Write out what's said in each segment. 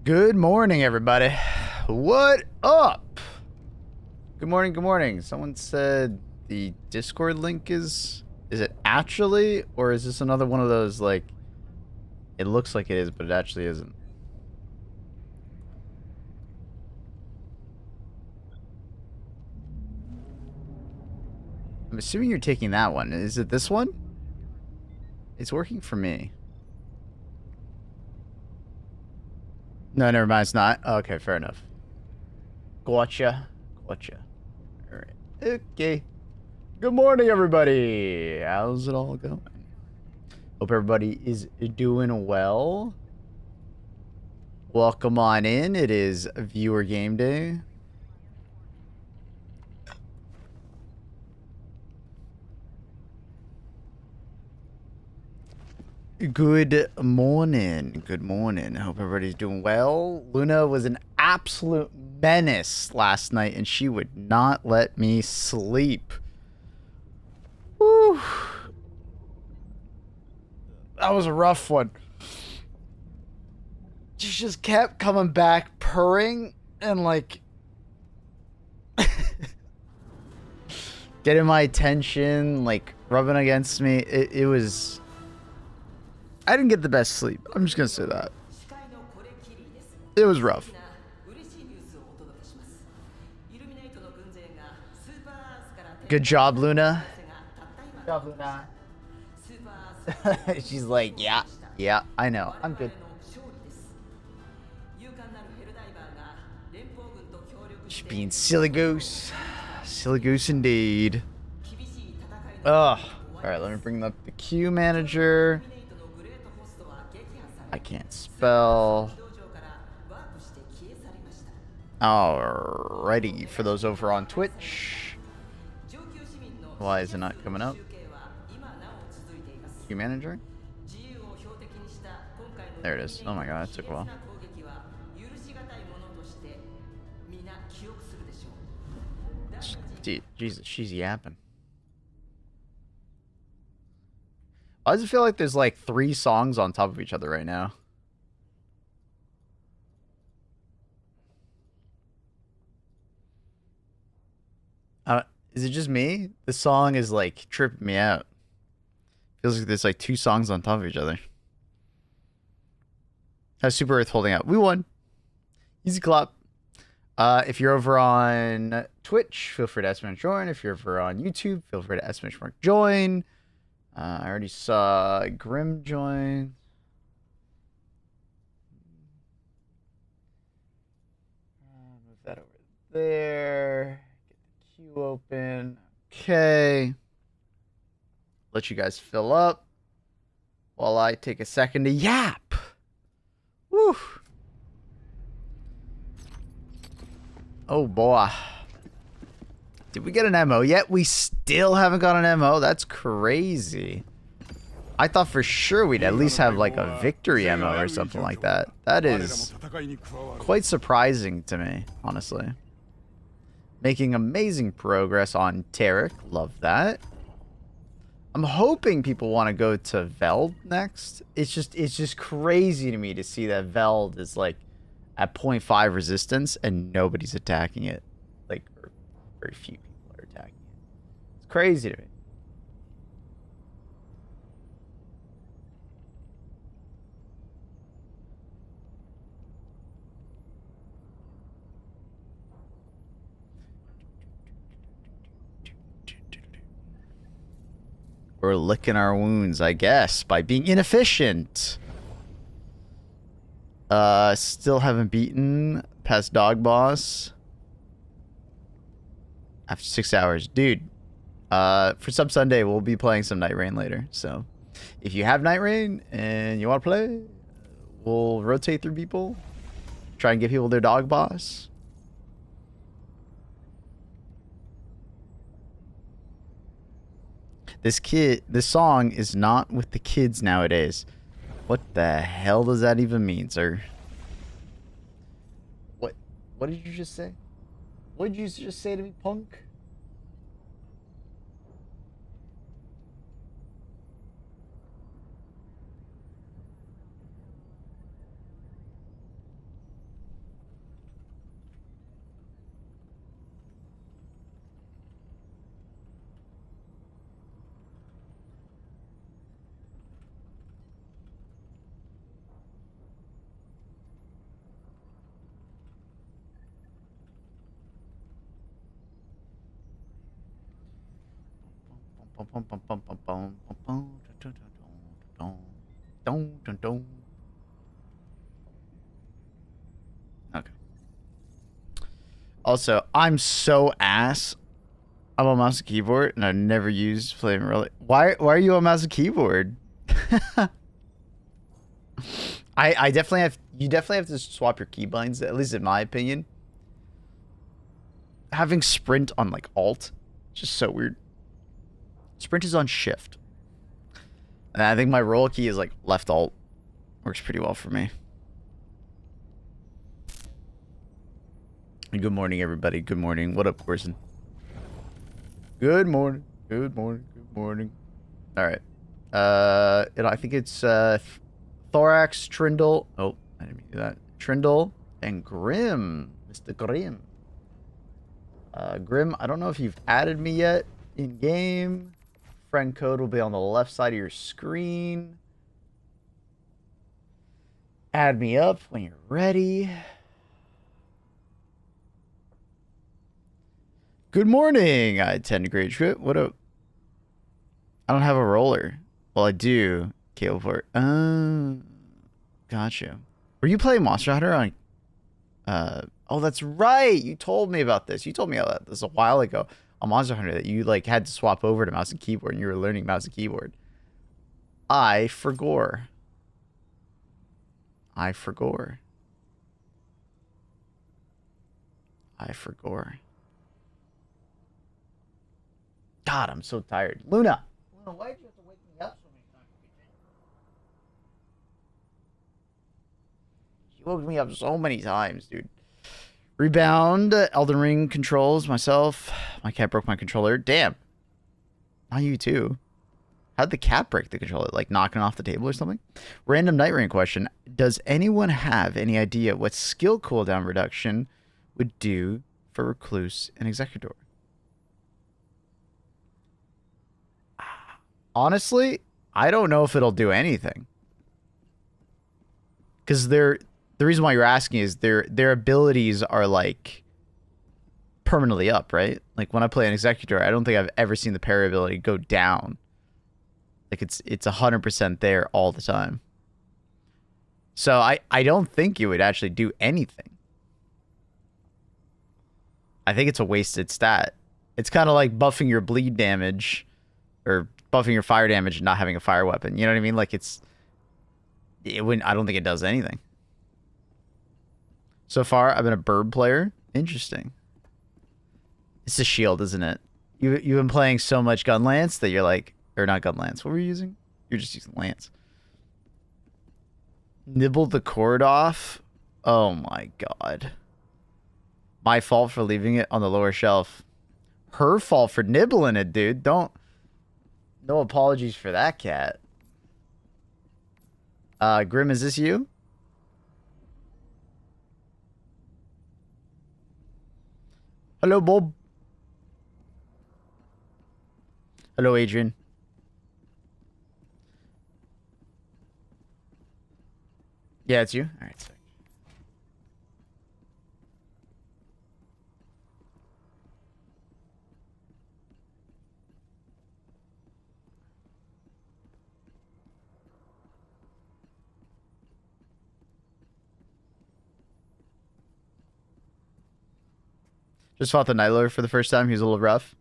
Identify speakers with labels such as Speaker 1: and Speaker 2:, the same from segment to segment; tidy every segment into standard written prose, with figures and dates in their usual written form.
Speaker 1: Good morning, everybody. What up? Good morning, good morning. Someone said the Discord link is it actually, or is this another one of those, like, it looks like it is, but it actually isn't? I'm assuming you're taking that one. Is it this one? It's working for me. No, never mind, it's not. Okay, fair enough. Gotcha. Gotcha. Alright. Okay. Good morning, everybody. How's it all going? Hope everybody is doing well. Welcome on in. It is viewer game day. Good morning. Good morning. Hope everybody's doing well. Luna was an absolute menace last night, and she would not let me sleep. Whew. That was a rough one. She just kept coming back purring and, like, getting my attention, like, rubbing against me. It was... I didn't get the best sleep. I'm just gonna say that. It was rough. Good job, Luna. Good job, Luna. She's like, yeah, I know. I'm good. She's being silly goose. Silly goose indeed. Ugh. Alright, let me bring up the queue manager. I can't spell. Alrighty, for those over on Twitch. Why is it not coming up? Queue manager? There it is. Oh my god, that took a while. Jesus, she's yapping. Why does it feel like there's like 3 songs on top of each other right now? Is it just me? The song is like tripping me out. Feels like there's like 2 songs on top of each other. How's Super Earth holding out? We won. Easy clap. If you're over on Twitch, feel free to !join. If you're over on YouTube, feel free to !join. I already saw Grim join. Move that over there. Get the queue open. Okay. Let you guys fill up while I take a second to yap. Woo. Oh boy. Did we get an MO yet? We still haven't got an MO? That's crazy. I thought for sure we'd at least have like a victory MO or something like that. That is quite surprising to me, honestly. Making amazing progress on Tarek. Love that. I'm hoping people want to go to Veld next. It's just crazy to me to see that Veld is like at 0.5 resistance and nobody's attacking it. Like, very few people are attacking it. It's crazy to me. We're licking our wounds, I guess, by being inefficient. Still haven't beaten past Dog Boss. After 6 hours. Dude, for Sub Sunday, we'll be playing some Night Rain later. So, if you have Night Rain and you want to play, we'll rotate through people. Try and give people their Dog Boss. This song is not with the kids nowadays. What the hell does that even mean, sir? What did you just say? What did you just say to me, punk? Okay. Also, I'm so ass. I'm on mouse and keyboard, and I've never used Flame really. Why are you on mouse and keyboard? I definitely have. You definitely have to swap your keybinds, at least in my opinion. Having sprint on like alt, just so weird. Sprint is on shift, and I think my roll key is like left alt. Works pretty well for me. And good morning, everybody. Good morning. What up, person? Good morning. Good morning. Good morning. All right. I think it's Thorax, Trindle. Oh, I didn't mean to do that. Trindle and Grim. Mr. Grim. Grim, I don't know if you've added me yet in game. Friend code will be on the left side of your screen. Add me up when you're ready. Good morning. I attend a great trip. What up? I don't have a roller. Well, I do. Cableport. Gotcha. Were you playing Monster Hunter on? Oh, that's right. You told me about this. You told me about this a while ago on Monster Hunter that you like had to swap over to mouse and keyboard, and you were learning mouse and keyboard. I forgot. I forgot. God, I'm so tired. Luna, why did you have to wake me up so many times? You woke me up so many times, dude. Rebound, Elden Ring controls, myself. My cat broke my controller. Damn. Not you too. How'd the cat break the controller? Like knocking off the table or something? Random NIGHTREIGN question. Does anyone have any idea what skill cooldown reduction would do for Recluse and Executor? Honestly, I don't know if it'll do anything. Because the reason why you're asking is their abilities are like permanently up, right? Like when I play an Executor, I don't think I've ever seen the parry ability go down. Like it's 100% there all the time. So I don't think it would actually do anything. I think it's a wasted stat. It's kind of like buffing your bleed damage or buffing your fire damage and not having a fire weapon. You know what I mean? Like it wouldn't. I don't think it does anything. So far, I've been a bird player. Interesting. It's a shield, isn't it? You've been playing so much Gun Lance that you're like, or not Gun Lance. What were you using? You're just using Lance. Nibble the cord off. Oh my god. My fault for leaving it on the lower shelf. Her fault for nibbling it, dude. Don't. No apologies for that, cat. Grim, is this you? Hello, Bob. Hello, Adrian. Yeah, it's you? All right, sick. Just fought the Night Lord for the first time. He was a little rough.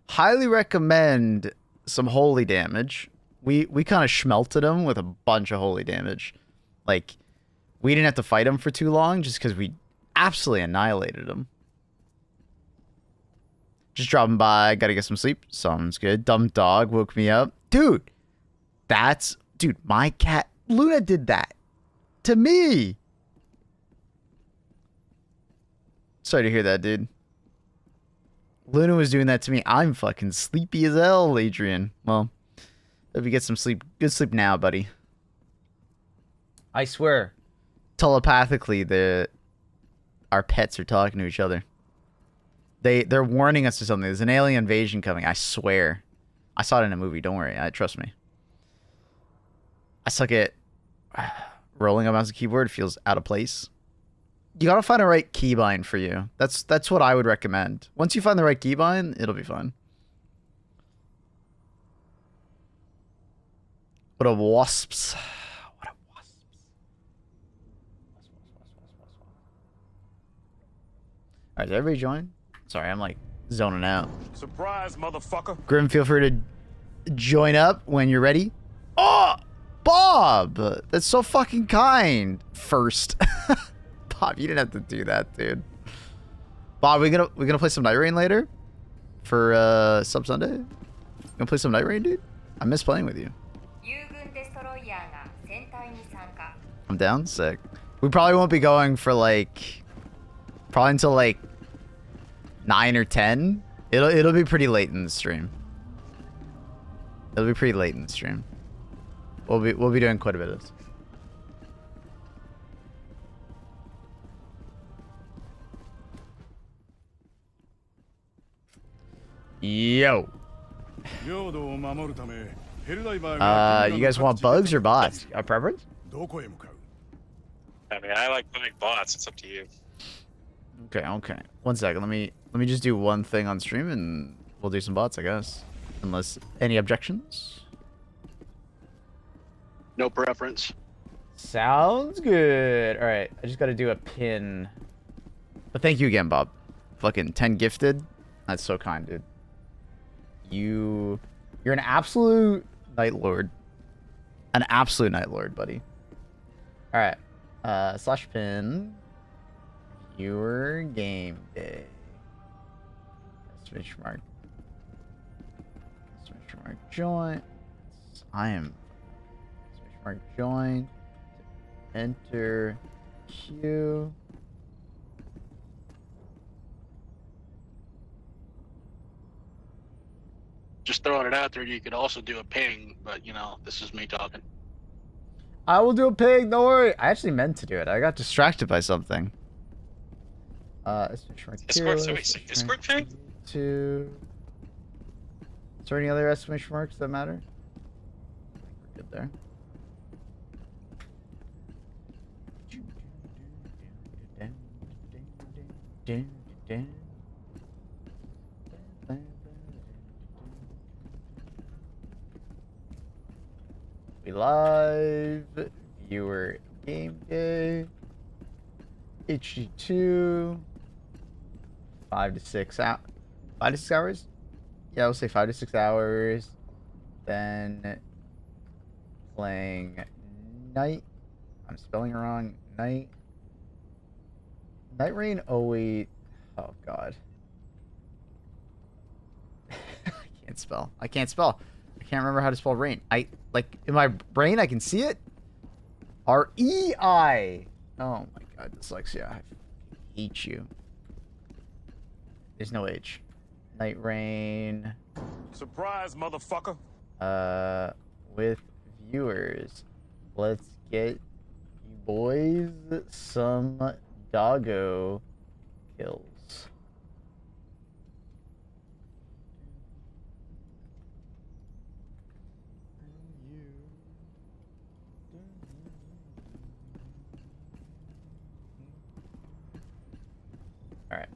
Speaker 1: Highly recommend some holy damage. We kind of schmelted him with a bunch of holy damage. Like, we didn't have to fight him for too long just because we absolutely annihilated him. Just dropping by. Gotta get some sleep. Sounds good. Dumb dog woke me up. Dude, dude, my cat, Luna did that to me. Sorry to hear that, dude. Luna was doing that to me. I'm fucking sleepy as hell, Adrian. Well, if you get some sleep, good sleep now, buddy. I swear, telepathically, our pets are talking to each other. They're warning us of something. There's an alien invasion coming. I swear. I saw it in a movie. Don't worry. Trust me. I suck at rolling up mouse and keyboard. Feels out of place. You gotta find a right keybind for you. That's what I would recommend. Once you find the right keybind, it'll be fun. What a wasps. What a wasps. Alright, did everybody join? Sorry, I'm like zoning out.
Speaker 2: Surprise, motherfucker.
Speaker 1: Grim, feel free to join up when you're ready. Oh! Bob! That's so fucking kind. First. Bob, you didn't have to do that, dude. Bob, we gonna play some Night Rain later? For Sub Sunday? Gonna play some Night Rain, dude? I miss playing with you. I'm down? Sick. We probably won't be going for like... Probably until like 9 or 10. It'll be pretty late in the stream. It'll be pretty late in the stream. We'll be doing quite a bit of this. Yo. You guys want bugs or bots? A preference?
Speaker 3: I mean, I like playing bots. It's up to you.
Speaker 1: Okay, okay. One second. Let me just do one thing on stream and we'll do some bots, I guess. Unless any objections.
Speaker 4: No preference.
Speaker 1: Sounds good. All right, I just got to do a pin. But thank you again, Bob. Fucking 10 gifted. That's so kind, dude. You're an absolute Night Lord. An absolute Night Lord, buddy. All right. Slash pin. Viewer game day. Switch mark. Switch mark join. I am. Switch mark join. Enter queue.
Speaker 4: Just throwing it out there, you could also do a ping, but you know, this is me talking.
Speaker 1: I will do a ping, don't worry. I actually meant to do it. I got distracted by something.
Speaker 3: Escort ping?
Speaker 1: Is there any other exclamation marks that matter? We're good there. We live. Viewer game day. HD2. 5 to 6 out. 5 to 6 hours? Yeah, I would say 5 to 6 hours. Then playing night. I'm spelling it wrong. Night Rain 08. Oh god. I can't spell. I can't remember how to spell rain. Like in my brain I can see it. R-E-I. Oh my god, dyslexia. I hate you. There's no H. Night Rain.
Speaker 2: Surprise, motherfucker.
Speaker 1: With viewers. Let's get you boys some doggo kills. Alright.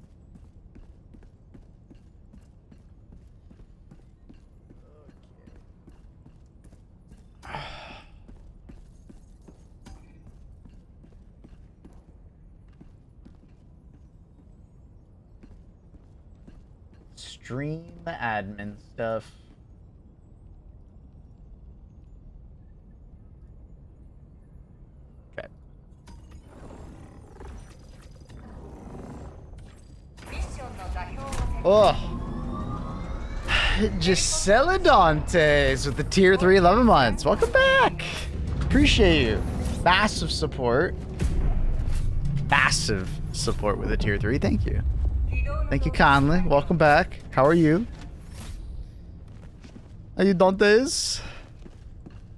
Speaker 1: Stream admin stuff. Okay. Oh. Gisela Dantes with the tier 3 11 months. Welcome back. Appreciate you. Massive support. Massive support with a tier 3. Thank you. Thank you kindly. Welcome back. How are you? Are you Dantes?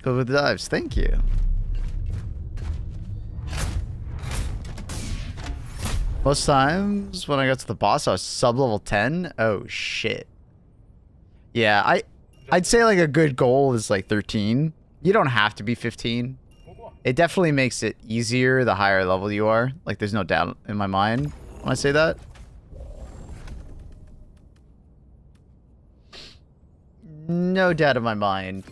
Speaker 1: Go with the dives. Thank you. Most times when I got to the boss, I was sub-level 10. Oh, shit. Yeah, I'd say like a good goal is like 13. You don't have to be 15. It definitely makes it easier the higher level you are. Like, there's no doubt in my mind when I say that. No doubt in my mind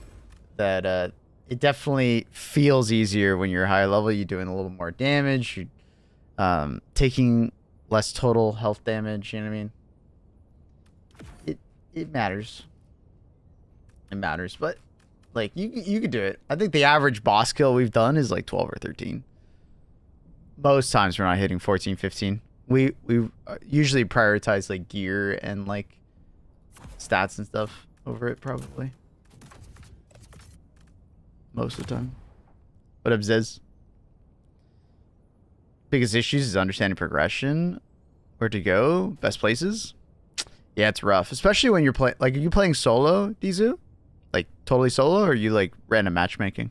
Speaker 1: that it definitely feels easier when you're higher level. You're doing a little more damage. You're taking less total health damage. You know what I mean? It matters. It matters, but like you could do it. I think the average boss kill we've done is like 12 or 13. Most times we're not hitting 14, 15. We usually prioritize like gear and like stats and stuff over it probably. Most of the time. What up, Ziz? Biggest issues is understanding progression, where to go, best places. Yeah, it's rough, especially when you're playing. Like, are you playing solo, Dizu? Like totally solo, or are you like random matchmaking?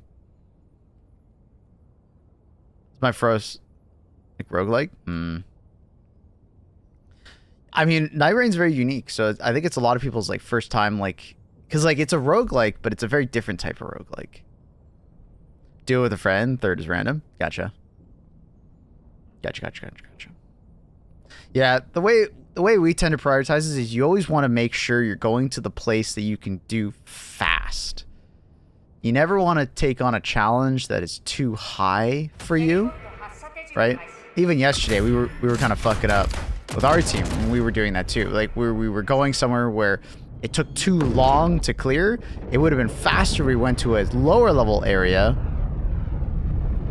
Speaker 1: It's my first like roguelike. I mean, Night Reign's very unique, so I think it's a lot of people's like first time like, because like it's a roguelike, but it's a very different type of roguelike. Deal with a friend. Third is random. Gotcha. Gotcha. Yeah, the way we tend to prioritize is you always want to make sure you're going to the place that you can do fast. You never want to take on a challenge that is too high for you, right? Even yesterday, we were kind of fucking up with our team, and we were doing that too. Like we were going somewhere where it took too long to clear. It would have been faster if we went to a lower level area,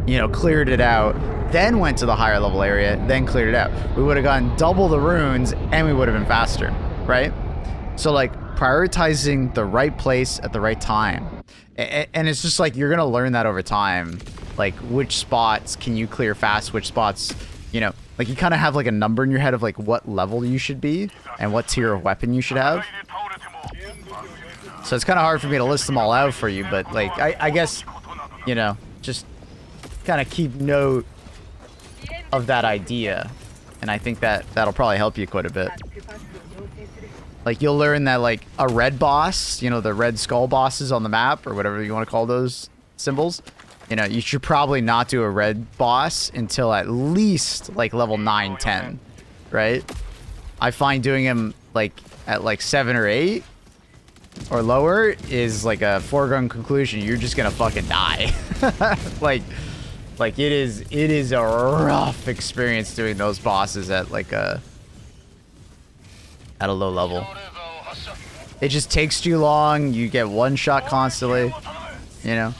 Speaker 1: you know, cleared it out, then went to the higher level area, then cleared it out. We would have gotten double the runes, and we would have been faster, right? So like prioritizing the right place at the right time. And it's just like you're gonna learn that over time. Like which spots can you clear fast, which spots, you know, like you kind of have like a number in your head of like what level you should be and what tier of weapon you should have. So it's kind of hard for me to list them all out for you, but like I guess, you know, just kind of keep note of that idea, and I think that'll probably help you quite a bit. Like you'll learn that like a red boss, you know, the red skull bosses on the map or whatever you want to call those symbols, you know, you should probably not do a red boss until at least like level 9, 10, right? I find doing him like at like 7 or 8 or lower is like a foregone conclusion. You're just gonna fucking die. Like it is a rough experience doing those bosses at like at a low level. It just takes too long. You get one shot constantly, you know.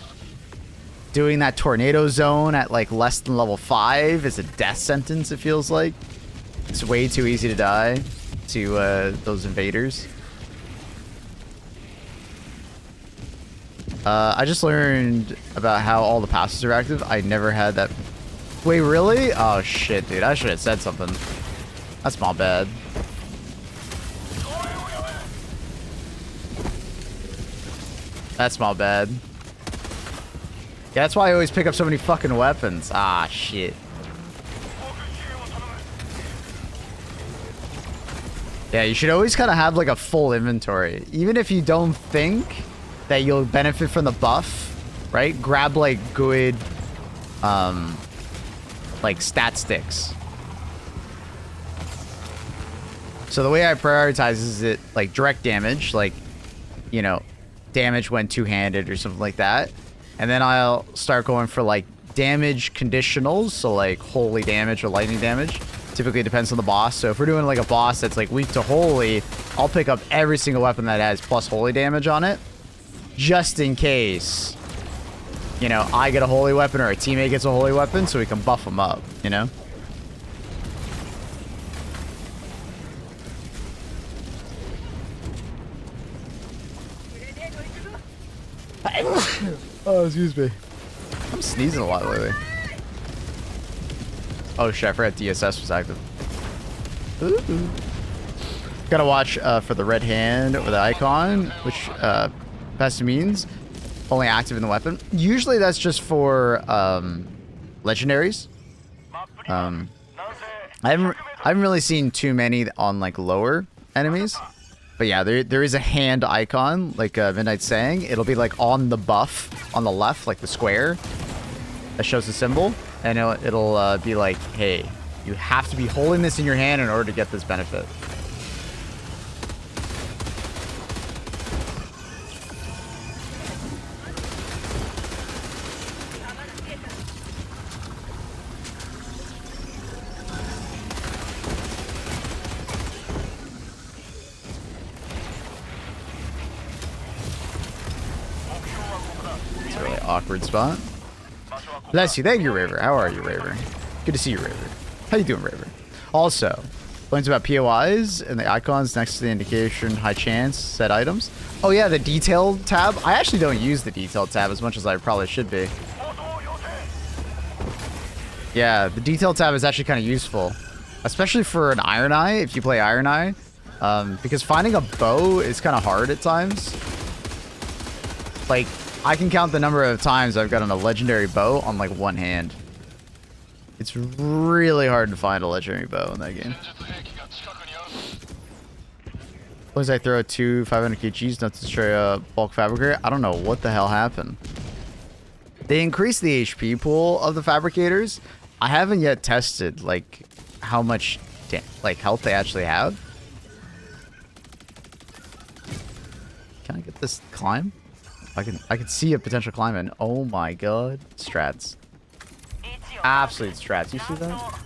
Speaker 1: Doing that tornado zone at like less than level 5 is a death sentence, it feels like. It's way too easy to die to those invaders. I just learned about how all the passes are active. I never had that. Wait, really? Oh shit, dude. I should have said something. That's my bad. That's my bad. Yeah, that's why I always pick up so many fucking weapons. Ah, shit. Yeah, you should always kind of have like a full inventory. Even if you don't think that you'll benefit from the buff, right? Grab like good, like stat sticks. So the way I prioritize is it like direct damage, like, you know, damage when two-handed or something like that. And then I'll start going for like damage conditionals, so like holy damage or lightning damage. Typically depends on the boss. So if we're doing like a boss that's like weak to holy, I'll pick up every single weapon that has plus holy damage on it, just in case, you know, I get a holy weapon or a teammate gets a holy weapon, so we can buff them up, you know? Oh, excuse me. I'm sneezing a lot lately. Oh shit, I forgot DSS was active. Ooh. Gotta watch for the red hand or the icon, which best means only active in the weapon. Usually that's just for legendaries. I haven't really seen too many on like lower enemies. But yeah, there is a hand icon, like Midnight's saying. It'll be like on the buff on the left, like the square that shows the symbol. And it'll be like, hey, you have to be holding this in your hand in order to get this benefit. awkward spot. Bless you. Thank you, Raver. How are you, Raver? Good to see you, Raver. How you doing, Raver? Also, points about POIs and the icons next to the indication high chance set items. Oh yeah, the detailed tab. I actually don't use the detailed tab as much as I probably should be. Yeah, the detail tab is actually kind of useful, especially for an Iron Eye, if you play Iron Eye, because finding a bow is kind of hard at times. Like, I can count the number of times I've gotten a legendary bow on like one hand. It's really hard to find a legendary bow in that game. Suppose I throw 2 500 kgs not to destroy a bulk fabricator. I don't know what the hell happened. They increased the HP pool of the fabricators. I haven't yet tested like how much like health they actually have. Can I get this climb? I can see a potential climb in. Oh my god, strats. Absolute strats. You see that?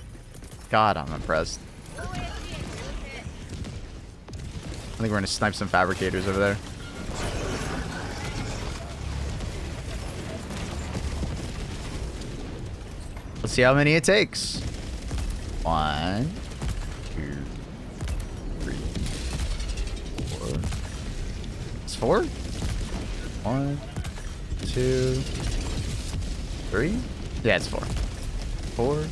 Speaker 1: God, I'm impressed. I think we're gonna snipe some fabricators over there. Let's see how many it takes. 1, 2, 3, 4. It's 4? 1, 2, 3. Yeah, it's 4. 4.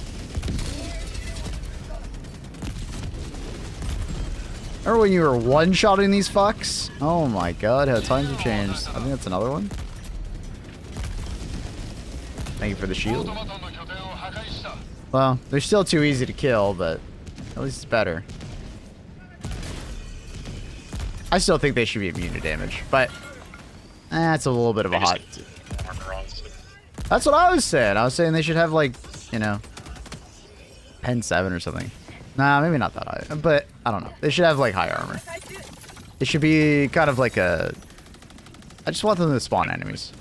Speaker 1: Remember when you were one-shotting these fucks? Oh my god, how times have changed. I think that's another one. Thank you for the shield. Well, they're still too easy to kill, but at least it's better. I still think they should be immune to damage, but that's a little bit of a hot... That's what I was saying. I was saying they should have, like, you know, 10-7 or something. Nah, maybe not that high, but I don't know. They should have, like, high armor. It should be kind of like a... I just want them to spawn enemies.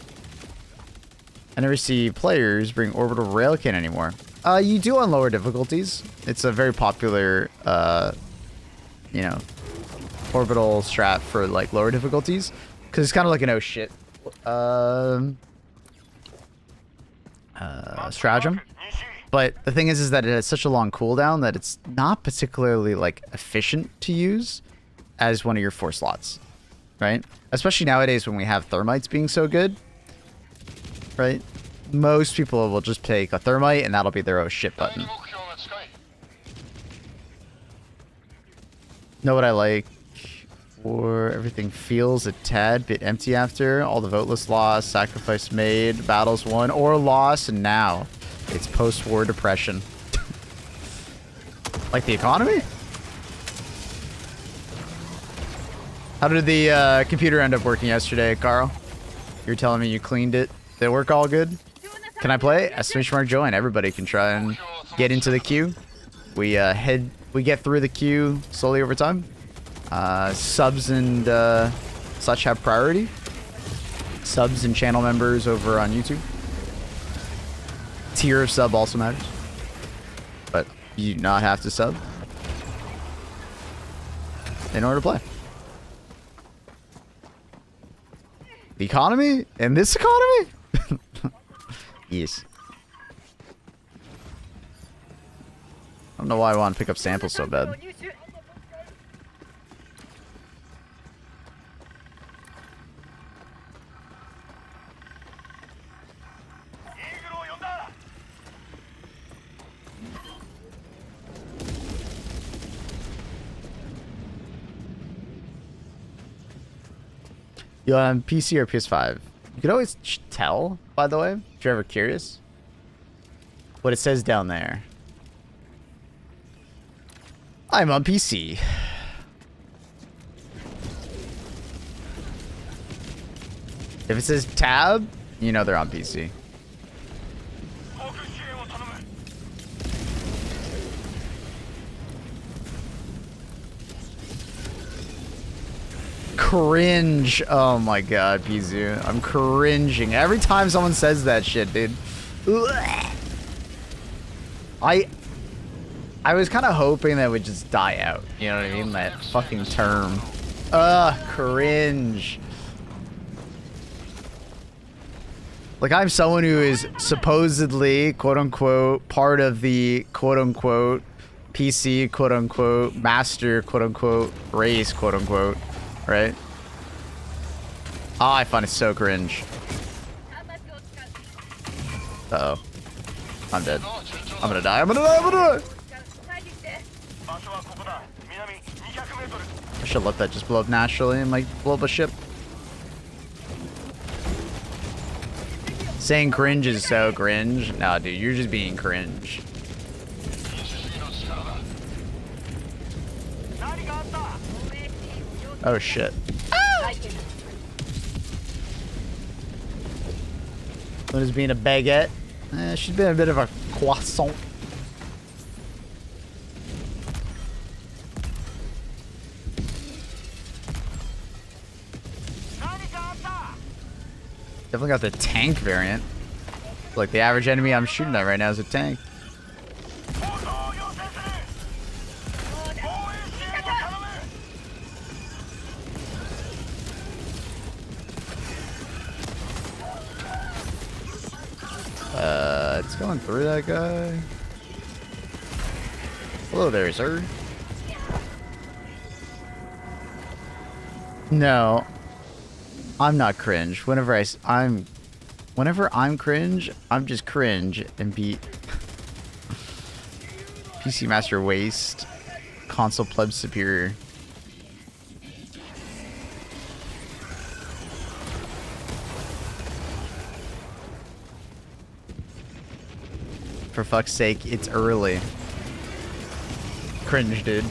Speaker 1: I never see players bring orbital railkin anymore. You do on lower difficulties. It's a very popular, you know, orbital strat for, like, lower difficulties. Because it's kind of like an oh shit stratagem. But the thing is that it has such a long cooldown that it's not particularly, like, efficient to use as one of your 4 slots, right? Especially nowadays when we have thermites being so good, right? Most people will just take a thermite and that'll be their oh shit button. Know what I like? Or everything feels a tad bit empty after all the voteless lost, sacrifice made, battles won or lost, and now it's post-war depression. Like the economy? How did the computer end up working yesterday, Carl? You're telling me you cleaned it. Did it work all good? Can I play? Exclamation mark join. Everybody can try and get into the queue. We get through the queue slowly over time. Subs and such have priority. Subs and channel members over on YouTube. Tier of sub also matters. But you do not have to sub in order to play. The economy? In this economy? Yes. I don't know why I want to pick up samples so bad. You on PC or PS5? You could always tell, by the way, if you're ever curious, what it says down there. I'm on PC. If it says tab, you know they're on PC. Cringe. Oh my god, Pizu. I'm cringing. Every time someone says that shit, dude. I was kind of hoping that it would just die out. You know what I mean? That fucking term. Cringe. Like, I'm someone who is supposedly, quote-unquote, part of the, quote-unquote, PC, quote-unquote, master, quote-unquote, race, quote-unquote, right? Oh, I find it so cringe. Uh-oh. I'm dead. I'm gonna die. I'm gonna die. I'm gonna die. I should let that just blow up naturally and, like, blow up a ship. Saying cringe is so cringe. Nah, dude, you're just being cringe. Oh, shit. What is being a baguette? She's been a bit of a croissant. Definitely got the tank variant. Like, the average enemy I'm shooting at right now is a tank. It's going through that guy. Hello there, sir. No. I'm not cringe. Whenever I'm cringe, I'm just cringe and beat PC Master Waste, Console Pleb Superior. For fuck's sake, it's early. Cringe, dude.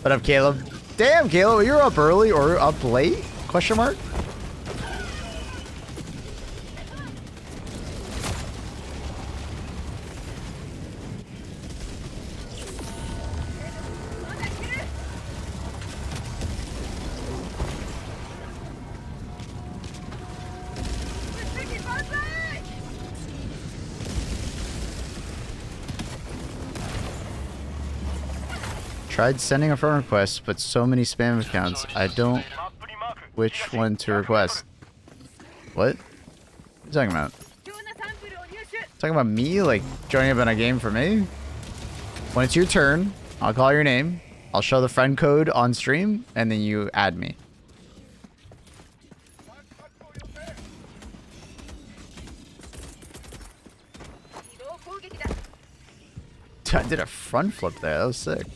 Speaker 1: What up, Caleb? Damn, Caleb, you're up early or up late? Question mark? Tried sending a friend request, but so many spam accounts, I don't which one to request. What? What are you talking about? Talking about me? Like, joining up in a game for me? When it's your turn, I'll call your name, I'll show the friend code on stream, and then you add me. I did a front flip there, that was sick.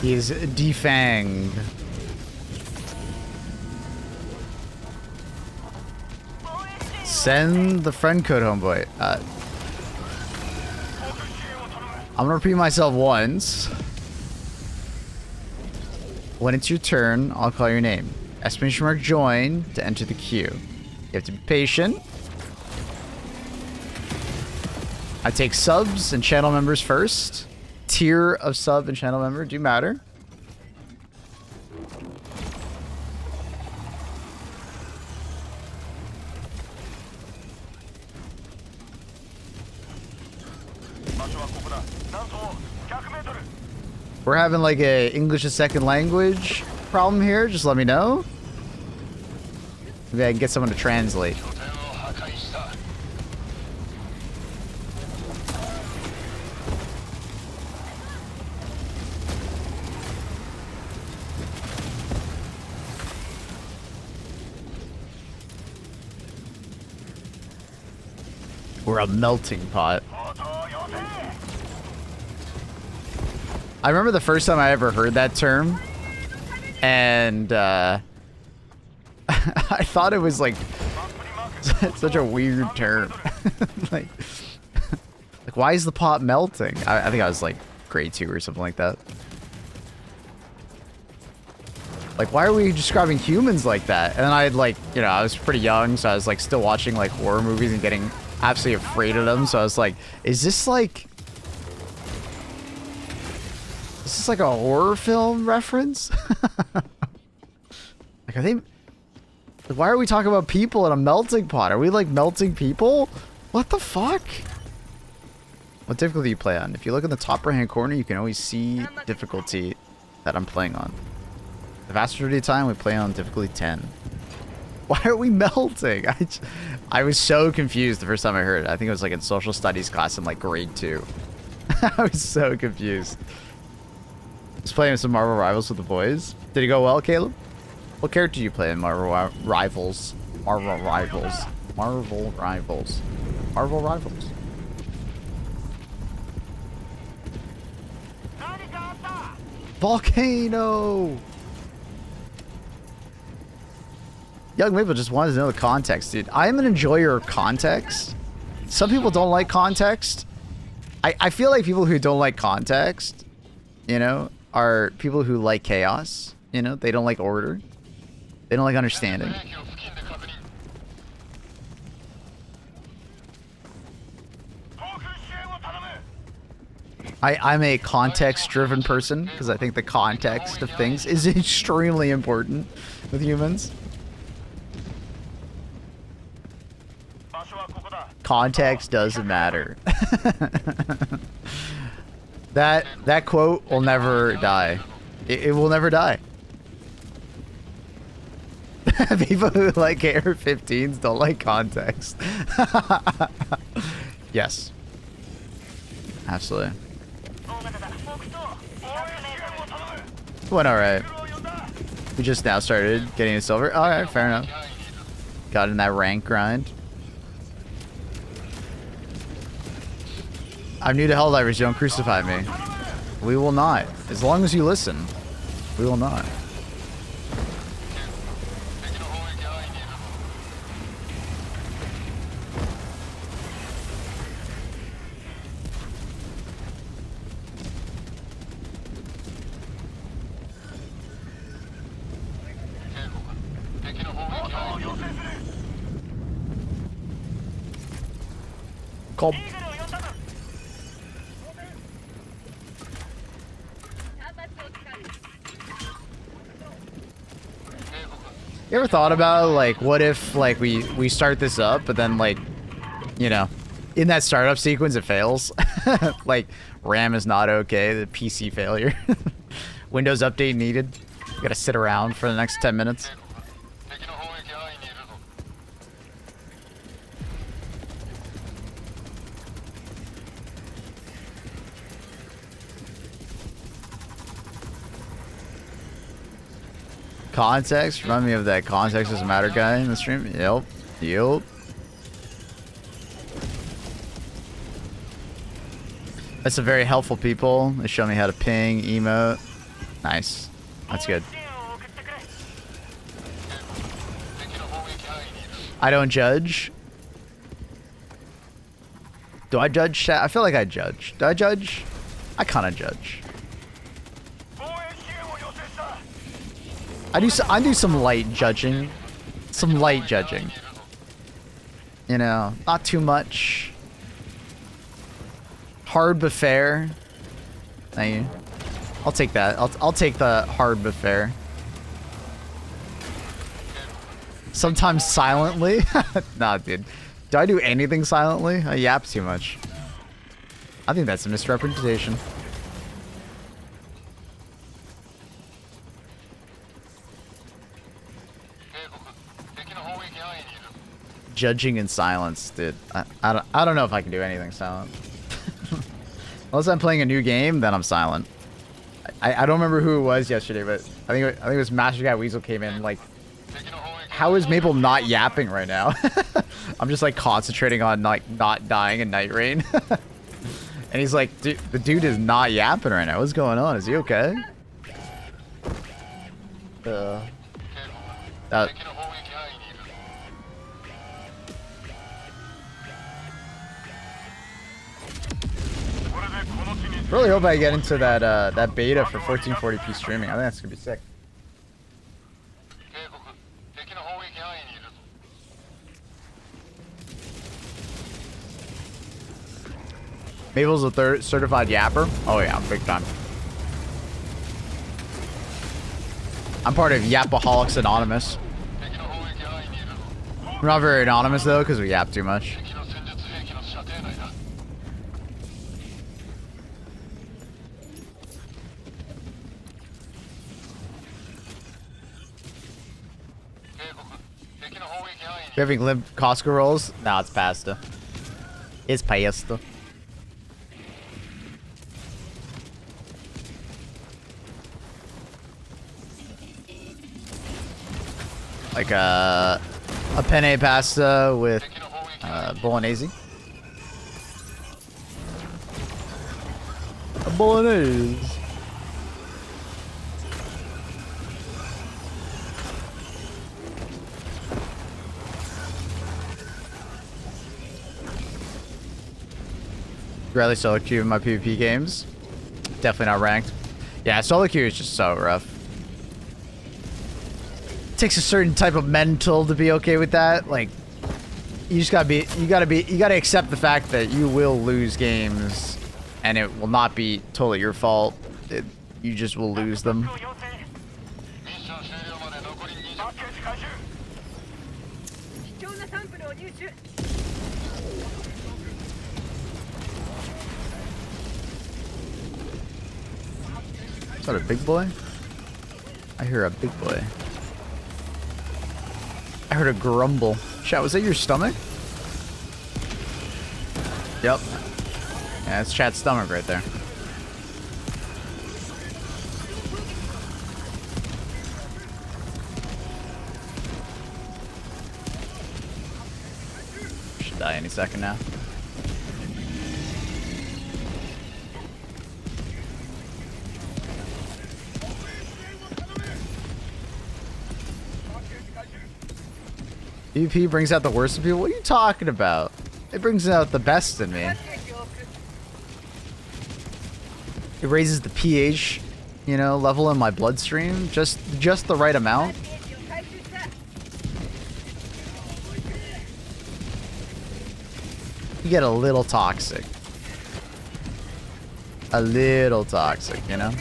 Speaker 1: He is defanged. Send the friend code, homeboy. I'm gonna repeat myself once. When it's your turn, I'll call your name. Exclamation mark join to enter the queue. You have to be patient. I take subs and channel members first. Tier of sub and channel member do matter. We're having like a English as second language problem here. Just let me know. Maybe I can get someone to translate. We're a melting pot. I remember the first time I ever heard that term, and I thought it was like such a weird term. like why is the pot melting? I think I was like grade 2 or something like that. Like, why are we describing humans like that? And then I had like, you know, I was pretty young, so I was like still watching like horror movies and getting absolutely afraid of them. So I was like, is this like a horror film reference? Like, are they? Like, why are we talking about people in a melting pot? Are we like melting people? What the fuck? What difficulty do you play on? If you look in the top right hand corner, you can always see difficulty that I'm playing on. The vast majority of the time, we play on difficulty 10. Why are we melting? I was so confused the first time I heard it. I think it was like in social studies class in like grade 2. I was so confused. Just playing some Marvel Rivals with the boys. Did it go well, Caleb? What character do you play in Marvel Rivals? Marvel Rivals. Marvel Rivals. Marvel Rivals. Volcano! Young Maple just wanted to know the context, dude. I am an enjoyer of context. Some people don't like context. I feel like people who don't like context, you know, are people who like chaos. You know, they don't like order. They don't like understanding. I'm a context-driven person because I think the context of things is extremely important with humans. Context doesn't matter. That quote will never die. It will never die. People who like AR-15s don't like context. Yes. Absolutely. Went alright. We just now started getting a silver. Alright, fair enough. Got in that rank grind. I'm new to Helldivers, don't crucify me. We will not. As long as you listen, we will not. Call. You ever thought about like what if like we start this up but then like, you know, in that startup sequence it fails? Like RAM is not okay, the PC failure. Windows update needed. You gotta sit around for the next 10 minutes. Context? Remind me of that context doesn't matter guy in the stream? Yep. Yep. That's some very helpful people. They show me how to ping, emote. Nice. That's good. I don't judge. Do I judge chat? I feel like I judge. Do I judge? I kind of judge. I do some light judging. Some light judging. You know, not too much. Hard but fair. Thank you. I'll take that. I'll take the hard but fair. Sometimes silently. Nah, dude. Do I do anything silently? I yap too much. I think that's a misrepresentation. Judging in silence, dude. I don't know if I can do anything silent. Unless I'm playing a new game, then I'm silent. I don't remember who it was yesterday, but I think it was Master Guy Weasel came in like, how is Maple not yapping right now? I'm just like concentrating on like not dying in Night Rain. And he's like, dude, the dude is not yapping right now. What's going on? Is he okay? Really hope I get into that that beta for 1440p streaming. I think that's gonna be sick. Mabel's a third certified yapper. Oh yeah, big time. I'm part of Yapaholics Anonymous. We're not very anonymous though, because we yap too much. You having limp Costco rolls? No, it's pasta. It's pasta. Like a penne pasta with bolognese. A bolognese. Rarely solo queue in my PvP games. Definitely not ranked. Yeah, solo queue is just so rough. It takes a certain type of mental to be okay with that. Like, you just you gotta accept the fact that you will lose games, and it will not be totally your fault. You just will lose them. Is that a big boy? I hear a big boy. I heard a grumble. Chat, was that your stomach? Yep. Yeah, it's Chat's stomach right there. Should die any second now. PvP brings out the worst in people? What are you talking about? It brings out the best in me. It raises the pH, you know, level in my bloodstream. Just the right amount. You get a little toxic. A little toxic, you know?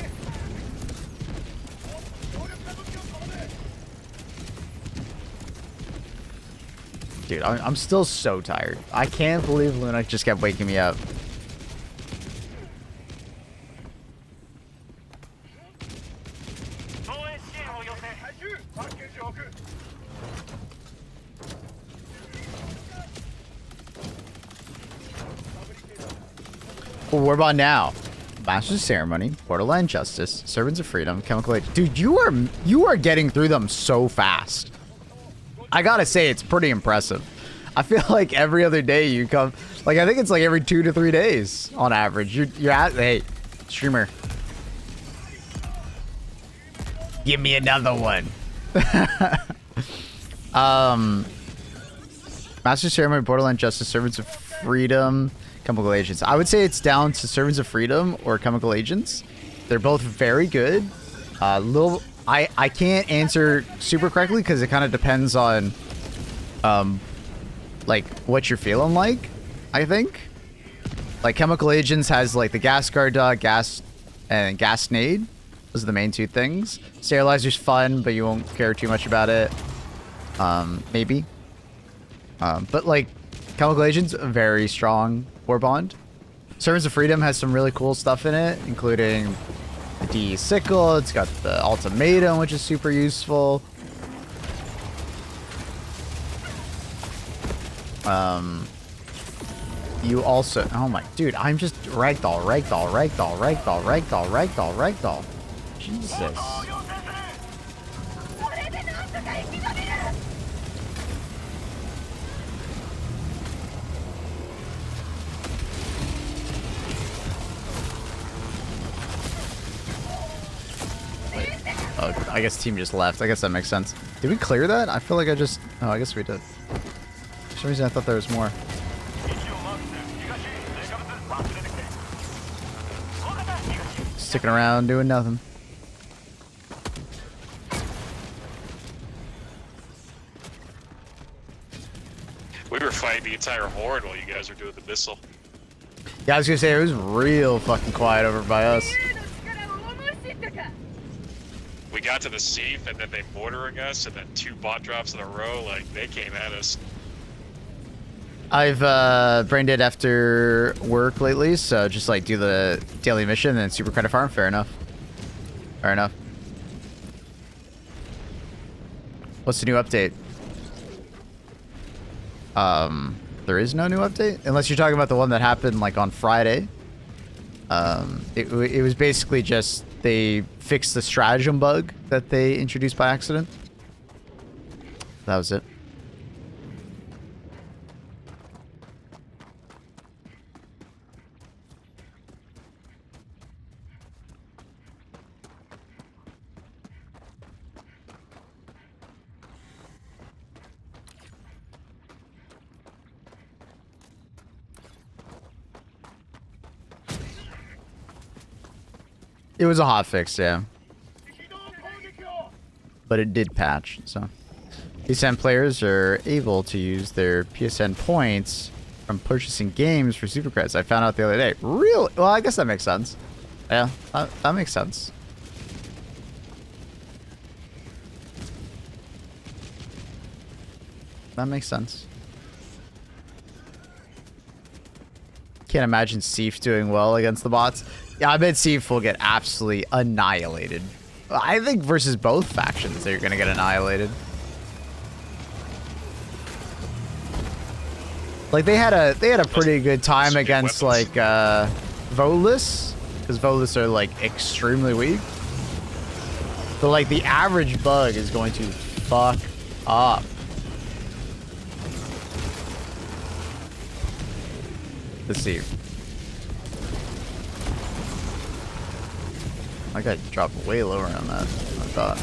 Speaker 1: Dude, I'm still so tired. I can't believe Luna just kept waking me up. Well, we're on now. Master's Ceremony, Borderline Justice, Servants of Freedom, Chemical Age. Dude, you are getting through them so fast. I gotta say, it's pretty impressive. I feel like every other day you come, like I think it's like every 2 to 3 days on average. You're at, hey, streamer, give me another one. Master Ceremony, Borderline Justice, Servants of Freedom, Chemical Agents. I would say it's down to Servants of Freedom or Chemical Agents. They're both very good. I can't answer super correctly because it kind of depends on like what you're feeling like, I think. Like Chemical Agents has like the gas guard dog, gas and gas nade. Those are the main two things. Sterilizer's fun, but you won't care too much about it. Maybe. But like Chemical Agents, a very strong war bond. Servants of Freedom has some really cool stuff in it, including the D sickle. It's got the ultimatum, which is super useful. You also, oh my, dude, I'm just ragdoll. Jesus. Oh, I guess team just left. I guess that makes sense. Did we clear that? I feel like I just... Oh, I guess we did. For some reason, I thought there was more. Sticking around, doing nothing.
Speaker 3: We were fighting the entire horde while you guys were doing the missile.
Speaker 1: Yeah, I was gonna say it was real fucking quiet over by us.
Speaker 3: We got to the Seath, and then they mortaring us, and then 2 bot drops in a row. Like, they came at us.
Speaker 1: I've brain dead after work lately, so just like do the daily mission and then super credit farm. Fair enough. Fair enough. What's the new update? There is no new update unless you're talking about the one that happened like on Friday. It was basically just they fixed the stratagem bug that they introduced by accident. That was it. It was a hot fix, yeah. But it did patch, so. PSN players are able to use their PSN points from purchasing games for super credits. I found out the other day. Really? Well, I guess that makes sense. Yeah, that makes sense. That makes sense. Can't imagine Seif doing well against the bots. Yeah, I bet Seif will get absolutely annihilated. I think versus both factions, they're gonna get annihilated. Like they had a pretty good time against like Volus, because Volus are like extremely weak. But like the average bug is going to fuck up. Let's see. I got dropped way lower on that, I thought.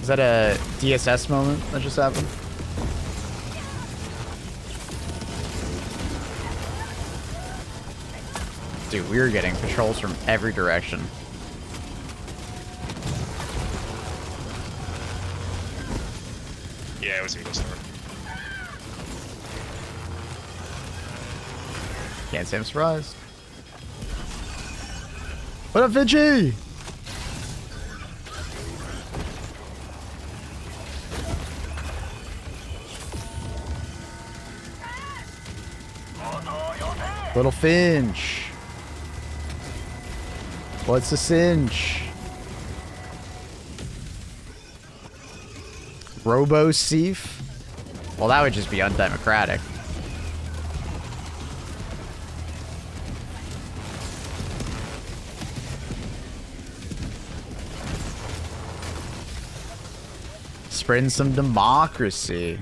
Speaker 1: Is that a DSS moment that just happened? Dude, we were getting patrols from every direction.
Speaker 3: Yeah, it was Eagle Storm.
Speaker 1: Can't say I'm surprised. What up, Vinci? Little Finch. What's a cinch? Robo Seif? Well, that would just be undemocratic. Spreading some democracy.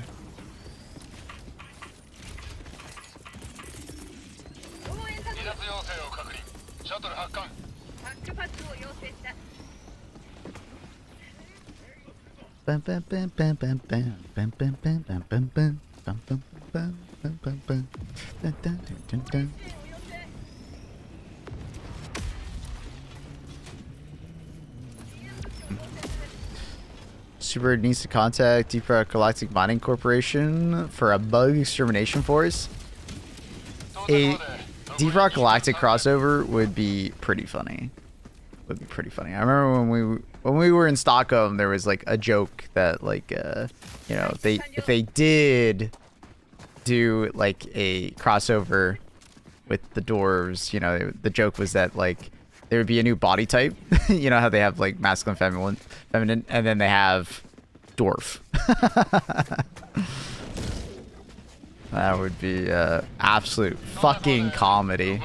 Speaker 1: Bam, bam, bam, bam, bam, bam, bam, bam, bam, bam, bam, bam, bam, bam, bam, bam, bam, bam. Dun, dun, dun, dun, dun. Super needs to contact Deep Rock Galactic Mining Corporation for a bug extermination force. A Deep Rock Galactic crossover would be pretty funny. Would be pretty funny. I remember when we were in Stockholm, there was like a joke that like you know, if they did do like a crossover with the dwarves, you know, the joke was that like there would be a new body type. You know how they have like masculine, feminine, and then they have dwarf. That would be absolute fucking comedy.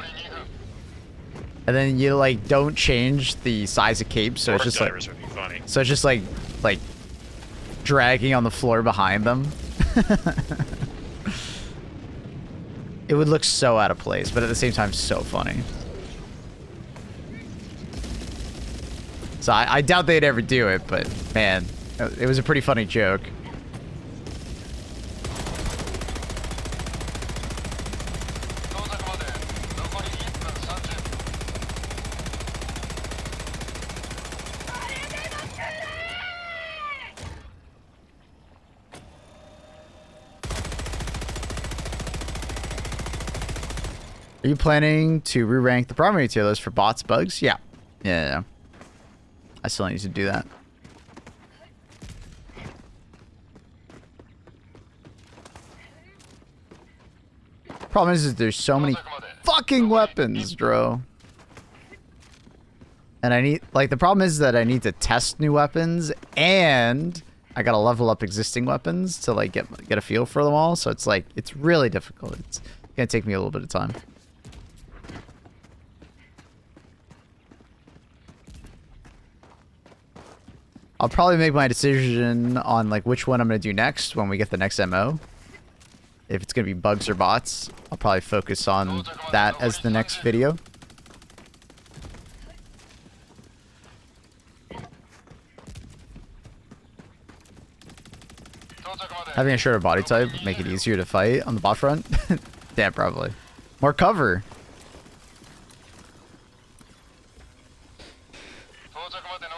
Speaker 1: And then you like don't change the size of capes, so it's just like,
Speaker 3: would be funny.
Speaker 1: so it's just like dragging on the floor behind them. It would look so out of place, but at the same time so funny. So I doubt they'd ever do it, but man, it was a pretty funny joke. Are you planning to re-rank the primary tier list for bots bugs? Yeah. Yeah. I still need to do that. Problem is there's so many fucking weapons, bro. And I need, like, the problem is that I need to test new weapons, and I gotta level up existing weapons to, like, get a feel for them all. So it's like, it's really difficult. It's gonna take me a little bit of time. I'll probably make my decision on, like, which one I'm gonna do next when we get the next MO. If it's gonna be bugs or bots, I'll probably focus on that as the next video. Having a shorter body type make it easier to fight on the bot front? Yeah, probably. More cover.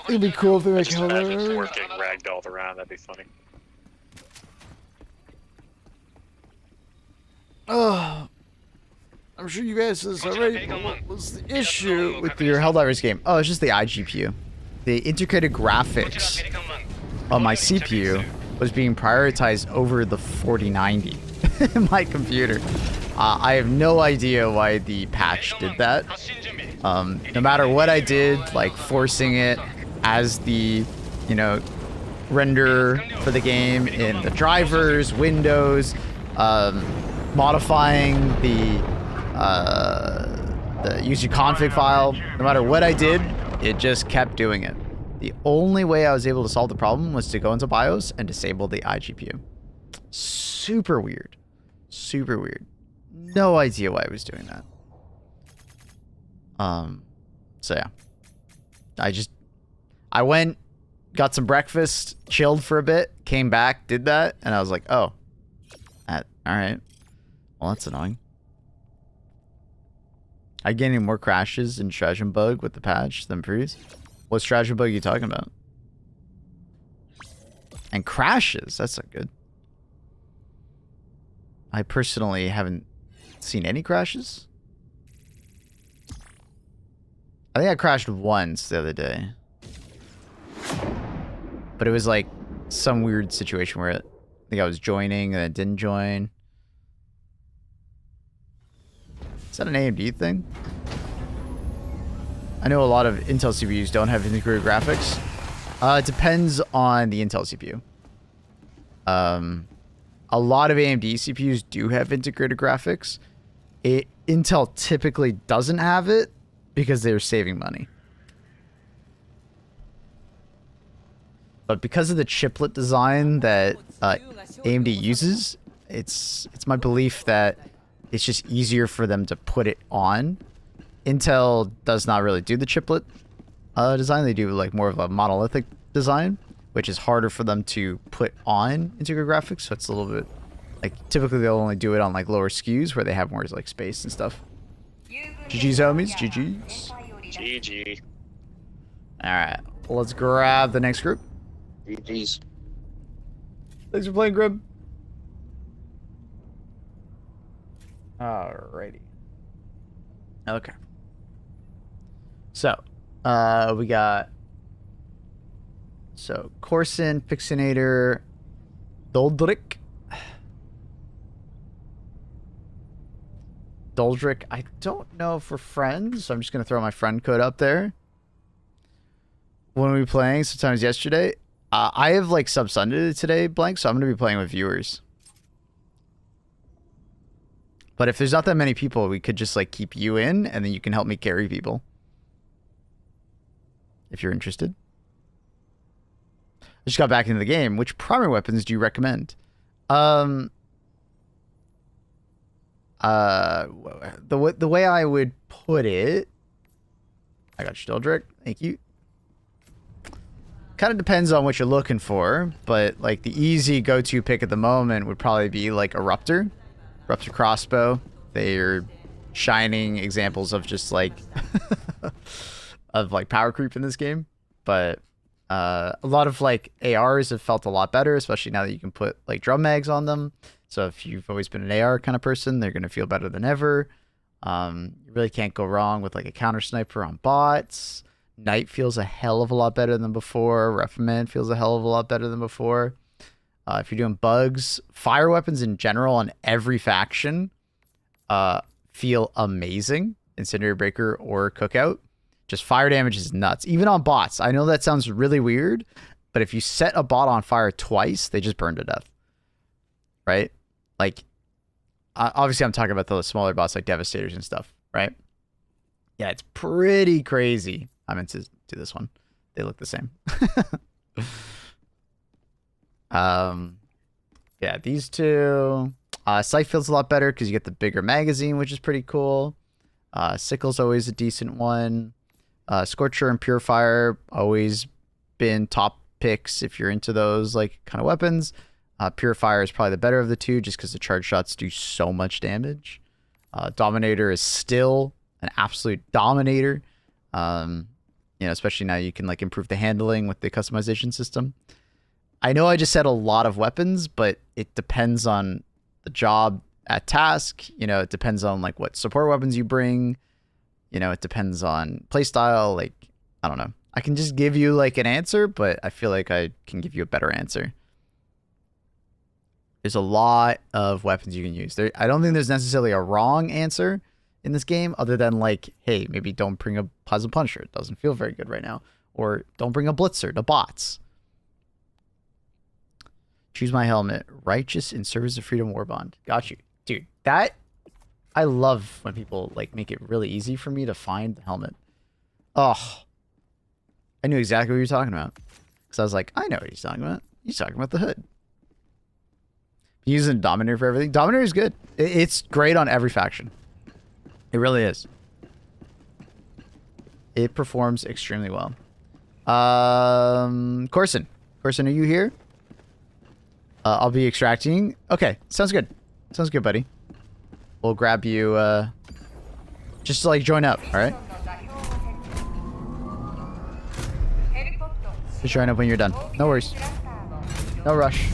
Speaker 1: It'd be cool if they make
Speaker 3: Just imagine
Speaker 1: cover.
Speaker 3: Ford getting ragdolled around. That'd be funny.
Speaker 1: Oh, I'm sure you guys is already. What was the issue with your Helldivers game? Oh, it's just the iGPU. The integrated graphics on my CPU was being prioritized over the 4090 in my computer. I have no idea why the patch did that. No matter what I did, like forcing it as the, you know, render for the game in the drivers, windows, modifying the user config file. No matter what I did, it just kept doing it. The only way I was able to solve the problem was to go into BIOS and disable the iGPU. Super weird. Super weird. No idea why I was doing that. So yeah. I went, got some breakfast, chilled for a bit, came back, did that, and I was like, oh. Alright. Well, that's annoying. I get any more crashes in Strategy Bug with the patch than previous? What Strategy Bug are you talking about? And crashes, that's not good. I personally haven't seen any crashes. I think I crashed once the other day. But it was like some weird situation where I think I was joining and it didn't join. Is that an AMD thing? I know a lot of Intel CPUs don't have integrated graphics. It depends on the Intel CPU. A lot of AMD CPUs do have integrated graphics. Intel typically doesn't have it because they're saving money. But because of the chiplet design that AMD uses, it's my belief that it's just easier for them to put it on. Intel does not really do the chiplet design. They do like more of a monolithic design, which is harder for them to put on integrated graphics. So it's a little bit like typically they'll only do it on like lower SKUs where they have more like space and stuff. GG's homies, GG's.
Speaker 3: GG.
Speaker 1: All right, well, let's grab the next group.
Speaker 4: GG's.
Speaker 1: Thanks for playing, Grim. Alrighty. Okay. So, we got Corson, Fixinator, Doldrick. I don't know if we're friends, so I'm just gonna throw my friend code up there. When we were playing, sometimes yesterday, I have like sub Sunday today, blank, so I'm gonna be playing with viewers. But if there's not that many people, we could just like keep you in, and then you can help me carry people. If you're interested. I just got back into the game. Which primary weapons do you recommend? The way I would put it, I got Stildrick. Thank you. Kind of depends on what you're looking for, but like the easy go-to pick at the moment would probably be like a Ruptor crossbow. They are shining examples of just like of like power creep in this game, but a lot of like ARs have felt a lot better, especially now that you can put like drum mags on them. So if you've always been an AR kind of person, they're gonna feel better than ever. You really can't go wrong with like a counter sniper on bots. Night feels a hell of a lot better than before. Reprimand feels a hell of a lot better than before. If you're doing bugs, fire weapons in general on every faction feel amazing. Incendiary Breaker or Cookout. Just fire damage is nuts. Even on bots. I know that sounds really weird, but if you set a bot on fire twice, they just burn to death. Right? Like, obviously I'm talking about the smaller bots like Devastators and stuff, right? Yeah, it's pretty crazy. I meant to do this one. They look the same. Yeah, these two. Sight feels a lot better because you get the bigger magazine, which is pretty cool. Sickle's always a decent one. Scorcher and Purifier always been top picks if you're into those like kind of weapons. Purifier is probably the better of the two just because the charge shots do so much damage. Dominator is still an absolute dominator. You know, especially now you can like improve the handling with the customization system. I know I just said a lot of weapons, but it depends on the job at task. You know, it depends on like what support weapons you bring. You know, it depends on playstyle. Like, I don't know. I can just give you like an answer, but I feel like I can give you a better answer. There's a lot of weapons you can use. I don't think there's necessarily a wrong answer in this game other than like, hey, maybe don't bring a Plasma Punisher. It doesn't feel very good right now. Or don't bring a Blitzer to bots. Choose my helmet. Righteous in service of freedom warbond. Got you. Dude, that... I love when people like make it really easy for me to find the helmet. Oh. I knew exactly what you were talking about. Because I was like, I know what he's talking about. He's talking about the hood. Using Dominator for everything. Dominator is good. It's great on every faction. It really is. It performs extremely well. Corson. Corson, are you here? I'll be extracting. Okay, sounds good. Sounds good, buddy. We'll grab you, just to, like, join up, alright? Just join up when you're done. No worries. No rush.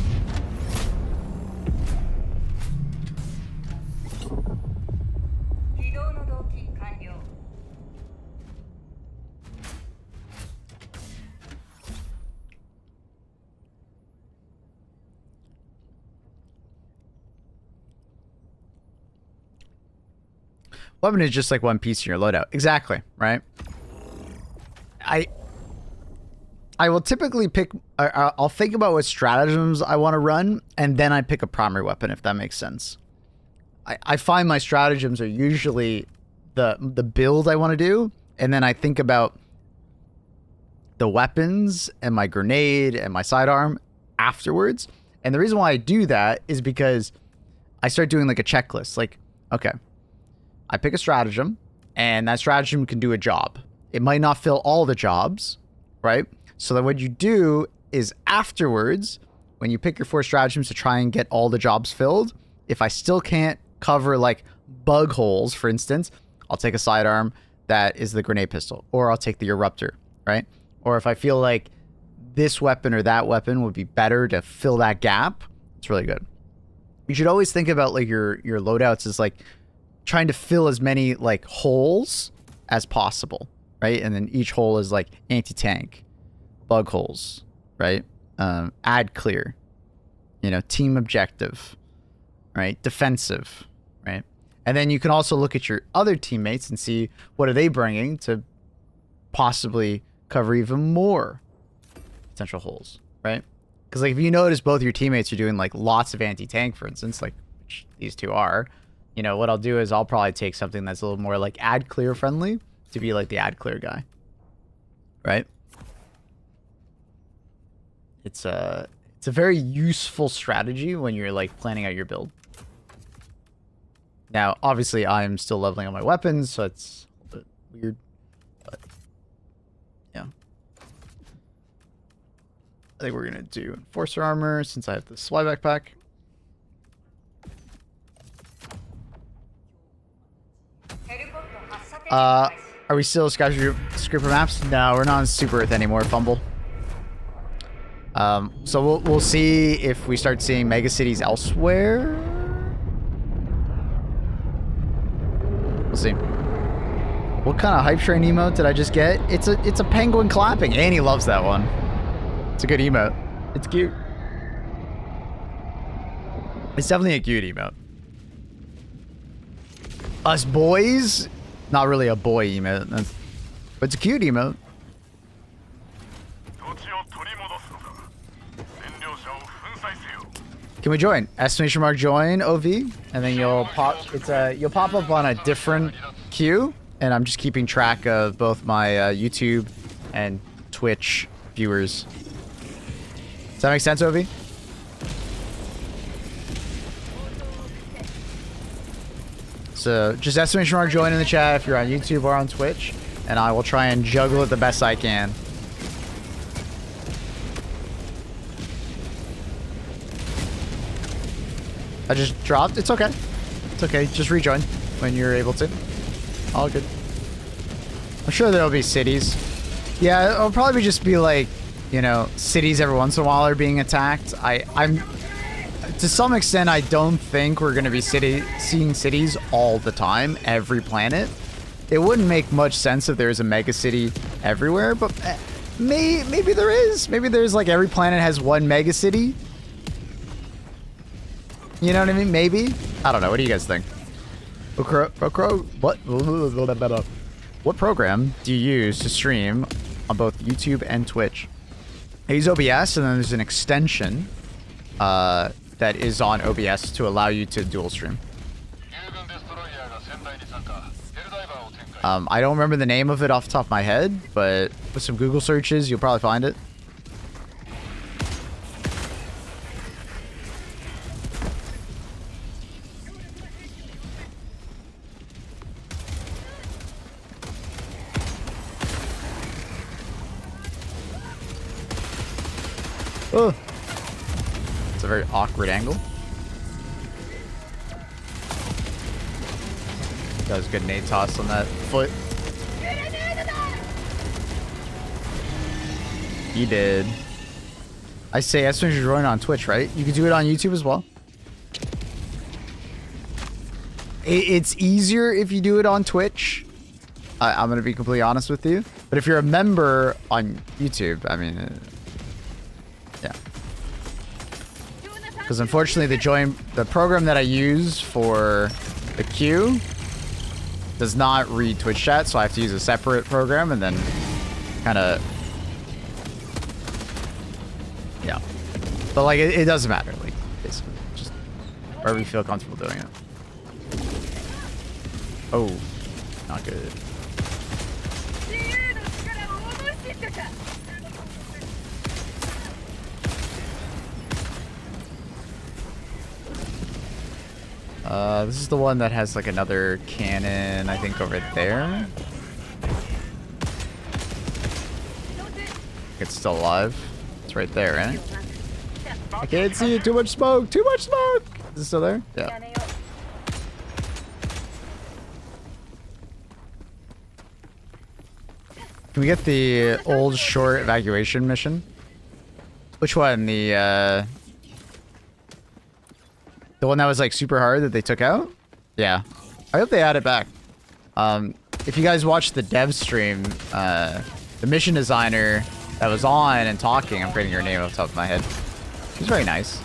Speaker 1: Weapon is just like one piece in your loadout. Exactly, right? I will typically pick... I'll think about what stratagems I want to run, and then I pick a primary weapon, if that makes sense. I find my stratagems are usually the build I want to do, and then I think about the weapons and my grenade and my sidearm afterwards. And the reason why I do that is because I start doing like a checklist. Like, okay... I pick a stratagem, and that stratagem can do a job. It might not fill all the jobs, right? So then what you do is afterwards, when you pick your 4 stratagems to try and get all the jobs filled, if I still can't cover like bug holes, for instance, I'll take a sidearm that is the grenade pistol, or I'll take the eruptor, right? Or if I feel like this weapon or that weapon would be better to fill that gap, it's really good. You should always think about like your loadouts as like trying to fill as many like holes as possible, right? And then each hole is like anti-tank, bug holes, right? Ad clear, you know, team objective, right? Defensive, right? And then you can also look at your other teammates and see what are they bringing to possibly cover even more potential holes, right? Because like if you notice both your teammates are doing like lots of anti-tank, for instance, like which these two are, you know, what I'll do is I'll probably take something that's a little more like ad clear friendly to be like the ad clear guy. Right? It's a very useful strategy when you're like planning out your build. Now, obviously I'm still leveling on my weapons, so it's a little bit weird. But yeah. I think we're gonna do Enforcer armor since I have the Sly backpack. Are we still scraper maps? No, we're not on Super Earth anymore, Fumble. So we'll see if we start seeing mega cities elsewhere. We'll Let's see. What kind of hype train emote did I just get? It's a penguin clapping. Annie loves that one. It's a good emote. It's cute. It's definitely a cute emote. Us boys? Not really a boy emote. But it's a cute emote. Can we join? Exclamation mark join OV, and then you'll pop. You'll pop up on a different queue, and I'm just keeping track of both my YouTube and Twitch viewers. Does that make sense, OV? So just exclamation mark join in the chat if you're on YouTube or on Twitch, and I will try and juggle it the best I can. I just dropped. It's okay. It's okay. Just rejoin when you're able to. All good. I'm sure there'll be cities. Yeah, it'll probably just be like, you know, cities every once in a while are being attacked. I'm to some extent, I don't think we're gonna be seeing cities all the time, every planet. It wouldn't make much sense if there's a mega city everywhere, but maybe there is. Maybe there's like every planet has one mega city. You know what I mean? Maybe. I don't know. What do you guys think? What program do you use to stream on both YouTube and Twitch? I use OBS, and then there's an extension that is on OBS to allow you to dual stream. I don't remember the name of it off the top of my head, but with some Google searches, you'll probably find it. Oh, it's a very awkward angle. That was a good nade toss on that foot. He did. I say as soon as you're joining on Twitch, right? You can do it on YouTube as well. It's easier if you do it on Twitch. I'm gonna be completely honest with you. But if you're a member on YouTube, I mean. Yeah. Because unfortunately the program that I use for the queue does not read Twitch chat, so I have to use a separate program and then kind of, yeah. But like it doesn't matter, like basically just wherever you feel comfortable doing it. Oh, not good. This is the one that has like another cannon, I think, over there. It's still alive. It's right there, right? I can't see it. Too much smoke. Too much smoke. Is it still there? Yeah. Can we get the old short evacuation mission? Which one? The one that was like super hard that they took out? Yeah. I hope they add it back. If you guys watched the dev stream, the mission designer that was on and talking, I'm forgetting her name off the top of my head. She's very nice.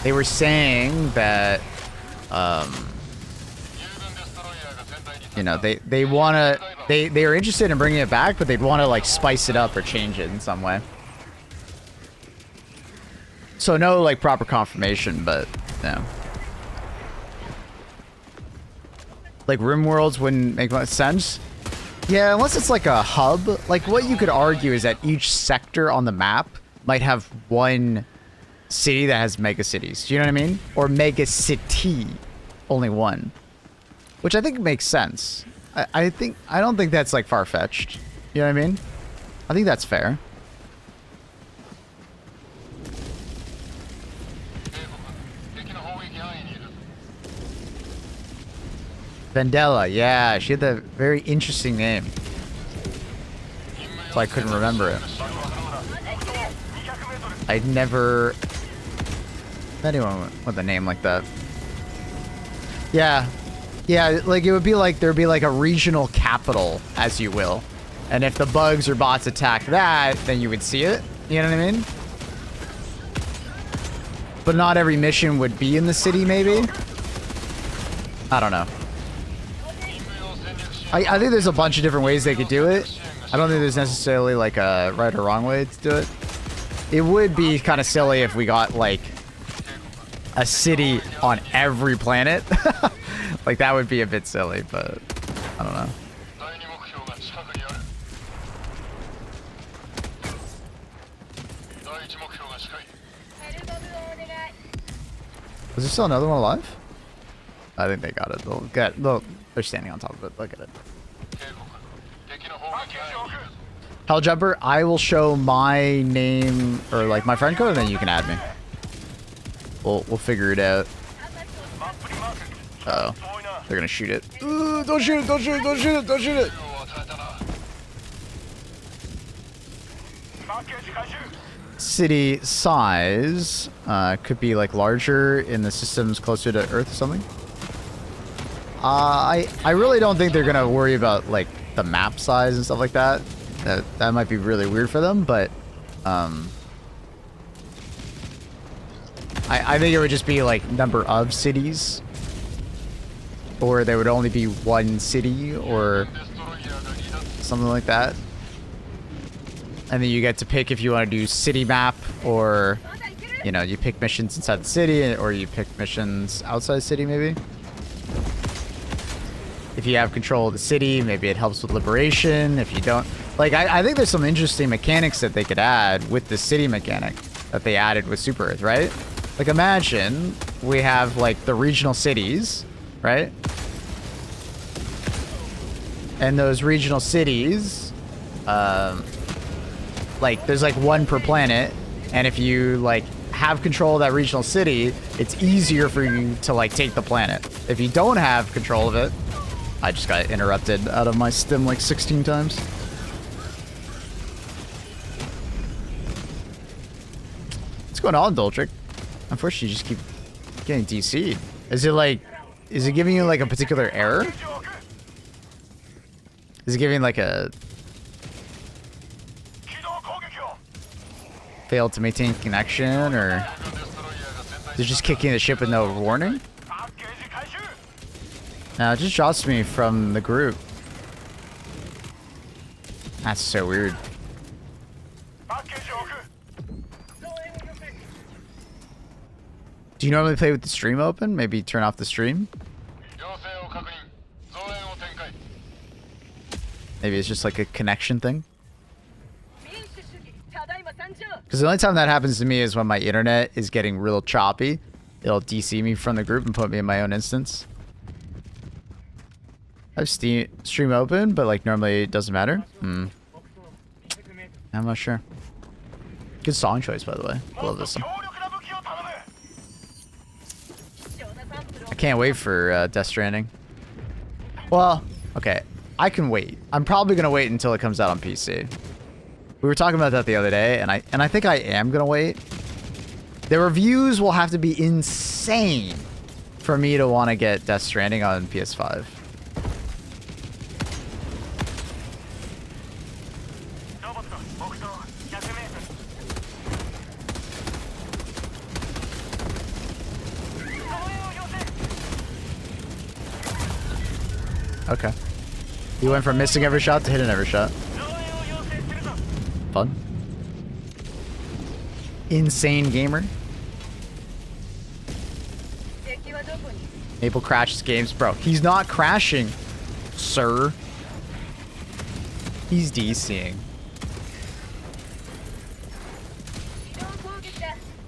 Speaker 1: They were saying that, you know, they were interested in bringing it back, but they'd want to like spice it up or change it in some way. So no, like, proper confirmation, but, yeah. Like, RimWorlds wouldn't make much sense. Yeah, unless it's like a hub. Like, what you could argue is that each sector on the map might have one city that has mega cities. Do you know what I mean? Or mega city. Only one. Which I think makes sense. I don't think that's, like, far-fetched. You know what I mean? I think that's fair. Vendela, yeah, she had a very interesting name. So I couldn't remember it. I'd never met anyone with a name like that. Yeah. Yeah, like it would be like there'd be like a regional capital, as you will. And if the bugs or bots attack that, then you would see it. You know what I mean? But not every mission would be in the city, maybe? I don't know. I think there's a bunch of different ways they could do it. I don't think there's necessarily like a right or wrong way to do it. It would be kind of silly if we got like a city on every planet. Like that would be a bit silly, but I don't know. Was there still another one alive? I think they got it. They're standing on top of it. Look at it. Helljumper, I will show my name or like my friend code, and then you can add me. We'll figure it out. Uh oh, they're gonna shoot it. Don't shoot it! Don't shoot it! Don't shoot it! Don't shoot it! City size could be like larger in the systems closer to Earth or something. I really don't think they're gonna worry about like the map size and stuff like that. That might be really weird for them, but I think it would just be like number of cities, or there would only be one city or something like that. And then you get to pick if you want to do city map, or you know, you pick missions inside the city, or you pick missions outside the city maybe. If you have control of the city, maybe it helps with liberation. If you don't, like, I think there's some interesting mechanics that they could add with the city mechanic that they added with Super Earth, right? Like, imagine we have like the regional cities, right? And those regional cities, like, there's like one per planet, and if you like have control of that regional city, it's easier for you to like take the planet. If you don't have control of it, I just got interrupted out of my stim like 16 times. What's going on, Doltrick? Unfortunately, you just keep getting DC'd. Is it giving you like a particular error? Is it giving like a failed to maintain connection, or is it just kicking the ship with no warning? No, it just drops me from the group. That's so weird. Do you normally play with the stream open? Maybe turn off the stream? Maybe it's just like a connection thing? Because the only time that happens to me is when my internet is getting real choppy. It'll DC me from the group and put me in my own instance. I have stream open, but like normally it doesn't matter. I'm not sure. Good song choice, by the way. I love this one. I can't wait for Death Stranding. Well, okay. I can wait. I'm probably going to wait until it comes out on PC. We were talking about that the other day, and I think I am going to wait. The reviews will have to be insane for me to want to get Death Stranding on PS5. Okay. You went from missing every shot to hitting every shot. Fun. Insane gamer. Maple crashes games. Bro, he's not crashing, sir. He's DCing.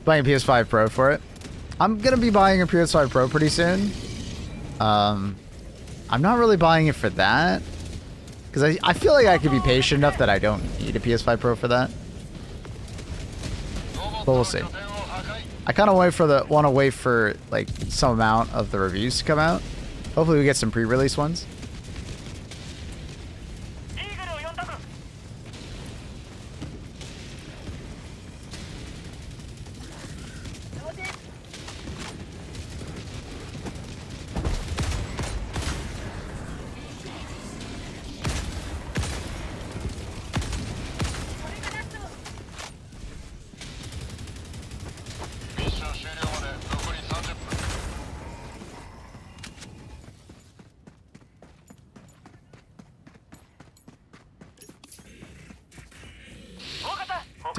Speaker 1: Buying a PS5 Pro for it. I'm gonna be buying a PS5 Pro pretty soon. I'm not really buying it for that, because I feel like I could be patient enough that I don't need a PS5 Pro for that. But we'll see. I kind of want to wait for like some amount of the reviews to come out. Hopefully we get some pre-release ones.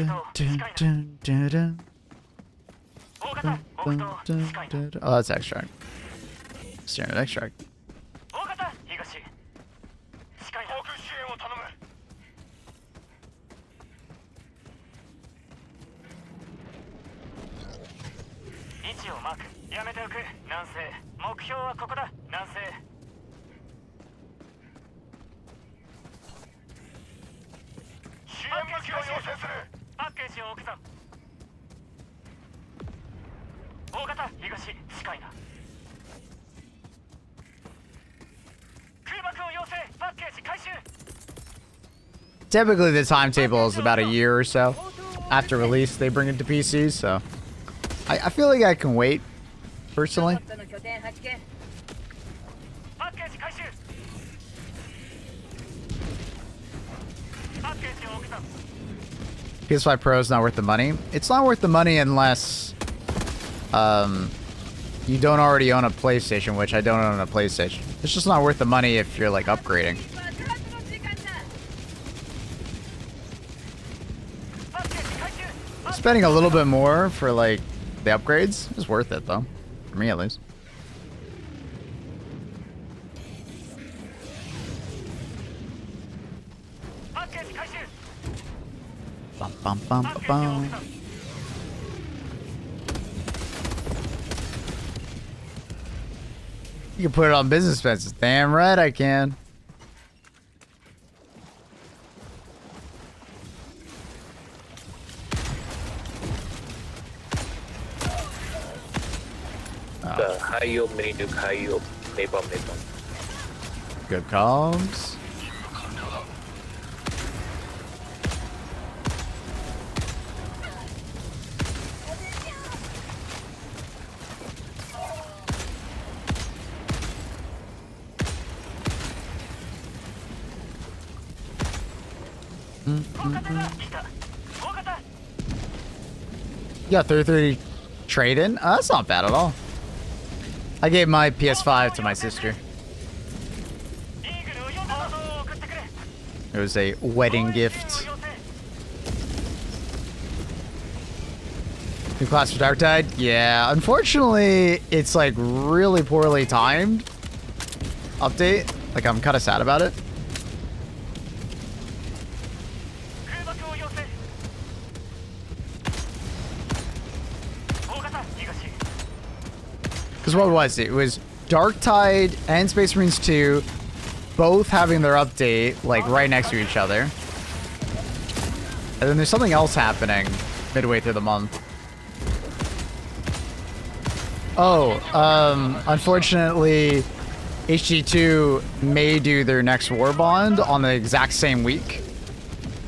Speaker 1: Oh, that's extract. Standard extract.
Speaker 5: 大型東近いな空爆を要請パッケージ回収
Speaker 1: Typically, the timetable is about a year or so after release. They bring it to PCs, so I feel like I can wait personally.
Speaker 5: パッケージ回収パッケージを置くぞ
Speaker 1: PS5 Pro is not worth the money. It's not worth the money unless you don't already own a PlayStation, which I don't own a PlayStation. It's just not worth the money if you're like upgrading. Spending a little bit more for like the upgrades is worth it though, for me at least. Bum, bum, bum, bum, bum. You can put it on business expenses. Damn right I can. Good comms. You got 330 trade-in? That's not bad at all. I gave my PS5 to my sister. It was a wedding gift. New class for Dark Tide? Yeah, unfortunately, it's like really poorly timed update. Like, I'm kind of sad about it. Because what was it? It was Dark Tide and Space Marines 2 both having their update like right next to each other. And then there's something else happening midway through the month. Oh, unfortunately, HD2 may do their next War Bond on the exact same week.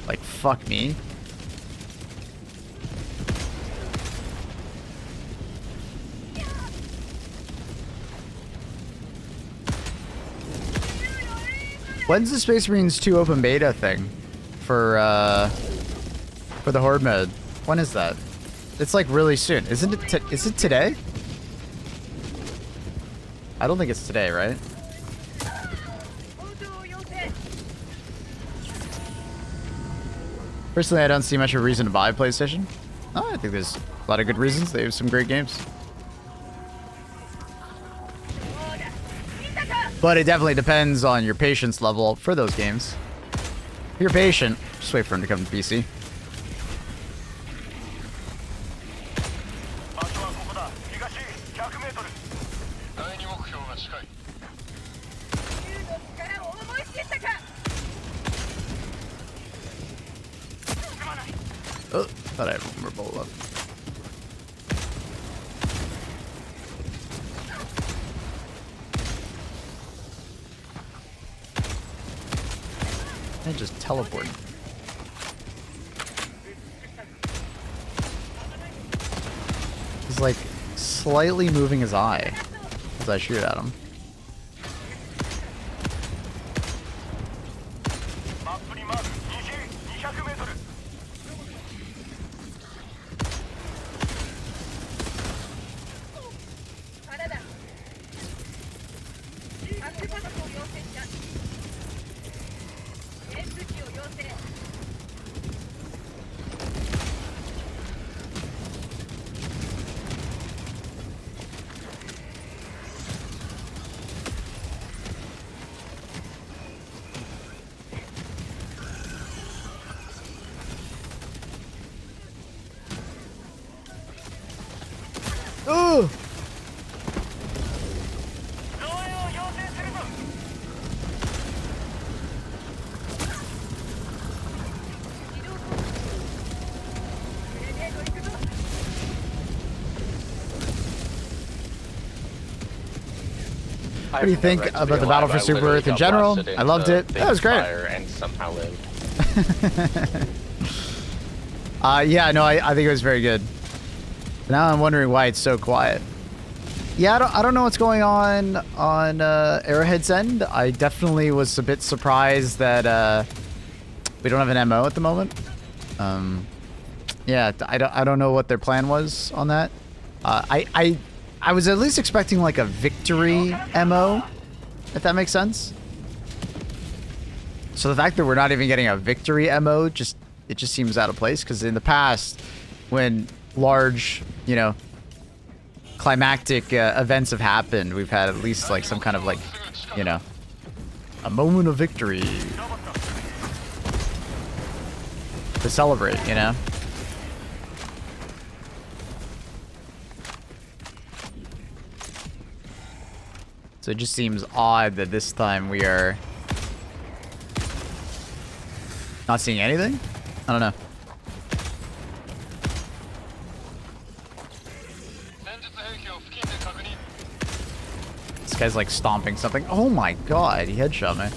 Speaker 1: Like, fuck me. When's the Space Marines 2 open beta thing for the Horde mode? When is that? It's like really soon. Isn't it? Is it today? I don't think it's today, right? Personally, I don't see much of a reason to buy a PlayStation. Oh, I think there's a lot of good reasons. They have some great games. But it definitely depends on your patience level for those games. If you're patient, just wait for them to come to PC. Oh, thought I had one more bowl up. And just teleport. He's like slightly moving his eye as I shoot at him. What do you think about the Battle for Super Earth in general? I loved it. That was great.
Speaker 6: And somehow lived.
Speaker 1: Yeah, no, I think it was very good. Now I'm wondering why it's so quiet. Yeah, I don't know what's going on Arrowhead's end. I definitely was a bit surprised that we don't have an MO at the moment. Yeah, I don't know what their plan was on that. I was at least expecting like a victory MO, if that makes sense. So the fact that we're not even getting a victory MO it just seems out of place, because in the past, when large, you know, climactic events have happened, we've had at least like some kind of like, you know, a moment of victory to celebrate, you know. So it just seems odd that this time we are not seeing anything. I don't know. This guy's like stomping something. Oh my god, he headshot me.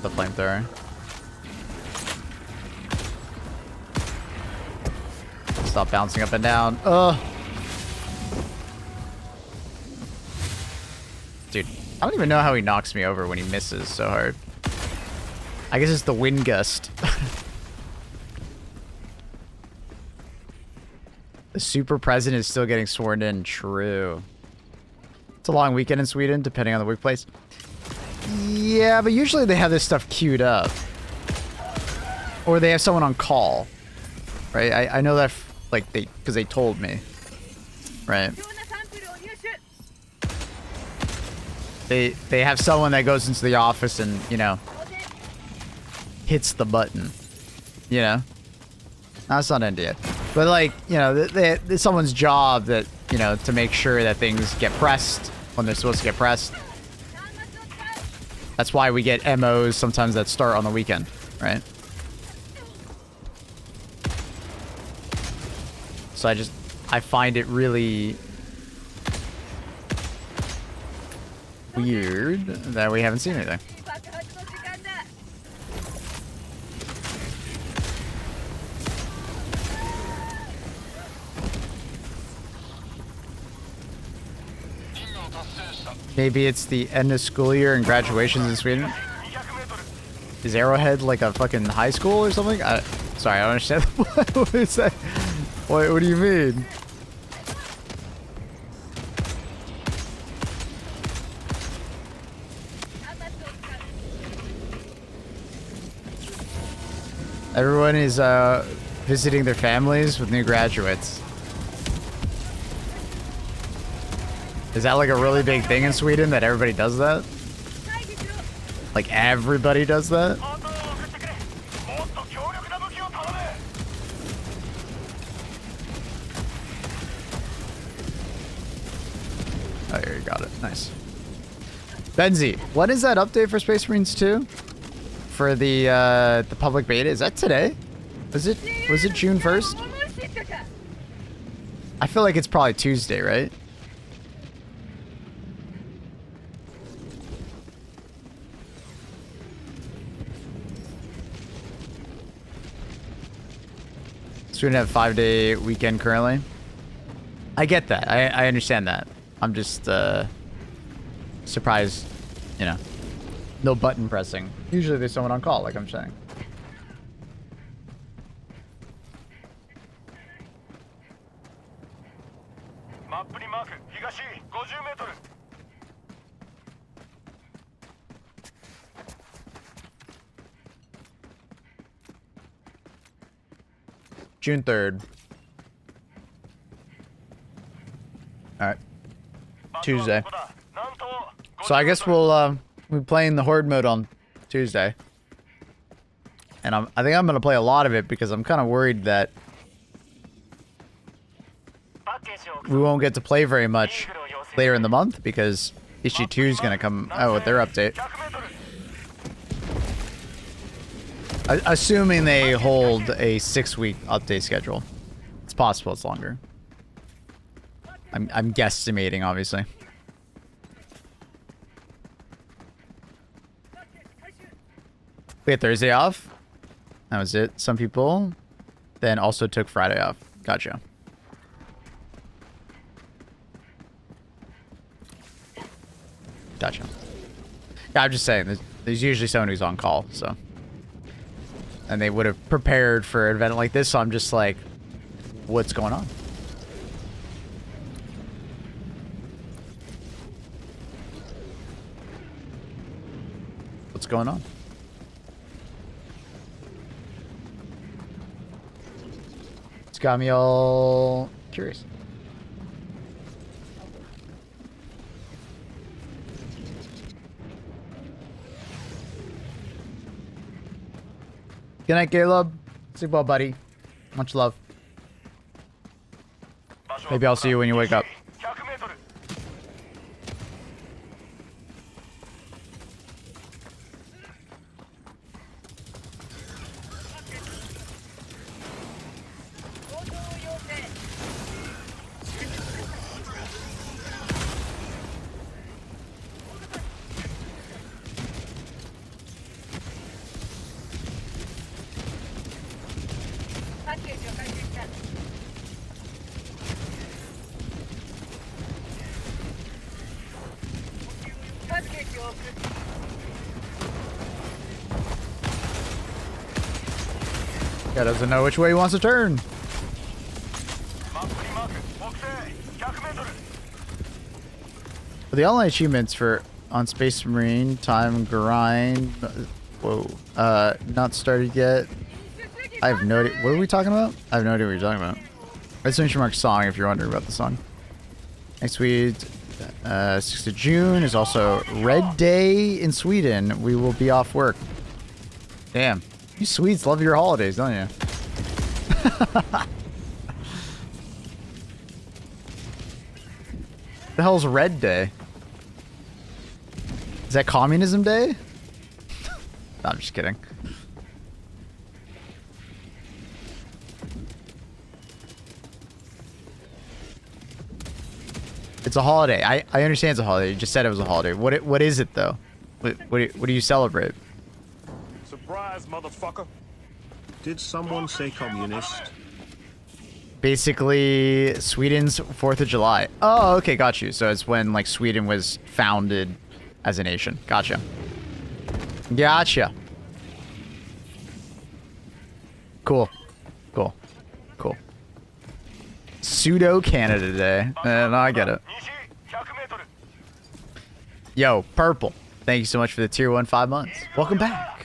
Speaker 1: The flamethrower. Stop bouncing up and down. Dude, I don't even know how he knocks me over when he misses so hard. I guess it's the wind gust. The super president is still getting sworn in. True. It's a long weekend in Sweden, depending on the workplace. Yeah, but usually they have this stuff queued up. Or they have someone on call. Right? I know that, like, because they told me. Right? They have someone that goes into the office and, you know, hits the button. You know? That's not ended yet. But, like, you know, it's someone's job that, you know, to make sure that things get pressed when they're supposed to get pressed. That's why we get MOs sometimes that start on the weekend, right? So I find it really weird that we haven't seen anything. Maybe it's the end of school year and graduations in Sweden. Is Arrowhead like a fucking high school or something? Sorry, I don't understand. What is that? What do you mean? Everyone is visiting their families with new graduates. Is that like a really big thing in Sweden that everybody does that? Like everybody does that? Oh, here you got it. Nice. Benzi, what is that update for Space Marines 2? For the public beta? Is that today? Was it June 1st? I feel like it's probably Tuesday, right? Sweden have 5-day weekend currently. I get that. I understand that. I'm just surprised, you know. No button pressing. Usually there's someone on call, like I'm saying. June 3rd. Alright. Tuesday. So I guess we'll be playing the Horde mode on Tuesday. And I think I'm gonna play a lot of it because I'm kinda worried that we won't get to play very much later in the month because issue 2 is gonna come out with their update. Assuming they hold a 6-week update schedule. It's possible it's longer. I'm guesstimating, obviously. We had Thursday off. That was it. Some people then also took Friday off. Gotcha. Gotcha. Yeah, I'm just saying, there's usually someone who's on call, so. And they would have prepared for an event like this, so I'm just like, what's going on? What's going on? It's got me all curious. Good night, Caleb. Sleep well, buddy. Much love. Maybe I'll see you when you wake up.
Speaker 5: 100メートル
Speaker 1: Guy doesn't know which way he wants to turn.
Speaker 5: マップにマーク木星100メートル
Speaker 1: The online achievements for on Space Marine time grind. Whoa. Not started yet. I have no idea. What are we talking about? I have no idea what you're talking about. Exclamation mark song if you're wondering about the song. Next week, 6th of June is also Red Day in Sweden. We will be off work. Damn. You Swedes love your holidays, don't you? The hell's Red Day? Is that Communism Day? No, I'm just kidding. It's a holiday. I understand it's a holiday. You just said it was a holiday. What is it though? What do you celebrate?
Speaker 2: Surprise, motherfucker.
Speaker 6: Did someone say communist?
Speaker 1: Basically, Sweden's 4th of July. Oh, okay, got you. So it's when like Sweden was founded as a nation. Gotcha. Gotcha. Cool. Cool. Cool. Pseudo Canada Day. No, I get it.
Speaker 5: 西100メートル
Speaker 1: Yo, Purple. Thank you so much for the tier 1 5 months. Welcome back.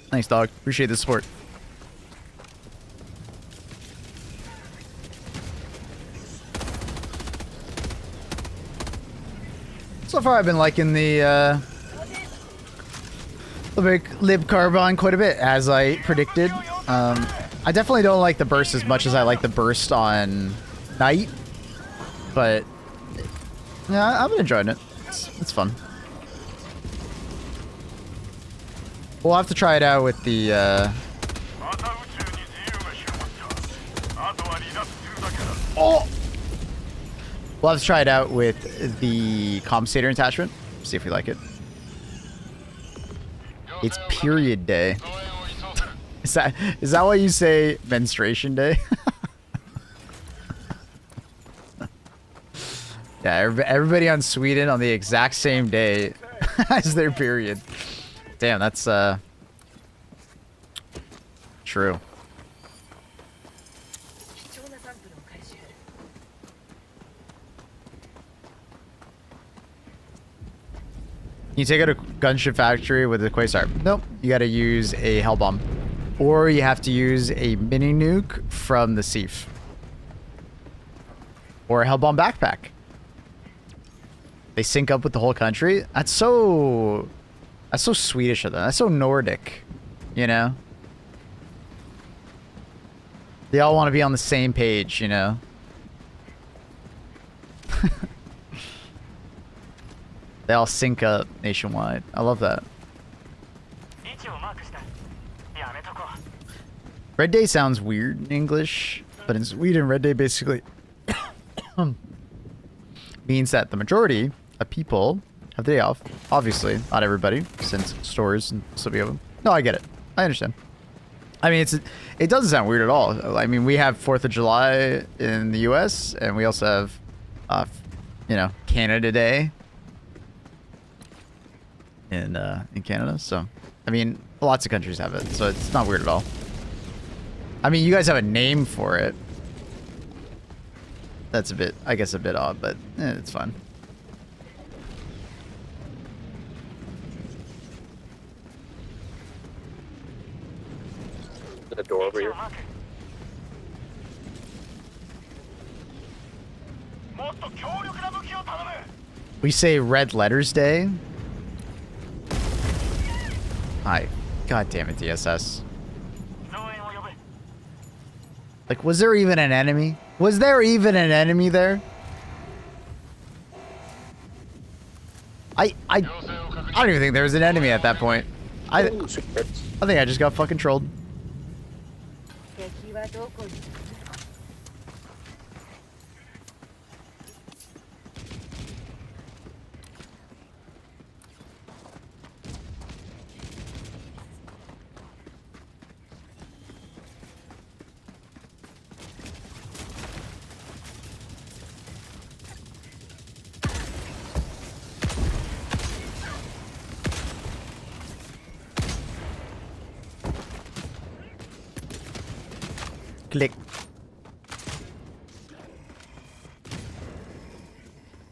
Speaker 1: Thanks, dog. Appreciate the support. So far, I've been liking the Lib Carbine quite a bit, as I predicted. I definitely don't like the burst as much as I like the burst on Night, but yeah, I've been enjoying it. It's fun. We'll have to try it out with the
Speaker 5: また宇宙に自由が広まったあとは離脱するだけだ
Speaker 1: Oh! We'll have to try it out with the compensator attachment. See if we like it. It's period day. Is that why you say menstruation day? Yeah, everybody on Sweden on the exact same day as their period. Damn, that's true. You take out a gunship factory with a Quasar. Nope, you gotta use a Hell Bomb. Or you have to use a mini nuke from the Sief. Or a Hell Bomb backpack. They sync up with the whole country? That's so Swedish of them. That's so Nordic, you know? They all want to be on the same page, you know? They all sync up nationwide. I love that.
Speaker 5: 位置をマークしたやめとこう
Speaker 1: Red Day sounds weird in English, but in Sweden, Red Day basically means that the majority of people have the day off. Obviously, not everybody, since stores and still be open. No, I get it. I understand. I mean, it doesn't sound weird at all. I mean, we have 4th of July in the U.S., and we also have, you know, Canada Day in Canada. So, I mean, lots of countries have it, so it's not weird at all. I mean, you guys have a name for it. That's a bit, I guess, a bit odd, but it's fine.
Speaker 7: The door over here.
Speaker 1: We say Red Letters Day. Hi. God damn it, DSS. Like, was there even an enemy? Was there even an enemy there? I don't even think there was an enemy at that point. I think I just got fucking trolled. Click.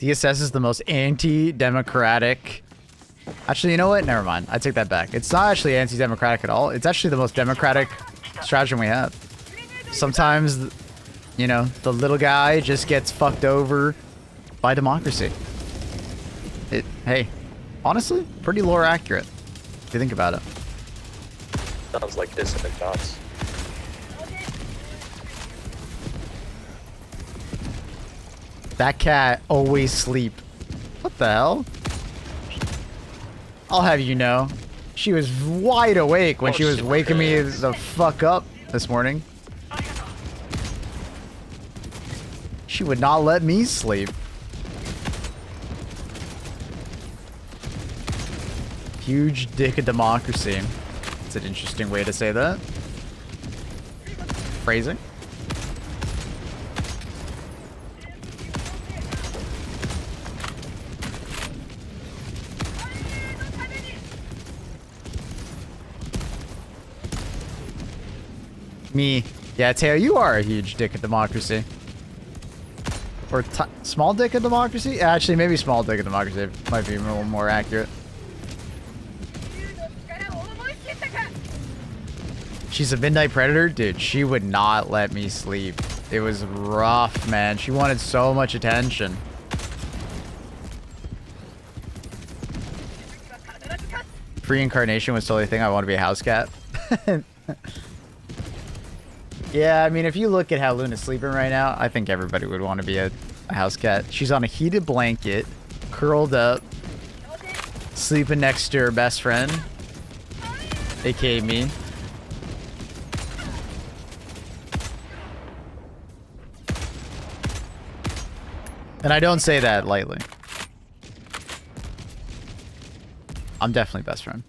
Speaker 1: DSS is the most anti-democratic. Actually, you know what? Never mind. I take that back. It's not actually anti-democratic at all. It's actually the most democratic stratagem we have. Sometimes, you know, the little guy just gets fucked over by democracy. Hey, honestly, pretty lore accurate, if you think about it.
Speaker 7: Sounds like dissident thoughts.
Speaker 1: That cat always sleep. What the hell? I'll have you know. She was wide awake when she was waking me the fuck up this morning. She would not let me sleep. Huge dick of democracy. It's an interesting way to say that. Phrasing. Me. Yeah, Teo, you are a huge dick of democracy. Or small dick of democracy? Actually, maybe small dick of democracy might be a little more accurate. She's a midnight predator? Dude, she would not let me sleep. It was rough, man. She wanted so much attention. Reincarnation was totally a thing. I want to be a house cat. Yeah, I mean, if you look at how Luna's sleeping right now, I think everybody would want to be a house cat. She's on a heated blanket, curled up, sleeping next to her best friend, aka me. And I don't say that lightly. I'm definitely best friend.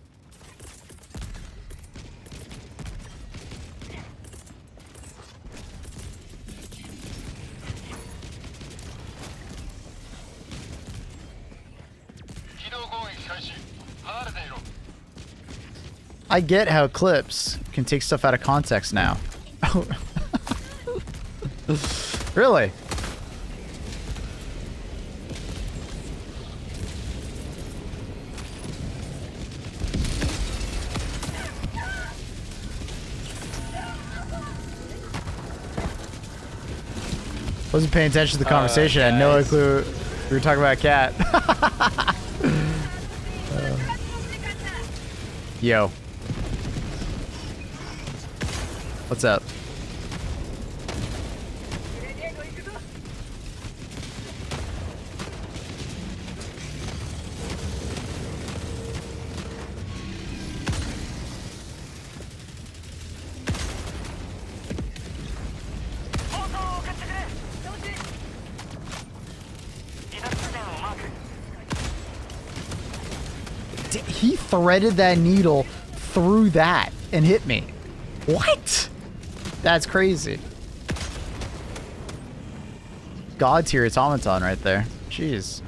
Speaker 1: I get how clips can take stuff out of context now. Really? Wasn't paying attention to the conversation. I had no clue we were talking about a cat. Yo. What's up? He threaded that needle through that and hit me. What? That's crazy. God tier automaton right there. Jeez.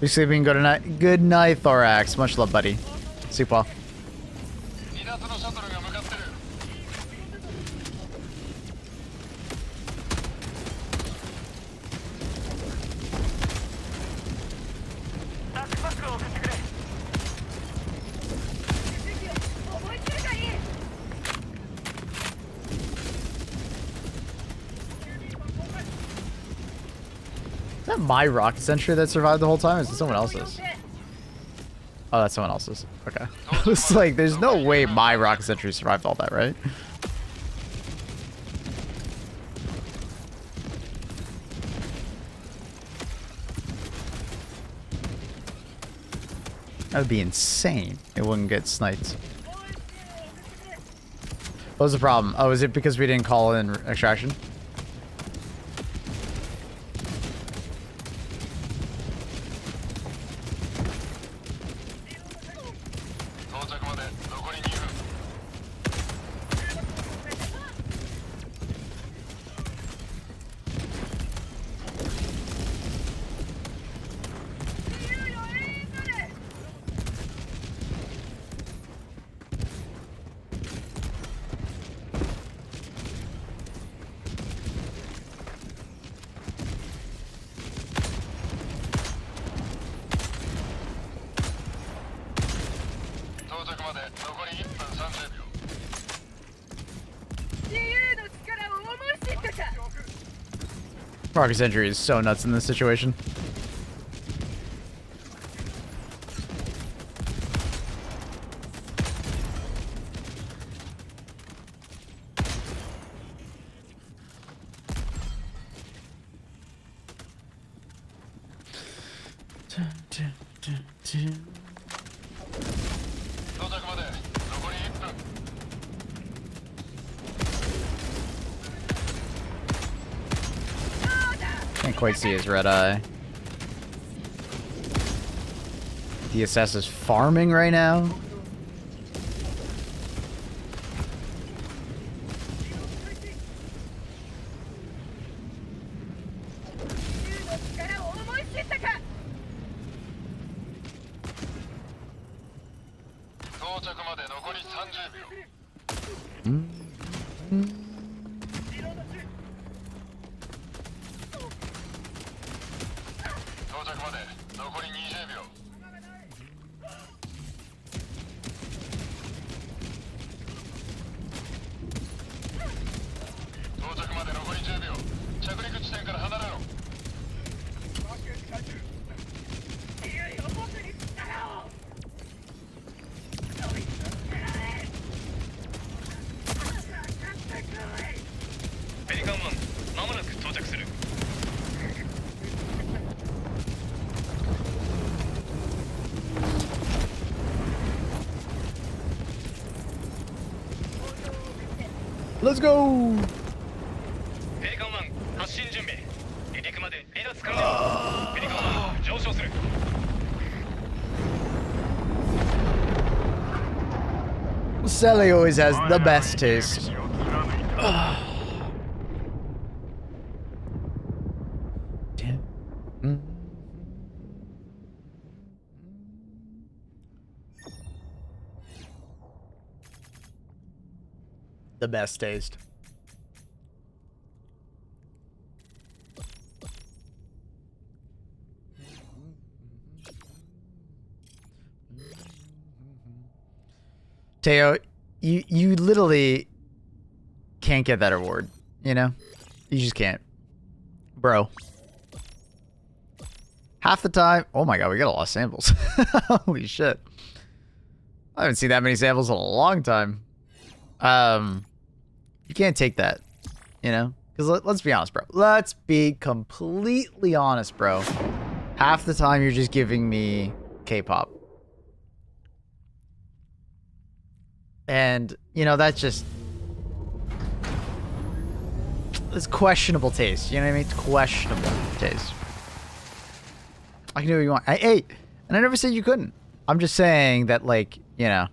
Speaker 1: You sleeping? Good night. Good night, Thorax. Much love, buddy. Sleep well. Is that my rocket sentry that survived the whole time? Or is it someone else's? Oh, that's someone else's. Okay. It's like, there's no way my rocket sentry survived all that, right? That would be insane. It wouldn't get sniped. What was the problem? Oh, is it because we didn't call in extraction? Rocket sentry is so nuts in this situation. Can't quite see his red eye. The SS is farming right now. Let's go! Sally always has the best taste. The best taste. Teo, you literally can't get that award, you know? You just can't. Bro. Half the time... Oh my god, we got a lot of samples. Holy shit. I haven't seen that many samples in a long time. You can't take that, you know? Because let's be honest, bro. Let's be completely honest, bro. Half the time you're just giving me K-pop. And, you know, that's just... It's questionable taste, you know what I mean? It's questionable taste. I can do what you want. Hey, and I never said you couldn't. I'm just saying that, like, you know,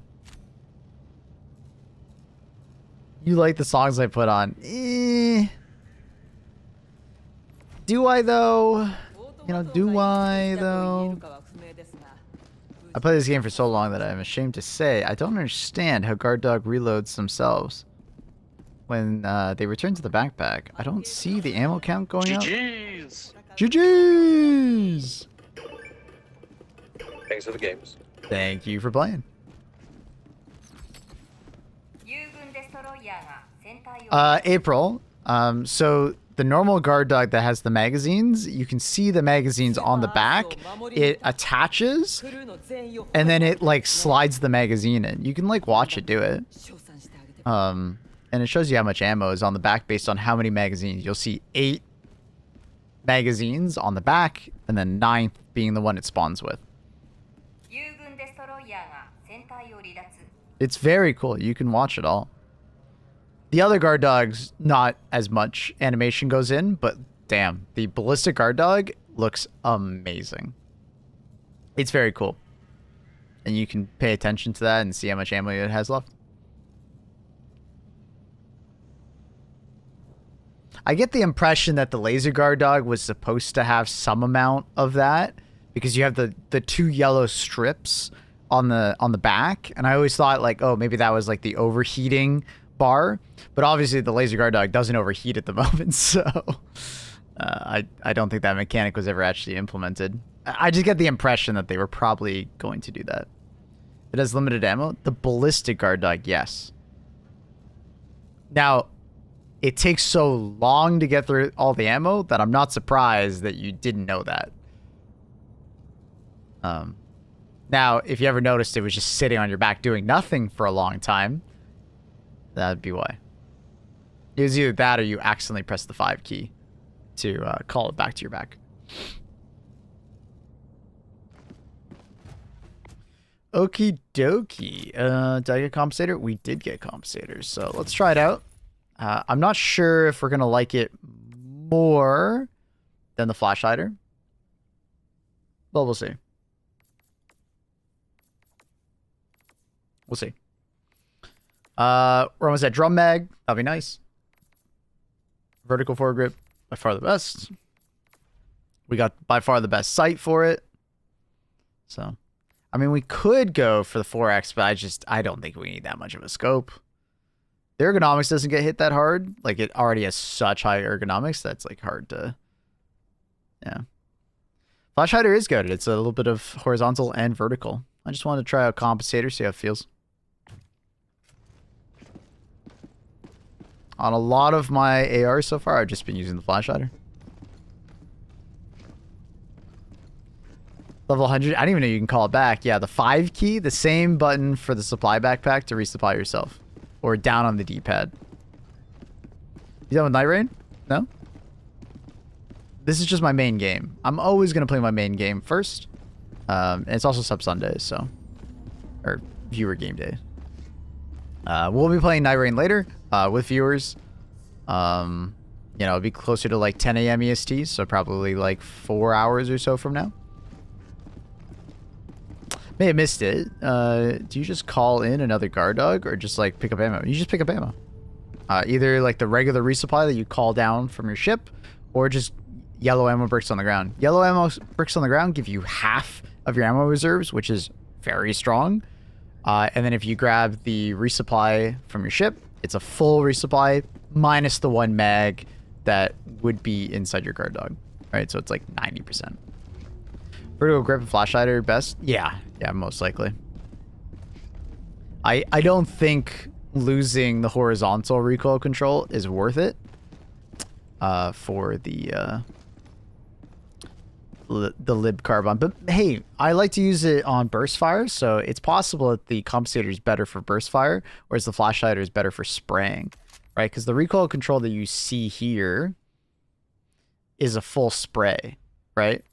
Speaker 1: you like the songs I put on. Do I though? You know, do I though? I played this game for so long that I'm ashamed to say I don't understand how guard dog reloads themselves when they return to the backpack. I don't see the ammo count going up.
Speaker 4: GG's.
Speaker 1: GG's!
Speaker 7: Thanks for the games.
Speaker 1: Thank you for playing. April. So the normal guard dog that has the magazines, you can see the magazines on the back. It attaches, and then it like slides the magazine in. You can like watch it do it. And it shows you how much ammo is on the back based on how many magazines. You'll see 8 magazines on the back, and then 9th being the one it spawns with. It's very cool. You can watch it all. The other guard dogs, not as much animation goes in, but damn, the ballistic guard dog looks amazing. It's very cool. And you can pay attention to that and see how much ammo it has left. I get the impression that the laser guard dog was supposed to have some amount of that because you have the 2 yellow strips on the back, and I always thought like, oh, maybe that was like the overheating bar, but obviously the laser guard dog doesn't overheat at the moment, so I don't think that mechanic was ever actually implemented. I just get the impression that they were probably going to do that. It has limited ammo. The ballistic guard dog, yes. Now, it takes so long to get through all the ammo that I'm not surprised that you didn't know that. Now, if you ever noticed it was just sitting on your back doing nothing for a long time, that'd be why. It was either that or you accidentally pressed the 5 key to call it back to your back. Okie dokie. Did I get compensator? We did get compensators, so let's try it out. I'm not sure if we're going to like it more than the flash hider, but we'll see. We'll see. We're almost at drum mag. That'll be nice. Vertical foregrip, by far the best. We got by far the best sight for it. So, I mean, we could go for the 4X, but I don't think we need that much of a scope. The ergonomics doesn't get hit that hard. Like, it already has such high ergonomics that's, like, hard to... Yeah. Flash hider is good. It's a little bit of horizontal and vertical. I just wanted to try out compensator, see how it feels. On a lot of my AR so far, I've just been using the flash hider. Level 100, I didn't even know you can call it back. Yeah, the 5 key, the same button for the supply backpack to resupply yourself. Or down on the D-pad. You done with Night Rain? No? This is just my main game. I'm always going to play my main game first. And it's also Sub Sundays, so... Or viewer game day. We'll be playing Night Rain later with viewers. You know, it'll be closer to like 10 a.m. EST, so probably like 4 hours or so from now. May have missed it. Do you just call in another guard dog or just like pick up ammo? You just pick up ammo. Either like the regular resupply that you call down from your ship or just yellow ammo bricks on the ground. Yellow ammo bricks on the ground give you half of your ammo reserves, which is very strong. And then if you grab the resupply from your ship, it's a full resupply minus the 1 mag that would be inside your guard dog. Right? So it's like 90%. Vertical grip and flash hider best? Yeah, most likely. I don't think losing the horizontal recoil control is worth it for the lib carbon. But hey, I like to use it on burst fire, so it's possible that the compensator is better for burst fire, whereas the flash hider is better for spraying, right? Because the recoil control that you see here is a full spray, right?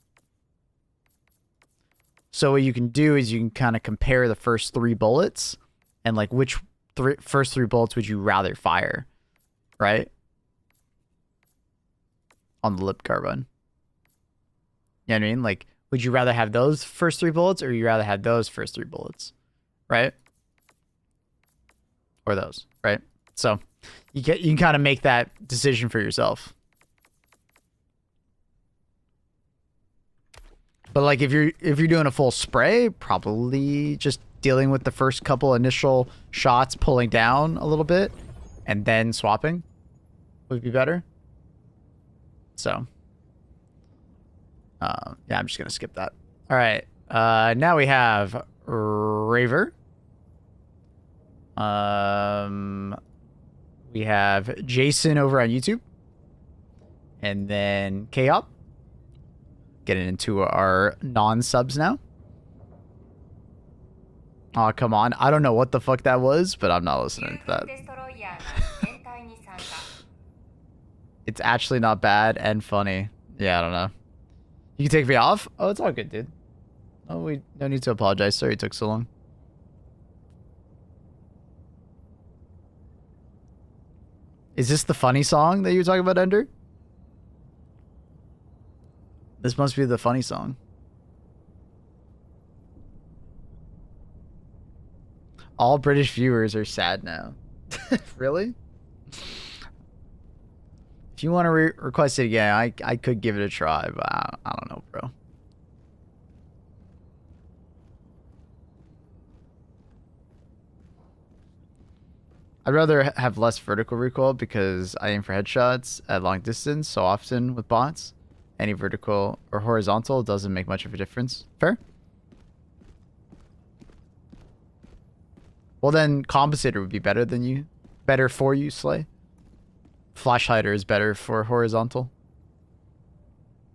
Speaker 1: So what you can do is you can kind of compare the first 3 bullets and like which first 3 bullets would you rather fire, right? On the lip carbine. You know what I mean? Like, Would you rather have those first 3 bullets, or you rather have those first 3 bullets? Right? Or those, right? So you can kind of make that decision for yourself. But like if you're doing a full spray, probably just dealing with the first couple initial shots, pulling down a little bit, and then swapping would be better. So yeah, I'm just gonna skip that. All right, now we have Raver. We have Jason over on YouTube, and then K-Hop. Getting into our non-subs now. Oh, come on. I don't know what the fuck that was, but I'm not listening to that. It's actually not bad and funny. Yeah, I don't know. You can take me off? Oh, it's all good, dude. Oh, we no need to apologize. Sorry it took so long. Is this the funny song that you were talking about, Ender? This must be the funny song. All British viewers are sad now. Really? If you want to request it again, I could give it a try, but I don't know, bro. I'd rather have less vertical recoil because I aim for headshots at long distance so often with bots. Any vertical or horizontal doesn't make much of a difference. Fair? Well, then compensator would be better than you. Better for you, Slay. Flash hider is better for horizontal.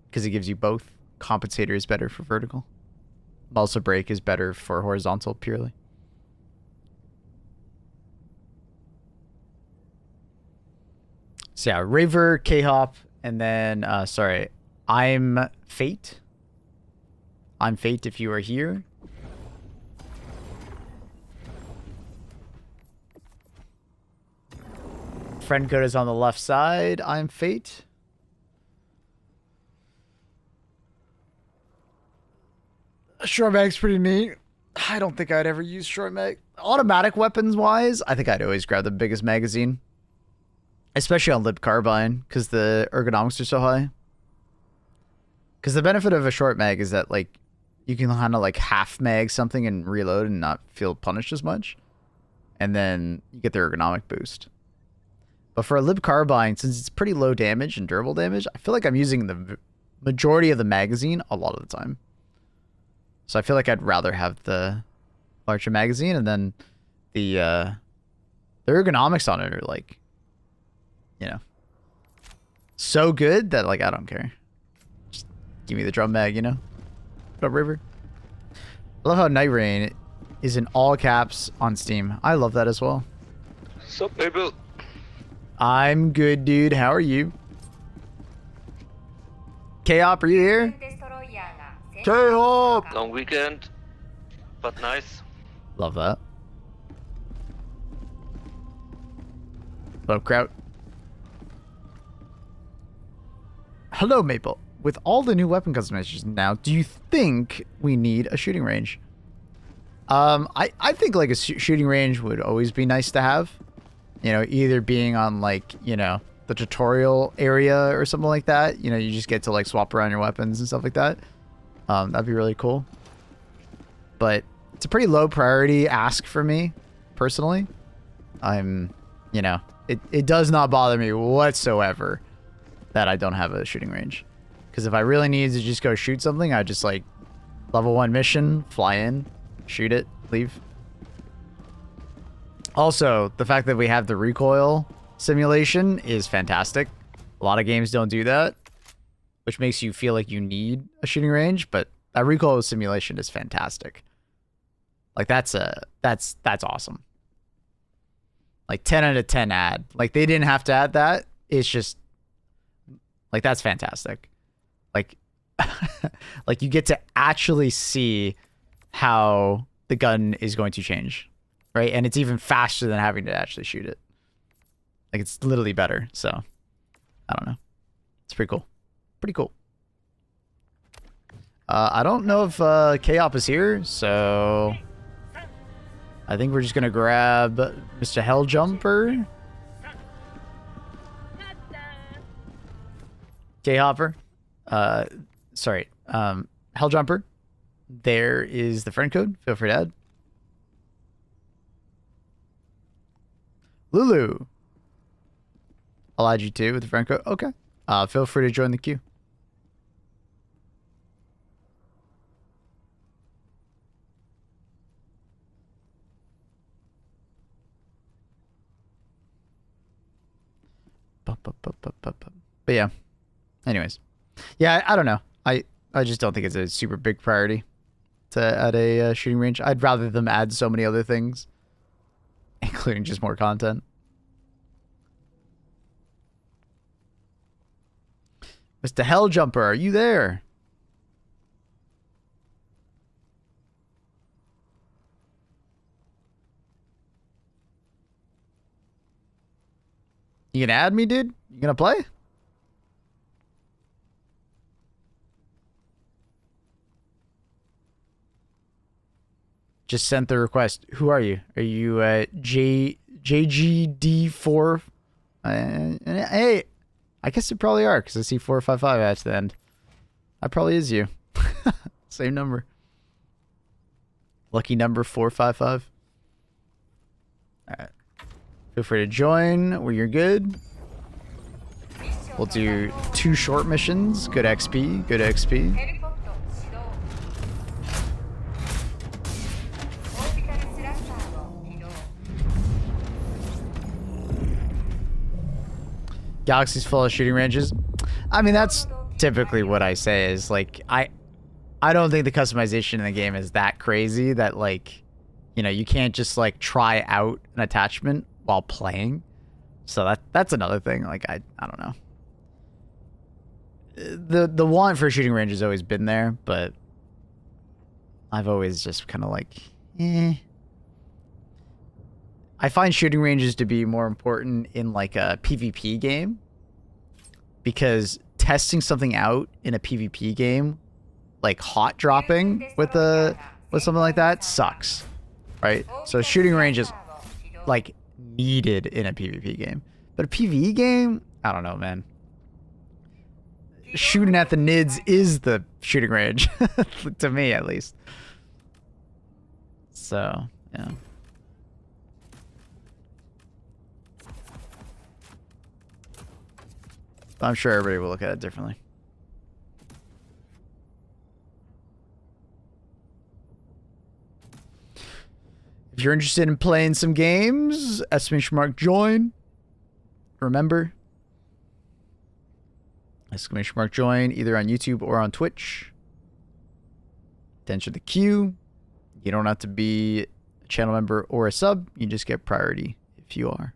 Speaker 1: Because it gives you both. Compensator is better for vertical. Balsa break is better for horizontal purely. So yeah, Raver, K-Hop, and then, sorry, I'm Fate. I'm Fate if you are here. Friend code is on the left side. I'm Fate. Short mag's pretty neat. I don't think I'd ever use short mag. Automatic weapons wise, I think I'd always grab the biggest magazine. Especially on lib carbine, because the ergonomics are so high. Because the benefit of a short mag is that, like, you can kind of, like, half mag something and reload and not feel punished as much. And then you get the ergonomic boost. But for a lib carbine, since it's pretty low damage and durable damage, I feel like I'm using the majority of the magazine a lot of the time. So I feel like I'd rather have the larger magazine, and then the ergonomics on it are, like, you know, so good that, like, I don't care. Just give me the drum mag, you know? What up, River? I love how NIGHTREIGN is in all caps on Steam. I love that as well.
Speaker 7: Sup, people?
Speaker 1: I'm good, dude. How are you? K-Hop, are you here? K-Hop!
Speaker 7: Long weekend, but nice.
Speaker 1: Love that. Hello, Kraut. Hello, Maple. With all the new weapon customizations now, do you think we need a shooting range? I think like a shooting range would always be nice to have. You know, either being on like, you know, the tutorial area or something like that. You know, you just get to like swap around your weapons and stuff like that. That'd be really cool. But it's a pretty low priority ask for me, personally. You know, it does not bother me whatsoever that I don't have a shooting range. Because if I really needed to just go shoot something, I'd just like level 1 mission, fly in, shoot it, leave. Also, the fact that we have the recoil simulation is fantastic. A lot of games don't do that, which makes you feel like you need a shooting range, but that recoil simulation is fantastic. Like that's awesome. Like 10 out of 10 add. Like they didn't have to add that. It's just like that's fantastic. Like like you get to actually see how the gun is going to change. Right? And it's even faster than having to actually shoot it. Like it's literally better. So I don't know. It's pretty cool. Pretty cool. I don't know if K-Op is here, so I think we're just gonna grab Mr. Helljumper. K-Hopper. Sorry. Helljumper. There is the friend code. Feel free to add. Lulu. I'll add you too with the friend code. Okay. Feel free to join the queue. But yeah. Anyways. Yeah, I don't know. I just don't think it's a super big priority to add a shooting range. I'd rather them add so many other things, including just more content. Mr. Helljumper, are you there? You gonna add me, dude? You gonna play? Just sent the request. Who are you? Are you JGD4? Hey, I guess it probably are because I see 455 at the end. That probably is you. Same number. Lucky number 455. All right. Feel free to join when you're good. We'll do 2 short missions. Good XP. Good XP. Galaxy's full of shooting ranges. I mean, that's typically what I say is like, I don't think the customization in the game is that crazy that like, you know, you can't just like try out an attachment while playing. So that's another thing. Like, I don't know. The want for a shooting range has always been there, but I've always just kind of like, I find shooting ranges to be more important in like a PvP game because testing something out in a PvP game, like hot dropping with something like that sucks, right? So shooting range is like needed in a PvP game, but a PvE game, I don't know, man. Shooting at the nids is the shooting range to me, at least. So, yeah. I'm sure everybody will look at it differently. If you're interested in playing some games, exclamation mark join. Remember, exclamation mark join either on YouTube or on Twitch. To enter the queue. You don't have to be a channel member or a sub. You just get priority if you are.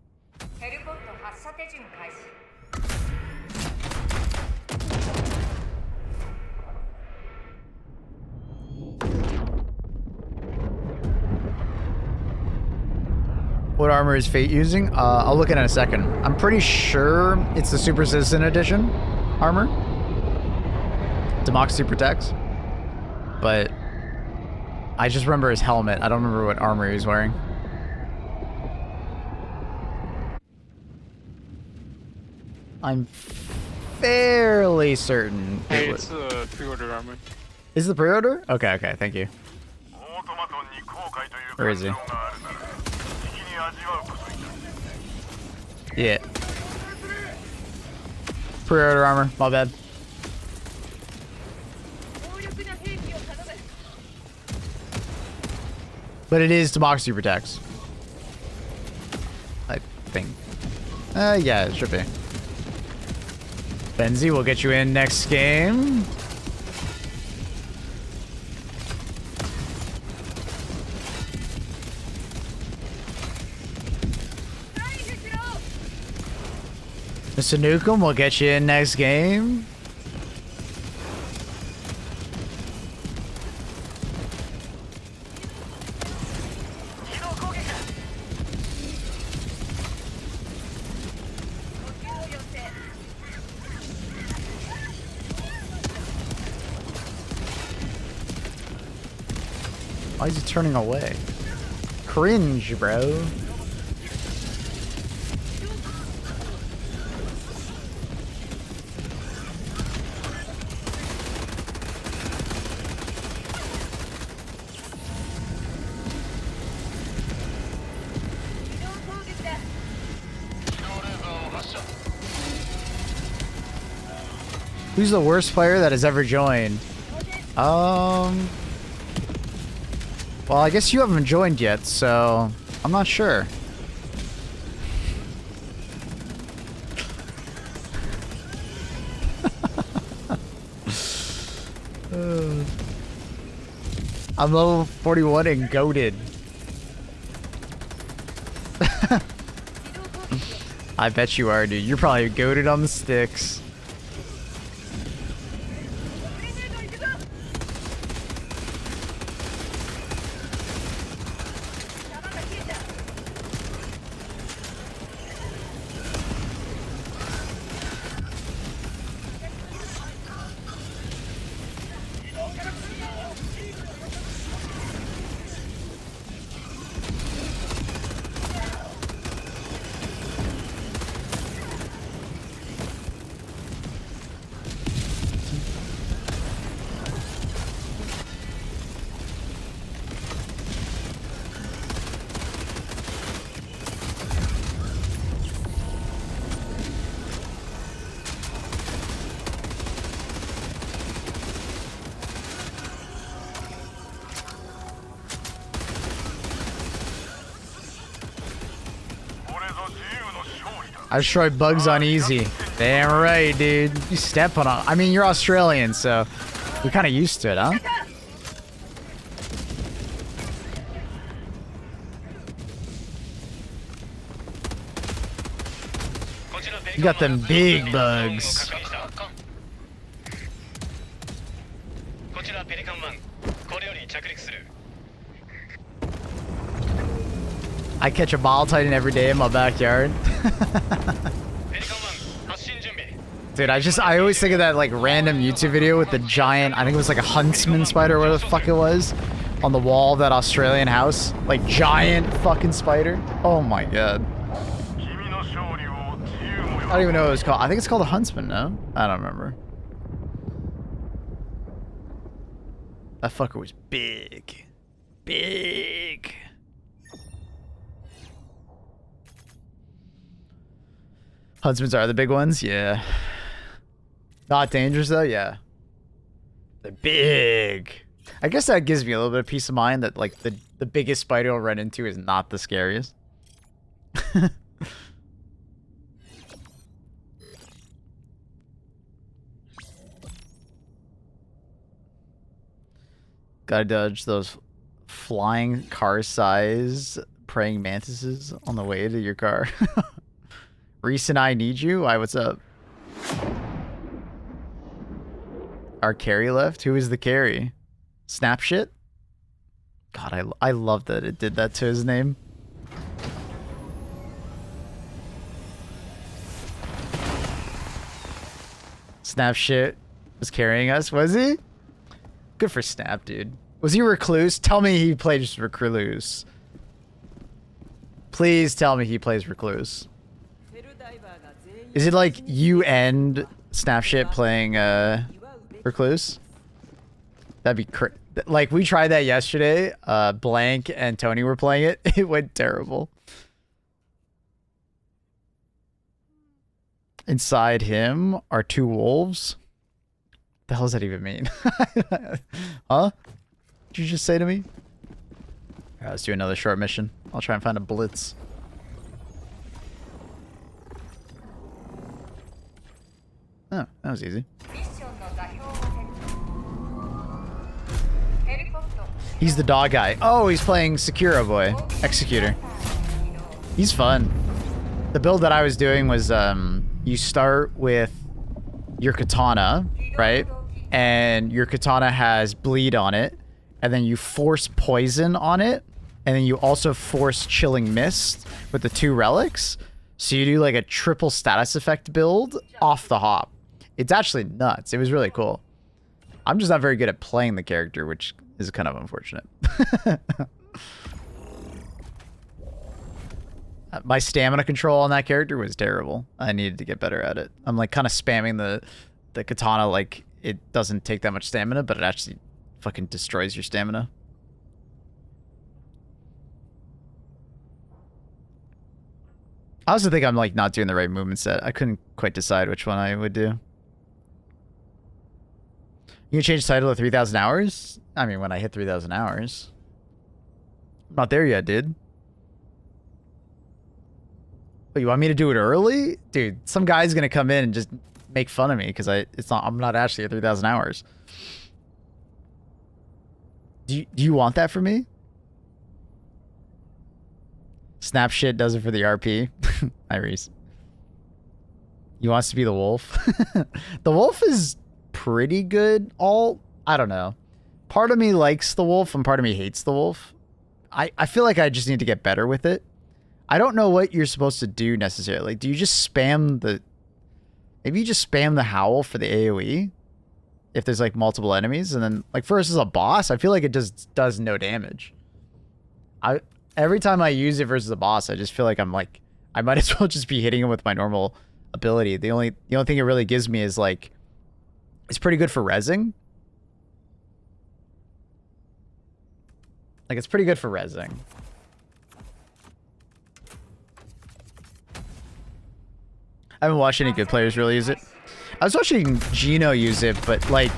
Speaker 1: What armor is Fate using? I'll look at it in a second. I'm pretty sure it's the Super Citizen Edition armor. Democracy Protects. But I just remember his helmet. I don't remember what armor he was wearing. I'm fairly certain.
Speaker 4: Hey, it's the pre-order armor.
Speaker 1: Is it the pre-order? Okay, okay, thank you. Where is he? Yeah. Pre-order armor, my bad. But it is Democracy Protects. I think. Yeah, it should be. Benzie, we'll get you in next game. Mr. Nukem, we'll get you in next game. Why is he turning away? Cringe, bro. Who's the worst player that has ever joined? Well, I guess you haven't joined yet, so I'm not sure. I'm level 41 and goated. I bet you are, dude. You're probably goated on the sticks. I destroyed bugs on easy. Damn right, dude. You step on it. I mean, you're Australian, so we're kind of used to it, huh? You got them big bugs. I catch a ball titan every day in my backyard. Dude, I always think of that like random YouTube video with the giant, I think it was like a huntsman spider or whatever the fuck it was, on the wall of that Australian house. Like giant fucking spider. Oh my god. I don't even know what it was called. I think it's called a huntsman, no? I don't remember. That fucker was big. Big. Huntsmans are the big ones? Yeah. Not dangerous though? Yeah. They're big. I guess that gives me a little bit of peace of mind that like the biggest spider I'll run into is not the scariest. Gotta dodge those flying car-size praying mantises on the way to your car. Reese and I need you. Why, what's up? Our carry left? Who is the carry? Snapshit? God, I love that it did that to his name. Snapshit was carrying us, was he? Good for Snap, dude. Was he Recluse? Tell me he plays Recluse. Please tell me he plays Recluse. Is it like you and Snapshit playing Recluse? That'd be like we tried that yesterday. Blank and Tony were playing it. It went terrible. Inside him are two wolves. The hell does that even mean? Huh? Did you just say to me? Alright, let's do another short mission. I'll try and find a blitz. Oh, that was easy. He's the dog guy. Oh, he's playing Sekiro Boy. Executor. He's fun. The build that I was doing was, you start with your katana, right? And your katana has bleed on it. And then you force poison on it. And then you also force chilling mist with the two relics. So you do like a triple status effect build off the hop. It's actually nuts. It was really cool. I'm just not very good at playing the character, which is kind of unfortunate. My stamina control on that character was terrible. I needed to get better at it. I'm like kind of spamming the katana like it doesn't take that much stamina, but it actually fucking destroys your stamina. I also think I'm like not doing the right movement set. I couldn't quite decide which one I would do. You can change title to 3,000 hours? I mean, when I hit 3,000 hours. I'm not there yet, dude. But you want me to do it early? Dude, some guy's gonna come in and just make fun of me because I'm not actually at 3,000 hours. Do you want that from me? Snap shit does it for the RP. Iris. He wants to be the wolf. The wolf is pretty good. I don't know. Part of me likes the wolf and part of me hates the wolf. I feel like I just need to get better with it. I don't know what you're supposed to do necessarily. Do you just spam the... Maybe you just spam the howl for the AoE? If there's like multiple enemies and then like versus a boss, I feel like it just does no damage. Every time I use it versus a boss, I just feel like I'm like, I might as well just be hitting him with my normal ability. The only thing it really gives me is like, it's pretty good for rezzing. Like it's pretty good for rezzing. I haven't watched any good players really use it. I was watching Gino use it, but like,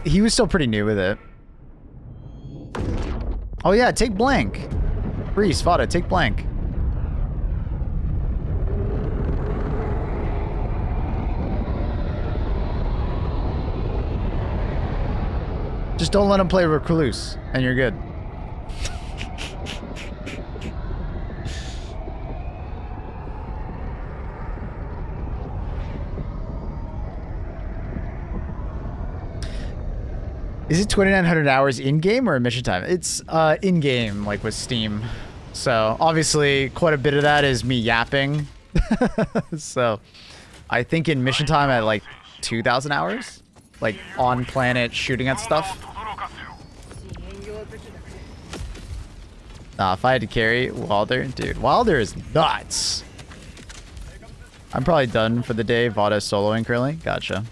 Speaker 1: he was still pretty new with it. Oh yeah, take blank. Reese, Vada, take blank. Just don't let him play Recluse, and you're good. Is it 2,900 hours in-game or mission time? It's in-game, like with Steam. So, obviously, quite a bit of that is me yapping. So, I think in mission time at like 2,000 hours? Like, on planet shooting at stuff. If I had to carry Wilder, dude, Wilder is nuts. I'm probably done for the day. Vada soloing currently. Gotcha.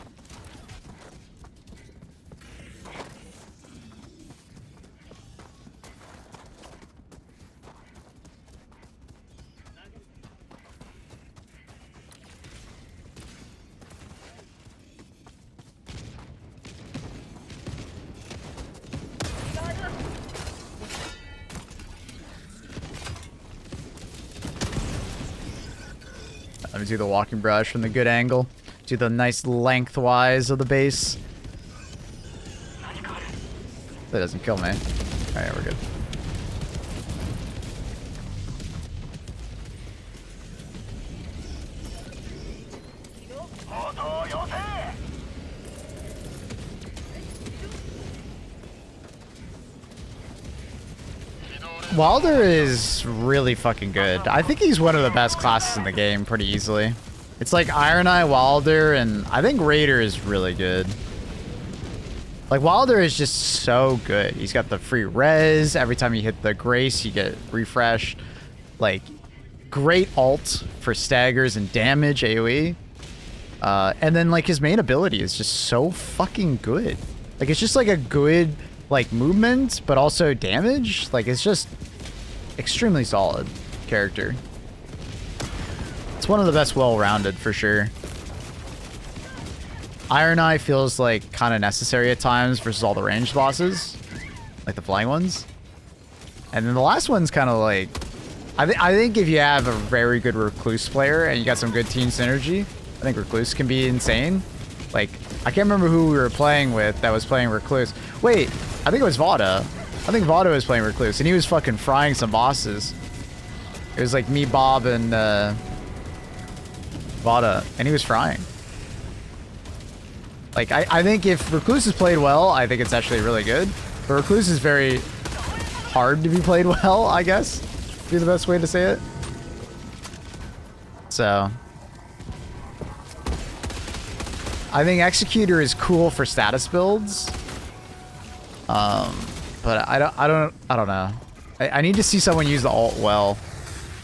Speaker 1: Let me do the walking brush from the good angle. Do the nice lengthwise of the base. That doesn't kill me. Alright, we're good. Wilder is really fucking good. I think he's one of the best classes in the game pretty easily. It's like Iron Eye, Wilder, and I think Raider is really good. Like, Wilder is just so good. He's got the free res. Every time you hit the Grace, you get refreshed. Like, great ult for staggers and damage, AoE. And then, like, his main ability is just so fucking good. Like, it's just like a good, like, movement, but also damage. Like, it's just extremely solid character. It's one of the best well-rounded, for sure. Iron Eye feels like kind of necessary at times versus all the ranged bosses. Like the flying ones. And then the last one's kind of like... I think if you have a very good Recluse player and you got some good team synergy, I think Recluse can be insane. Like, I can't remember who we were playing with that was playing Recluse. Wait, I think it was Vada. I think Vada was playing Recluse, and he was fucking frying some bosses. It was like me, Bob, and Vada, and he was frying. Like, I think if Recluse is played well, I think it's actually really good. But Recluse is very hard to be played well, I guess. Would be the best way to say it. So... I think Executor is cool for status builds. But I don't know. I need to see someone use the ult well.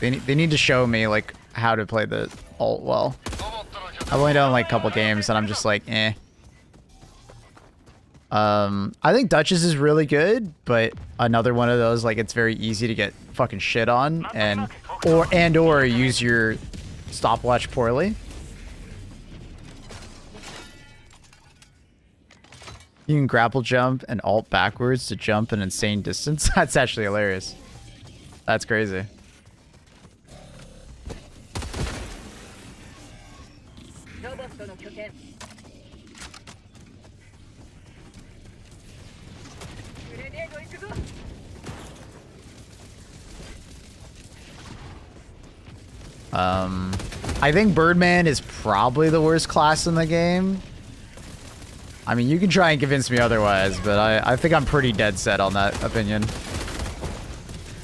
Speaker 1: They need to show me like how to play the ult well. I've only done like a couple games and I'm just like, eh. I think Duchess is really good, but another one of those, like, it's very easy to get fucking shit on or use your stopwatch poorly. You can grapple jump and alt backwards to jump an insane distance. That's actually hilarious. That's crazy. I think Birdman is probably the worst class in the game. I mean, you can try and convince me otherwise, but I think I'm pretty dead set on that opinion.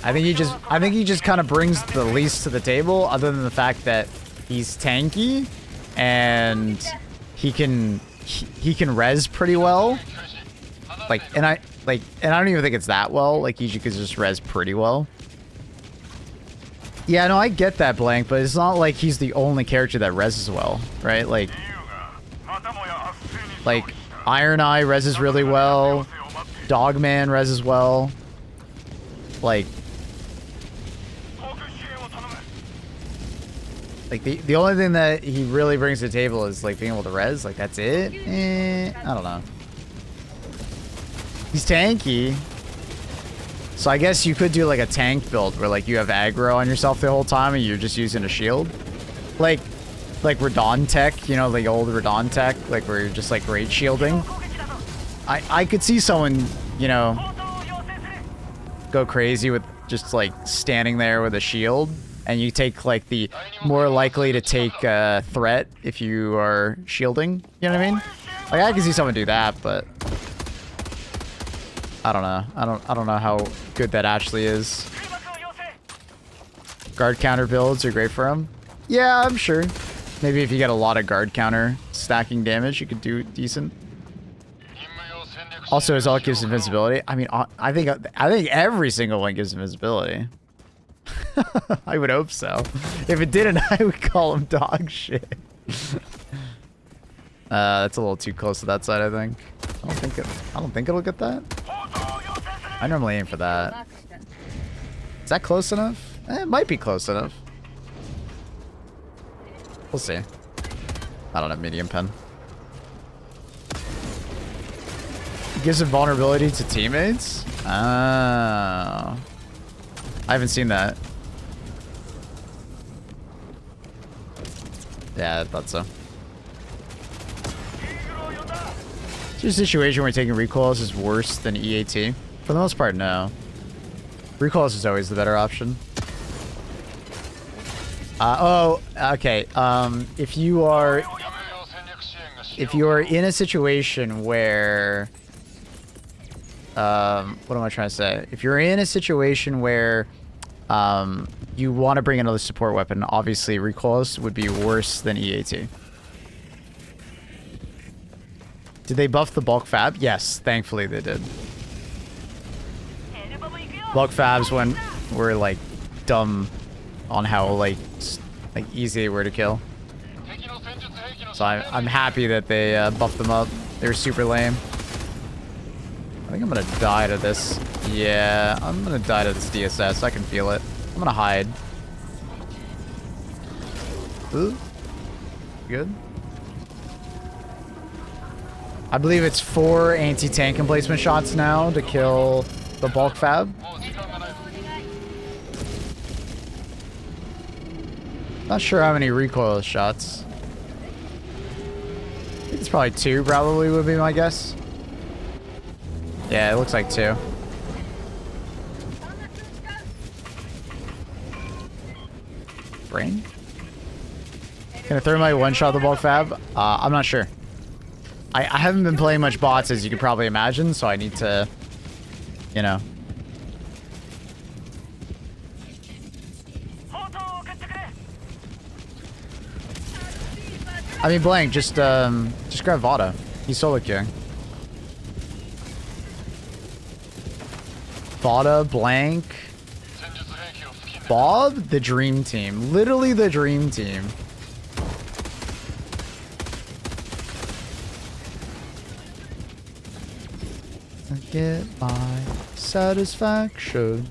Speaker 1: I think he just kind of brings the least to the table, other than the fact that he's tanky and he can res pretty well. And I don't even think it's that well. Like, he could just res pretty well. Yeah, no, I get that, Blank, but it's not like he's the only character that reses well, right? Like Iron Eye reses really well. Dogman reses well. Like the only thing that he really brings to the table is like being able to res. Like, that's it. I don't know. He's tanky. So I guess you could do like a tank build where like you have aggro on yourself the whole time and you're just using a shield. Like Radon tech, you know, the old Radon tech, like where you're just like rage shielding. I could see someone, you know, go crazy with just like standing there with a shield, and you take like the more likely to take threat if you are shielding. You know what I mean? Like, I can see someone do that, but I don't know. I don't know how good that actually is. Guard counter builds are great for him. Yeah, I'm sure. Maybe if you get a lot of guard counter stacking damage, you could do decent. Also, his ult gives invincibility. I mean, I think every single one gives invincibility. I would hope so. If it didn't, I would call him dog shit. That's a little too close to that side, I think. I don't think it'll get that. I normally aim for that. Is that close enough? It might be close enough. We'll see. I don't have medium pen. Gives invulnerability to teammates? Oh. I haven't seen that. Yeah, I thought so. Is there a situation where taking recoils is worse than EAT? For the most part, no. Recoils is always the better option. Oh, okay. If you are in a situation where, what am I trying to say? If you're in a situation where, you want to bring another support weapon, obviously recoils would be worse than EAT. Did they buff the bulk fab? Yes, thankfully they did. Bulk fabs were like dumb on how like easy they were to kill. So I'm happy that they buffed them up. They were super lame. I think I'm gonna die to this. Yeah, I'm gonna die to this DSS. I can feel it. I'm gonna hide. Ooh. Good. I believe it's 4 anti-tank emplacement shots now to kill the bulk fab. Not sure how many recoil shots. I think it's probably 2, probably would be my guess. Yeah, it looks like 2. Brain? Can I throw my one-shot the bulk fab? I'm not sure. I haven't been playing much bots, as you could probably imagine, so I need to, you know. I mean, Blank, just grab VOD. He's solo queuing. Bada blank. Bob, the dream team. Literally the dream team. I get my satisfaction.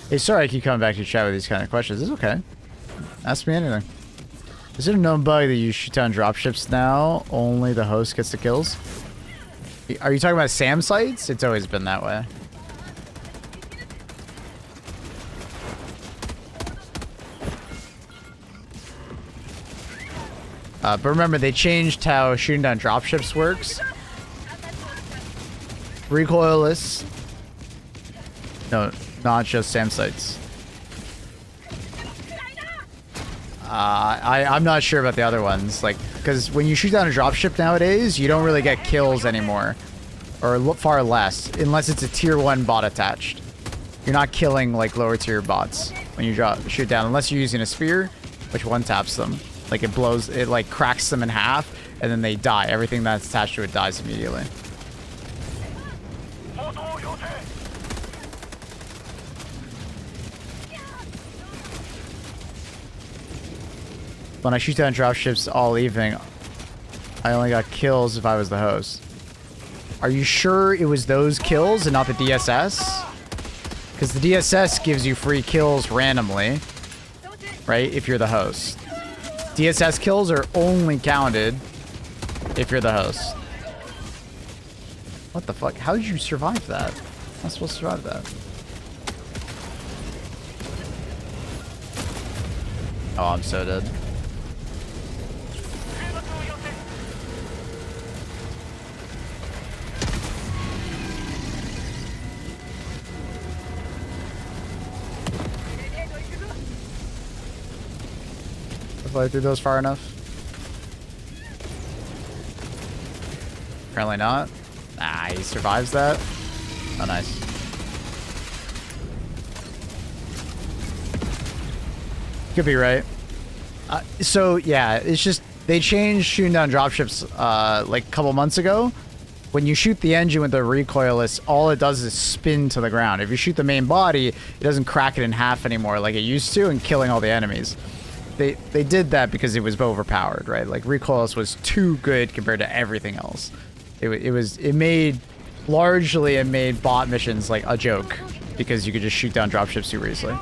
Speaker 1: Hey, sorry I keep coming back to chat with these kind of questions. It's okay. Ask me anything. Is it a known bug that you shoot down dropships now? Only the host gets the kills? Are you talking about SAM sites? It's always been that way. But remember, they changed how shooting down dropships works. Recoilless. No, not just SAM sites. I'm not sure about the other ones, like, because when you shoot down a dropship nowadays, you don't really get kills anymore, or far less, unless it's a tier 1 bot attached. You're not killing like lower tier bots when you shoot down, unless you're using a spear, which one taps them. Like it blows, it like cracks them in half, and then they die. Everything that's attached to it dies immediately. When I shoot down dropships all evening, I only got kills if I was the host. Are you sure it was those kills and not the DSS? Because the DSS gives you free kills randomly, right? If you're the host. DSS kills are only counted if you're the host. What the fuck? How did you survive that? I'm not supposed to survive that. Oh, I'm so dead. Fly through those far enough? Apparently not. Ah, he survives that. Oh, nice. Could be right. So yeah, it's just they changed shooting down dropships like a couple months ago. When you shoot the engine with the recoilless, all it does is spin to the ground. If you shoot the main body, it doesn't crack it in half anymore like it used to, and killing all the enemies. They did that because it was overpowered, right? Like recoilless was too good compared to everything else. It made bot missions like a joke because you could just shoot down dropships super easily.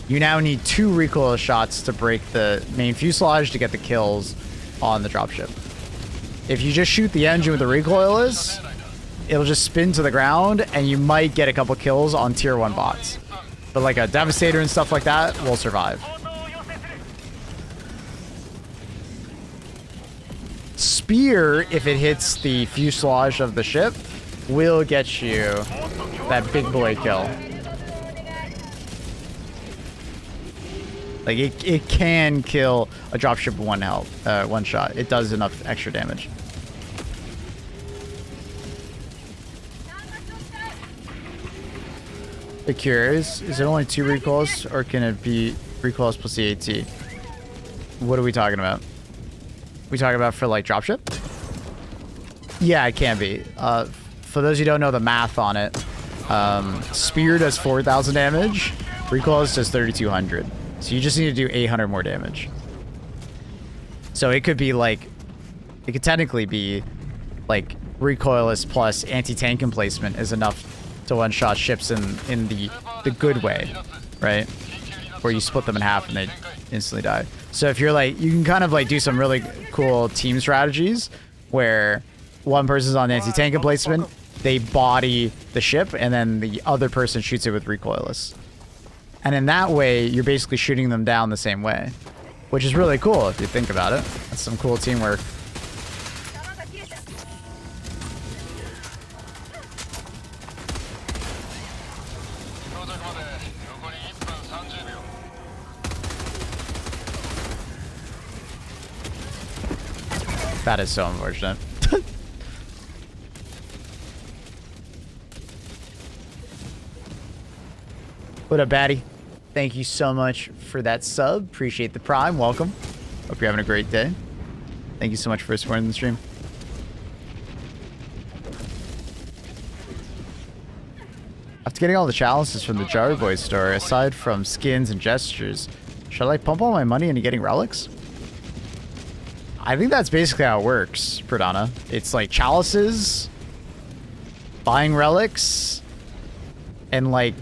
Speaker 1: You now need 2 recoilless shots to break the main fuselage to get the kills on the dropship. If you just shoot the engine with the recoilless, it'll just spin to the ground and you might get a couple kills on tier 1 bots. But like a Devastator and stuff like that will survive. Spear, if it hits the fuselage of the ship, will get you that big boy kill. Like it can kill a dropship one shot. It does enough extra damage. The curious, is it only 2 recoils or can it be recoils plus the AT? What are we talking about? We talking about for like dropship? Yeah, it can be. For those who don't know the math on it, spear does 4,000 damage, recoils does 3,200. So you just need to do 800 more damage. So it could be like, it could technically be like recoilless plus anti-tank emplacement is enough to one-shot ships in the good way, right? Where you split them in half and they instantly die. So if you're like, you can kind of like do some really cool team strategies where one person's on anti-tank emplacement, they body the ship, and then the other person shoots it with recoilless. And in that way, you're basically shooting them down the same way, which is really cool if you think about it. That's some cool teamwork. That is so unfortunate. What up, Batty? Thank you so much for that sub. Appreciate the prime. Welcome. Hope you're having a great day. Thank you so much for supporting the stream. After getting all the chalices from the Jar Boy store, aside from skins and gestures, should I pump all my money into getting relics? I think that's basically how it works, Pradana. It's like chalices, buying relics, and like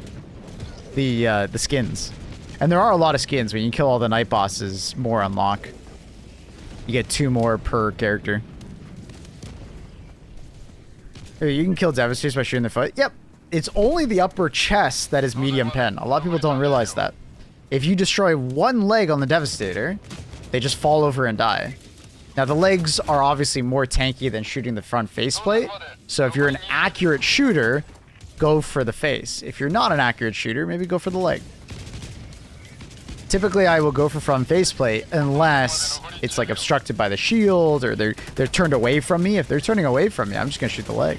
Speaker 1: the skins. And there are a lot of skins. When you kill all the night bosses, more unlock. You get 2 more per character. Hey, you can kill Devastators by shooting their foot. Yep. It's only the upper chest that is medium pen. A lot of people don't realize that. If you destroy one leg on the Devastator, they just fall over and die. Now, the legs are obviously more tanky than shooting the front faceplate. So if you're an accurate shooter, go for the face. If you're not an accurate shooter, maybe go for the leg. Typically, I will go for front faceplate unless it's like obstructed by the shield or they're turned away from me. If they're turning away from me, I'm just gonna shoot the leg.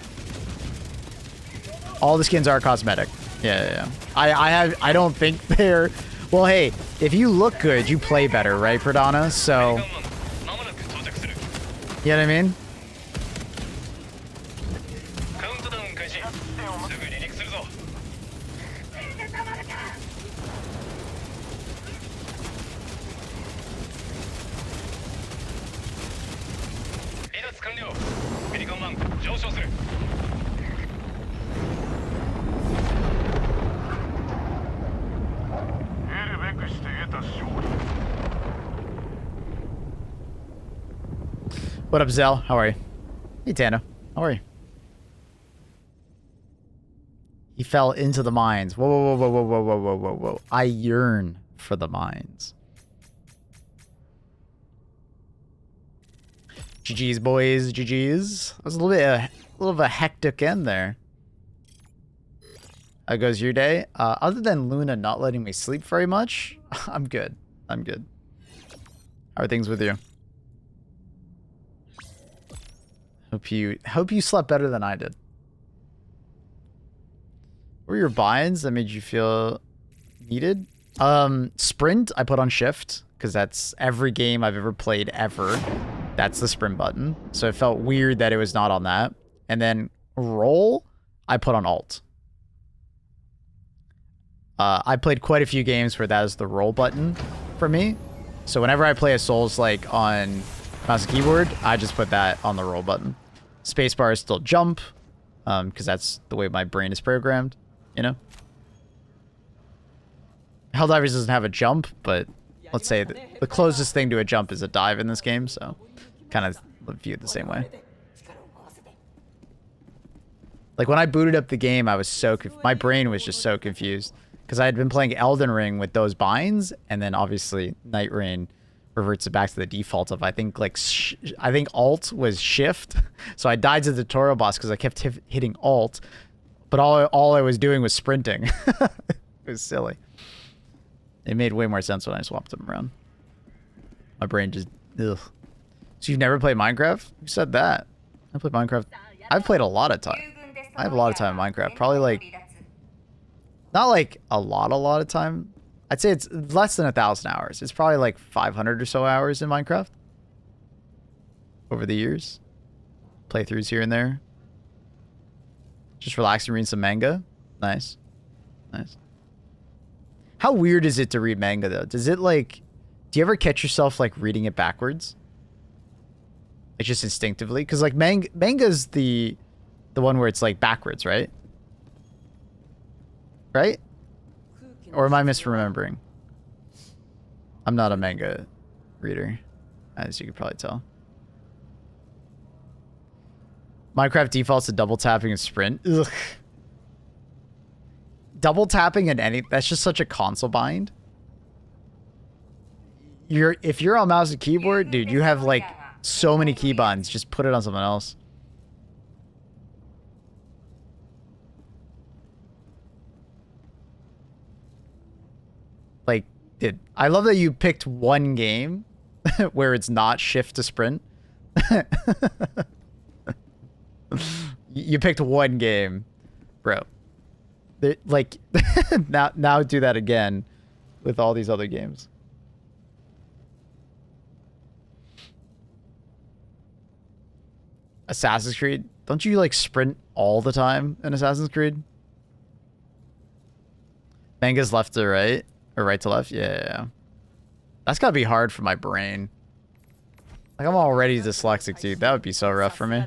Speaker 1: All the skins are cosmetic. Yeah. I don't think they're... Well, hey, if you look good, you play better, right, Pradana? So... You know what I mean? What up, Zell? How are you? Hey, Tano. How are you? He fell into the mines. Whoa, whoa, whoa, whoa, whoa, whoa, whoa, whoa, whoa. I yearn for the mines. GG's, boys. GG's. That was a little bit of a hectic end there. How goes your day? Other than Luna not letting me sleep very much, I'm good. I'm good. How are things with you? Hope you slept better than I did. What were your binds that made you feel needed? Sprint, I put on shift, because that's every game I've ever played ever. That's the sprint button. So it felt weird that it was not on that. And then roll, I put on alt. I played quite a few games where that is the roll button for me. So whenever I play a Souls-like on mouse and keyboard, I just put that on the roll button. Spacebar is still jump, because that's the way my brain is programmed, you know? Helldivers doesn't have a jump, but let's say the closest thing to a jump is a dive in this game, so kind of view it the same way. Like when I booted up the game, I was my brain was just so confused because I had been playing Elden Ring with those binds, and then obviously NIGHTREIGN reverts it back to the default of I think alt was shift. So I died to the tutorial boss because I kept hitting alt, but all I was doing was sprinting. It was silly. It made way more sense when I swapped them around. My brain just ugh. So you've never played Minecraft? Who said that? I played Minecraft. I've played a lot of time. I have a lot of time in Minecraft. Probably like not like a lot of time. I'd say it's less than 1,000 hours. It's probably like 500 or so hours in Minecraft over the years. Playthroughs here and there. Just relaxing, reading some manga. Nice. Nice. How weird is it to read manga though? Does it like, do you ever catch yourself like reading it backwards? It's just instinctively? Because like manga's the one where it's like backwards, right? Right? Or am I misremembering? I'm not a manga reader, as you could probably tell. Minecraft defaults to double tapping and sprint. Ugh. Double tapping and that's just such a console bind. If you're on mouse and keyboard, dude, you have like so many keybinds. Just put it on something else. Like, I love that you picked one game where it's not shift to sprint. You picked one game, bro. Like, now do that again with all these other games. Assassin's Creed? Don't you, like, sprint all the time in Assassin's Creed? Manga's left to right? Or right to left? Yeah. That's gotta be hard for my brain. Like, I'm already dyslexic, dude. That would be so rough for me.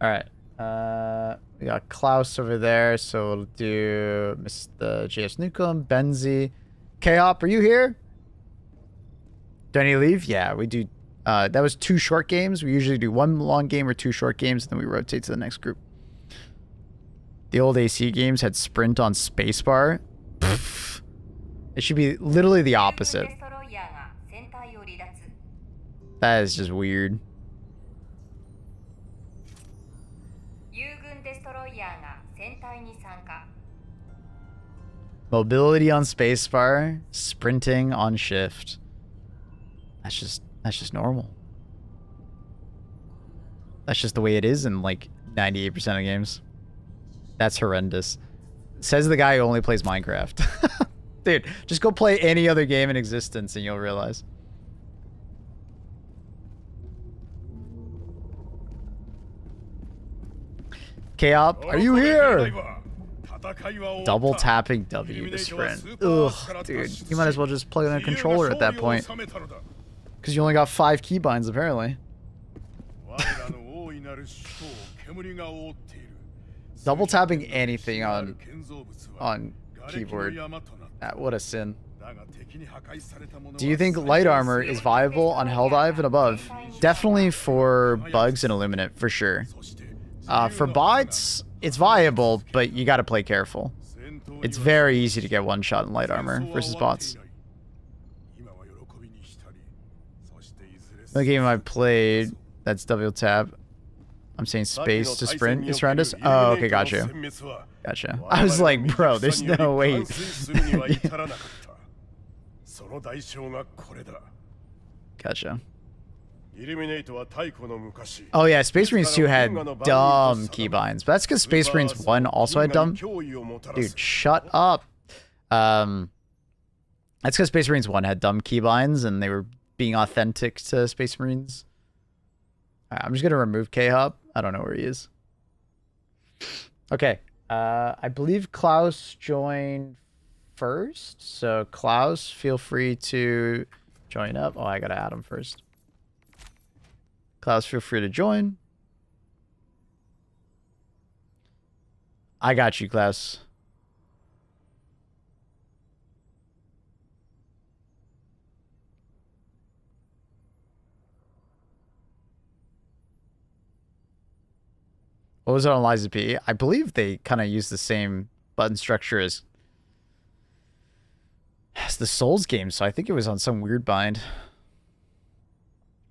Speaker 1: Alright. We got Klaus over there, so we'll do Mr. JS Nukem, Benzi. K-Hop, are you here? Do I need to leave? Yeah, we do. That was 2 short games. We usually do 1 long game or 2 short games, and then we rotate to the next group. The old AC games had sprint on spacebar. Pfft. It should be literally the opposite. That is just weird. Mobility on spacebar, sprinting on shift. That's just normal. That's just the way it is in like 98% of games. That's horrendous. Says the guy who only plays Minecraft. Dude, just go play any other game in existence and you'll realize. K-Op, are you here? Double tapping W to sprint. Ugh, dude. You might as well just plug in a controller at that point. Because you only got 5 keybinds, apparently. Double tapping anything on keyboard. What a sin. Do you think light armor is viable on Helldive and above? Definitely for bugs and Illuminate, for sure. For bots, it's viable, but you gotta play careful. It's very easy to get one shot in light armor versus bots. The game I played, that's double tap. I'm saying space to sprint is horrendous. Oh, okay, gotcha. Gotcha. I was like, bro, there's no way. Gotcha. Oh yeah, Space Marines 2 had dumb keybinds, but that's because Space Marines 1 also had dumb. Dude, shut up. That's because Space Marines 1 had dumb keybinds and they were being authentic to Space Marines. Alright, I'm just gonna remove K-Hop. I don't know where he is. Okay. I believe Klaus joined first. So Klaus, feel free to join up. Oh, I gotta add him first. Klaus, feel free to join. I got you, Klaus. What was it on Liza P? I believe they kind of use the same button structure as the Souls game, so I think it was on some weird bind.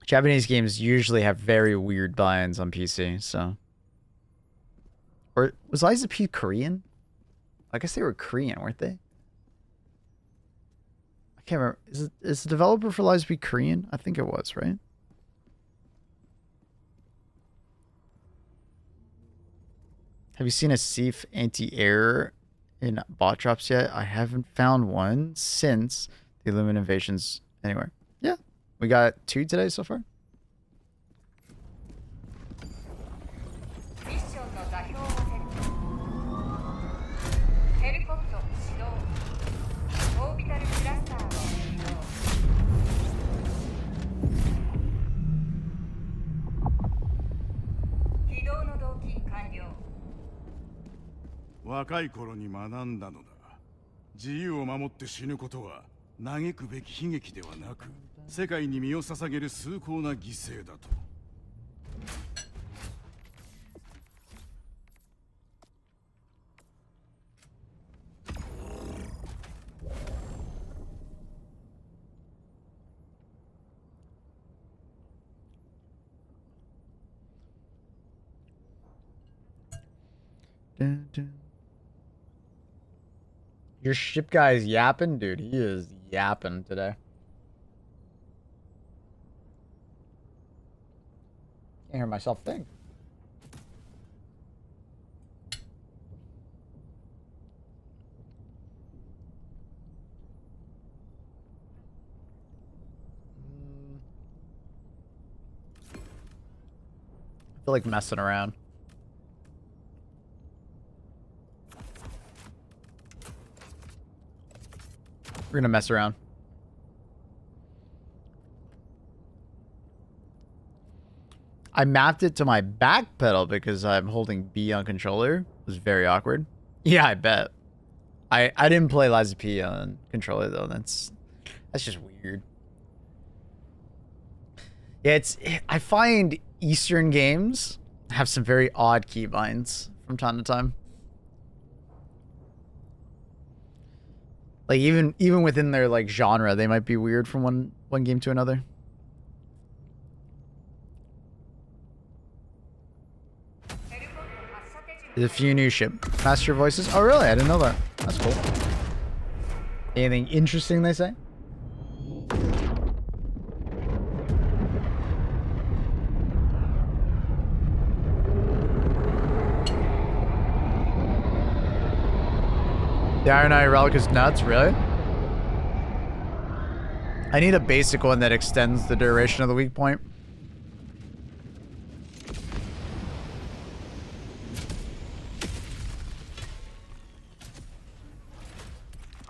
Speaker 1: Japanese games usually have very weird binds on PC, so. Or was Liza P Korean? I guess they were Korean, weren't they? I can't remember. Is the developer for Liza P Korean? I think it was, right? Have you seen a Seif anti-error in bot drops yet? I haven't found one since the Illumin invasions anywhere. Yeah, we got 2 today so far. Dun, dun. Your ship guy is yapping? Dude, he is yapping today. I hear myself think. I feel like messing around. We're gonna mess around. I mapped it to my back pedal because I'm holding B on controller. It was very awkward. Yeah, I bet. I didn't play Liza P on controller though. That's just weird. Yeah, I find Eastern games have some very odd keybinds from time to time. Like even within their like genre, they might be weird from one game to another. There's a few new ship master voices. Oh really? I didn't know that. That's cool. Anything interesting they say? The Iron Eye Relic is nuts, really? I need a basic one that extends the duration of the weak point.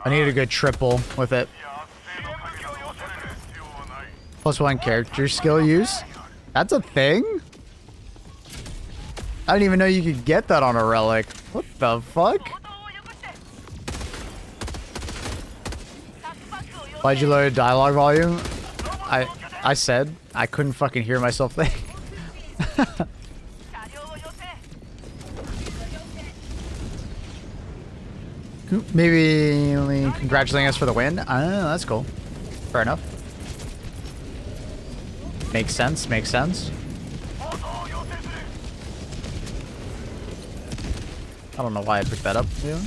Speaker 1: I need a good triple with it. +1 character skill use? That's a thing? I didn't even know you could get that on a relic. What the fuck? Why'd you lower dialogue volume? I said I couldn't fucking hear myself think. Maybe congratulating us for the win. That's cool. Fair enough. Makes sense. Makes sense. I don't know why I picked that up. Yeah.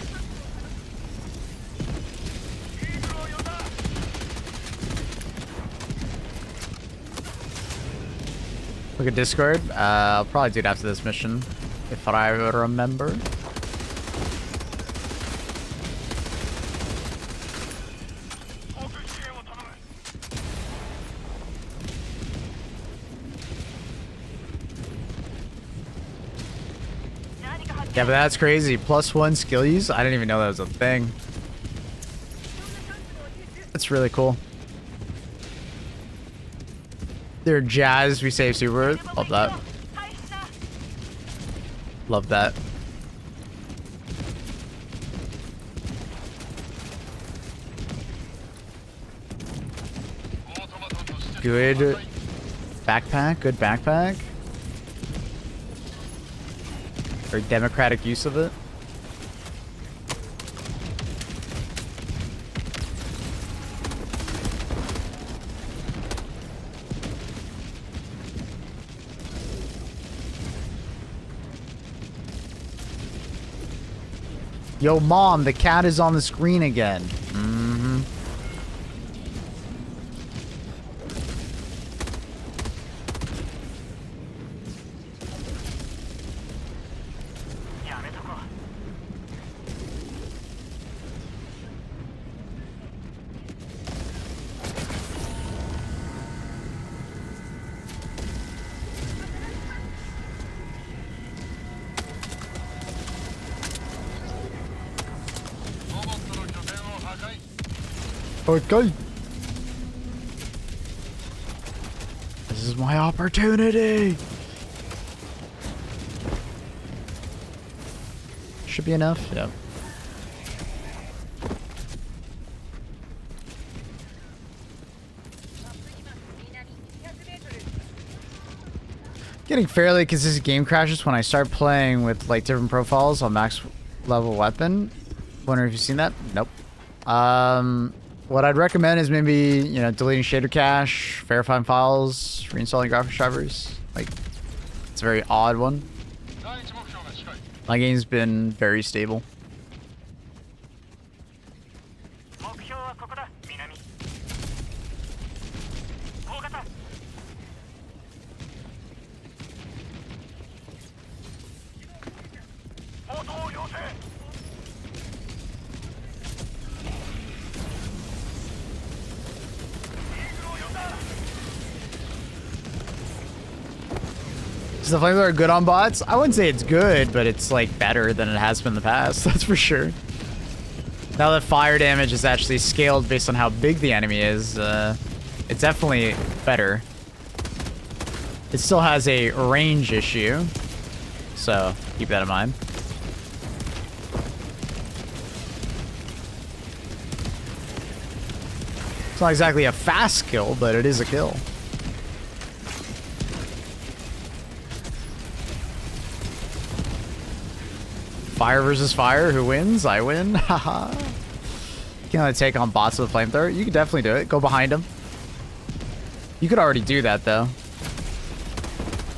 Speaker 1: Look at Discord. I'll probably do it after this mission, if I remember. Yeah, but that's crazy. +1 skill use? I didn't even know that was a thing. That's really cool. They're jazz, we save super. Love that. Love that. Good backpack, good backpack. Very democratic use of it. Yo, Mom, the cat is on the screen again. Mm-hmm. Okay. This is my opportunity. Should be enough. Yeah. Getting fairly consistent game crashes when I start playing with like different profiles on max level weapon. Wondering if you've seen that? Nope. What I'd recommend is maybe, you know, deleting shader cache, verifying files, reinstalling graphics drivers. Like, it's a very odd one. My game's been very stable. Is the flamethrower good on bots? I wouldn't say it's good, but it's like better than it has been in the past. That's for sure. Now that fire damage is actually scaled based on how big the enemy is, it's definitely better. It still has a range issue, so keep that in mind. It's not exactly a fast kill, but it is a kill. Fire versus fire, who wins? I win. Haha. You can only take on bots with a flamethrower. You could definitely do it. Go behind them. You could already do that though.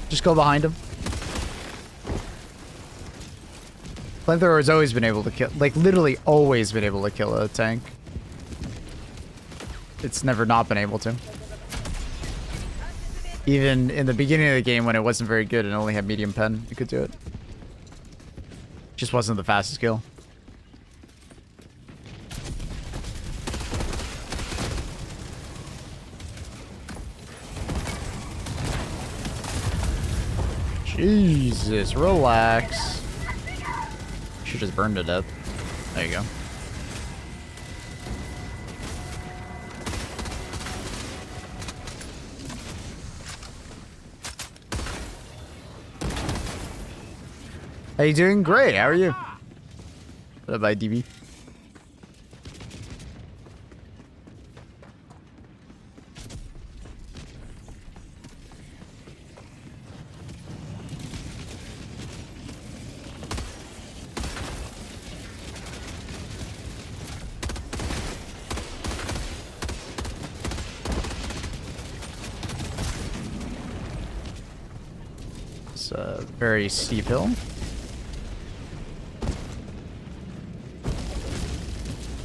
Speaker 1: Just go behind him. Flamethrower has always been able to kill, like literally always been able to kill a tank. It's never not been able to. Even in the beginning of the game when it wasn't very good and only had medium pen, you could do it. Just wasn't the fastest kill. Jesus, relax. Should just burn to death. There you go. How you doing? Great. How are you? What up, IDB? It's a very steep hill.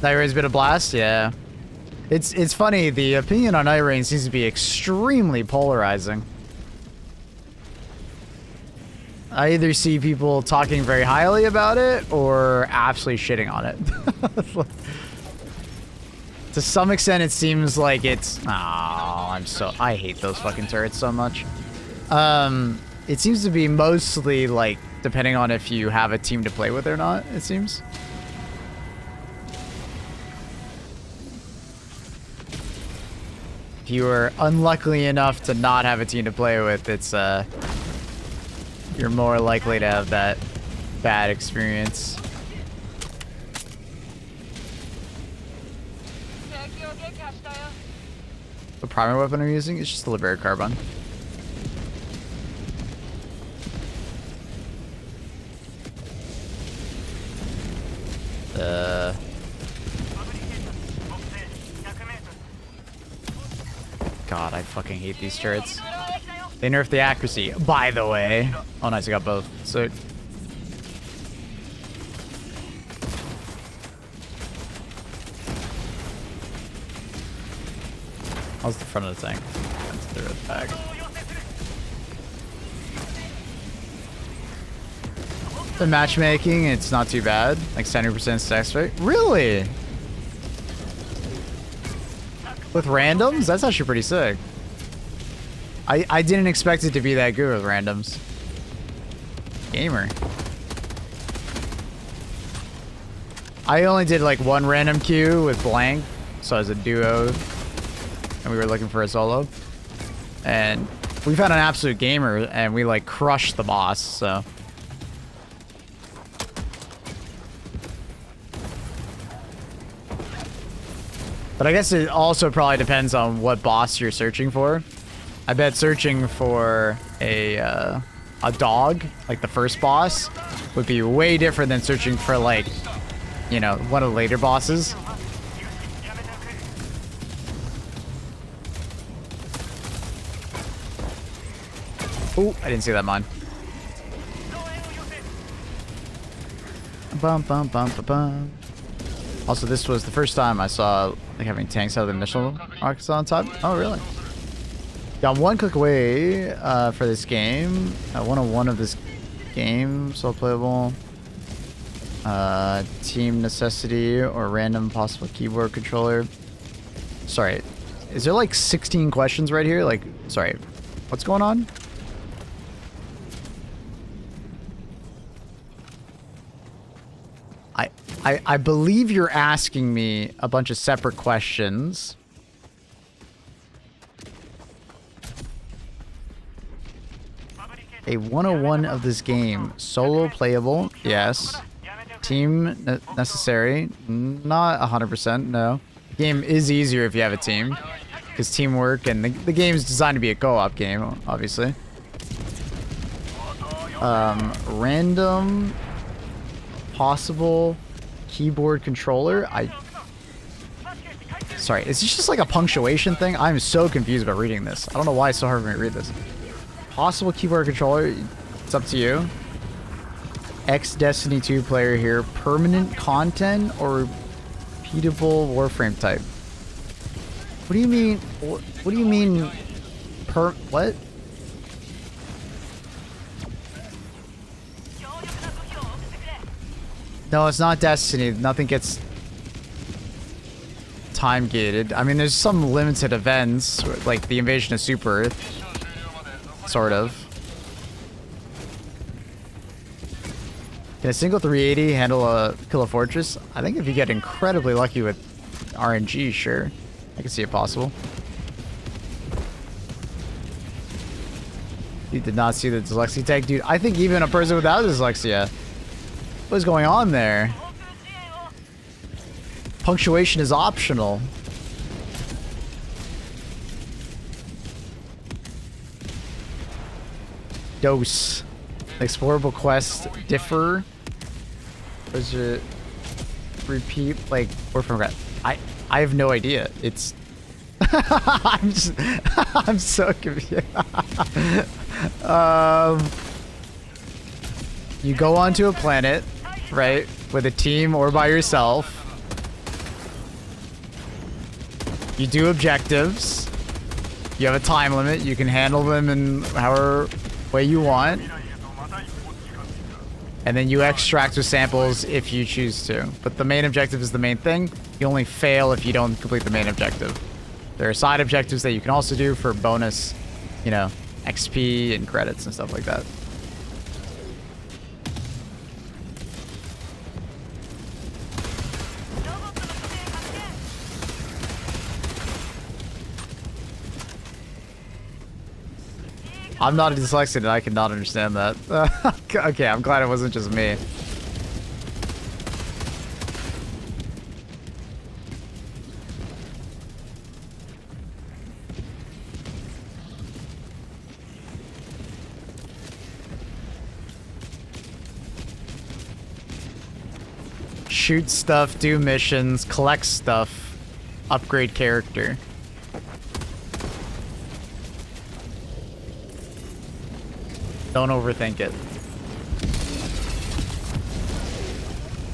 Speaker 1: Night Rain's been a blast, yeah. It's funny, the opinion on Night Rain seems to be extremely polarizing. I either see people talking very highly about it or absolutely shitting on it. To some extent, it seems like it's... Oh, I hate those fucking turrets so much. It seems to be mostly, like, depending on if you have a team to play with or not, it seems. If you are unlucky enough to not have a team to play with, it's you're more likely to have that bad experience. The primary weapon I'm using is just the Liberator Carbine. God, I fucking hate these turrets. They nerfed the accuracy, by the way. Oh, nice, I got both. So, how's the front of the tank? That's the back. The matchmaking, it's not too bad. Like 70% success rate. Really? With randoms? That's actually pretty sick. I didn't expect it to be that good with randoms. Gamer. I only did like one random queue with blank, so as a duo, and we were looking for a solo. And we found an absolute gamer, and we like crushed the boss, so. But I guess it also probably depends on what boss you're searching for. I bet searching for a dog, like the first boss, would be way different than searching for like, you know, one of the later bosses. Oh, I didn't see that mine. Bum bum bum bum bum. Also, this was the first time I saw like having tanks have the missile rockets on top. Oh, really? Got one click away for this game. 101 of this game, so playable. Team necessity or random possible keyboard controller. Sorry, is there like 16 questions right here? Like, sorry, what's going on? I believe you're asking me a bunch of separate questions. A 101 of this game. Solo playable, yes. Team necessary, not 100%, no. Game is easier if you have a team. Because teamwork, and the game is designed to be a co-op game, obviously. Random, possible, keyboard controller. Sorry, is this just like a punctuation thing? I'm so confused about reading this. I don't know why it's so hard for me to read this. Possible keyboard controller, it's up to you. Destiny 2 player here. Permanent content or repeatable Warframe type? What do you mean? What do you mean? What? No, it's not Destiny. Nothing gets time gated. I mean, there's some limited events, like the invasion of Super Earth. Sort of. Can a single 380 handle a kill a fortress? I think if you get incredibly lucky with RNG, sure. I can see it possible. You did not see the dyslexia tag? Dude, I think even a person without dyslexia. What is going on there? Punctuation is optional. Dose. Explorable quests differ. Was it repeat like or from I have no idea. It's I'm so confused. You go onto a planet, right, with a team or by yourself. You do objectives. You have a time limit. You can handle them in however way you want. And then you extract with samples if you choose to. But the main objective is the main thing. You only fail if you don't complete the main objective. There are side objectives that you can also do for bonus, you know, XP and credits and stuff like that. I'm not a dyslexic and I cannot understand that. Okay, I'm glad it wasn't just me. Shoot stuff, do missions, collect stuff, upgrade character. Don't overthink it.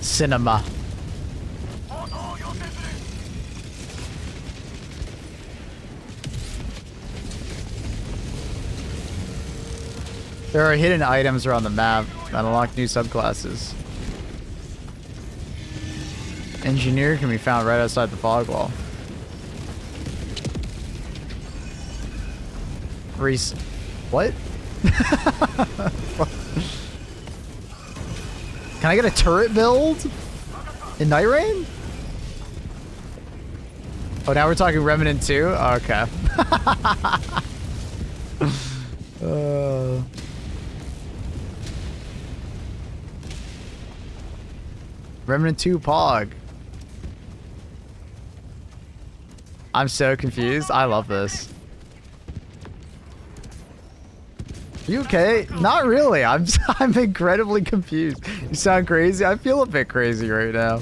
Speaker 1: Cinema. There are hidden items around the map that unlock new subclasses. Engineer can be found right outside the fog wall. What? Can I get a turret build in Night Rain? Oh, now we're talking Remnant 2? Oh, okay. Remnant 2 Pog. I'm so confused. I love this. You okay? Not really. I'm incredibly confused. You sound crazy. I feel a bit crazy right now.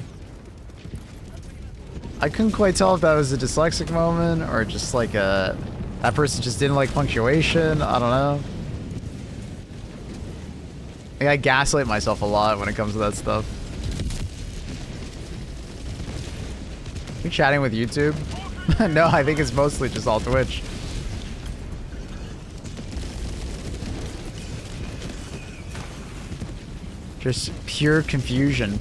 Speaker 1: I couldn't quite tell if that was a dyslexic moment or just like that person just didn't like punctuation. I don't know. I gaslight myself a lot when it comes to that stuff. You chatting with YouTube? No, I think it's mostly just all Twitch. Just pure confusion.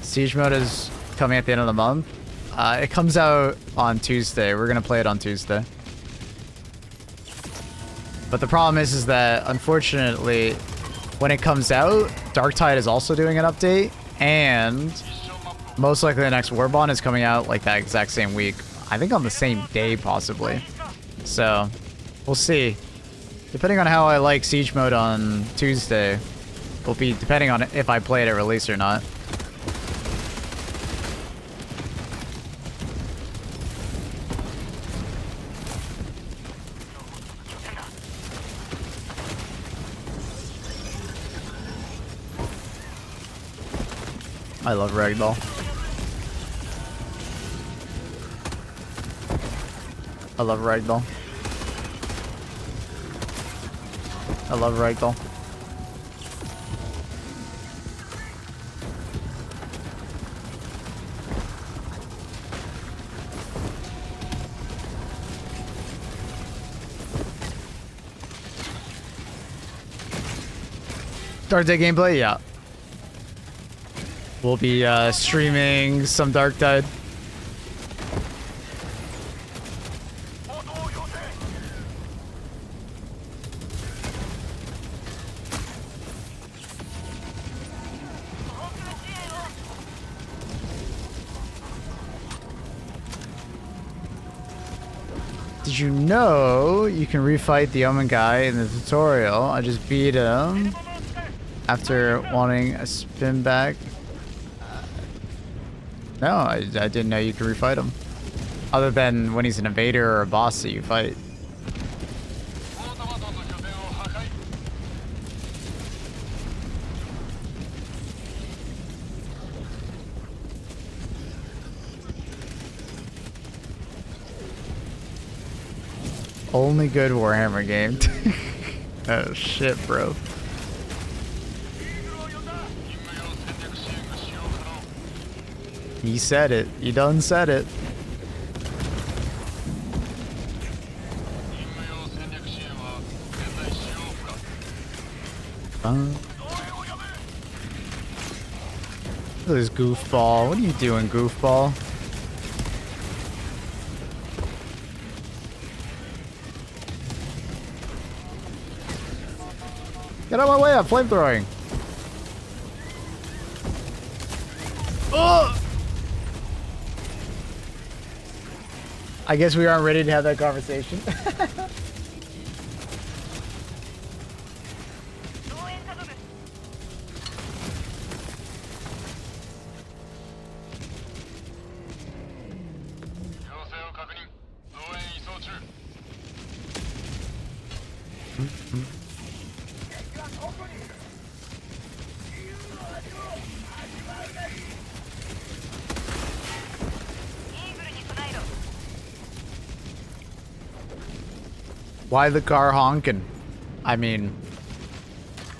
Speaker 1: Siege mode is coming at the end of the month. It comes out on Tuesday. We're gonna play it on Tuesday. But the problem is that unfortunately, when it comes out, Dark Tide is also doing an update, and most likely the next Warbond is coming out like that exact same week. I think on the same day, possibly. So, we'll see. Depending on how I like Siege Mode on Tuesday, will be depending on if I play it at release or not. I love Ragdoll. I love Ragdoll. I love Ragdoll. Dark Day gameplay? Yeah. We'll be streaming some Dark Tide. Did you know you can refight the Omen guy in the tutorial? I just beat him after wanting a spin back. No, I didn't know you could refight him. Other than when he's an invader or a boss that you fight. Only good Warhammer game. Oh shit, bro. He said it. He done said it. Look at this goofball. What are you doing, goofball? Get out of my way, I'm flamethrowing. Oh! I guess we aren't ready to have that conversation. Why the car honking? I mean,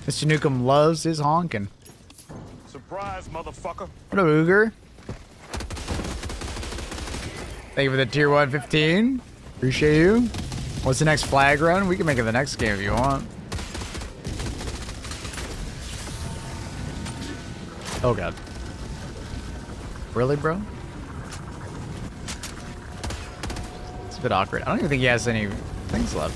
Speaker 1: Mr. Nukem loves his honking.
Speaker 2: Surprise, motherfucker.
Speaker 1: What up, Uger? Thank you for the tier 115. Appreciate you. What's the next flag run? We can make it the next game if you want. Oh god. Really, bro? It's a bit awkward. I don't even think he has any things left.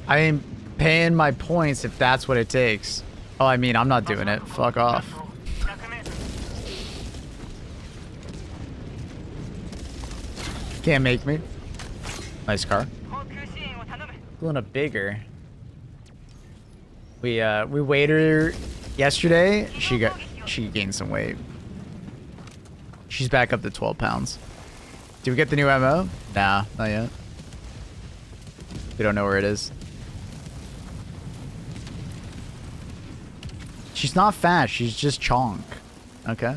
Speaker 1: I ain't paying my points if that's what it takes. Oh, I mean, I'm not doing it. Fuck off. Can't make me. Nice car. Doing a bigger. We weighed her yesterday. She gained some weight. She's back up to 12 pounds. Did we get the new MO? Nah, not yet. We don't know where it is. She's not fat, she's just chonk. Okay.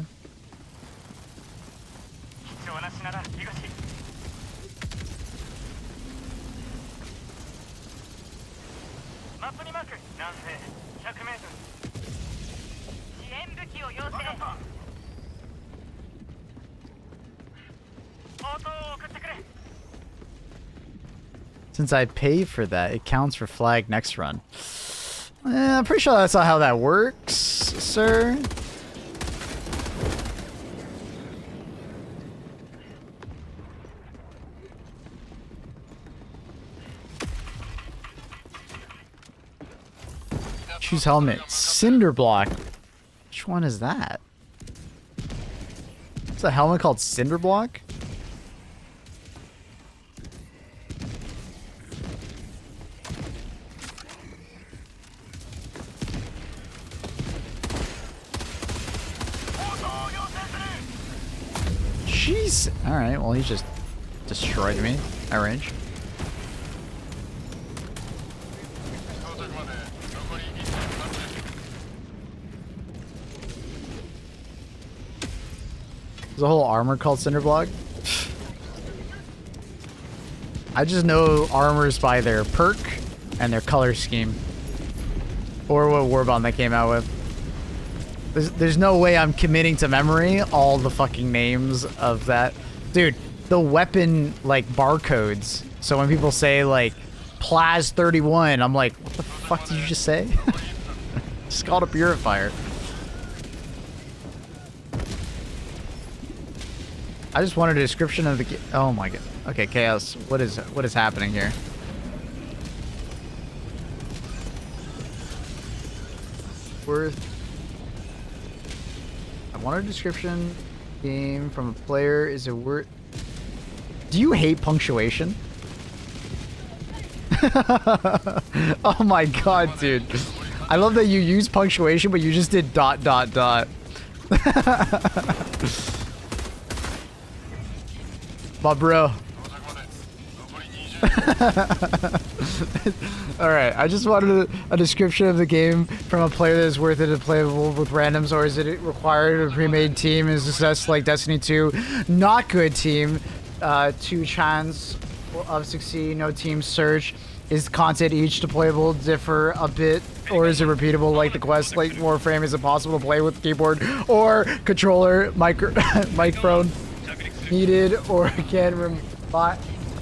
Speaker 1: Since I pay for that, it counts for flag next run. I'm pretty sure that's not how that works, sir. Choose helmet. Cinder block. Which one is that? It's a helmet called Cinder block? Jeez. Alright, well, he just destroyed me at range. There's a whole armor called Cinder Block. I just know armors by their perk and their color scheme. Or what warbond they came out with. There's no way I'm committing to memory all the fucking names of that. Dude, the weapon, like, barcodes. So when people say, like, Plaz 31, I'm like, what the fuck did you just say? It's called a purifier. I just wanted a description of the oh my god. Okay, Chaos. What is happening here? I want a description. Game from a player. Is it worth? Do you hate punctuation? Oh my god, dude. I love that you use punctuation, but you just did ... My bro. Alright, I just wanted a description of the game from a player that is worth it to play with randoms, or is it required a pre-made team and success like Destiny 2? Not good team. 2 chance of succeed, no team search. Is content each deployable differ a bit, or is it repeatable like the quest like Warframe? Is it possible to play with keyboard or controller microphone needed, or can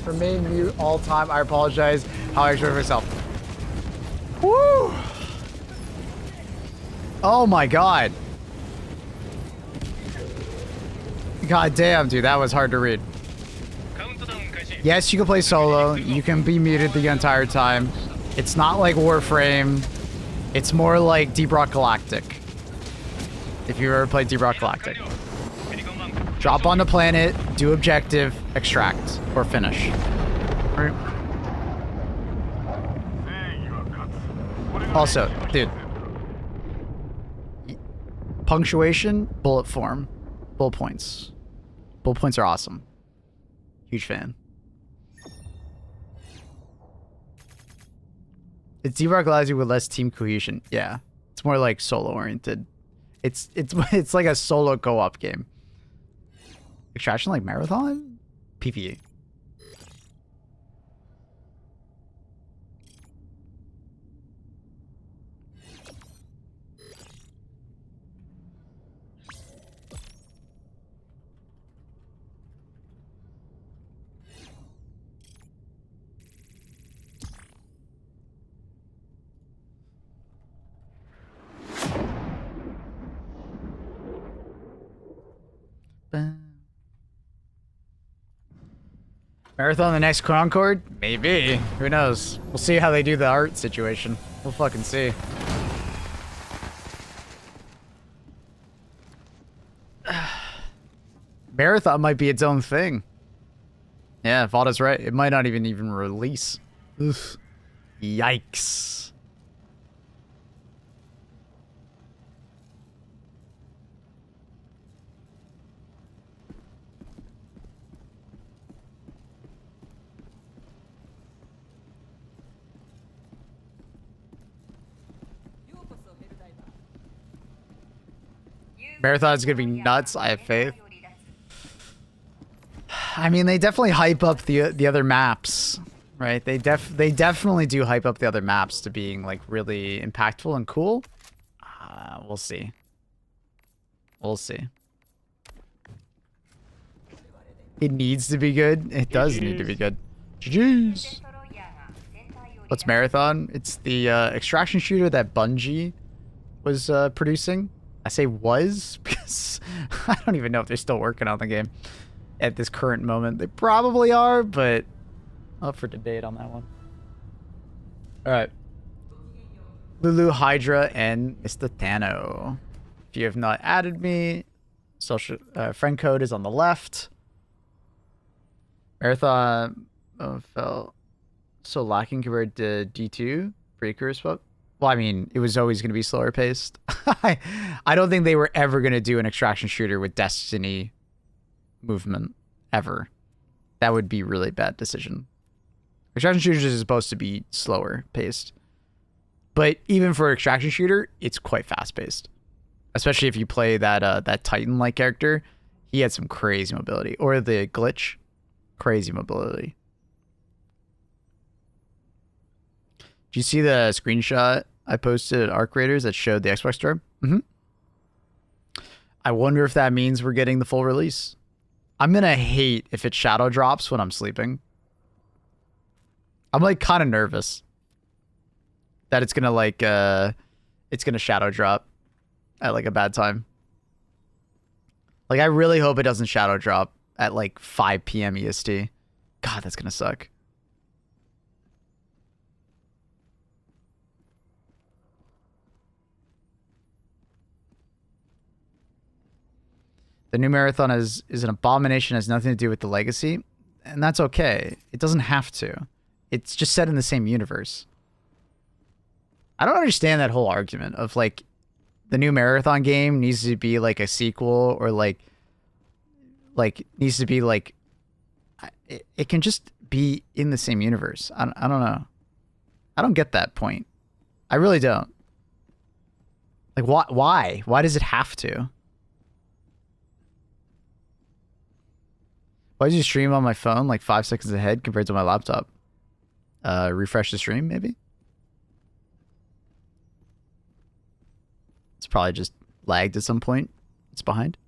Speaker 1: remain mute all time? I apologize how I express myself. Woo! Oh my god. God damn, dude, that was hard to read. Yes, you can play solo. You can be muted the entire time. It's not like Warframe. It's more like Deep Rock Galactic. If you ever played Deep Rock Galactic. Drop on the planet, do objective, extract, or finish. Right. Also, dude. Punctuation, bullet form, bullet points. Bullet points are awesome. Huge fan. It's Deep Rock Galactic with less team cohesion. Yeah, it's more like solo oriented. It's like a solo co-op game. Extraction like Marathon? PvE. Marathon the next Concord? Maybe. Who knows? We'll see how they do the art situation. We'll fucking see. Marathon might be its own thing. Yeah, VOD's right. It might not even release. Oof. Yikes. Marathon's gonna be nuts. I have faith. I mean, they definitely hype up the other maps, right? They definitely do hype up the other maps to being like really impactful and cool. We'll see. We'll see. It needs to be good. It does need to be good. GG's. What's Marathon? It's the extraction shooter that Bungie was producing. I say was because I don't even know if they're still working on the game at this current moment. They probably are, but up for debate on that one. All right. Lulu, Hydra, and Mr. Tano. If you have not added me, social friend code is on the left. Marathon felt so lacking compared to D2 pre-career swap. Well, I mean, it was always going to be slower paced. I don't think they were ever going to do an extraction shooter with Destiny movement ever. That would be a really bad decision. Extraction shooters is supposed to be slower paced. But even for an extraction shooter, it's quite fast paced. Especially if you play that Titan-like character. He had some crazy mobility. Or the glitch. Crazy mobility. Did you see the screenshot I posted at Arc Raiders that showed the Xbox store? I wonder if that means we're getting the full release. I'm gonna hate if it shadow drops when I'm sleeping. I'm like kind of nervous that it's gonna like it's gonna shadow drop at like a bad time. Like I really hope it doesn't shadow drop at like 5 p.m. EST. God, that's gonna suck. The new marathon is an abomination, has nothing to do with the legacy, and that's okay. It doesn't have to. It's just set in the same universe. I don't understand that whole argument of like the new marathon game needs to be like a sequel or like needs to be like it can just be in the same universe. I don't know. I don't get that point. I really don't. Like why? Why does it have to? Why did you stream on my phone like 5 seconds ahead compared to my laptop? Refresh the stream, maybe? It's probably just lagged at some point. It's behind.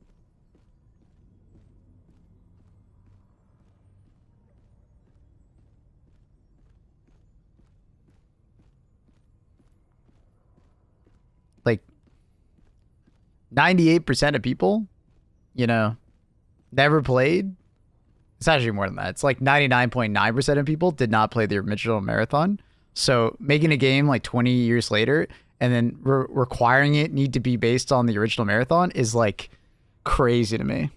Speaker 1: Like 98% of people, you know, never played. It's actually more than that. It's like 99.9% of people did not play the original marathon. So making a game like 20 years later and then requiring it need to be based on the original marathon is like crazy to me.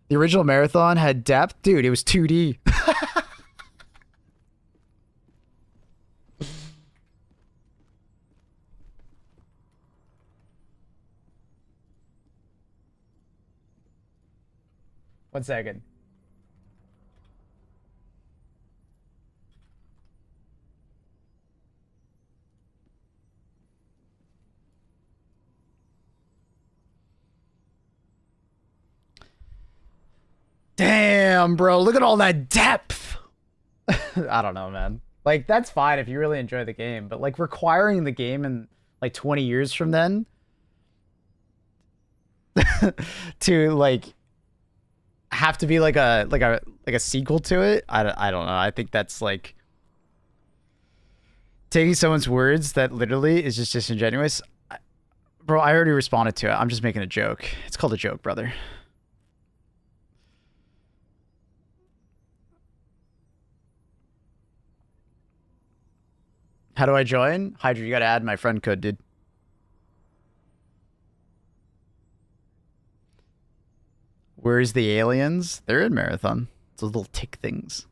Speaker 1: The original marathon had depth. Dude, it was 2D. One second. Damn, bro. Look at all that depth. I don't know, man. Like, that's fine if you really enjoy the game, but like requiring the game in like 20 years from then to like have to be like a sequel to it. I don't know. I think that's like taking someone's words that literally is just disingenuous. Bro, I already responded to it. I'm just making a joke. It's called a joke, brother. How do I join? Hydra, you gotta add my friend code, dude. Where's the aliens? They're in Marathon. It's those little tick things.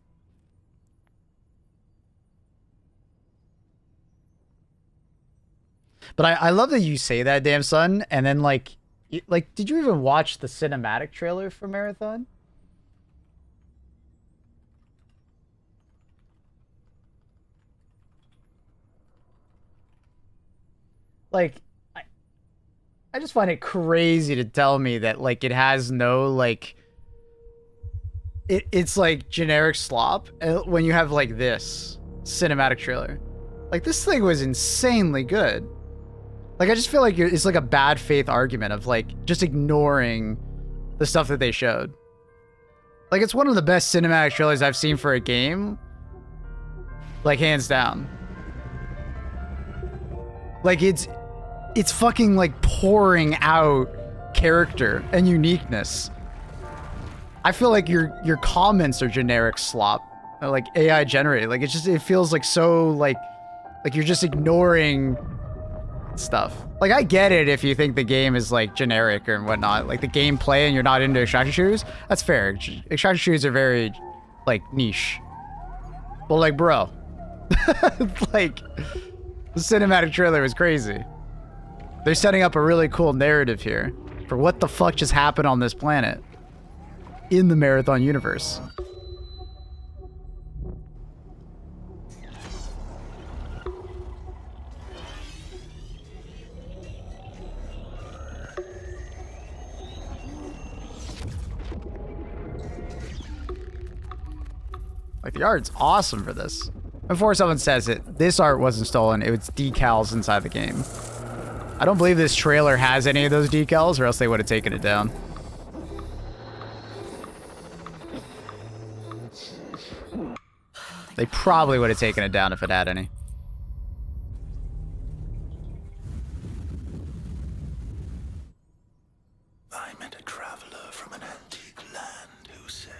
Speaker 1: But I love that you say that, damn son, and then like, did you even watch the cinematic trailer for Marathon? Like, I just find it crazy to tell me that like it has no like it's like generic slop when you have like this cinematic trailer. Like this thing was insanely good. Like I just feel like it's like a bad faith argument of like just ignoring the stuff that they showed. Like it's one of the best cinematic trailers I've seen for a game. Like hands down. Like it's fucking like pouring out character and uniqueness. I feel like your comments are generic slop, like AI generated. Like it feels like so like Like, you're just ignoring stuff. Like, I get it if you think the game is, like, generic or whatnot. Like, the gameplay and you're not into extraction shooters. That's fair. Extraction shooters are very, like, niche. But, like, bro. Like, the cinematic trailer was crazy. They're setting up a really cool narrative here for what the fuck just happened on this planet in the Marathon universe. Like, the art's awesome for this. Before someone says it, this art wasn't stolen. It was decals inside the game. I don't believe this trailer has any of those decals, or else they would have taken it down. They probably would have taken it down if it had any.
Speaker 8: I met a traveler from an antique land who said,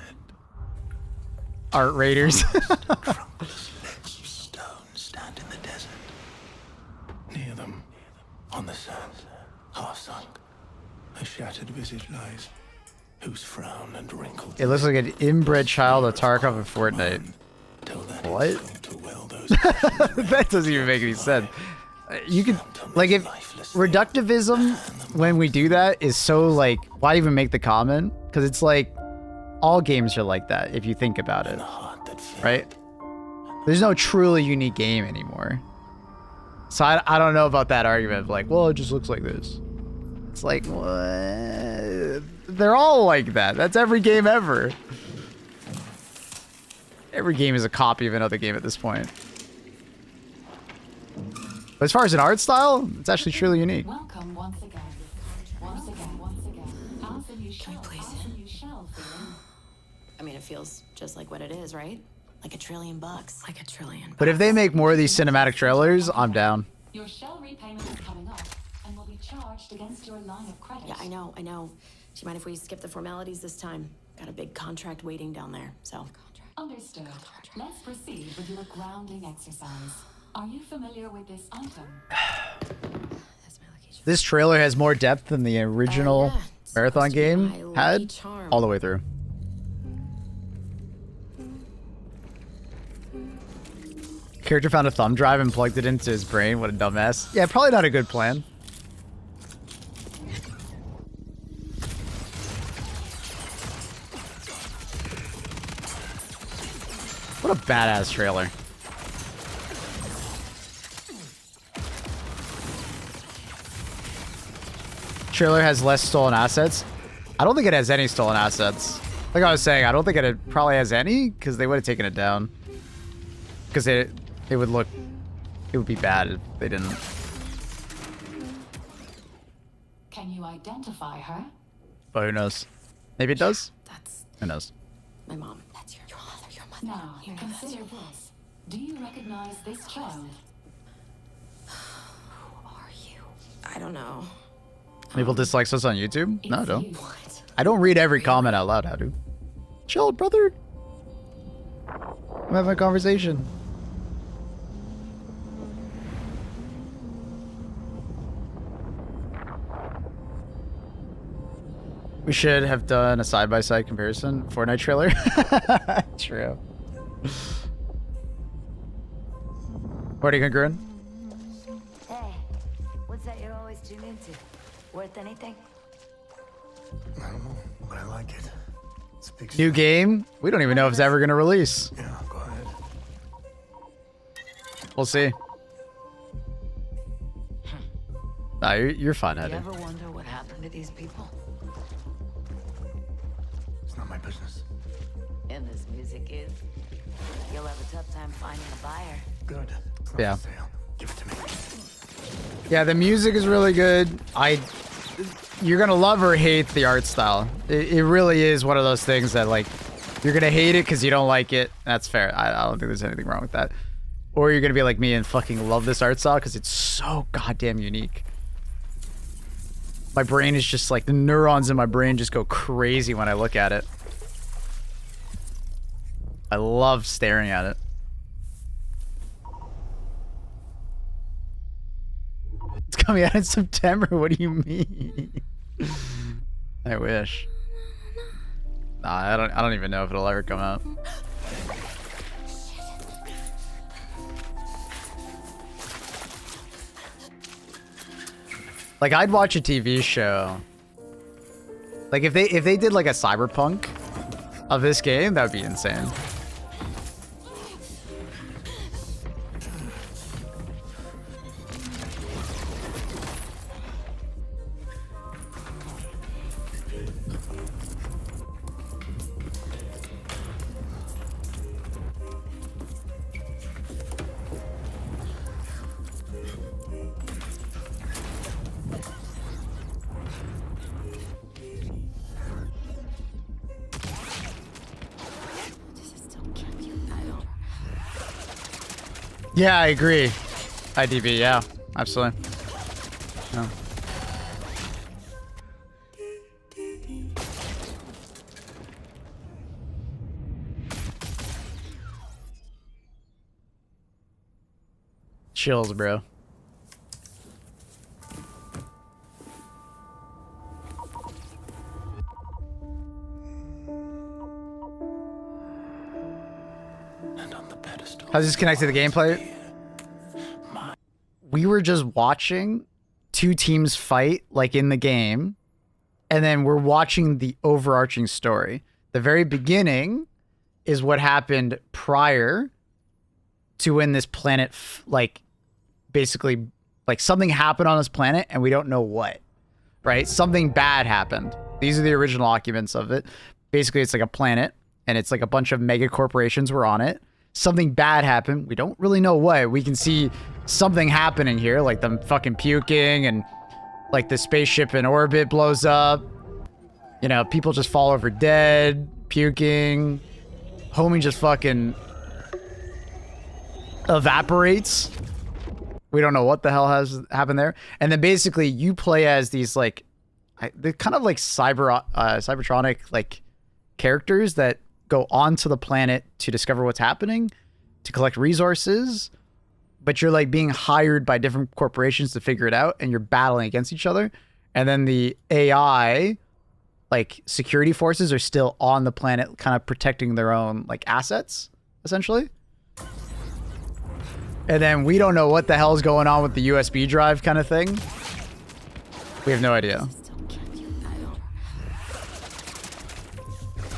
Speaker 1: Art Raiders.
Speaker 8: trunkless ledges of stone stand in the desert. Near them, on the sand, half sunk, a shattered visage lies, whose frown and wrinkled
Speaker 1: It looks like an inbred child of Tarkov and Fortnite.
Speaker 8: till that
Speaker 1: What?
Speaker 8: it fell to well those
Speaker 1: That doesn't even make any sense. You could, like, if reductivism, when we do that, is so, like, why even make the comment? Because it's like, all games are like that, if you think about it,
Speaker 8: heart that filled.
Speaker 1: right? There's no truly unique game anymore. So I don't know about that argument of like, well, it just looks like this. It's like, what? They're all like that. That's every game ever. Every game is a copy of another game at this point. But as far as an art style, it's actually truly unique.
Speaker 9: Welcome once again. Once again, once again. Answer you shall, answer you shall, feeling.
Speaker 10: I mean, it feels just like what it is, right? Like $1 trillion bucks. Like $1 trillion.
Speaker 1: But if they make more of these cinematic trailers, I'm down.
Speaker 9: Your shell repayment is coming up and will be charged against your line of credit.
Speaker 10: Yeah, I know. Do you mind if we skip the formalities this time? Got a big contract waiting down there, so.
Speaker 9: Understood. Let's proceed with your grounding exercise. Are you familiar with this item?
Speaker 10: That's my lucky charm.
Speaker 1: This trailer has more depth than the original
Speaker 10: Yeah, it's
Speaker 1: Marathon
Speaker 10: supposed to be
Speaker 1: game
Speaker 10: my lucky
Speaker 1: had
Speaker 10: charm.
Speaker 1: all the way through. Character found a thumb drive and plugged it into his brain. What a dumbass. Yeah, probably not a good plan. What a badass trailer. Trailer has less stolen assets. I don't think it has any stolen assets. Like I was saying, I don't think it probably has any because they would have taken it down. Because it would look, it would be bad if they didn't.
Speaker 9: Can you identify her?
Speaker 1: But who knows? Maybe it does?
Speaker 10: That's
Speaker 1: Who knows?
Speaker 10: my mom. That's your mother. Your mother.
Speaker 9: Now,
Speaker 10: You know that's
Speaker 9: consider
Speaker 10: your
Speaker 9: this. Do you recognize this child?
Speaker 10: Who are you? I don't know.
Speaker 1: People dislikes us on YouTube? No, I
Speaker 9: It's
Speaker 1: don't.
Speaker 9: you.
Speaker 10: What?
Speaker 1: I don't read every comment out loud, how do? Chill, brother. I'm having a conversation. We should have done a side-by-side comparison. Fortnite trailer. True. What are you going,
Speaker 11: Hey, what's that you always tune into? Worth anything?
Speaker 8: I don't know, but I like it. It's a big
Speaker 1: New
Speaker 8: step.
Speaker 1: game? We don't even know if it's ever going to release.
Speaker 8: Yeah, go ahead.
Speaker 1: We'll see. Nah, you're fine,
Speaker 11: You
Speaker 1: Eddie.
Speaker 11: ever wonder what happened to these people?
Speaker 8: It's not my business.
Speaker 11: And this music is. You'll have a tough time finding a buyer.
Speaker 8: Good. It's not
Speaker 1: Yeah.
Speaker 8: for sale. Give it to me.
Speaker 1: Yeah, the music is really good. You're gonna love or hate the art style. It really is one of those things that, like, you're gonna hate it because you don't like it. That's fair. I don't think there's anything wrong with that. Or you're gonna be like me and fucking love this art style because it's so goddamn unique. My brain is just like, the neurons in my brain just go crazy when I look at it. I love staring at it. coming out in September. What do you mean? I wish. Nah, I don't even know if it'll ever come out. Like, I'd watch a TV show. Like, if they did like a cyberpunk of this game, that would be insane. Yeah, I agree. IDB, yeah, absolutely. Yeah. Chills, bro. How's this connected to the gameplay? We were just watching two teams fight, like in the game, and then we're watching the overarching story. The very beginning is what happened prior to when this planet, like, basically, like, something happened on this planet, and we don't know what, right? Something bad happened. These are the original occupants of it. Basically, it's like a planet, and it's like a bunch of mega corporations were on it. Something bad happened. We don't really know what. We can see something happening here, like them fucking puking, and like the spaceship in orbit blows up. You know, people just fall over dead, puking. Homie just fucking evaporates. We don't know what the hell has happened there. And then basically you play as these like, they're kind of like cybertronic like characters that go onto the planet to discover what's happening, to collect resources, but you're like being hired by different corporations to figure it out, and you're battling against each other. And then the AI, like security forces, are still on the planet, kind of protecting their own like assets, essentially. And then we don't know what the hell's going on with the USB drive kind of thing. We have no idea.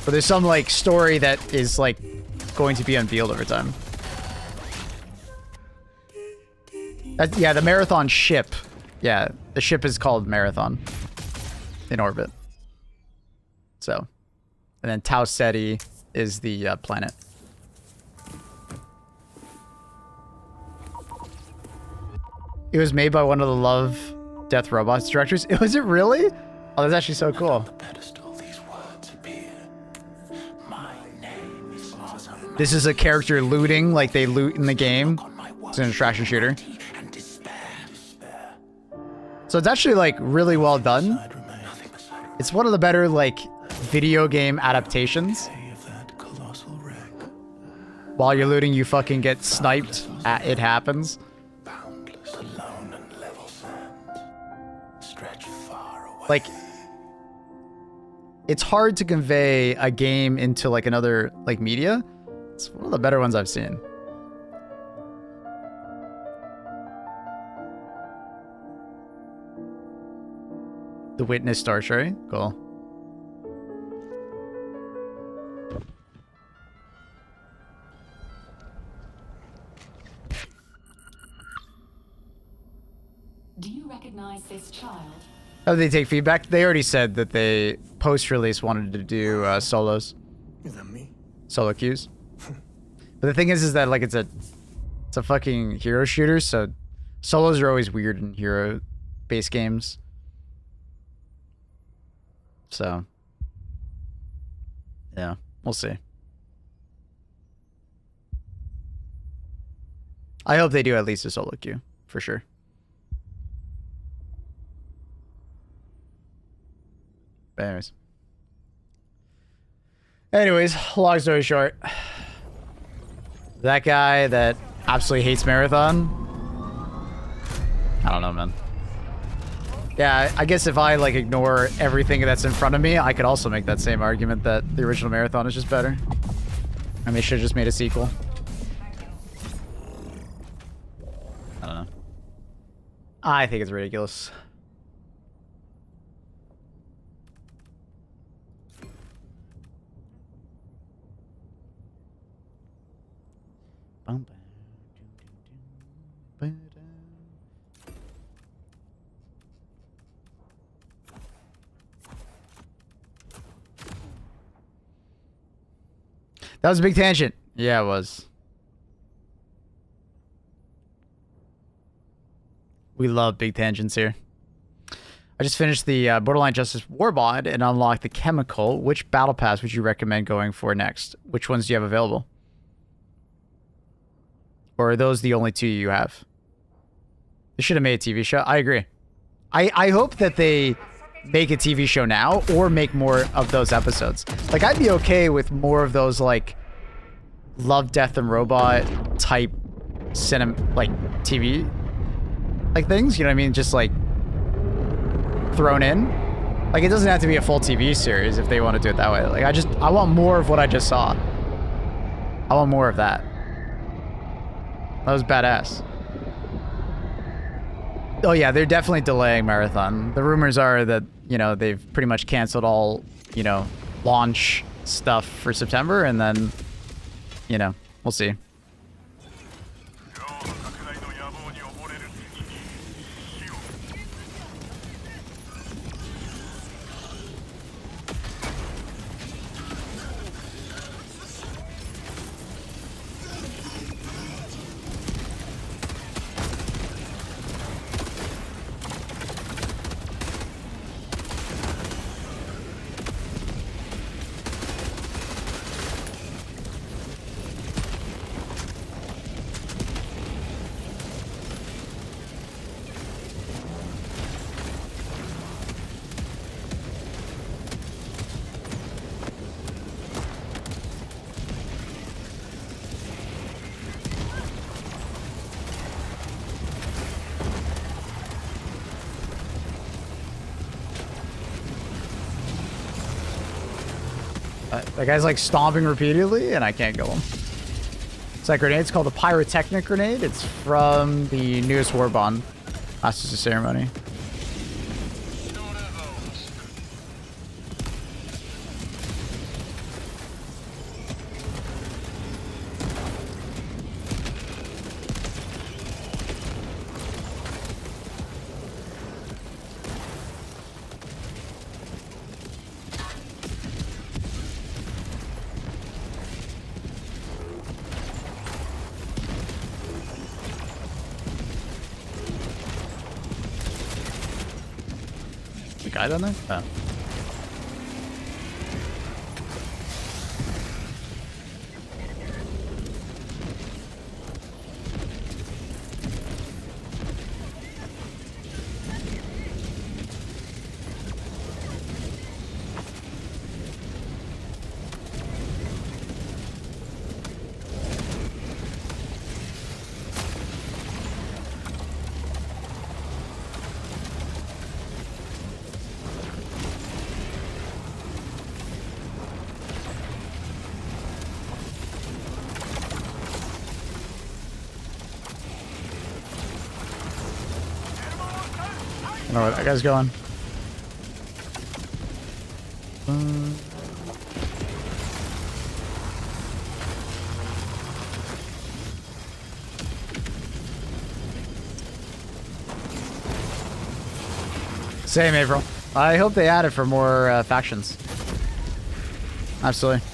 Speaker 1: But there's some like story that is like going to be unveiled over time. Yeah, the Marathon ship. Yeah, the ship is called Marathon in orbit. So, and then Tau Ceti is the planet. It was made by one of the Love, Death Robots directors. Was it really? Oh, that's actually so cool. This is a character looting, like they loot in the game. It's an attraction shooter. So it's actually like really well done. It's one of the better like video game adaptations. While you're looting, you fucking get sniped. It happens. Like, it's hard to convey a game into like another like media. It's one of the better ones I've seen. The Witness Star Cherry. Cool.
Speaker 9: Do you recognize this child?
Speaker 1: How do they take feedback? They already said that they post-release wanted to do solos.
Speaker 8: Is that me?
Speaker 1: Solo queues. But the thing is that like it's a fucking hero shooter, so solos are always weird in hero-based games. So, yeah, we'll see. I hope they do at least a solo queue, for sure. But anyways, long story short, that guy that absolutely hates Marathon, I don't know, man. Yeah, I guess if I like ignore everything that's in front of me, I could also make that same argument that the original Marathon is just better. And they should have just made a sequel. I don't know. I think it's ridiculous. That was a big tangent. Yeah, it was. We love big tangents here. I just finished the Borderline Justice War mod and unlocked the chemical. Which battle pass would you recommend going for next? Which ones do you have available? Or are those the only two you have? They should have made a TV show. I agree. I hope that they make a TV show now or make more of those episodes. Like, I'd be okay with more of those, like, Love, Death, and Robot type like, TV, like, things. You know what I mean? Just, like, thrown in. Like, it doesn't have to be a full TV series if they want to do it that way. Like, I want more of what I just saw. I want more of that. That was badass. Oh yeah, they're definitely delaying Marathon. The rumors are that, you know, they've pretty much canceled all, you know, launch stuff for September, and then, you know, we'll see. That guy's like stomping repeatedly, and I can't kill him. It's that grenade. It's called the Pyrotechnic Grenade. It's from the newest War Bond. Masters of Ceremony. Guy down there? Oh. I don't know where that guy's going. Same, April. I hope they add it for more factions. Absolutely.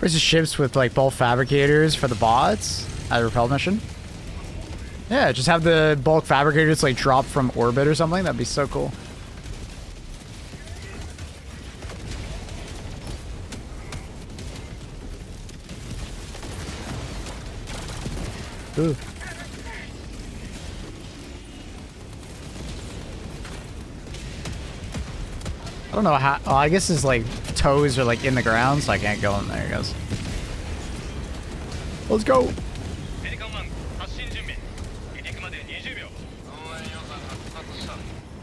Speaker 1: Where's the ships with like bulk fabricators for the bots at a repel mission? Yeah, just have the bulk fabricators like drop from orbit or something. That'd be so cool. Ooh. I don't know how. Oh, I guess his like toes are like in the ground, so I can't go in there. He goes. Let's go.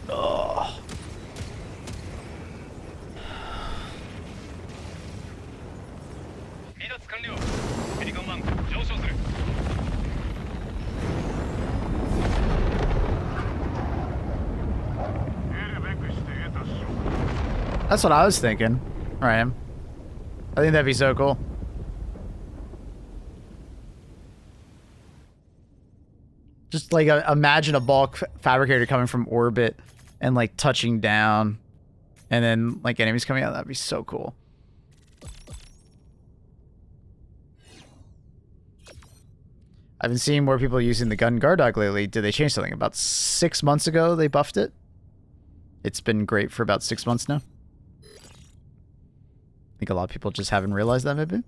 Speaker 1: Oh. That's what I was thinking. Alright. I think that'd be so cool. Just like imagine a bulk fabricator coming from orbit and like touching down and then like enemies coming out. That'd be so cool. I've been seeing more people using the gun guard dog lately. Did they change something? About 6 months ago they buffed it. It's been great for about 6 months now. I think a lot of people just haven't realized that maybe.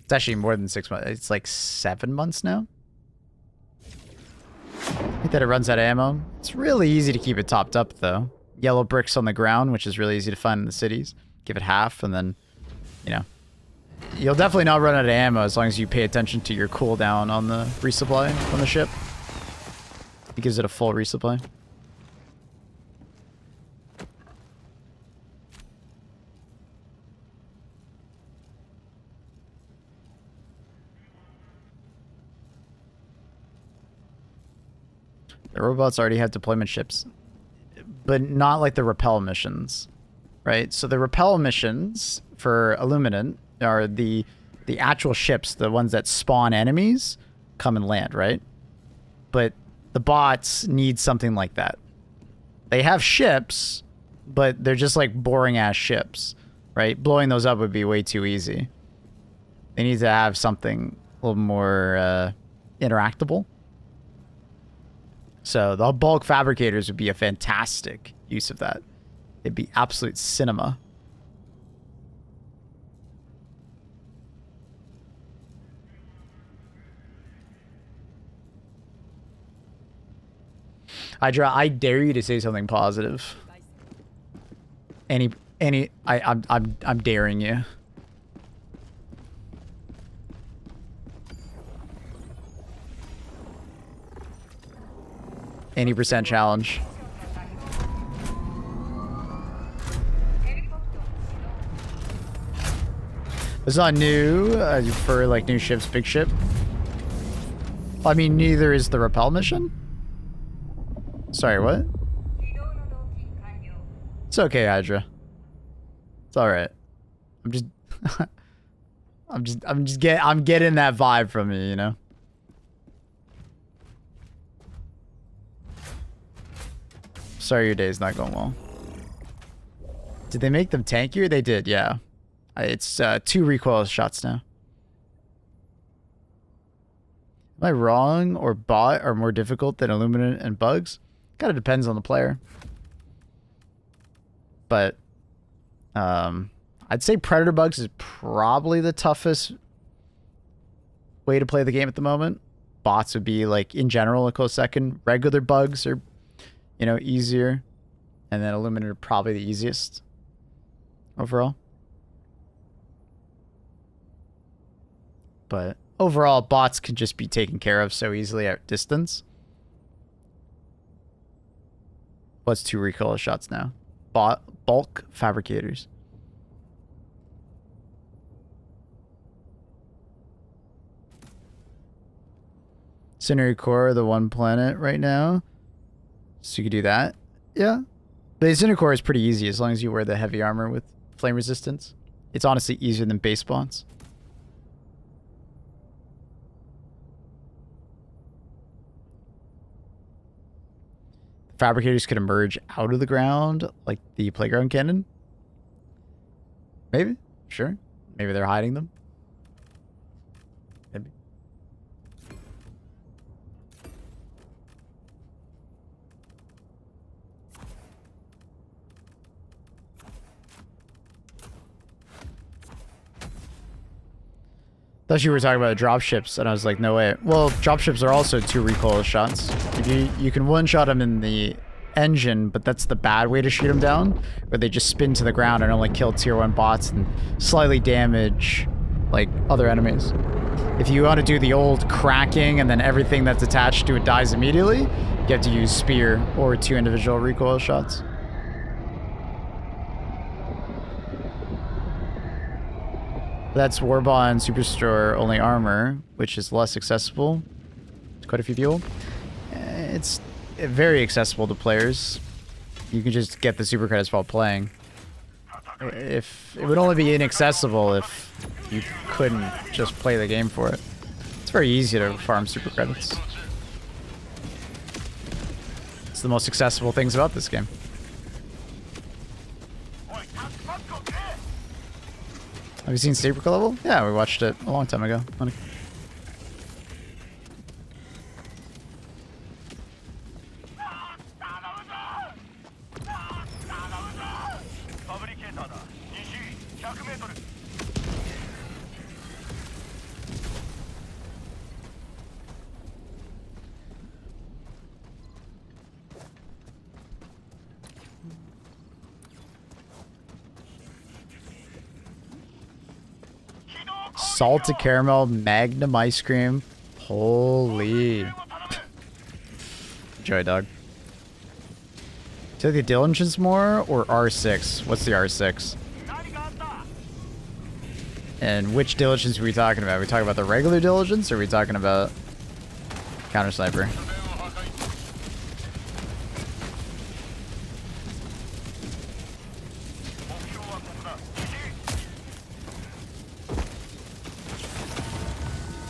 Speaker 1: It's actually more than 6 months. It's like 7 months now. I think that it runs out of ammo. It's really easy to keep it topped up though. Yellow bricks on the ground, which is really easy to find in the cities. Give it half and then, you know. You'll definitely not run out of ammo as long as you pay attention to your cooldown on the resupply on the ship. It gives it a full resupply. The robots already have deployment ships, but not like the repel missions, right? So the repel missions for Illuminant are the actual ships, the ones that spawn enemies, come and land, right? But the bots need something like that. They have ships, but they're just like boring ass ships, right? Blowing those up would be way too easy. They need to have something a little more interactable. So the bulk fabricators would be a fantastic use of that. It'd be absolute cinema. Hydra, I dare you to say something positive. I'm daring you. Any % challenge. It's not new for like new ships, big ship. I mean, neither is the repel mission. Sorry, what? It's okay, Hydra. It's all right. I'm getting that vibe from you, you know. Sorry, your day's not going well. Did they make them tankier? They did, yeah. It's 2 recoil shots now. Am I wrong, or bot are more difficult than Illuminant and bugs? Kind of depends on the player. But I'd say Predator bugs is probably the toughest way to play the game at the moment. Bots would be like in general a close second. Regular bugs are, you know, easier, and then Illuminant are probably the easiest overall. But overall, bots can just be taken care of so easily at distance. What's 2 recoil shots now? Bulk fabricators. Incendiary core, the one planet right now. So you could do that. Yeah. The Incendiary core is pretty easy as long as you wear the heavy armor with flame resistance. It's honestly easier than base spawns. fabricators could emerge out of the ground, like the playground cannon. Maybe. Sure. Maybe they're hiding them. Maybe. Thought you were talking about dropships, and I was like, no way. Well, dropships are also 2 recoil shots. You can one-shot them in the engine, but that's the bad way to shoot them down, where they just spin to the ground and only kill tier 1 bots and slightly damage, like, other enemies. If you want to do the old cracking and then everything that's attached to it dies immediately, you have to use spear or 2 individual recoil shots. That's Warbond Superstore only armor, which is less accessible to quite a few people. It's very accessible to players. You can just get the super credits while playing. If it would only be inaccessible if you couldn't just play the game for it. It's very easy to farm super credits. It's the most accessible things about this game. Have you seen Secret Level? Yeah, we watched it a long time ago. Salted caramel Magnum ice cream. Holy. Enjoy, dog. Do you like the diligence more or R6? What's the R6? And which diligence are we talking about? Are we talking about the regular diligence or are we talking about counter sniper?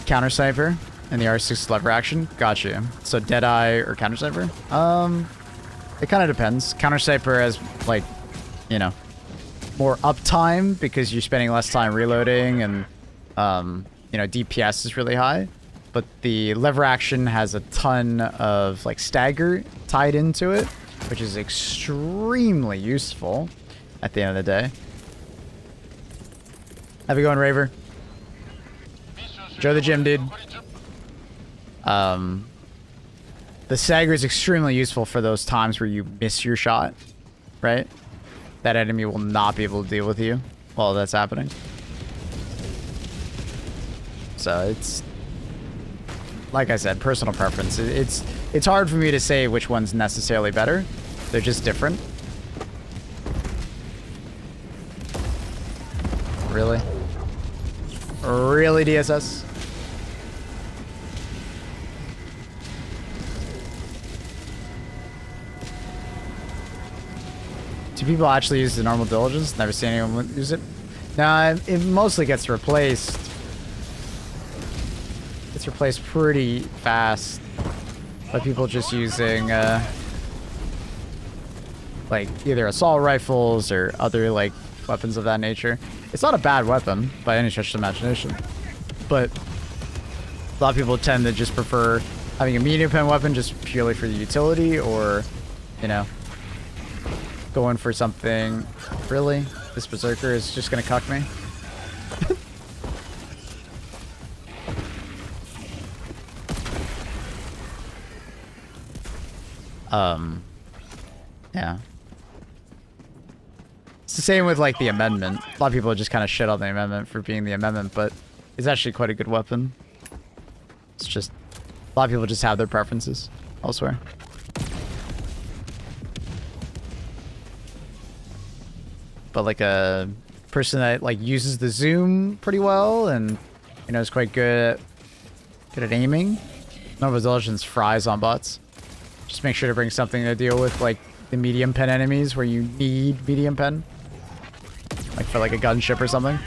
Speaker 1: Counter sniper and the R6 lever action. Gotcha. So Deadeye or counter sniper? It kind of depends. Counter sniper has, like, you know, more uptime because you're spending less time reloading and, you know, DPS is really high. But the lever action has a ton of, like, stagger tied into it, which is extremely useful at the end of the day. Have a going, Raver. Enjoy the gym, dude. The stagger is extremely useful for those times where you miss your shot, right? That enemy will not be able to deal with you while that's happening. So it's, like I said, personal preference. It's hard for me to say which one's necessarily better. They're just different. Really? Really, DSS? Do people actually use the normal diligence? Never seen anyone use it. Nah, it mostly gets replaced. It's replaced pretty fast by people just using like either assault rifles or other like weapons of that nature. It's not a bad weapon by any stretch of the imagination, but a lot of people tend to just prefer having a medium pen weapon just purely for the utility, or, you know, going for something. Really? This berserker is just gonna cuck me? Yeah. It's the same with, like, the amendment. A lot of people just kind of shit on the amendment for being the amendment, but it's actually quite a good weapon. It's just, a lot of people just have their preferences elsewhere. But, like, a person that, like, uses the zoom pretty well and, you know, is quite good at aiming. Nova Diligence fries on bots. Just make sure to bring something to deal with, like, the medium pen enemies where you need medium pen. Like for, like, a gunship or something.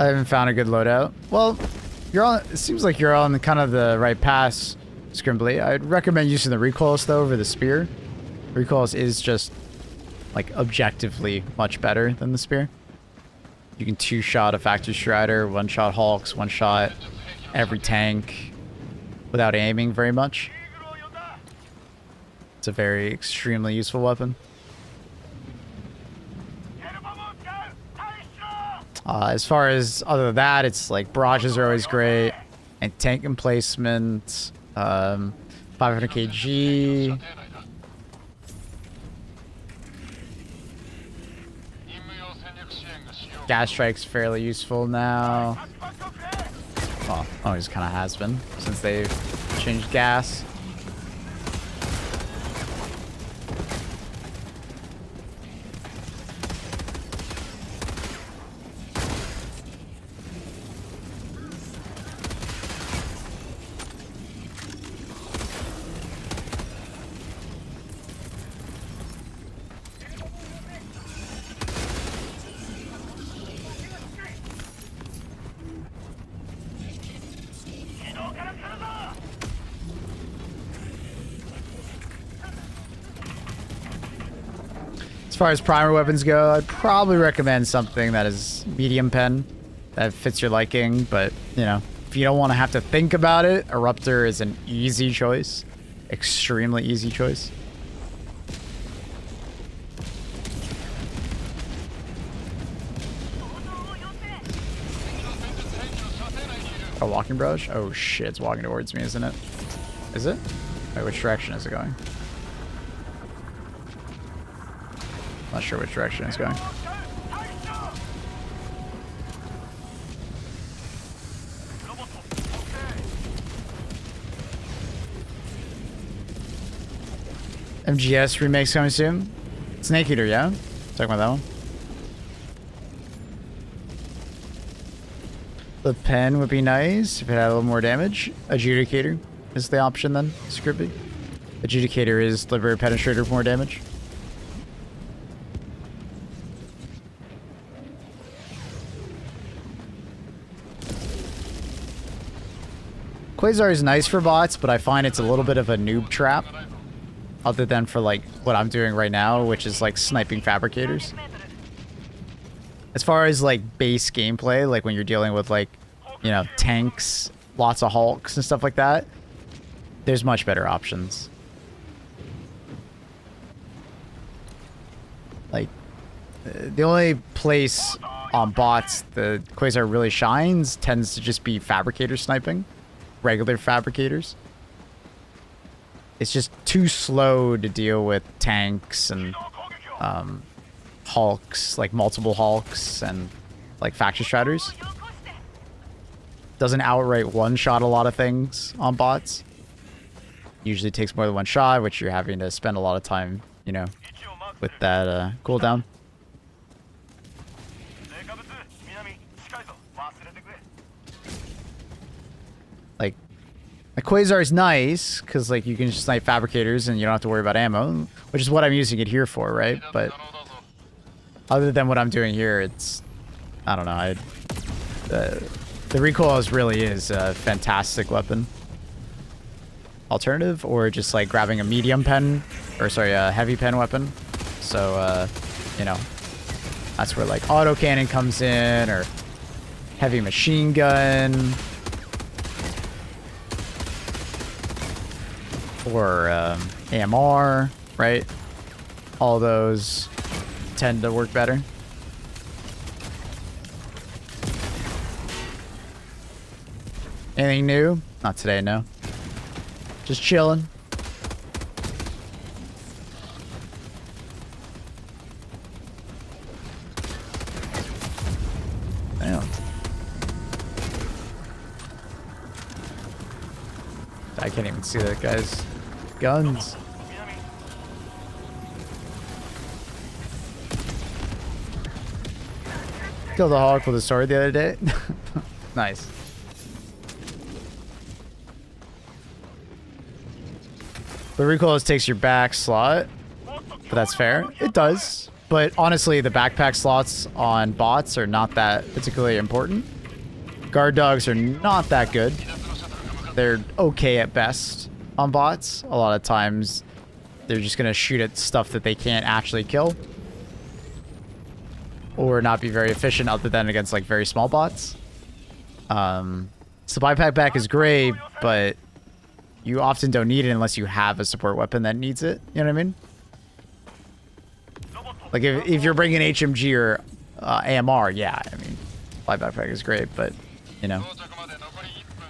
Speaker 1: I haven't found a good loadout. Well, you're on. It seems like you're on kind of the right path, Scrimbly. I'd recommend using the recoilless though over the spear. Recoilless is just like objectively much better than the spear. You can two-shot a Factory Strider, one-shot Hulks, one-shot every tank without aiming very much. It's a very extremely useful weapon. As far as other than that, it's like barrages are always great, and tank emplacement, 500 kg. Gas strike's fairly useful now. Well, always kind of has been since they've changed gas. As far as primer weapons go, I'd probably recommend something that is medium pen that fits your liking, but you know, if you don't want to have to think about it, Eruptor is an easy choice. Extremely easy choice. A walking brush? Oh shit, it's walking towards me, isn't it? Is it? Wait, which direction is it going? Not sure which direction it's going. MGS remake's coming soon. Snake Eater, yeah? Talking about that one. The pen would be nice if it had a little more damage. Adjudicator is the option then, Scrippy. Adjudicator is Liberator Penetrator with more damage. Quasar is nice for bots, but I find it's a little bit of a noob trap. Other than for like what I'm doing right now, which is like sniping fabricators. As far as like base gameplay, like when you're dealing with like, you know, tanks, lots of Hulks and stuff like that, there's much better options. Like, the only place on bots the Quasar really shines tends to just be fabricator sniping. Regular fabricators. It's just too slow to deal with tanks and Hulks, like multiple Hulks and like Factory Striders. Doesn't outright one-shot a lot of things on bots. Usually takes more than one shot, which you're having to spend a lot of time, you know, with that cooldown. Like, a Quasar is nice, because, like, you can just snipe fabricators and you don't have to worry about ammo, which is what I'm using it here for, right? But other than what I'm doing here, it's... I don't know, the recoil really is a fantastic weapon. Alternative, or just, like, grabbing a medium pen, or, sorry, a heavy pen weapon. So, you know, that's where, like, autocannon comes in, or heavy machine gun... or AMR, right? All those tend to work better. Anything new? Not today, no. Just chilling. Damn. I can't even see that guy's guns. Killed a Hawk with a sword the other day. Nice. The recoil takes your back slot, but that's fair. It does. But honestly, the backpack slots on bots are not that particularly important. Guard dogs are not that good. They're okay at best on bots. A lot of times, they're just gonna shoot at stuff that they can't actually kill. Or not be very efficient other than against like very small bots. Supply pack back is great, but you often don't need it unless you have a support weapon that needs it. You know what I mean? Like if you're bringing HMG or AMR, yeah, I mean, supply backpack is great, but you know.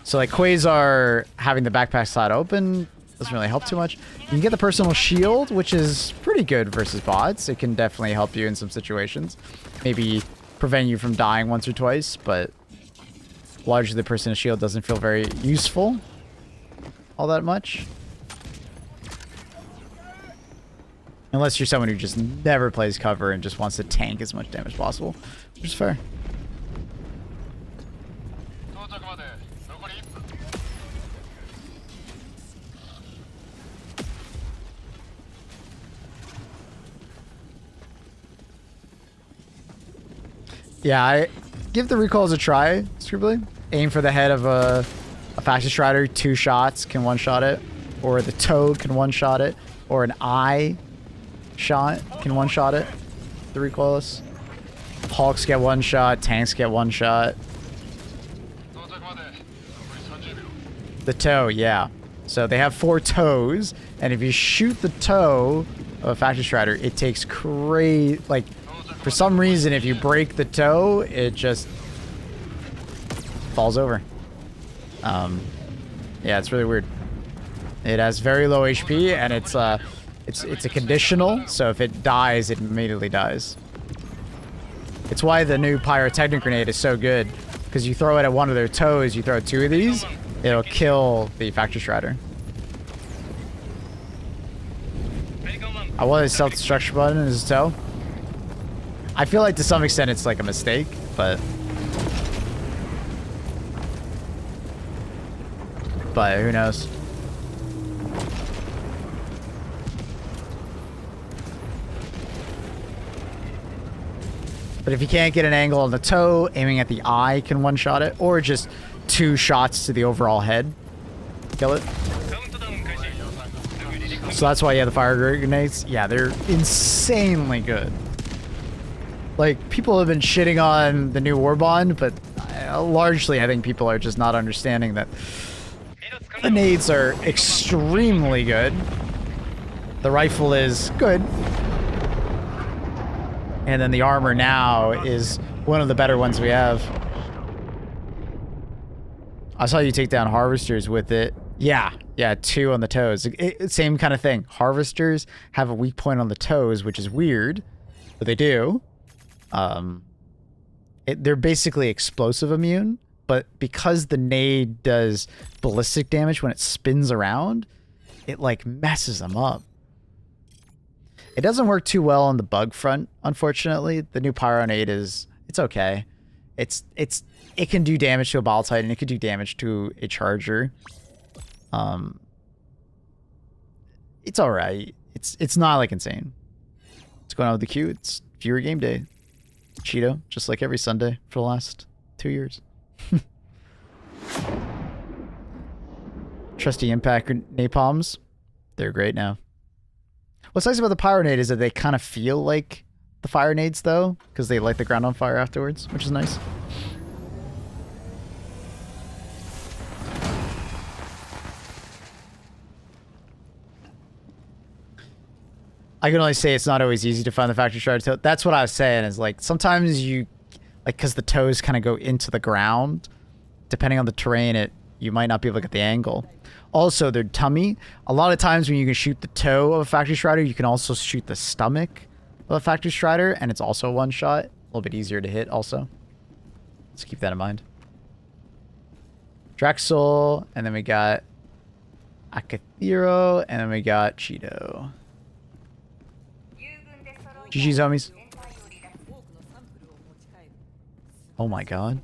Speaker 1: So like Quasar having the backpack slot open doesn't really help too much. You can get the personal shield, which is pretty good versus bots. It can definitely help you in some situations. Maybe prevent you from dying once or twice, but largely the personal shield doesn't feel very useful all that much. Unless you're someone who just never plays cover and just wants to tank as much damage as possible, which is fair. Yeah, I give the recalls a try, Scribbly. Aim for the head of a Faction Strider, 2 shots can one-shot it. Or the toe can one-shot it. Or an eye shot can one-shot it. The recoilless. Hawks get one shot, tanks get one shot. The toe, yeah. So they have 4 toes, and if you shoot the toe of a Faction Strider, it takes crazy, like, for some reason, if you break the toe, it just falls over. Yeah, it's really weird. It has very low HP, and it's a conditional, so if it dies, it immediately dies. It's why the new pyrotechnic grenade is so good, because you throw it at one of their toes, you throw 2 of these, it'll kill the Faction Strider. I want a self-destruction button in his toe. I feel like to some extent it's like a mistake, but who knows? But if you can't get an angle on the toe, aiming at the eye can one-shot it, or just 2 shots to the overall head. Kill it. So that's why you have the fire grenades. Yeah, they're insanely good. Like, people have been shitting on the new war bond, but largely I think people are just not understanding that the nades are extremely good. The rifle is good. And then the armor now is one of the better ones we have. I saw you take down harvesters with it. Yeah, 2 on the toes. Same kind of thing. Harvesters have a weak point on the toes, which is weird, but they do. They're basically explosive immune, but because the nade does ballistic damage when it spins around, it like messes them up. It doesn't work too well on the bug front, unfortunately. The new Pyro nade it's okay. It can do damage to a Bile Titan, it can do damage to a Charger. It's alright. It's not like insane. What's going on with the queue? It's viewer game day. Cheeto, just like every Sunday for the last 2 years. Trusty impact napalms. They're great now. What's nice about the Pyro nade is that they kind of feel like the fire nades, though, because they light the ground on fire afterwards, which is nice. I can only say it's not always easy to find the Factory Strider toe. That's what I was saying, is like, sometimes you, like, because the toes kind of go into the ground, depending on the terrain, you might not be able to get the angle. Also, their tummy. A lot of times when you can shoot the toe of a Factory Strider, you can also shoot the stomach of a Factory Strider, and it's also one shot. A little bit easier to hit, also. Let's keep that in mind. Drexel, and then we got Akathiro, and then we got Cheeto. GG's, homies. Oh my god.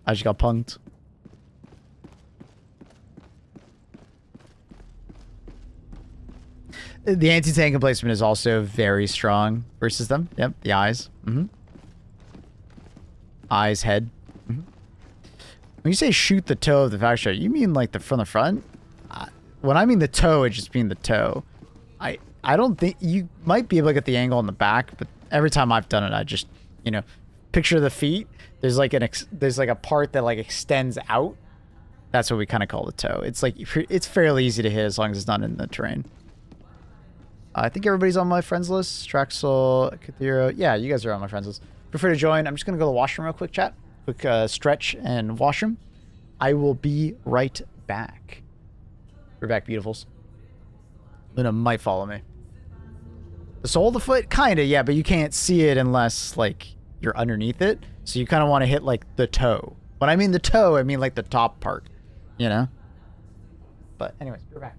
Speaker 1: I just got punked. The anti-tank emplacement is also very strong versus them. Yep, the eyes. Eyes, head. When you say shoot the toe of the fact shot, you mean like from the front? When I mean the toe, it just mean the toe. I don't think you might be able to get the angle on the back, but every time I've done it, I just, you know, picture the feet. There's like there's like a part that like extends out. That's what we kind of call the toe. It's like it's fairly easy to hit as long as it's not in the terrain. I think everybody's on my friends list. Straxel, Kathiro. Yeah, you guys are on my friends list. Feel free to join. I'm just gonna go to the washroom real quick, chat. Quick stretch and washroom. I will be right back. We're back, beautifuls. Luna might follow me. The sole of the foot? Kinda, yeah, but you can't see it unless, like, you're underneath it. So you kind of want to hit, like, the toe. When I mean the toe, I mean, like, the top part. You know? But, anyways, we're back.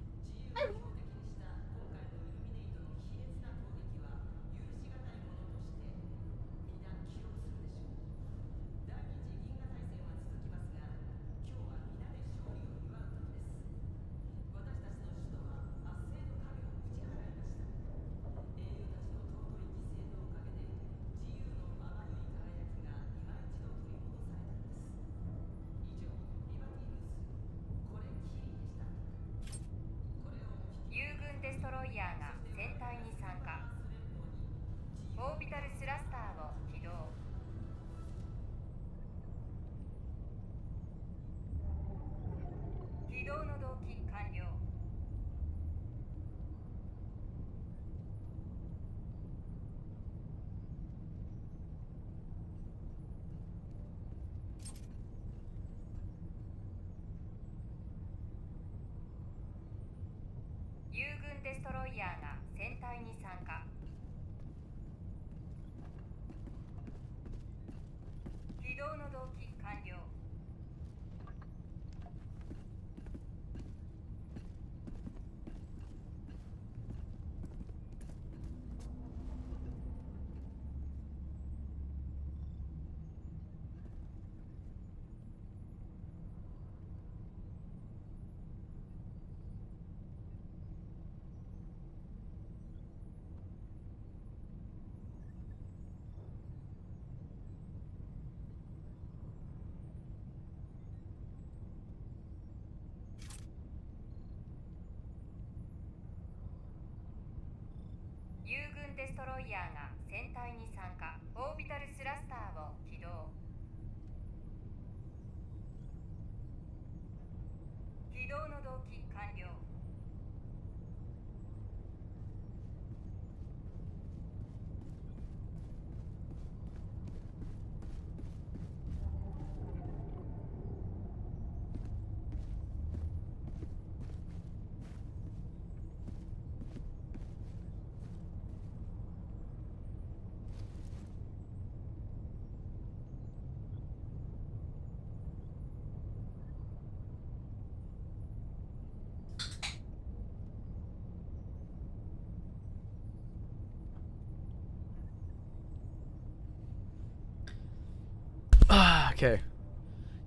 Speaker 1: Okay.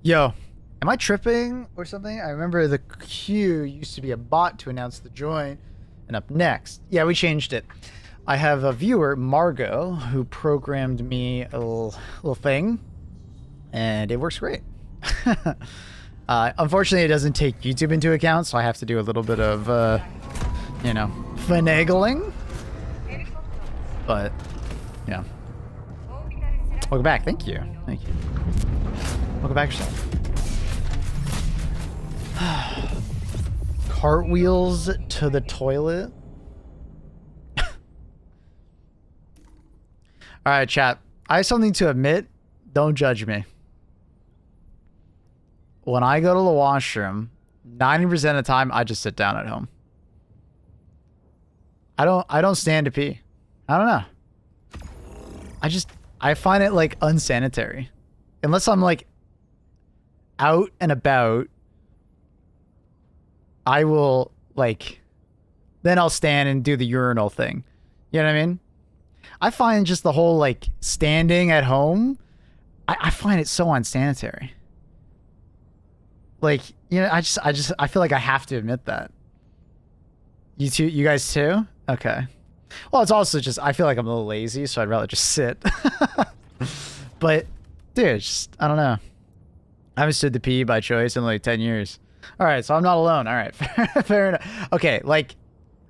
Speaker 1: Yo, am I tripping or something? I remember the queue used to be a bot to announce the join. And up next, yeah, we changed it. I have a viewer, Margot, who programmed me a little thing, and it works great. Unfortunately, it doesn't take YouTube into account, so I have to do a little bit of, you know, finagling. But, yeah. Welcome back. Thank you. Thank you. Welcome back yourself. Cartwheels to the toilet. Alright, chat. I have something to admit. Don't judge me. When I go to the washroom, 90% of the time, I just sit down at home. I don't stand to pee. I don't know. I find it, like, unsanitary. Unless I'm, like, out and about, I will, like, then I'll stand and do the urinal thing. You know what I mean? I find just the whole, like, standing at home, I find it so unsanitary. Like, you know, I feel like I have to admit that. You guys too? Okay. Well, it's also just, I feel like I'm a little lazy, so I'd rather just sit. But, dude, just, I don't know. I haven't stood to pee by choice in like 10 years. Alright, so I'm not alone. Alright, fair enough. Okay, like,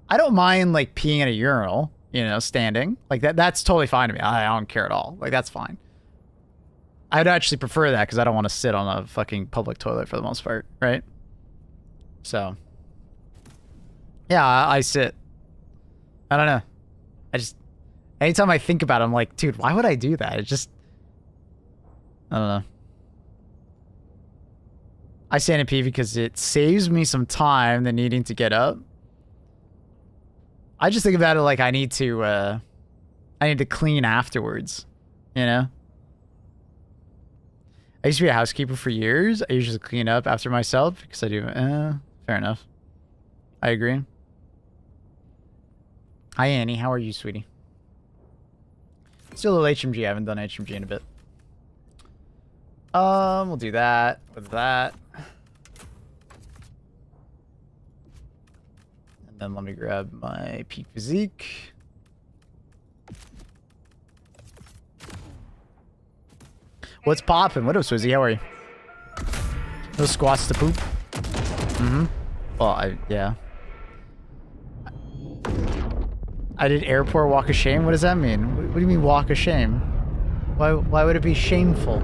Speaker 1: I don't mind, like, peeing in a urinal, you know, standing. Like, that's totally fine to me. I don't care at all. Like, that's fine. I'd actually prefer that because I don't want to sit on a fucking public toilet for the most part, right? So, yeah, I sit. I don't know. I just, anytime I think about it, I'm like, dude, why would I do that? It just, I don't know. I stand and pee because it saves me some time than needing to get up. I just think about it like I need to clean afterwards, you know? I used to be a housekeeper for years. I usually clean up after myself because I do, fair enough. I agree. Hi, Annie. How are you, sweetie? Still a little HMG. I haven't done HMG in a bit. We'll do that with that. And then let me grab my peak physique. What's poppin'? What up, Swizzy? How are you? No squats to poop. Mm-hmm. Well, yeah. I did airport walk of shame? What does that mean? What do you mean walk of shame? Why would it be shameful?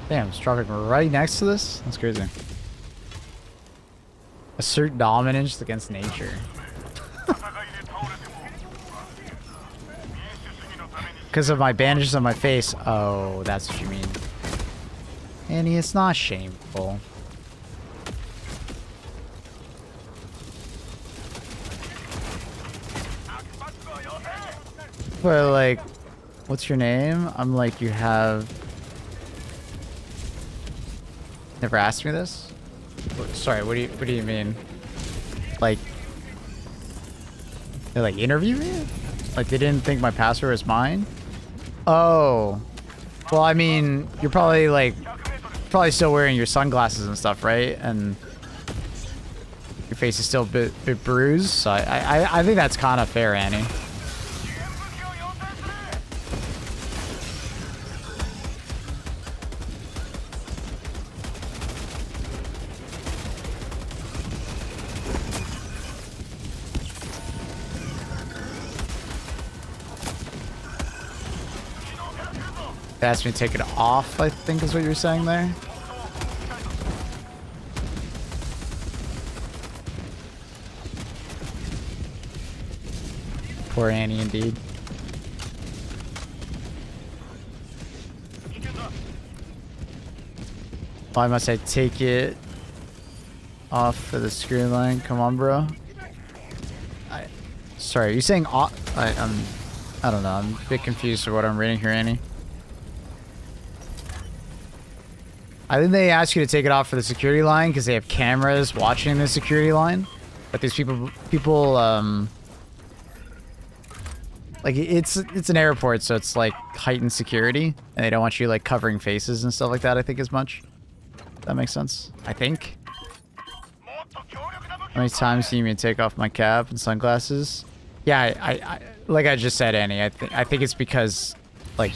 Speaker 1: Damn, it's dropping right next to this? That's crazy. Assert dominance against nature. Because of my bandages on my face. Oh, that's what you mean. Annie, it's not shameful. But like, what's your name? I'm like, you have... Never asked me this? Sorry, what do you mean? Like, they like interview me? Like they didn't think my password was mine? Oh. Well, I mean, you're probably like, still wearing your sunglasses and stuff, right? And your face is still a bit bruised, so I think that's kind of fair, Annie. They asked me to take it off, I think is what you were saying there. Poor Annie, indeed. Why must I take it off for the screen line? Come on, bro. Sorry, are you saying off? I don't know. I'm a bit confused for what I'm reading here, Annie. I think they ask you to take it off for the security line because they have cameras watching the security line. But these people, like it's an airport, so it's like heightened security, and they don't want you like covering faces and stuff like that. I think as much. That makes sense. I think. How many times do you need me to take off my cap and sunglasses? Yeah, I like I just said, Annie. I think it's because like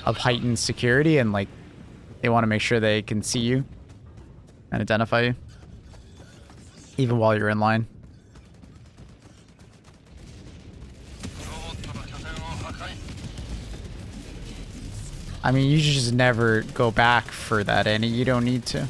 Speaker 1: of heightened security and like. They want to make sure they can see you and identify you, even while you're in line. I mean, you should just never go back for that, Annie. You don't need to.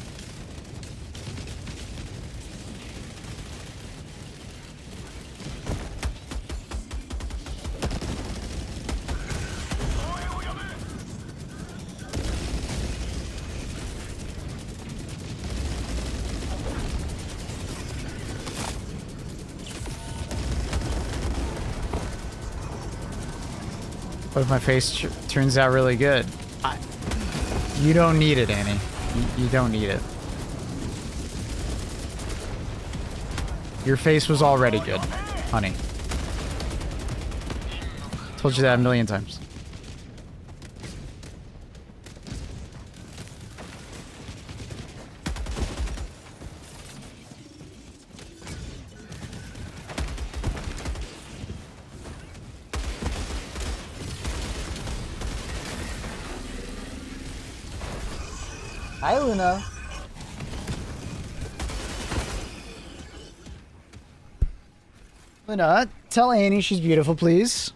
Speaker 1: What if my face turns out really good? You don't need it, Annie. You don't need it. Your face was already good, honey. Told you that a million times. Hi, Luna. Luna, tell Annie she's beautiful, please.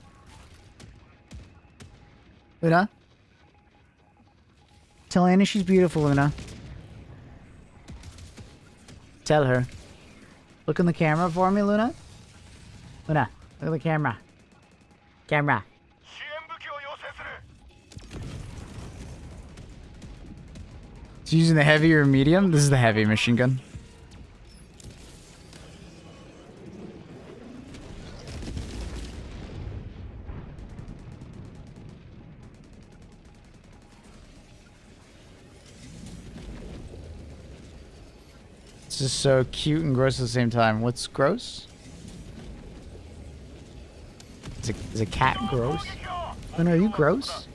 Speaker 1: Luna? Tell Annie she's beautiful, Luna. Tell her. Look in the camera for me, Luna. Luna, look at the camera. Camera. It's using the heavy or medium? This is the heavy machine gun. This is so cute and gross at the same time. What's gross? Is a cat gross? Luna, are you gross?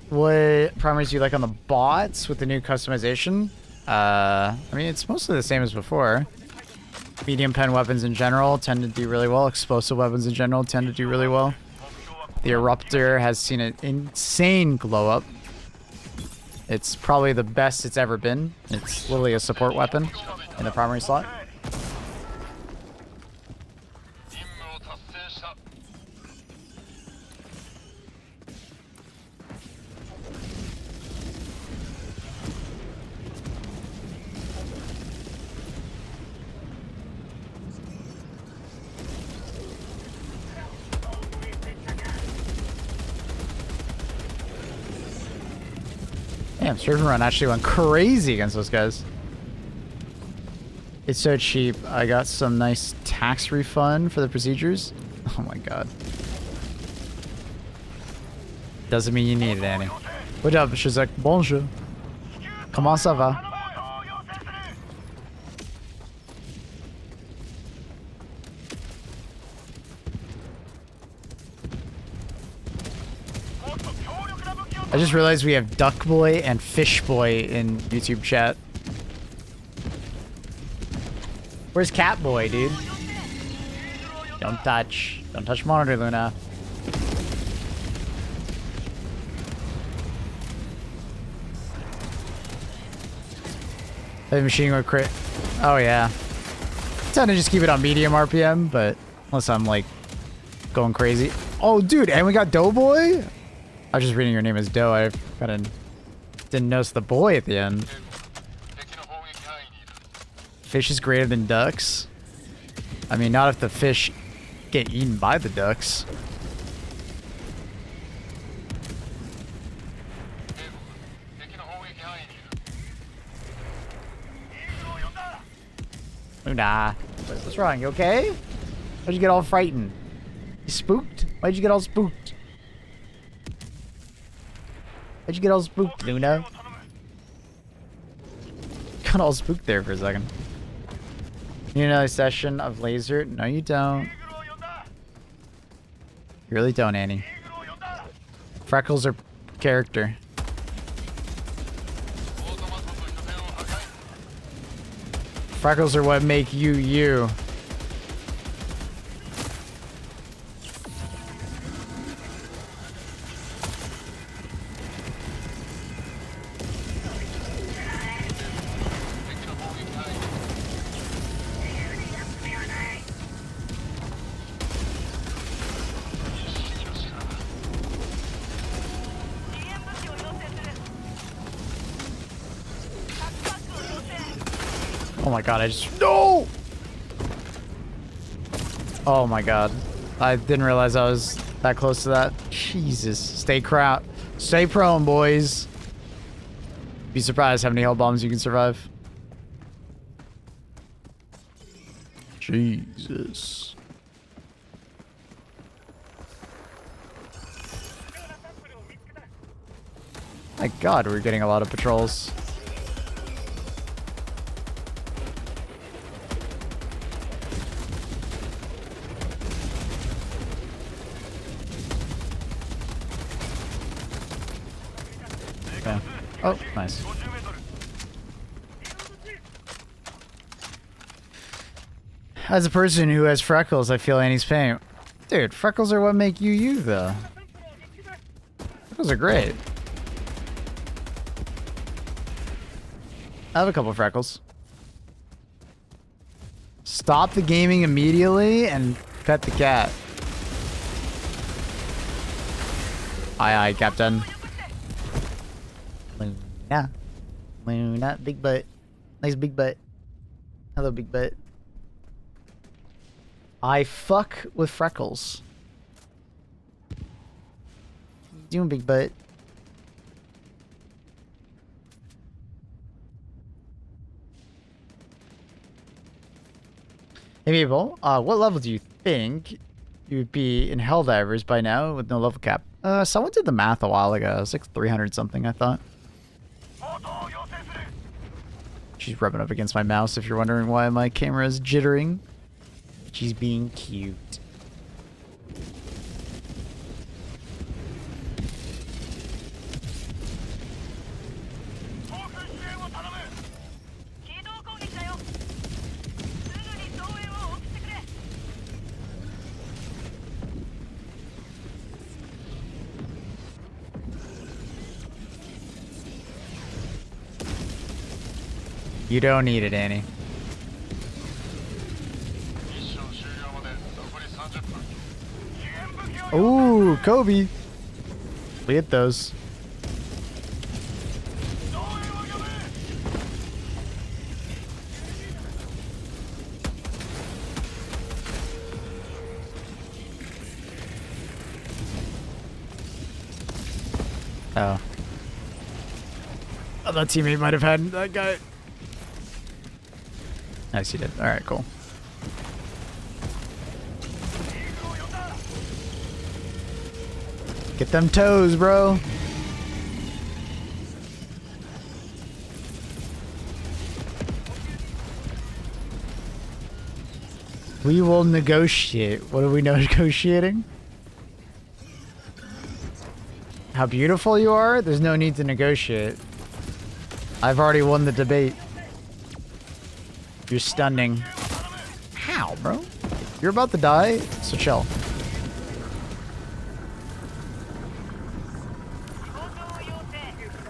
Speaker 1: What primaries do you like on the bots with the new customization? I mean, it's mostly the same as before. Medium pen weapons in general tend to do really well. Explosive weapons in general tend to do really well. The Eruptor has seen an insane glow up. It's probably the best it's ever been. It's literally a support weapon in the primary slot. Damn, Surf and Run actually went crazy against those guys. It's so cheap. I got some nice tax refund for the procedures. Oh my god. Doesn't mean you need it, Annie. What up, Shizak? Bonjour. Comment ça va? I just realized we have Duck Boy and Fish Boy in YouTube chat. Where's Cat Boy, dude? Don't touch. Don't touch monitor, Luna. Heavy machine gun crit. Oh yeah. I tend to just keep it on medium RPM, but unless I'm like going crazy. Oh dude, and we got Doughboy? I was just reading your name as Doe. I didn't notice the boy at the end. Fish is greater than ducks. I mean, not if the fish get eaten by the ducks. Luna, what's wrong? You okay? Why'd you get all frightened? You spooked? Why'd you get all spooked? Why'd you get all spooked, Luna? Got all spooked there for a second. Need another session of laser? No, you don't. You really don't, Annie. Freckles are character. Freckles are what make you, you. Oh my god, I just... No! Oh my god. I didn't realize I was that close to that. Jesus. Stay prone, boys. Be surprised how many hell bombs you can survive. Jesus. My god, we're getting a lot of patrols. Yeah. Oh, nice. As a person who has freckles, I feel Annie's pain. Dude, freckles are what make you you, though. Freckles are great. I have a couple of freckles. Stop the gaming immediately and pet the cat. Aye, aye, Captain. Luna. Luna. Big butt. Nice big butt. Hello, big butt. I fuck with freckles. Doing big butt. Hey people, what level do you think you would be in Helldivers by now with no level cap? Someone did the math a while ago. It was like 300 something, I thought. She's rubbing up against my mouse if you're wondering why my camera is jittering. She's being cute. You don't need it, Annie. Ooh, Kobe. We hit those. Oh. Oh, that teammate might have had that guy. Nice, you did. Alright, cool. Get them toes, bro. We will negotiate. What are we negotiating? How beautiful you are? There's no need to negotiate. I've already won the debate. You're stunning. How, bro? You're about to die, so chill.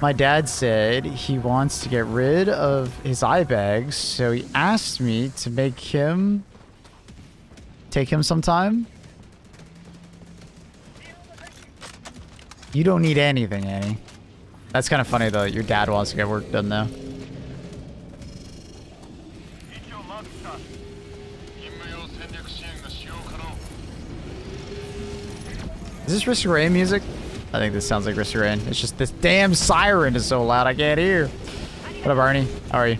Speaker 1: My dad said he wants to get rid of his eye bags, so he asked me to make him take him some time. You don't need anything, Annie. That's kind of funny though. Your dad wants to get work done now. Is this Risk Rain music? I think this sounds like Risk Rain. It's just this damn siren is so loud I can't hear. What up, Arnie? How are you?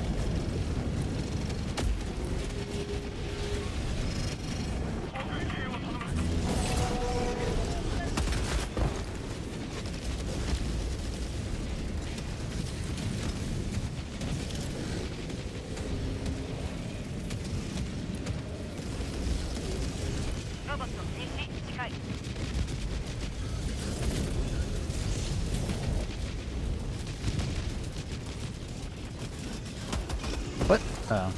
Speaker 1: What? Oh.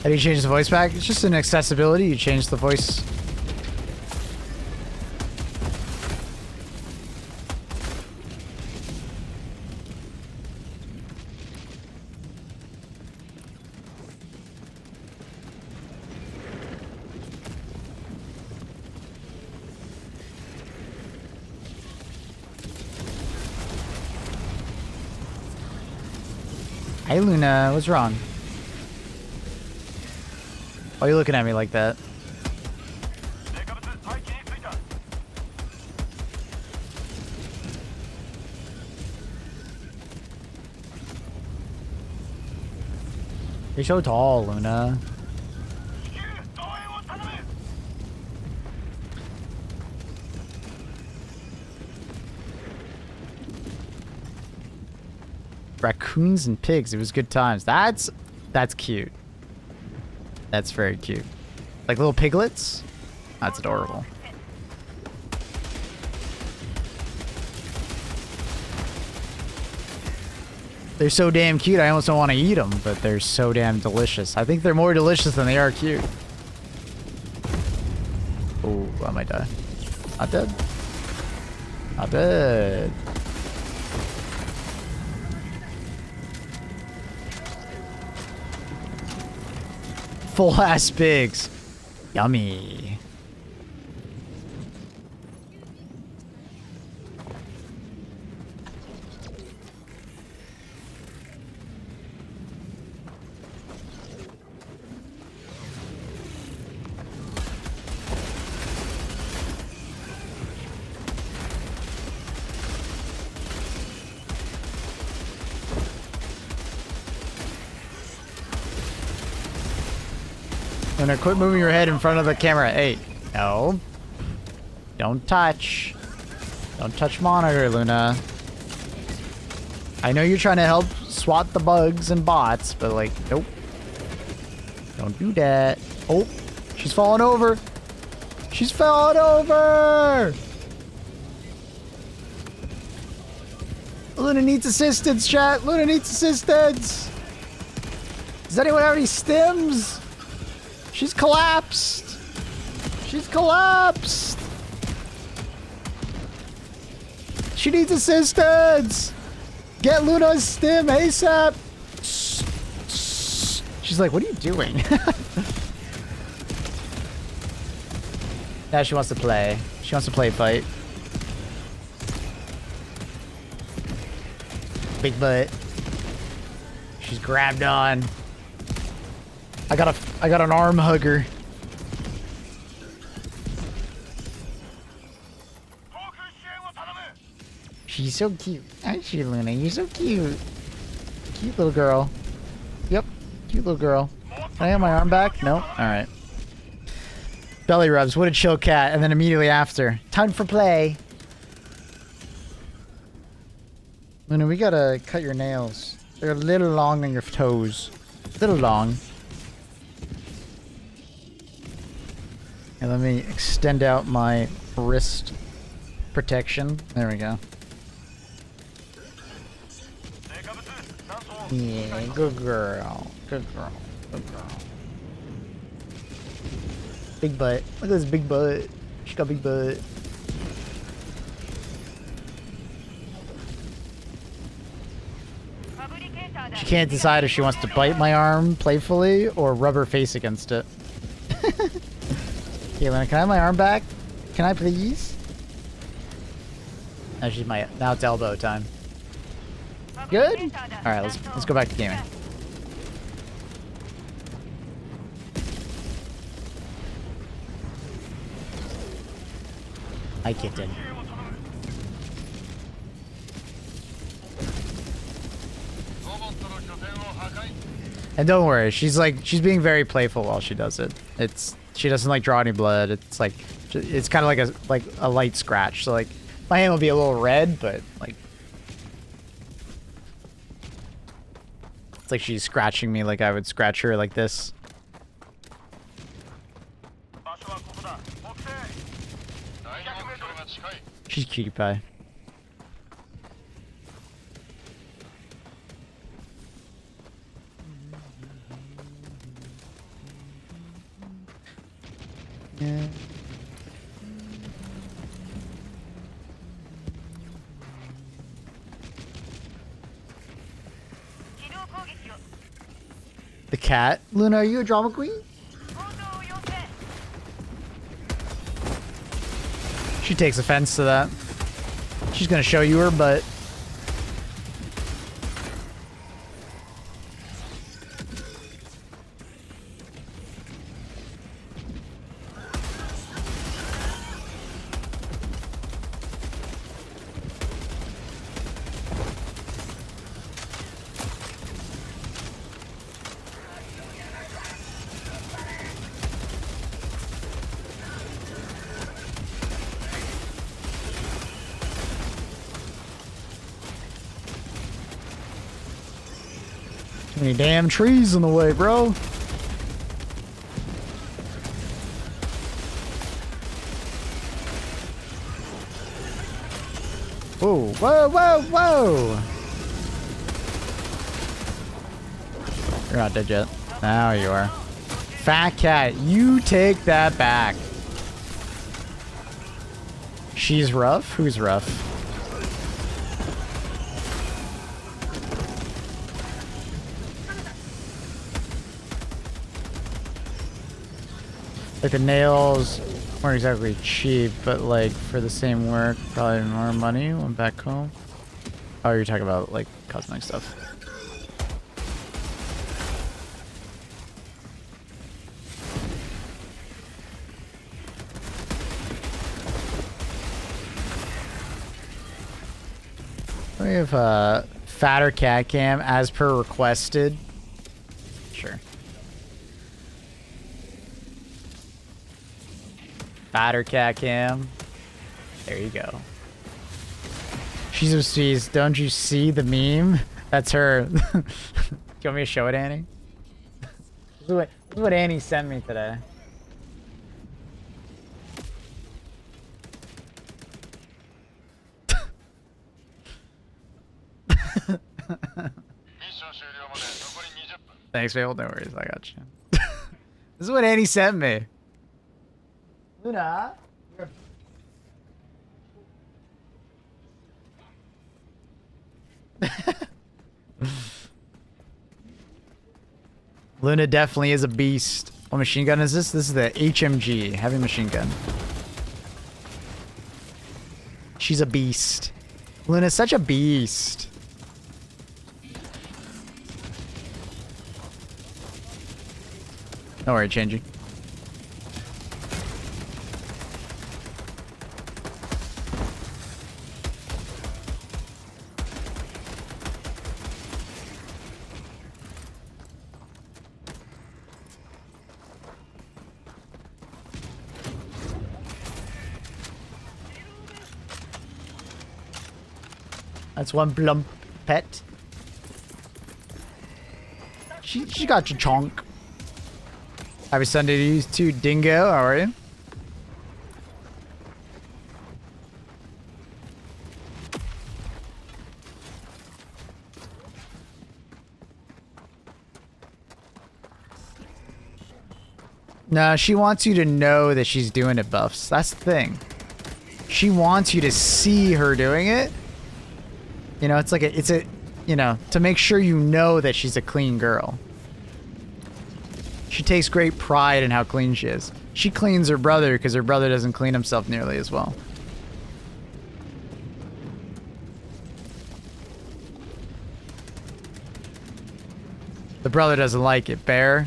Speaker 1: How do you change the voice back? It's just an accessibility. You change the voice. Hey Luna, what's wrong? Why are you looking at me like that? You're so tall, Luna. Raccoons and pigs. It was good times. That's cute. That's very cute. Like little piglets. That's adorable. They're so damn cute, I almost don't want to eat them, but they're so damn delicious. I think they're more delicious than they are cute. Oh, I might die. Not dead. Not dead. Full ass pigs. Yummy. Luna, quit moving your head in front of the camera. Hey, no. Don't touch. Don't touch monitor, Luna. I know you're trying to help swat the bugs and bots, but like, nope. Don't do that. Oh, she's falling over. She's falling over. Luna needs assistance, chat. Luna needs assistance. Does anyone have any stims? She's collapsed. She's collapsed. She needs assistance. Get Luna's stim ASAP. She's like, what are you doing? Now she wants to play. She wants to play fight. Big butt. She's grabbed on. I got an arm hugger. She's so cute. Aren't she, Luna? You're so cute. Cute little girl. Yep. Cute little girl. Can I have my arm back? No? Alright. Belly rubs. What a chill cat. And then immediately after. Time for play. Luna, we gotta cut your nails. They're a little long on your toes. A little long. And let me extend out my wrist protection. There we go. Yeah, good girl. Good girl. Good girl. Big butt. Look at this big butt. She got big butt. She can't decide if she wants to bite my arm playfully or rub her face against it. Okay, Luna, can I have my arm back? Can I please? No, she's my. Now it's elbow time. Good? Alright, let's go back to gaming. Hi, kitten. And don't worry, she's being very playful while she does it. She doesn't like draw any blood. It's like, it's kind of like a light scratch. So like, my hand will be a little red, but like, it's like she's scratching me like I would scratch her like this. She's cutie pie. Yeah. The cat? Luna, are you a drama queen? She takes offense to that. She's gonna show you her butt. Any damn trees in the way, bro. Whoa, whoa, whoa, whoa! You're not dead yet. Now you are. Fat cat, you take that back. She's rough? Who's rough? Like the nails weren't exactly cheap, but like for the same work, probably more money when back home. Oh, you're talking about like cosmetic stuff. We have fatter cat cam as per requested. Sure. Fatter cat cam. There you go. She's a squeeze. Don't you see the meme? That's her. Do you want me to show it, Annie? This is what Annie sent me today. Thanks, Fable. No worries. I got you. This is what Annie sent me. Luna. Luna definitely is a beast. What machine gun is this? This is the HMG, heavy machine gun. She's a beast. Luna's such a beast. Don't worry, changing. That's one plump pet. She got your chonk. Happy Sunday to you too, Dingo. How are you? No, she wants you to know that she's doing it, Buffs. That's the thing. She wants you to see her doing it. You know, it's like you know, to make sure you know that she's a clean girl. She takes great pride in how clean she is. She cleans her brother because her brother doesn't clean himself nearly as well. The brother doesn't like it. Bear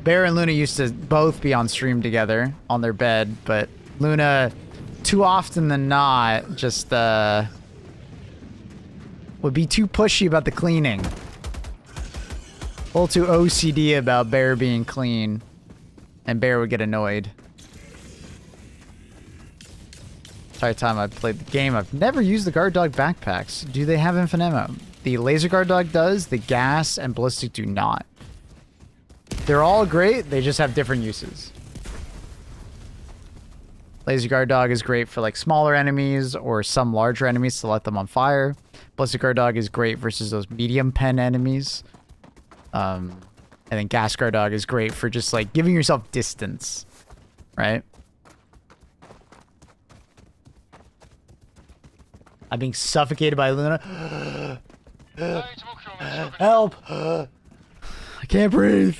Speaker 1: and Luna used to both be on stream together on their bed, but Luna, too often than not, just would be too pushy about the cleaning. A little too OCD about Bear being clean, and Bear would get annoyed. Entire time I've played the game, I've never used the guard dog backpacks. Do they have infinite ammo? The laser guard dog does, the gas and ballistic do not. They're all great, they just have different uses. Laser guard dog is great for like smaller enemies or some larger enemies to let them on fire. Ballistic guard dog is great versus those medium pen enemies. And then gas guard dog is great for just like giving yourself distance, right? I'm being suffocated by Luna. Help! I can't breathe.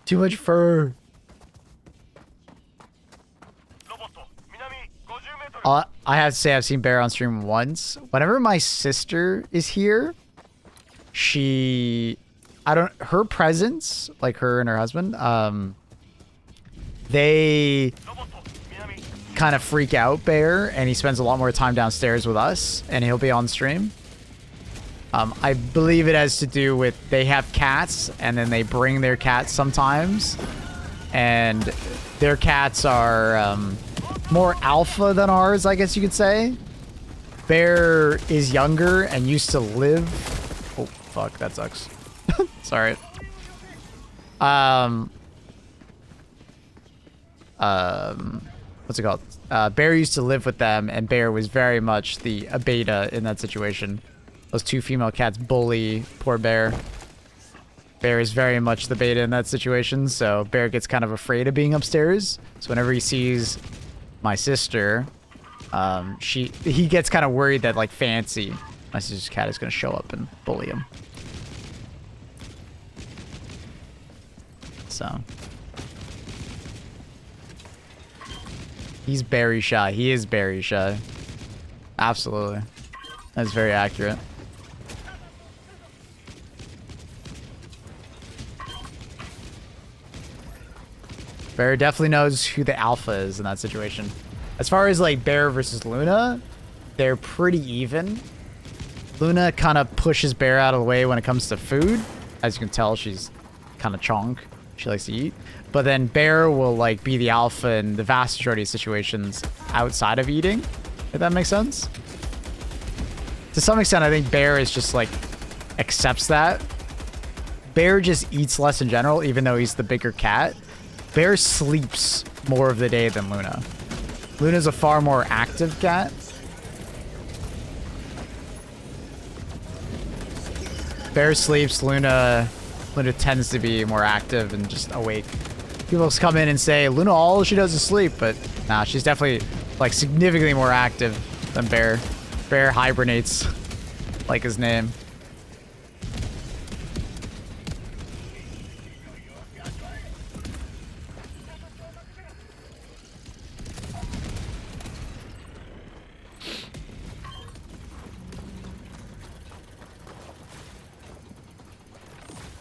Speaker 1: Too much fur. I have to say I've seen Bear on stream once. Whenever my sister is here, her presence, like her and her husband, they kind of freak out Bear, and he spends a lot more time downstairs with us, and he'll be on stream. I believe it has to do with they have cats, and then they bring their cats sometimes, and their cats are more alpha than ours, I guess you could say. Bear is younger and used to live. Oh fuck, that sucks. Sorry. What's it called? Bear used to live with them, and Bear was very much a beta in that situation. Those two female cats bully poor Bear. Bear is very much the beta in that situation, so Bear gets kind of afraid of being upstairs. So whenever he sees my sister, he gets kind of worried that like Fancy, my sister's cat, is gonna show up and bully him. So he's berry shy. He is berry shy. Absolutely. That's very accurate. Bear definitely knows who the alpha is in that situation. As far as like Bear versus Luna, they're pretty even. Luna kind of pushes Bear out of the way when it comes to food. As you can tell, she's kind of chonk. She likes to eat. But then Bear will like be the alpha in the vast majority of situations outside of eating, if that makes sense. To some extent, I think Bear is just like accepts that. Bear just eats less in general, even though he's the bigger cat. Bear sleeps more of the day than Luna. Luna's a far more active cat. Bear sleeps, Luna tends to be more active and just awake. People come in and say, Luna, all she does is sleep, but nah, she's definitely like significantly more active than Bear. Bear hibernates, like his name.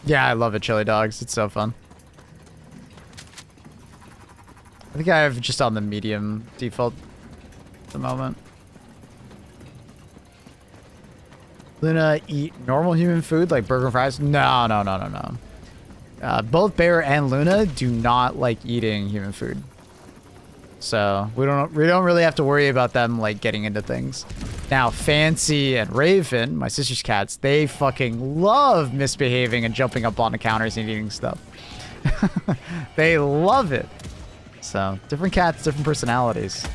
Speaker 1: Yeah, I love it, Chili Dogs. It's so fun. I think I have just on the medium default at the moment. Luna eat normal human food like burger and fries? No. Both Bear and Luna do not like eating human food. So we don't really have to worry about them like getting into things. Now, Fancy and Raven, my sister's cats, they fucking love misbehaving and jumping up on the counters and eating stuff. They love it. So, different cats, different personalities.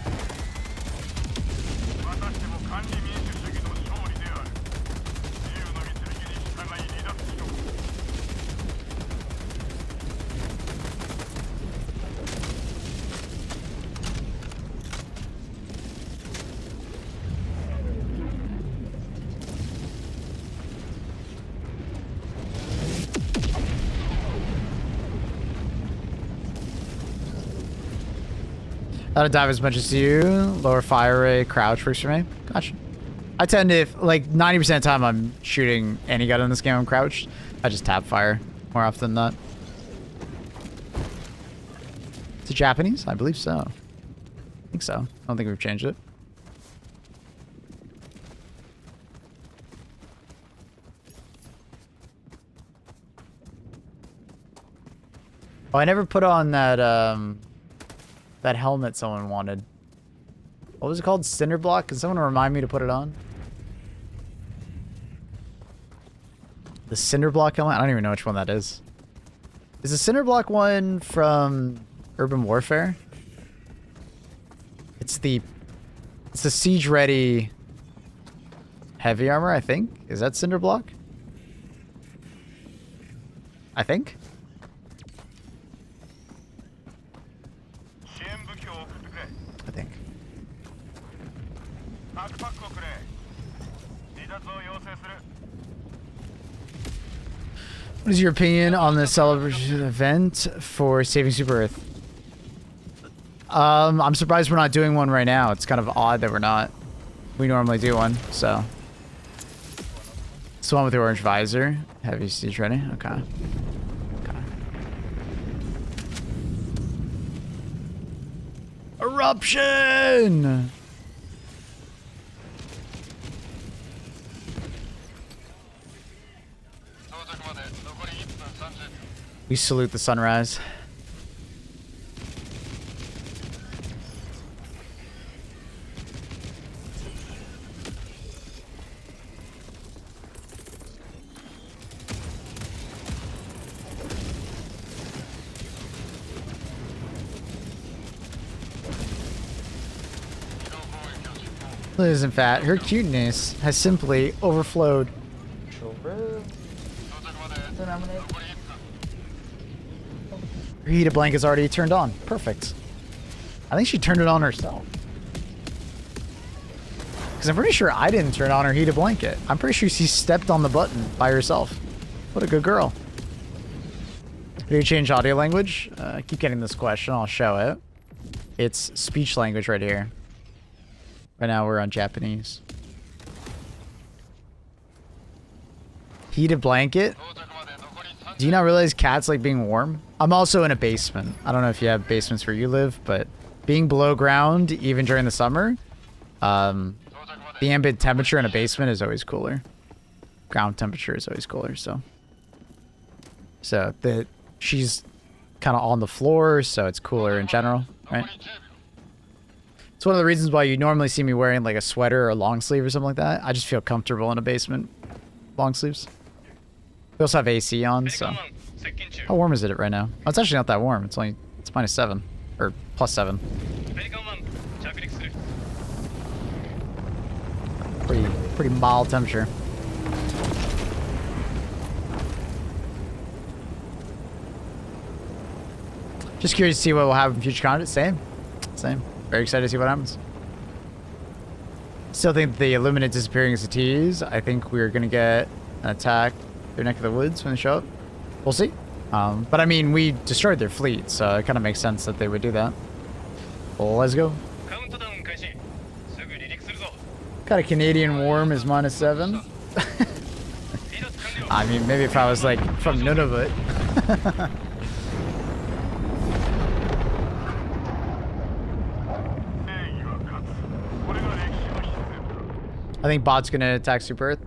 Speaker 1: I don't dive as much as you. Lower fire rate, crouch works for me. Gotcha. I tend to, like 90% of the time I'm shooting any gun in this game, I'm crouched. I just tap fire more often than not. Is it Japanese? I believe so. I think so. I don't think we've changed it. Oh, I never put on that, that helmet someone wanted. What was it called? Cinder block? Can someone remind me to put it on? The cinder block helmet? I don't even know which one that is. Is the cinder block one from Urban Warfare? It's the siege ready heavy armor, I think. Is that cinder block? I think. I think. What is your opinion on the celebration event for Saving Super Earth? I'm surprised we're not doing one right now. It's kind of odd that we're not. We normally do one, so. It's the one with the orange visor. Heavy siege ready? Okay. Eruption! We salute the sunrise. isn't fat. Her cuteness has simply overflowed. Her heated blanket's already turned on. Perfect. I think she turned it on herself. Because I'm pretty sure I didn't turn on her heated blanket. I'm pretty sure she stepped on the button by herself. What a good girl. Do you change audio language? I keep getting this question. I'll show it. It's speech language right here. Right now we're on Japanese. Heated blanket? Do you not realize cats like being warm? I'm also in a basement. I don't know if you have basements where you live, but being below ground, even during the summer, the ambient temperature in a basement is always cooler. Ground temperature is always cooler, so she's kind of on the floor, so it's cooler in general, right? It's one of the reasons why you normally see me wearing like a sweater or a long sleeve or something like that. I just feel comfortable in a basement. Long sleeves. We also have AC on, so. How warm is it right now? Oh, it's actually not that warm. It's -7 or +7. Pretty mild temperature. Just curious to see what will happen in future content. Same. Very excited to see what happens. Still think the Illuminate disappearing is a tease. I think we're gonna get an attack their neck of the woods when they show up. We'll see. But I mean, we destroyed their fleet, so it kind of makes sense that they would do that. Well, let's go. Got a Canadian warm is -7. I mean, maybe if I was like from Nunavut. I think bot's gonna attack Super Earth.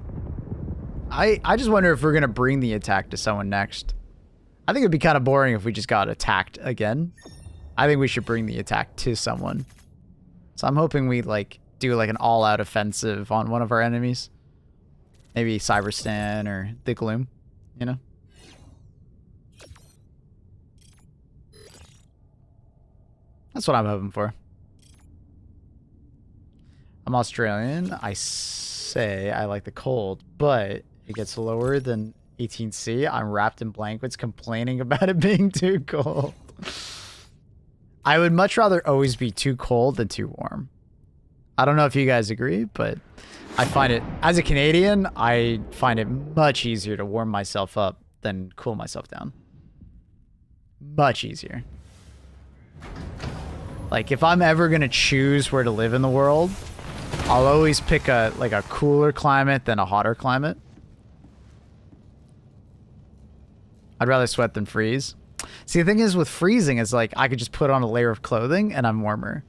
Speaker 1: I just wonder if we're gonna bring the attack to someone next. I think it'd be kind of boring if we just got attacked again. I think we should bring the attack to someone. So I'm hoping we like do like an all-out offensive on one of our enemies. Maybe Cyberstan or the Gloom, you know? That's what I'm hoping for. I'm Australian. I say I like the cold, but it gets lower than 18C. I'm wrapped in blankets complaining about it being too cold. I would much rather always be too cold than too warm. I don't know if you guys agree, but I find it, as a Canadian, I find it much easier to warm myself up than cool myself down. Much easier. Like, if I'm ever going to choose where to live in the world, I'll always pick a cooler climate than a hotter climate. I'd rather sweat than freeze. See, the thing is with freezing is like I could just put on a layer of clothing and I'm warmer.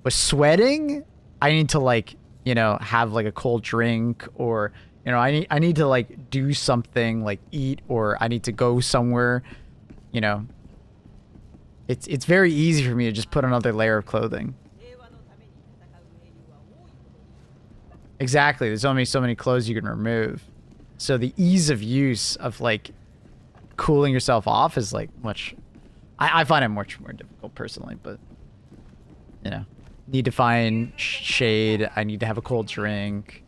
Speaker 1: With sweating, I need to like, you know, have like a cold drink, or, you know, I need to like do something like eat, or I need to go somewhere, you know. It's very easy for me to just put another layer of clothing. Exactly. There's only so many clothes you can remove. So the ease of use of like cooling yourself off is like much, I find it much more difficult personally, but you know, need to find shade. I need to have a cold drink.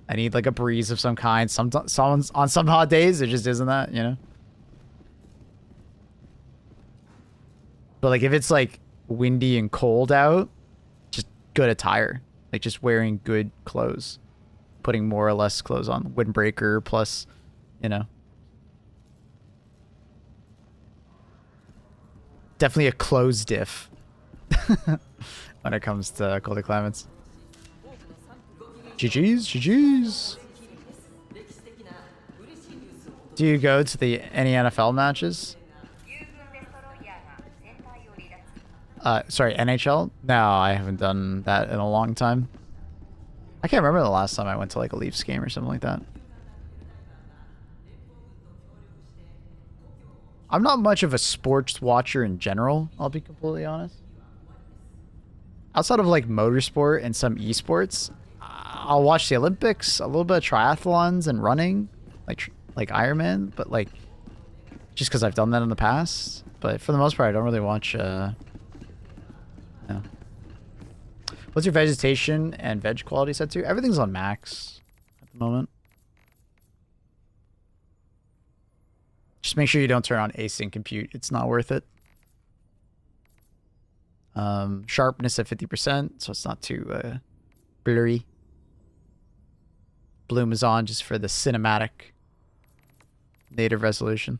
Speaker 1: I need like a breeze of some kind. On some hot days, there just isn't that, you know? But like if it's like windy and cold out, just good attire. Like just wearing good clothes. Putting more or less clothes on. Windbreaker plus, you know. Definitely a clothes diff. When it comes to colder climates. GG's. Do you go to any NFL matches? Sorry, NHL? No, I haven't done that in a long time. I can't remember the last time I went to like a Leafs game or something like that. I'm not much of a sports watcher in general, I'll be completely honest. Outside of like motorsport and some esports, I'll watch the Olympics, a little bit of triathlons and running, like Ironman, but like just because I've done that in the past. But for the most part, I don't really watch. What's your vegetation and veg quality set to? Everything's on max at the moment. Just make sure you don't turn on async compute. It's not worth it. Sharpness at 50%, so it's not too blurry. Bloom is on just for the cinematic native resolution.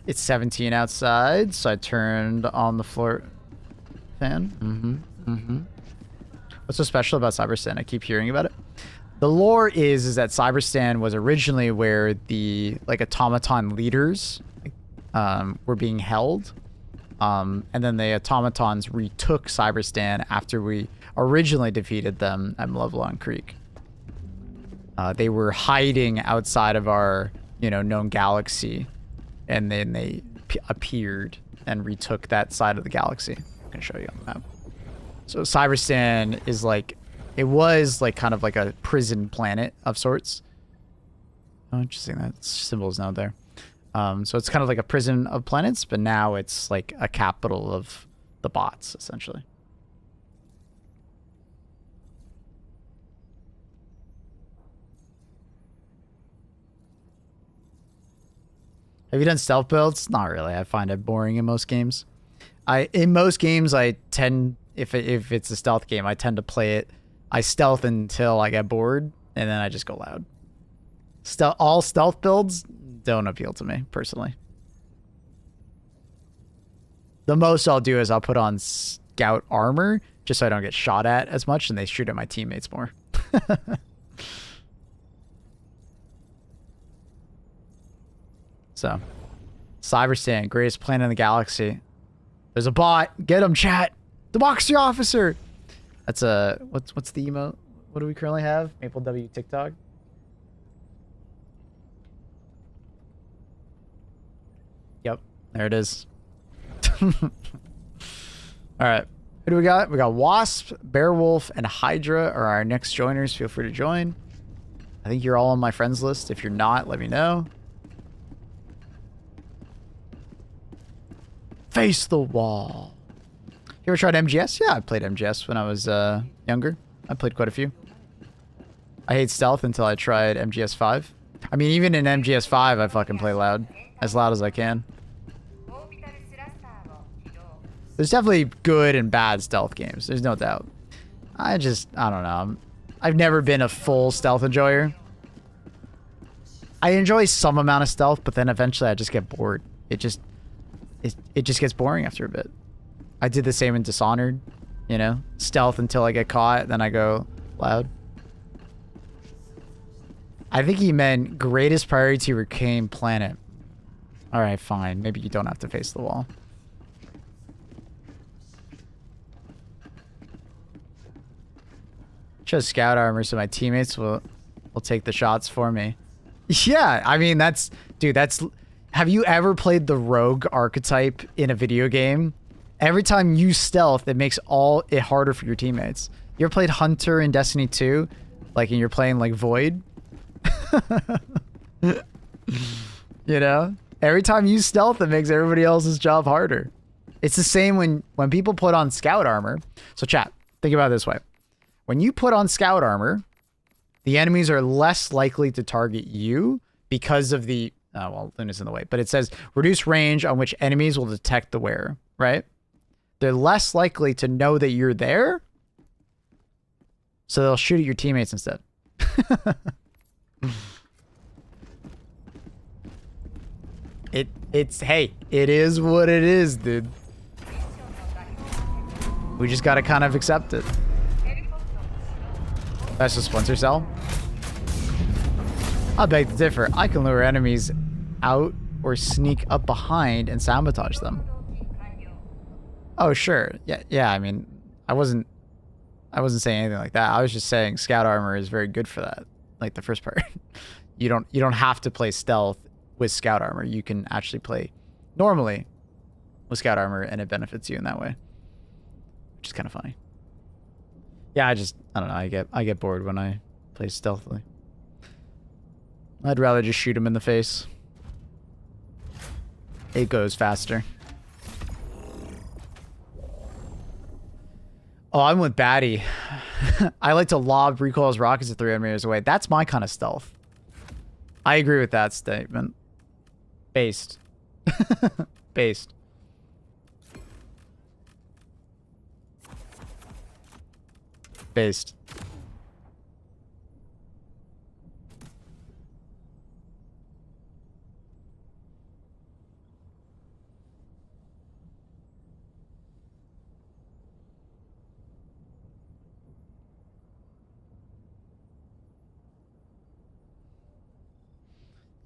Speaker 1: It's 17 outside, so I turned on the floor fan. What's so special about Cyberstan? I keep hearing about it. The lore is that Cyberstan was originally where the automaton leaders were being held. And then the automatons retook Cyberstan after we originally defeated them at Malevelon Creek. They were hiding outside of our, known galaxy. And then they appeared and retook that side of the galaxy. I can show you on the map. So Cyberstan is it was kind of like a prison planet of sorts. Oh, interesting. That symbol is now there. So it's kind of like a prison of planets, but now it's like a capital of the bots, essentially. Have you done stealth builds? Not really. I find it boring in most games. In most games, I tend, if it's a stealth game, I tend to play it. I stealth until I get bored, and then I just go loud. All stealth builds don't appeal to me, personally. The most I'll do is I'll put on scout armor, just so I don't get shot at as much, and they shoot at my teammates more. So, Cyberstan, greatest planet in the galaxy. There's a bot. Get him, chat. Democracy officer. That's a what's the emote? What do we currently have? Maple W TikTok. Yep, there it is. All right, who do we got? We got Wasp, Bearwolf, and Hydra are our next joiners. Feel free to join. I think you're all on my friends list. If you're not, let me know. Face the wall. You ever tried MGS? Yeah, I played MGS when I was younger. I played quite a few. I hate stealth until I tried MGS 5. I mean, even in MGS 5, I fucking play loud. As loud as I can. There's definitely good and bad stealth games. There's no doubt. I don't know. I've never been a full stealth enjoyer. I enjoy some amount of stealth, but then eventually I just get bored. It just gets boring after a bit. I did the same in Dishonored, stealth until I get caught, then I go loud. I think he meant greatest priority to reclaim planet. Alright, fine. Maybe you don't have to face the wall. Just scout armor so my teammates will take the shots for me. Yeah, I mean, dude, have you ever played the rogue archetype in a video game? Every time you stealth, it makes it harder for your teammates. You ever played Hunter in Destiny 2? And you're playing Void? Every time you stealth, it makes everybody else's job harder. It's the same when people put on scout armor. So chat, think about it this way. When you put on scout armor, the enemies are less likely to target you because of the... Oh, well, Luna's in the way. But it says, reduce range on which enemies will detect the wearer, right? They're less likely to know that you're there. So they'll shoot at your teammates instead. Hey, it is what it is, dude. We just gotta kind of accept it. That's a Splinter Cell. I beg to differ. I can lure enemies out or sneak up behind and sabotage them. Oh, sure. Yeah, I mean, I wasn't saying anything like that. I was just saying scout armor is very good for that. The first part. You don't have to play stealth with scout armor. You can actually play normally with scout armor and it benefits you in that way. Which is kind of funny. Yeah, I don't know. I get bored when I play stealthily. I'd rather just shoot him in the face. It goes faster. Oh, I'm with Batty. I like to lob recoilless rockets at 300 meters away. That's my kind of stealth. I agree with that statement. Based. Based. Based.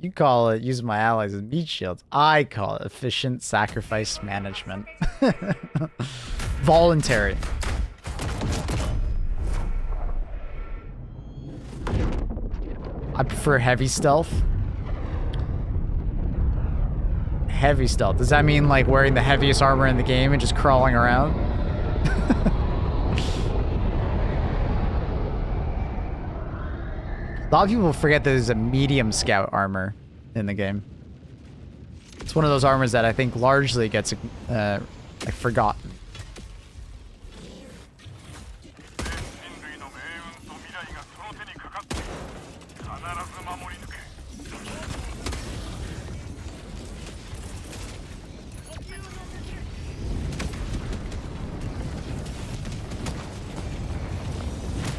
Speaker 1: You call it using my allies as meat shields. I call it efficient sacrifice management. Voluntary. I prefer heavy stealth. Heavy stealth. Does that mean like wearing the heaviest armor in the game and just crawling around? A lot of people forget that there's a medium scout armor in the game. It's one of those armors that I think largely gets like forgotten.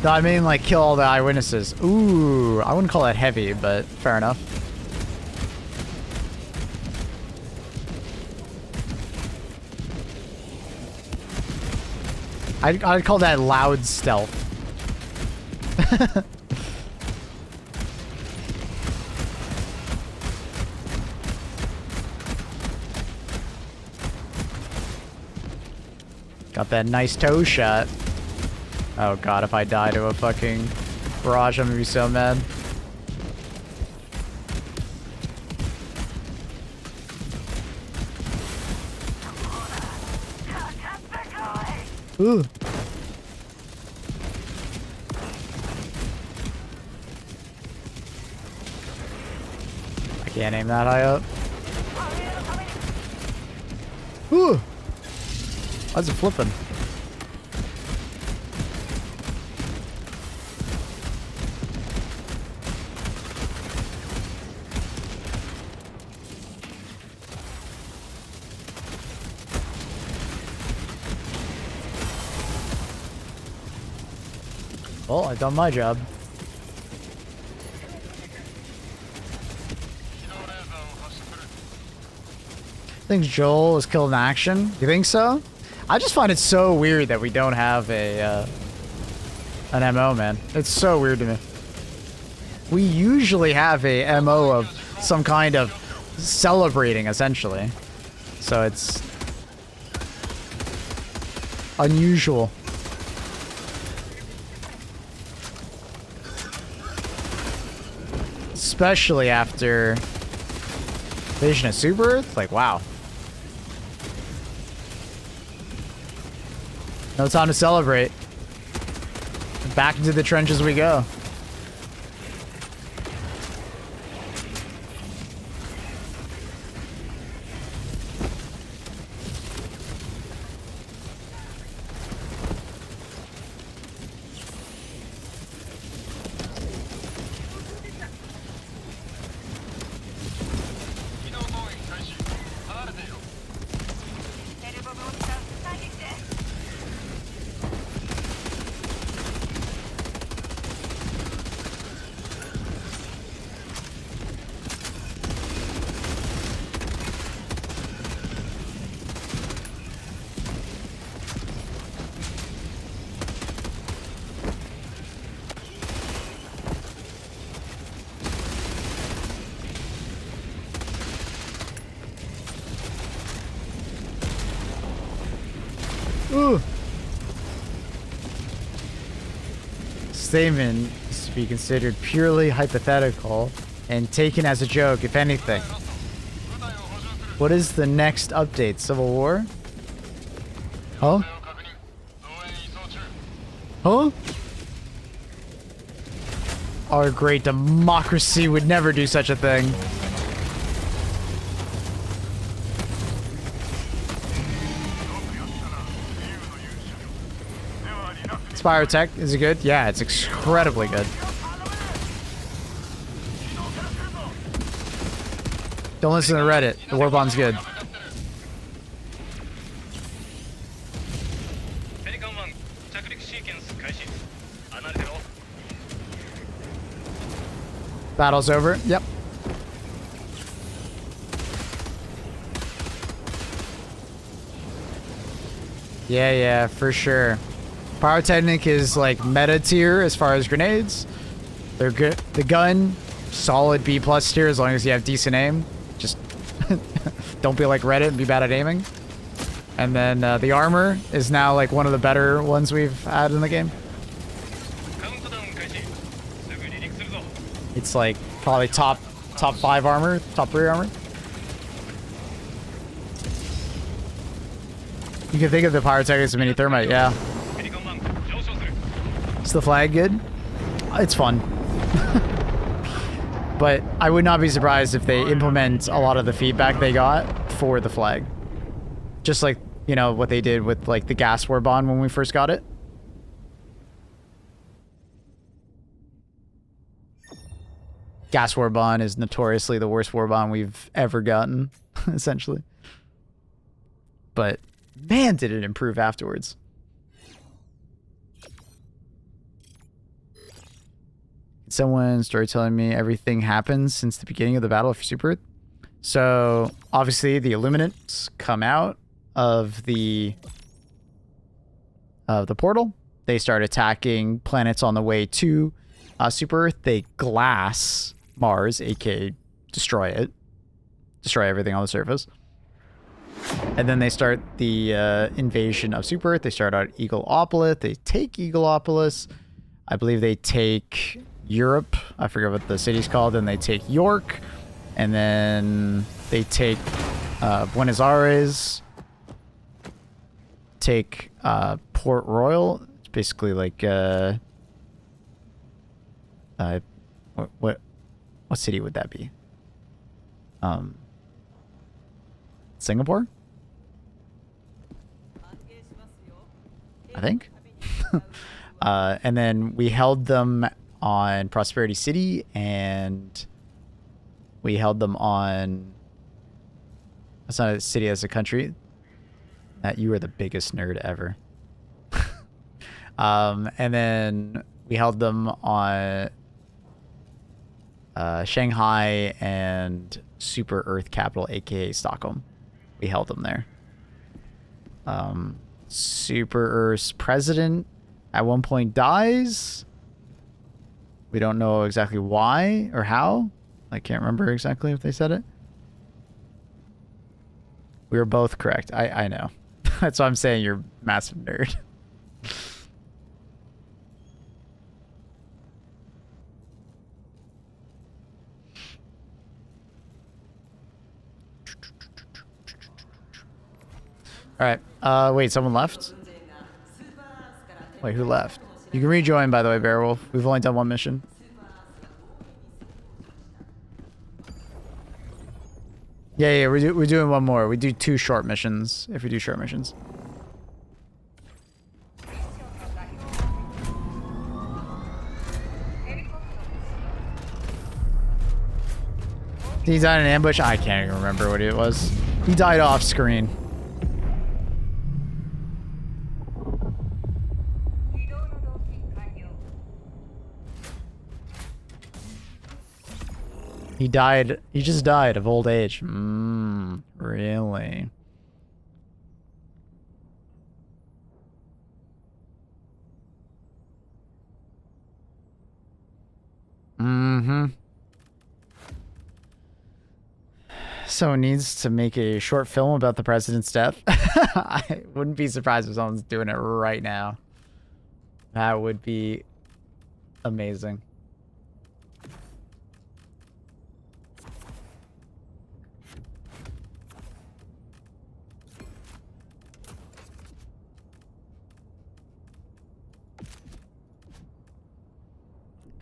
Speaker 1: No, I mean like kill all the eyewitnesses. Ooh, I wouldn't call that heavy, but fair enough. I'd call that loud stealth. Got that nice toe shot. Oh god, if I die to a fucking barrage, I'm gonna be so mad. Ooh. I can't aim that high up. Ooh. Why's it flipping? Well, I've done my job. I think Joel is killed in action. You think so? I just find it so weird that we don't have a an MO, man. It's so weird to me. We usually have a MO of some kind of celebrating, essentially. So it's unusual. Especially after Vision of Super Earth, like wow. No time to celebrate. Back into the trenches we go. Ooh. Statement is to be considered purely hypothetical and taken as a joke, if anything. What is the next update? Civil War? Huh? Huh? Our great democracy would never do such a thing. Biotech, is it good? Yeah, it's incredibly good. Don't listen to Reddit. The Warbond's good. Battle's over. Yep. Yeah, for sure. Pyrotechnic is like meta tier as far as grenades. They're good. The gun, solid B+ tier as long as you have decent aim. Just don't be like Reddit and be bad at aiming. And then the armor is now like one of the better ones we've had in the game. It's like probably top 5 armor, top 3 armor. You can think of the Pyrotech as a mini thermite, yeah. Is the flag good? It's fun. But I would not be surprised if they implement a lot of the feedback they got for the flag. Just like, you know, what they did with like the gas war bond when we first got it. Gas war bond is notoriously the worst war bond we've ever gotten, essentially. But man, did it improve afterwards. Someone started telling me everything happens since the beginning of the battle for Super Earth. So obviously the Illuminates come out of the portal. They start attacking planets on the way to Super Earth. They glass Mars, aka destroy it, destroy everything on the surface. And then they start the invasion of Super Earth. They start out Eagleopolis. They take Eagleopolis. I believe they take Europe. I forget what the city's called. Then they take York. And then they take Buenos Aires. Take Port Royal. It's basically like what city would that be? Singapore? I think. And then we held them on Prosperity City, and we held them on... That's not a city, as a country. That you are the biggest nerd ever. And then we held them on Shanghai and Super Earth capital, aka Stockholm. We held them there. Super Earth's president at one point dies. We don't know exactly why or how. I can't remember exactly if they said it. We were both correct. I know. That's why I'm saying you're a massive nerd. Alright. Wait, someone left? Wait, who left? You can rejoin, by the way, Beowulf. We've only done one mission. Yeah, we're doing one more. We do 2 short missions, if we do short missions. Did he die in an ambush? I can't even remember what it was. He died off screen. He died. He just died of old age. Really? Someone needs to make a short film about the president's death. I wouldn't be surprised if someone's doing it right now. That would be amazing.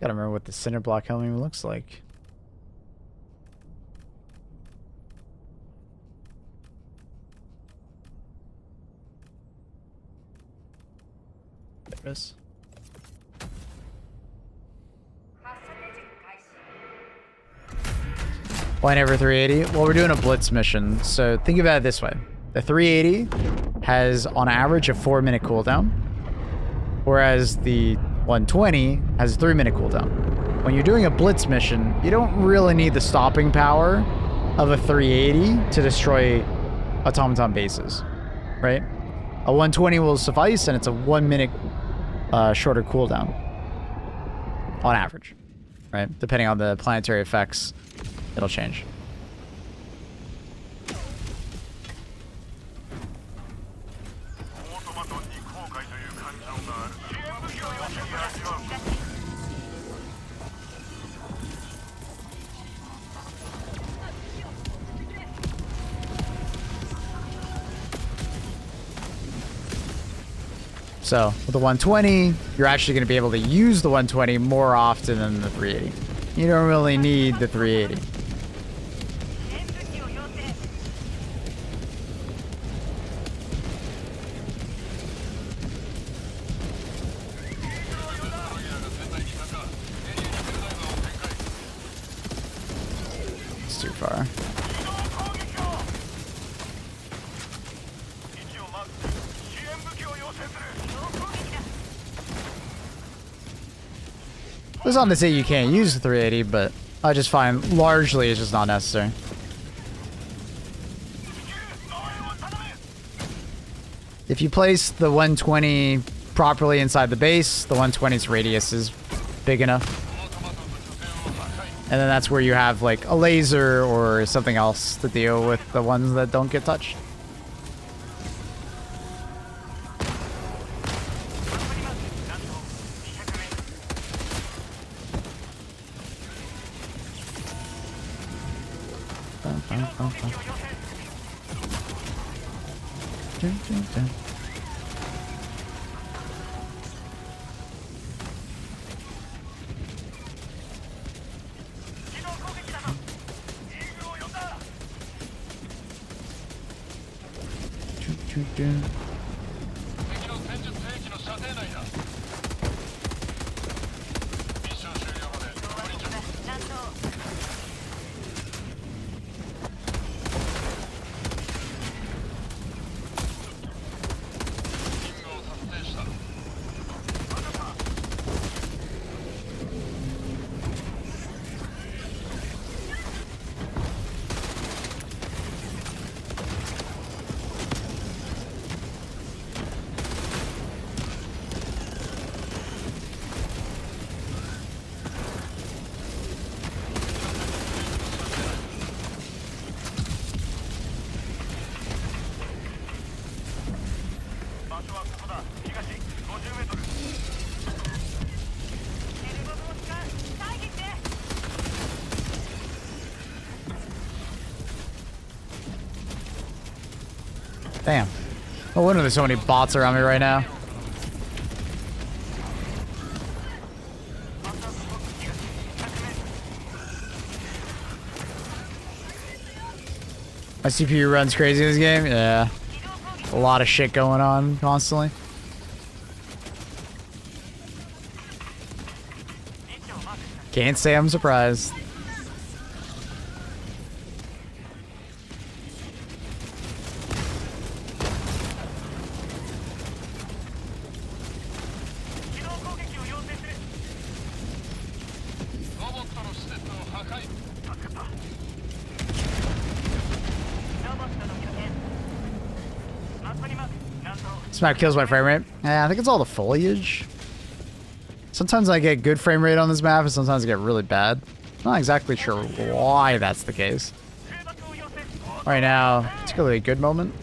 Speaker 1: Gotta remember what the cinder block helmet looks like. There it is. Why never 380? Well, we're doing a blitz mission, so think about it this way. The 380 has, on average, a 4-minute cooldown, whereas the 120 has a 3-minute cooldown. When you're doing a blitz mission, you don't really need the stopping power of a 380 to destroy automaton bases, right? A 120 will suffice, and it's a 1-minute shorter cooldown, on average, right? Depending on the planetary effects, it'll change. So, with the 120, you're actually going to be able to use the 120 more often than the 380. You don't really need the 380. It's too far. It's not to say you can't use the 380, but I just find largely it's just not necessary. If you place the 120 properly inside the base, the 120's radius is big enough. And then that's where you have like a laser or something else to deal with the ones that don't get touched. Damn. No wonder there's so many bots around me right now. My CPU runs crazy in this game? Yeah. A lot of shit going on constantly. Can't say I'm surprised. This map kills my frame rate. Yeah, I think it's all the foliage. Sometimes I get good frame rate on this map, and sometimes I get really bad. I'm not exactly sure why that's the case. Right now, particularly a good moment.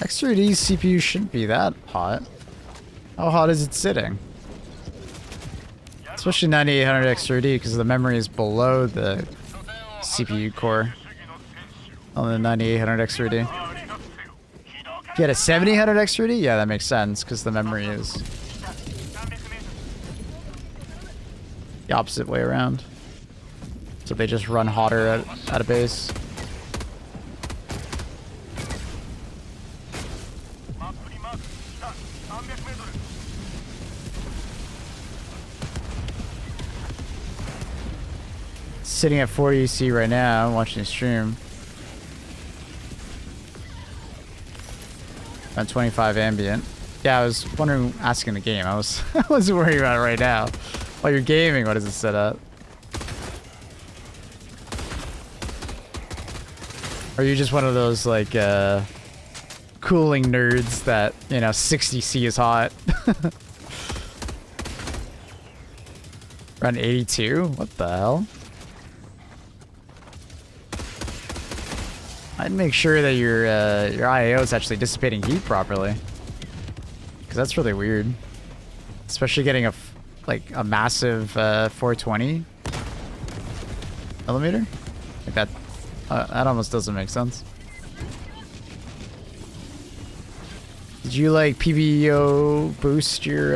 Speaker 1: X3D's CPU shouldn't be that hot. How hot is it sitting? Especially 9800 X3D because the memory is below the CPU core on the 9800 X3D. Get a 7000 X3D? Yeah, that makes sense because the memory is the opposite way around. So they just run hotter at a base. Sitting at 40 EC right now, watching the stream. Around 25 ambient. Yeah, I was wondering, asking the game. I was worried about it right now. While you're gaming, what does it set up? Are you just one of those like cooling nerds that, you know, 60 C is hot? Around 82? What the hell? I'd make sure that your IAO is actually dissipating heat properly, because that's really weird, especially getting a massive 420 millimeter. Like that almost doesn't make sense. Did you like PBO boost your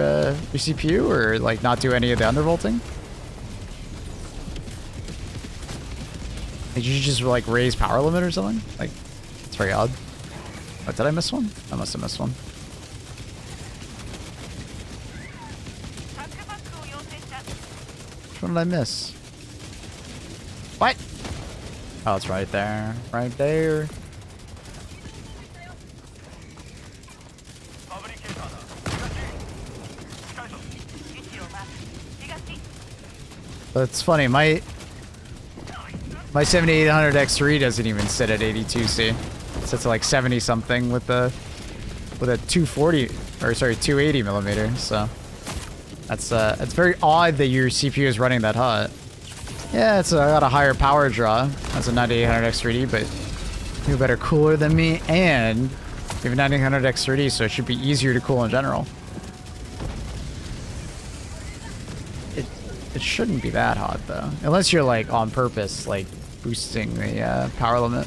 Speaker 1: CPU or like not do any of the undervolting? Did you just like raise power limit or something? Like, it's very odd. Oh, did I miss one? I must have missed one. Which one did I miss? What? Oh, it's right there. Right there. But it's funny, my 7800 X3 doesn't even sit at 82C. It sits at like 70 something with a 240 or sorry 280 millimeter. So that's it's very odd that your CPU is running that hot. Yeah, it's got a higher power draw as a 9800 X3D, but you're better cooler than me, and you have a 9800 X3D, so it should be easier to cool in general. It shouldn't be that hot though, unless you're like on purpose like boosting the power limit.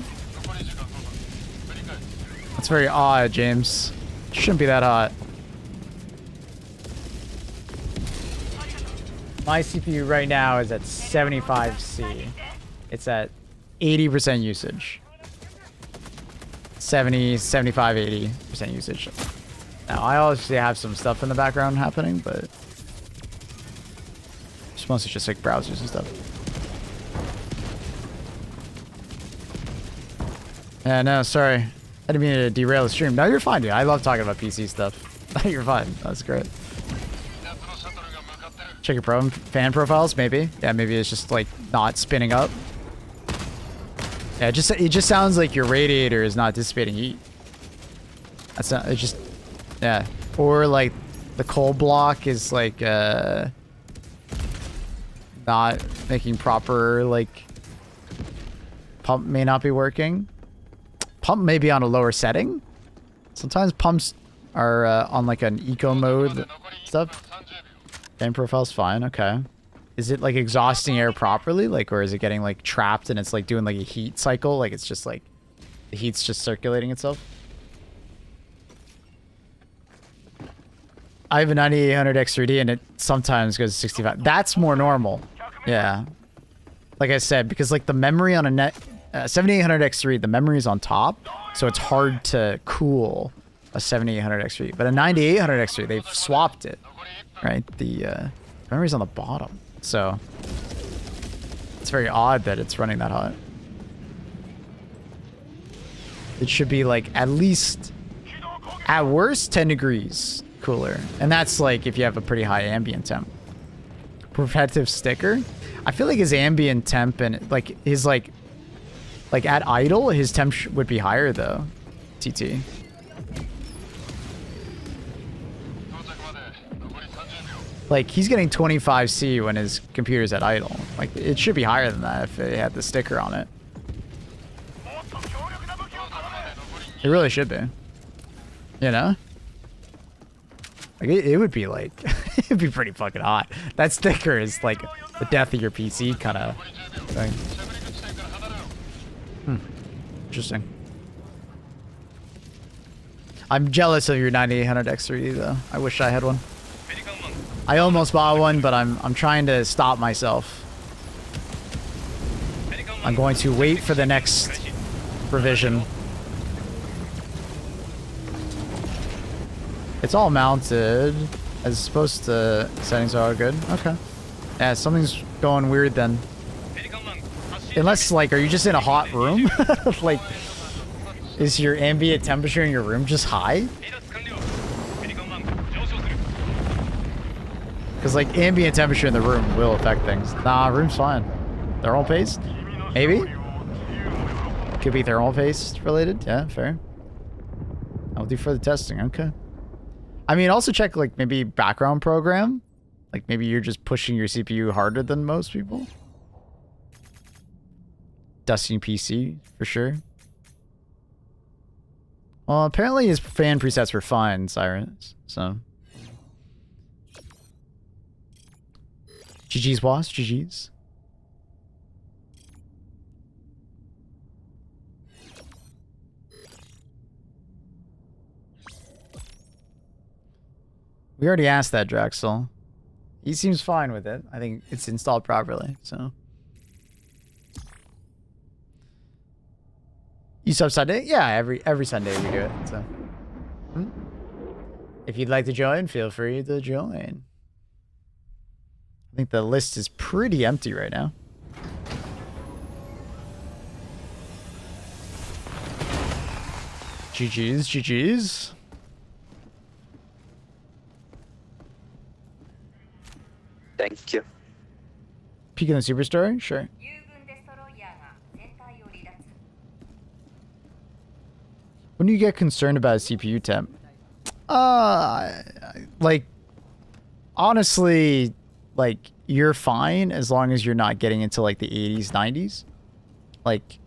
Speaker 1: That's very odd, James. It shouldn't be that hot. My CPU right now is at 75C. It's at 80% usage. 70, 75, 80% usage. Now, I obviously have some stuff in the background happening, but it's mostly just like browsers and stuff. Yeah, no, sorry. I didn't mean to derail the stream. No, you're fine, dude. I love talking about PC stuff. You're fine. That's great. Check your fan profiles, maybe. Yeah, maybe it's just like not spinning up. Yeah, it just sounds like your radiator is not dissipating heat. That's not. It just, yeah. Or like the cold block is like not making proper like pump may not be working. Pump may be on a lower setting. Sometimes pumps are on like an eco mode stuff. Fan profile's fine, okay. Is it like exhausting air properly? Like, or is it getting like trapped and it's like doing like a heat cycle? Like it's just like the heat's just circulating itself? I have a 9800 X3D and it sometimes goes to 65. That's more normal. Yeah. Like I said, because like the memory on a 7800 X3, the memory is on top, so it's hard to cool a 7800 X3. But a 9800 X3, they've swapped it, right? The memory's on the bottom, so it's very odd that it's running that hot. It should be like at least, at worst, 10 degrees cooler, and that's like if you have a pretty high ambient temp. Protective sticker. I feel like his ambient temp and like his like at idle, his temp would be higher though. TT. Like he's getting 25C when his computer's at idle. Like it should be higher than that if it had the sticker on it. It really should be. You know? Like it would be like it'd be pretty fucking hot. That sticker is like the death of your PC kind of thing. Interesting. I'm jealous of your 9800 X3D though. I wish I had one. I almost bought one, but I'm trying to stop myself. I'm going to wait for the next revision. It's all mounted as supposed to. Settings are all good. Okay. Yeah, something's going weird then. Unless, like, are you just in a hot room? Like, is your ambient temperature in your room just high? Because, like, ambient temperature in the room will affect things. Nah, room's fine. Thermal paste? Maybe? Could be thermal paste related. Yeah, fair. I'll do further testing. Okay. I mean, also check, like, maybe background program. Like, maybe you're just pushing your CPU harder than most people. Dusting PC, for sure. Well, apparently his fan presets were fine, Sirens. So. GG's, boss. GG's. We already asked that, Draxel. He seems fine with it. I think it's installed properly, so. You sub Sunday? Yeah, every Sunday we do it, so. If you'd like to join, feel free to join. I think the list is pretty empty right now. GG's, GG's.
Speaker 7: Thank you.
Speaker 1: Peek in the Superstore? Sure. When do you get concerned about a CPU temp? Like, honestly, like, you're fine as long as you're not getting into, like, the 80s, 90s. Like,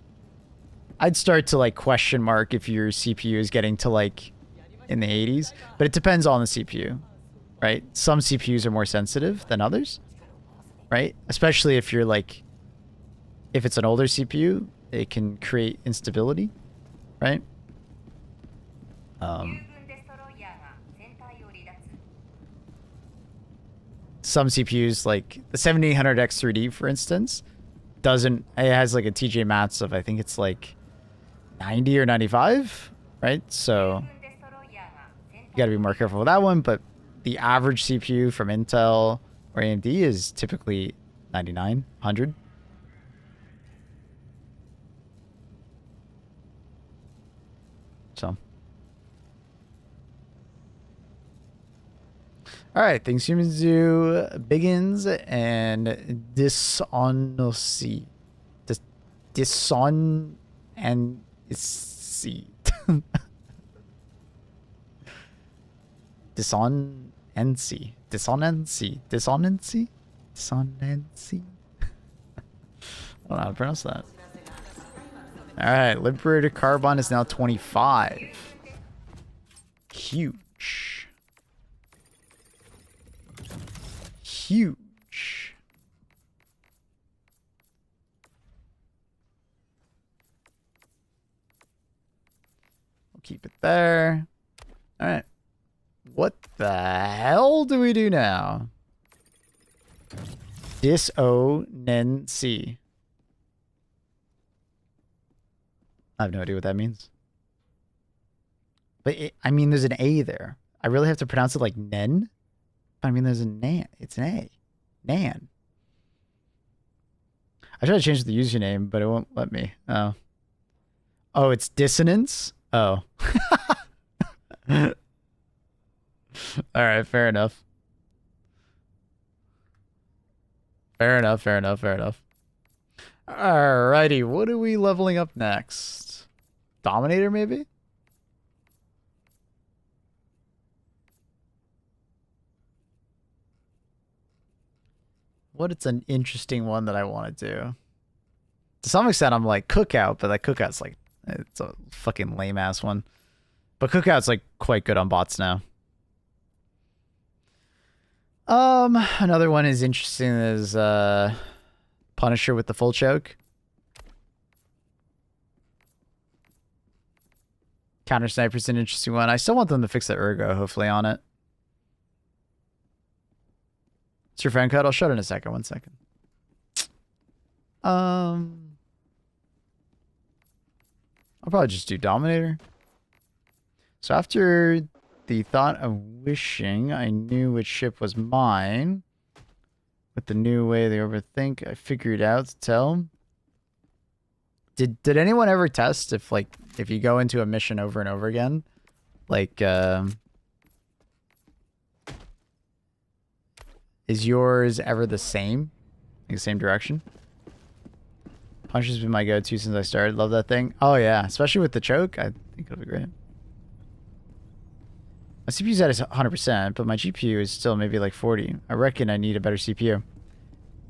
Speaker 1: I'd start to, like, question mark if your CPU is getting to, like, in the 80s. But it depends on the CPU, right? Some CPUs are more sensitive than others, right? Especially if you're, like, if it's an older CPU, it can create instability, right? Some CPUs, like the 7800X3D, for instance, it has like a TJ Max of, I think it's like 90 or 95, right? So you gotta be more careful with that one, but the average CPU from Intel or AMD is typically 99, 100. So. Alright, things humans do begins and dishonesty. Dishonency. Dissonancy. Dissonancy. Dissonancy? Dissonancy? I don't know how to pronounce that. Alright, Liberated Carbon is now 25. Huge. Huge. We'll keep it there. Alright. What the hell do we do now? Dissonancy. I have no idea what that means. But I mean, there's an A there. I really have to pronounce it like Nen? I mean, there's a Nan. It's an A. Nan. I tried to change the username, but it won't let me. Oh. Oh, it's dissonance? Oh. Alright, fair enough. Fair enough, fair enough, fair enough. Alrighty, what are we leveling up next? Dominator, maybe? What? It's an interesting one that I want to do. To some extent, I'm like Cookout, but that Cookout's like, it's a fucking lame ass one. But Cookout's like quite good on bots now. Another one is interesting is Punisher with the full choke. Counter Sniper's an interesting one. I still want them to fix the ergo, hopefully, on it. It's your friend code? I'll show it in a second. 1 second. I'll probably just do Dominator. So after the thought of wishing I knew which ship was mine, with the new way they overthink, I figured out to tell. Did anyone ever test if you go into a mission over and over again, like is yours ever the same? Like the same direction? Punch has been my go-to since I started. Love that thing. Oh yeah, especially with the choke. I think it'll be great. My CPU's at 100%, but my GPU is still maybe like 40. I reckon I need a better CPU.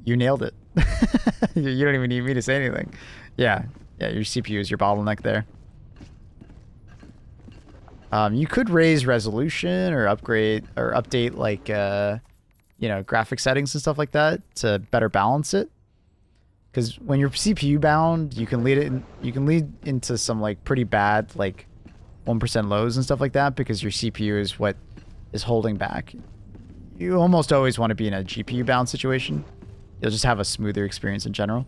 Speaker 1: You nailed it. You don't even need me to say anything. Yeah, your CPU is your bottleneck there. You could raise resolution or upgrade or update like graphic settings and stuff like that to better balance it. Because when you're CPU bound, you can lead into some like pretty bad like 1% lows and stuff like that because your CPU is what is holding back. You almost always want to be in a GPU bound situation. You'll just have a smoother experience in general.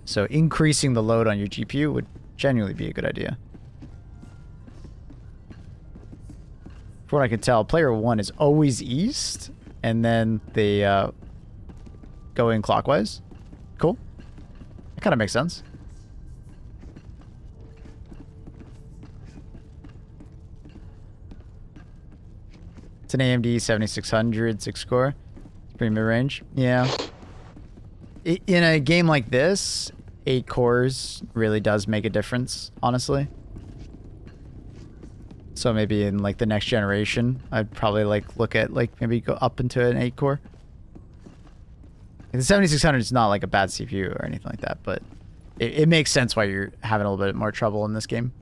Speaker 1: So increasing the load on your GPU would genuinely be a good idea. From what I can tell, player 1 is always east, and then they go in clockwise. Cool. That kind of makes sense. It's an AMD 7600 6-core. It's pretty mid-range. Yeah. In a game like this, 8 cores really does make a difference, honestly. So maybe in like the next generation, I'd probably like look at like maybe go up into an 8-core. The 7600 is not like a bad CPU or anything like that, but it makes sense why you're having a little bit more trouble in this game.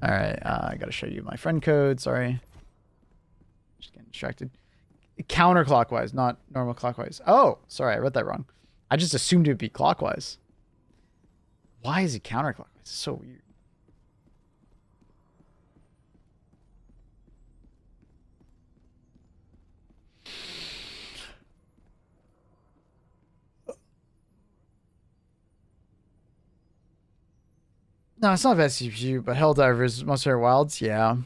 Speaker 1: All right, I gotta show you my friend code. Sorry, just getting distracted. Counterclockwise, not normal clockwise. Oh, sorry, I read that wrong. I just assumed it would be clockwise. Why is it counterclockwise? It's so weird. No, it's not bad CPU, but Helldivers, Monster Wilds, yeah.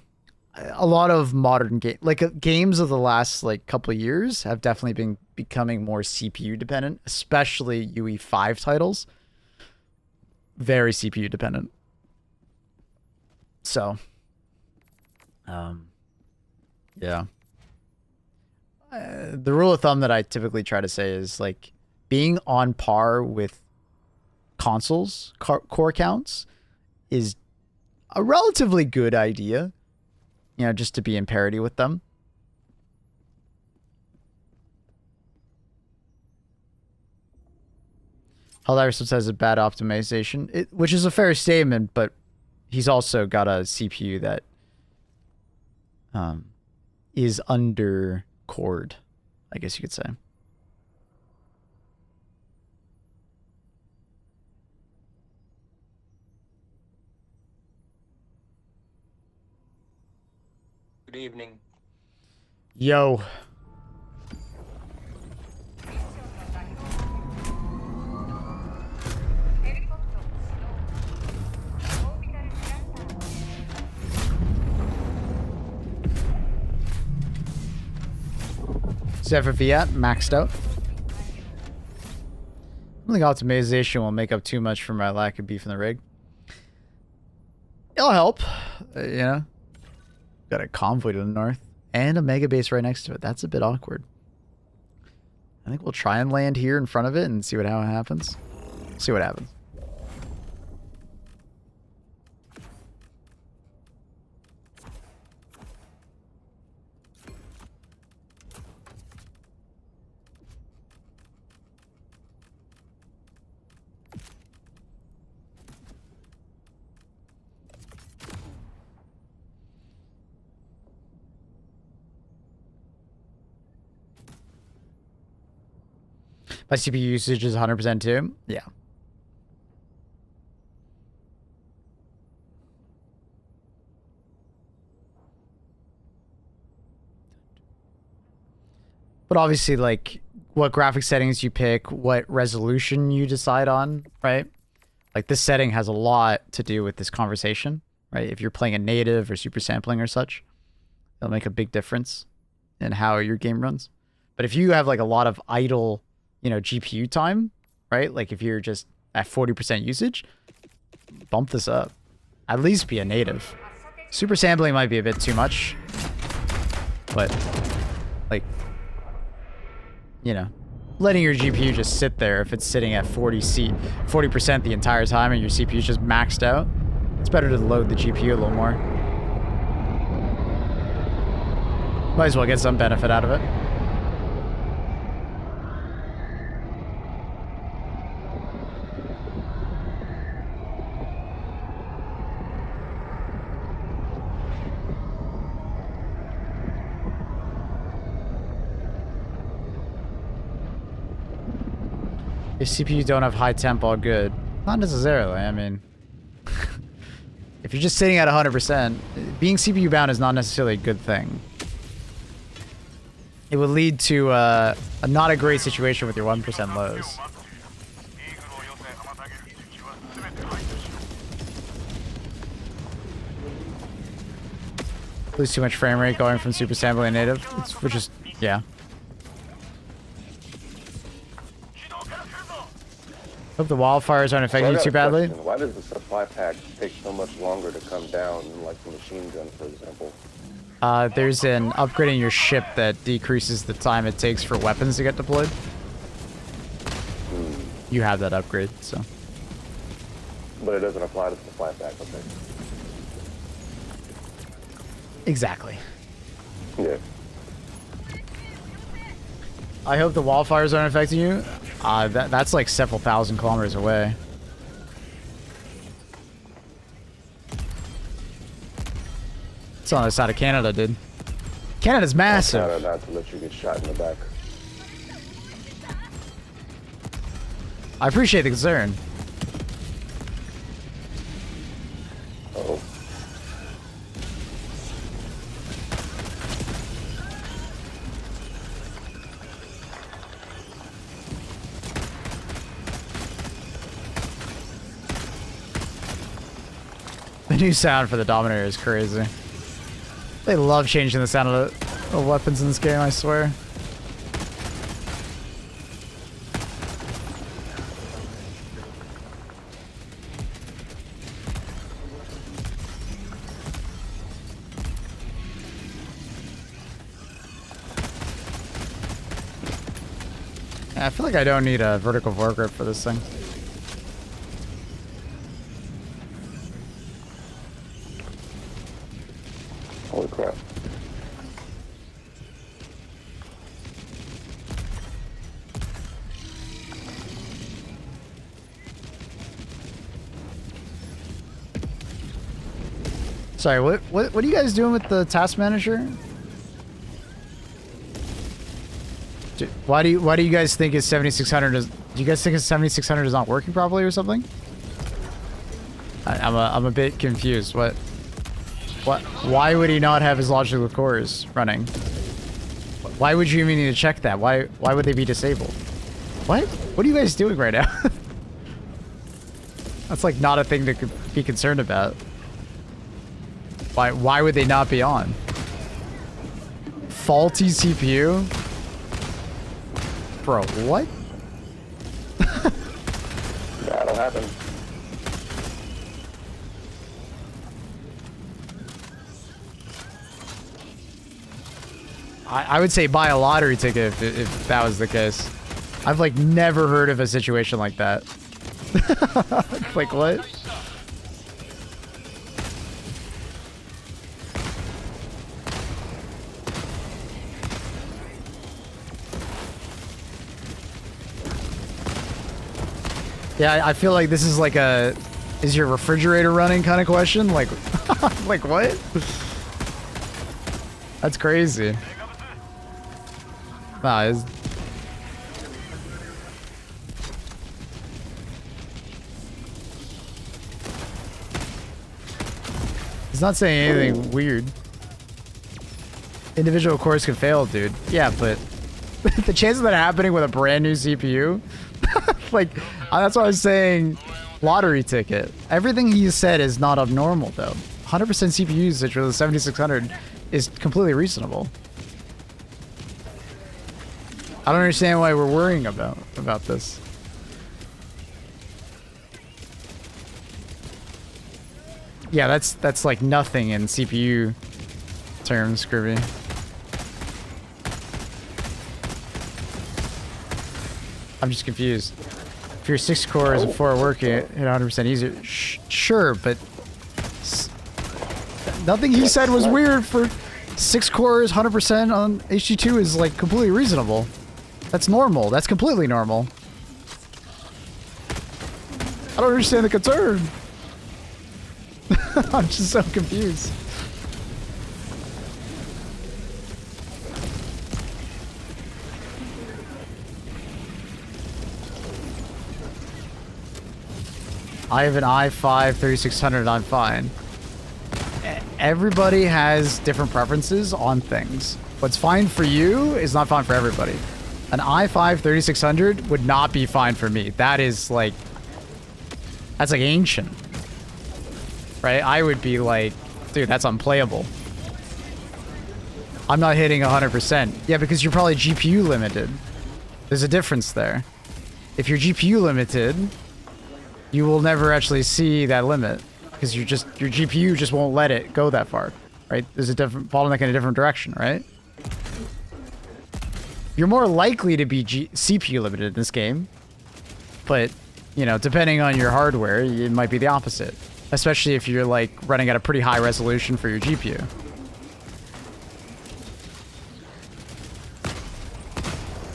Speaker 1: A lot of modern games of the last like couple of years have definitely been becoming more CPU dependent, especially UE5 titles. Very CPU dependent. So, yeah. The rule of thumb that I typically try to say is like being on par with consoles core counts is a relatively good idea, you know, just to be in parity with them. Helldivers has a bad optimization, which is a fair statement, but he's also got a CPU that is under-cored, I guess you could say.
Speaker 12: Good evening.
Speaker 1: Yo. Except for Fiat, maxed out. I don't think optimization will make up too much for my lack of beef in the rig. It'll help, you know. Got a convoy to the north and a mega base right next to it. That's a bit awkward. I think we'll try and land here in front of it and see how it happens. See what happens. My CPU usage is 100% too. Yeah. But obviously, like, what graphic settings you pick, what resolution you decide on, right? Like, this setting has a lot to do with this conversation, right? If you're playing a native or super sampling or such, it'll make a big difference in how your game runs. But if you have, like, a lot of idle, you know, GPU time, right? Like, if you're just at 40% usage, bump this up. At least be a native. Super sampling might be a bit too much, but, like, you know, letting your GPU just sit there if it's sitting at 40% the entire time and your CPU is just maxed out, it's better to load the GPU a little more. Might as well get some benefit out of it. If CPUs don't have high temp, all good. Not necessarily, I mean... if you're just sitting at 100%, being CPU bound is not necessarily a good thing. It would lead to not a great situation with your 1% lows. Lose too much frame rate going from super sampling native, which is, yeah. Hope the wildfires aren't affecting you too badly.
Speaker 13: Why does the supply pack take so much longer to come down than like the machine gun, for example?
Speaker 1: There's an upgrade in your ship that decreases the time it takes for weapons to get deployed. You have that upgrade, so.
Speaker 13: But it doesn't apply to the supply pack, okay?
Speaker 1: Exactly.
Speaker 13: Yeah.
Speaker 1: I hope the wildfires aren't affecting you. That's like several thousand kilometers away. It's on the other side of Canada, dude. Canada's massive.
Speaker 13: Canada not to let you get shot in the back.
Speaker 1: I appreciate the concern.
Speaker 13: Uh-oh.
Speaker 1: The new sound for the Dominator is crazy. They love changing the sound of the weapons in this game, I swear. Yeah, I feel like I don't need a vertical foregrip for this thing.
Speaker 13: Holy crap.
Speaker 1: Sorry, what are you guys doing with the task manager? Why do you guys think it's 7600 is, do you guys think it's 7600 is not working properly or something? I'm a bit confused. Why would he not have his logical cores running? Why would you even need to check that? Why would they be disabled? What are you guys doing right now? That's like not a thing to be concerned about. Why would they not be on? Faulty CPU? Bro, what?
Speaker 13: That'll happen.
Speaker 1: I would say buy a lottery ticket if that was the case. I've like never heard of a situation like that. Like what? Yeah, I feel like this is like a, is your refrigerator running kind of question? Like, like what? That's crazy. Nah, he's not saying anything weird. Individual cores can fail, dude. Yeah, but the chances of that happening with a brand new CPU, like, that's why I was saying lottery ticket. Everything he said is not abnormal, though. 100% CPU usage with a 7600 is completely reasonable. I don't understand why we're worrying about this. Yeah, that's like nothing in CPU terms, Scrubby. I'm just confused. If your 6 cores and 4 are working at 100% easier, sure, but nothing he said was weird. For 6 cores, 100% on HD2 is like completely reasonable. That's normal. That's completely normal. I don't understand the concern. I'm just so confused. I have an i5 3600, I'm fine. Everybody has different preferences on things. What's fine for you is not fine for everybody. An i5 3600 would not be fine for me. That is like... That's like ancient. Right? I would be like, dude, that's unplayable. I'm not hitting 100%. Yeah, because you're probably GPU limited. There's a difference there. If you're GPU limited, you will never actually see that limit. Because your GPU just won't let it go that far. Right? There's a different bottleneck in a different direction, right? You're more likely to be CPU limited in this game. But, you know, depending on your hardware, it might be the opposite. Especially if you're like running at a pretty high resolution for your GPU.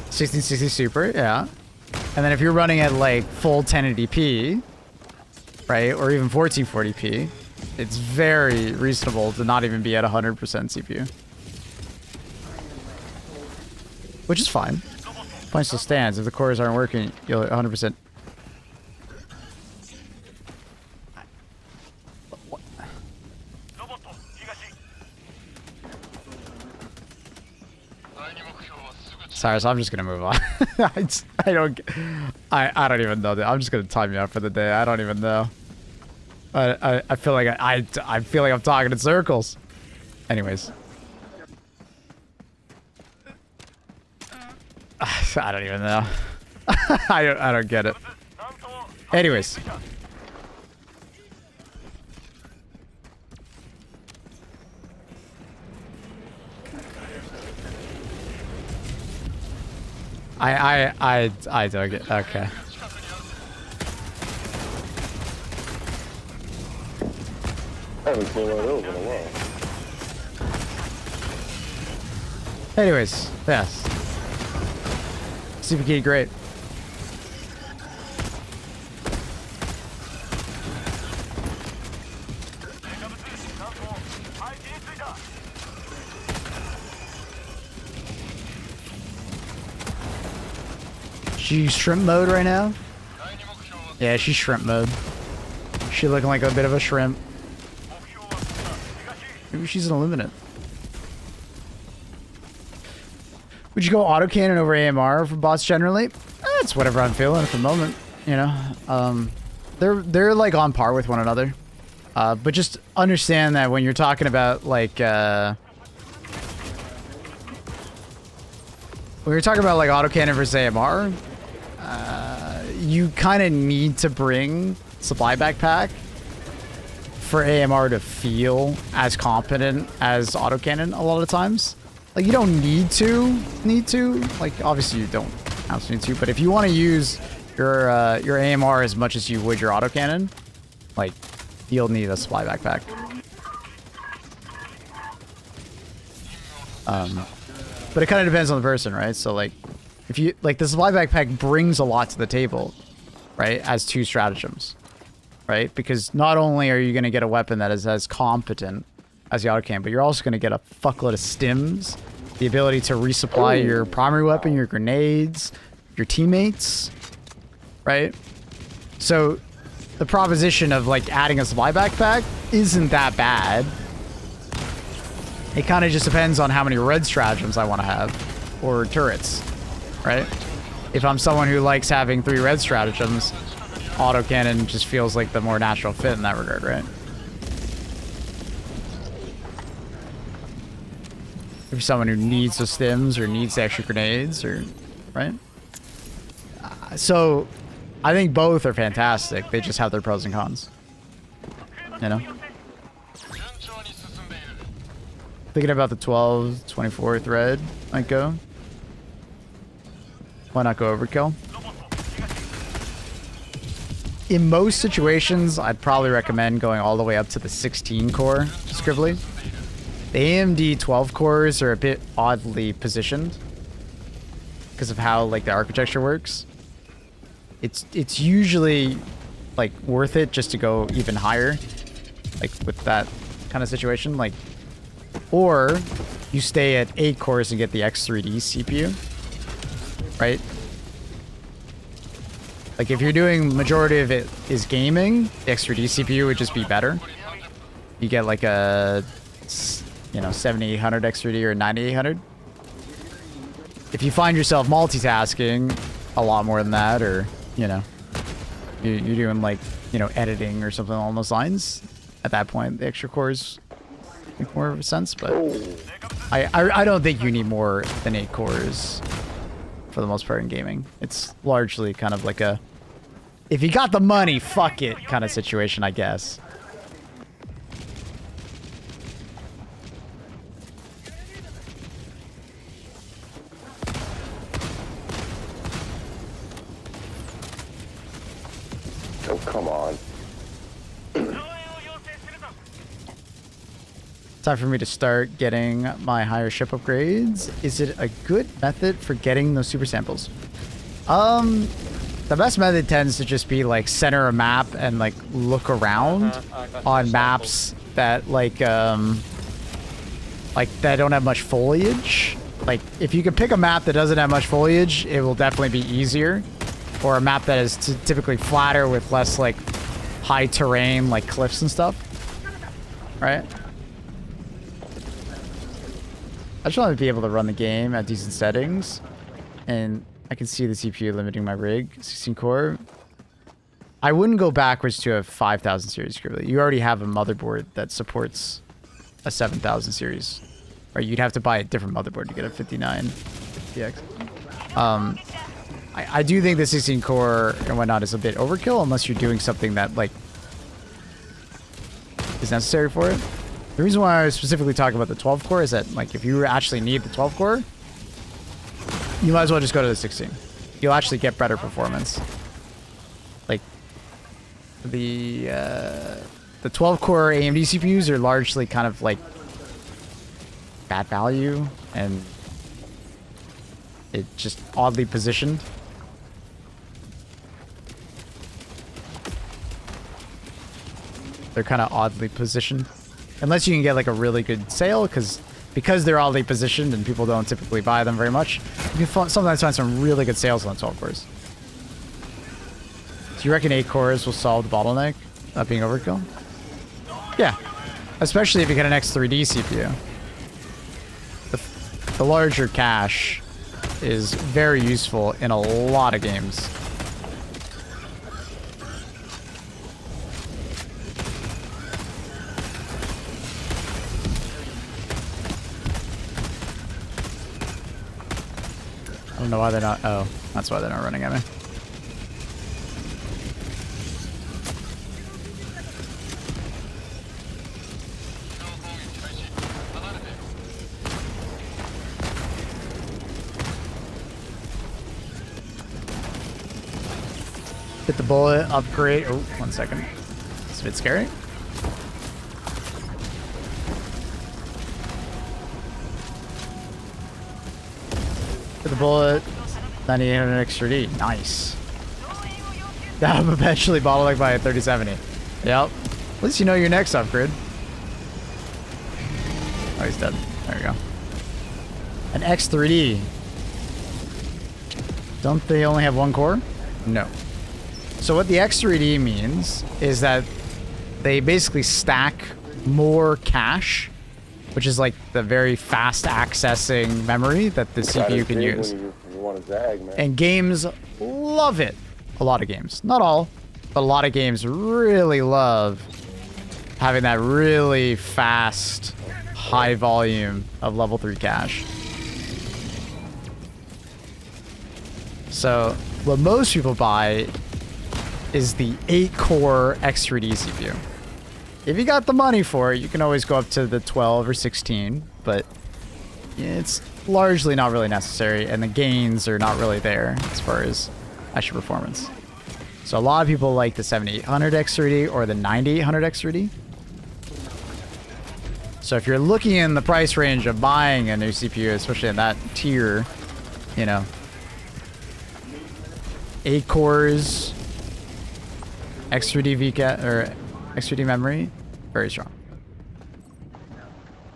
Speaker 1: $1660 Super, yeah. And then if you're running at like full 1080p, right, or even 1440p, it's very reasonable to not even be at 100% CPU. Which is fine. Point still stands. If the cores aren't working, you'll 100%. Sorry, so I'm just gonna move on. I don't even know. I'm just gonna time you out for the day. I don't even know. I feel like I feel like I'm talking in circles. Anyways, I don't even know. I don't get it. Anyways. I don't get. Okay.
Speaker 13: I haven't seen one of those in a while.
Speaker 1: Anyways, yes. Super key, great. She's shrimp mode right now? Yeah, she's shrimp mode. She looking like a bit of a shrimp. Maybe she's an illuminate. Would you go autocannon over AMR for bots generally? That's whatever I'm feeling at the moment, you know. They're like on par with one another. But just understand that when you're talking about like when you're talking about like autocannon versus AMR, you kind of need to bring supply backpack for AMR to feel as competent as autocannon a lot of times. Like, you don't need to. Like, obviously you don't absolutely need to, but if you want to use your AMR as much as you would your autocannon, like, you'll need a supply backpack. But it kind of depends on the person, right? So, like, if you, like, the supply backpack brings a lot to the table, right, as two stratagems, right? Because not only are you going to get a weapon that is as competent as the autocannon, but you're also going to get a fuckload of stims, the ability to resupply your primary weapon, your grenades, your teammates, right? So the proposition of, like, adding a supply backpack isn't that bad. It kind of just depends on how many red stratagems I want to have, or turrets. right? If I'm someone who likes having 3 red stratagems, autocannon just feels like the more natural fit in that regard, right? If you're someone who needs the stims or needs the extra grenades, or right? So I think both are fantastic. They just have their pros and cons. You know? Thinking about the 12th, 24th red, might go. Why not go overkill? In most situations, I'd probably recommend going all the way up to the 16 core Scribbly. The AMD 12 cores are a bit oddly positioned because of how like the architecture works. It's usually like worth it just to go even higher, like with that kind of situation, like, or you stay at 8 cores and get the X3D CPU, right? Like if you're doing majority of it is gaming, the X3D CPU would just be better. You get like a, you know, 7800 X3D or 9800. If you find yourself multitasking a lot more than that, or, you know, you're doing like, you know, editing or something along those lines, at that point, the extra cores make more of a sense, but I don't think you need more than 8 cores for the most part in gaming. It's largely kind of like a, if you got the money, fuck it kind of situation, I guess.
Speaker 13: Oh, come on.
Speaker 1: Time for me to start getting my higher ship upgrades. Is it a good method for getting those super samples? The best method tends to just be like center a map and like look around on maps that like that don't have much foliage. Like if you can pick a map that doesn't have much foliage, it will definitely be easier. Or a map that is typically flatter with less like high terrain, like cliffs and stuff, right? I just want to be able to run the game at decent settings, and I can see the CPU limiting my rig, 16 core. I wouldn't go backwards to a 5000 series Scribbly. You already have a motherboard that supports a 7000 series, right? You'd have to buy a different motherboard to get a 5950X. I do think the 16 core and whatnot is a bit overkill unless you're doing something that like is necessary for it. The reason why I was specifically talking about the 12 core is that like if you actually need the 12 core, you might as well just go to the 16. You'll actually get better performance. Like the 12 core AMD CPUs are largely kind of like bad value and it's just oddly positioned. They're kind of oddly positioned. Unless you can get like a really good sale, because they're oddly positioned and people don't typically buy them very much, you can sometimes find some really good sales on 12 cores. Do you reckon 8 cores will solve the bottleneck of being overkill? Yeah. Especially if you get an X3D CPU. The larger cache is very useful in a lot of games. I don't know why they're not. Oh, that's why they're not running at me. Hit the bullet, upgrade. Oh, 1 second. It's a bit scary. Hit the bullet. 9800 extra D. Nice. That will eventually bottleneck by a 3070. Yep. At least you know your next upgrade. Oh, he's dead. There we go. An X3D. Don't they only have 1 core? No. So what the X3D means is that they basically stack more cache, which is like the very fast accessing memory that the CPU can use.
Speaker 13: When you want to zag, man.
Speaker 1: And games love it. A lot of games. Not all, but a lot of games really love having that really fast, high volume of level 3 cache. So, what most people buy is the 8-core X3D CPU. If you got the money for it, you can always go up to the 12 or 16, but it's largely not really necessary, and the gains are not really there as far as actual performance. So a lot of people like the 7800 X3D or the 9800 X3D. So if you're looking in the price range of buying a new CPU, especially in that tier, you know, 8 cores, X3D VCAT or X3D memory, very strong.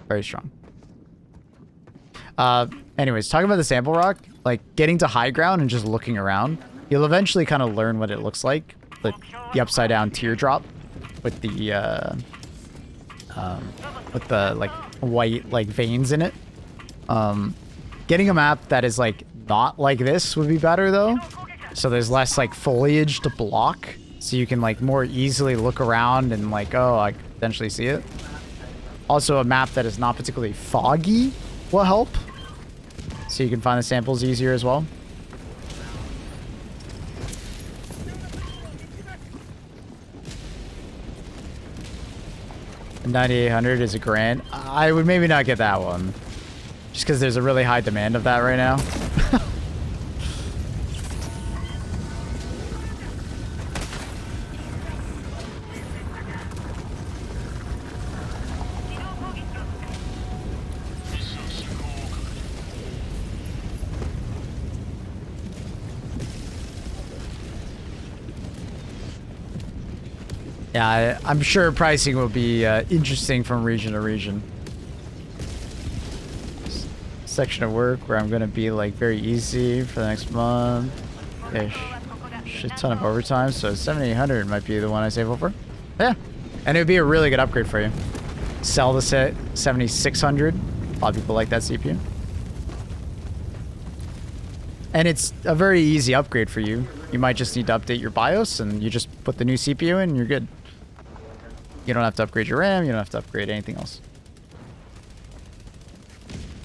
Speaker 1: Very strong. Anyways, talking about the sample rock, like getting to high ground and just looking around, you'll eventually kind of learn what it looks like. The upside down teardrop with the like white like veins in it. Getting a map that is like not like this would be better though. So there's less like foliage to block, so you can like more easily look around and like, oh, I could potentially see it. Also, a map that is not particularly foggy will help, so you can find the samples easier as well. The 9800 is a grand. I would maybe not get that one, just because there's a really high demand of that right now. Yeah, I'm sure pricing will be interesting from region to region. Section of work where I'm gonna be like very easy for the next month. Okay, shit ton of overtime, so 7800 might be the one I save over. Yeah, and it would be a really good upgrade for you. Sell the set 7600. A lot of people like that CPU. And it's a very easy upgrade for you. You might just need to update your BIOS and you just put the new CPU in and you're good. You don't have to upgrade your RAM, you don't have to upgrade anything else.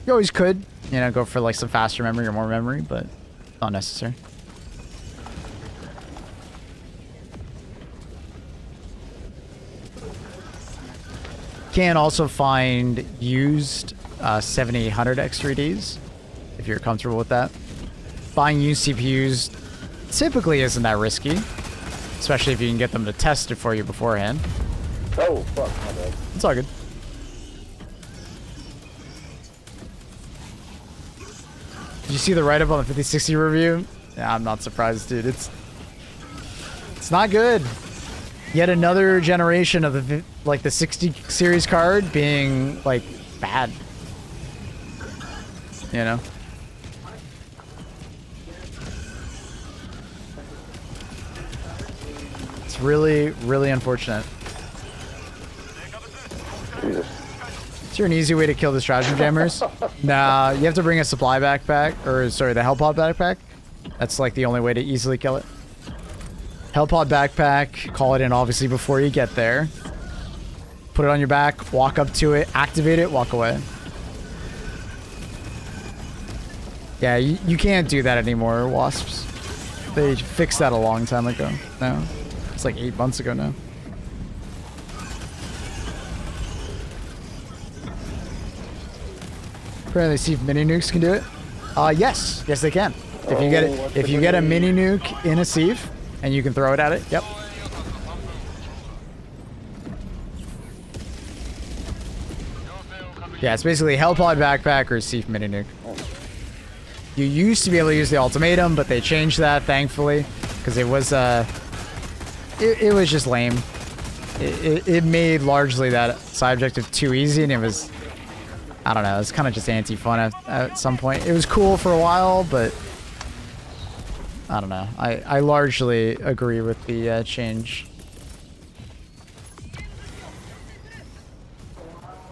Speaker 1: You always could, you know, go for like some faster memory or more memory, but not necessary. Can also find used 7800 X3Ds if you're comfortable with that. Buying used CPUs typically isn't that risky, especially if you can get them to test it for you beforehand.
Speaker 13: Oh, fuck, my bad.
Speaker 1: It's all good. Did you see the write-up on the 5060 review? Yeah, I'm not surprised, dude. It's not good. Yet another generation of the like the 60 series card being like bad. You know? It's really, really unfortunate.
Speaker 13: Jesus.
Speaker 1: Is there an easy way to kill the stratagem jammers? Nah, you have to bring a supply backpack, or sorry, the Hellpod backpack. That's like the only way to easily kill it. Hellpod backpack, call it in obviously before you get there. Put it on your back, walk up to it, activate it, walk away. Yeah, you can't do that anymore, Wasps. They fixed that a long time ago. No, it's like 8 months ago now. Apparently, see if mini nukes can do it. Yes, they can. If you get it, if you get a mini nuke in a sieve and you can throw it at it, yep. Yeah, it's basically Hellpod backpack or sieve mini nuke. You used to be able to use the ultimatum, but they changed that thankfully because it was it was just lame. It made largely that side objective too easy, and it was. I don't know, it's kind of just anti-fun at some point. It was cool for a while, but I don't know. I largely agree with the change.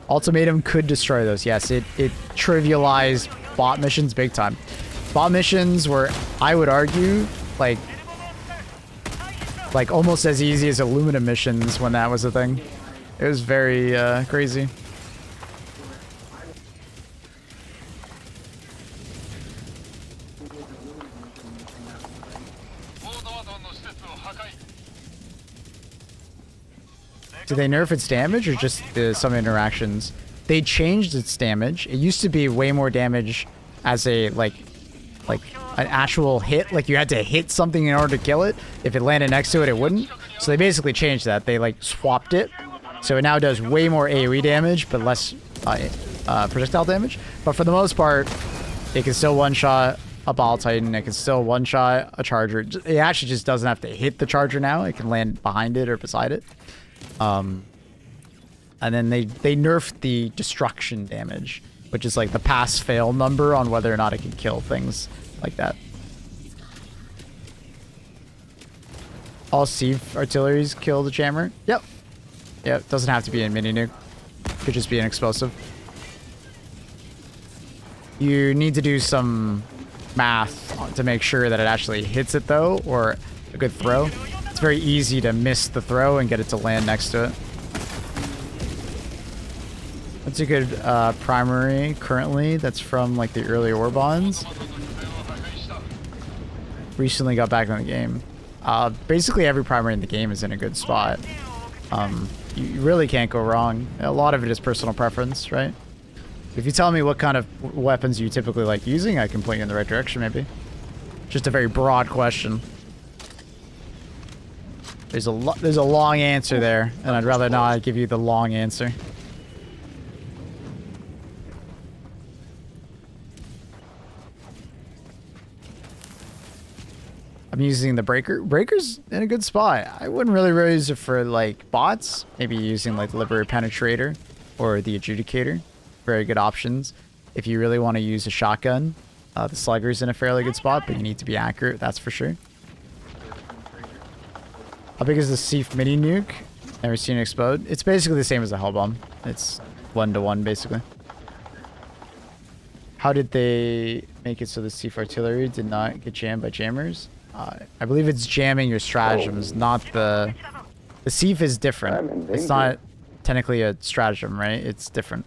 Speaker 1: Ultimatum could destroy those. Yes, it trivialized bot missions big time. spot missions were, I would argue, like almost as easy as aluminum missions when that was a thing. It was very crazy. Did they nerf its damage or just some interactions? They changed its damage. It used to be way more damage as a like an actual hit. Like you had to hit something in order to kill it. If it landed next to it, it wouldn't. So they basically changed that. They like swapped it. So it now does way more AoE damage, but less projectile damage. But for the most part, it can still one-shot a Ball Titan. It can still one-shot a Charger. It actually just doesn't have to hit the Charger now. It can land behind it or beside it. And then they nerfed the destruction damage, which is like the pass-fail number on whether or not it can kill things like that. All sieve artilleries kill the jammer. Yep. Yeah, it doesn't have to be a mini nuke. Could just be an explosive. You need to do some math to make sure that it actually hits it though, or a good throw. It's very easy to miss the throw and get it to land next to it. That's a good primary currently. That's from like the early ore bonds. Recently got back in the game. Basically every primary in the game is in a good spot. You really can't go wrong. A lot of it is personal preference, right? If you tell me what kind of weapons you typically like using, I can point you in the right direction maybe. Just a very broad question. There's a long answer there, and I'd rather not give you the long answer. I'm using the breaker. Breaker's in a good spot. I wouldn't really use it for like bots. Maybe using like the Liberator Penetrator or the Adjudicator. Very good options. If you really want to use a shotgun, the Slugger's in a fairly good spot, but you need to be accurate, that's for sure. How big is the Sief mini nuke? Never seen it explode. It's basically the same as a Hell Bomb. It's 1-to-1 basically. How did they make it so the Sief artillery did not get jammed by jammers? I believe it's jamming your stratagems, not the... The Sief is different. It's not technically a stratagem, right? It's different.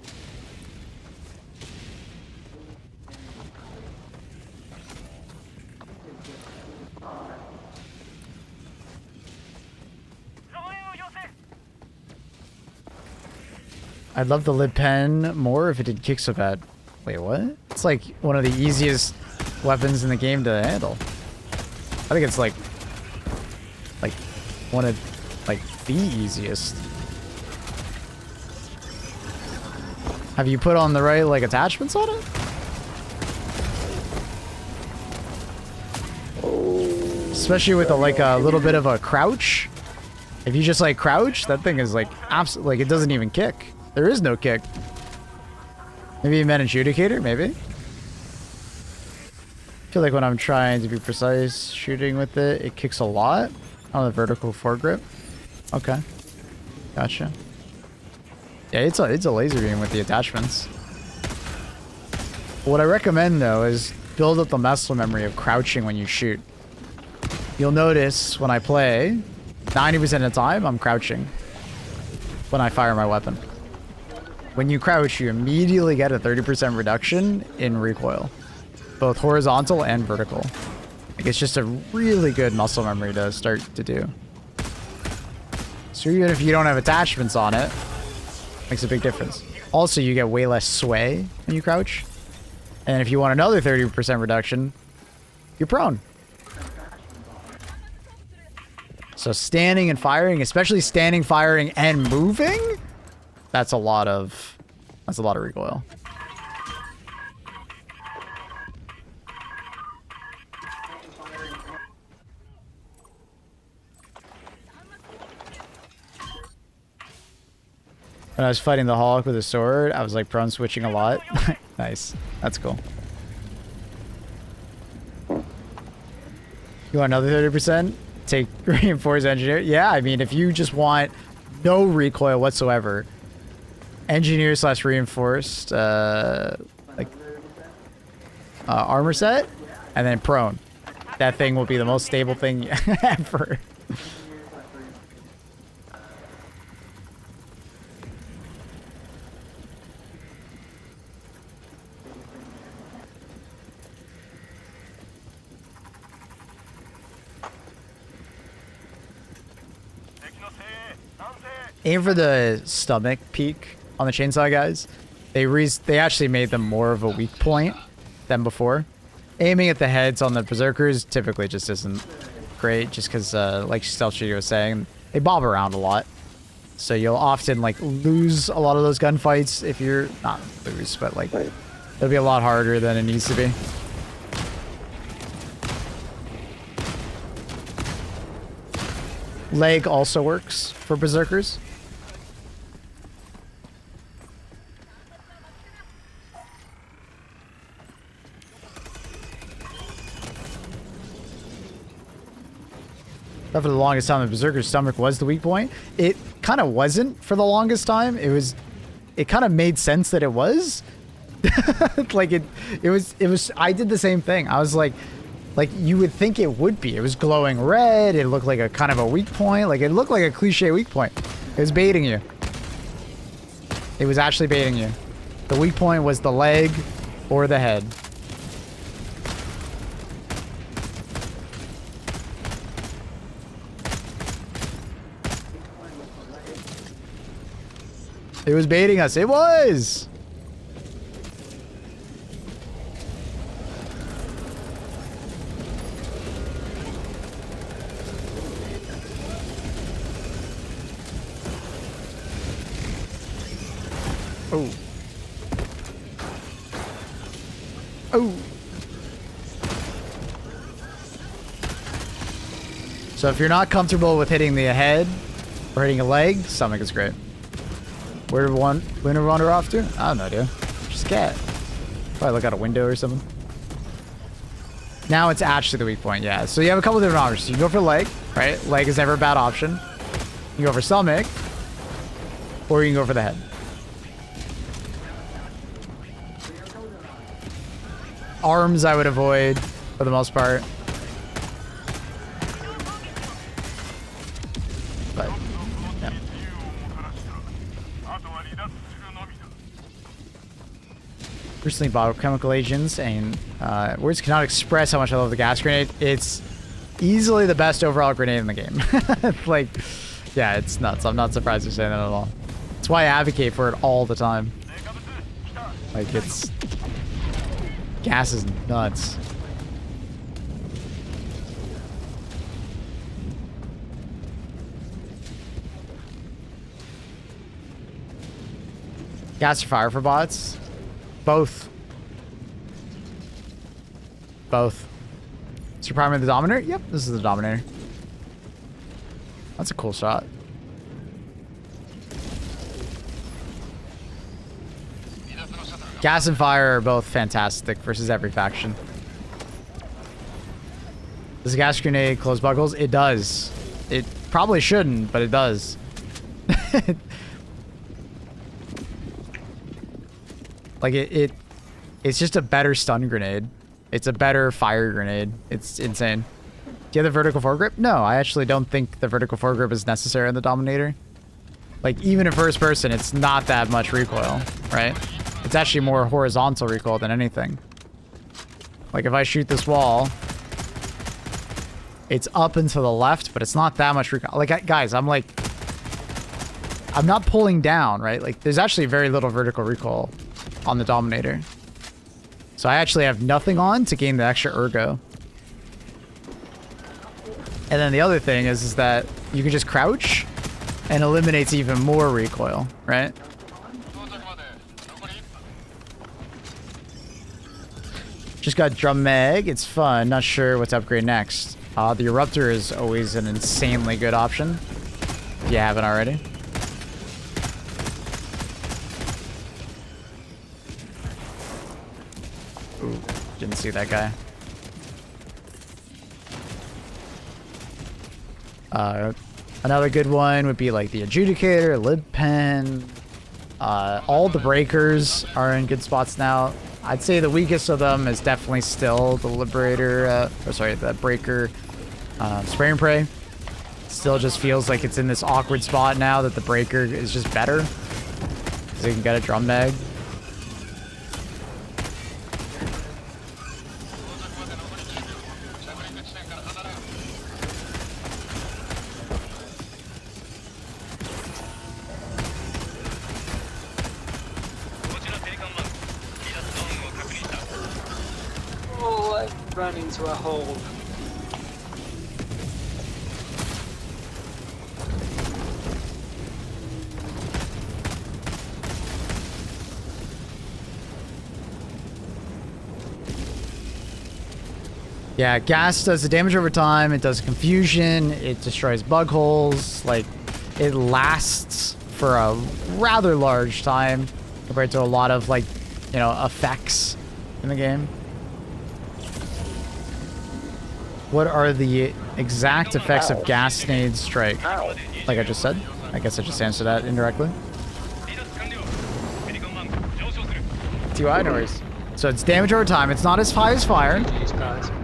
Speaker 1: I'd love the lid pen more if it did kick so bad. Wait, what? It's like one of the easiest weapons in the game to handle. I think it's like one of like the easiest. Have you put on the right like attachments on it? Especially with a little bit of a crouch. If you just like crouch, that thing is like absolutely like it doesn't even kick. There is no kick. Maybe you meant Adjudicator, maybe? I feel like when I'm trying to be precise shooting with it, it kicks a lot on the vertical foregrip. Okay. Gotcha. Yeah, it's a laser beam with the attachments. What I recommend though is build up the muscle memory of crouching when you shoot. You'll notice when I play, 90% of the time I'm crouching when I fire my weapon. When you crouch, you immediately get a 30% reduction in recoil, both horizontal and vertical. Like it's just a really good muscle memory to start to do. So even if you don't have attachments on it, makes a big difference. Also, you get way less sway when you crouch. And if you want another 30% reduction, you're prone. So standing and firing, especially standing, firing, and moving, that's a lot of recoil. When I was fighting the Hulk with a sword, I was like prone switching a lot. Nice. That's cool. You want another 30%? Take reinforced engineer. Yeah, I mean, if you just want no recoil whatsoever, engineer / reinforced armor set and then prone. That thing will be the most stable thing ever. Aim for the stomach peak on the chainsaw guys. They actually made them more of a weak point than before. Aiming at the heads on the berserkers typically just isn't great, just because, like Stealth Shooter was saying, they bob around a lot. So you'll often like lose a lot of those gunfights if you're not lose, but like it'll be a lot harder than it needs to be. Leg also works for berserkers. But for the longest time, the berserker's stomach was the weak point. It kind of wasn't for the longest time. It kind of made sense that it was. Like it was. I did the same thing. I was like you would think it would be. It was glowing red. It looked like a kind of a weak point. Like it looked like a cliche weak point. It was baiting you. It was actually baiting you. The weak point was the leg or the head. It was baiting us. It was. Oh. Oh. So if you're not comfortable with hitting the head or hitting a leg, stomach is great. Where did we wander off to? I don't know, dude. Just cat. Probably look out a window or something. Now it's actually the weak point, yeah. So you have a couple different options. You can go for leg, right? Leg is never a bad option. You can go for stomach, or you can go for the head. Arms I would avoid for the most part. But, yeah. Recently bought chemical agents, and words cannot express how much I love the gas grenade. It's easily the best overall grenade in the game. Like, yeah, it's nuts. I'm not surprised you're saying that at all. That's why I advocate for it all the time. Like, it's... gas is nuts. Gas or fire for bots? Both. Both. Is your primary the Dominator? Yep, this is the Dominator. That's a cool shot. Gas and fire are both fantastic versus every faction. Does a gas grenade close buckles? It does. It probably shouldn't, but it does. Like it's just a better stun grenade. It's a better fire grenade. It's insane. Do you have the vertical foregrip? No, I actually don't think the vertical foregrip is necessary in the Dominator. Like even in first person, it's not that much recoil, right? It's actually more horizontal recoil than anything. Like if I shoot this wall, it's up and to the left, but it's not that much recoil. Like guys, I'm not pulling down, right? Like there's actually very little vertical recoil on the Dominator. So I actually have nothing on to gain the extra ergo. And then the other thing is that you can just crouch and eliminates even more recoil, right? Just got drum mag. It's fun. Not sure what to upgrade next. The Eruptor is always an insanely good option if you haven't already. Ooh, didn't see that guy. Another good one would be like the Adjudicator, Lib Pen. All the breakers are in good spots now. I'd say the weakest of them is definitely still the Liberator, the Breaker Spray and Pray. Still just feels like it's in this awkward spot now that the Breaker is just better. Because they can get a drum mag.
Speaker 7: Oh, I ran into a hole.
Speaker 1: Yeah, gas does the damage over time. It does confusion. It destroys bug holes. Like, it lasts for a rather large time compared to a lot of, like, you know, effects in the game. What are the exact effects of gas nade strike? Like I just said. I guess I just answered that indirectly. TY, no worries. So it's damage over time. It's not as high as fire,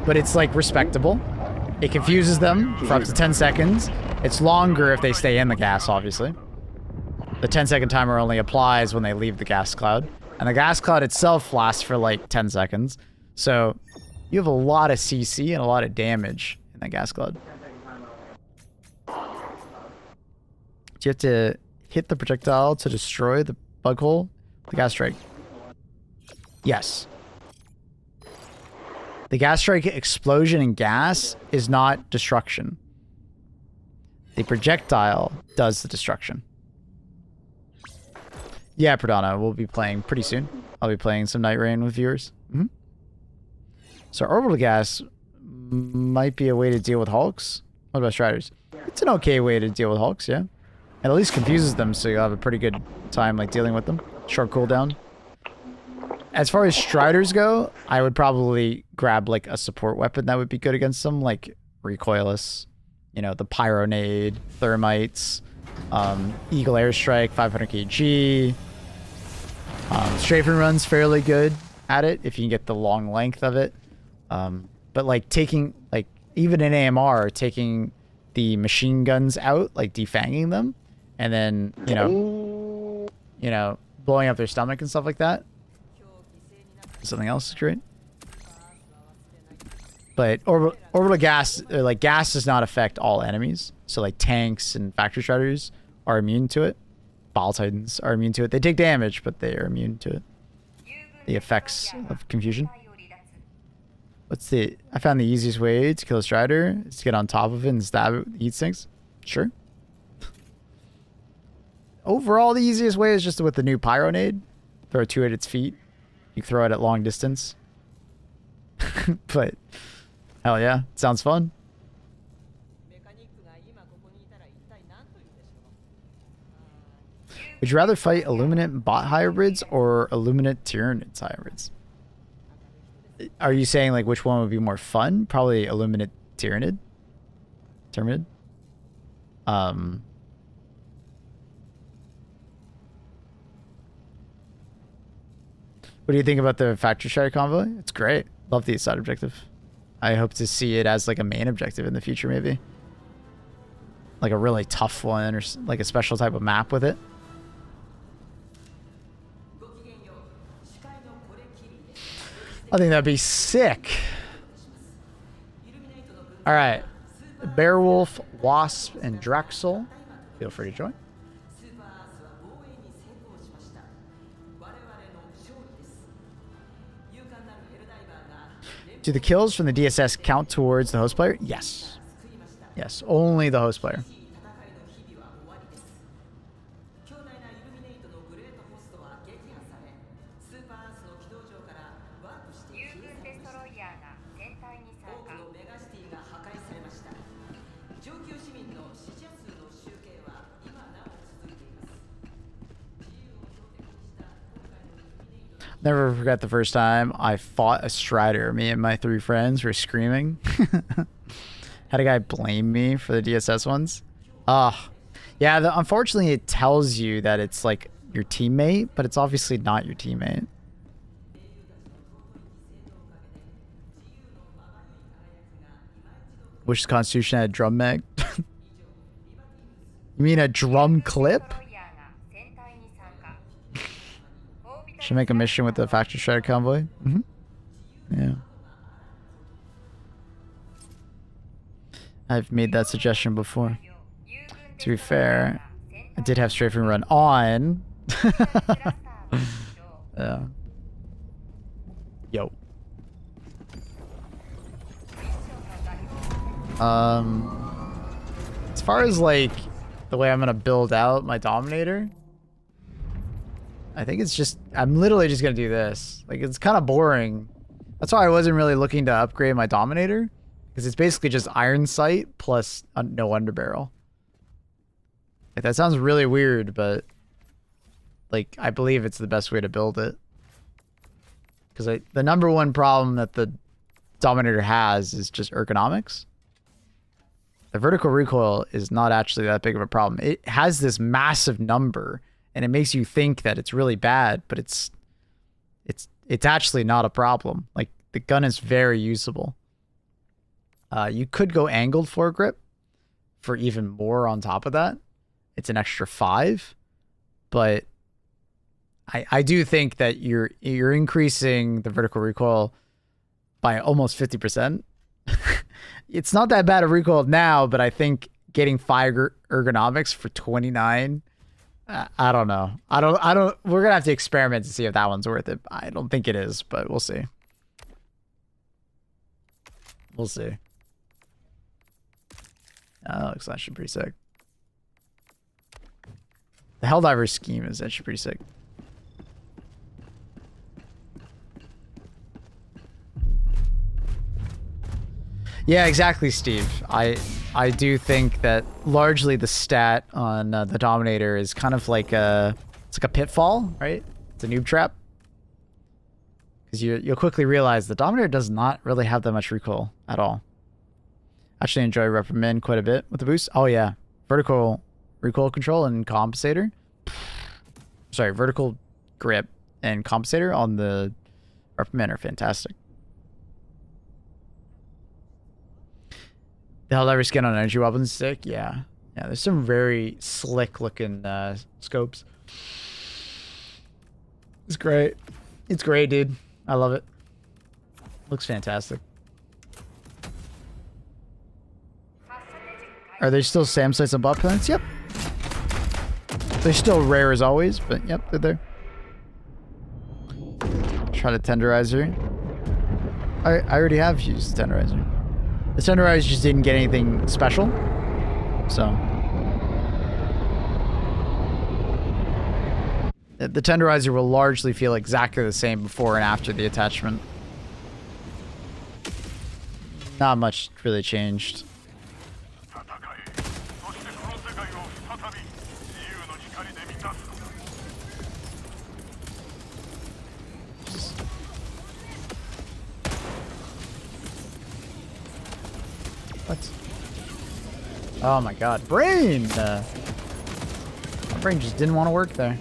Speaker 1: but it's like respectable. It confuses them for up to 10 seconds. It's longer if they stay in the gas, obviously. The 10-second timer only applies when they leave the gas cloud. And the gas cloud itself lasts for like 10 seconds. So you have a lot of CC and a lot of damage in that gas cloud. Do you have to hit the projectile to destroy the bug hole? The gas strike. Yes. The gas strike explosion in gas is not destruction. The projectile does the destruction. Yeah, Pradana, we'll be playing pretty soon. I'll be playing some Night Rain with viewers. So orbital gas might be a way to deal with Hulks. What about Striders? It's an okay way to deal with Hulks, yeah. It at least confuses them, so you'll have a pretty good time like dealing with them. Short cooldown. As far as Striders go, I would probably grab like a support weapon that would be good against them, like Recoilless, you know, the Pyronade, Thermites, Eagle Airstrike, 500 kg. Strafing run's fairly good at it if you can get the long length of it. But like taking, like even in AMR, taking the machine guns out, like defanging them, and then, you know, blowing up their stomach and stuff like that. Something else is great. But orbital gas, like gas does not affect all enemies. So like tanks and factory shredders are immune to it. Ball Titans are immune to it. They take damage, but they are immune to it. The effects of confusion. I found the easiest way to kill a Strider is to get on top of it and stab it with heat sinks. Sure. Overall, the easiest way is just with the new Pyronade. Throw 2 at its feet. You can throw it at long distance. But, hell yeah, sounds fun. Would you rather fight Illuminate bot hybrids or Illuminate Tyranids hybrids? Are you saying like which one would be more fun? Probably Illuminate Tyranid. Tyranid. What do you think about the Factory Shredder convoy? It's great. Love the side objective. I hope to see it as like a main objective in the future, maybe. Like a really tough one or like a special type of map with it. I think that'd be sick. All right. Beowulf, Wasp, and Drexel. Feel free to join. Do the kills from the DSS count towards the host player? Yes. Yes, only the host player. Never forget the first time I fought a Strider. Me and my 3 friends were screaming. Had a guy blame me for the DSS ones. Yeah, unfortunately it tells you that it's like your teammate, but it's obviously not your teammate. Wish the Constitution had a drum mag. You mean a drum clip? Should make a mission with the Factory Shredder convoy. Yeah. I've made that suggestion before. To be fair, I did have strafing run on. Yeah. Yo. As far as like the way I'm gonna build out my Dominator, I think it's just, I'm literally just gonna do this. Like, it's kind of boring. That's why I wasn't really looking to upgrade my Dominator, because it's basically just iron sight plus no underbarrel. Like, that sounds really weird, but like, I believe it's the best way to build it. Because the number one problem that the Dominator has is just ergonomics. The vertical recoil is not actually that big of a problem. It has this massive number, and it makes you think that it's really bad, but it's actually not a problem. Like, the gun is very usable. You could go angled foregrip for even more on top of that. It's an extra 5, but I do think that you're increasing the vertical recoil by almost 50%. It's not that bad of recoil now, but I think getting 5 ergonomics for 29, I don't know. We're gonna have to experiment to see if that one's worth it. I don't think it is, but we'll see. We'll see. That looks actually pretty sick. The Helldiver scheme is actually pretty sick. Yeah, exactly, Steve. I do think that largely the stat on the Dominator is kind of like it's like a pitfall, right? It's a noob trap. Because you'll quickly realize the Dominator does not really have that much recoil at all. Actually enjoy Reprimand quite a bit with the boost. Oh yeah, vertical recoil control and compensator. Sorry, vertical grip and compensator on the Reprimand are fantastic. The Helldiver skin on energy weapons stick, yeah. Yeah, there's some very slick looking scopes. It's great. It's great, dude. I love it. Looks fantastic. Are there still SAM sights and bot plants? Yep. They're still rare as always, but yep, they're there. Try the tenderizer. I already have used the tenderizer. The tenderizer just didn't get anything special, so. The tenderizer will largely feel exactly the same before and after the attachment. Not much really changed. What? Oh my god. Brain! My brain just didn't want to work there.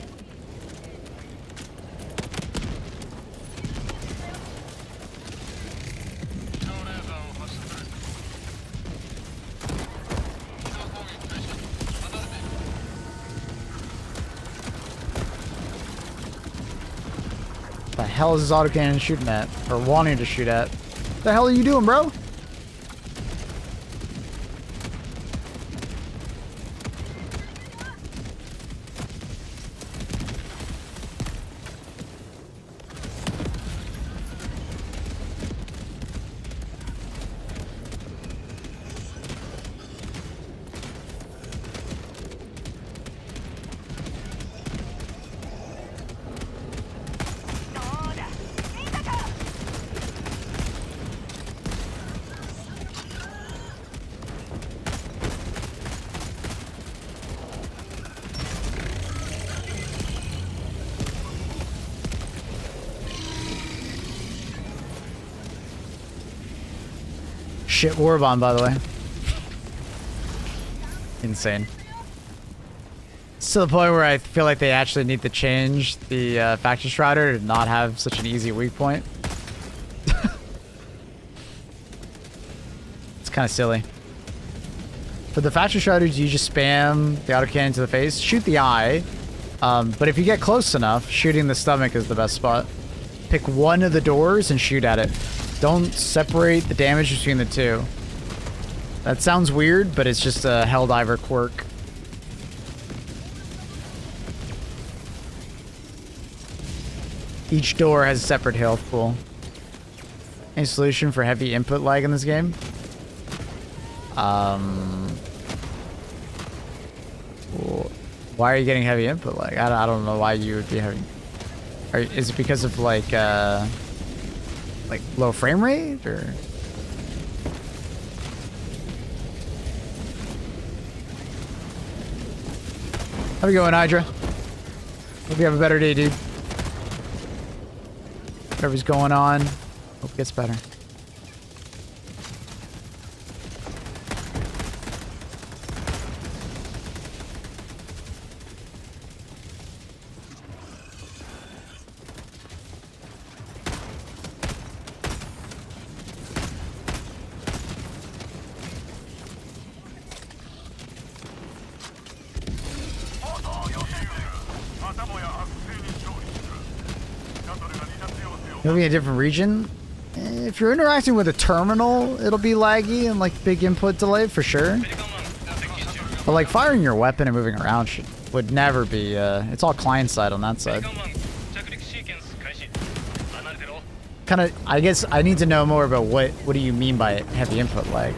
Speaker 1: The hell is this autocannon shooting at? Or wanting to shoot at? What the hell are you doing, bro? Shit warbomb, by the way. Insane. to the point where I feel like they actually need to change the Faction Strider to not have such an easy weak point. It's kind of silly. For the Faction Striders, you just spam the autocannon to the face, shoot the eye, but if you get close enough, shooting the stomach is the best spot. Pick one of the doors and shoot at it. Don't separate the damage between the two. That sounds weird, but it's just a Helldiver quirk. Each door has a separate health pool. Any solution for heavy input lag in this game? Why are you getting heavy input lag? I don't know why you would be having... Is it because of like low frame rate or? How's it going, Hydra? Hope you have a better day, dude. Whatever's going on, hope it gets better. Moving a different region. If you're interacting with a terminal, it'll be laggy and like big input delay for sure. But like firing your weapon and moving around would never be. It's all client side on that side. Kind of. I guess I need to know more about what do you mean by heavy input lag?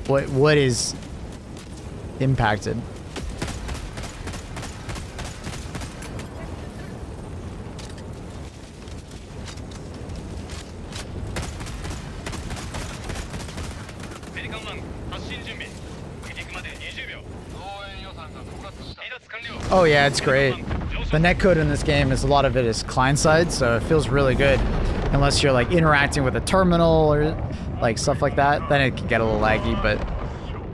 Speaker 1: What is impacted? Oh yeah, it's great. The netcode in this game is a lot of it is client side, so it feels really good. Unless you're like interacting with a terminal or like stuff like that, then it can get a little laggy. But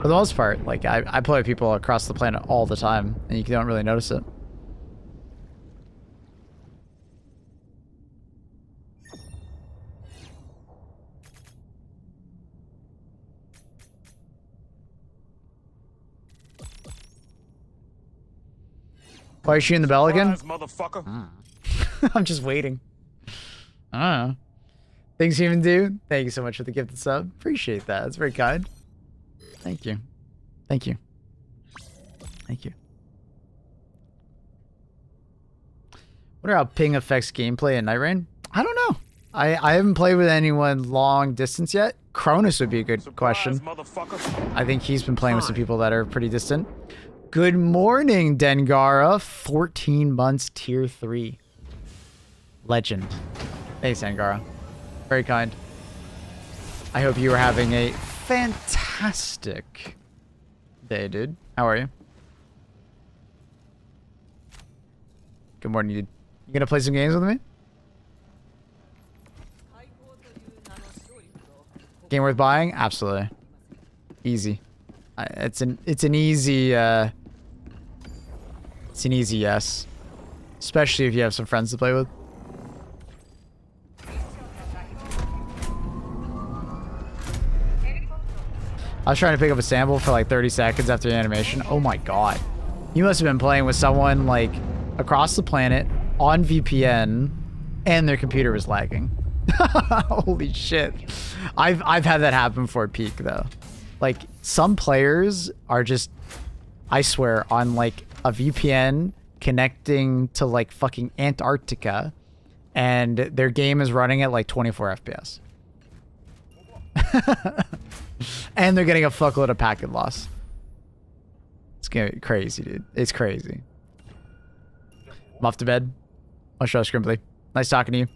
Speaker 1: for the most part, like I play with people across the planet all the time, and you don't really notice it. Why are you shooting the bell again?
Speaker 2: Motherfucker.
Speaker 1: I'm just waiting. I don't know. Things you even do? Thank you so much for the gifted sub. Appreciate that. That's very kind. Thank you. Thank you. Thank you. What about ping affects gameplay in Night Rain? I don't know. I haven't played with anyone long distance yet. Cronus would be a good question. I think he's been playing with some people that are pretty distant. Good morning, Dengara. 14 months, tier 3. Legend. Thanks, Dengara. Very kind. I hope you are having a fantastic day, dude. How are you? Good morning, dude. You gonna play some games with me? Game worth buying? Absolutely. Easy. It's an easy yes. Especially if you have some friends to play with. I was trying to pick up a sample for like 30 seconds after the animation. Oh my god. You must have been playing with someone like across the planet on VPN and their computer was lagging. Holy shit. I've had that happen before at peak though. Like some players are just, I swear, on like a VPN connecting to like fucking Antarctica and their game is running at like 24 FPS. And they're getting a fuckload of packet loss. It's gonna be crazy, dude. It's crazy. I'm off to bed. Much love, Scrimbly. Nice talking to you.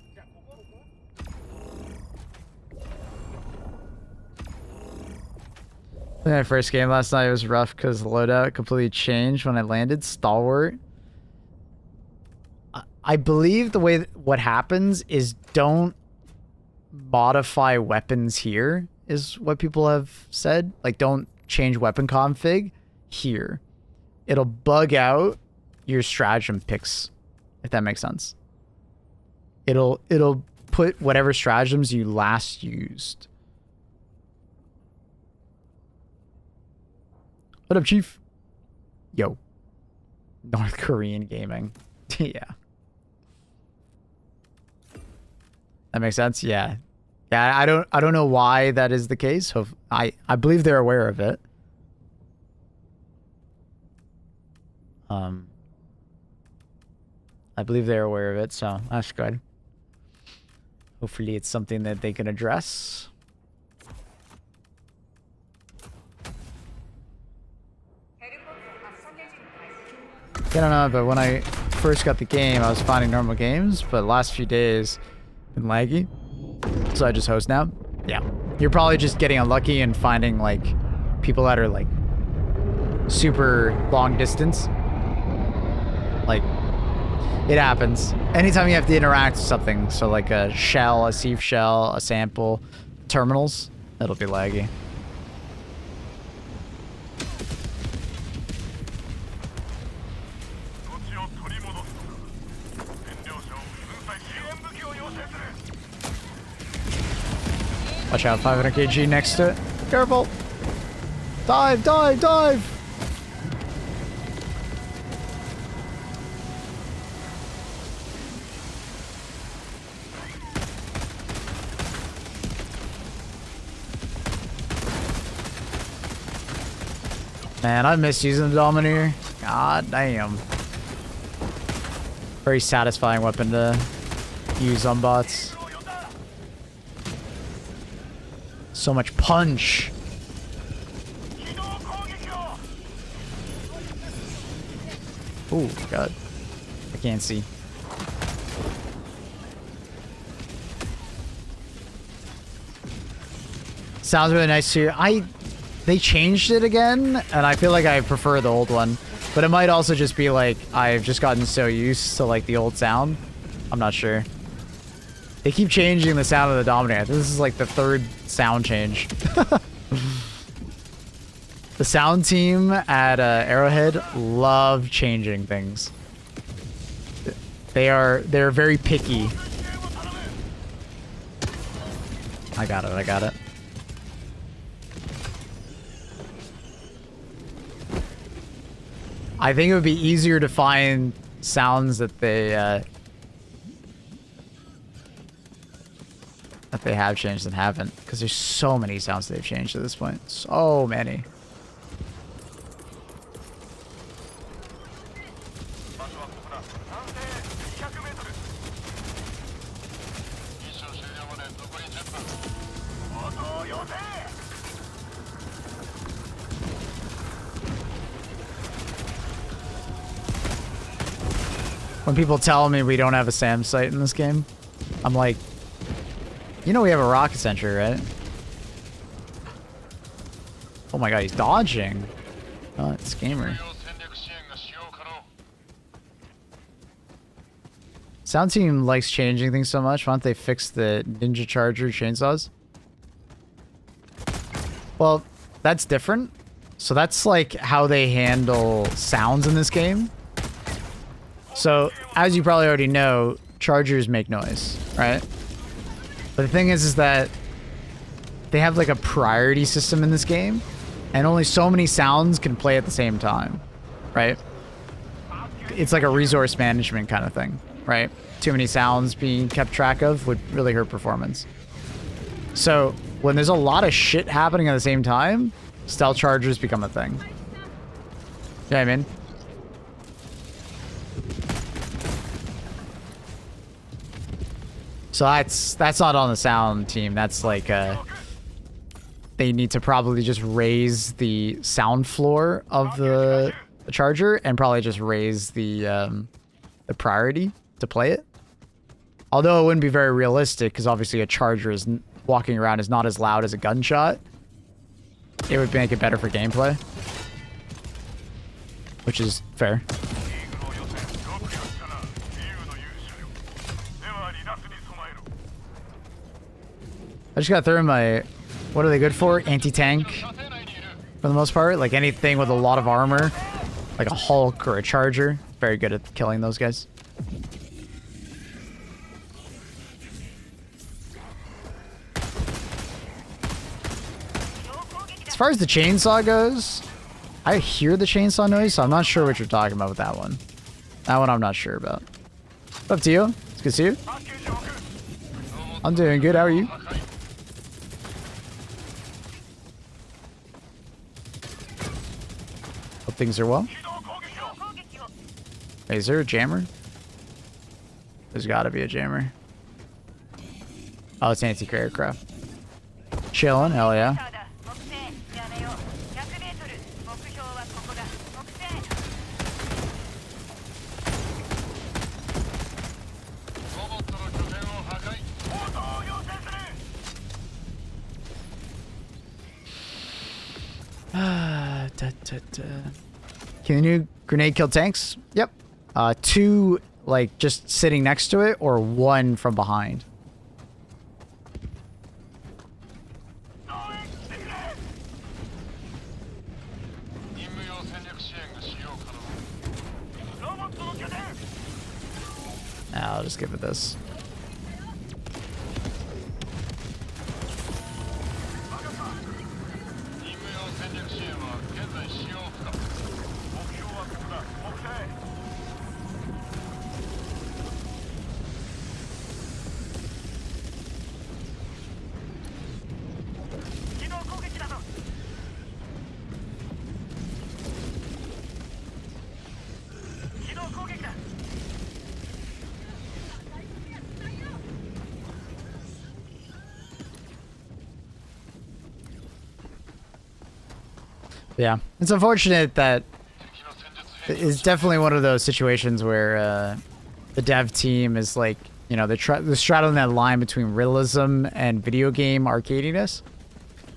Speaker 1: My first game last night was rough because the loadout completely changed when I landed. Stalwart. I believe the way what happens is don't modify weapons here is what people have said. Like don't change weapon config here. it'll bug out your stratagem picks, if that makes sense. It'll put whatever stratagems you last used. What up, Chief? Yo. North Korean gaming. Yeah. That makes sense? Yeah. Yeah, I don't know why that is the case. I believe they're aware of it. I believe they're aware of it, so that's good. Hopefully it's something that they can address. I don't know, but when I first got the game, I was finding normal games, but the last few days been laggy. So I just host now. Yeah. You're probably just getting unlucky and finding like people that are like super long distance. Like it happens. Anytime you have to interact with something, so like a shell, a sieve shell, a sample, terminals, it'll be laggy. Watch out, 500 kg next to it. Careful. Dive, dive, dive. Man, I miss using the Dominator. God damn. Very satisfying weapon to use on bots. So much punch. Oh god. I can't see. Sounds really nice too. They changed it again, and I feel like I prefer the old one. But it might also just be like I've just gotten so used to like the old sound. I'm not sure. They keep changing the sound of the Dominator. This is like the third sound change. The sound team at Arrowhead love changing things. They're very picky. I got it, I got it. I think it would be easier to find sounds that they have changed than haven't, because there's so many sounds they've changed at this point. So many. When people tell me we don't have a SAM site in this game, I'm like, you know we have a rocket sentry, right? Oh my god, he's dodging. Oh, it's gamer. Sound team likes changing things so much. Why don't they fix the Ninja Charger chainsaws? Well, that's different. So that's like how they handle sounds in this game. So, as you probably already know, chargers make noise, right? But the thing is that they have like a priority system in this game, and only so many sounds can play at the same time, right? It's like a resource management kind of thing, right? Too many sounds being kept track of would really hurt performance. So, when there's a lot of shit happening at the same time, stealth chargers become a thing. You know what I mean? So that's not on the sound team. That's like they need to probably just raise the sound floor of the charger and probably just raise the priority to play it. Although it wouldn't be very realistic, because obviously a charger is walking around is not as loud as a gunshot. It would make it better for gameplay, which is fair. I just gotta throw in my... What are they good for? Anti-tank. For the most part. Like anything with a lot of armor. Like a Hulk or a Charger. Very good at killing those guys. As far as the chainsaw goes, I hear the chainsaw noise, so I'm not sure what you're talking about with that one. That one I'm not sure about. Up to you. It's good to see you. I'm doing good. How are you? Hope things are well. Hey, is there a jammer? There's gotta be a jammer. Oh, it's anti-aircraft. Chilling, hell yeah. Can the new grenade kill tanks? Yep. 2 like just sitting next to it, or 1 from behind. I'll just give it this. Yeah, it's unfortunate that it's definitely one of those situations where the dev team is like, you know, they're straddling that line between realism and video game arcadiness.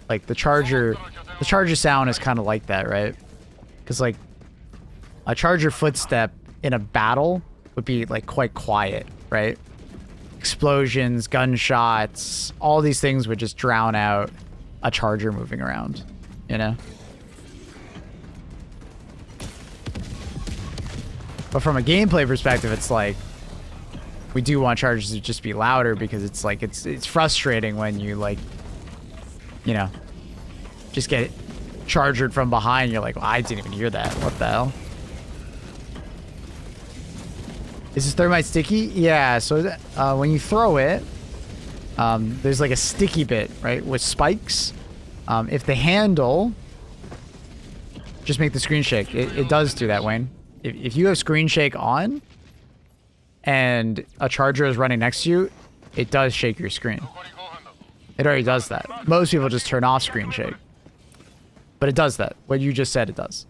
Speaker 1: Like the Charger sound is kind of like that, right? Because like a Charger footstep in a battle would be like quite quiet, right? Explosions, gunshots, all these things would just drown out a Charger moving around, you know? But from a gameplay perspective, it's like we do want Chargers to just be louder, because it's like it's frustrating when you like, you know, just get chargered from behind. You're like, well, I didn't even hear that. What the hell? Is this thermite sticky? Yeah. So when you throw it, there's like a sticky bit, right, with spikes. If the handle, just make the screen shake. It does do that, Wayne. If you have screen shake on and a Charger is running next to you, it does shake your screen. It already does that. Most people just turn off screen shake. But it does that. What you just said, it does.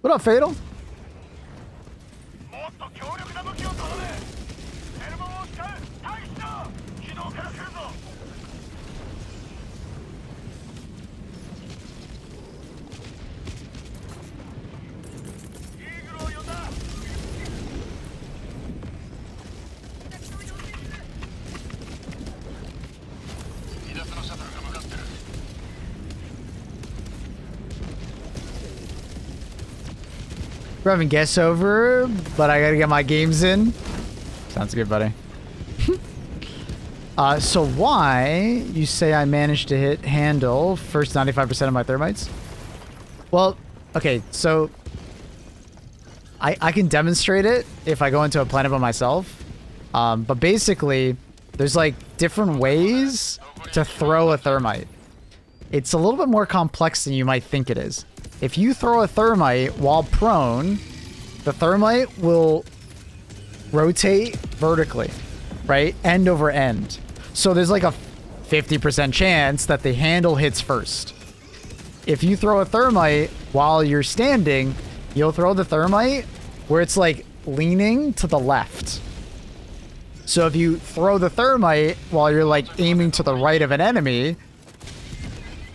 Speaker 1: What up, Fatal? We're having guests over, but I gotta get my games in. Sounds good, buddy. So why you say I managed to hit handle first 95% of my thermites? Well, okay, so I can demonstrate it if I go into a planet by myself. But basically, there's like different ways to throw a thermite. It's a little bit more complex than you might think it is. If you throw a thermite while prone, the thermite will rotate vertically, right? End over end. So there's like a 50% chance that the handle hits first. If you throw a thermite while you're standing, you'll throw the thermite where it's like leaning to the left. So if you throw the thermite while you're like aiming to the right of an enemy,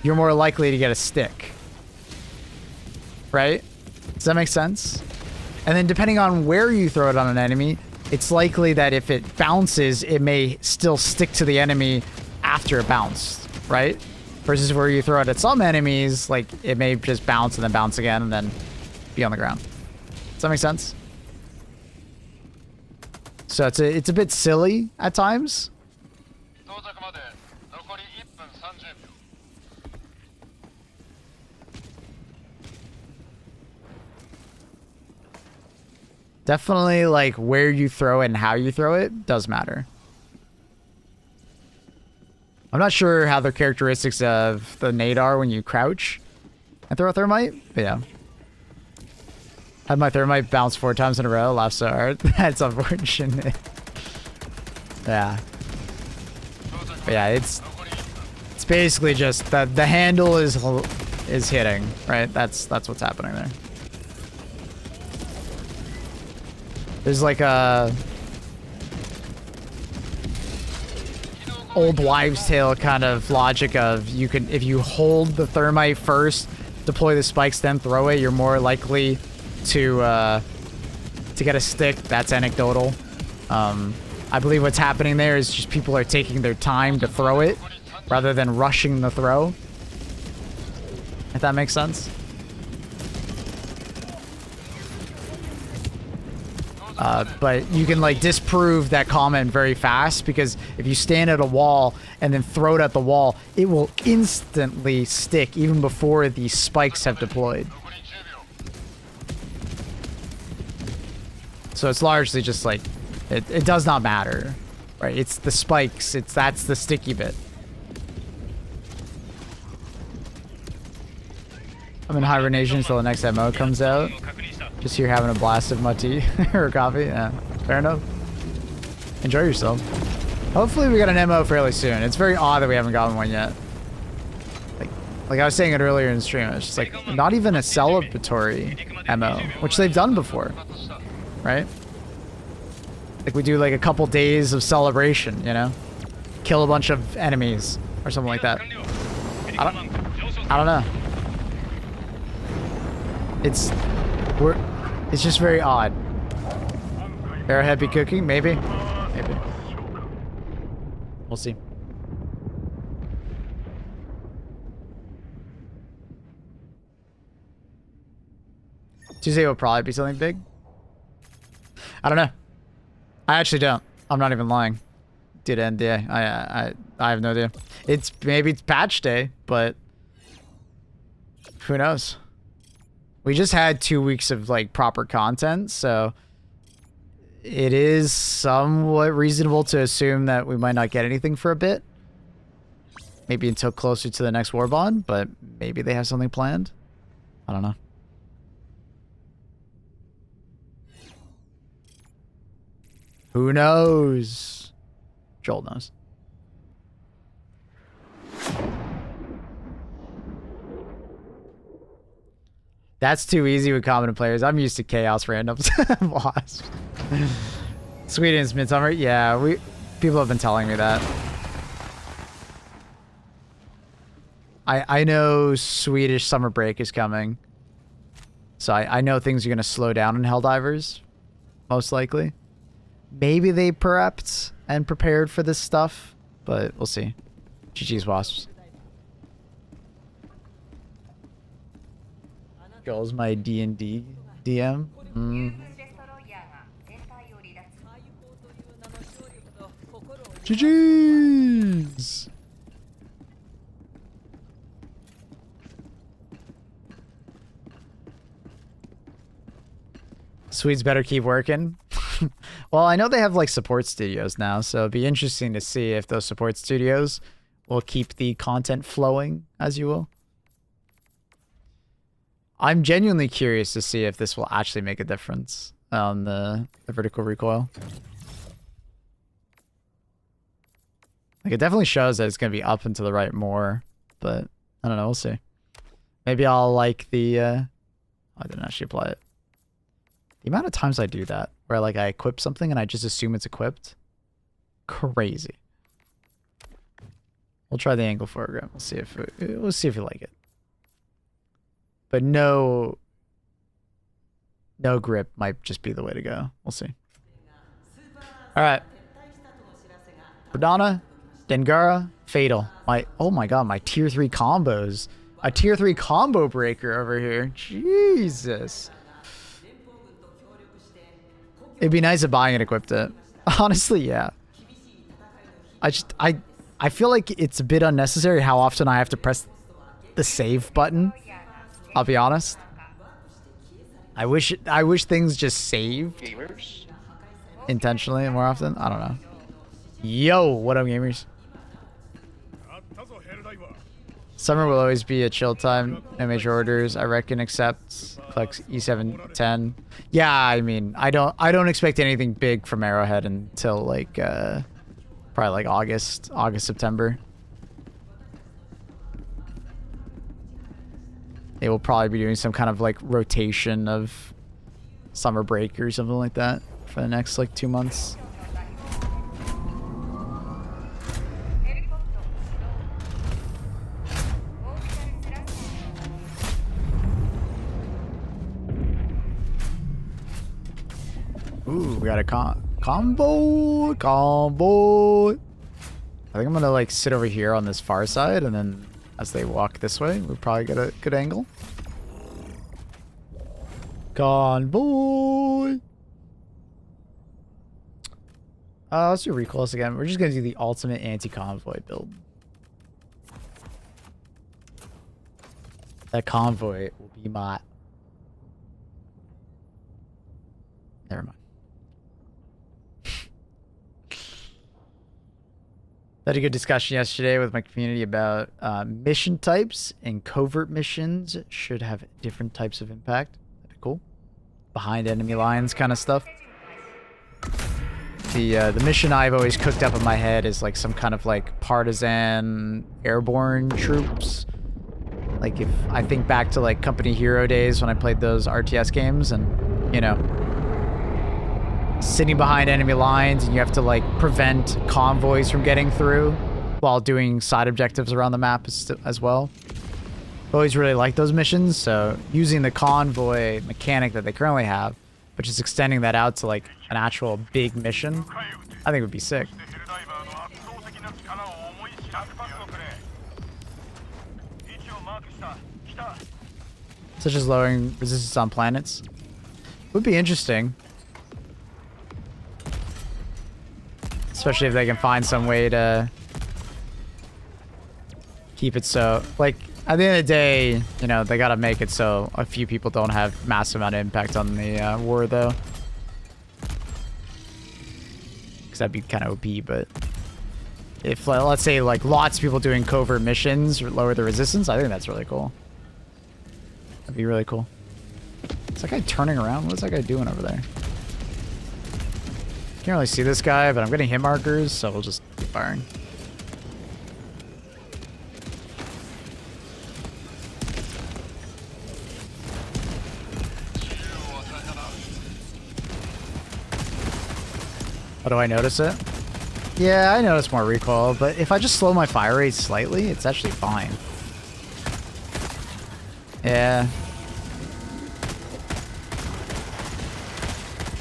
Speaker 1: you're more likely to get a stick. Right? Does that make sense? And then depending on where you throw it on an enemy, it's likely that if it bounces, it may still stick to the enemy after it bounced, right? Versus where you throw it at some enemies, like it may just bounce and then bounce again and then be on the ground. Does that make sense? So it's a bit silly at times. Definitely like where you throw it and how you throw it does matter. I'm not sure how the characteristics of the nade are when you crouch and throw a thermite, but yeah. Had my thermite bounce 4 times in a row, laugh so hard. That's unfortunate. Yeah. But yeah, it's basically just that the handle is hitting, right? That's what's happening there. There's like a old wives' tale kind of logic of you can, if you hold the thermite first, deploy the spikes, then throw it, you're more likely to get a stick. That's anecdotal. I believe what's happening there is just people are taking their time to throw it rather than rushing the throw. If that makes sense. But you can like disprove that comment very fast, because if you stand at a wall and then throw it at the wall, it will instantly stick even before the spikes have deployed. So it's largely just like, it does not matter, right? It's the spikes, that's the sticky bit. I'm in hibernation until the next MO comes out. Just here having a blast of my tea or coffee. Yeah, fair enough. Enjoy yourself. Hopefully we get an MO fairly soon. It's very odd that we haven't gotten one yet. Like I was saying it earlier in the stream, it's just like not even a celebratory MO, which they've done before, right? Like we do like a couple days of celebration, you know? Kill a bunch of enemies or something like that. I don't know. It's just very odd. Arrowhead be cooking? Maybe. Maybe. We'll see. Tuesday will probably be something big. I don't know. I actually don't. I'm not even lying. Did end day. I have no idea. Maybe it's patch day, but who knows? We just had 2 weeks of like proper content, so it is somewhat reasonable to assume that we might not get anything for a bit. Maybe until closer to the next war bond, but maybe they have something planned. I don't know. Who knows? Joel knows. That's too easy with common players. I'm used to chaos randoms. I'm lost. Sweden's midsummer. Yeah, people have been telling me that. I know Swedish summer break is coming. So I know things are going to slow down in Helldivers. Most likely. Maybe they prepped and prepared for this stuff. But we'll see. GG's Wasps. Goes my D&D DM. GG's. Swedes better keep working. Well, I know they have like support studios now, so it'd be interesting to see if those support studios will keep the content flowing, as you will. I'm genuinely curious to see if this will actually make a difference on the vertical recoil. Like, it definitely shows that it's going to be up and to the right more, but I don't know, we'll see. Maybe I'll like the, I didn't actually apply it. The amount of times I do that, where like I equip something and I just assume it's equipped. Crazy. We'll try the angle foreground. We'll see if we like it. But no grip might just be the way to go. We'll see. All right. Pradana, Dengara, Fatal. Oh my god, my tier 3 combos. A tier 3 combo breaker over here. Jesus. It'd be nice if buying it equipped it. Honestly, yeah. I feel like it's a bit unnecessary how often I have to press the save button. I'll be honest. I wish things just saved
Speaker 4: Gamers.
Speaker 1: intentionally more often. I don't know. Yo, what up, gamers? Summer will always be a chill time. No major orders, I reckon, except collects E710. Yeah, I mean, I don't expect anything big from Arrowhead until like probably like August, September. They will probably be doing some kind of like rotation of summer break or something like that for the next like 2 months. Ooh, we got a combo. I think I'm gonna like sit over here on this far side, and then as they walk this way, we'll probably get a good angle. Convoy. Let's do recoils again. We're just gonna do the ultimate anti-convoy build. That convoy will be my... Never mind. Had a good discussion yesterday with my community about mission types, and covert missions should have different types of impact. That'd be cool. Behind enemy lines kind of stuff. The mission I've always cooked up in my head is like some kind of like partisan airborne troops. Like if I think back to like Company Hero days when I played those RTS games, and you know, sitting behind enemy lines and you have to like prevent convoys from getting through while doing side objectives around the map as well. Always really like those missions, so using the convoy mechanic that they currently have, but just extending that out to like an actual big mission, I think would be sick. Such as lowering resistance on planets. Would be interesting. Especially if they can find some way to keep it so, like, at the end of the day, you know, they gotta make it so a few people don't have massive amount of impact on the war, though. Because that'd be kind of OP, but if, let's say, like, lots of people doing covert missions lower the resistance, I think that's really cool. That'd be really cool. Is that guy turning around? What's that guy doing over there? Can't really see this guy, but I'm getting hit markers, so we'll just keep firing. Oh, do I notice it? Yeah, I notice more recoil, but if I just slow my fire rate slightly, it's actually fine. Yeah.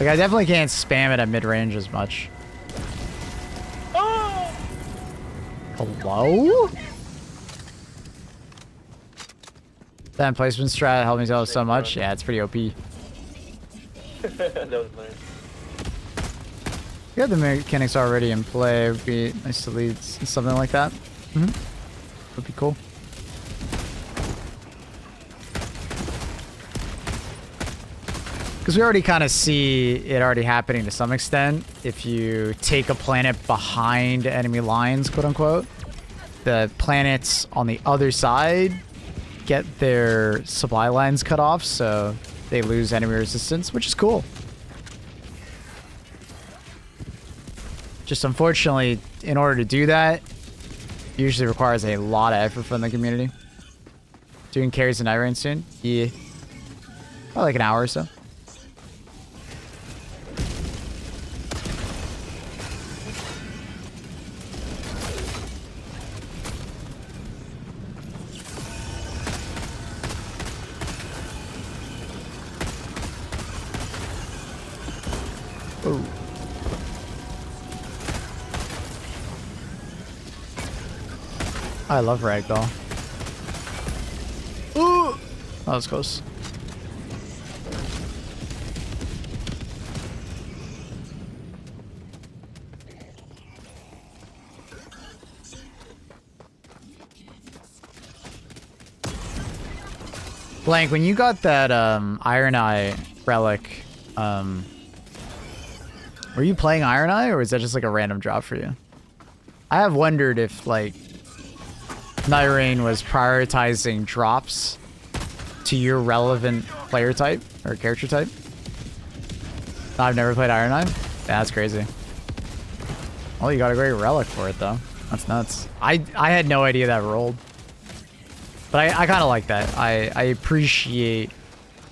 Speaker 1: Like, I definitely can't spam it at mid-range as much. Oh! Hello? That placement strat helped me tell so much. Yeah, it's pretty OP.
Speaker 12: That was nice.
Speaker 1: You have the mechanics already in play. It would be nice to lead something like that. Would be cool. Because we already kind of see it already happening to some extent. If you take a planet behind enemy lines, quote unquote, the planets on the other side get their supply lines cut off, so they lose enemy resistance, which is cool. Just unfortunately, in order to do that, usually requires a lot of effort from the community. Doing carries in NIGHTREIGN soon? Yeah. Probably like an hour or so. Oh. I love ragdoll. Ooh! That was close. Blank, when you got that Iron Eye relic, were you playing Iron Eye or was that just like a random drop for you? I have wondered if like NIGHTREIGN was prioritizing drops to your relevant player type or character type. I've never played Iron Eye. Yeah, that's crazy. Well, you got a great relic for it though. That's nuts. I had no idea that rolled. But I kind of like that. I appreciate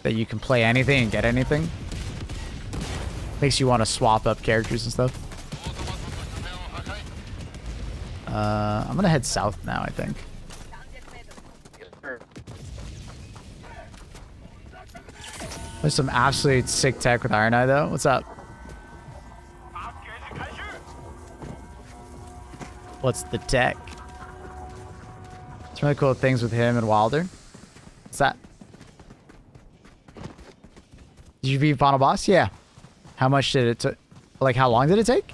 Speaker 1: that you can play anything and get anything. Makes you want to swap up characters and stuff. I'm gonna head south now, I think. There's some absolute sick tech with Iron Eye though. What's up? What's the tech? Some really cool things with him and Wilder. What's that? Did you beat final boss? Yeah. How much did it take? Like, how long did it take?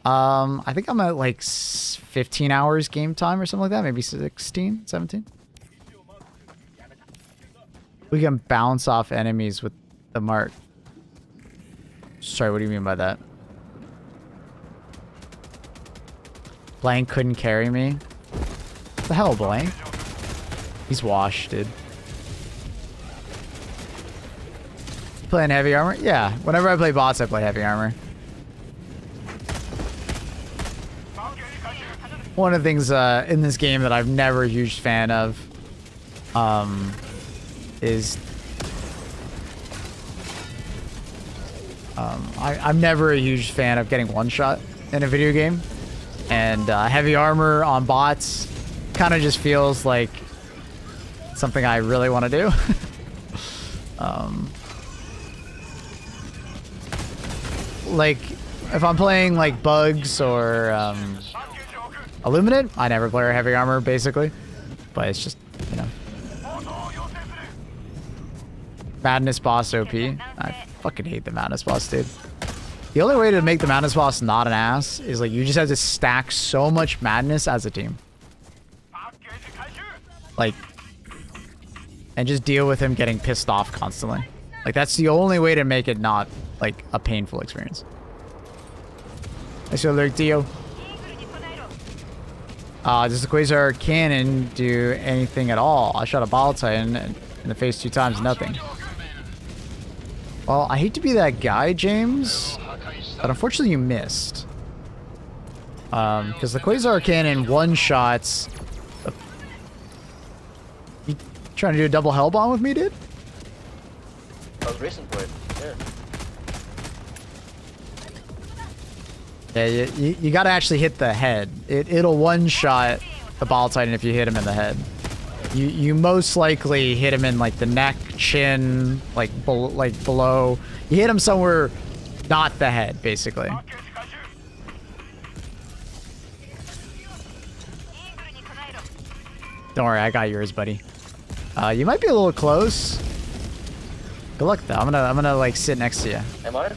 Speaker 1: I think I'm at like 15 hours game time or something like that. Maybe 16, 17. We can bounce off enemies with the mark. Sorry, what do you mean by that? Blank couldn't carry me. What the hell, Blank? He's washed, dude. Playing heavy armor? Yeah. Whenever I play bots, I play heavy armor. One of the things in this game that I'm never a huge fan of is I'm never a huge fan of getting one shot in a video game, and heavy armor on bots kind of just feels like something I really want to do. Like if I'm playing like bugs or Illuminate, I never play heavy armor basically, but it's just, you know. Madness boss OP. I fucking hate the Madness boss, dude. The only way to make the Madness boss not an ass is like you just have to stack so much madness as a team. Like, and just deal with him getting pissed off constantly. Like that's the only way to make it not like a painful experience. I still lurk Dio. Does the Quasar cannon do anything at all? I shot a Ball Titan in the face 2 times, nothing. Well, I hate to be that guy, James, but unfortunately you missed. Because the Quasar cannon one-shots... You trying to do a double hell bomb with me, dude?
Speaker 12: I was racing for it,
Speaker 1: yeah. Yeah, you gotta actually hit the head. It'll one-shot the Ball Titan if you hit him in the head. You most likely hit him in like the neck, chin, like below. You hit him somewhere, not the head, basically. Don't worry, I got yours, buddy. You might be a little close. Good luck though. I'm gonna like sit next to you.
Speaker 12: Am I?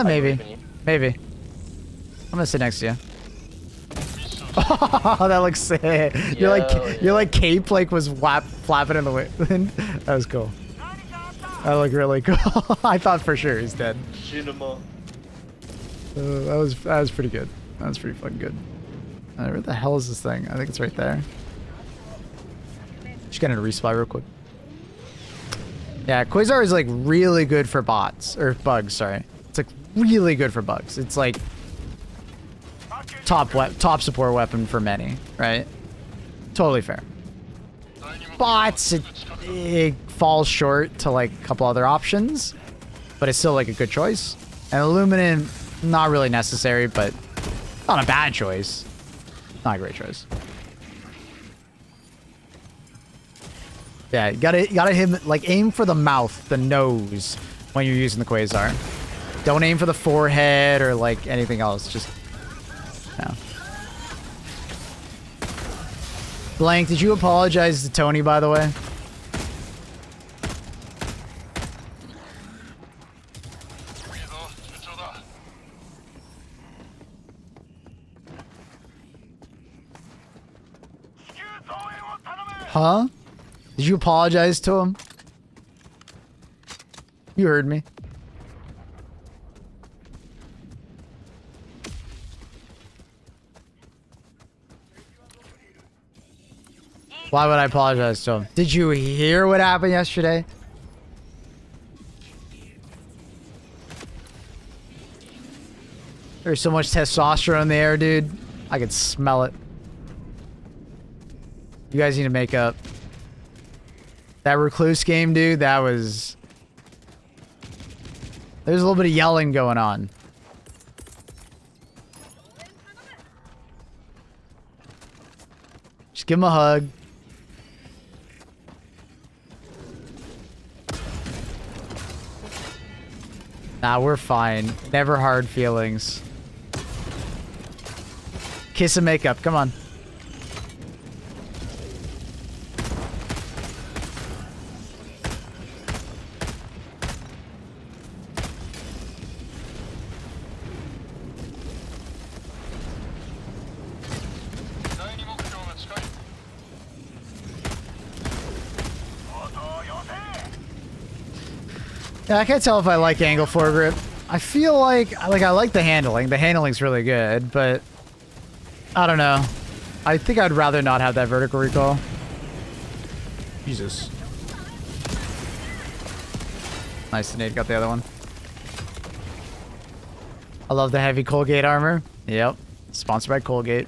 Speaker 1: Maybe. Maybe. I'm gonna sit next to you. Oh, that looks sick. You're like cape like was flapping in the wind. That was cool. That looked really cool. I thought for sure he's dead.
Speaker 12: Cinema.
Speaker 1: That was pretty good. That was pretty fucking good. Where the hell is this thing? I think it's right there. Just getting a resupply real quick. Yeah, Quasar is like really good for bots or bugs. Sorry, it's like really good for bugs. It's like top support weapon for many, right? Totally fair. Bots, it falls short to like a couple other options, but it's still like a good choice. And Illuminant, not really necessary, but not a bad choice. Not a great choice. Yeah, you gotta hit, like aim for the mouth, the nose when you're using the Quasar. Don't aim for the forehead or like anything else. Just no. Blank, did you apologize to Tony, by the way? Huh? Did you apologize to him? You heard me. Why would I apologize to him? Did you hear what happened yesterday? There's so much testosterone in the air, dude. I could smell it. You guys need to make up. That recluse game, dude, that was... There's a little bit of yelling going on. Just give him a hug. Nah, we're fine. Never hard feelings. Kiss and make up. Come on. Yeah, I can't tell if I like angle foregrip. I feel like I like the handling. The handling's really good, but I don't know. I think I'd rather not have that vertical recoil. Jesus. Nice, Nate got the other one. I love the heavy Colgate armor. Yep. Sponsored by Colgate.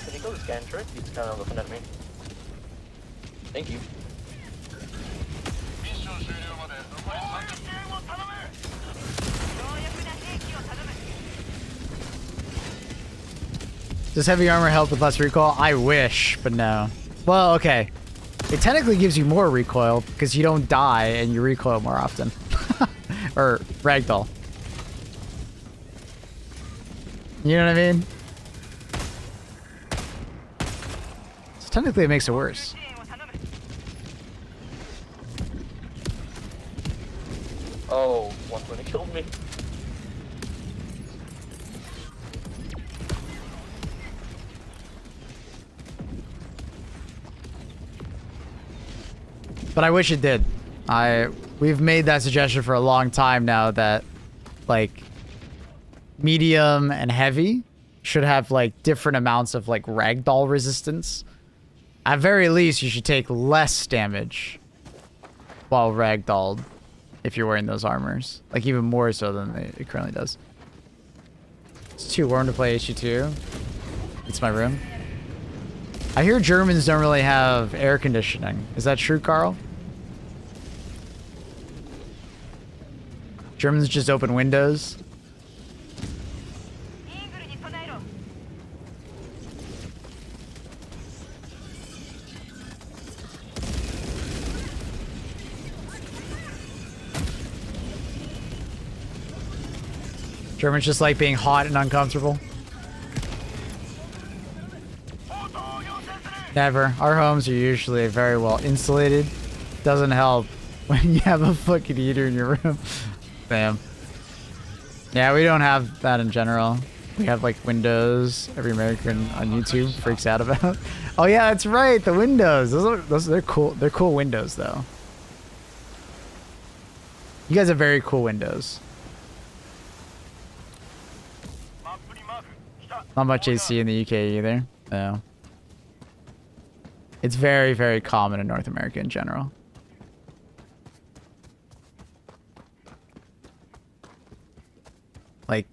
Speaker 12: Can you go to scan trick? He's kind of looking at me. Thank you.
Speaker 1: Does heavy armor help with less recoil? I wish, but no. Well, okay. It technically gives you more recoil because you don't die and you recoil more often. Or ragdoll. You know what I mean? So technically it makes it worse.
Speaker 12: Oh, 120 killed me.
Speaker 1: But I wish it did. We've made that suggestion for a long time now that like medium and heavy should have like different amounts of like ragdoll resistance. At very least, you should take less damage while ragdolled if you're wearing those armors. Like even more so than it currently does. It's too warm to play HD2. It's my room. I hear Germans don't really have air conditioning. Is that true, Carl? Germans just open windows. Germans just like being hot and uncomfortable. Never. Our homes are usually very well insulated. Doesn't help when you have a fucking heater in your room. Damn. Yeah, we don't have that in general. We have like windows. Every American on YouTube freaks out about. Oh yeah, that's right. The windows. They're cool. They're cool windows though. You guys have very cool windows. Not much AC in the UK either. No. It's very, very common in North America in general. Like,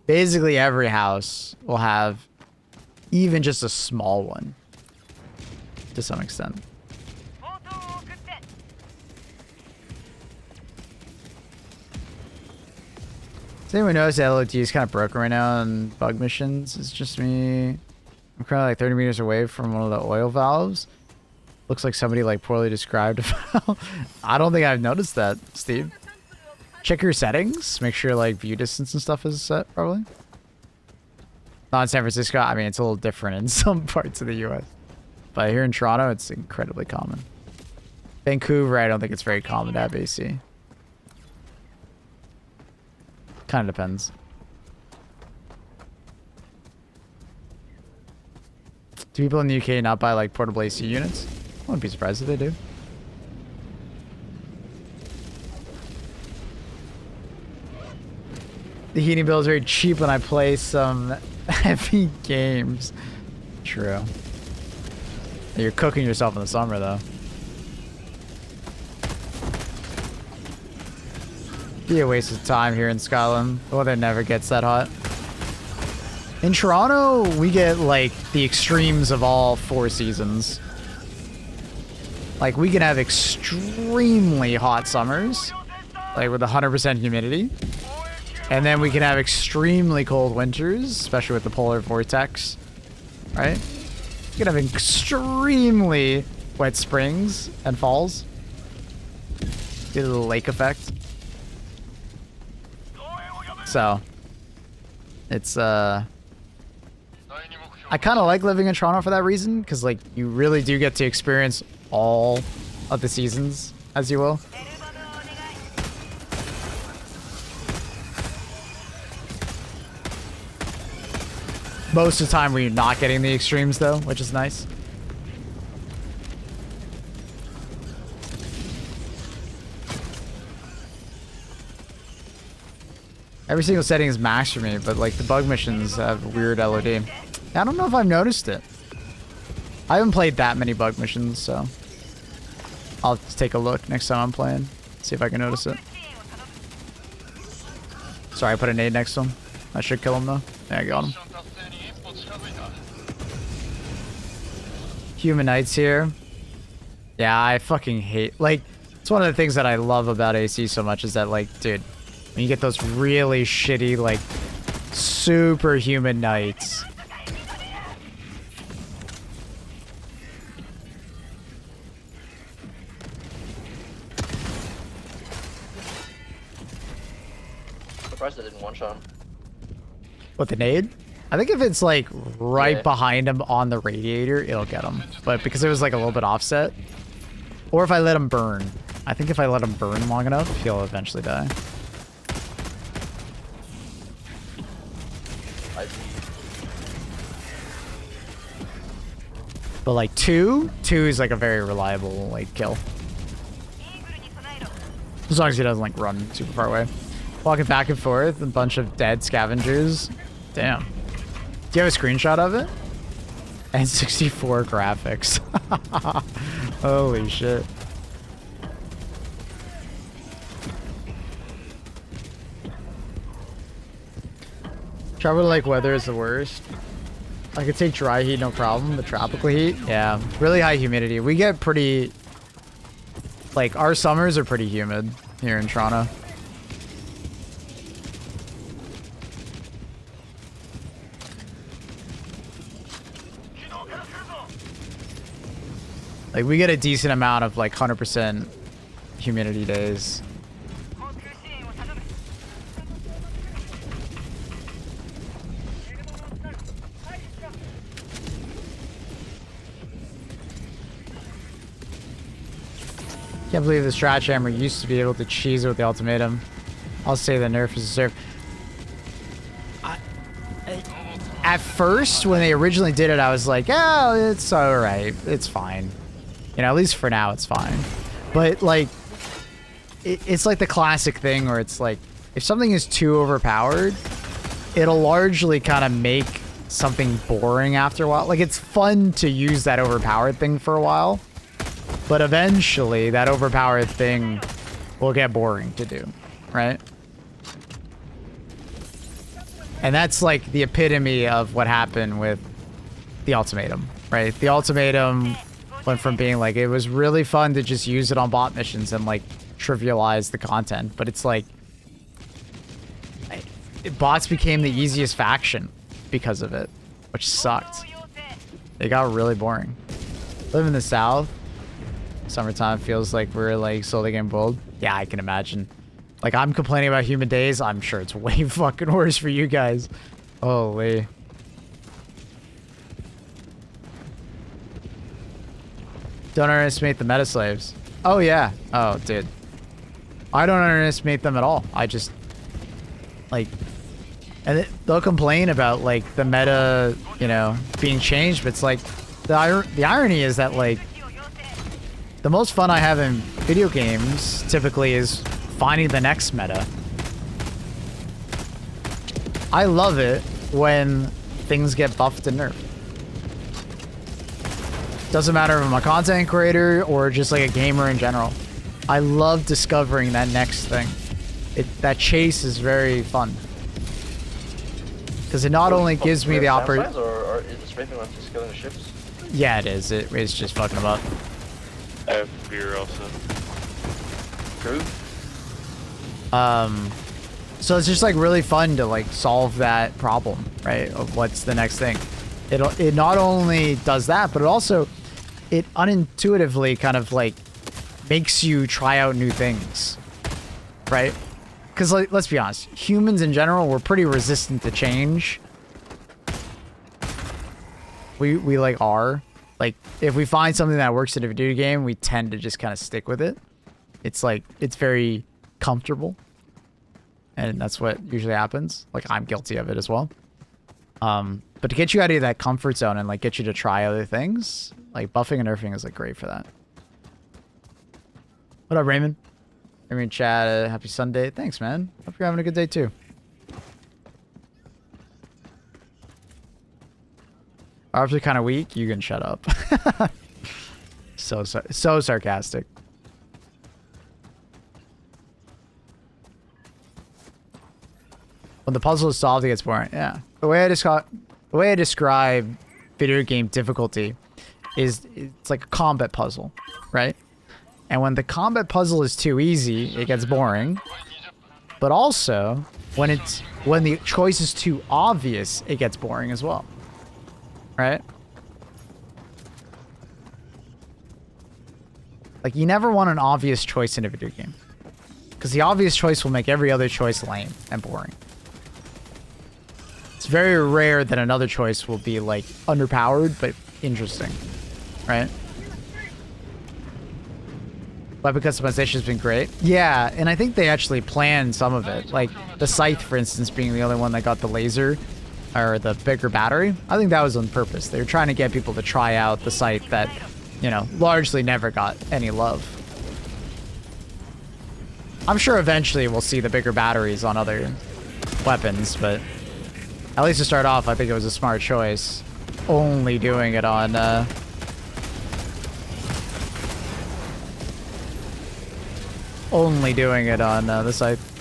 Speaker 1: basically every house will have even just a small one. To some extent. Does anyone notice that LOT is kind of broken right now on bug missions? It's just me. I'm currently like 30 meters away from one of the oil valves. Looks like somebody like poorly described. I don't think I've noticed that, Steve. Check your settings. Make sure like view distance and stuff is set probably. Not in San Francisco. I mean, it's a little different in some parts of the U.S. But here in Toronto, it's incredibly common. Vancouver, I don't think it's very common to have AC. Kind of depends. Do people in the UK not buy like portable AC units? I wouldn't be surprised if they do. The heating bill is very cheap when I play some heavy games. True. You're cooking yourself in the summer though. Be a waste of time here in Scotland. The weather never gets that hot. In Toronto, we get like the extremes of all 4 seasons. Like we can have extremely hot summers, like with 100% humidity. And then we can have extremely cold winters, especially with the polar vortex, right? You can have extremely wet springs and falls. Get a little lake effect. So, it's, I kind of like living in Toronto for that reason, because, like, you really do get to experience all of the seasons, as you will. Most of the time we're not getting the extremes though, which is nice. Every single setting is max for me, but like the bug missions have weird LOD. I don't know if I've noticed it. I haven't played that many bug missions, so I'll take a look next time I'm playing. See if I can notice it. Sorry, I put a nade next to him. I should kill him though. Yeah, I got him. Human Knights here. Yeah, I fucking hate, like, it's one of the things that I love about AC so much is that, like, dude, when you get those really shitty, like, superhuman knights.
Speaker 12: Surprised I didn't one-shot him.
Speaker 1: What, the nade? I think if it's like right behind him on the radiator, it'll get him. But because it was like a little bit offset, or if I let him burn. I think if I let him burn long enough, he'll eventually die. But like two is like a very reliable like kill. As long as he doesn't like run super far away. Walking back and forth, a bunch of dead scavengers. Damn. Do you have a screenshot of it? And 64 graphics. Holy shit. Tropical like weather is the worst. I could take dry heat, no problem, but tropical heat, yeah. Really high humidity. We get pretty, like, our summers are pretty humid here in Toronto. Like, we get a decent amount of, like, 100% humidity days. Can't believe the stratch hammer used to be able to cheese it with the ultimatum. I'll say the nerf is a nerf. At first, when they originally did it, I was like, oh, it's alright. It's fine. You know, at least for now, it's fine. But, like, it's like the classic thing where it's like, if something is too overpowered, it'll largely kind of make something boring after a while. Like, it's fun to use that overpowered thing for a while. But eventually, that overpowered thing will get boring to do, right? And that's like the epitome of what happened with the ultimatum, right? The ultimatum went from being like, it was really fun to just use it on bot missions and like trivialize the content. But it's like, bots became the easiest faction because of it, which sucked. It got really boring. Live in the South. Summertime feels like we're like slowly getting bold. Yeah, I can imagine. Like, I'm complaining about humid days. I'm sure it's way fucking worse for you guys. Holy. Don't underestimate the meta slaves. Oh, yeah. Oh, dude. I don't underestimate them at all. I just, like, and they'll complain about, like, the meta, you know, being changed, but it's like, the irony is that, like, the most fun I have in video games typically is finding the next meta. I love it when things get buffed and nerfed. Doesn't matter if I'm a content creator or just like a gamer in general. I love discovering that next thing. That chase is very fun. Because it not only gives me the opportunity...
Speaker 12: Or is this raping one just killing the ships?
Speaker 1: Yeah, it is. It's just fucking them up.
Speaker 3: I have beer also.
Speaker 12: True.
Speaker 1: So it's just like really fun to like solve that problem, right? Of what's the next thing. It not only does that, but it unintuitively kind of like makes you try out new things, right? Because like, let's be honest, humans in general, we're pretty resistant to change. We like are. Like, if we find something that works in a video game, we tend to just kind of stick with it. It's like, it's very comfortable. And that's what usually happens. Like, I'm guilty of it as well. But to get you out of that comfort zone and like get you to try other things, like buffing and nerfing is like great for that. What up, Raymond? Raymond chat, happy Sunday. Thanks, man. Hope you're having a good day too. Arms are kind of weak. You can shut up. so sarcastic. When the puzzle is solved, it gets boring. Yeah. The way I describe video game difficulty is it's like a combat puzzle, right? And when the combat puzzle is too easy, it gets boring. But also, when the choice is too obvious, it gets boring as well. Right? Like, you never want an obvious choice in a video game. Because the obvious choice will make every other choice lame and boring. It's very rare that another choice will be, like, underpowered, but interesting. Right? Weapon customization has been great. Yeah, and I think they actually planned some of it. Like, the Scythe, for instance, being the only one that got the laser. Or the bigger battery. I think that was on purpose. They were trying to get people to try out the Scythe that, you know, largely never got any love. I'm sure eventually we'll see the bigger batteries on other weapons, but at least to start off, I think it was a smart choice. Only doing it on, the Scythe.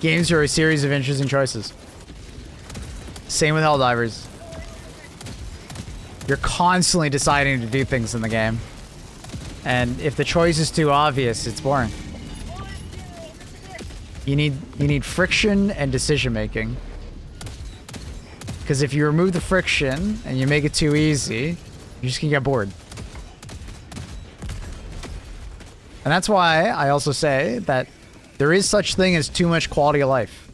Speaker 1: Games are a series of interesting choices. Same with Helldivers. You're constantly deciding to do things in the game. And if the choice is too obvious, it's boring. You need friction and decision making. Because if you remove the friction and you make it too easy, you're just gonna get bored. And that's why I also say that there is such thing as too much quality of life.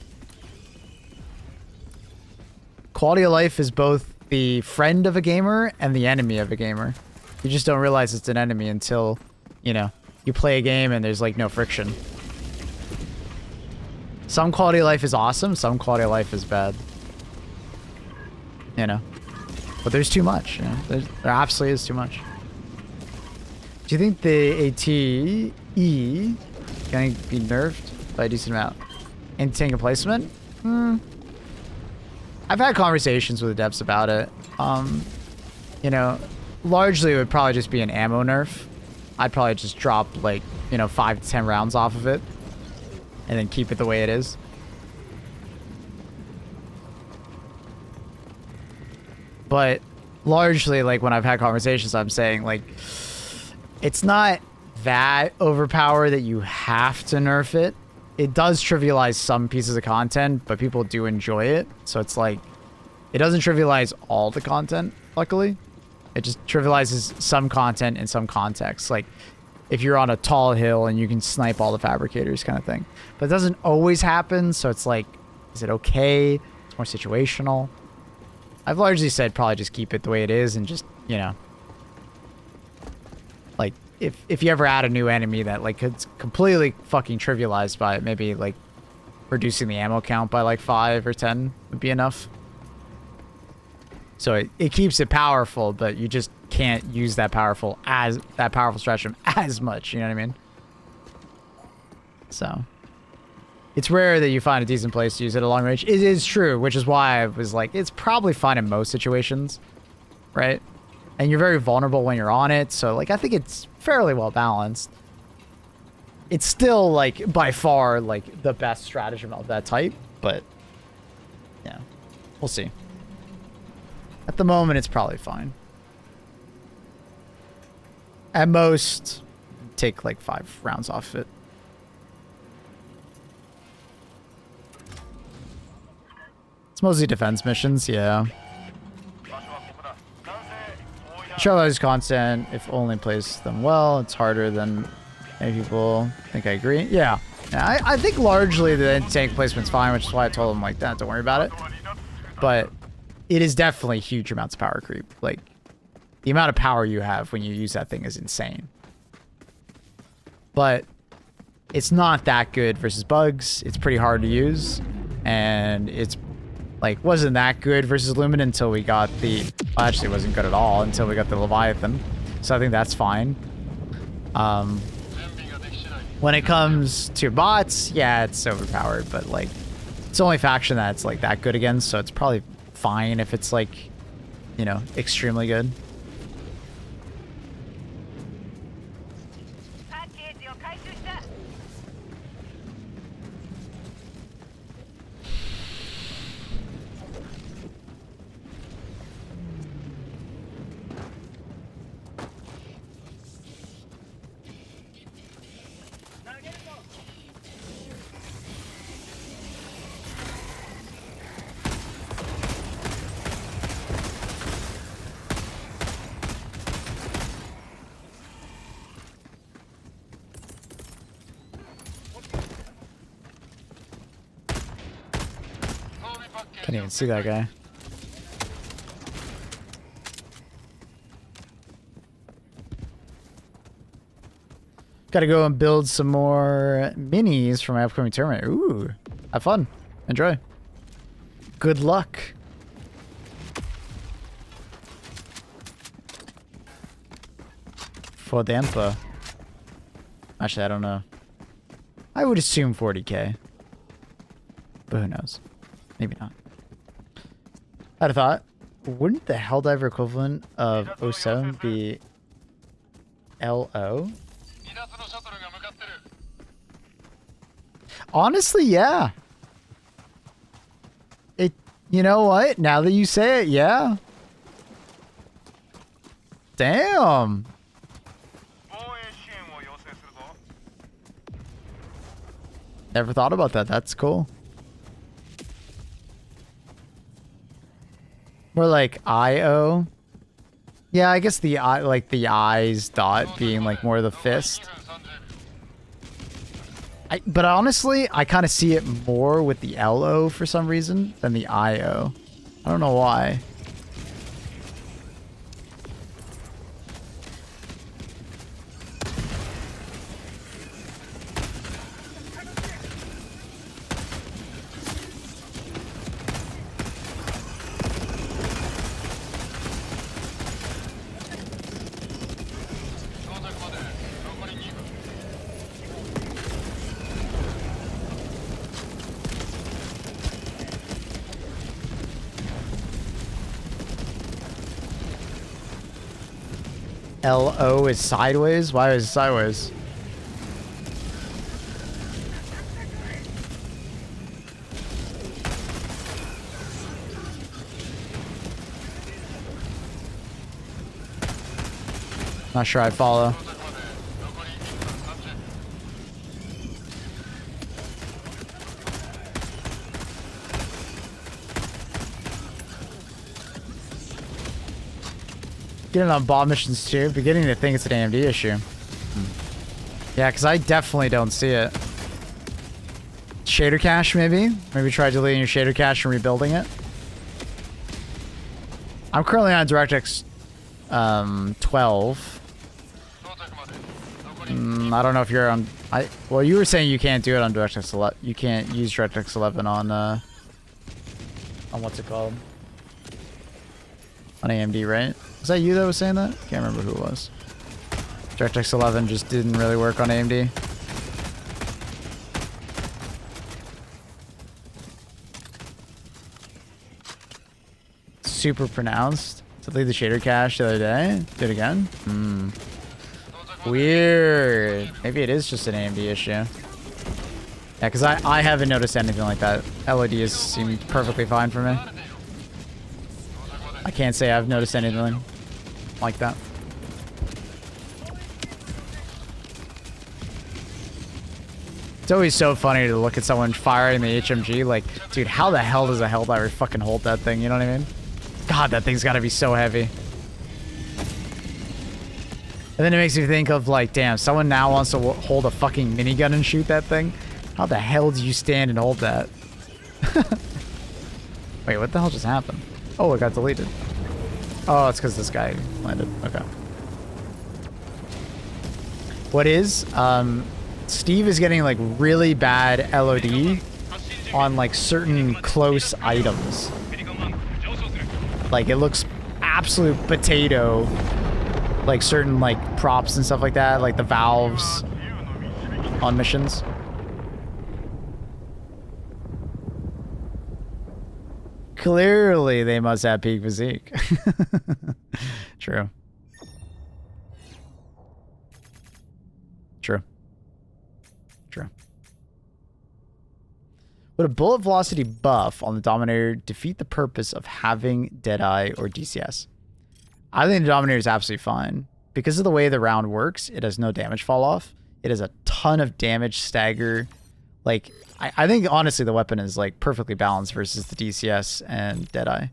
Speaker 1: Quality of life is both the friend of a gamer and the enemy of a gamer. You just don't realize it's an enemy until, you know, you play a game and there's like no friction. Some quality of life is awesome, some quality of life is bad. You know? But there's too much. You know? There absolutely is too much. Do you think the ATE gonna be nerfed by a decent amount? Anti-tank replacement? I've had conversations with the devs about it. You know, largely it would probably just be an ammo nerf. I'd probably just drop like, you know, 5 to 10 rounds off of it and then keep it the way it is. But largely, like, when I've had conversations, I'm saying, like, it's not that overpowered that you have to nerf it. It does trivialize some pieces of content, but people do enjoy it. So it's like, it doesn't trivialize all the content, luckily. It just trivializes some content in some contexts. Like, if you're on a tall hill and you can snipe all the fabricators kind of thing. But it doesn't always happen, so it's like, is it okay? It's more situational. I've largely said probably just keep it the way it is and just, you know, like, if you ever add a new enemy that, like, it's completely fucking trivialized by it, maybe, like, reducing the ammo count by, like, 5 or 10 would be enough. So it keeps it powerful, but you just can't use that powerful stratagem as much, you know what I mean? So it's rare that you find a decent place to use it at long range. It is true, which is why I was like, it's probably fine in most situations, right? And you're very vulnerable when you're on it, so, like, I think it's fairly well balanced. It's still, like, by far, like, the best stratagem of that type, but yeah, we'll see. At the moment, it's probably fine. At most, take like 5 rounds off it. It's mostly defense missions, yeah. Showcase content if only plays them well. It's harder than many people think. I agree. Yeah. I think largely the tank placement's fine, which is why I told them like that. Don't worry about it. But it is definitely huge amounts of power creep. Like, the amount of power you have when you use that thing is insane. But it's not that good versus bugs. It's pretty hard to use. And it's, like, wasn't that good versus Lumen until we got the... Well, actually, it wasn't good at all until we got the Leviathan. So I think that's fine. When it comes to bots, yeah, it's overpowered. But, like, it's the only faction that's, like, that good against. So it's probably fine if it's, like, you know, extremely good. Can't even see that guy. Gotta go and build some more minis for my upcoming tournament. Ooh, have fun. Enjoy. Good luck. For the info. Actually, I don't know. I would assume 40k. But who knows? Maybe not. I had a thought. Wouldn't the Helldiver equivalent of 07 be LO? Honestly, yeah. It. You know what? Now that you say it, yeah. Damn. Never thought about that. That's cool. More like IO. Yeah, I guess the eye, like the eyes dot being like more of the fist. But honestly, I kind of see it more with the LO for some reason than the IO. I don't know why. LO is sideways? Why is it sideways? Not sure I follow. Getting on bot missions too, beginning to think it's an AMD issue. Yeah, because I definitely don't see it. Shader cache, maybe? Maybe try deleting your shader cache and rebuilding it. I'm currently on DirectX 12. I don't know if you're on... well, you were saying you can't do it on DirectX 11. You can't use DirectX 11 on what's it called? On AMD, right? Was that you that was saying that? Can't remember who it was. DirectX 11 just didn't really work on AMD. Super pronounced. So leave the shader cache the other day. Do it again. Weird. Maybe it is just an AMD issue. Yeah, because I haven't noticed anything like that. LODs seem perfectly fine for me. I can't say I've noticed anything like that. It's always so funny to look at someone firing the HMG. Like, dude, how the hell does a Helldiver fucking hold that thing? You know what I mean? God, that thing's gotta be so heavy. And then it makes me think of, like, damn, someone now wants to hold a fucking minigun and shoot that thing? How the hell do you stand and hold that? Wait, what the hell just happened? Oh, it got deleted. Oh, it's because this guy landed. Okay. What is? Steve is getting, like, really bad LOD on, like, certain close items. Like, it looks absolute potato. Like, certain, like, props and stuff like that. Like, the valves on missions. Clearly, they must have peak physique. True. True. True. Would a bullet velocity buff on the Dominator defeat the purpose of having Deadeye or DCS? I think the Dominator is absolutely fine. Because of the way the round works, it has no damage fall off. It has a ton of damage stagger. Like, I think, honestly, the weapon is, like, perfectly balanced versus the DCS and Deadeye.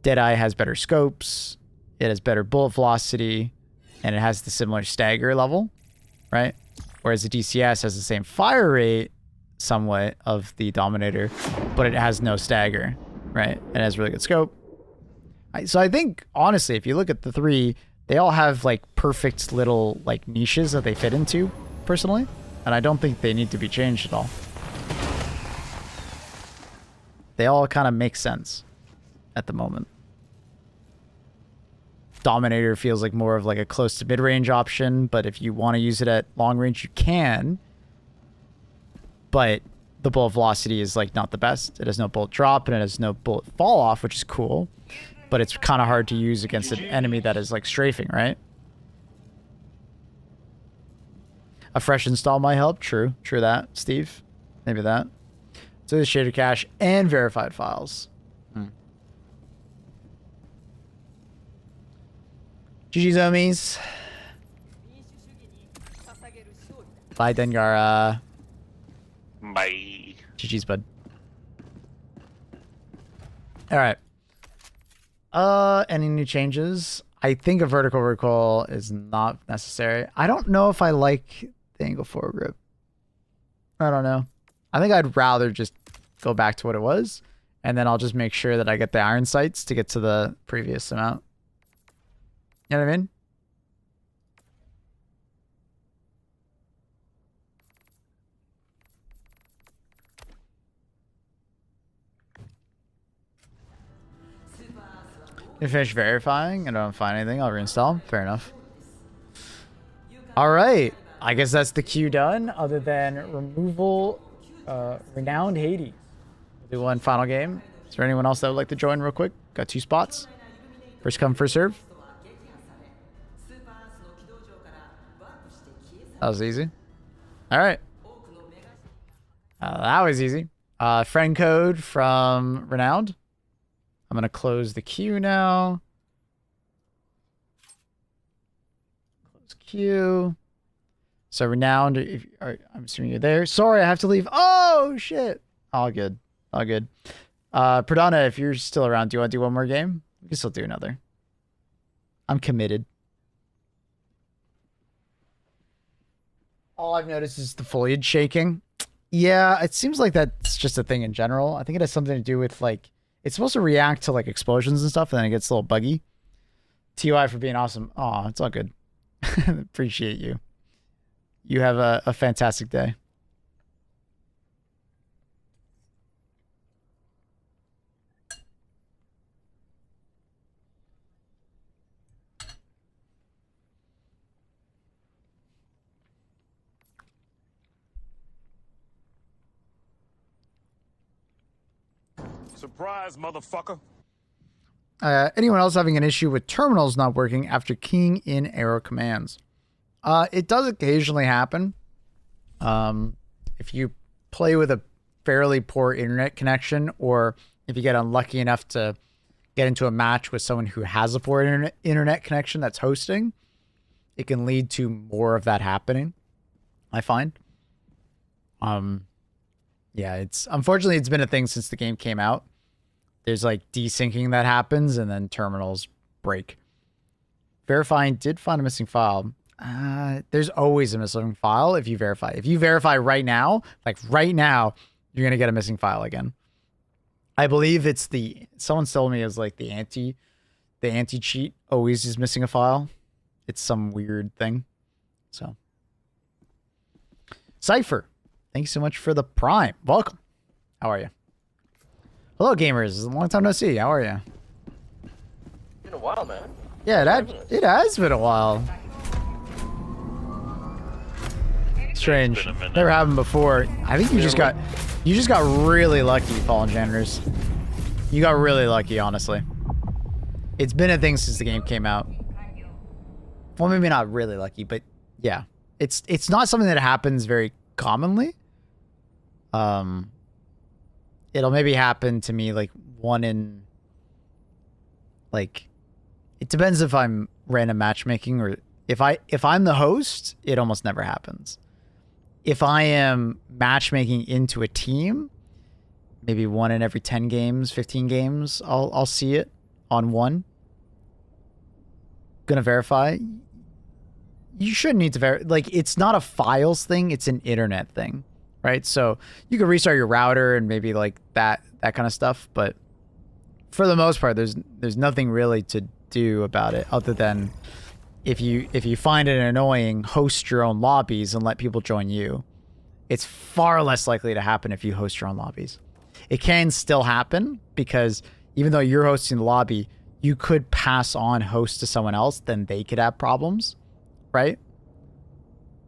Speaker 1: Deadeye has better scopes. It has better bullet velocity. And it has the similar stagger level, right? Whereas the DCS has the same fire rate, somewhat, of the Dominator, but it has no stagger, right? It has really good scope. So I think, honestly, if you look at the three, they all have, like, perfect little, like, niches that they fit into, personally. And I don't think they need to be changed at all. They all kind of make sense at the moment. Dominator feels like more of like a close to mid-range option, but if you want to use it at long range, you can. But the bullet velocity is like not the best. It has no bullet drop and it has no bullet fall off, which is cool. But it's kind of hard to use against an enemy that is like strafing, right? A fresh install might help. True. True that, Steve. Maybe that. So the shader cache and verified files. GG's homies. Bye, Dengara.
Speaker 3: Bye.
Speaker 1: GG's, bud. Alright. Any new changes? I think a vertical recoil is not necessary. I don't know if I like the angle forward grip. I don't know. I think I'd rather just go back to what it was, and then I'll just make sure that I get the iron sights to get to the previous amount. You know what I mean? You finish verifying and I don't find anything, I'll reinstall. Fair enough. Alright. I guess that's the queue done, other than removal, Renowned Hades. We'll do one final game. Is there anyone else that would like to join real quick? Got 2 spots. First come, first serve. That was easy. All right. That was easy. Friend code from Renowned. I'm going to close the queue now. Close queue. So Renowned, I'm assuming you're there. Sorry, I have to leave. Oh, shit. All good. All good. Pradana, if you're still around, do you want to do one more game? We can still do another. I'm committed. All I've noticed is the foliage shaking. Yeah, it seems like that's just a thing in general. I think it has something to do with, like, it's supposed to react to, like, explosions and stuff, and then it gets a little buggy. TOI for being awesome. Aw, it's all good. Appreciate you. You have a fantastic day.
Speaker 2: Surprise, motherfucker.
Speaker 1: Anyone else having an issue with terminals not working after keying in arrow commands? It does occasionally happen. If you play with a fairly poor internet connection, or if you get unlucky enough to get into a match with someone who has a poor internet connection that's hosting, it can lead to more of that happening, I find. Yeah, unfortunately it's been a thing since the game came out. There's like desyncing that happens and then terminals break. Verifying did find a missing file. There's always a missing file if you verify. If you verify right now, like right now, you're going to get a missing file again. I believe it's someone told me it's like the anti-cheat always is missing a file. It's some weird thing. So. Cypher, thanks so much for the Prime. Welcome. How are you? Hello, gamers. Long time no see. How are you?
Speaker 12: Been a while, man.
Speaker 1: Yeah, it has been a while. Strange. Never happened before. I think you just got really lucky, Fallen Janitors. You got really lucky, honestly. It's been a thing since the game came out. Well, maybe not really lucky, but yeah. It's not something that happens very commonly. It'll maybe happen to me like one in, like, it depends if I'm random matchmaking or if I'm the host, it almost never happens. If I am matchmaking into a team, maybe one in every 10 games, 15 games, I'll see it on one. Gonna verify. You shouldn't need to verify. Like, it's not a files thing, it's an internet thing. Right, so you can restart your router and maybe like that kind of stuff, but for the most part, there's nothing really to do about it other than if you find it annoying, host your own lobbies and let people join you. It's far less likely to happen if you host your own lobbies. It can still happen because even though you're hosting the lobby, you could pass on host to someone else, then they could have problems, right?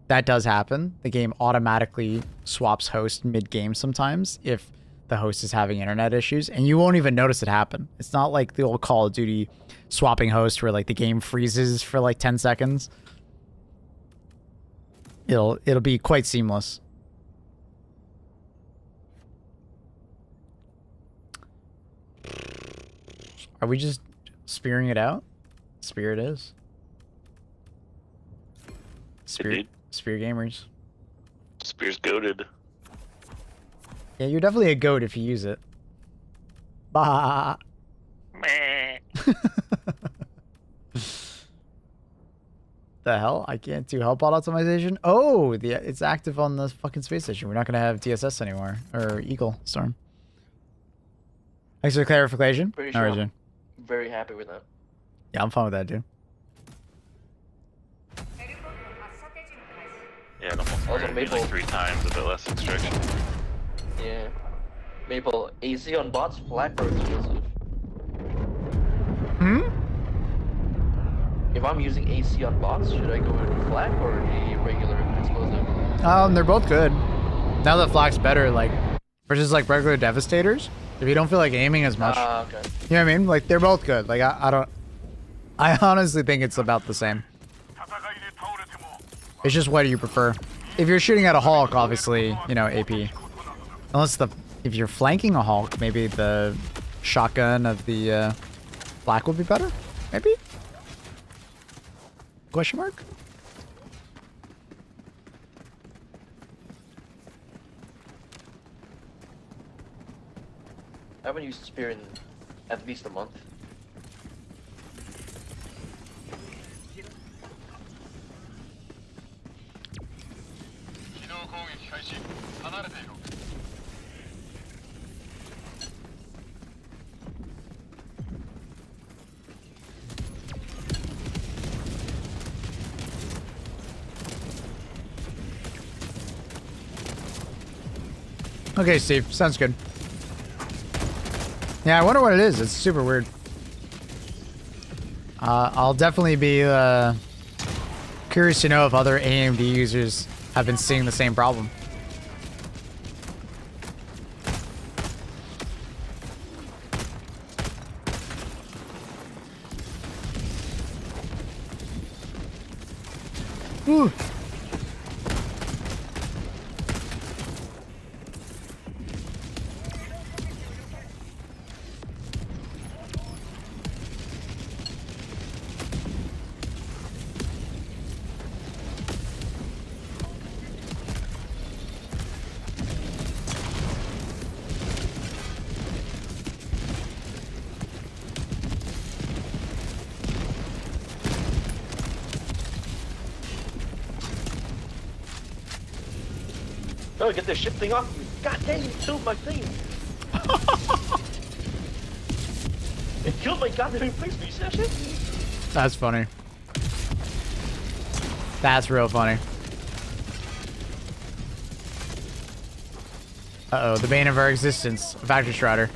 Speaker 1: That does happen. The game automatically swaps host mid-game sometimes if the host is having internet issues, and you won't even notice it happen. It's not like the old Call of Duty swapping host where like the game freezes for like 10 seconds. It'll be quite seamless. Are we just spearing it out? Spear it is. Spear gamers.
Speaker 14: Spear's goated.
Speaker 1: Yeah, you're definitely a goat if you use it. Bah.
Speaker 14: Meh.
Speaker 1: The hell? I can't do help bot optimization? Oh, it's active on the fucking space station. We're not going to have TSS anymore. Or Eagle Storm. Thanks for the clarification.
Speaker 12: Pretty sure
Speaker 1: Origin.
Speaker 12: I'm very happy with that.
Speaker 1: Yeah, I'm fine with that, dude.
Speaker 14: Yeah, it almost
Speaker 12: Also,
Speaker 14: worked like 3 times, a bit less extraction.
Speaker 12: Yeah. Maple, AC on bots, flag or explosive?
Speaker 1: Hmm?
Speaker 12: If I'm using AC on bots, should I go with flag or a regular explosive?
Speaker 1: They're both good. Now that flak's better, like, versus like regular devastators. If you don't feel like aiming as much.
Speaker 12: Okay.
Speaker 1: You know what I mean? Like, they're both good. Like, I don't... I honestly think it's about the same. It's just what do you prefer? If you're shooting at a Hulk, obviously, you know, AP. Unless if you're flanking a Hulk, maybe the shotgun of the Black would be better? Maybe? Question mark?
Speaker 12: I haven't used Spear in at least a month.
Speaker 1: Okay, Steve. Sounds good. Yeah, I wonder what it is. It's super weird. I'll definitely be curious to know if other AMD users have been seeing the same problem. Ooh.
Speaker 12: Oh, get this shit thing off me. God dang, you killed my thing. It killed my goddamn replacement. You see that shit?
Speaker 1: That's funny. That's real funny. Uh-oh, the bane of our existence. Factory Strider.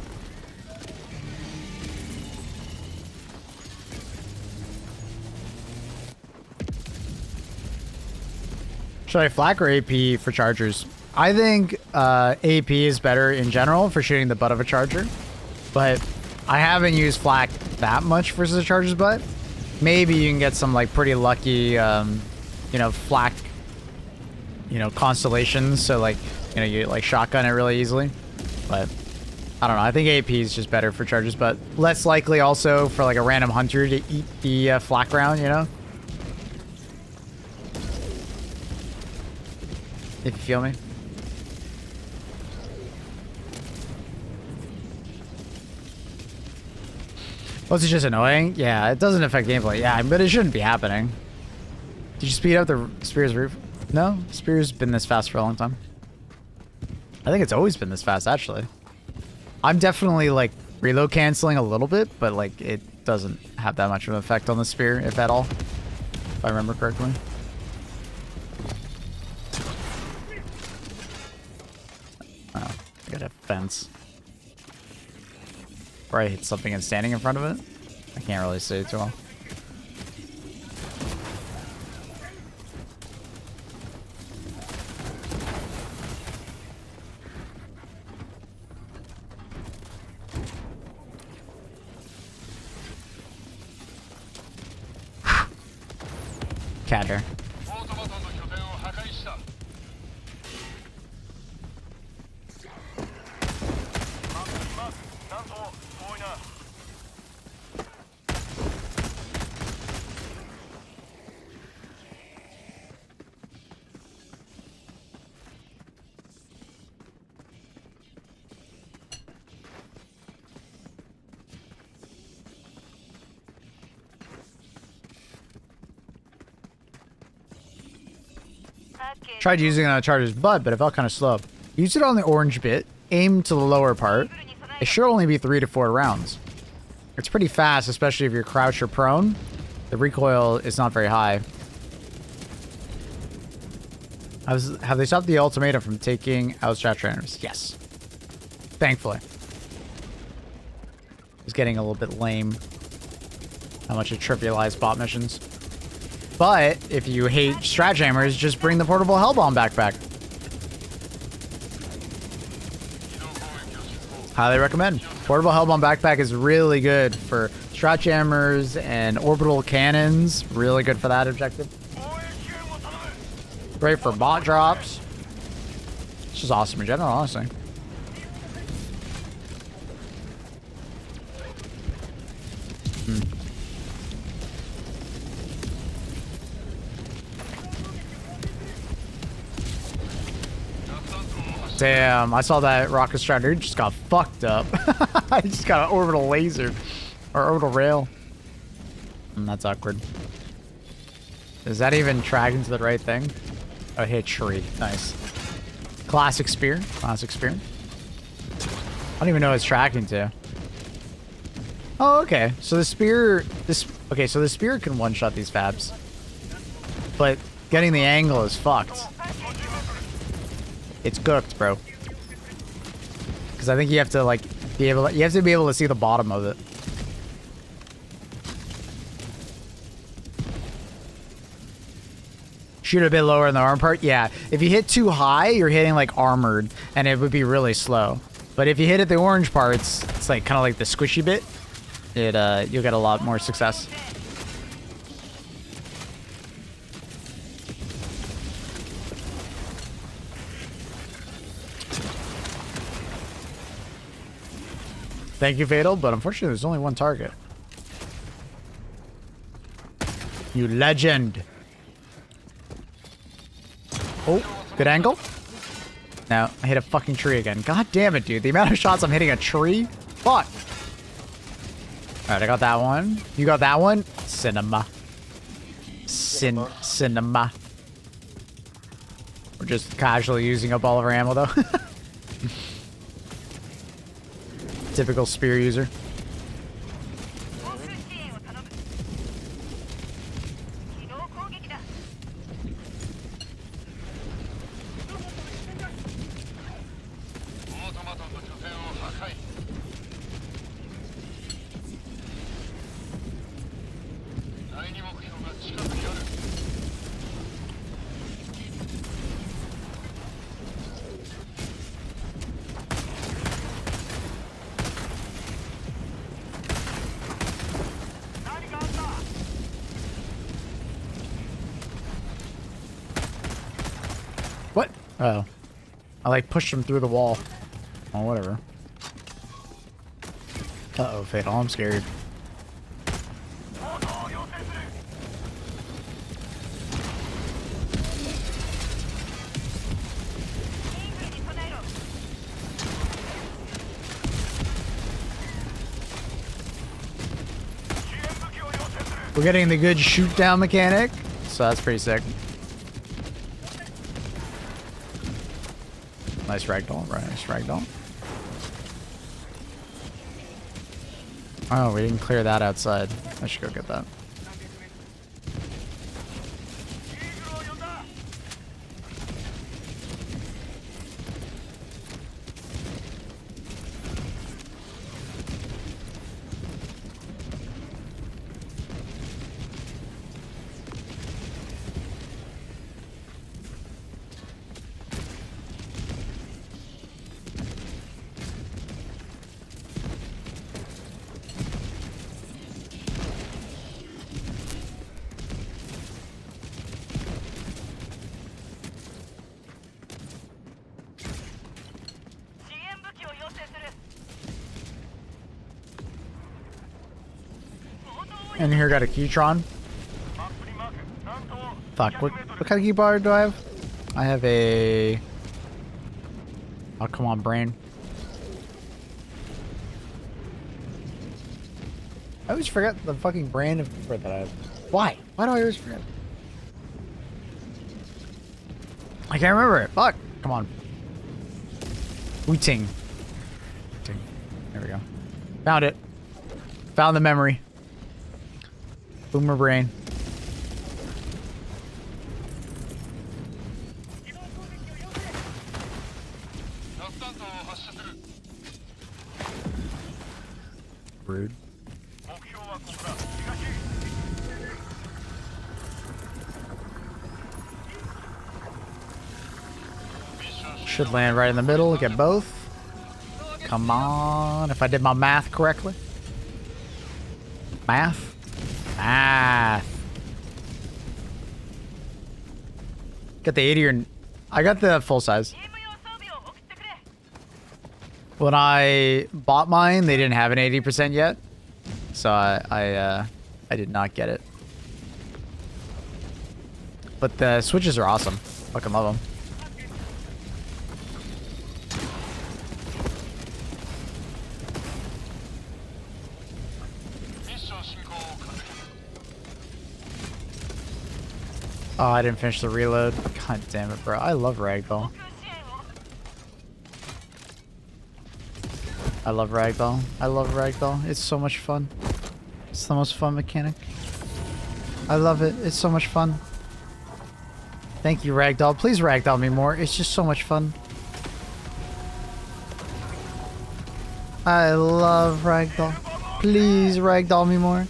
Speaker 1: Should I flak or AP for chargers? I think AP is better in general for shooting the butt of a charger, but I haven't used flak that much versus a charger's butt. Maybe you can get some like pretty lucky, you know, flak, you know, constellations. So like, you know, you like shotgun it really easily. But I don't know. I think AP is just better for chargers, but less likely also for like a random hunter to eat the flak round, you know? If you feel me. Was it just annoying? Yeah, it doesn't affect gameplay. Yeah, but it shouldn't be happening. Did you speed up the Spear's roof? No, Spear's been this fast for a long time. I think it's always been this fast, actually. I'm definitely, like, reload canceling a little bit, but, like, it doesn't have that much of an effect on the Spear, if at all. If I remember correctly. Oh, I got a fence. Or I hit something and standing in front of it. I can't really see it too well. Cat hair. Tried using it on a charger's butt, but it felt kind of slow. Use it on the orange bit. Aim to the lower part. It should only be 3 to 4 rounds. It's pretty fast, especially if you're crouched or prone. The recoil is not very high. Have they stopped the ultimatum from taking out strat trainers? Yes. Thankfully. It's getting a little bit lame. How much it trivialized bot missions. But if you hate strat jammers, just bring the portable Hellbomb backpack. Highly recommend. Portable Hellbound backpack is really good for strat jammers and orbital cannons. Really good for that objective. Great for bot drops. It's just awesome in general, honestly. Damn, I saw that rocket strider just got fucked up. I just got an orbital laser. Or orbital rail. That's awkward. Is that even tracking to the right thing? Oh, hit tree. Nice. Classic spear. Classic spear. I don't even know what it's tracking to. Oh, okay. So the spear... Okay, so the spear can one-shot these fabs. But getting the angle is fucked. It's cooked, bro. Because I think you have to, like, be able to... You have to be able to see the bottom of it. Shoot a bit lower in the arm part? Yeah. If you hit too high, you're hitting, like, armored. And it would be really slow. But if you hit at the orange parts, it's, like, kind of like the squishy bit. You'll get a lot more success. Thank you, Fatal, but unfortunately there's only one target. You legend. Oh, good angle. Now, I hit a fucking tree again. God damn it, dude. The amount of shots I'm hitting a tree? Fuck. Alright, I got that one. You got that one? Cinema. Cinema. We're just casually using up all of our ammo, though. Typical spear user. What? Oh. I like pushed him through the wall. Oh, whatever. Uh-oh, Fatal. I'm scared. We're getting the good shoot down mechanic, so that's pretty sick. Nice ragdoll, right? Nice ragdoll. Oh, we didn't clear that outside. I should go get that. And here got a Keytron. Fuck, what kind of key bar do I have? I have a... Oh, come on, brain. I always forget the fucking brand of keyboard that I have. Why? Why do I always forget? I can't remember it. Fuck. Come on. Wu-Ting. There we go. Found it. Found the memory. Boomer brain. Rude. Should land right in the middle. Get both. Come on, if I did my math correctly. Math? Math. Got the 80 or... I got the full size. When I bought mine, they didn't have an 80% yet. So I did not get it. But the switches are awesome. Fucking love them. Oh, I didn't finish the reload. God damn it, bro. I love Ragdoll. I love Ragdoll. I love Ragdoll. It's so much fun. It's the most fun mechanic. I love it. It's so much fun. Thank you, Ragdoll. Please Ragdoll me more. It's just so much fun. I love Ragdoll. Please Ragdoll me more.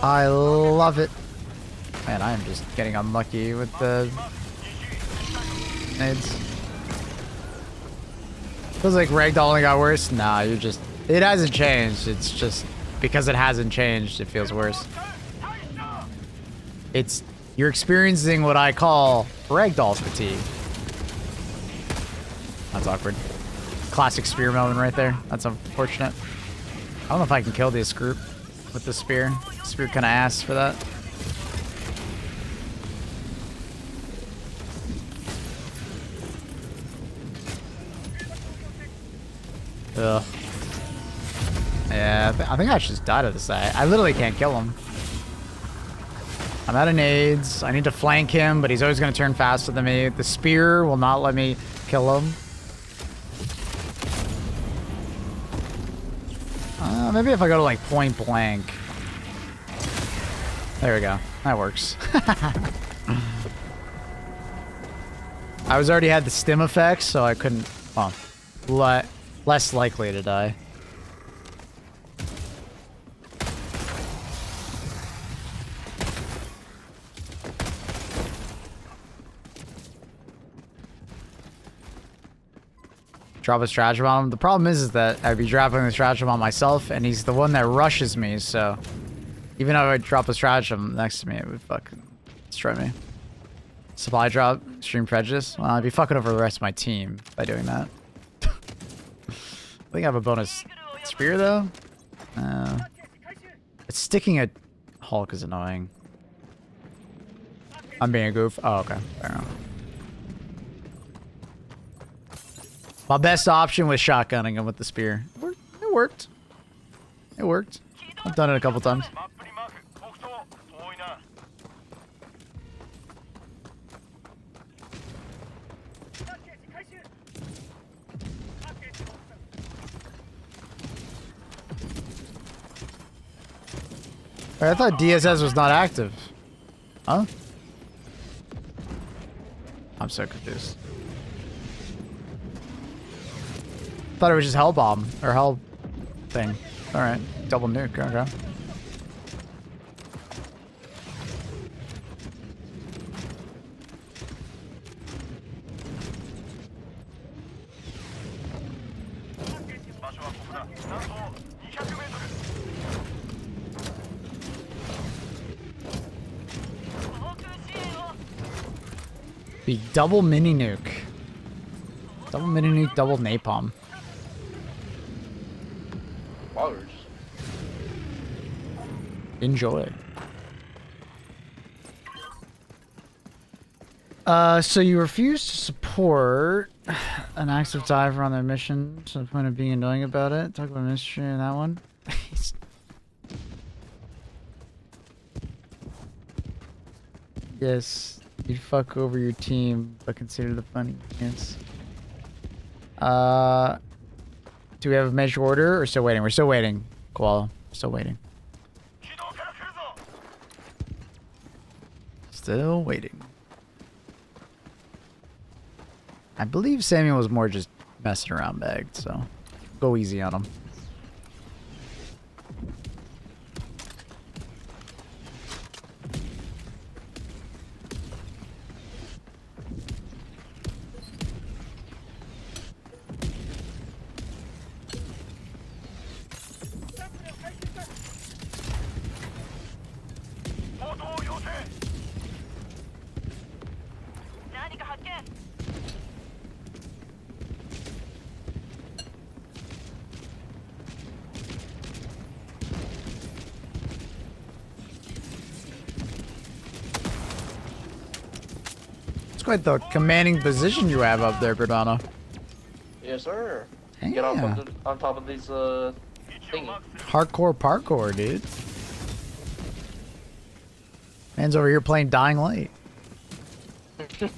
Speaker 1: I love it. Man, I am just getting unlucky with the nades. Feels like Ragdoll only got worse. Nah, you're just... It hasn't changed. It's just... Because it hasn't changed, it feels worse. It's... You're experiencing what I call Ragdoll fatigue. That's awkward. Classic spear melon right there. That's unfortunate. I don't know if I can kill this group with the spear. Spear kind of ass for that. Ugh. Yeah, I think I should just die to this guy. I literally can't kill him. I'm out of nades. I need to flank him, but he's always going to turn faster than me. The spear will not let me kill him. Maybe if I go to like point blank. There we go. That works. I was already had the stim effects, so I couldn't... Well, less likely to die. Drop a stratagem on him. The problem is that I'd be dropping the stratagem on myself, and he's the one that rushes me, so... Even if I drop a stratagem next to me, it would fucking destroy me. Supply drop, extreme prejudice. Well, I'd be fucking over the rest of my team by doing that. I think I have a bonus spear, though. It's sticking a Hulk is annoying. I'm being a goof. Oh, okay. Fair enough. My best option was shotgunning him with the spear. It worked. It worked. I've done it a couple times. Wait, I thought DSS was not active. Huh? I'm so confused. Thought it was just hell bomb or hell thing. All right, double nuke. Okay. The double mini nuke. Double mini nuke, double napalm.
Speaker 4: Large.
Speaker 1: Enjoy. So you refuse to support an active diver on their mission to the point of being annoying about it. Talk about mystery in that one. Yes, you'd fuck over your team, but consider the funny chance. Do we have a major order or still waiting? We're still waiting, Koala. Still waiting. Still waiting. I believe Samuel was more just messing around bagged, so go easy on him. quite the commanding position you have up there, Gradana.
Speaker 12: Yes, sir.
Speaker 1: Yeah.
Speaker 12: Get on top of these thingy.
Speaker 1: Hardcore parkour, dude. Man's over here playing Dying Light. You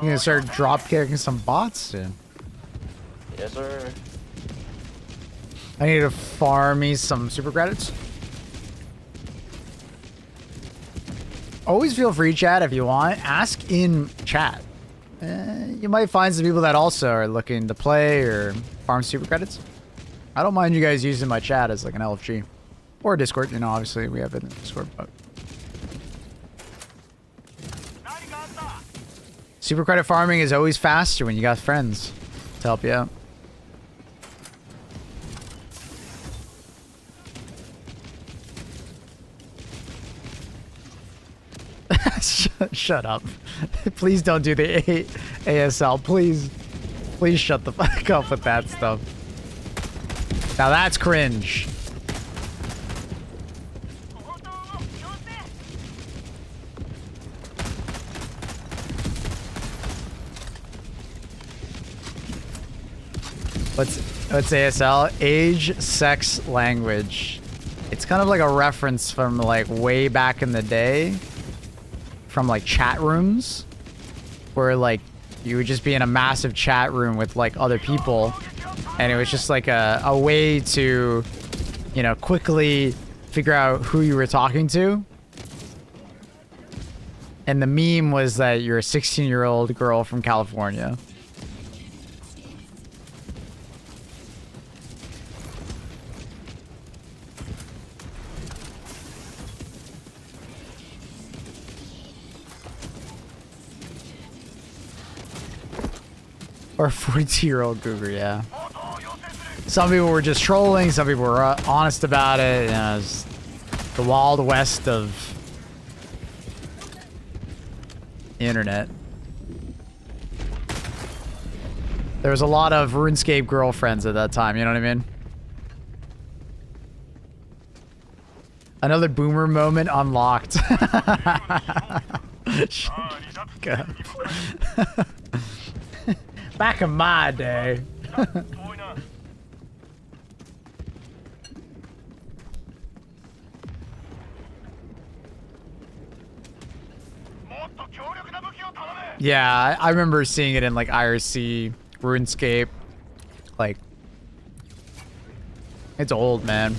Speaker 1: gonna start drop kicking some bots soon.
Speaker 12: Yes, sir.
Speaker 1: I need to farm me some super credits. Always feel free, chat, if you want. Ask in chat. You might find some people that also are looking to play or farm super credits. I don't mind you guys using my chat as like an LFG. Or Discord, you know, obviously we have it in Discord, but... Super credit farming is always faster when you got friends to help you out. Shut up. Please don't do the ASL. Please. Please shut the fuck up with that stuff. Now that's cringe. What's ASL? Age, sex, language. It's kind of like a reference from like way back in the day. From like chat rooms. Where like you would just be in a massive chat room with like other people. And it was just like a way to, you know, quickly figure out who you were talking to. And the meme was that you're a 16-year-old girl from California. Or a 42-year-old cougar, yeah. Some people were just trolling, some people were honest about it. You know, it's the wild west of the internet. There was a lot of RuneScape girlfriends at that time, you know what I mean? Another boomer moment unlocked. God. Back in my day. Yeah, I remember seeing it in like IRC, RuneScape. Like, it's old, man.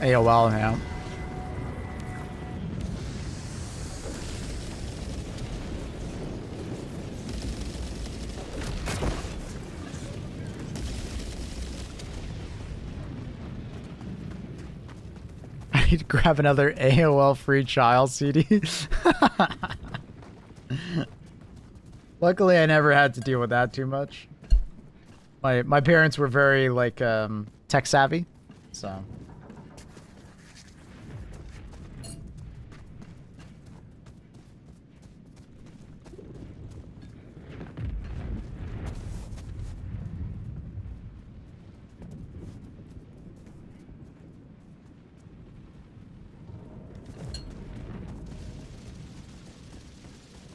Speaker 1: AOL, yeah. I need to grab another AOL free child CD. Luckily, I never had to deal with that too much. My parents were very like tech savvy, so.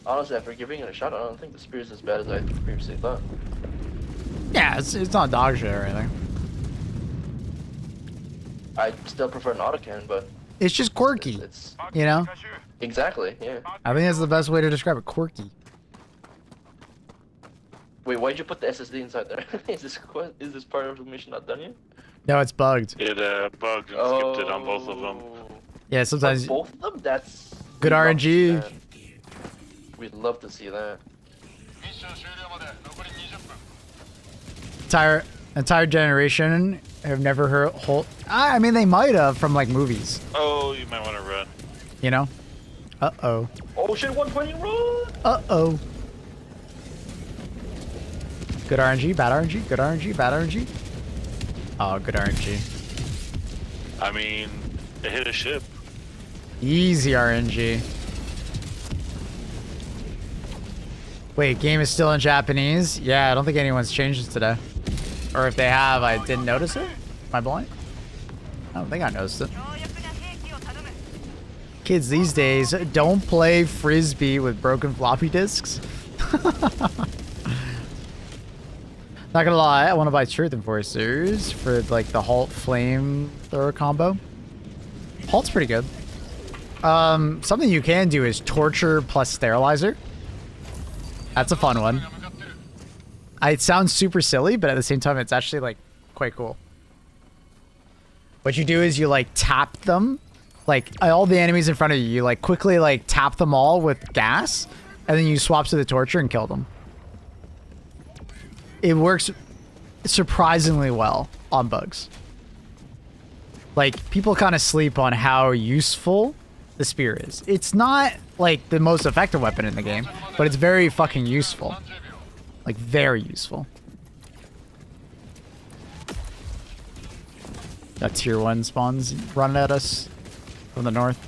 Speaker 12: Honestly, after giving it a shot, I don't think the spear is as bad as I previously thought.
Speaker 1: Yeah, it's not dog shit or anything.
Speaker 12: I still prefer an autocannon, but
Speaker 1: it's just quirky.
Speaker 12: It's
Speaker 1: you know?
Speaker 12: Exactly, yeah.
Speaker 1: I think that's the best way to describe it. Quirky.
Speaker 12: Wait, why'd you put the SSD inside there? is this part of the mission not done yet?
Speaker 1: No, it's bugged.
Speaker 14: It bugged and skipped it on both of them.
Speaker 1: Yeah, sometimes.
Speaker 12: Both of them? That's
Speaker 1: good RNG.
Speaker 12: We'd love to see that.
Speaker 1: Entire generation have never heard whole. I mean, they might have from like movies.
Speaker 14: Oh, you might want to run.
Speaker 1: You know? Uh-oh.
Speaker 12: Oh shit, 120 run!
Speaker 1: Uh-oh. Good RNG, bad RNG, good RNG, bad RNG. Oh, good RNG.
Speaker 14: I mean, it hit a ship. Easy
Speaker 1: RNG. Wait, game is still in Japanese? Yeah, I don't think anyone's changed it today. Or if they have, I didn't notice it? Am I blind? I don't think I noticed it. Kids these days don't play Frisbee with broken floppy disks. Not gonna lie, I want to buy Truth Enforcers for like the Halt Flamethrower combo. Halt's pretty good. Something you can do is Torture plus Sterilizer. That's a fun one. It sounds super silly, but at the same time, it's actually like quite cool. What you do is you like tap them, like all the enemies in front of you, you like quickly like tap them all with gas, and then you swap to the Torture and kill them. It works surprisingly well on bugs. Like, people kind of sleep on how useful the spear is. It's not like the most effective weapon in the game, but it's very fucking useful. Like, very useful. Got tier 1 spawns running at us from the north.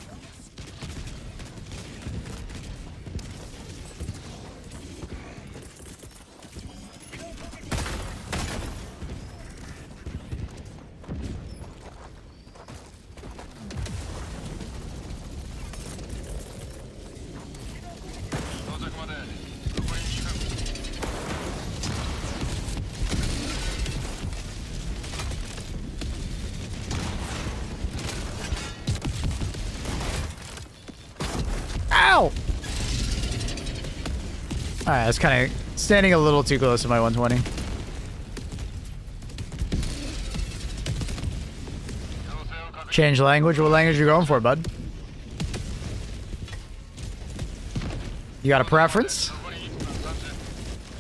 Speaker 1: Ow! Alright, I was kind of standing a little too close to my 120. Change language? What language are you going for, bud? You got a preference?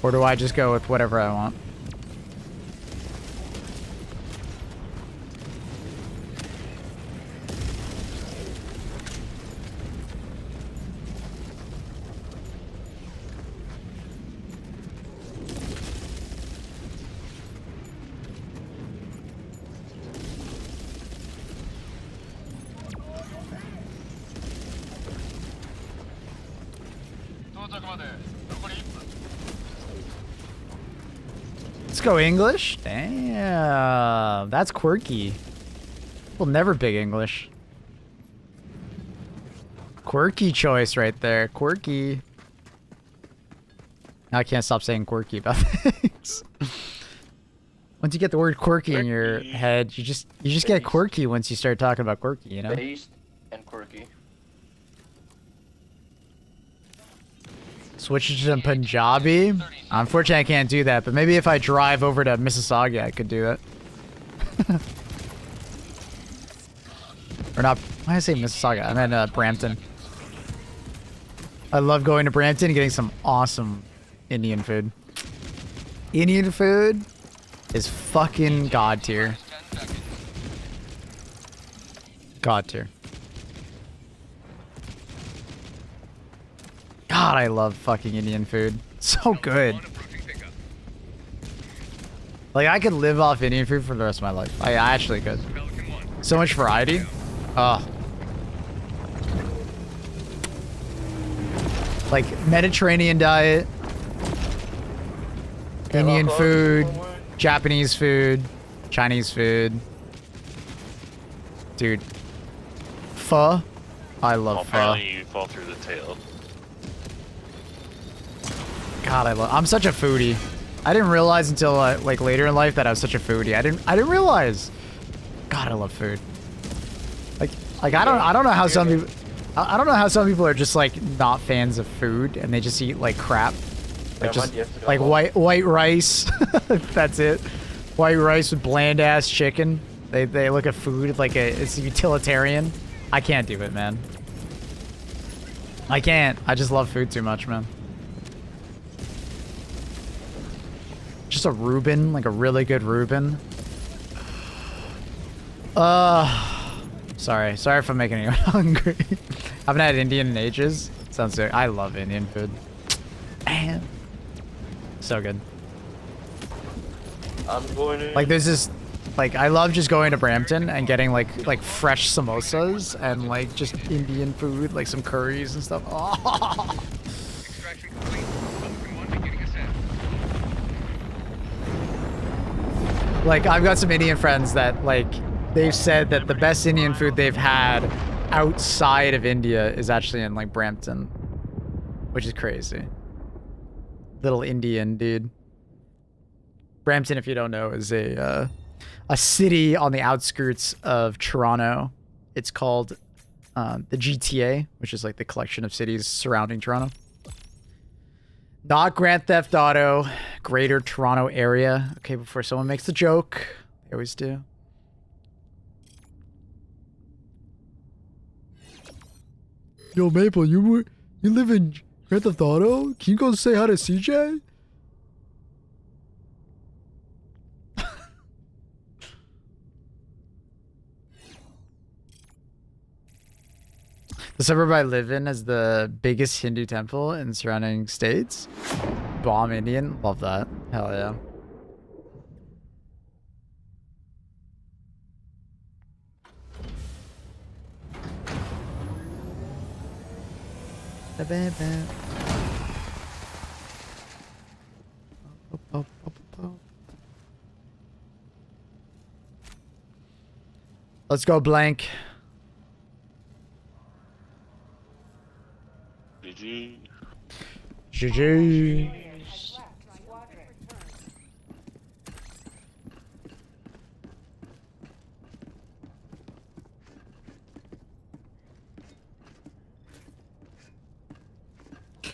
Speaker 1: Or do I just go with whatever I want? Let's go English. Damn, that's quirky. Well, never big English. Quirky choice right there. Quirky. I can't stop saying quirky about things. Once you get the word quirky in your head, you just get quirky once you start talking about quirky, you know?
Speaker 12: Based and quirky.
Speaker 1: Switch it to Punjabi? Unfortunately, I can't do that, but maybe if I drive over to Mississauga, I could do it. Or not. Why did I say Mississauga? I meant Brampton. I love going to Brampton and getting some awesome Indian food. Indian food is fucking god tier. God tier. God, I love fucking Indian food. So good. Like, I could live off Indian food for the rest of my life. I actually could. So much variety. Oh. Like, Mediterranean diet. Indian food. Japanese food. Chinese food. Dude. Pho. I love pho.
Speaker 14: Apparently you fall through the tail.
Speaker 1: God, I'm such a foodie. I didn't realize until like later in life that I was such a foodie. I didn't realize. God, I love food. Like I don't know how some people I don't know how some people are just like not fans of food and they just eat like crap. Like just like white rice. That's it. White rice with bland ass chicken. They look at food like it's utilitarian. I can't do it, man. I can't. I just love food too much, man. Just a Reuben, like a really good Reuben. Sorry if I'm making anyone hungry. I haven't had Indian in ages. Sounds good. I love Indian food. Man. So good.
Speaker 12: I'm going to...
Speaker 1: Like there's this, like I love just going to Brampton and getting like fresh samosas and like just Indian food, like some curries and stuff. Oh. Like, I've got some Indian friends that, like, they've said that the best Indian food they've had outside of India is actually in, like, Brampton. Which is crazy. Little Indian, dude. Brampton, if you don't know, is a city on the outskirts of Toronto. It's called the GTA, which is like the collection of cities surrounding Toronto. Not Grand Theft Auto, Greater Toronto Area. Okay, before someone makes the joke. They always do. Yo, Maple, you live in Grand Theft Auto? Can you go say hi to CJ? The suburb I live in has the biggest Hindu temple in surrounding states. Bomb Indian. Love that. Hell yeah. Let's go, blank.
Speaker 14: GG.
Speaker 1: GG.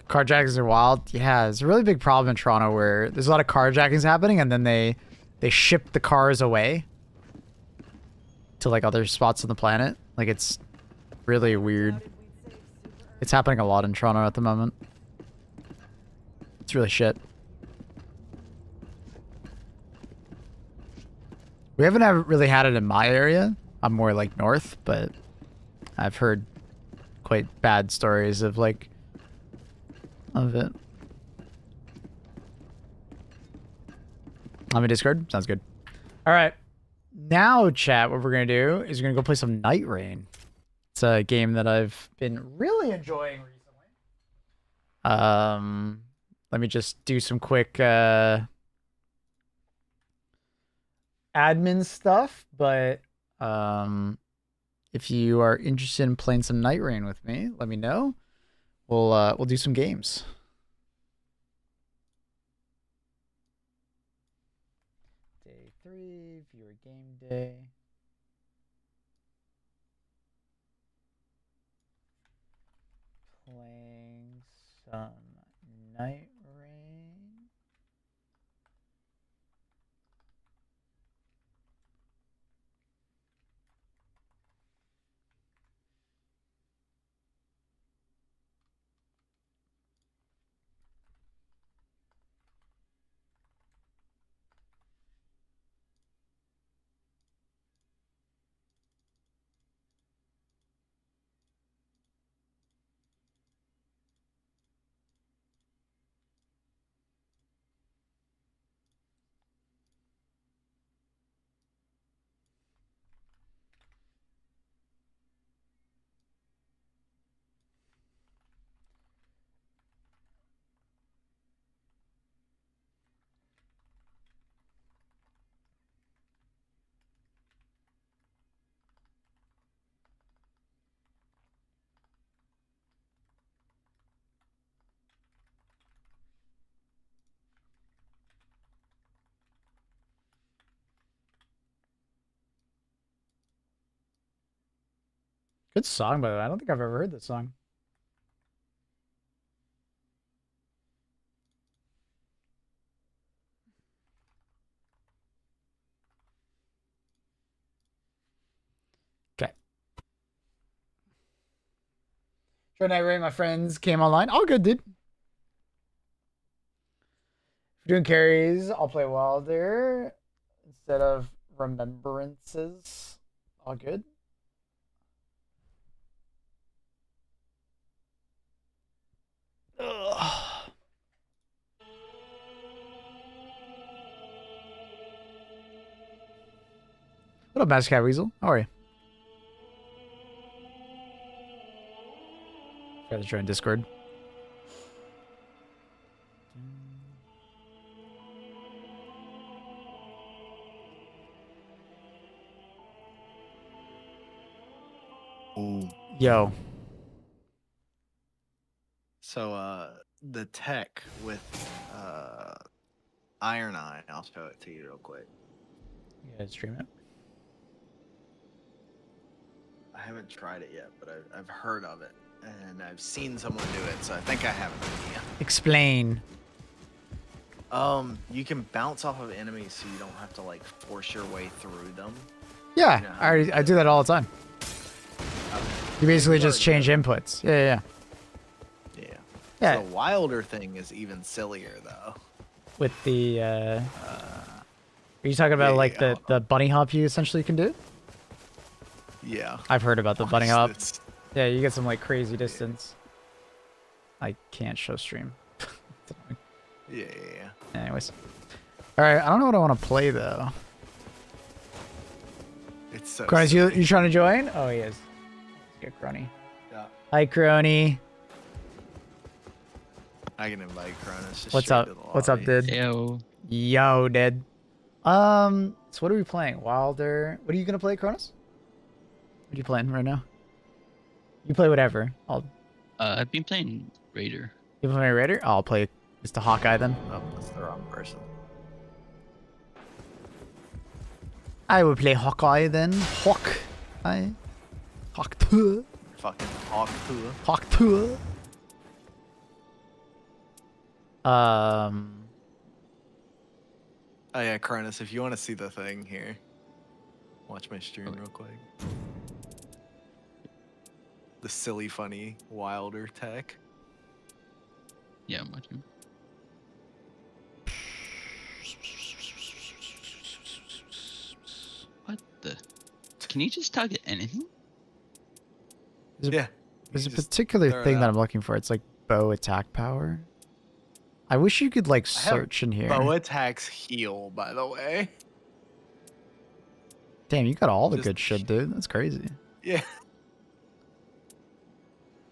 Speaker 1: Carjackings are wild. Yeah, it's a really big problem in Toronto where there's a lot of carjackings happening and then they ship the cars away to like other spots on the planet. Like it's really weird. It's happening a lot in Toronto at the moment. It's really shit. We haven't really had it in my area. I'm more like north, but I've heard quite bad stories of like of it. I'm in Discord. Sounds good. All right. Now, chat, what we're going to do is we're going to go play some Night Rain. It's a game that I've been really enjoying recently. Let me just do some quick admin stuff, but if you are interested in playing some Night Rain with me, let me know. We'll do some games. Day 3, viewer game day. Playing some Night Rain. Good song, by the way. I don't think I've ever heard this song. Okay. Try Night Rain, my friends came online. All good, dude. If you're doing carries, I'll play Wilder instead of Remembrances. All good. Ugh. What up, Master Cat Weasel? How are you? Gotta join Discord.
Speaker 15: Ooh.
Speaker 1: Yo.
Speaker 15: So, the tech with Iron Eye, I'll show it to you real quick.
Speaker 1: You guys stream it?
Speaker 15: I haven't tried it yet, but I've heard of it, and I've seen someone do it, so I think I have an idea.
Speaker 1: Explain.
Speaker 15: You can bounce off of enemies, so you don't have to like force your way through them.
Speaker 1: Yeah,
Speaker 15: You know how
Speaker 1: I do that all the time. You basically just change inputs. Yeah. Yeah.
Speaker 15: So the Wilder thing is even sillier though.
Speaker 1: With the are you talking about like the bunny hop you essentially can do?
Speaker 15: Yeah.
Speaker 1: I've heard about the bunny hop.
Speaker 15: It's-
Speaker 1: Yeah, you get some like crazy distance. I can't show stream.
Speaker 15: Yeah.
Speaker 1: Anyways. Alright, I don't know what I want to play though.
Speaker 15: It's so
Speaker 1: Cronus, you trying to join? Oh, he is. Let's get Crony.
Speaker 15: Yeah.
Speaker 1: Hi, Crony.
Speaker 15: I can invite Cronus. just
Speaker 1: What's
Speaker 15: straight
Speaker 1: up?
Speaker 15: to the
Speaker 1: What's up,
Speaker 15: lobby.
Speaker 1: dude? Yo, dude. So what are we playing? Wilder. What are you gonna play, Cronus? What are you playing right now? You play whatever.
Speaker 16: I've been playing Raider.
Speaker 1: You play Raider? I'll play Mr. Hawkeye then.
Speaker 15: Oh, that's the wrong person.
Speaker 1: I will play Hawkeye then. Hawkeye. Hawk2.
Speaker 15: Fucking Hawk Pua.
Speaker 1: Hawk2.
Speaker 15: Oh yeah, Cronus, if you want to see the thing here, watch my stream real quick. The silly, funny Wilder tech.
Speaker 16: Yeah, I'm watching. What the? Can you just target anything?
Speaker 1: There's a particular thing that I'm looking for. It's like bow attack power. I wish you could like
Speaker 15: I have
Speaker 1: search in here.
Speaker 15: Bow attacks heal, by the way.
Speaker 1: Damn, you got all the good shit, dude. That's crazy.
Speaker 15: Yeah.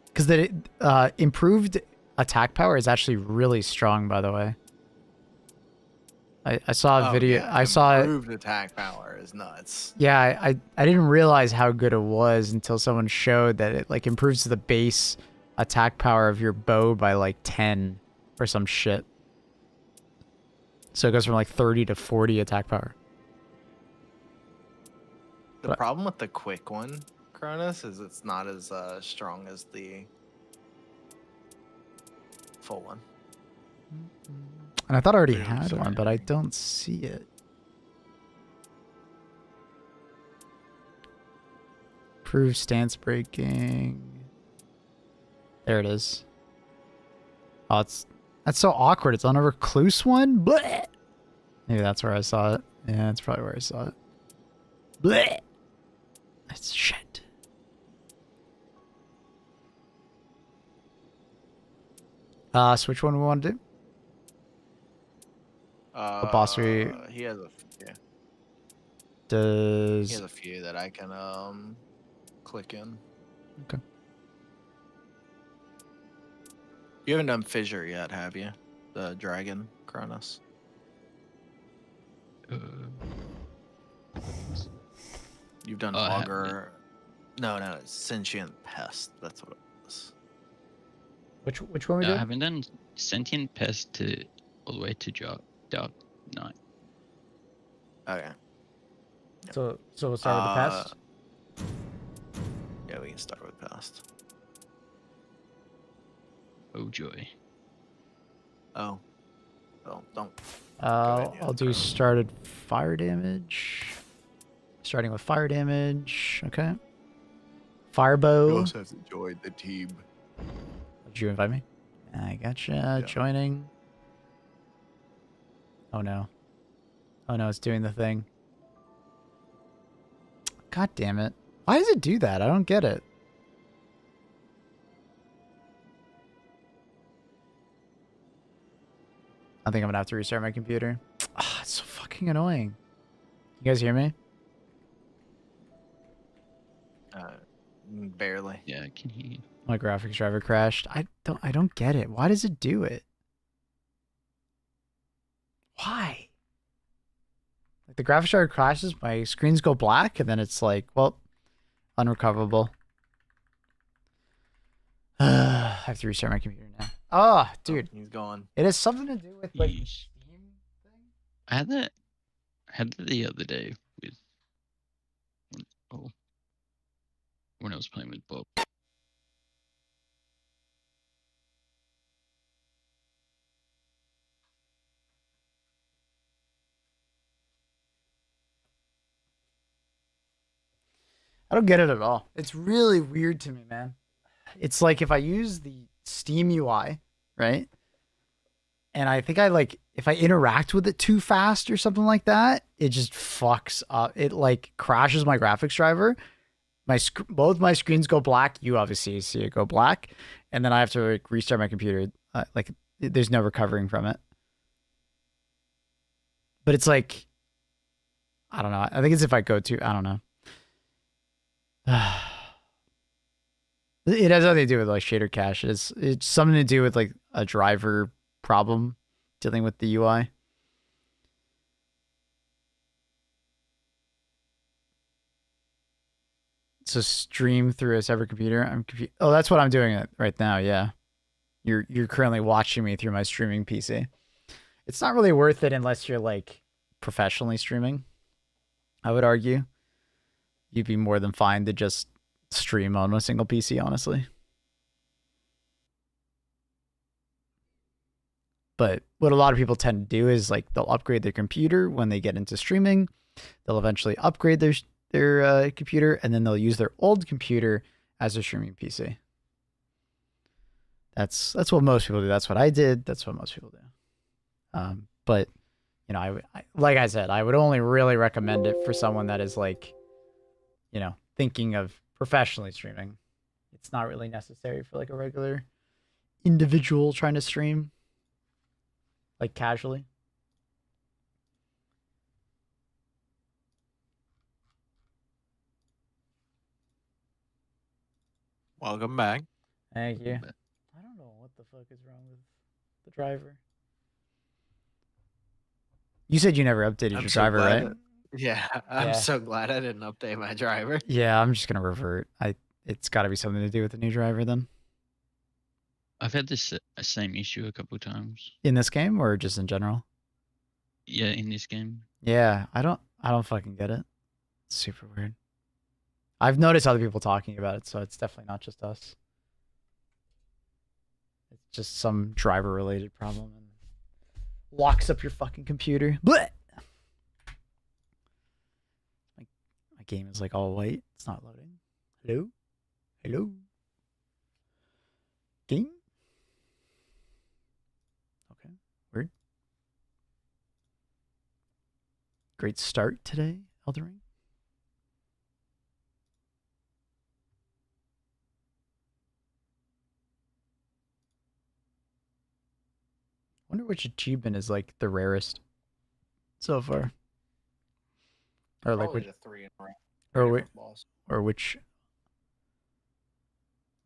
Speaker 1: Because the improved attack power is actually really strong, by the way. I saw a video.
Speaker 15: Yeah,
Speaker 1: I saw it.
Speaker 15: Improved attack power is nuts.
Speaker 1: Yeah, I didn't realize how good it was until someone showed that it like improves the base attack power of your bow by like 10 or some shit. So it goes from like 30 to 40 attack power.
Speaker 15: The problem with the quick one, Cronus, is it's not as strong as the full one.
Speaker 1: And I thought I already had one, but I don't see it. Prove stance breaking. There it is. Oh, that's so awkward. It's on a recluse one? Blech! Maybe that's where I saw it. Yeah, that's probably where I saw it. Blech! That's shit. So which one we want to do? The boss we...
Speaker 15: He has a few.
Speaker 1: Does...
Speaker 15: He has a few that I can click in.
Speaker 1: Okay.
Speaker 15: You haven't done Fissure yet, have you? The dragon, Cronus. You've done Augur. No, it's Sentient Pest. That's what it was.
Speaker 1: Which one we do?
Speaker 16: I haven't done Sentient Pest to all the way to Dark Knight.
Speaker 15: Okay.
Speaker 1: So we'll start with the pest?
Speaker 15: Yeah, we can start with Pest.
Speaker 16: Oh joy.
Speaker 15: Oh. Well, don't.
Speaker 1: I'll do started fire damage. Starting with fire damage. Okay. Firebow.
Speaker 15: You also have to join the team.
Speaker 1: Did you invite me? I gotcha. Joining. Oh no. Oh no, it's doing the thing. God damn it. Why does it do that? I don't get it. I think I'm gonna have to restart my computer. Ah, it's so fucking annoying. You guys hear me?
Speaker 15: Barely.
Speaker 16: Yeah, I can hear you.
Speaker 1: My graphics driver crashed. I don't get it. Why does it do it? Why? Like the graphics driver crashes, my screens go black, and then it's like, well, unrecoverable. I have to restart my computer now. Oh, dude.
Speaker 15: He's gone.
Speaker 1: It has something to do with like the
Speaker 16: Yeesh.
Speaker 1: Steam thing.
Speaker 16: I had that the other day with when I was playing with Bob.
Speaker 1: I don't get it at all. It's really weird to me, man. It's like if I use the Steam UI, right? And I think if I interact with it too fast or something like that, it just fucks up. It like crashes my graphics driver. Both my screens go black. You obviously see it go black, and then I have to like restart my computer. There's no recovering from it. But it's like, I don't know. I think it's if I go to, I don't know. It has nothing to do with like shader cache. It's something to do with like a driver problem dealing with the UI. So stream through a separate computer. Oh, that's what I'm doing right now. Yeah, you're currently watching me through my streaming PC. It's not really worth it unless you're like professionally streaming. I would argue you'd be more than fine to just stream on a single PC, honestly. But what a lot of people tend to do is like they'll upgrade their computer when they get into streaming. They'll eventually upgrade their computer, and then they'll use their old computer as a streaming PC. That's what most people do. That's what I did. That's what most people do. But you know, I like I said, I would only really recommend it for someone that is like, you know, thinking of professionally streaming. It's not really necessary for like a regular individual trying to stream like casually.
Speaker 15: Welcome back.
Speaker 1: Thank you. I don't know what the fuck is wrong with the driver. You said you never updated your driver, right?
Speaker 15: Yeah, I'm so glad I didn't update my driver.
Speaker 1: Yeah, I'm just gonna revert. It's got to be something to do with the new driver then.
Speaker 16: I've had this same issue a couple of times.
Speaker 1: In this game or just in general?
Speaker 16: Yeah, in this game.
Speaker 1: Yeah, I don't fucking get it. It's super weird. I've noticed other people talking about it, so it's definitely not just us. It's just some driver related problem and locks up your fucking computer. Blech! My game is like all white. It's not loading. Hello? Hello? Game? Okay, weird. Great start today, Elden Ring. Wonder which achievement is like the rarest so far. Or like which,
Speaker 15: the 3 in a row.
Speaker 1: or which.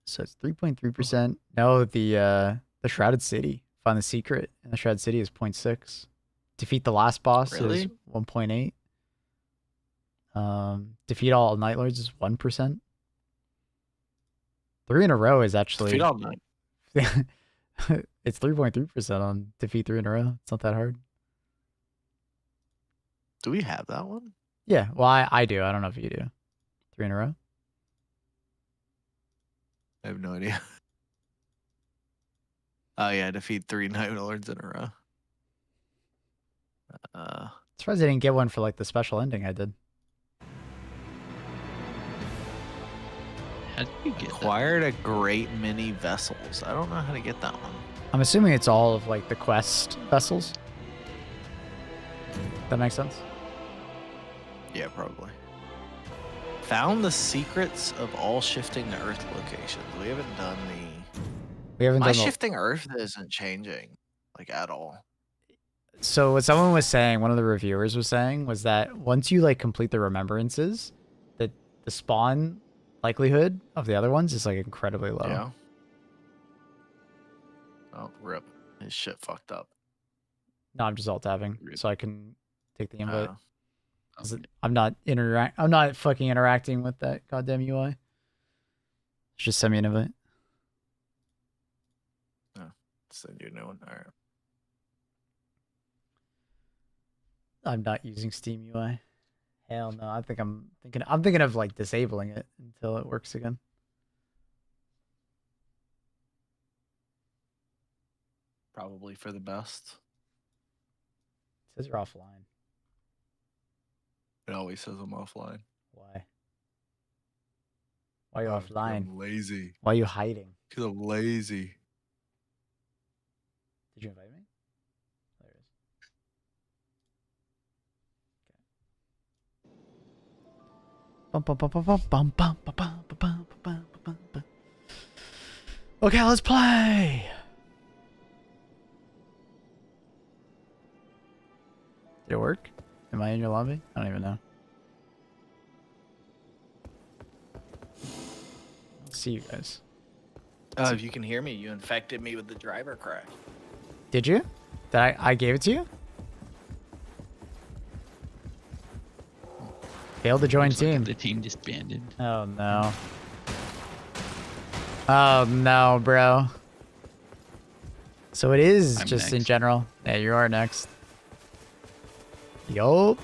Speaker 1: So it's 3.3%. No, the Shrouded City. Find the secret in the Shrouded City is 0.6. Defeat the last boss is 1.8. Defeat all Night Lords is 1%. 3 in a row is actually.
Speaker 15: Defeat all night.
Speaker 1: It's 3.3% on defeat 3 in a row. It's not that hard.
Speaker 15: Do we have that one?
Speaker 1: Yeah, well, I do. I don't know if you do. 3 in a row?
Speaker 15: I have no idea. Oh, yeah, defeat 3 Night Lords in a row.
Speaker 1: Surprised I didn't get one for like the special ending I did.
Speaker 16: How did you get
Speaker 15: Acquired a great many vessels. I don't know how to get that one.
Speaker 1: I'm assuming it's all of like the quest vessels. That makes sense?
Speaker 15: Yeah, probably. Found the secrets of all shifting Earth locations. We haven't done the.
Speaker 1: We haven't
Speaker 15: My
Speaker 1: done
Speaker 15: shifting Earth isn't changing, like at all.
Speaker 1: So what someone was saying, one of the reviewers was saying, was that once you like complete the remembrances, that the spawn likelihood of the other ones is like incredibly low.
Speaker 15: Yeah. Oh, rip. His shit fucked up.
Speaker 1: No, I'm just alt tabbing so I can take the invite.
Speaker 15: Oh.
Speaker 1: I'm not fucking interacting with that goddamn UI. Just send me an invite.
Speaker 15: Send you a new one. All right.
Speaker 1: I'm not using Steam UI. Hell no. I'm thinking of like disabling it until it works again.
Speaker 15: Probably for the best.
Speaker 1: It says you're offline.
Speaker 15: It always says I'm offline.
Speaker 1: Why? Why are you offline?
Speaker 15: I'm lazy.
Speaker 1: Why are you hiding?
Speaker 15: Because I'm lazy.
Speaker 1: Did you invite me? There it is. Bum, bum, bum, bum, bum, bum, bum, bum, bum, bum, bum, bum, bum. Okay, let's play. Did it work? Am I in your lobby? I don't even know. I'll see you guys.
Speaker 15: Oh, if you can hear me, you infected me with the driver crash.
Speaker 1: Did you? Did I gave it to you? Failed to join
Speaker 16: Looks like
Speaker 1: team.
Speaker 16: the team disbanded.
Speaker 1: Oh no. Oh no, bro. So it is
Speaker 16: I'm
Speaker 1: just in
Speaker 16: next.
Speaker 1: general. Yeah, you are next. Yup.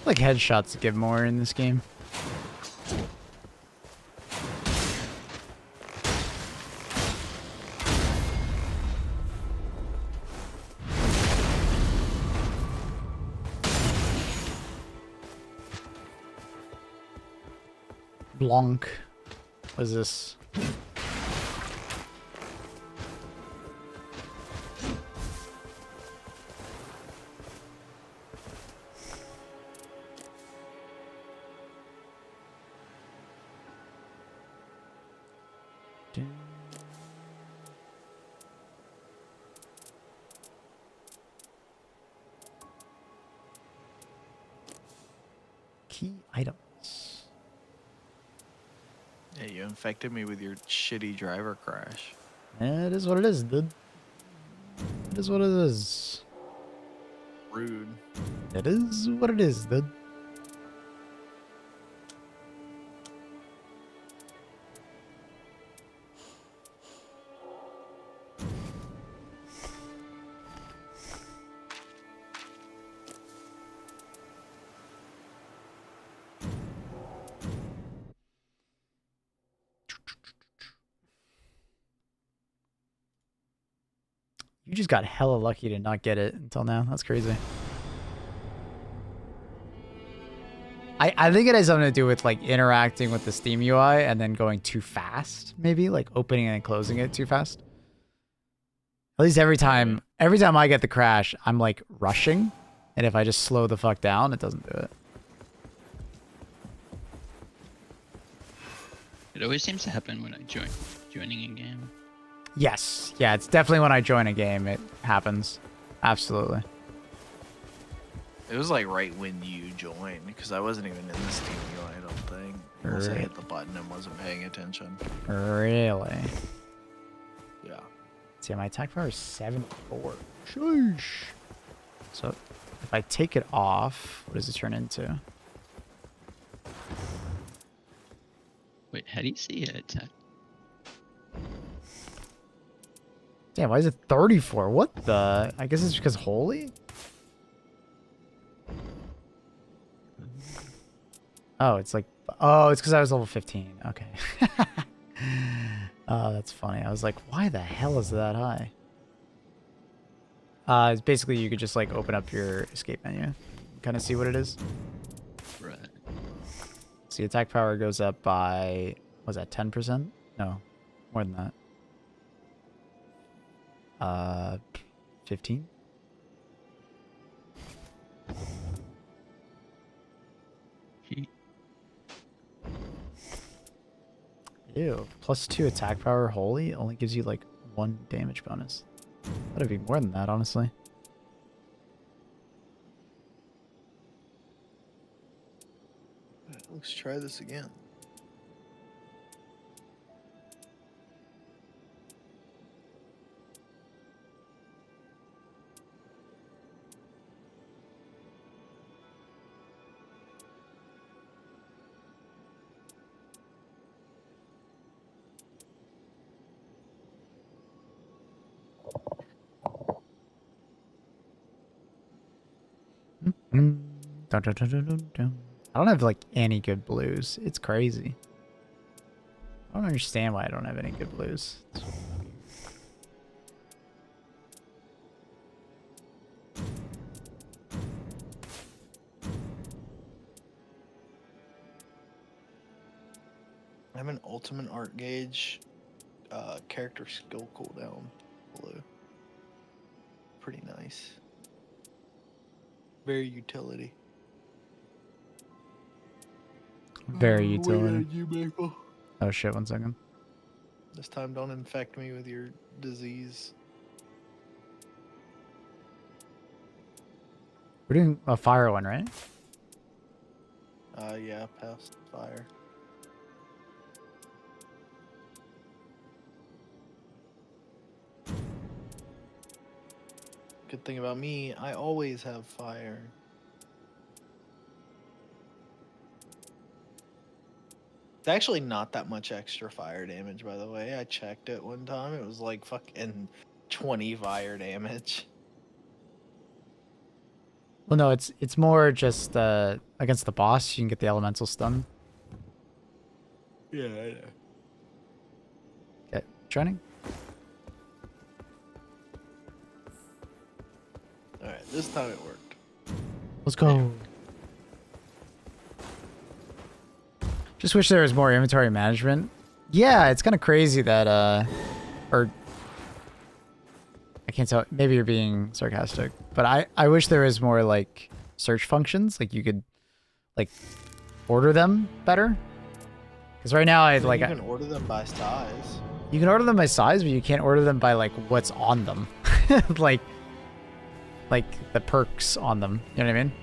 Speaker 1: Like headshots give more in this game. Blanc. What is this? Key items.
Speaker 15: Yeah, you infected me with your shitty driver crash.
Speaker 1: Yeah, it is what it is, dude. It is what it is.
Speaker 15: Rude.
Speaker 1: It is what it is, dude. You just got hella lucky to not get it until now. That's crazy. I think it has something to do with like interacting with the Steam UI and then going too fast, maybe like opening and closing it too fast. At least every time I get the crash, I'm like rushing, and if I just slow the fuck down, it doesn't do it.
Speaker 16: It always seems to happen when I joining a game.
Speaker 1: Yes, yeah, it's definitely when I join a game it happens. Absolutely.
Speaker 15: It was like right when you joined, because I wasn't even in the Steam UI, I don't think. Unless I hit the button and wasn't paying attention.
Speaker 1: Really?
Speaker 15: Yeah.
Speaker 1: See, my attack power is 74. Sheesh. So if I take it off, what does it turn into?
Speaker 16: Wait, how do you see it attack?
Speaker 1: Damn, why is it 34? What the? I guess it's because holy? Oh, it's like... Oh, it's because I was level 15. Okay. Oh, that's funny. I was like, why the hell is that high? It's basically you could just like open up your escape menu. Kind of see what it is.
Speaker 16: Right.
Speaker 1: See, attack power goes up by... Was that 10%? No, more than that. 15? Ew. +2 attack power holy only gives you like 1 damage bonus. That'd be more than that, honestly.
Speaker 15: Let's try this again.
Speaker 1: Dun, dun, dun, dun, dun, dun. I don't have like any good blues. It's crazy. I don't understand why I don't have any good blues.
Speaker 15: I have an ultimate art gauge, character skill cooldown blue. Pretty nice. Very utility.
Speaker 1: Very utility.
Speaker 15: You, Michael.
Speaker 1: Oh shit, 1 second.
Speaker 15: This time don't infect me with your disease.
Speaker 1: We're doing a fire one, right?
Speaker 15: Yeah, past fire. Good thing about me, I always have fire. It's actually not that much extra fire damage, by the way. I checked it one time. It was like fucking 20 fire damage.
Speaker 1: Well, no, it's more just against the boss. You can get the elemental stun.
Speaker 15: Yeah, I know.
Speaker 1: Okay, training.
Speaker 15: Alright, this time it worked.
Speaker 1: Let's go. Just wish there was more inventory management. Yeah, it's kind of crazy that, or I can't tell. Maybe you're being sarcastic, but I wish there was more like search functions. Like you could like order them better. Because right now
Speaker 15: You can order them by size.
Speaker 1: You can order them by size, but you can't order them by like what's on them. like the perks on them. You know what I mean?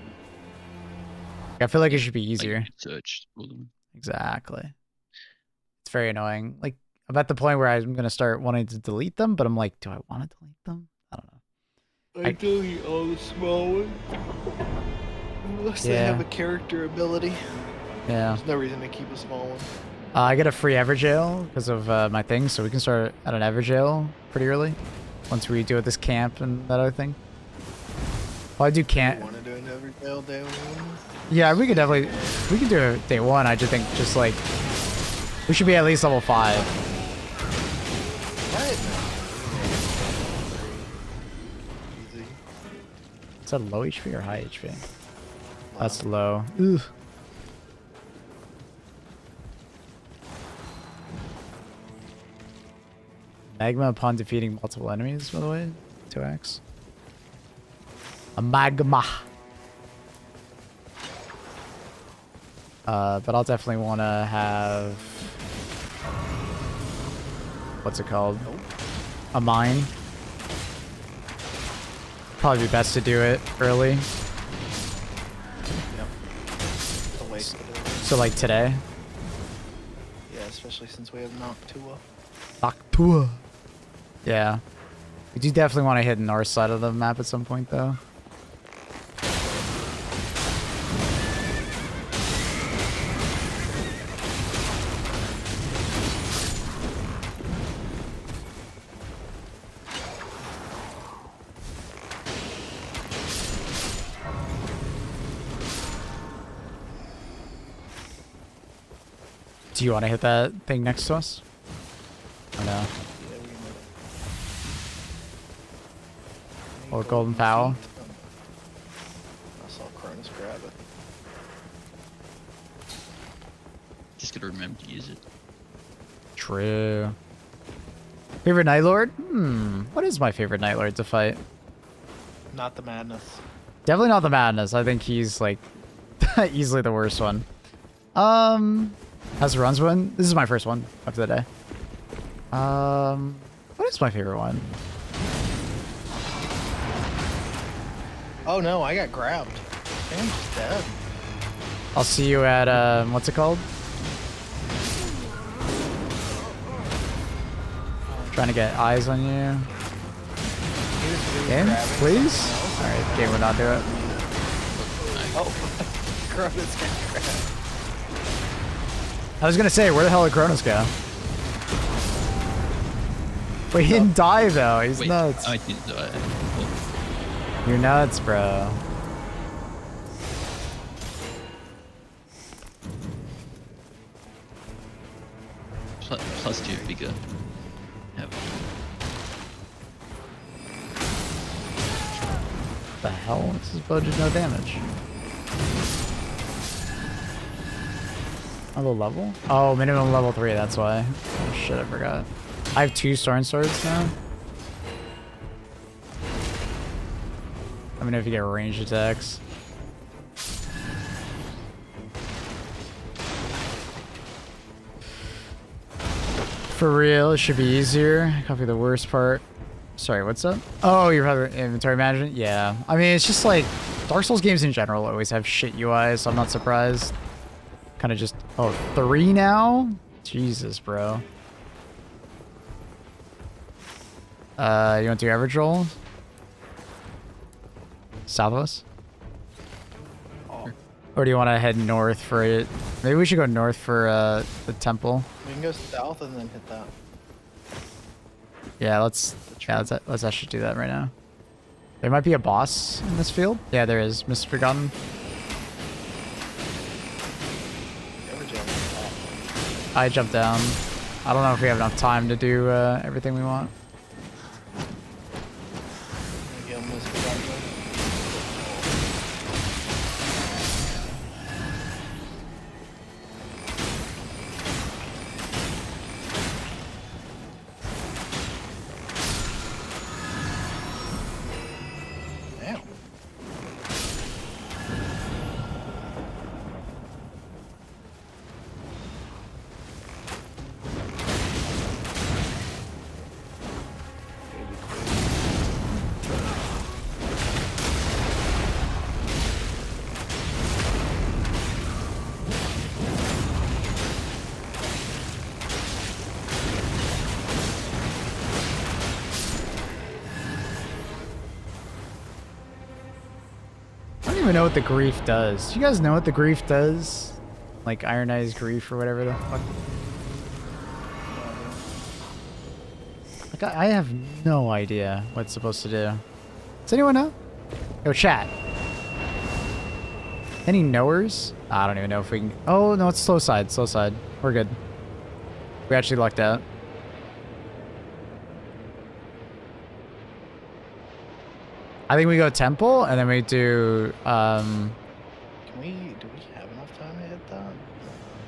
Speaker 1: I feel like it should be easier.
Speaker 16: Search for them.
Speaker 1: Exactly. It's very annoying. Like I'm at the point where I'm gonna start wanting to delete them, but I'm like, do I want to delete them? I don't know.
Speaker 15: I delete all the small ones. Unless they have a character ability.
Speaker 1: Yeah.
Speaker 15: There's no reason to keep a small one.
Speaker 1: I get a free Everjail because of my thing, so we can start at an Everjail pretty early. Once we do this camp and that other thing. Well, I do camp.
Speaker 15: Want to do an Everjail day one?
Speaker 1: Yeah, we could do it day one. I just think like we should be at least level 5.
Speaker 15: Easy.
Speaker 1: Is that low HP or high HP? That's low. Ugh. Magma upon defeating multiple enemies, by the way. 2x. A magma. But I'll definitely want to have... What's it called? A mine. Probably be best to do it early.
Speaker 15: Yep.
Speaker 1: So like today.
Speaker 15: Yeah, especially since we have Noctua.
Speaker 1: Noctua. Yeah. We do definitely want to hit the north side of the map at some point, though. Do you want to hit that thing next to us? Or no? Or golden fowl?
Speaker 15: I saw Cronus grab it.
Speaker 16: Just gotta remember to use it.
Speaker 1: True. Favorite Night Lord? What is my favorite Night Lord to fight?
Speaker 15: Not the Madness.
Speaker 1: Definitely not the Madness. I think he's like easily the worst one. How's the runs one? This is my first one of the day. What is my favorite one?
Speaker 15: Oh no, I got grabbed. I'm just dead.
Speaker 1: I'll see you at, what's it called? Trying to get eyes on you. Game, please? Alright, game would not do it.
Speaker 15: Oh, Cronus got grabbed.
Speaker 1: I was gonna say, where the hell did Cronus go? Wait, he didn't die though, he's nuts.
Speaker 16: I didn't die.
Speaker 1: You're nuts, bro.
Speaker 16: Plus 2 bigger. Yep.
Speaker 1: The hell? This is bow did no damage. A low level? Oh, minimum level 3, that's why. Oh shit, I forgot. I have 2 Storm Swords now. Let me know if you get ranged attacks. For real, it should be easier. Copy the worst part. Sorry, what's up? Oh, you're having inventory management? Yeah. I mean, it's just like Dark Souls games in general always have shit UI, so I'm not surprised. Kind of just... Oh, 3 now? Jesus, bro. You want to do average roll? South of us?
Speaker 15: Oh.
Speaker 1: Or do you want to head north for it? Maybe we should go north for the temple.
Speaker 15: We can go south and then hit that.
Speaker 1: Yeah, let's actually do that right now. There might be a boss in this field. Yeah, there is. Mr. Forgotten. I jumped down. I don't know if we have enough time to do everything we want. I don't even know what the grief does. Do you guys know what the grief does? Like Ironized Grief or whatever the fuck. Like I have no idea what it's supposed to do. Does anyone know? Yo, chat. Any knowers? I don't even know if we can... Oh, no, it's slow side, slow side. We're good. We actually lucked out. I think we go temple, and then we do,
Speaker 15: do we have enough time to hit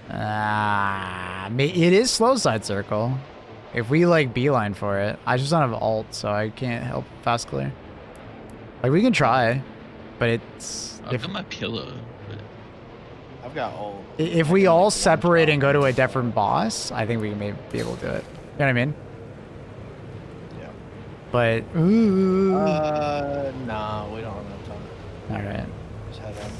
Speaker 15: that?
Speaker 1: It is slow side circle. If we, like, beeline for it. I just don't have ult, so I can't help fast clear. Like, we can try, but it's...
Speaker 16: I've got my pillow.
Speaker 15: I've got ult.
Speaker 1: If we all separate and go to a different boss, I think we may be able to do it. You know what I mean? But ooh.
Speaker 15: Nah, we don't have enough time.
Speaker 1: All right.
Speaker 15: Just head in.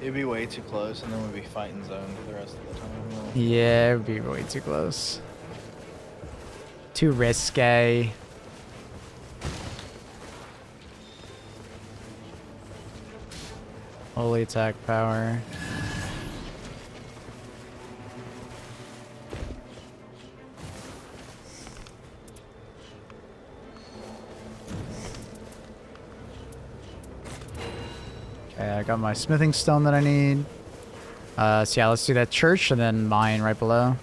Speaker 15: It'd be way too close, and then we'd be fighting zone for the rest of the time.
Speaker 1: Yeah, it'd be way too close. Too risque. Holy attack power. Okay, I got my smithing stone that I need. So yeah, let's do that church and then mine right below.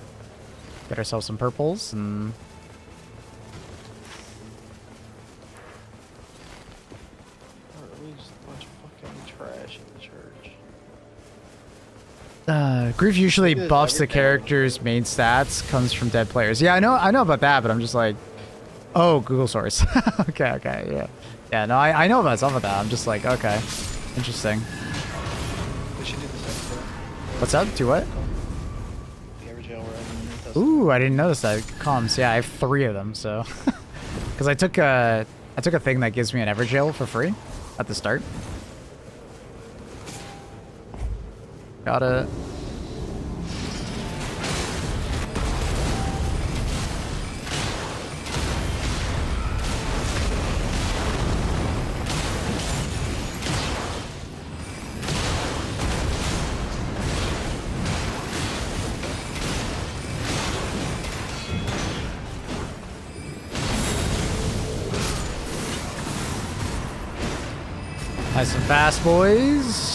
Speaker 1: Get ourselves some purples and... Grief usually buffs the character's main stats, comes from dead players. Yeah, I know about that, but I'm just like, oh, Google source. Okay, yeah. Yeah, no, I know about some of that. I'm just like, okay, interesting.
Speaker 15: We should do this episode.
Speaker 1: What's up? Do what?
Speaker 15: The average jail we're
Speaker 1: Ooh, I didn't notice that. Comms, yeah, I have 3 of them, so. Because I took a thing that gives me an Everjail for free at the start. Got it. Nice and fast, boys.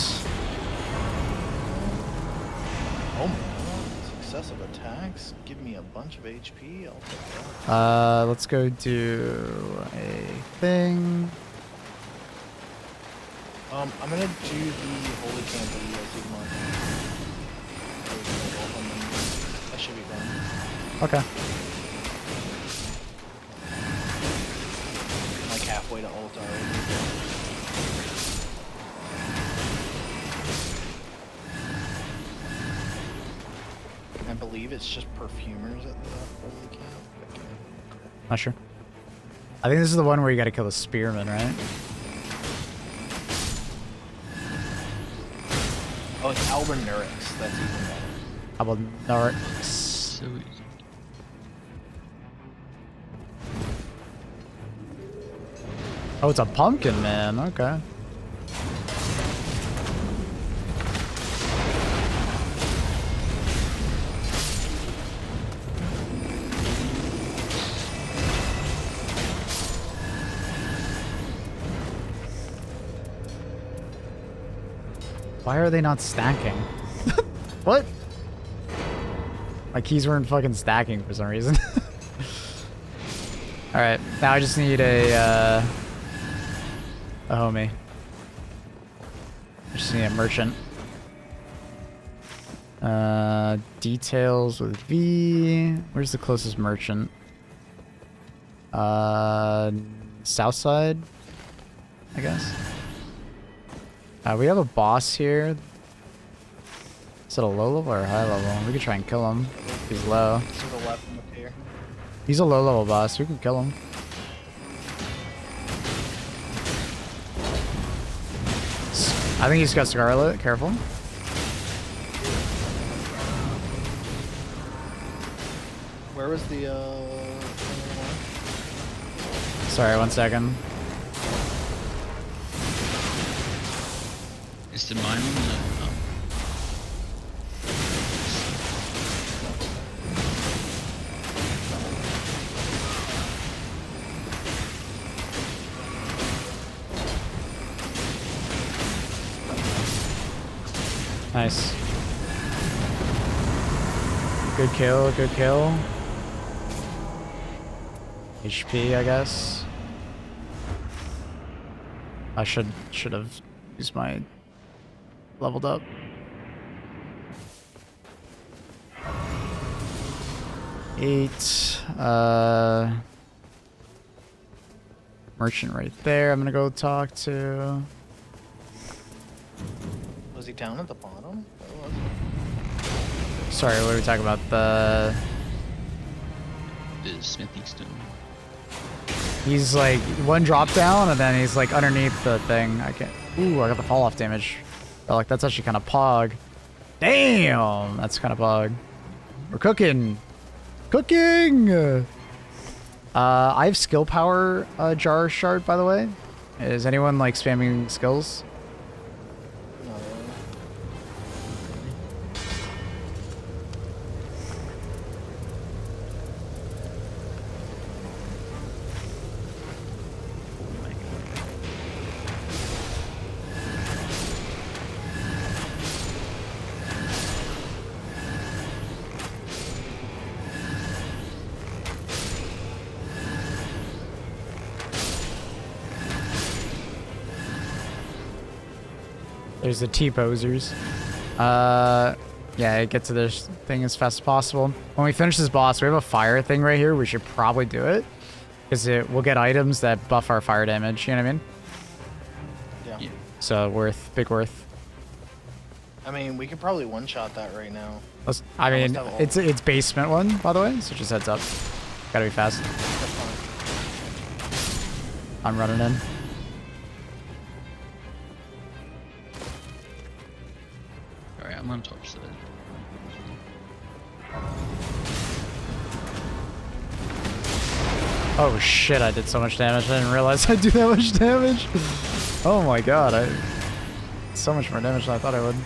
Speaker 15: Oh my god, successive attacks. Give me a bunch of HP. I'll take that.
Speaker 1: Let's go do a thing.
Speaker 15: I'm gonna do the Holy Candle Sigma. That should be fun.
Speaker 1: Okay.
Speaker 15: Like halfway to ult already. I believe it's just perfumers at the Holy Camp.
Speaker 1: Not sure. I think this is the one where you gotta kill the spearman, right?
Speaker 15: Oh, it's Albernurix. That's even better.
Speaker 1: Albernurix.
Speaker 16: So easy.
Speaker 1: Oh, it's a pumpkin man. Okay. Why are they not stacking? What? My keys weren't fucking stacking for some reason. Alright, now I just need a homie. I just need a merchant. Details with V. Where's the closest merchant? South side, I guess. We have a boss here. Is it a low level or a high level? We could try and kill him. He's low.
Speaker 15: To the left and up here.
Speaker 1: He's a low level boss. We can kill him. I think he's got Scarlet. Careful.
Speaker 15: Where was the
Speaker 1: Sorry, 1 second.
Speaker 16: Is the mine on the... Oh.
Speaker 1: Nice. Good kill, good kill. HP, I guess. I should have used my leveled up. Eight. Merchant right there. I'm gonna go talk to.
Speaker 15: Was he down at the bottom? Where was he?
Speaker 1: Sorry, what are we talking about? The
Speaker 16: smithing stone.
Speaker 1: He's like one drop down and then he's like underneath the thing. I can't. Ooh, I got the fall off damage. But like that's actually kind of pog. Damn, that's kind of pog. We're cooking. Cooking. I have skill power jar shard, by the way. Is anyone like spamming skills? There's the T-posers. Yeah, get to this thing as fast as possible. When we finish this boss, we have a fire thing right here. We should probably do it. Because we'll get items that buff our fire damage, you know what I mean?
Speaker 15: Yeah.
Speaker 1: So big worth.
Speaker 15: I mean, we could probably one-shot that right now.
Speaker 1: I mean, it's basement one, by the way, so just heads up. Gotta be fast. I'm running in.
Speaker 16: Alright, I'm on torch today.
Speaker 1: Oh shit, I did so much damage. I didn't realize I'd do that much damage. Oh my god, so much more damage than I thought I would.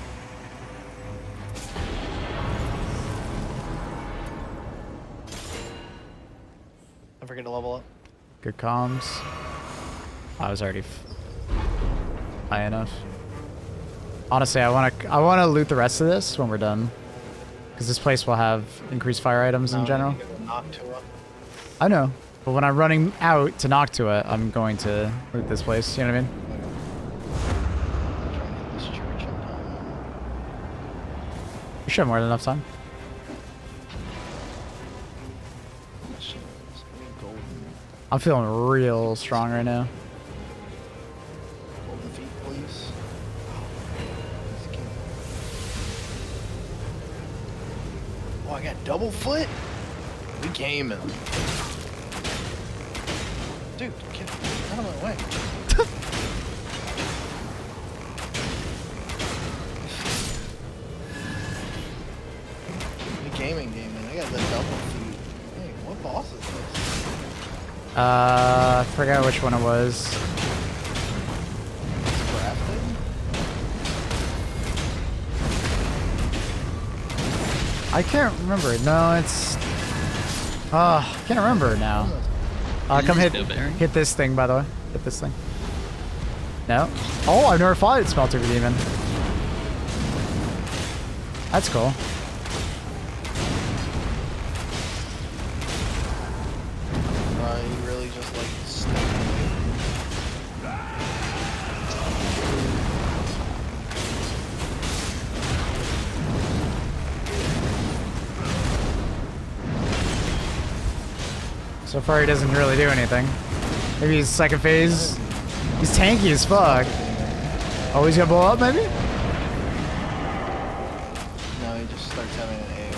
Speaker 15: Don't forget to level up.
Speaker 1: Good comms. I was already high enough. Honestly, I wanna loot the rest of this when we're done. Because this place will have increased fire items in general. I know. But when I'm running out to Noctua, I'm going to loot this place, you know what I mean? We should have more than enough time. I'm feeling real strong right now.
Speaker 15: Golden feet, please. Oh, I got double foot? We gaming. Dude, get out of my way. The gaming. I got the double feet. Hey, what boss is this?
Speaker 1: I forgot which one it was. I can't remember. No, it's... I can't remember now. Come hit this thing, by the way. Hit this thing. No. Oh, I've never fought Smelter Demon. That's cool.
Speaker 15: You really just like
Speaker 1: So far, he doesn't really do anything. Maybe his second phase. He's tanky as fuck. Oh, he's gonna blow up, maybe?
Speaker 15: No, he just starts having an AoE.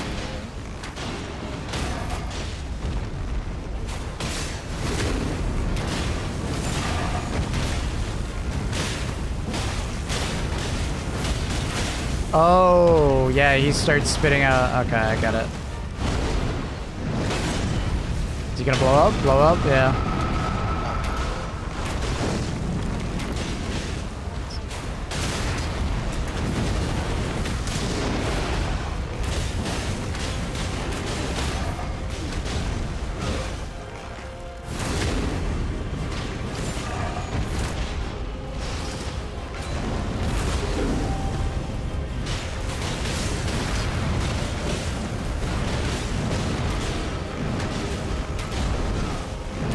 Speaker 1: Oh, yeah, he starts spitting out. Okay, I got it. Is he gonna blow up? Blow up? Yeah.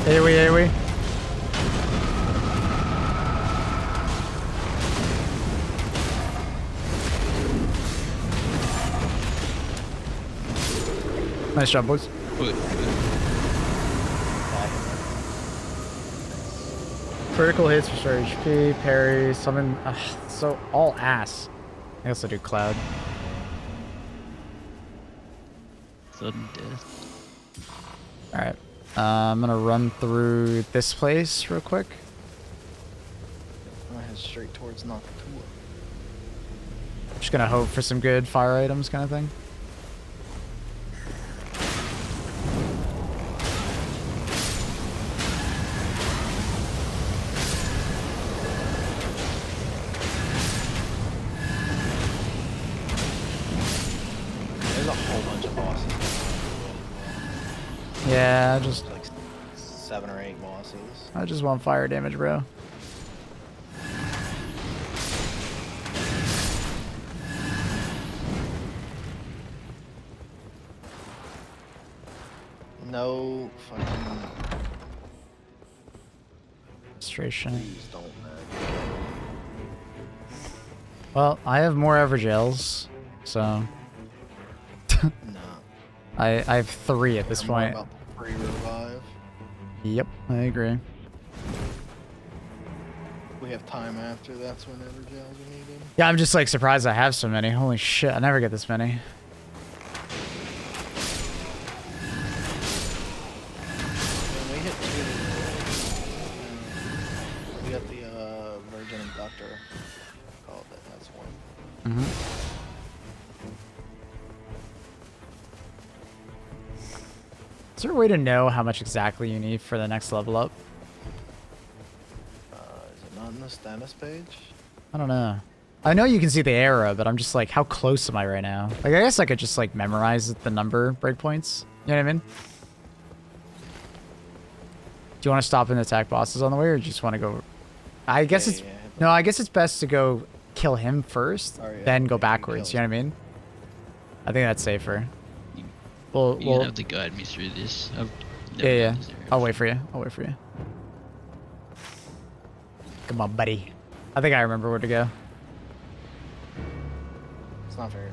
Speaker 1: AoE. Nice job, boys. Critical hits, restore HP, parry, summon. So all ass. I guess I'll do Cloud.
Speaker 16: Sudden death.
Speaker 1: Alright. I'm gonna run through this place real quick.
Speaker 15: I'm gonna head straight towards Noctua.
Speaker 1: Just gonna hope for some good fire items kind of thing.
Speaker 15: There's a whole bunch of bosses.
Speaker 1: Yeah, just
Speaker 15: like 7 or 8 bosses.
Speaker 1: I just want fire damage, bro.
Speaker 15: No fucking
Speaker 1: frustration.
Speaker 15: Please don't.
Speaker 1: Well, I have more Evergels, so I have 3 at this point.
Speaker 15: About the free revive.
Speaker 1: Yep, I agree.
Speaker 15: We have time after. That's whenever gels are needed.
Speaker 1: Yeah, I'm just like surprised I have so many. Holy shit, I never get this many.
Speaker 15: We hit 2. We got the Virgin Abductor. Called it. That's one.
Speaker 1: Mm-hmm. Is there a way to know how much exactly you need for the next level up?
Speaker 15: Is it not in the status page?
Speaker 1: I don't know. I know you can see the arrow, but I'm just like, how close am I right now? Like, I guess I could just like memorize the number breakpoints. You know what I mean? Do you want to stop and attack bosses on the way, or do you just want to go? I guess it's no. I guess it's best to go kill him first, then go backwards. You know what I mean? I think that's safer.
Speaker 16: You're gonna have to guide me through this.
Speaker 1: Yeah. I'll wait for you. Come on, buddy. I think I remember where to go.
Speaker 15: It's not very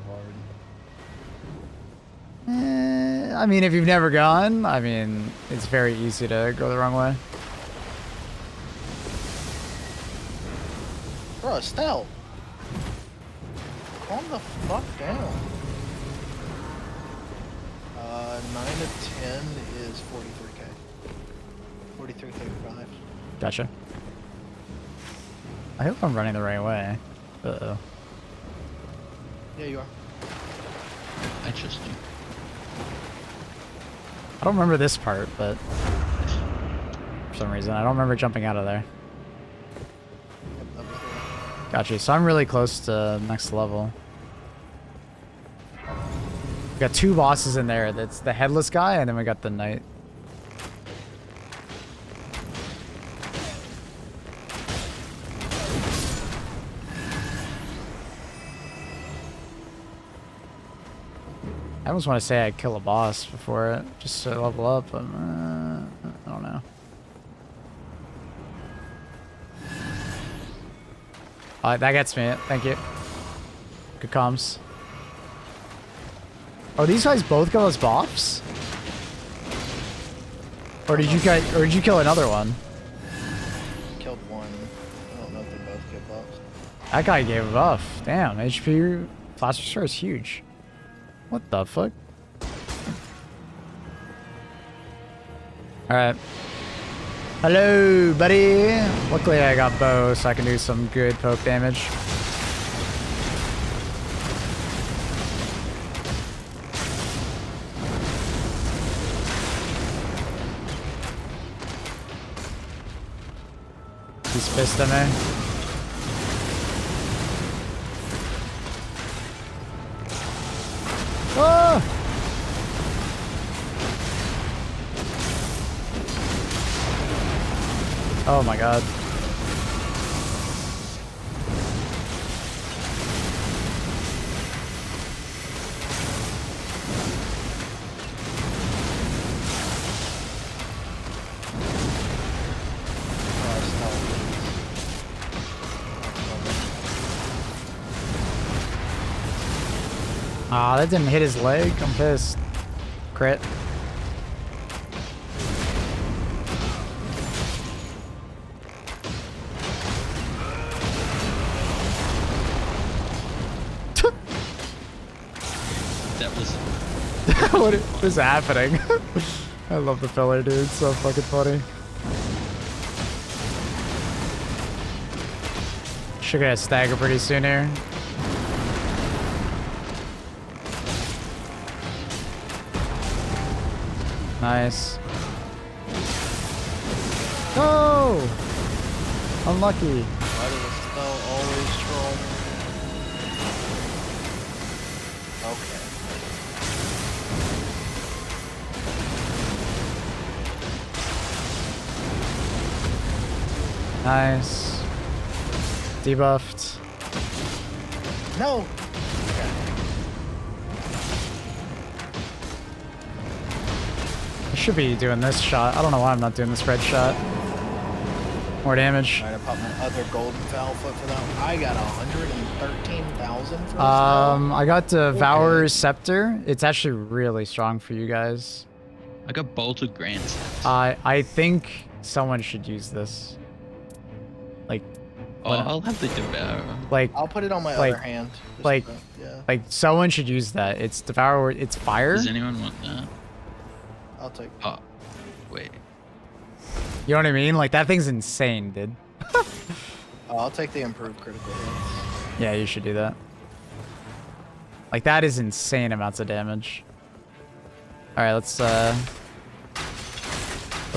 Speaker 15: hard.
Speaker 1: I mean, if you've never gone, I mean, it's very easy to go the wrong way.
Speaker 15: Bro, Estelle. Calm the fuck down. 9 to 10 is 43k. 43k.
Speaker 1: Gotcha. I hope I'm running the right way. Uh-oh.
Speaker 15: Yeah, you are.
Speaker 16: I trust you.
Speaker 1: I don't remember this part, but for some reason, I don't remember jumping out of there. Gotcha. So I'm really close to next level. We got 2 bosses in there. That's the headless guy, and then we got the knight. I almost want to say I'd kill a boss before it, just to level up, but I don't know. That gets me. Thank you. Good comms. Oh, these guys both go as buffs? Or did you kill another one?
Speaker 15: Killed one. I don't know if they both get buffs.
Speaker 1: That guy gave a buff. Damn, HP Flash Restore is huge. What the fuck? Alright. Hello, buddy. Luckily I got bow, so I can do some good poke damage. He's pissed at me. Ah! Oh my god. Ah, that didn't hit his leg. I'm pissed. Crit.
Speaker 16: That was...
Speaker 1: What is happening? I love the filler, dude. It's so fucking funny. Should get a stagger pretty soon here. Nice. Oh! Unlucky.
Speaker 15: Why does Estelle always troll? Okay.
Speaker 1: Nice. Debuffed.
Speaker 15: No!
Speaker 1: I should be doing this shot. I don't know why I'm not doing this red shot. More damage.
Speaker 15: Alright, I popped my other golden foul foot for that one. I got 113,000 for this.
Speaker 1: I got Devourer's Scepter. It's actually really strong for you guys.
Speaker 16: I got bolted grants.
Speaker 1: I think someone should use this. Like,
Speaker 16: Oh, I'll have the Devourer.
Speaker 1: like
Speaker 15: I'll put it on my
Speaker 1: like-
Speaker 15: other hand. just
Speaker 1: like,
Speaker 15: to- yeah.
Speaker 1: like someone should use that. It's Devourer. It's fire.
Speaker 16: Does anyone want that?
Speaker 15: I'll take.
Speaker 16: Oh, wait.
Speaker 1: You know what I mean? Like that thing's insane, dude.
Speaker 15: I'll take the improved critical hits.
Speaker 1: Yeah, you should do that. Like that is insane amounts of damage. All right, let's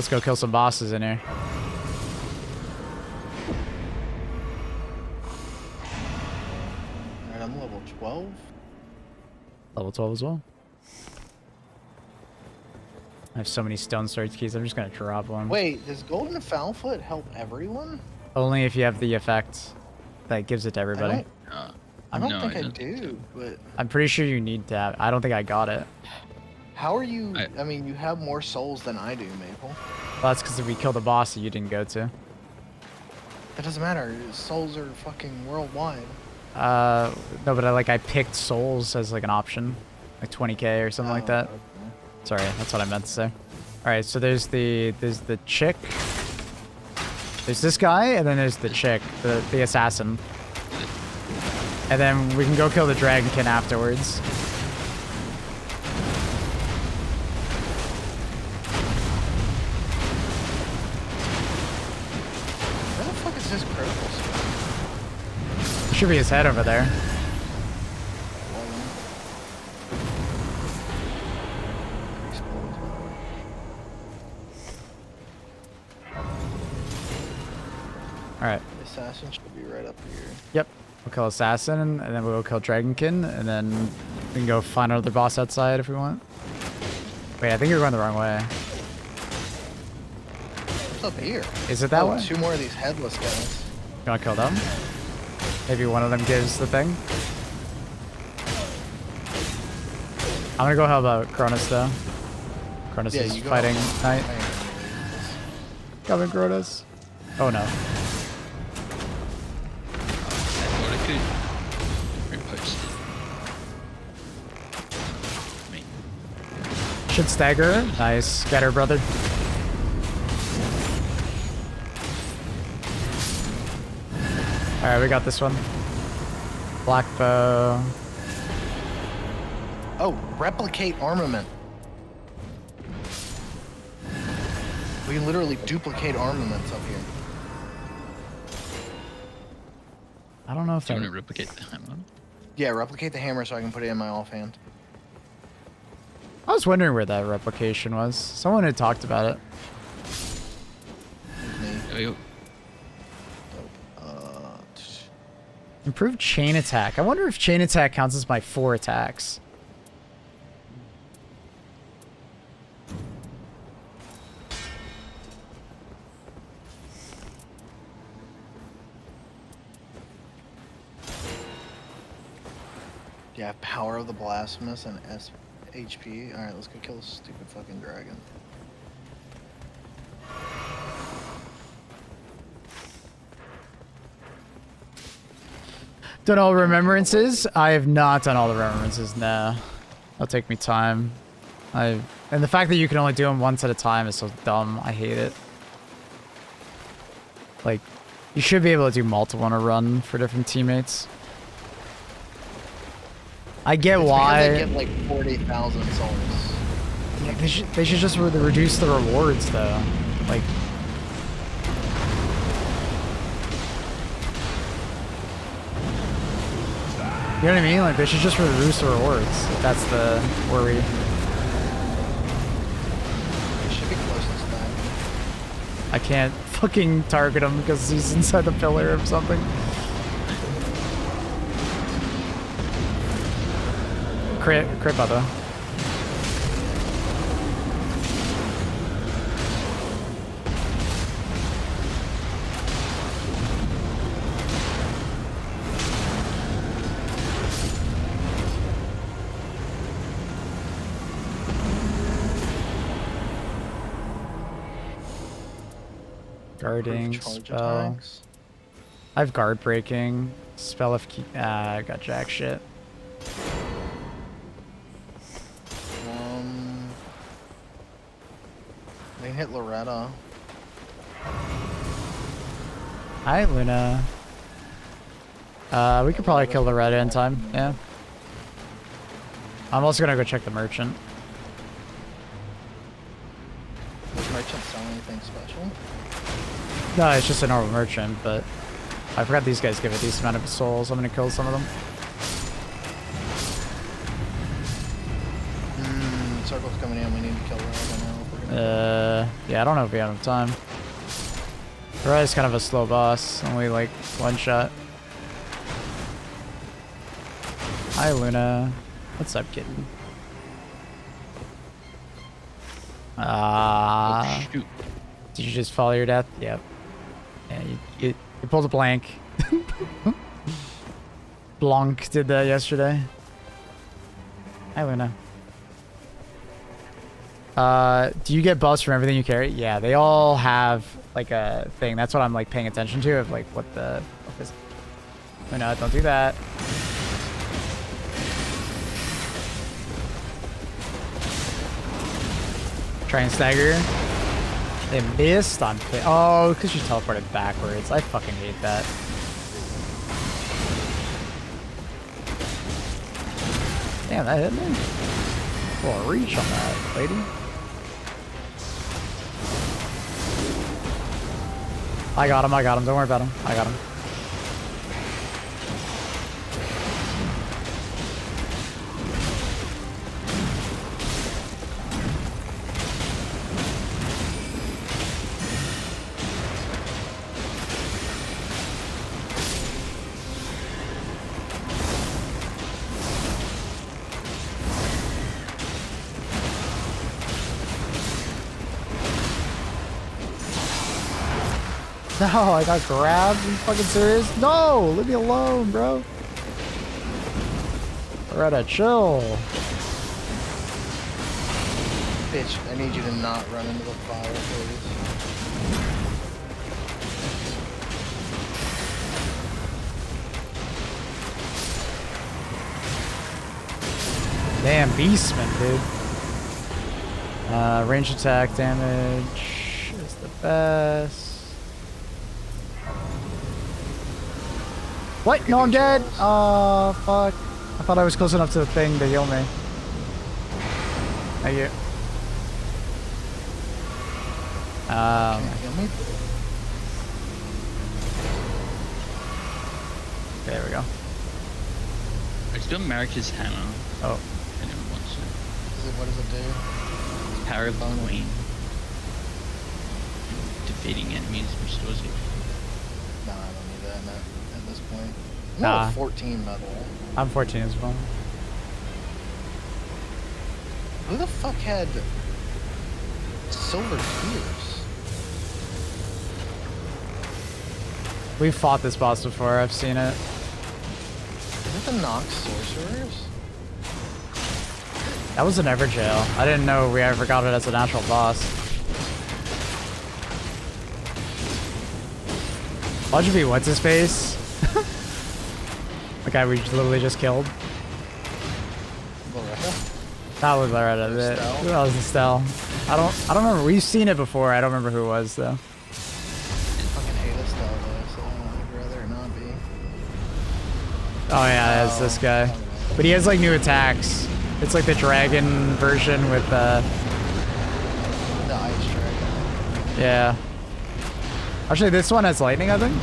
Speaker 1: go kill some bosses in here.
Speaker 15: Alright, I'm level 12.
Speaker 1: Level 12 as well. I have so many stone sword keys. I'm just gonna drop one.
Speaker 15: Wait, does golden foul foot help everyone?
Speaker 1: Only if you have the effect that gives it to everybody.
Speaker 15: I don't
Speaker 16: No,
Speaker 15: think
Speaker 16: I
Speaker 15: I
Speaker 16: don't
Speaker 15: do, but
Speaker 1: I'm pretty sure you need to have. I don't think I got it.
Speaker 15: how are you? I mean, you have more souls than I do, Maple.
Speaker 1: Well, that's because if we killed the boss that you didn't go to.
Speaker 15: That doesn't matter. Souls are fucking worldwide.
Speaker 1: No, but I picked souls as like an option, like 20k or something like that.
Speaker 15: Okay.
Speaker 1: Sorry, that's what I meant to say. All right, so there's the chick. There's this guy, and then there's the chick, the assassin. And then we can go kill the dragonkin afterwards.
Speaker 15: Where the fuck is this critical spell?
Speaker 1: There should be his head over there. All right.
Speaker 15: The assassin should be right up here.
Speaker 1: Yep. We'll kill assassin, and then we'll kill dragonkin, and then we can go find another boss outside if we want. Wait, I think you're going the wrong way.
Speaker 15: What's up here?
Speaker 1: Is it that way?
Speaker 15: Two more of these headless guys.
Speaker 1: You want to kill them? Maybe one of them gives the thing. I'm gonna go help out Cronus though. Cronus is
Speaker 15: you go.
Speaker 1: fighting Knight. Coming, Cronus. Oh no.
Speaker 16: What I could repost it.
Speaker 1: Should stagger her. Nice. Get her, brother. Alright, we got this one. Black bow.
Speaker 15: Oh, replicate armament. We can literally duplicate armaments up here.
Speaker 1: I don't know if
Speaker 16: Do you
Speaker 1: I...
Speaker 16: want to replicate the hammer?
Speaker 15: Yeah, replicate the hammer so I can put it in my offhand.
Speaker 1: I was wondering where that replication was. Someone had talked about it.
Speaker 16: There we go.
Speaker 1: Improved chain attack. I wonder if chain attack counts as my 4 attacks.
Speaker 15: Yeah, power of the blasphemous and S HP. Alright, let's go kill this stupid fucking dragon.
Speaker 1: Done all remembrances? I have not done all the remembrances, no. That'll take me time. And the fact that you can only do them once at a time is so dumb. I hate it. Like, you should be able to do multiple in a run for different teammates. I get
Speaker 15: It's
Speaker 1: why.
Speaker 15: because they get like 40,000 souls.
Speaker 1: Yeah, they should just reduce the rewards though. Like, you know what I mean? Like, they should just reduce the rewards. If that's the worry.
Speaker 15: It should be close this time.
Speaker 1: I can't fucking target him because he's inside the pillar or something. Crit brother. Guarding
Speaker 15: Charge
Speaker 1: spell.
Speaker 15: attacks.
Speaker 1: I have guard breaking. Spell if I got jack shit.
Speaker 15: They hit Loretta.
Speaker 1: Hi, Luna. We could probably kill Loretta in time. Yeah. I'm also gonna go check the merchant.
Speaker 15: Does merchant sell anything special?
Speaker 1: No, it's just a normal merchant, but I forgot these guys give a decent amount of souls. I'm gonna kill some of them.
Speaker 15: Circle's coming in. We need to kill Loretta now. If we're gonna
Speaker 1: Yeah, I don't know if we have enough time. Loretta's kind of a slow boss. Only like one shot. Hi, Luna. What's up, kitten?
Speaker 16: Shoot.
Speaker 1: Did you just follow your death? Yep. Yeah, you pulled a blank. Blanc did that yesterday. Hi, Luna. Do you get buffs from everything you carry? Yeah, they all have like a thing. That's what I'm like paying attention to, of like what the fuck is. Luna, don't do that. Try and stagger. They missed on oh, because you teleported backwards. I fucking hate that. Damn, that hit me. Full reach on that, lady. I got him. Don't worry about him. I got him. No, I got grabbed. Are you fucking serious? No, leave me alone, bro. Loretta, chill.
Speaker 15: Bitch, I need you to not run into the fire, please.
Speaker 1: Damn, Beastman, dude. Range attack damage is the best. What? No, I'm dead. Oh, fuck. I thought I was close enough to the thing to heal me. Thank you.
Speaker 15: Can you heal me?
Speaker 1: There we go.
Speaker 16: I still Maric's hammer.
Speaker 1: Oh.
Speaker 16: I never watched it.
Speaker 15: What does it do?
Speaker 16: Power of the Queen. Defeating enemies restores it.
Speaker 15: Nah, I don't need that at this point. I'm
Speaker 1: Nah.
Speaker 15: level 14, by the way.
Speaker 1: I'm 14 as well.
Speaker 15: Who the fuck had silver tears?
Speaker 1: We've fought this boss before. I've seen it.
Speaker 15: Is it the Nox Sorcerers?
Speaker 1: That was an Everjail. I didn't know we ever got it as a natural boss. Why'd you be what's his face? The guy we literally just killed.
Speaker 15: Loretta?
Speaker 1: That was Loretta. Who else is Estelle? I don't remember. We've seen it before. I don't remember who it was though.
Speaker 15: I fucking hate Estelle though, so I'd rather not be.
Speaker 1: Oh yeah, it's this guy. But he has like new attacks. It's like the dragon version with
Speaker 15: The ice dragon.
Speaker 1: yeah. Actually, this one has lightning, I think.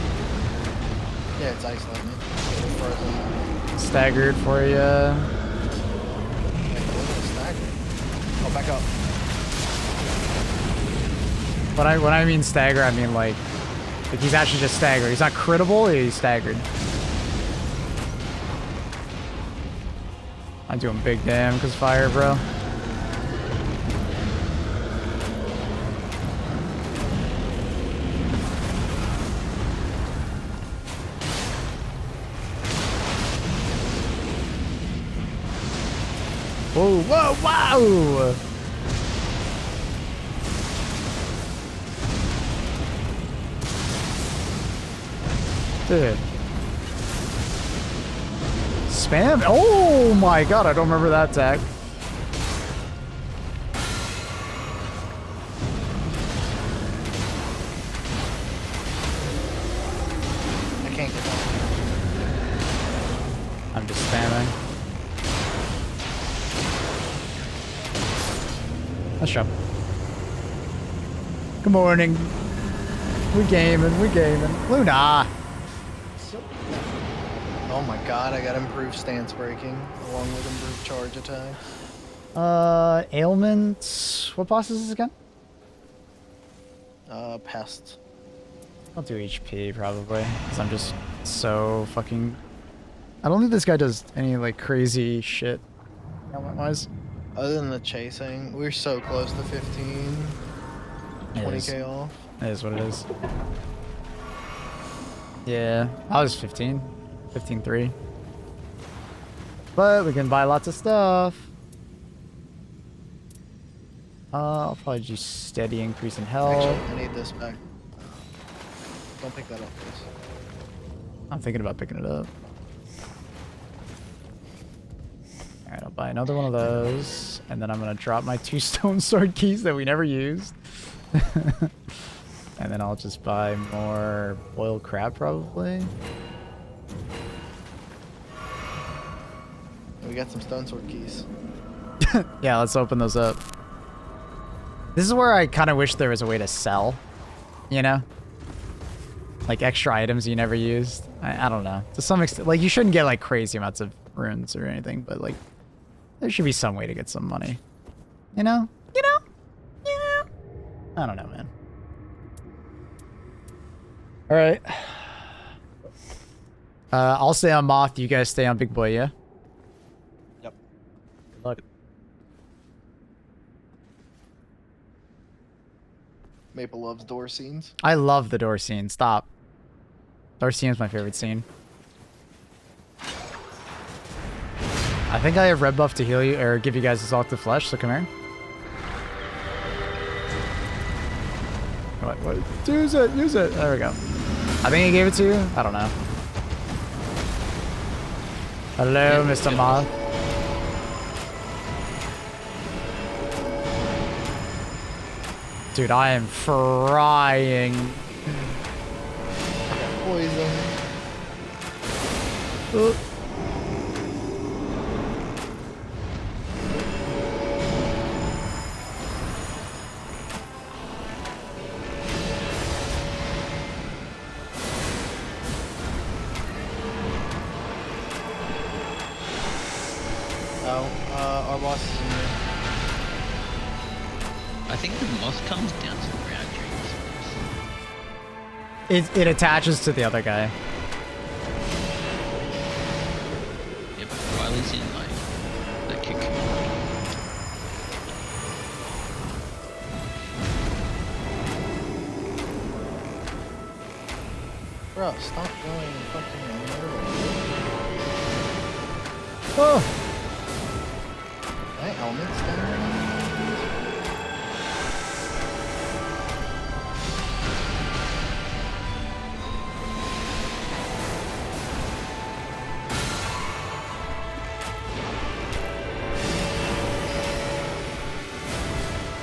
Speaker 15: Yeah, it's ice lightning. Frozen.
Speaker 1: Staggered for you.
Speaker 15: Oh, back up.
Speaker 1: When I mean stagger, I mean like he's actually just staggered. He's not critable, he's staggered. I'm doing big damn because fire, bro. Whoa, whoa, wow! Dude. Spam? Oh my god, I don't remember that tag.
Speaker 15: I can't get that.
Speaker 1: I'm just spamming. Let's jump. Good morning. We gaming. Luna!
Speaker 15: Oh my god, I got improved stance braking along with improved charge attack.
Speaker 1: Ailment. What boss is this again?
Speaker 15: Pest.
Speaker 1: I'll do HP probably, because I'm just so fucking... I don't think this guy does any, like, crazy shit, ailment-wise.
Speaker 15: Other than the chasing, we're so close to 15. 20k off.
Speaker 1: It is what it is. Yeah, I was 15. 15.3. But we can buy lots of stuff. I'll probably do steady increase in health.
Speaker 15: Actually, I need this back. Don't pick that up, please.
Speaker 1: I'm thinking about picking it up. Alright, I'll buy another one of those. And then I'm going to drop my 2 stone sword keys that we never used. And then I'll just buy more boiled crab probably.
Speaker 15: We got some stone sword keys.
Speaker 1: Yeah, let's open those up. This is where I kind of wish there was a way to sell, you know? Like extra items you never used. I don't know. To some extent, like you shouldn't get like crazy amounts of runes or anything, but like there should be some way to get some money. You know? I don't know, man. All right. I'll stay on Moth. You guys stay on Big Boy, yeah?
Speaker 15: Yep.
Speaker 1: Good luck.
Speaker 15: Maple loves door scenes.
Speaker 1: I love the door scene. Stop. Door scene is my favorite scene. I think I have red buff to heal you or give you guys Exalted Flesh, so come here. What? Use it. There we go. I think he gave it to you. I don't know. Hello, Mr. Moth. Dude, I am frying.
Speaker 15: Poison. Our boss is in there.
Speaker 16: I think the moth comes down to the reactor.
Speaker 1: It attaches to the other guy.
Speaker 16: Yeah, but Riley's in like the cocoon.
Speaker 15: Bro, stop going fucking nerd.
Speaker 1: Oh!
Speaker 15: My helmet's down.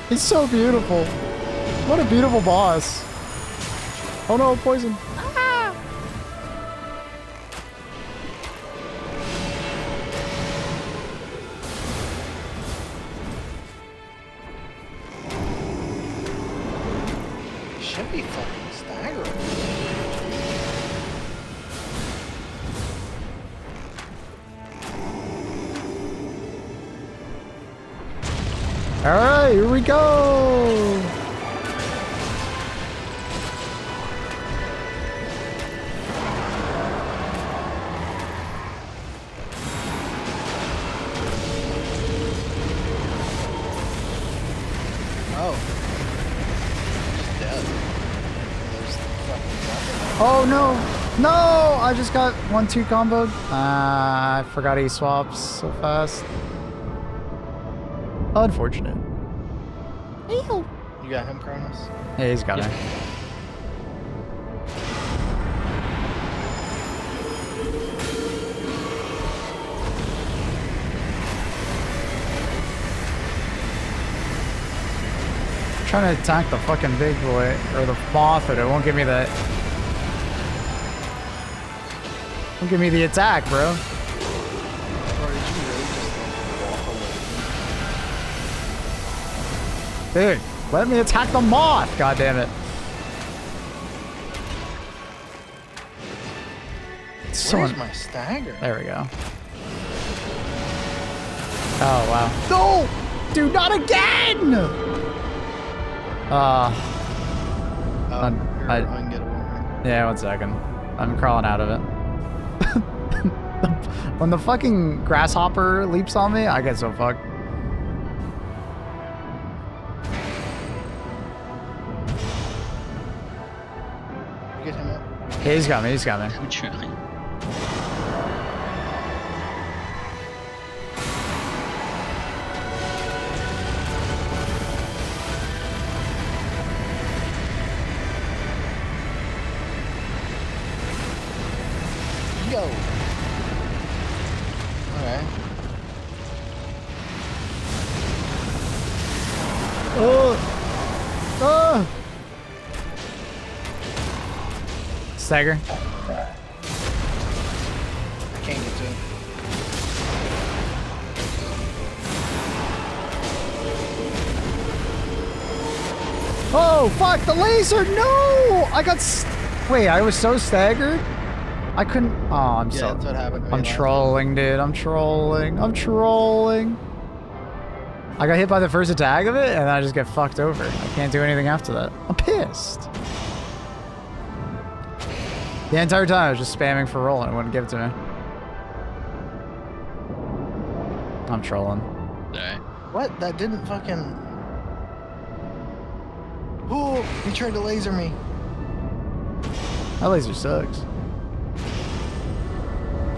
Speaker 1: He's so beautiful. What a beautiful boss. Oh no, poison.
Speaker 15: Should be fucking staggering.
Speaker 1: All right, here we go. Oh no! No! I just got 1-2 comboed. I forgot he swaps so fast. Unfortunate.
Speaker 15: You got him, Cronus?
Speaker 1: Yeah, he's got me. trying to attack the fucking big boy, or the moth, but it won't give me the... Won't give me the attack, bro. Dude, let me attack the moth, god damn it.
Speaker 17: Where's my stagger?
Speaker 1: There we go. Oh, wow. No! Dude, not again! Yeah, 1 second. I'm crawling out of it. When the fucking grasshopper leaps on me, I get so fucked.
Speaker 17: Get him up.
Speaker 1: Yeah, he's got me, he's got me.
Speaker 16: I'm trying.
Speaker 17: Yo. Okay.
Speaker 1: Oh! Oh! Stagger.
Speaker 17: I can't get to it.
Speaker 1: Oh, fuck, the laser! No! I got... Wait, I was so staggered? I couldn't... Oh, I'm
Speaker 17: Yeah,
Speaker 1: so...
Speaker 17: that's what happened to me
Speaker 1: I'm
Speaker 17: last
Speaker 1: trolling, dude. I'm trolling. I'm trolling. I got hit by the first attack of it, and then I just get fucked over. I can't do anything after that. I'm pissed. The entire time I was just spamming for roll and it wouldn't give it to me. I'm trolling.
Speaker 16: Alright.
Speaker 17: What? That didn't fucking... Oh, he tried to laser me.
Speaker 1: That laser sucks.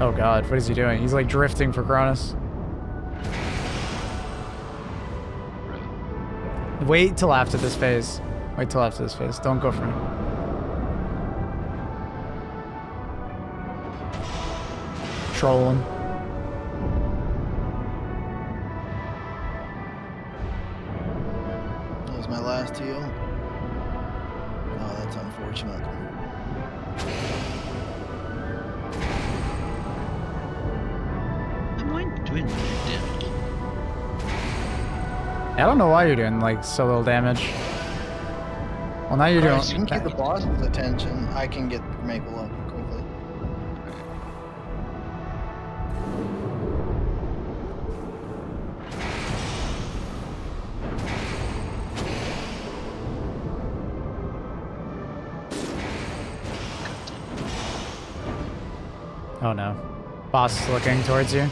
Speaker 1: Oh god, what is he doing? He's like drifting for Cronus. Wait till after this phase. Wait till after this phase. Don't go for me. Trolling.
Speaker 17: That was my last heal. Oh, that's unfortunate.
Speaker 16: Am I doing damage?
Speaker 1: I don't know why you're doing like so little damage. Well, now you're doing.
Speaker 17: You can keep the boss's attention. I can get Maple up quickly.
Speaker 1: Oh no. Boss is looking towards you.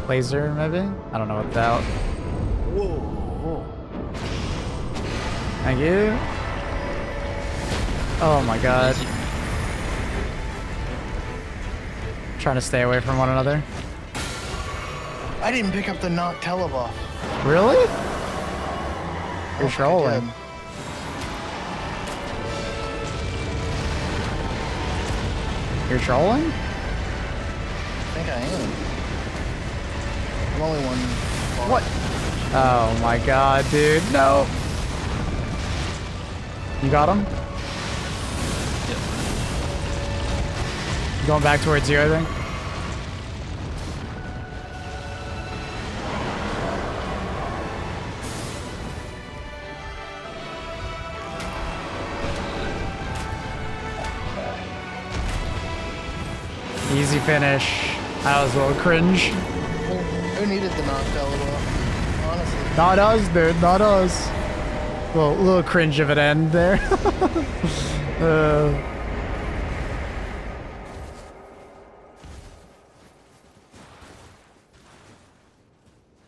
Speaker 1: Laser, maybe? I don't know what that.
Speaker 17: Whoa.
Speaker 1: Thank you. Oh my god. Trying to stay away from one another.
Speaker 17: I didn't pick up the not telebuff.
Speaker 1: Really? You're
Speaker 17: I
Speaker 1: trolling.
Speaker 17: did.
Speaker 1: You're trolling?
Speaker 17: I think I am. I'm only one.
Speaker 1: What? Oh my god, dude. No. You got him?
Speaker 16: Yep.
Speaker 1: Going back towards you, I think. Easy finish. That was a little cringe.
Speaker 17: Who needed the not telebuff? Honestly.
Speaker 1: Not us, dude. Not us. Little cringe of an end there.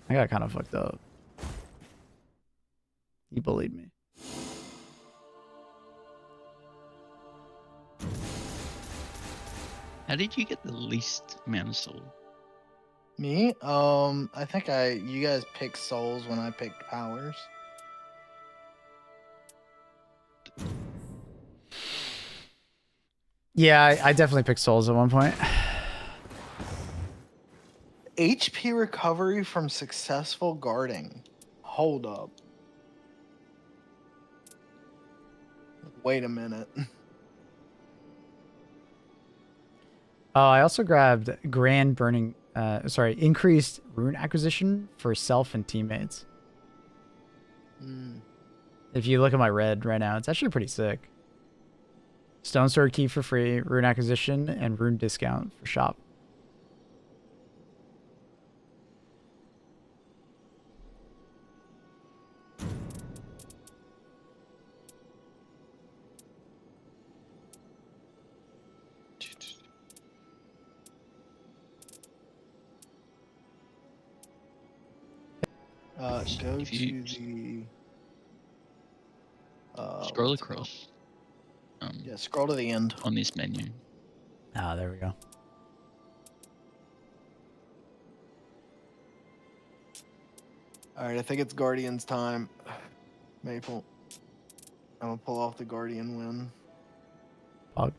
Speaker 1: I got kind of fucked up. He bullied me.
Speaker 16: How did you get the least amount of soul?
Speaker 17: Me? I think you guys picked souls when I picked powers.
Speaker 1: Yeah, I definitely picked souls at one point.
Speaker 17: HP recovery from successful guarding. Hold up. Wait a minute.
Speaker 1: Oh, I also grabbed increased rune acquisition for self and teammates. If you look at my red right now, it's actually pretty sick. Stone sword key for free, rune acquisition, and rune discount for shop.
Speaker 17: Go
Speaker 16: If
Speaker 17: to
Speaker 16: you
Speaker 17: the.
Speaker 16: scroll
Speaker 17: what's it called?
Speaker 16: across.
Speaker 17: Yeah, scroll to the end.
Speaker 16: On this menu.
Speaker 1: Ah, there we go.
Speaker 17: Alright, I think it's Guardian's time. Maple. I'm gonna pull off the Guardian win.
Speaker 1: Pog.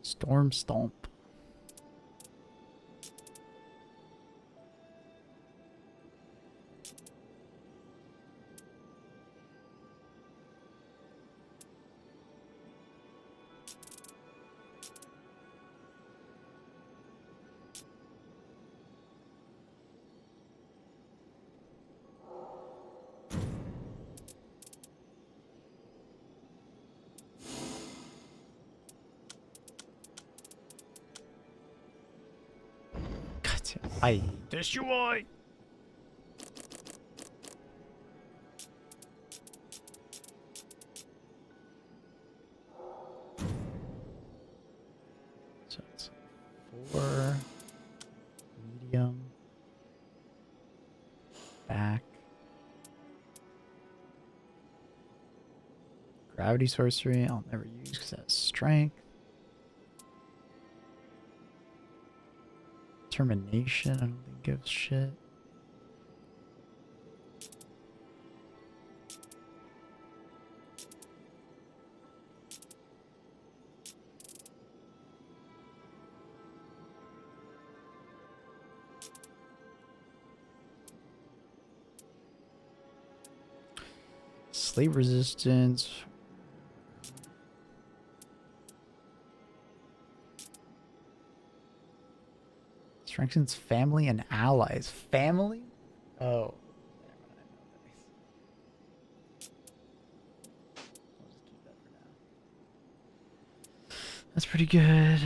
Speaker 1: Storm Stomp. I destroy. So it's 4 medium back gravity sorcery. I'll never use because that's strength. Termination, I don't think gives shit. Sleep resistance. Strengthens family and allies. Family? Oh. That's pretty good.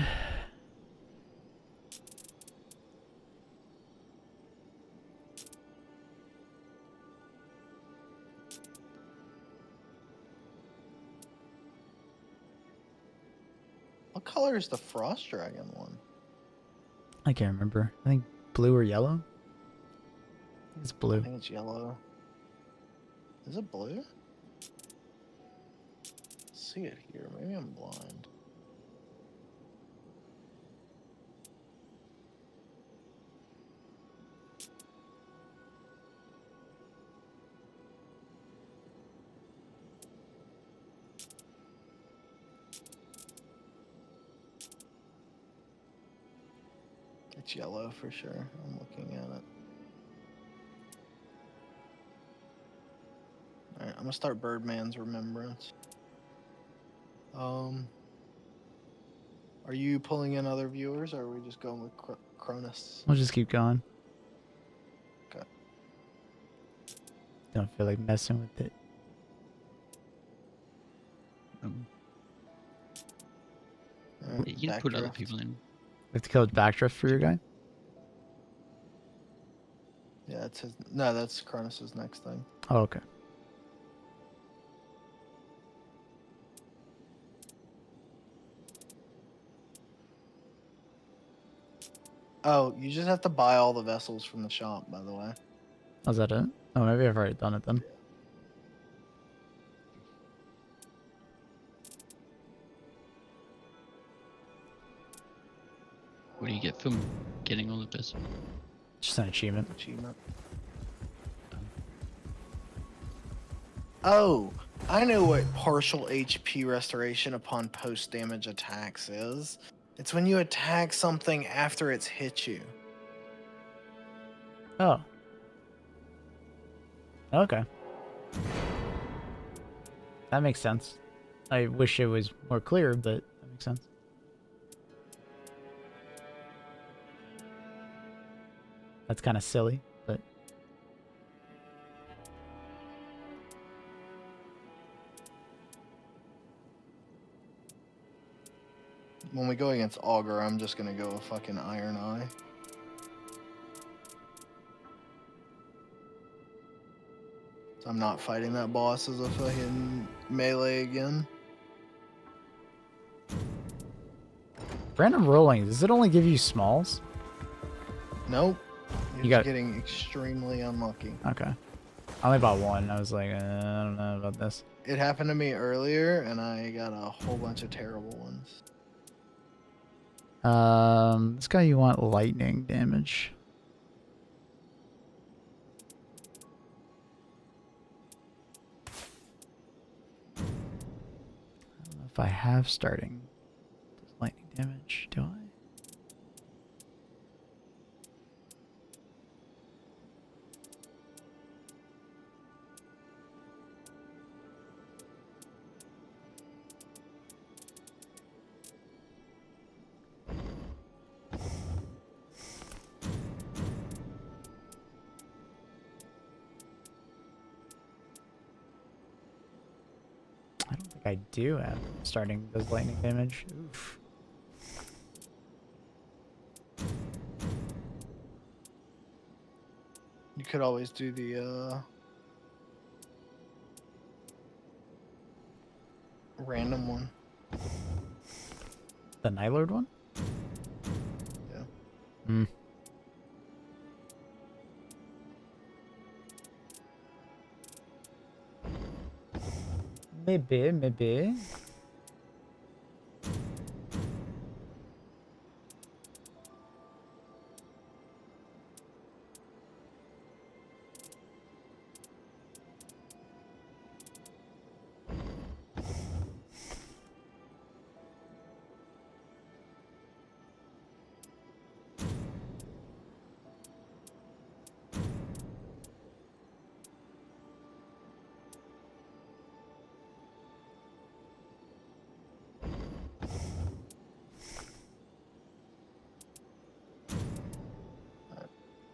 Speaker 17: What color is the Frost Dragon one?
Speaker 1: I can't remember. I think blue or yellow. It's blue.
Speaker 17: I think it's yellow. Is it blue? See it here. Maybe I'm blind. It's yellow for sure. I'm looking at it. Alright, I'm gonna start Birdman's Remembrance. Are you pulling in other viewers, or are we just going with Cronus?
Speaker 1: We'll just keep going.
Speaker 17: Okay.
Speaker 1: Don't feel like messing with it.
Speaker 16: You can put other people in.
Speaker 1: We have to code backdraft for your guy?
Speaker 17: Yeah, that's his. No, that's Cronus's next thing.
Speaker 1: Oh, okay.
Speaker 17: Oh, you just have to buy all the vessels from the shop, by the way.
Speaker 1: Oh, is that it? Oh, maybe I've already done it then.
Speaker 16: What do you get from getting all of this?
Speaker 1: Just an achievement.
Speaker 17: Oh, I know what partial HP restoration upon post-damage attacks is. It's when you attack something after it's hit you.
Speaker 1: Oh. Okay. That makes sense. I wish it was more clear, but that makes sense. That's kind of silly, but...
Speaker 17: When we go against Augur, I'm just gonna go with fucking Iron Eye. So I'm not fighting that boss as a fucking melee again.
Speaker 1: Random rolling, does it only give you smalls?
Speaker 17: Nope.
Speaker 1: You got
Speaker 17: getting extremely unlucky.
Speaker 1: Okay. I only bought one. I was like, I don't know about this.
Speaker 17: It happened to me earlier, and I got a whole bunch of terrible ones.
Speaker 1: This guy, you want lightning damage. I don't know if I have starting. Does lightning damage, do I? I do have starting does lightning damage. Oof.
Speaker 17: You could always do the random one.
Speaker 1: The Night Lord one?
Speaker 17: Yeah.
Speaker 1: Hmm. Maybe.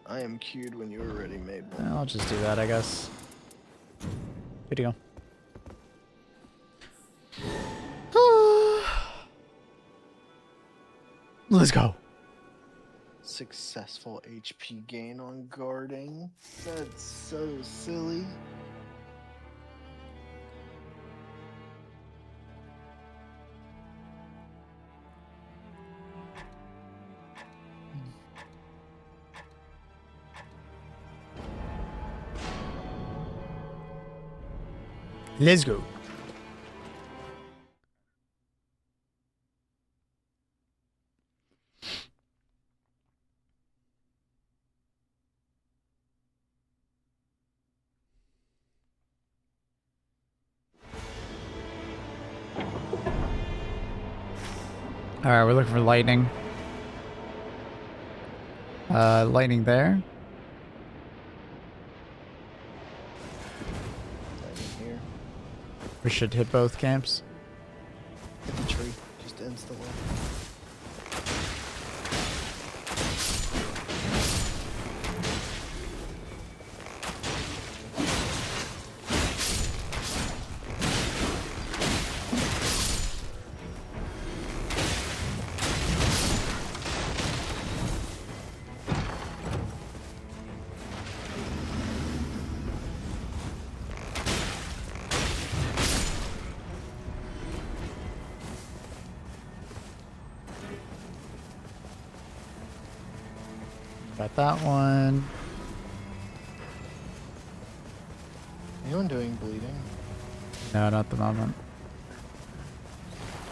Speaker 17: I am queued when you were ready, made one.
Speaker 1: I'll just do that, I guess. Good to go. Let's go.
Speaker 17: Successful HP gain on guarding. That's so silly.
Speaker 1: Let's go. All right, we're looking for lightning. Lightning there.
Speaker 17: Here.
Speaker 1: We should hit both camps.
Speaker 17: Hit the tree, just instantly.
Speaker 1: Got that one.
Speaker 17: Anyone doing bleeding?
Speaker 1: No, not at the moment.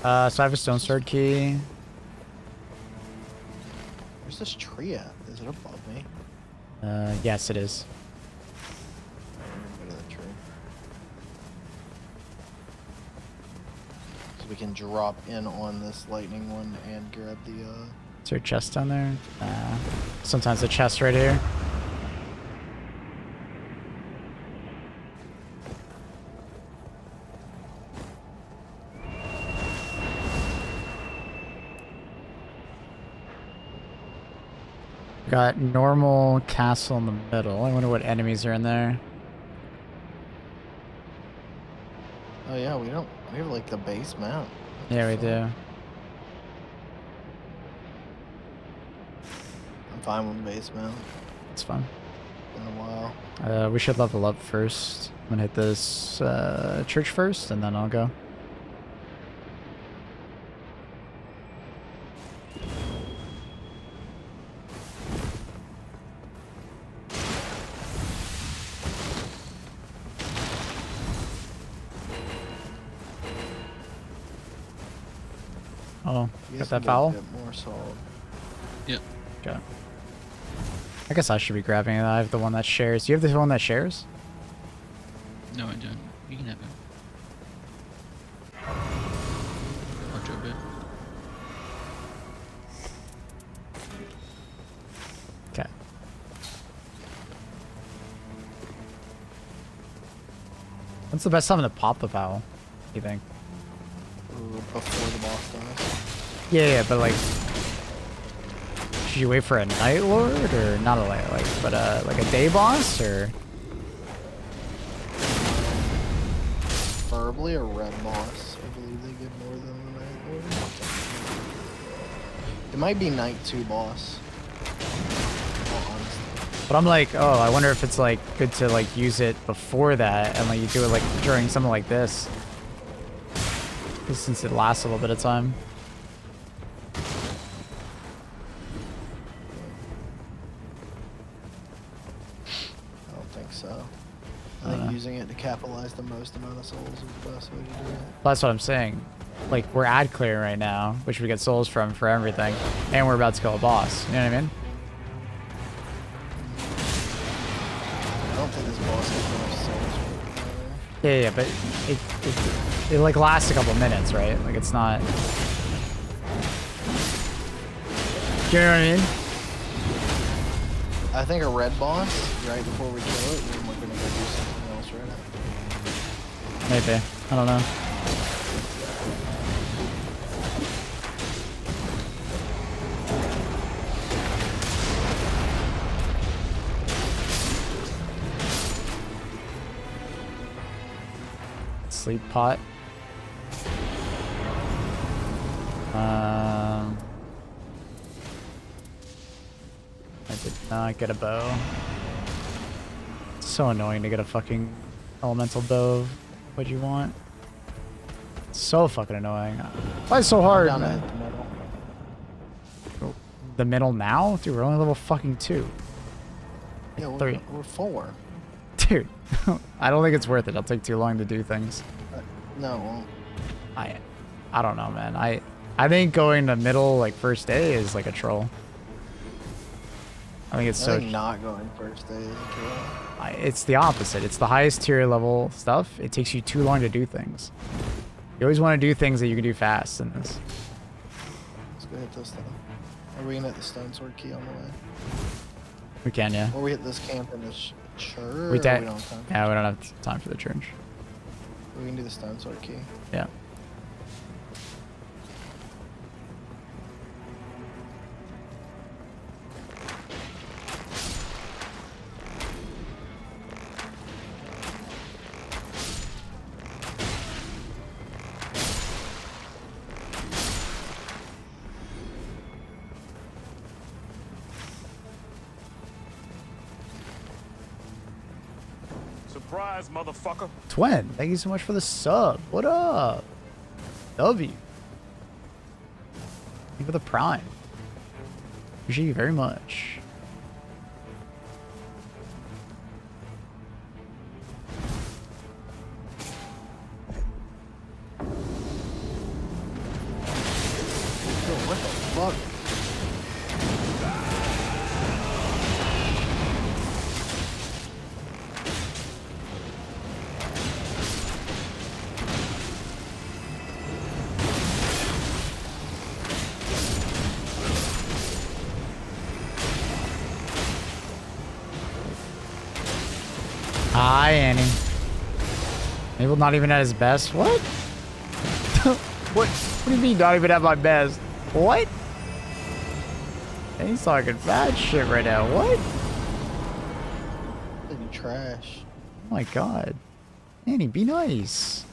Speaker 1: So I have a stone sword key.
Speaker 17: Where's this tree at? Is it above me?
Speaker 1: Yes, it is.
Speaker 17: Go to that tree. we can drop in on this lightning one and grab the.
Speaker 1: Is there a chest down there? Sometimes a chest right here. Got normal castle in the middle. I wonder what enemies are in there.
Speaker 17: Oh yeah, we have like the base mount.
Speaker 1: Yeah, we do.
Speaker 17: I'm fine with the base mount.
Speaker 1: It's fun.
Speaker 17: Been a while.
Speaker 1: We should level up first. I'm gonna hit this church first, and then I'll go. Oh, got that foul?
Speaker 17: More solid.
Speaker 16: Yep.
Speaker 1: Okay. I guess I should be grabbing it. I have the one that shares. Do you have the one that shares?
Speaker 16: No, I don't. You can have it. I'll drop it.
Speaker 1: Okay. When's the best time to pop the foul? You think?
Speaker 17: Before the boss dies.
Speaker 1: Yeah, but like, should you wait for a Night Lord or not a Night, but like a day boss or?
Speaker 17: Preferably a red boss. I believe they give more than the Night Lord. It might be Night 2 boss.
Speaker 1: But I'm like, oh, I wonder if it's like good to like use it before that and like you do it like during something like this. Since it lasts a little bit of time.
Speaker 17: I don't think so. I think using it to capitalize the most amount of souls is the best way to do it.
Speaker 1: That's what I'm saying. Like, we're ad clearing right now, which we get souls from for everything, and we're about to kill a boss. You know what I mean?
Speaker 17: I don't think this boss has enough souls for it.
Speaker 1: Yeah, but it like lasts a couple minutes, right? Like, it's not... You know what I mean?
Speaker 17: I think a red boss, right before we kill it, then we're gonna go do something else right now.
Speaker 1: Maybe. I don't know. Sleep pot. I did not get a bow. It's so annoying to get a fucking elemental bow. What'd you want? It's so fucking annoying. Why is it so hard, man? The middle now? Dude, we're only level fucking 2.
Speaker 17: Yeah,
Speaker 1: 3.
Speaker 17: we're 4.
Speaker 1: Dude, I don't think it's worth it. It'll take too long to do things.
Speaker 17: No, it won't.
Speaker 1: I don't know, man. I think going to middle, like, first day is like a troll. I think it's so...
Speaker 17: not going first day is a troll.
Speaker 1: It's the opposite. It's the highest tier level stuff. It takes you too long to do things. You always want to do things that you can do fast in this.
Speaker 17: Let's go hit this though. Are we gonna hit the stone sword key on the way?
Speaker 1: We can, yeah.
Speaker 17: Or we hit this camp in this church?
Speaker 1: We don't
Speaker 17: have time.
Speaker 1: Yeah, we don't have time for the church.
Speaker 17: We can do the stone sword key.
Speaker 1: Yeah.
Speaker 2: Surprise, motherfucker.
Speaker 1: Twin, thank you so much for the sub. What up? W. Thank you for the prime. Appreciate you very much.
Speaker 17: What the fuck?
Speaker 1: Hi, Annie. Maybe not even at his best. What? What do you mean not even at my best? What? He's talking bad shit right now. What?
Speaker 17: Trash.
Speaker 1: Oh my god. Annie, be nice.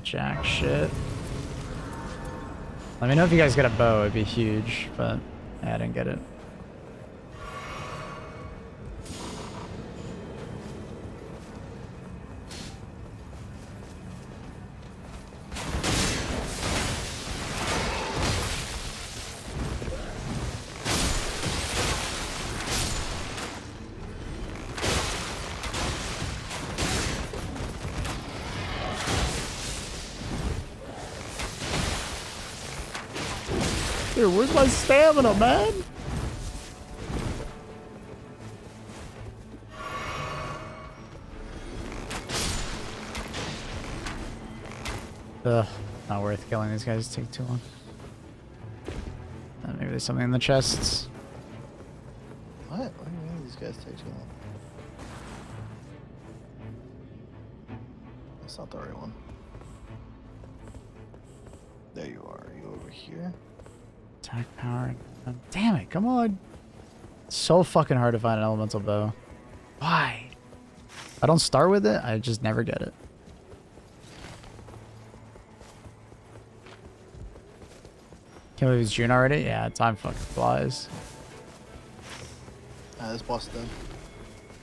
Speaker 1: Jack shit. Let me know if you guys get a bow, it'd be huge, but yeah, I didn't get it. Dude, where's my stamina, man? Ugh, not worth killing these guys. Take too long. Maybe there's something in the chests.
Speaker 17: What? What do you mean these guys take too long? That's not the right one. There you are. Are you over here?
Speaker 1: Attack power. Damn it, come on. It's so fucking hard to find an elemental bow. Why? I don't start with it, I just never get it. Can't believe it's June already? Yeah, time fucking flies.
Speaker 17: This boss is dead.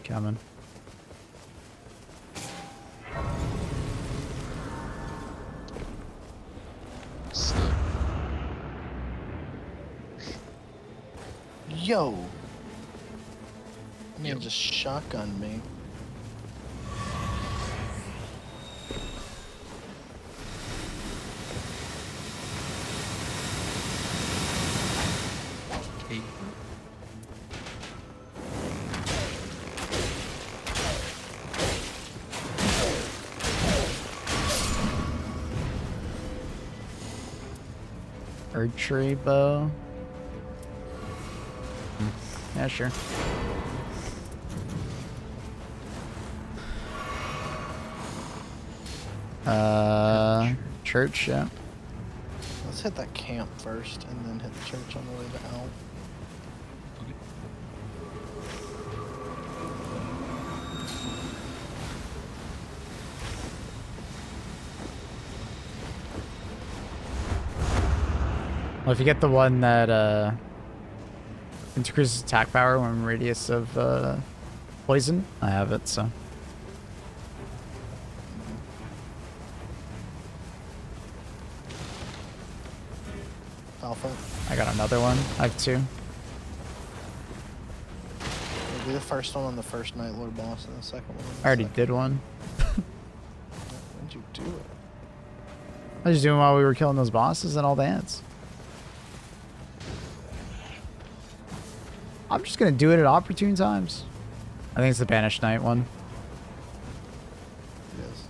Speaker 1: Coming.
Speaker 17: Yo! Man just shotgunned me.
Speaker 16: Okay.
Speaker 1: Archery bow. Yeah, sure. Church, yeah.
Speaker 17: Let's hit that camp first and then hit the church on the way to out.
Speaker 1: Well, if you get the one that increases attack power when radius of poison, I have it, so.
Speaker 17: Alpha.
Speaker 1: I got another one. I have two.
Speaker 17: We'll do the first one on the first Night Lord boss and the second one on the
Speaker 1: I already
Speaker 17: second.
Speaker 1: did one.
Speaker 17: When'd you do it?
Speaker 1: I was just doing while we were killing those bosses and all the ants. I'm just gonna do it at opportune times. I think it's the Banished Knight one.
Speaker 17: Yes.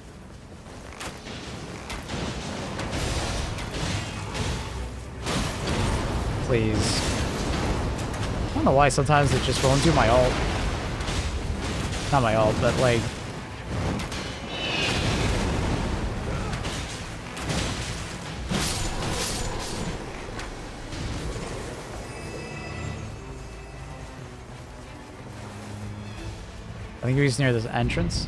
Speaker 1: Please. I don't know why sometimes it just won't do my ult. Not my ult, but like... I think he's near this entrance.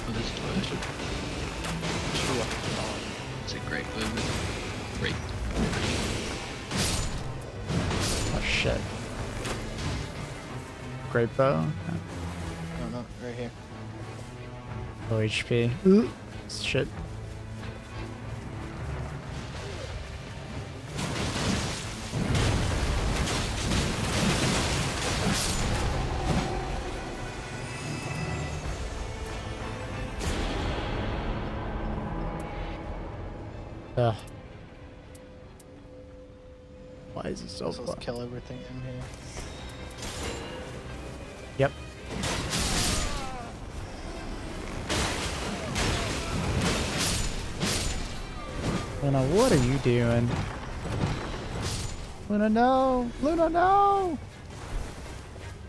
Speaker 16: Oh, this toilet. It's a great movement. Great.
Speaker 1: Oh shit. great bow.
Speaker 17: No, no, right here.
Speaker 1: Low HP. Ooh, shit. Ugh. Why is it so far?
Speaker 17: Let's kill everything in here.
Speaker 1: Yep. Luna, what are you doing? Luna, no! Luna, no!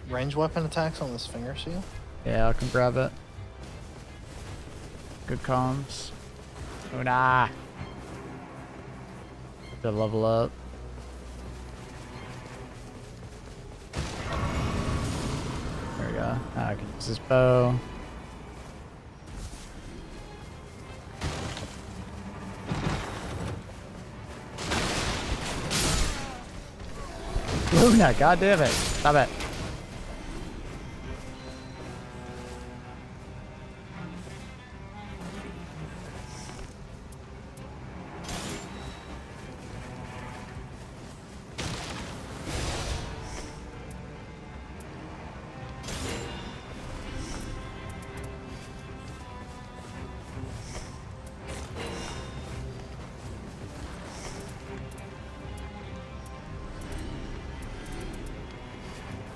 Speaker 17: Range weapon attacks on this finger seal?
Speaker 1: Yeah, I can grab it. Good comms. Luna! To level up. There we go. Now I can use this bow. Luna, god damn it. Stop it.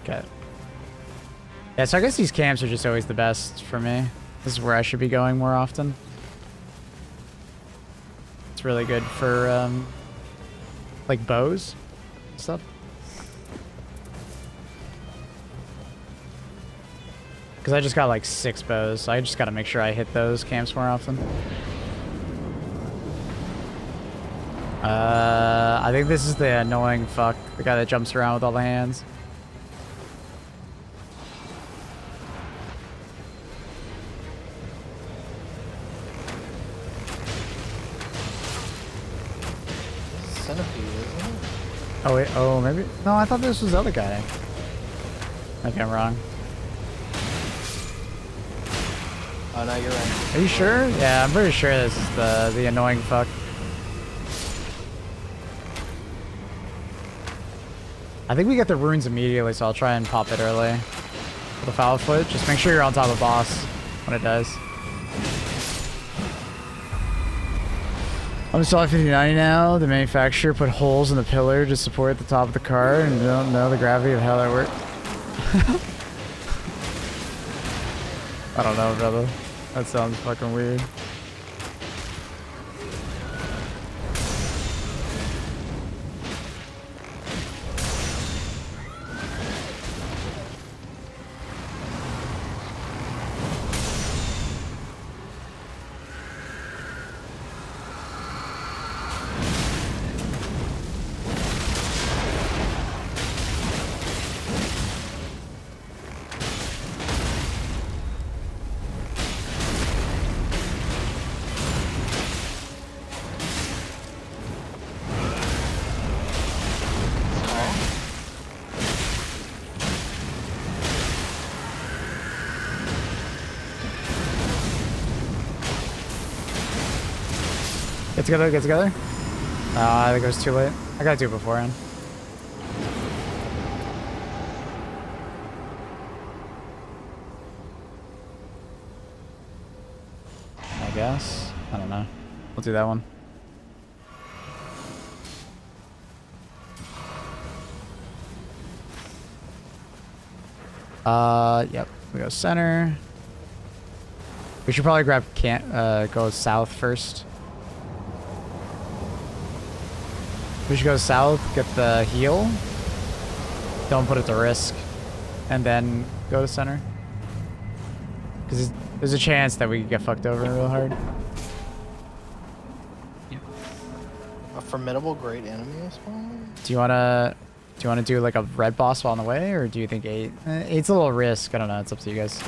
Speaker 1: Okay. Yeah, so I guess these camps are just always the best for me. This is where I should be going more often. It's really good for, like bows and stuff. Because I just got like 6 bows, so I just gotta make sure I hit those camps more often. I think this is the annoying fuck. The guy that jumps around with all the hands.
Speaker 17: Centipede, isn't it?
Speaker 1: Oh wait, oh maybe? No, I thought this was the other guy. Okay, I'm wrong.
Speaker 17: Oh no, you're right.
Speaker 1: Are you sure? Yeah, I'm pretty sure this is the annoying fuck. I think we get the runes immediately, so I'll try and pop it early. For the foul foot, just make sure you're on top of the boss when it does. I'm still at 5090 now. The manufacturer put holes in the pillar to support the top of the car, and you don't know the gravity of how that worked. I don't know, brother. That sounds fucking weird. Get together, get together. I think it was too late. I gotta do it beforehand. I guess. I don't know. We'll do that one. Yep. We go center. We should probably grab go south first. We should go south, get the heal. Don't put it to risk. And then go to center. Because there's a chance that we could get fucked over real hard.
Speaker 17: A formidable great enemy spawn?
Speaker 1: Do you wanna do like a red boss while on the way, or do you think 8? 8's a little risk. I don't know. It's up to you guys.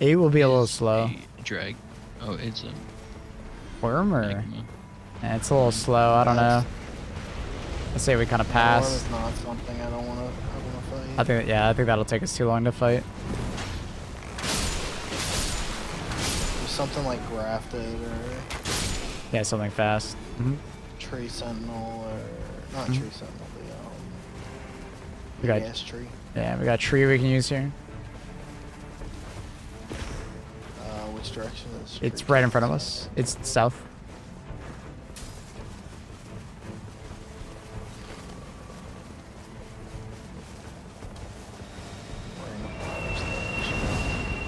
Speaker 1: 8 will be a little slow.
Speaker 16: Drag. Oh, it's
Speaker 1: Worm or? Yeah, it's a little slow. I don't know. I say we kind of
Speaker 17: Worm
Speaker 1: pass.
Speaker 17: is not something I don't want to fight.
Speaker 1: I think I think that'll take us too long to fight.
Speaker 17: There's something like grafted or
Speaker 1: Yeah, something fast.
Speaker 17: tree sentinel or not tree sentinel,
Speaker 1: We
Speaker 17: the
Speaker 1: got
Speaker 17: gas tree.
Speaker 1: Yeah, we got a tree we can use here.
Speaker 17: Which direction is?
Speaker 1: It's right in front of us. It's south.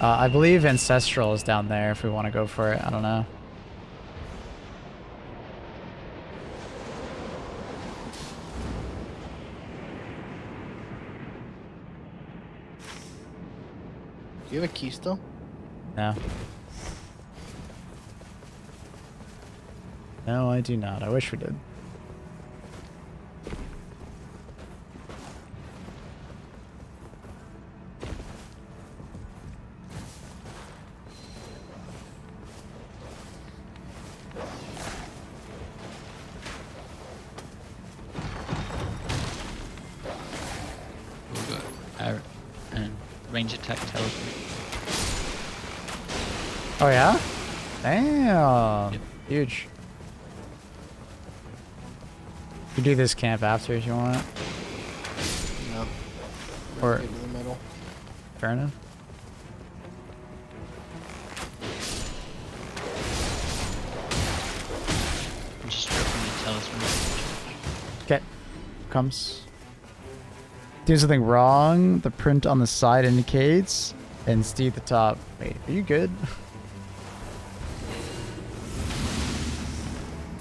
Speaker 1: I believe Ancestral is down there if we want to go for it. I don't know.
Speaker 17: Do you have a key still?
Speaker 1: No. No, I do not. I wish we did.
Speaker 16: We've got our range attack teleport.
Speaker 1: Oh yeah? Damn. Huge. You can do this camp after if you want.
Speaker 17: No.
Speaker 1: Or
Speaker 17: Get to the middle.
Speaker 1: fair enough.
Speaker 16: I'm just dropping the talisman.
Speaker 1: Okay. Comes. Do something wrong. The print on the side indicates. And Steve at the top. Wait, are you good?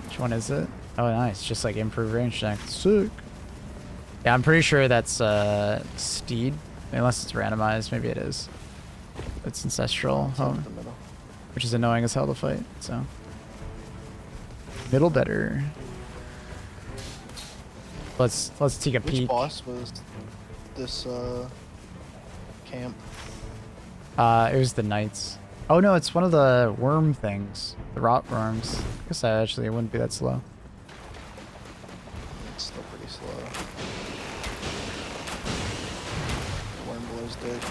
Speaker 1: Which one is it? Oh, nice. Just like improved range check. Sick. Yeah, I'm pretty sure that's Steed. Unless it's randomized. Maybe it is. It's Ancestral. Home. Which is annoying as hell to fight. So. Middle better. Let's take a peek.
Speaker 17: Which boss was this camp?
Speaker 1: It was the Knights. Oh no, it's one of the worm things. The rot worms. I guess that actually wouldn't be that slow.
Speaker 17: It's still pretty slow. Worm blows dick.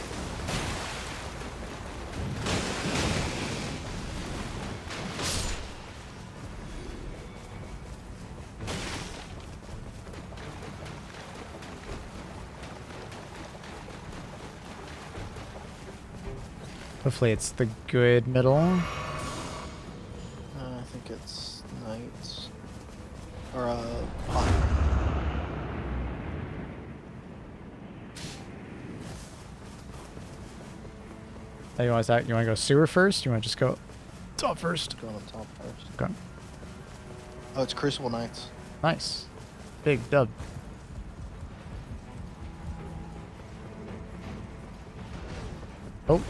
Speaker 1: Hopefully it's the good middle.
Speaker 17: I think it's Knights. Or pot.
Speaker 1: Hey, you want to go sewer first? You want to just go top first?
Speaker 17: Go on top first.
Speaker 1: Okay.
Speaker 17: Oh, it's Crucible Knights.
Speaker 1: Nice. Big dub.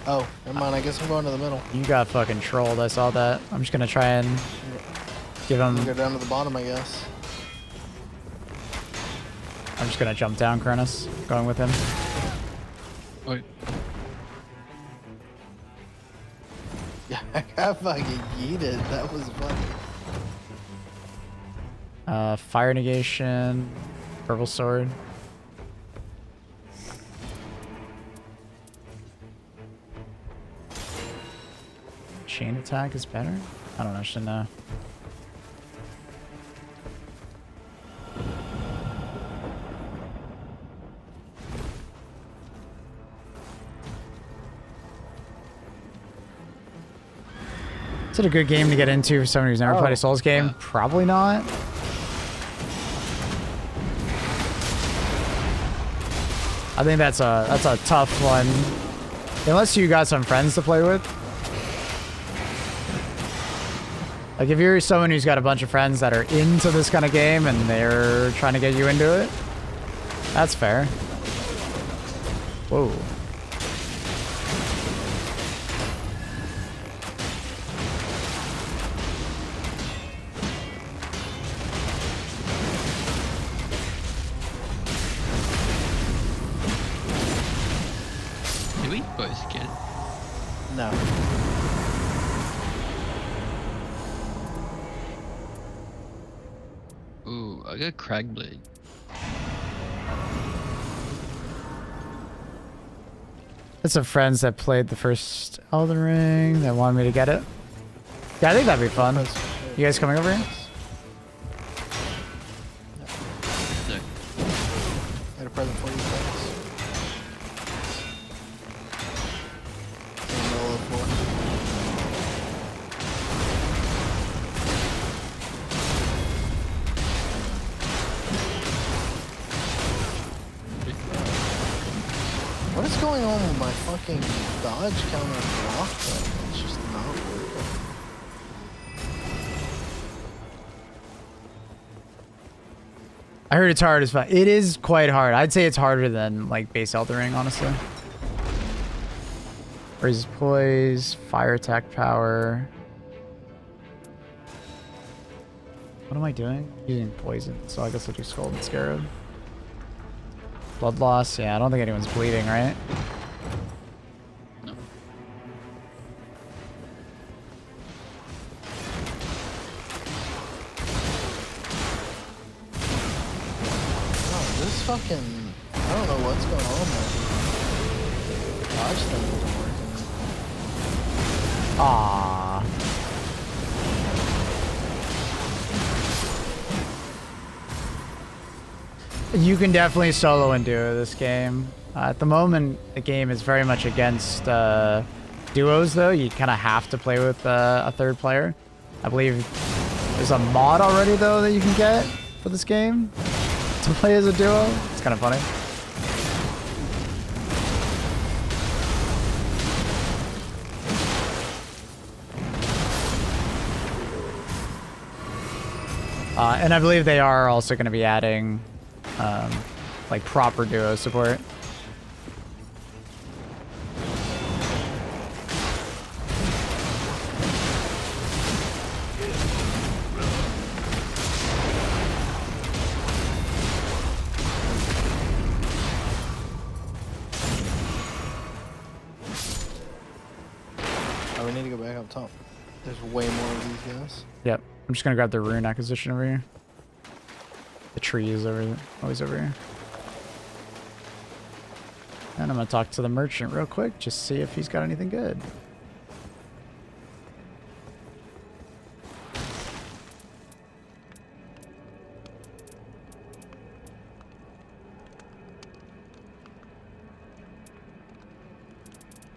Speaker 17: Oh, never mind. I guess I'm going to the middle.
Speaker 1: You got fucking trolled. I saw that. I'm just gonna try and give him.
Speaker 17: Go down to the bottom, I guess.
Speaker 1: I'm just gonna jump down, Cronus. Going with him.
Speaker 16: Wait.
Speaker 17: Yeah, I got fucking yeeted. That was funny.
Speaker 1: Fire negation. Purple sword. Chain attack is better? I don't know, should know. Is it a good game to get into for someone who's never played a Souls game? Probably not. I think that's a tough one. Unless you got some friends to play with. Like if you're someone who's got a bunch of friends that are into this kind of game and they're trying to get you into it, that's fair. Whoa.
Speaker 16: Did we both get it?
Speaker 17: No.
Speaker 16: I got Crag Blade.
Speaker 1: There's some friends that played the first Elden Ring that wanted me to get it. Yeah, I think that'd be fun. You guys coming over here?
Speaker 17: I had a present for you guys. In the middle of the floor. What is going on with my fucking dodge counter block button? It's just not working.
Speaker 1: I heard it's hard as fuck. It is quite hard. I'd say it's harder than like base Elden Ring, honestly. Raises poise, fire attack power. What am I doing? Using poison, so I guess I'll do Scald and Scarab. Blood loss, yeah, I don't think anyone's bleeding, right?
Speaker 16: No.
Speaker 17: Oh, this fucking... I don't know what's going on there. Dodge thing isn't working.
Speaker 1: Aww. You can definitely solo and duo this game. At the moment, the game is very much against duos, though. You kind of have to play with a third player. I believe there's a mod already, though, that you can get for this game to play as a duo. It's kind of funny. And I believe they are also going to be adding like proper duo support.
Speaker 17: Oh, we need to go back up top. There's way more of these guys.
Speaker 1: Yep. I'm just going to grab the rune acquisition over here. The tree is always over here. And I'm going to talk to the merchant real quick, just see if he's got anything good.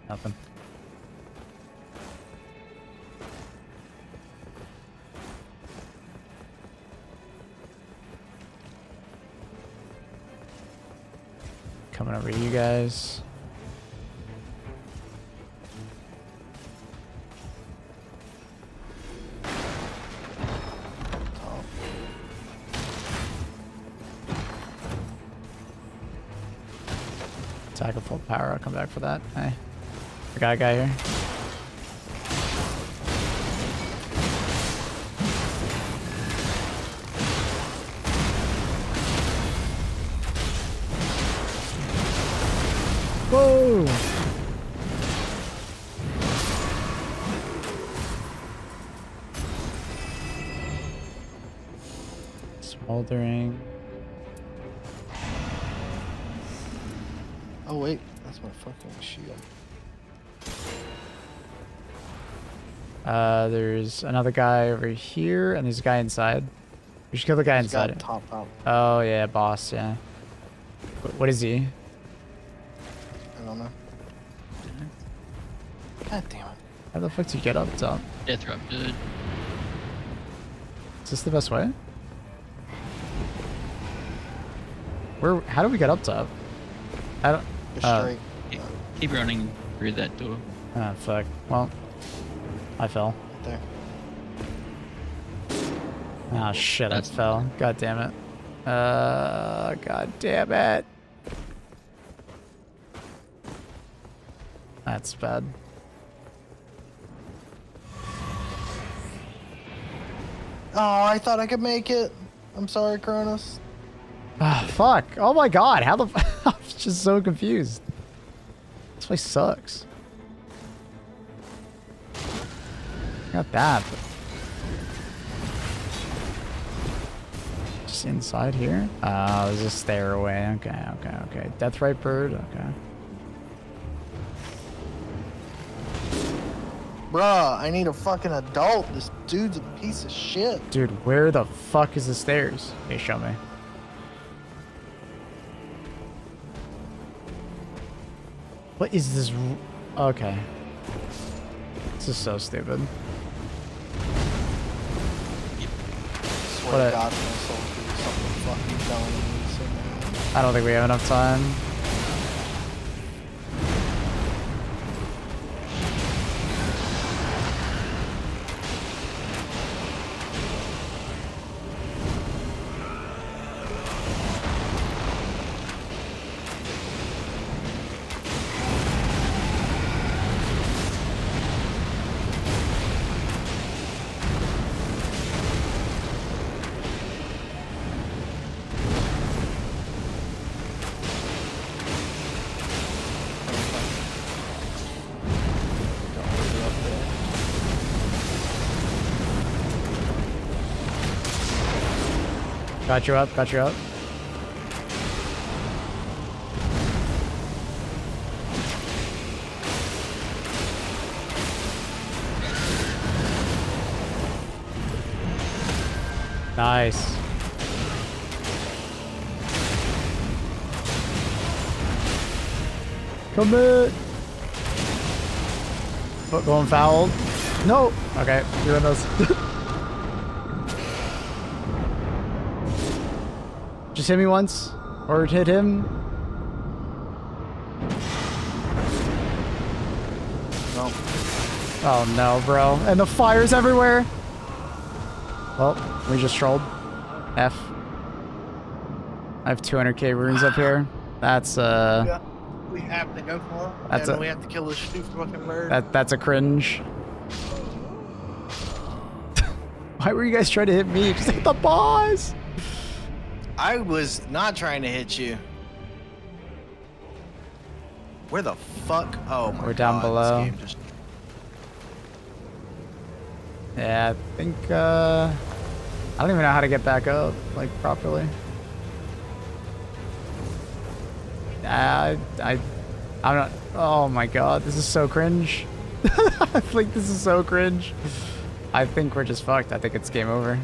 Speaker 1: Nothing. Coming over to you guys. Attack at full power, I'll come back for that. Hey. I got a guy here. Whoa! Smoldering.
Speaker 17: Oh wait, that's my fucking shield.
Speaker 1: There's another guy over here, and there's a guy inside. We should kill the guy inside.
Speaker 17: Got top out.
Speaker 1: Oh yeah, boss. Yeah. What is he?
Speaker 17: I don't know. God damn it!
Speaker 1: How the fuck do you get up top?
Speaker 16: Death drop, dude.
Speaker 1: Is this the best way? Where? How do we get up top? I don't.
Speaker 17: Just straight.
Speaker 16: Keep running through that door.
Speaker 1: Ah, fuck. Well, I fell.
Speaker 17: Right there.
Speaker 1: Oh shit! I fell. God damn it. God damn it. That's bad.
Speaker 17: Oh, I thought I could make it. I'm sorry, Cronus.
Speaker 1: Ah, fuck. Oh my god. How the I'm just so confused. This place sucks. Got that. But... Just inside here? Oh, there's a stairway. Okay. Death right bird. Okay.
Speaker 17: Bruh, I need a fucking adult. This dude's a piece of shit.
Speaker 1: Dude, where the fuck is the stairs? Hey, show me. What is this? Okay. This is so stupid.
Speaker 17: Swear to God, my soul do something fucking telling me so bad.
Speaker 1: I don't think we have enough time. Got you up, got you up. Nice. Come in. Foot going foul. No. Okay, you're in those. Just hit me once, or hit him.
Speaker 17: No.
Speaker 1: Oh no, bro. And the fire's everywhere. Well, we just trolled. F. I have 200k runes up here. That's
Speaker 17: Yeah, we have to go for it.
Speaker 1: That's
Speaker 17: and
Speaker 1: a-
Speaker 17: we have to kill this stupid fucking bird.
Speaker 1: that's a cringe. Why were you guys trying to hit me? Just hit the boss.
Speaker 17: I was not trying to hit you. Where the fuck? Oh my god.
Speaker 1: We're down below.
Speaker 17: This game just...
Speaker 1: Yeah, I think I don't even know how to get back up like properly. I'm not. Oh my god, this is so cringe. I think this is so cringe. I think we're just fucked. I think it's game over.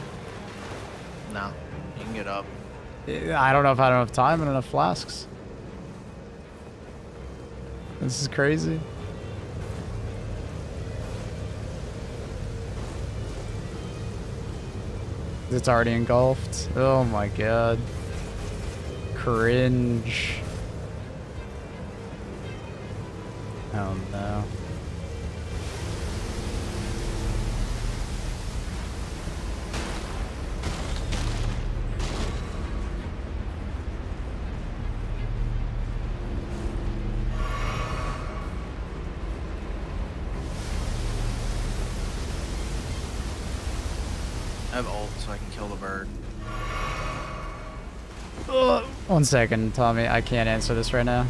Speaker 17: No, you can get up.
Speaker 1: I don't know if I have enough time and enough flasks. This is crazy. It's already engulfed. Oh my god. Cringe. Oh no.
Speaker 17: I have ult so I can kill the bird.
Speaker 1: 1 second, Tommy. I can't answer this right now.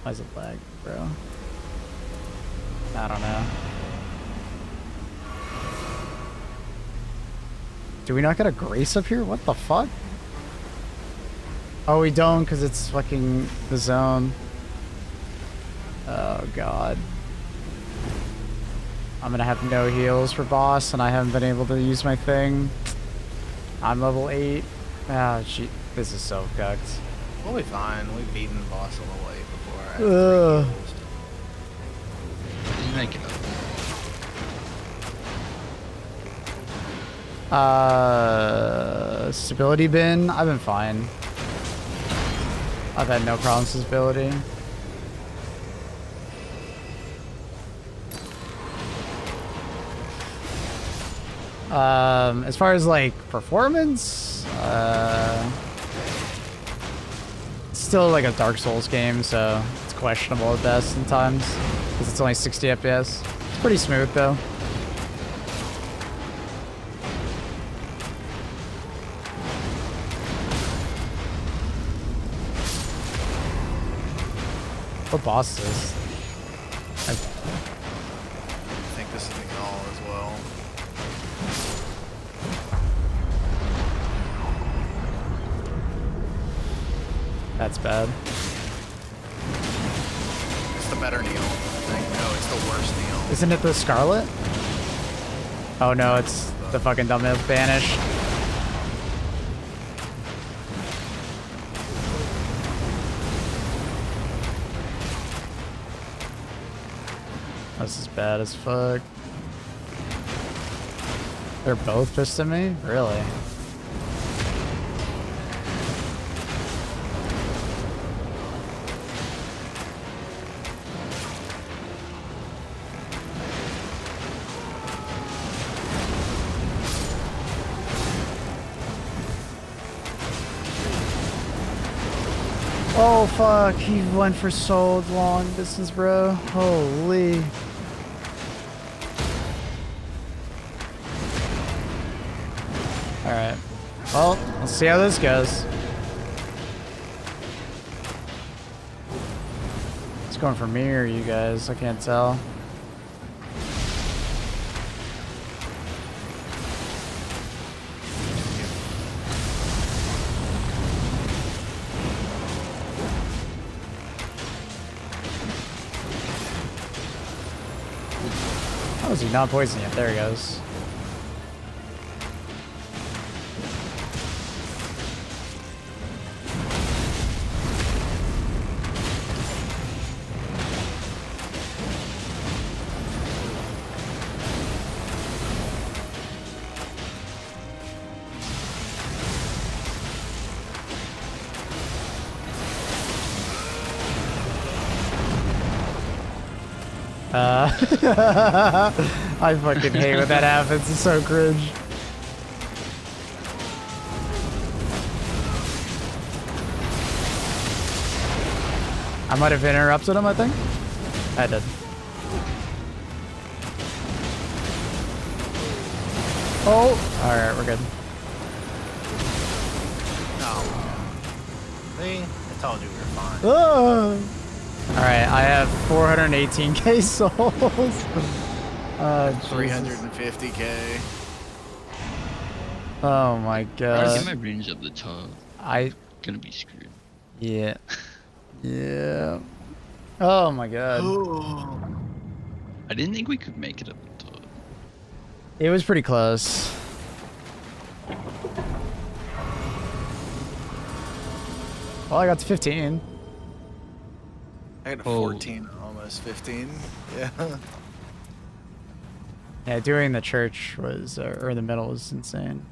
Speaker 1: Why is it lag, bro? I don't know. Do we not get a grace up here? What the fuck? Oh, we don't because it's fucking the zone. Oh, God. I'm gonna have no heals for boss, and I haven't been able to use my thing. I'm level 8. Ah, gee. This is so cucked.
Speaker 17: We'll be fine. We've beaten the boss a little late before. I have 3 kills.
Speaker 16: Make it up.
Speaker 1: Stability bin. I've been fine. I've had no problems with stability. As far as like performance, it's still like a Dark Souls game, so it's questionable at best sometimes because it's only 60 FPS. It's pretty smooth though. What boss is this?
Speaker 17: I think this is the all as well.
Speaker 1: That's bad.
Speaker 17: It's the better Neil. I think. No, it's the worst Neil.
Speaker 1: Isn't it the Scarlet? Oh no, it's the fucking dumb Banish. This is bad as fuck. They're both pissed at me? Really? Oh fuck, he went for so long distance, bro. Holy. Alright. Well, let's see how this goes. It's going for me or you guys, I can't tell. How is he not poisoning it? There he goes. I fucking hate when that happens. It's so cringe. I might have interrupted him, I think. I did. Oh! Alright, we're good.
Speaker 17: No. See? I told you we were fine.
Speaker 1: Oh! Alright, I have 418k souls.
Speaker 17: 350k.
Speaker 1: Oh my god.
Speaker 16: Get my range up the top. Gonna be screwed.
Speaker 1: Yeah. Yeah. Oh my god.
Speaker 16: I didn't think we could make it up the top.
Speaker 1: It was pretty close. Well, I got to 15.
Speaker 17: I got a 14, almost 15. Yeah.
Speaker 1: Yeah, doing the church was, or the middle was insane.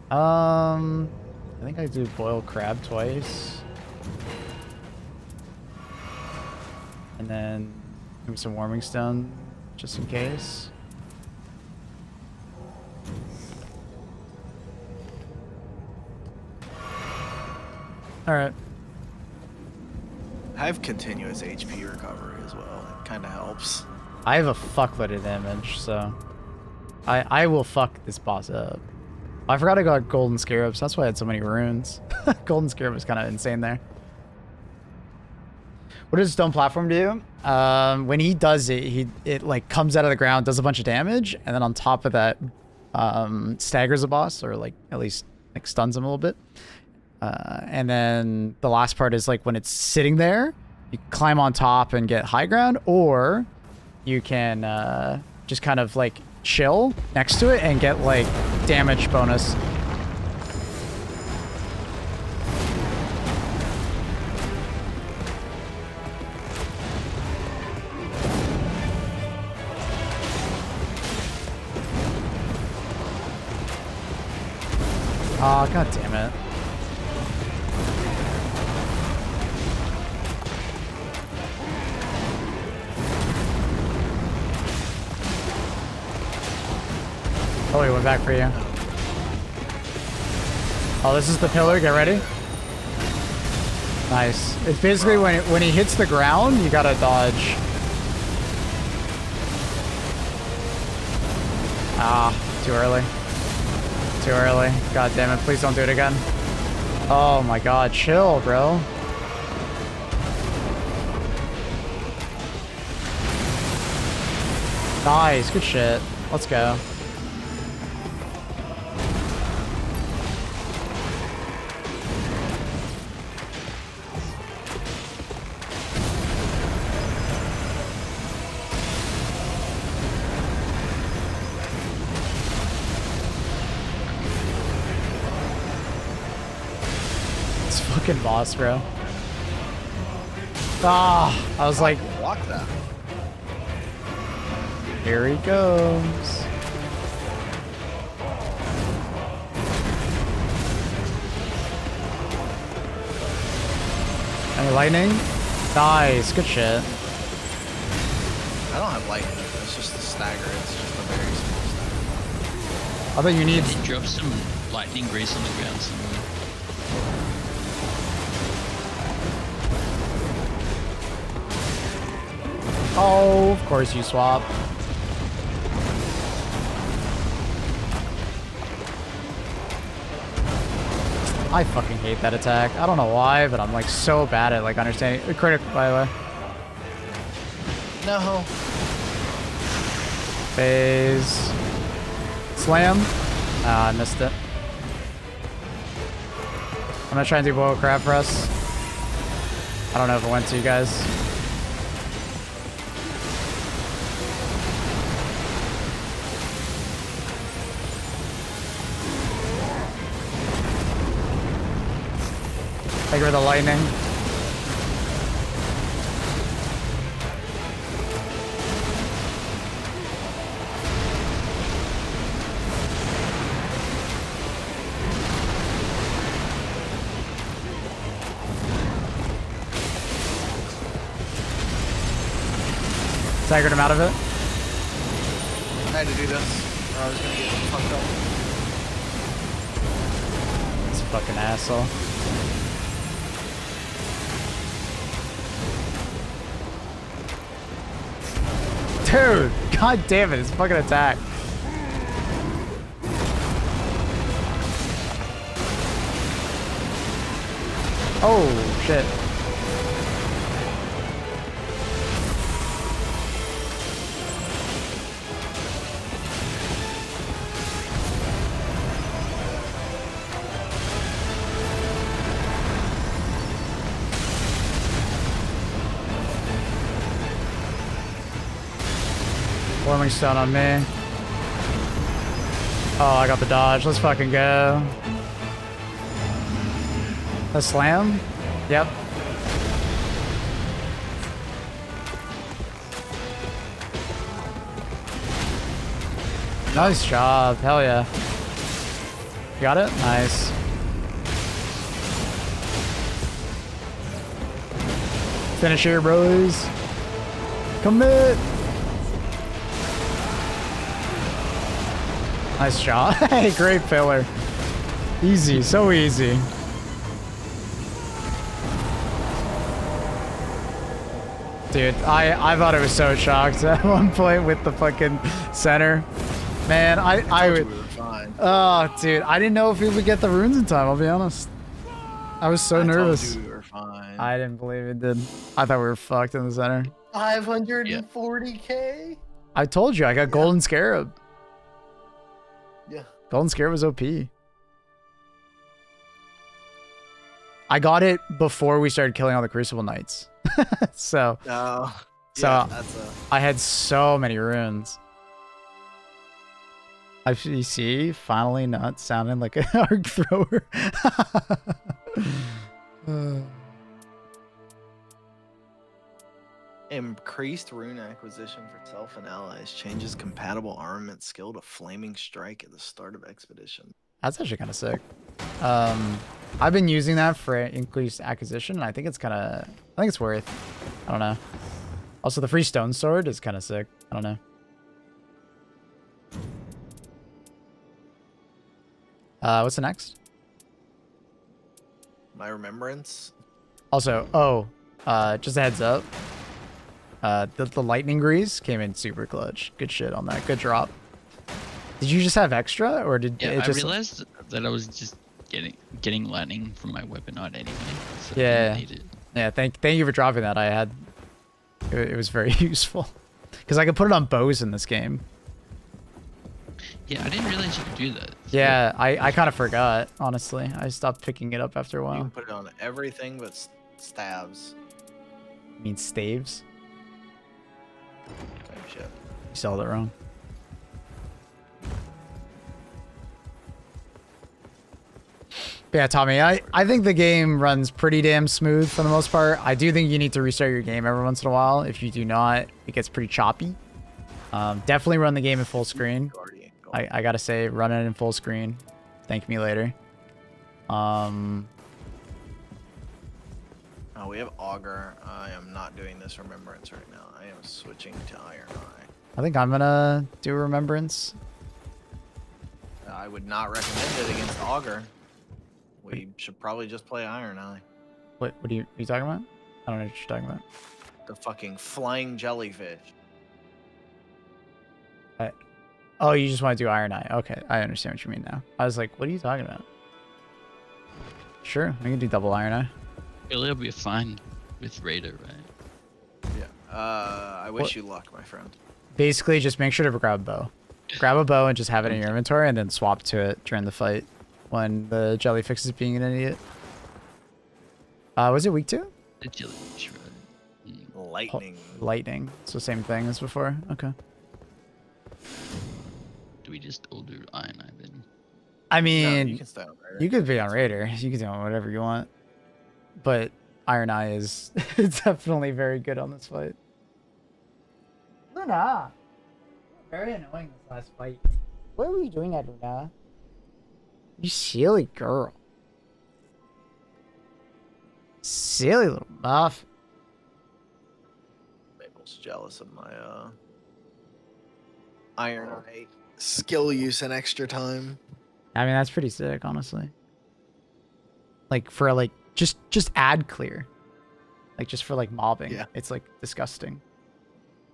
Speaker 1: I think I do boiled crab twice. And then maybe some warming stone, just in case. Alright.
Speaker 17: I have continuous HP recovery as well. It kind of helps.
Speaker 1: I have a fuckload of damage, so I will fuck this boss up. I forgot I got golden scarabs. That's why I had so many runes. Golden scarab was kind of insane there. What does stone platform do? When he does it, it like comes out of the ground, does a bunch of damage, and then on top of that, staggers a boss, or like at least like stuns him a little bit. And then the last part is like when it's sitting there, you climb on top and get high ground, or you can just kind of like chill next to it and get like damage bonus. Oh, god damn it. Oh, he went back for you. Oh, this is the pillar. Get ready. Nice. It's basically when he hits the ground, you gotta dodge. Ah, too early. Too early. God damn it. Please don't do it again. Oh my god. Chill, bro. Nice, good shit. Let's go. It's fucking boss, bro. Ah, I was like,
Speaker 17: Block that.
Speaker 1: here he goes. Any lightning? Nice, good shit.
Speaker 17: I don't have lightning. It's just the stagger. It's just a very small stagger.
Speaker 1: I bet you need.
Speaker 16: They drop some lightning grease on the ground somewhere.
Speaker 1: Oh, of course you swap. I fucking hate that attack. I don't know why, but I'm like so bad at like understanding. Critic, by the way.
Speaker 17: No.
Speaker 1: Phase. Slam. Ah, I missed it. I'm gonna try and do boil crab for us. I don't know if it went to you guys. Take her the lightning. Staggered him out of it.
Speaker 17: I had to do this, or I was gonna get fucked up.
Speaker 1: It's a fucking asshole. Dude, god damn it, it's a fucking attack. Oh, shit. Warming stone on me. Oh, I got the dodge. Let's fucking go. A slam? Yep. Nice job. Hell yeah. You got it? Nice. Finish here, bros. Commit. Nice shot. Hey, great pillar. Easy, so easy. Dude, I thought it was so shocked at one point with the fucking center. Man, I would.
Speaker 17: We were fine.
Speaker 1: Oh, dude, I didn't know if we would get the runes in time. I'll be honest. I was so nervous.
Speaker 17: Told you we were fine.
Speaker 1: I didn't believe it did. I thought we were fucked in the center.
Speaker 17: 540k.
Speaker 1: I told you I got golden scarab.
Speaker 17: Yeah.
Speaker 1: Golden Scarab was OP. I got it before we started killing all the Crucible Knights. so
Speaker 17: yeah, that's
Speaker 1: I had so many runes. You see, finally not sounding like an arc thrower.
Speaker 17: Increased rune acquisition for self and allies changes compatible armament skill to flaming strike at the start of expedition.
Speaker 1: That's actually kind of sick. I've been using that for increased acquisition, and I think it's kind of, I think it's worth. I don't know. Also, the free stone sword is kind of sick. I don't know. What's the next?
Speaker 17: My remembrance.
Speaker 1: Also, just a heads up. The lightning grease came in super clutch. Good shit on that. Good drop. Did you just have extra, or did
Speaker 16: Yeah,
Speaker 1: it just?
Speaker 16: I realized that I was just getting lightning from my weapon art anyway. So
Speaker 1: Yeah.
Speaker 16: I didn't need it.
Speaker 1: Yeah. Thank you for dropping that. I had. It was very useful. Because I could put it on bows in this game.
Speaker 16: Yeah, I didn't realize you could do that.
Speaker 1: Yeah, I kind of forgot, honestly. I stopped picking it up after a
Speaker 17: You
Speaker 1: while.
Speaker 17: can put it on everything but stabs.
Speaker 1: You mean staves?
Speaker 17: Same shit.
Speaker 1: You spelled it wrong. But yeah, Tommy, I think the game runs pretty damn smooth for the most part. I do think you need to restart your game every once in a while. If you do not, it gets pretty choppy. Definitely run the game in full screen. I gotta say, run it in full screen. Thank me later.
Speaker 17: Oh, we have Augur. I am not doing this Remembrance right now. I am switching to Iron Eye.
Speaker 1: I think I'm gonna do Remembrance.
Speaker 17: I would not recommend it against Augur. We should probably just play Iron Eye.
Speaker 1: What are you talking about? I don't know what you're talking about.
Speaker 17: The fucking flying jellyfish.
Speaker 1: Oh, you just want to do Iron Eye. Okay, I understand what you mean now. I was like, what are you talking about? Sure, we can do double Iron Eye.
Speaker 16: It'll be fine with Raider, right?
Speaker 17: Yeah. I wish you luck, my friend.
Speaker 1: Basically, just make sure to grab a bow. Grab a bow and just have it in your inventory, and then swap to it during the fight when the jellyfish is being an idiot. Was it weak to?
Speaker 16: The jellyfish, right?
Speaker 17: Lightning.
Speaker 1: Lightning. It's the same thing as before. Okay.
Speaker 16: Do we just all do Iron Eye then?
Speaker 1: I mean,
Speaker 17: No, you can stay on Raider.
Speaker 1: you could be on Raider. You can do whatever you want. But Iron Eye is definitely very good on this fight. Luna! Very annoying this last fight. What were you doing at Luna? You silly girl. Silly little muff.
Speaker 17: Mabel's jealous of my Iron Eye skill use and extra time.
Speaker 1: I mean, that's pretty sick, honestly. Like, for, like, just ad clear. Like, just for, like, mobbing.
Speaker 17: Yeah.
Speaker 1: It's, like, disgusting.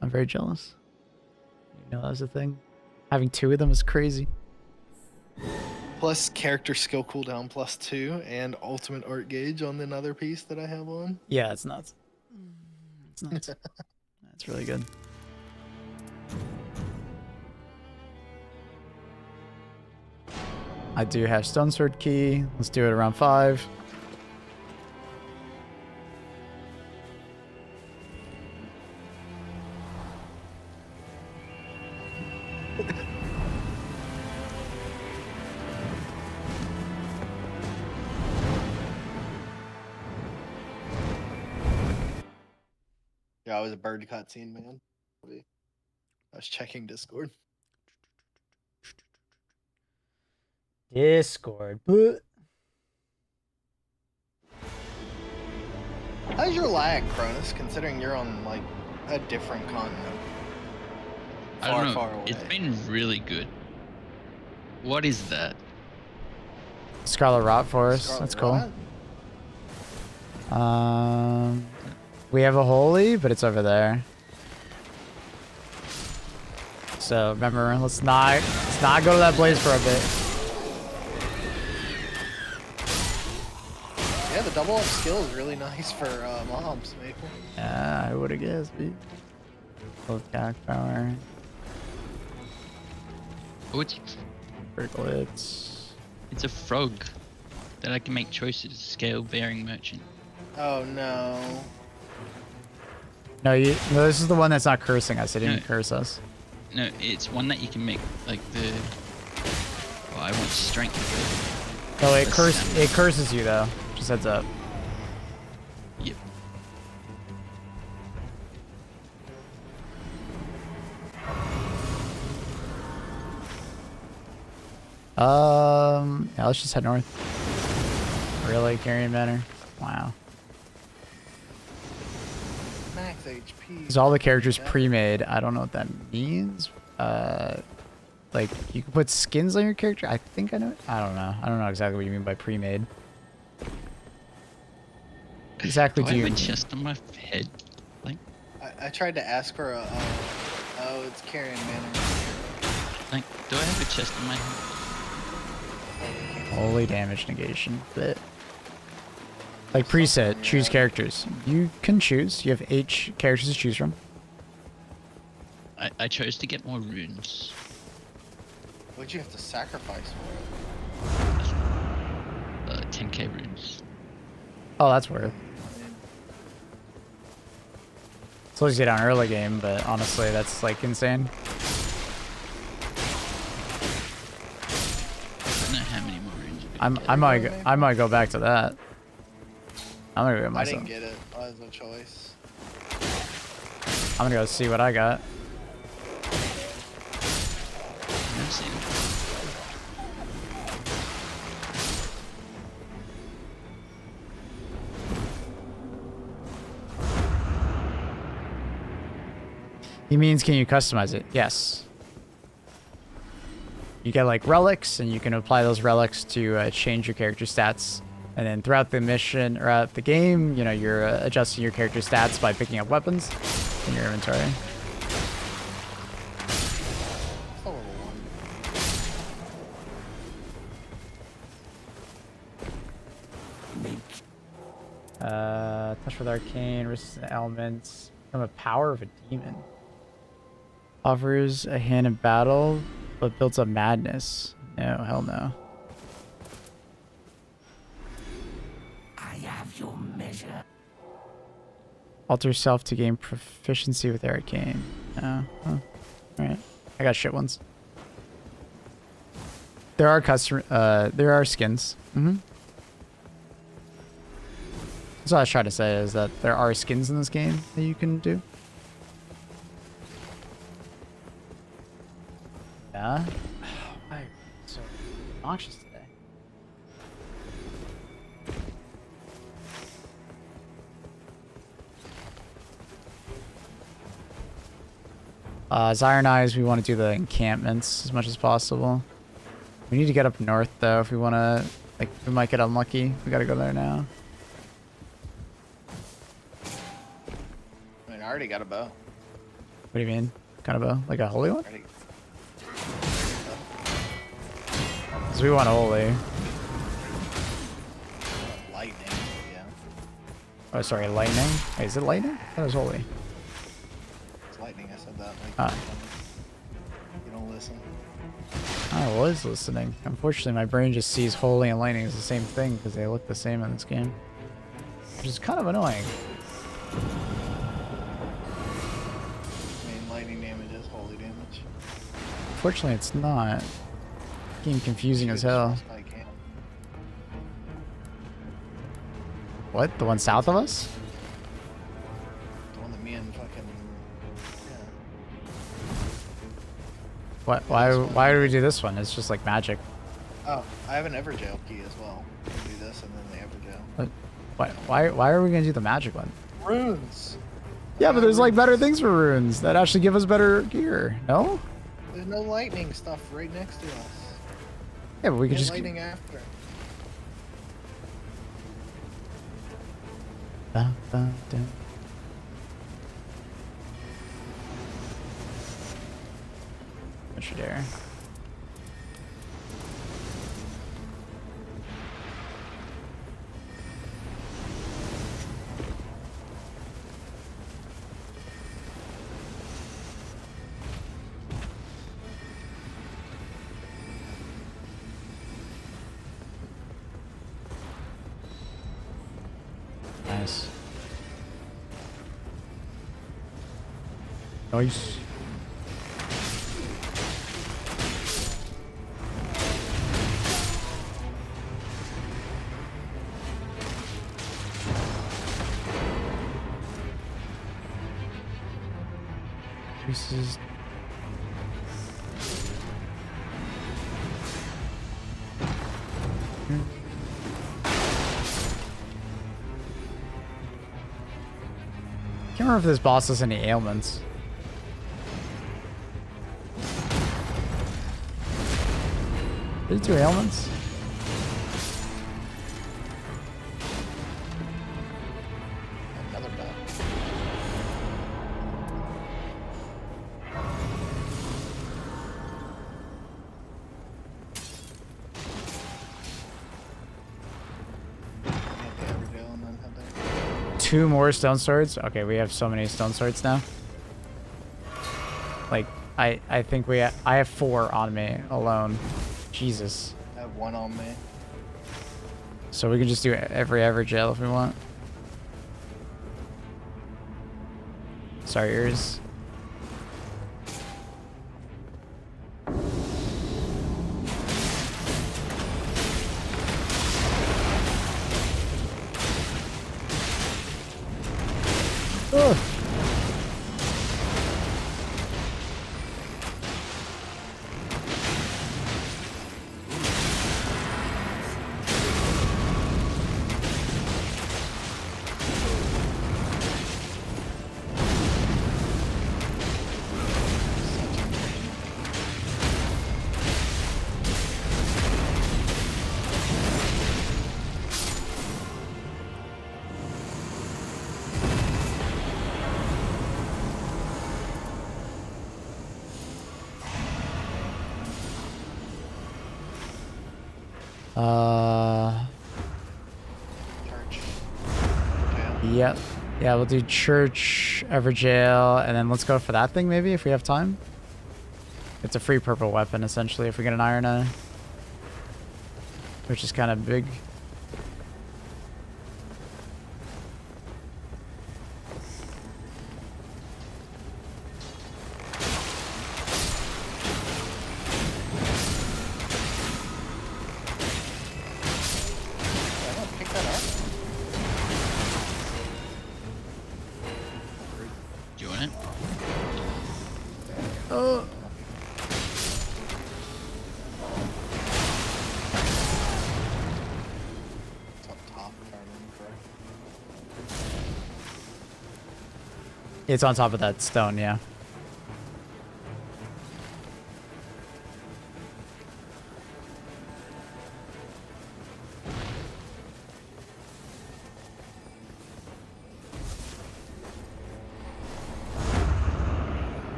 Speaker 1: I'm very jealous. You know that was a thing? Having 2 of them is crazy.
Speaker 17: Plus character skill cooldown +2 and ultimate art gauge on another piece that I have on.
Speaker 1: Yeah, it's nuts. It's nuts. That's really good. I do have Stone Sword Key. Let's do it around 5.
Speaker 17: Yeah, I was a bird cutscene, man. I was checking Discord.
Speaker 1: Discord. But
Speaker 17: How's your lag, Cronus, considering you're on, like, a different continent?
Speaker 16: I don't know.
Speaker 17: Far away.
Speaker 16: It's been really good. What is that?
Speaker 1: Scarlet Rot Forest. That's cool. We have a holy, but it's over there. So remember, let's not go to that blaze for a bit.
Speaker 17: Yeah, the double up skill is really nice for mobs, Maple.
Speaker 1: Yeah, I would have guessed, dude. Both attack power.
Speaker 16: Oh, it's
Speaker 1: Critical hits.
Speaker 16: It's a frog that I can make choices. Scale bearing merchant.
Speaker 17: Oh no.
Speaker 1: No, this is the one that's not cursing us. It didn't curse us.
Speaker 16: No, it's one that you can make like the. Oh, I want strength.
Speaker 1: No, it curses you though. Just heads up.
Speaker 16: Yep.
Speaker 1: Yeah, let's just head north. Really, Carrion Manor? Wow.
Speaker 17: Max HP.
Speaker 1: Is all the characters pre-made? I don't know what that means. Like you can put skins on your character. I think I know it. I don't know. I don't know exactly what you mean by pre-made. Exactly.
Speaker 16: Do I have a chest on my head? Like,
Speaker 17: I tried to ask for a. Oh, it's Carrion Manor.
Speaker 16: like, do I have a chest on my head?
Speaker 1: Holy damage negation. But like preset, choose characters. You can choose. You have 8 characters to choose from.
Speaker 16: I chose to get more runes.
Speaker 17: What'd you have to sacrifice for
Speaker 16: 10k runes.
Speaker 1: Oh, that's worth. Slows you down early game, but honestly, that's like insane.
Speaker 16: I don't know how many more runes.
Speaker 1: I might go back to that. I'm gonna go get
Speaker 17: I
Speaker 1: myself.
Speaker 17: didn't get it. I had no choice.
Speaker 1: I'm gonna go see what I got. He means, can you customize it? Yes. You get like relics, and you can apply those relics to change your character stats. And then throughout the mission, or throughout the game, you know, you're adjusting your character stats by picking up weapons in your inventory. Touch with arcane, resistant elements, become a power of a demon. Offers a hand in battle, but builds up madness. No, hell no.
Speaker 8: I have your measure.
Speaker 1: Alter self to gain proficiency with arcane. No. Huh. Alright. I got shit ones. There are there are skins. That's what I was trying to say, is that there are skins in this game that you can do. Yeah? Why are you so obnoxious today? Zion Eyes, we want to do the encampments as much as possible. We need to get up north, though, if we want to... Like, we might get unlucky. We gotta go there now.
Speaker 17: I mean, I already got a bow.
Speaker 1: What do you mean? Kind of a... Like a holy one? Because we want holy.
Speaker 17: Lightning, yeah.
Speaker 1: Oh, sorry, lightning? Wait, is it lightning? That was holy.
Speaker 17: It's lightning, I said that. Like,
Speaker 1: Ah.
Speaker 17: you don't listen.
Speaker 1: I was listening. Unfortunately, my brain just sees holy and lightning as the same thing because they look the same in this game. Which is kind of annoying.
Speaker 17: I mean, lightning damage is holy damage.
Speaker 1: Unfortunately, it's not. Getting confusing as hell. What? The one south of us?
Speaker 17: The one that me and fucking...
Speaker 1: What? Why do we do this one? It's just like magic.
Speaker 17: Oh, I have an Everjail key as well. We can do this and then the Everjail.
Speaker 1: But why are we gonna do the magic one?
Speaker 17: Runes!
Speaker 1: Yeah, but there's like better things for runes that actually give us better gear. No?
Speaker 17: There's no lightning stuff right next to us.
Speaker 1: Yeah, but we could
Speaker 17: Get
Speaker 1: just...
Speaker 17: lightning after.
Speaker 1: Ba, ba, da. Don't you dare. Nice. Nice. Pieces. Can't remember if this boss has any ailments. Did it do ailments?
Speaker 17: Another bow. Everjail
Speaker 1: 2 more stone swords? Okay, we have so many stone swords now. Like I think I have 4 on me alone. Jesus.
Speaker 17: I have 1 on me.
Speaker 1: So we can just do every jail if we want. Sorry, ears. Ugh. Yep. Yeah, we'll do church, Everjail, and then let's go for that thing maybe if we have time. It's a free purple weapon essentially if we get an iron eye. Which is kind of big.
Speaker 16: Do you want it?
Speaker 1: Oh.
Speaker 17: It's up top, if I remember correctly.
Speaker 1: It's on top of that stone, yeah.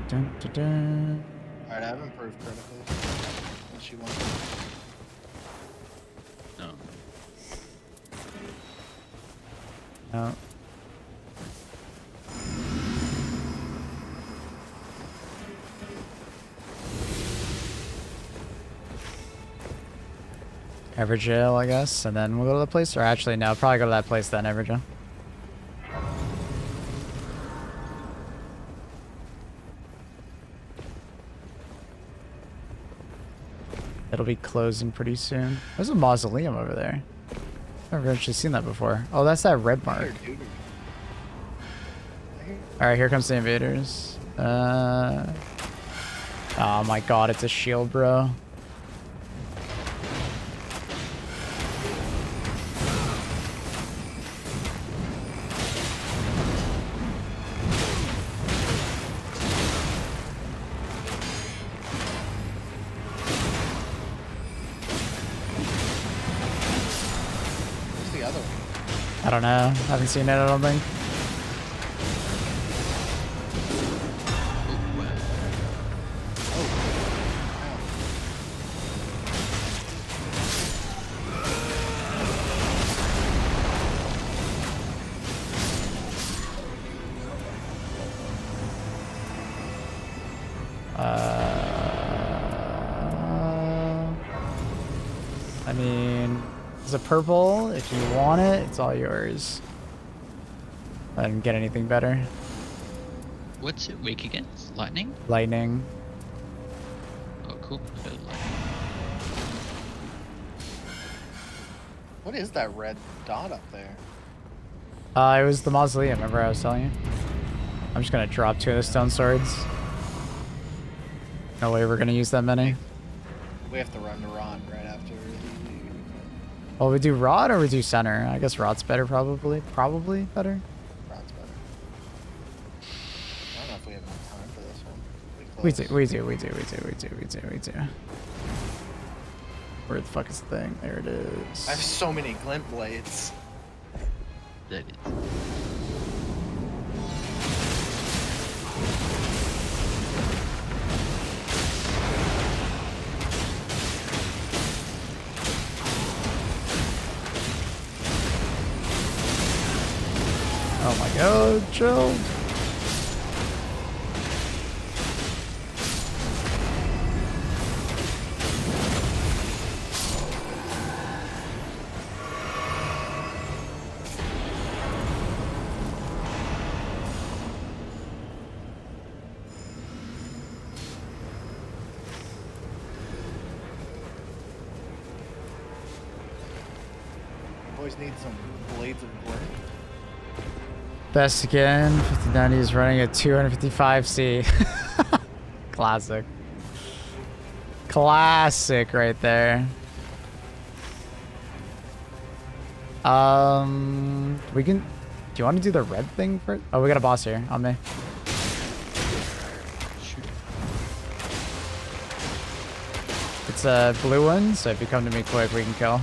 Speaker 1: Dun, dun, dun.
Speaker 17: Alright, I have improved critically. Unless you want
Speaker 16: No.
Speaker 1: No. Everjail, I guess, and then we'll go to the place. Or actually, no, probably go to that place then, Everjail. It'll be closing pretty soon. There's a mausoleum over there. I've never actually seen that before. Oh, that's that red mark. Alright, here comes the invaders. Oh my god, it's a shield, bro.
Speaker 17: Where's the other one?
Speaker 1: I don't know. Haven't seen it, I don't think. I mean, it's a purple. If you want it, it's all yours. I didn't get anything better.
Speaker 16: What's it weak against? Lightning?
Speaker 1: Lightning.
Speaker 16: Oh, cool. A bit of lightning.
Speaker 17: What is that red dot up there?
Speaker 1: It was the mausoleum, remember I was telling you? I'm just gonna drop 2 of the stone swords. No way we're gonna use that many.
Speaker 17: We have to run to Rod right after.
Speaker 1: Well, we do rod or we do center? I guess rod's better probably. Probably better.
Speaker 17: Rod's better. I don't know if we have enough time for this one.
Speaker 1: We do. Where the fuck is the thing? There it is.
Speaker 17: I have so many glint blades.
Speaker 16: That is.
Speaker 1: Oh my god, chill.
Speaker 17: always need some blades of glint.
Speaker 1: Best again. 5090 is running at 255C. Classic. Classic right there. We can. Do you want to do the red thing first? Oh, we got a boss here on me. It's a blue one, so if you come to me quick, we can kill.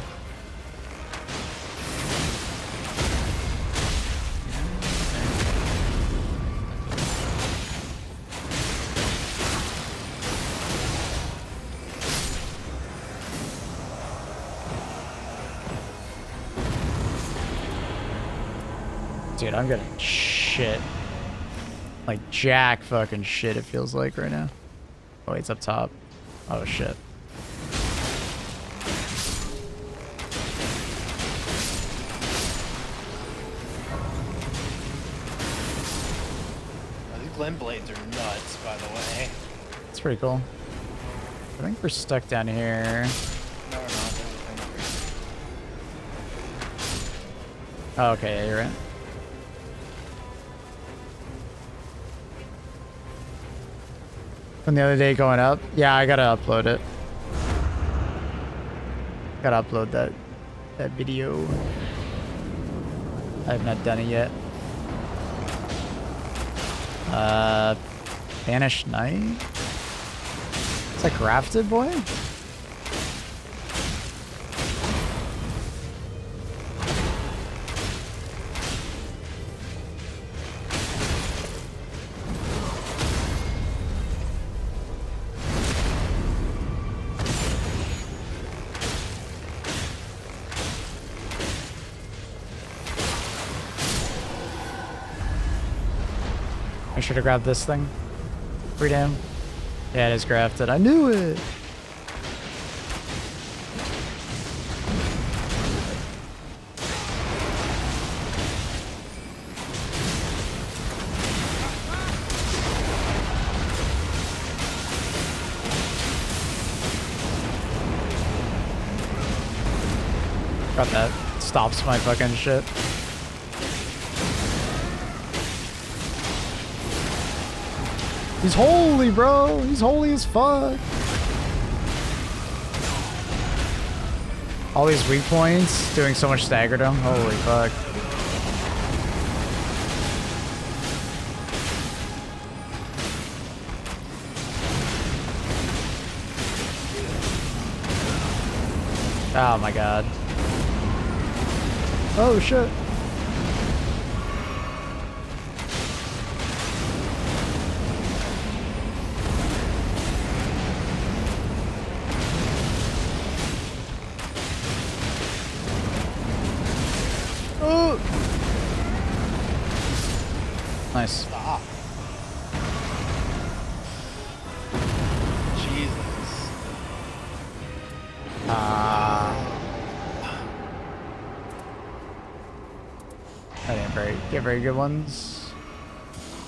Speaker 1: Dude, I'm getting shit. Like jack fucking shit, it feels like right now. Oh, it's up top. Oh shit.
Speaker 17: Oh, these glint blades are nuts, by the way.
Speaker 1: It's pretty cool. I think we're stuck down here.
Speaker 17: No, we're not.
Speaker 1: Oh, okay, yeah, you're right. From the other day going up? Yeah, I gotta upload it. Gotta upload that video. I have not done it yet. Banished Knight? Is that grafted, boy? I should have grabbed this thing. Free damn. Yeah, it is grafted. I knew it! Got that. Stops my fucking shit. He's holy, bro. He's holy as fuck. All these weak points doing so much stagger to him. Holy fuck. Oh my god. Oh shit. Oh. Nice.
Speaker 17: Stop. Jesus.
Speaker 1: I didn't get very good ones.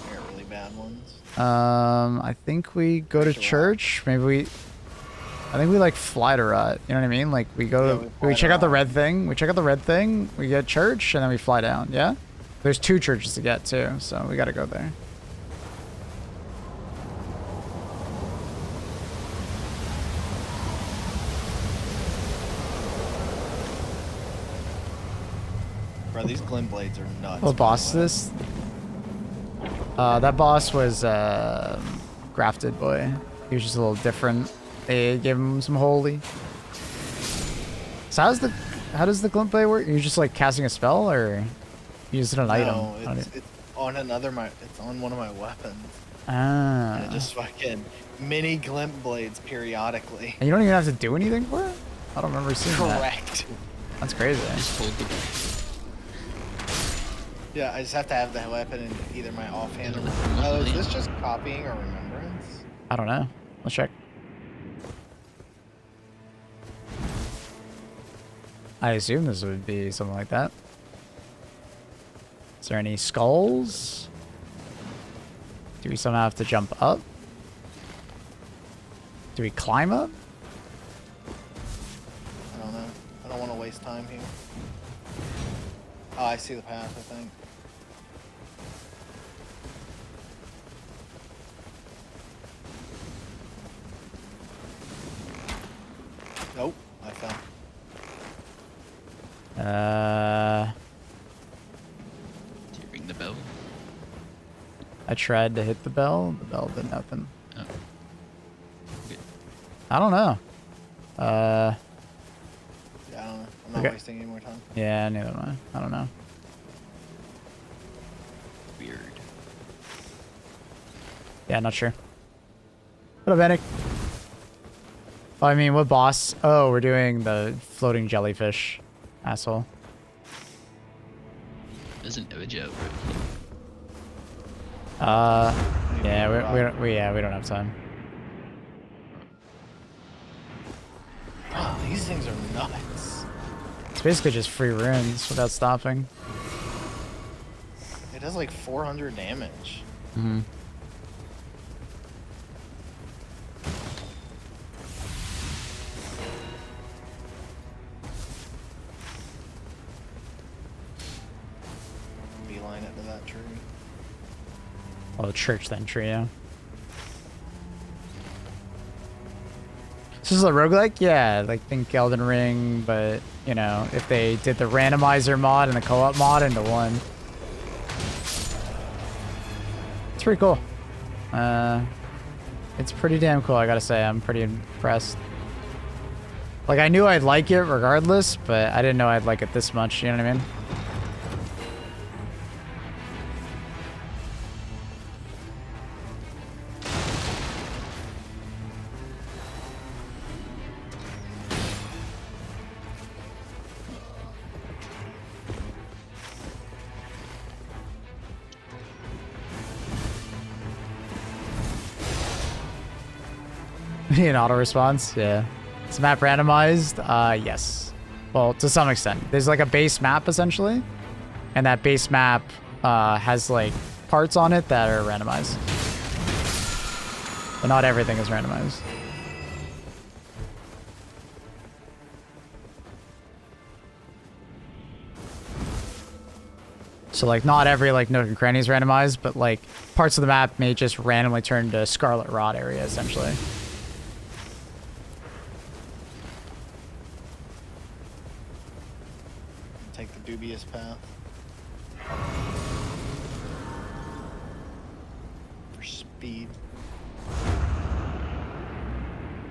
Speaker 17: They're really bad ones.
Speaker 1: I think we go to church. Maybe I think we like fly to rot. You know what I mean? Like we go we check out the red thing. We check out the red thing. We get church and then we fly down. Yeah. There's 2 churches to get to, so we gotta go there.
Speaker 17: Bro, these glint blades are nuts.
Speaker 1: What boss is this? That boss was grafted boy. He was just a little different. They gave him some holy. So how does the glint blade work? You're just like casting a spell or using an item?
Speaker 17: No, it's on it's on one of my weapons.
Speaker 1: Ah.
Speaker 17: And it just fucking mini glint blades periodically.
Speaker 1: And you don't even have to do anything for it? I don't remember seeing that.
Speaker 17: Correct.
Speaker 1: That's crazy.
Speaker 17: Yeah, I just have to have the weapon in either my offhand or oh, is this just copying or remembrance?
Speaker 1: I don't know. Let's check. I assume this would be something like that. Is there any skulls? Do we somehow have to jump up? Do we climb up?
Speaker 17: I don't know. I don't want to waste time here. Oh, I see the path, I think. Nope, I fell.
Speaker 16: Did you ring the bell?
Speaker 1: I tried to hit the bell. The bell did nothing.
Speaker 16: Oh. Okay.
Speaker 1: I don't know.
Speaker 17: Yeah, I don't know. I'm not
Speaker 1: Okay.
Speaker 17: wasting any more time.
Speaker 1: Yeah, neither am I. I don't know.
Speaker 16: Weird.
Speaker 1: Yeah, not sure. What up, Vanek? Oh, I mean, what boss? Oh, we're doing the floating jellyfish. Asshole.
Speaker 16: Doesn't know a joke.
Speaker 1: Yeah, we don't have time.
Speaker 17: Oh, these things are nuts.
Speaker 1: It's basically just free runes without stopping.
Speaker 17: It does like 400 damage.
Speaker 1: Mm-hmm.
Speaker 17: Beeline it to that tree.
Speaker 1: Well, church then trio. This is a roguelike? Yeah, like think Elden Ring, but you know, if they did the randomizer mod and the co-op mod into one. It's pretty cool. It's pretty damn cool, I gotta say. I'm pretty impressed. Like, I knew I'd like it regardless, but I didn't know I'd like it this much, you know what I mean? An auto response, yeah. Is map randomized? Yes. Well, to some extent. There's like a base map essentially, and that base map has like parts on it that are randomized. But not everything is randomized. So like not every like nook and cranny is randomized, but like parts of the map may just randomly turn to Scarlet Rot area essentially.
Speaker 17: Take the dubious path. For speed.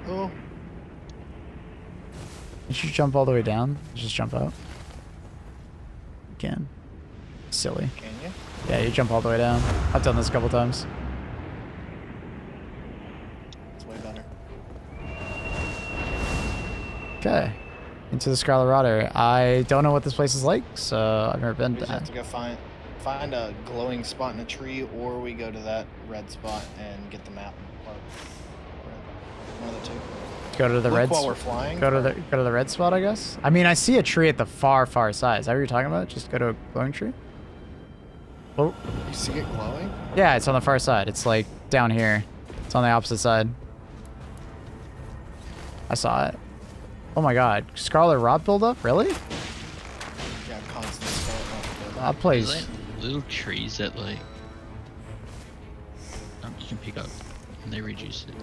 Speaker 17: Oh.
Speaker 1: Did you jump all the way down? Just jump out. You can. Silly.
Speaker 17: Can you?
Speaker 1: Yeah, you jump all the way down. I've done this a couple times.
Speaker 17: It's way better.
Speaker 1: Okay. Into the Scarlet Rot area. I don't know what this place is like, so I've never been
Speaker 17: We
Speaker 1: to
Speaker 17: just have to go find a glowing spot in a tree, or we go to that red spot and get the map part. One of the two.
Speaker 1: Go to the red
Speaker 17: while we're flying.
Speaker 1: Go to the red spot, I guess. I mean, I see a tree at the far side. Is that what you're talking about? Just go to a glowing tree? Oh.
Speaker 17: You see it glowing?
Speaker 1: Yeah, it's on the far side. It's like down here. It's on the opposite side. I saw it. Oh my god. Scarlet Rot buildup? Really?
Speaker 17: Yeah, constant Scarlet Rot buildup.
Speaker 1: That place.
Speaker 16: There's, like, little trees that like you can pick up and they reduce it.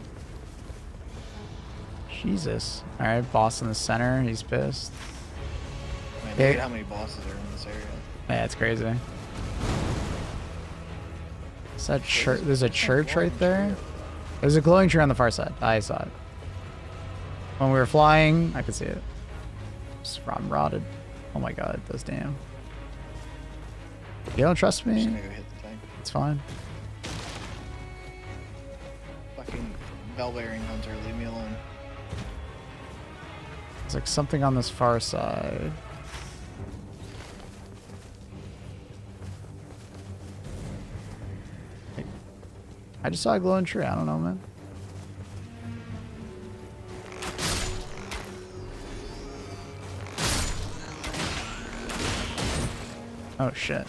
Speaker 1: Jesus. Alright, boss in the center. He's pissed.
Speaker 17: Man, look at how many bosses are in this area.
Speaker 1: Yeah, it's crazy. Is that church? There's a church right there. There's a glowing tree on the far side. I saw it. When we were flying, I could see it. Just rotted. Oh my god, those damn. You don't trust me?
Speaker 17: I'm just gonna go hit the thing.
Speaker 1: It's fine.
Speaker 17: Fucking bell-bearing hunter, leave me alone.
Speaker 1: There's like something on this far side. I just saw a glowing tree. I don't know, man. Oh shit.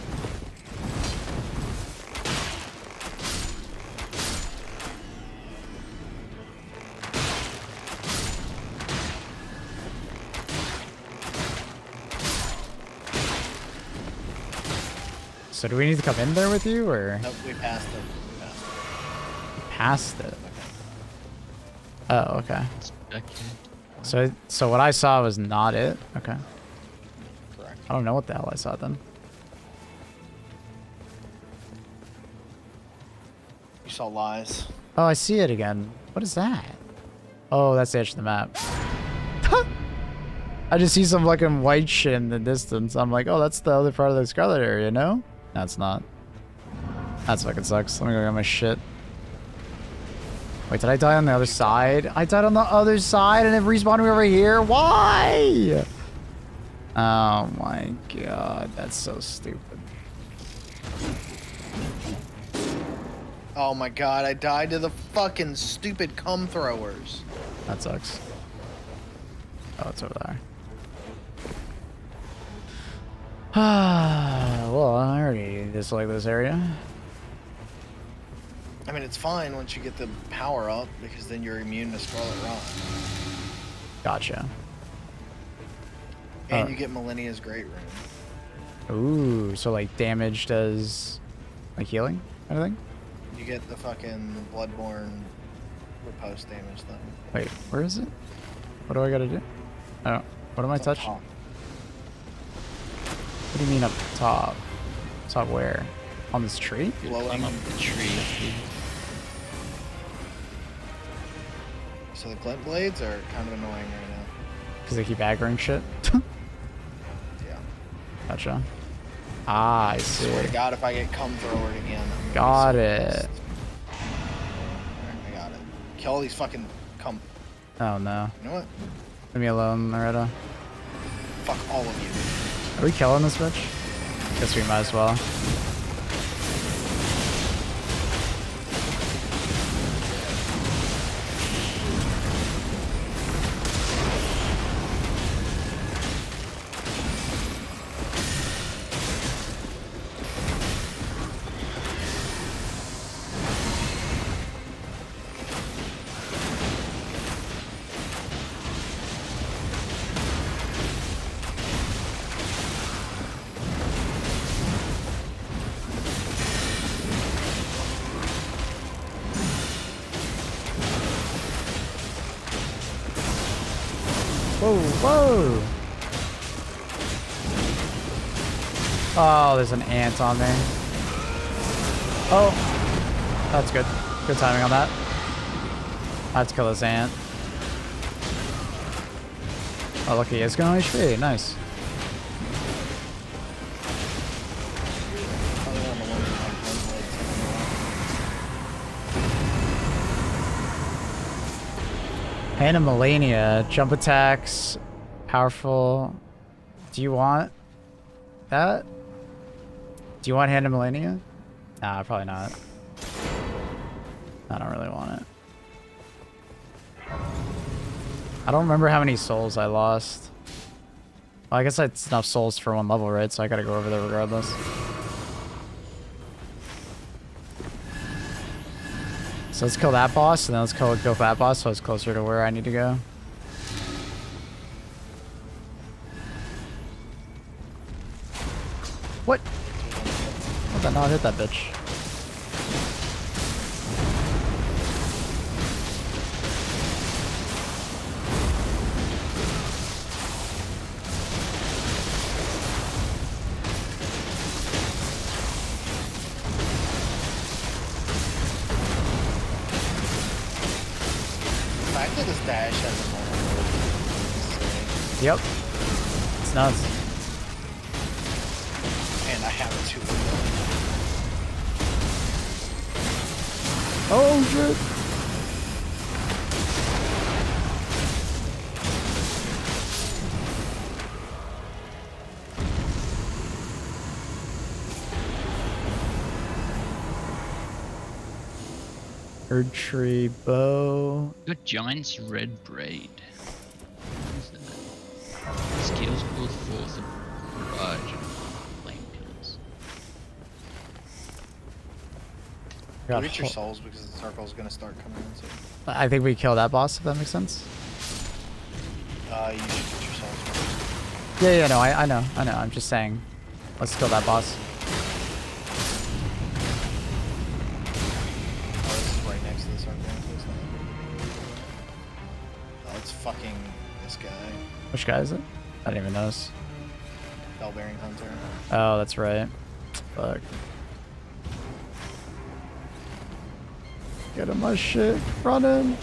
Speaker 1: So do we need to come in there with you, or?
Speaker 17: Nope, we passed it.
Speaker 1: Past it. Oh, okay.
Speaker 16: Okay.
Speaker 1: So what I saw was not it. Okay.
Speaker 17: Correct.
Speaker 1: I don't know what the hell I saw then.
Speaker 17: You saw lies.
Speaker 1: Oh, I see it again. What is that? Oh, that's the edge of the map. I just see some fucking white shit in the distance. I'm like, oh, that's the other part of the Scarlet area, no? No, it's not. That fucking sucks. Let me go get my shit. Wait, did I die on the other side? I died on the other side and it respawned me over here? Why? Oh my god, that's so stupid.
Speaker 17: Oh my god, I died to the fucking stupid cum throwers.
Speaker 1: That sucks. Oh, it's over there. Well, I already dislike this area.
Speaker 17: I mean, it's fine once you get the power up, because then you're immune to Scarlet Rot.
Speaker 1: Gotcha.
Speaker 17: And you get Millennia's Great Rune.
Speaker 1: Ooh, so like damage does like healing kind of thing?
Speaker 17: You get the fucking Bloodborne riposte damage thing.
Speaker 1: Wait, where is it? What do I gotta do? Oh, what am I
Speaker 17: It's up
Speaker 1: touching?
Speaker 17: top.
Speaker 1: What do you mean up top? Top where? On this tree?
Speaker 17: Blowing
Speaker 16: up the tree.
Speaker 17: So the glint blades are kind of annoying right now.
Speaker 1: Because they keep aggroing shit?
Speaker 17: Yeah.
Speaker 1: Gotcha. Ah, I see.
Speaker 17: Swear to God, if I get cum throwered again, I'm gonna
Speaker 1: Got
Speaker 17: be so
Speaker 1: it.
Speaker 17: pissed. Alright, I got it. Kill all these fucking cum.
Speaker 1: Oh no.
Speaker 17: You know what?
Speaker 1: Leave me alone, Loretta.
Speaker 17: Fuck all of you.
Speaker 1: Are we killing this bitch? Guess we might as well. Whoa, whoa! Oh, there's an ant on me. Oh, that's good. Good timing on that. I have to kill this ant. Oh, lucky it's going HP. Nice. Hand of Melania, jump attacks, powerful. Do you want that? Do you want Hand of Melania? Nah, probably not. I don't really want it. I don't remember how many souls I lost. Well, I guess that's enough souls for one level, right? So I gotta go over there regardless. So let's kill that boss, and then let's go for that boss so it's closer to where I need to go. What? How did that not hit that bitch?
Speaker 17: The fact that this dash has a
Speaker 1: Yep. It's nuts.
Speaker 17: and I have two.
Speaker 1: Oh shit! Erd tree bow.
Speaker 16: Got Giant's Red Braid. What is that? Skills called forth of barrage and flame pillars.
Speaker 1: Got
Speaker 17: Reach your
Speaker 1: ho-
Speaker 17: souls because the circle's gonna start coming in soon.
Speaker 1: I think we kill that boss, if that makes sense.
Speaker 17: You should get your souls first.
Speaker 1: Yeah, no, I know. I'm just saying. Let's kill that boss.
Speaker 17: blocking this guy.
Speaker 1: Which guy is it? I didn't even notice.
Speaker 17: Bell-bearing hunter.
Speaker 1: Oh, that's right. Fuck. Get him my shit. Running.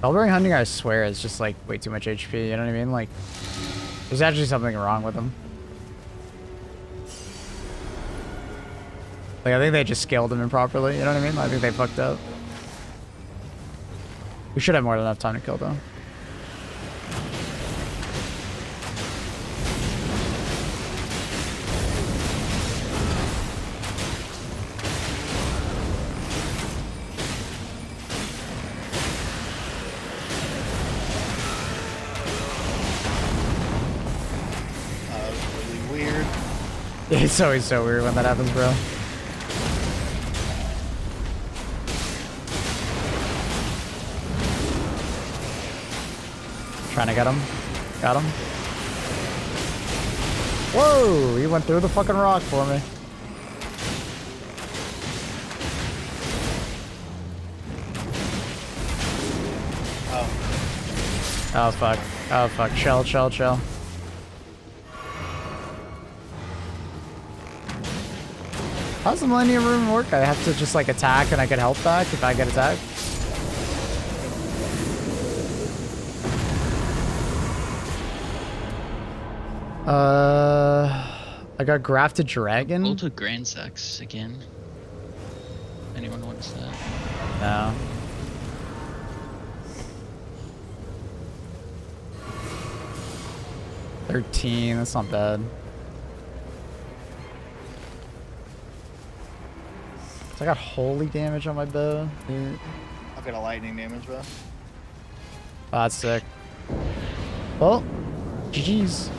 Speaker 1: Bell-bearing hunting, I swear, is just like way too much HP. You know what I mean? Like, there's actually something wrong with him. Like, I think they just scaled him improperly. You know what I mean? I think they fucked up. We should have more than enough time to kill though. It's always so weird when that happens, bro. Trying to get him. Got him. Whoa! He went through the fucking rock for me. Oh fuck. Oh fuck. Chill, chill, chill. How's the Millennium Room work? I have to just like attack and I get health back if I get attacked? I got Grafted Dragon.
Speaker 16: Go to Grand Sex again. Anyone wants that?
Speaker 1: No. $13, that's not bad. So I got holy damage on my bow.
Speaker 17: I've got a lightning damage bow.
Speaker 1: Oh, that's sick. Well, GG's.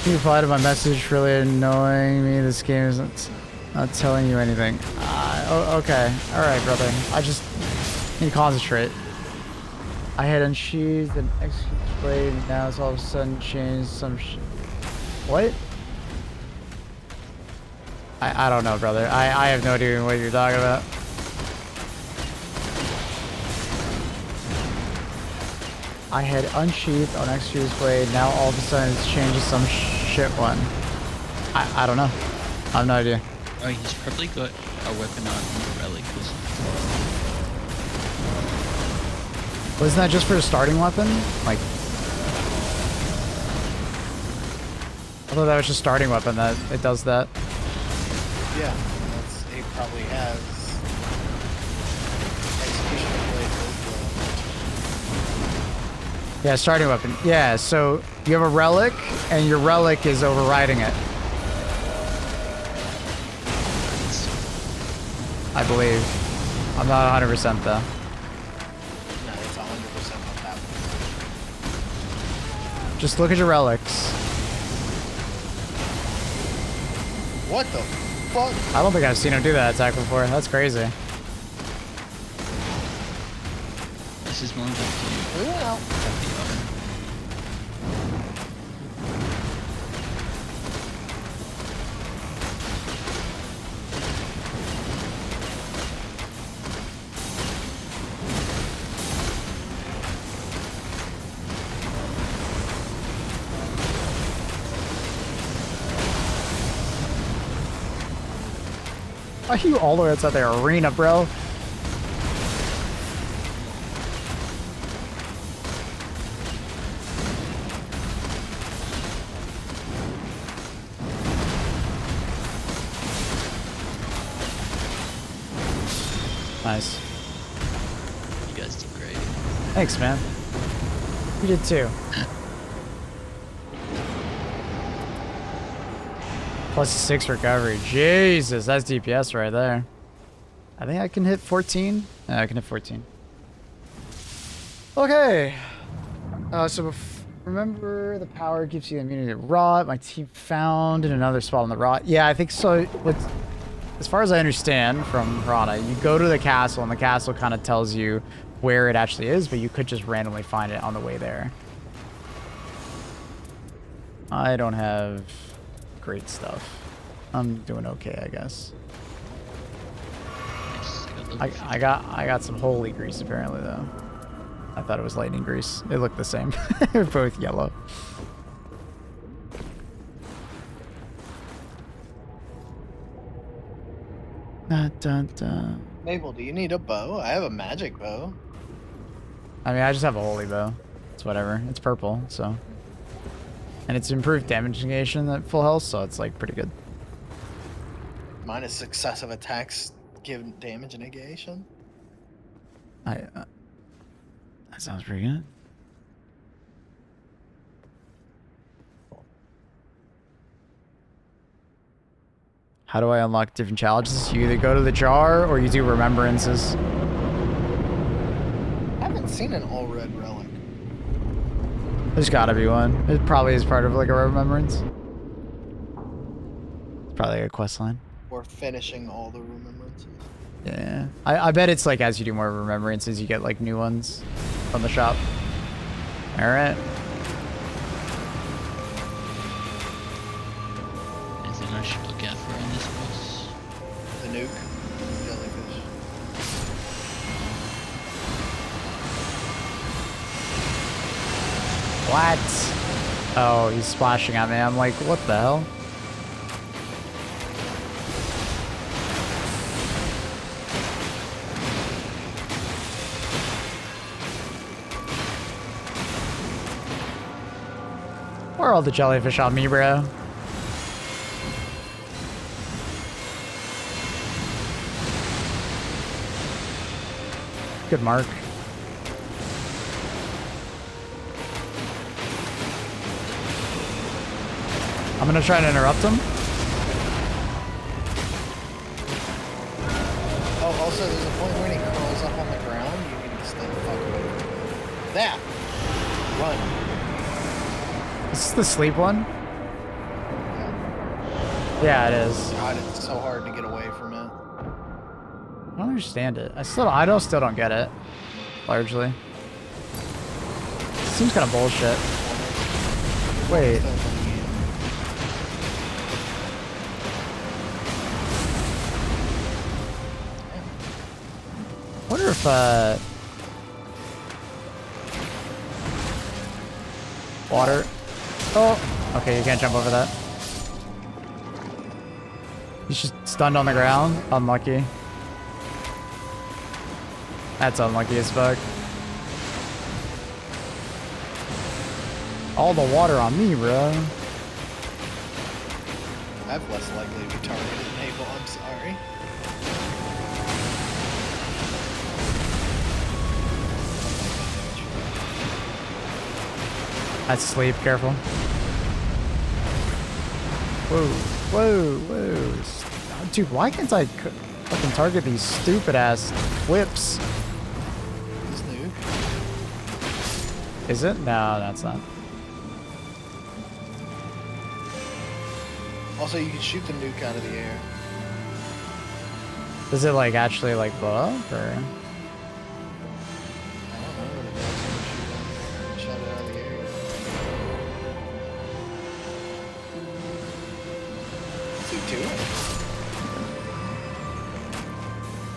Speaker 1: You replied to my message, really annoying me. This game isn't not telling you anything. Okay. Alright, brother. I just need to concentrate. I had unsheathed and executed blade, and now it's all of a sudden changed some What? I don't know, brother. I have no idea what you're talking about. I had unsheathed on executed blade, now all of a sudden it's changed to some shit one. I don't know. I have no idea.
Speaker 16: Oh, he's probably got a weapon on the relic.
Speaker 1: Wasn't that just for a starting weapon? Like, I thought that was just starting weapon that it does that.
Speaker 17: Yeah, it probably has execution blade.
Speaker 1: Yeah, starting weapon. Yeah, so you have a relic, and your relic is overriding it. I believe. I'm not 100% though.
Speaker 17: No, it's 100% what happened.
Speaker 1: Just look at your relics.
Speaker 17: What the fuck?
Speaker 1: I don't think I've seen him do that attack before. That's crazy.
Speaker 16: This is more than
Speaker 17: Yeah.
Speaker 1: Why are you all the way outside the arena, bro? Nice.
Speaker 16: You guys did great.
Speaker 1: Thanks, man. You did too. +6 recovery. Jesus, that's DPS right there. I think I can hit 14. Yeah, I can hit 14. Okay. So remember the power gives you immunity to rot. My team found in another spot on the rot. Yeah, I think so. As far as I understand from Rana, you go to the castle and the castle kind of tells you where it actually is, but you could just randomly find it on the way there. I don't have great stuff. I'm doing okay, I guess. I got some holy grease apparently though. I thought it was lightning grease. It looked the same. They're both yellow. Dun, dun, dun.
Speaker 17: Mabel, do you need a bow? I have a magic bow.
Speaker 1: I mean, I just have a holy bow. It's whatever. It's purple, so. And it's improved damage negation at full health, so it's like pretty good.
Speaker 17: Minus successive attacks give damage negation.
Speaker 1: That sounds pretty good. How do I unlock different challenges? You either go to the jar or you do remembrances.
Speaker 17: I haven't seen an all red relic.
Speaker 1: There's gotta be one. It probably is part of like a remembrance. It's probably a quest line.
Speaker 17: Or finishing all the remembrances.
Speaker 1: Yeah. I bet it's like as you do more remembrances, you get like new ones from the shop. Alright.
Speaker 16: Anything I should look out for in this boss?
Speaker 17: The nuke. Jellyfish.
Speaker 1: What? Oh, he's splashing at me. I'm like, what the hell? Where are all the jellyfish on me, bro? Good mark. I'm gonna try to interrupt him.
Speaker 17: Oh, also, there's a point when he crawls up on the ground. You need to stay the fuck away from him. That! Run.
Speaker 1: Is this the sleep one? Yeah, it is.
Speaker 17: God, it's so hard to get away from it.
Speaker 1: I don't understand it. I still don't get it. Largely. Seems kind of bullshit. Wait. Wonder if water. Oh, okay, you can't jump over that. He's just stunned on the ground. Unlucky. That's unlucky as fuck. All the water on me, bro.
Speaker 17: I'm less likely to be targeted than Abel, I'm sorry.
Speaker 1: That's sleep, careful. Whoa, whoa, whoa. Dude, why can't I fucking target these stupid ass whips?
Speaker 17: This nuke.
Speaker 1: Is it? No, that's not.
Speaker 17: Also, you can shoot the nuke out of the air.
Speaker 1: Does it like actually like blow up or?
Speaker 17: I don't know what it does. Shoot it out of the air.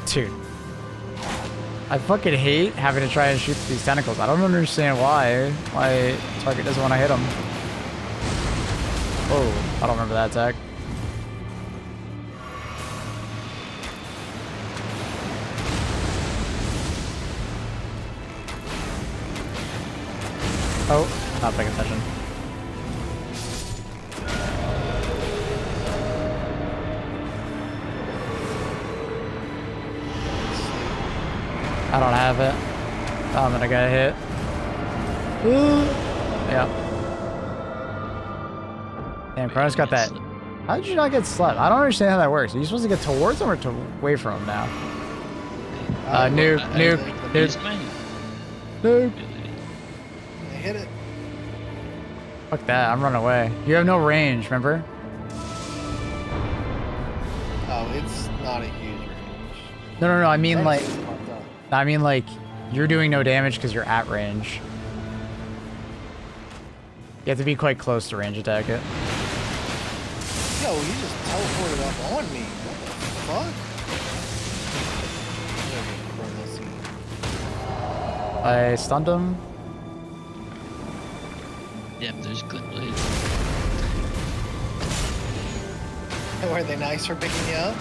Speaker 1: Dude. I fucking hate having to try and shoot these tentacles. I don't understand why. Why target doesn't want to hit them. Oh, I don't remember that attack. Oh, not paying attention. I don't have it. I'm gonna get hit. Ooh. Yeah. Damn, Chrono's got that. How did you not get slept? I don't understand how that works. Are you supposed to get towards him or away from him now? Nuke, nuke, nuke. Nuke.
Speaker 17: I hit it.
Speaker 1: Fuck that, I'm running away. You have no range, remember?
Speaker 17: Oh, it's not a huge range.
Speaker 1: No, I mean like...
Speaker 17: Furnace is popped up.
Speaker 1: I mean like, you're doing no damage because you're at range. You have to be quite close to range attack it.
Speaker 17: Yo, he just teleported up on me. What the fuck?
Speaker 1: I stunned him.
Speaker 16: Damn, there's glint blades.
Speaker 17: Were they nice for picking you up?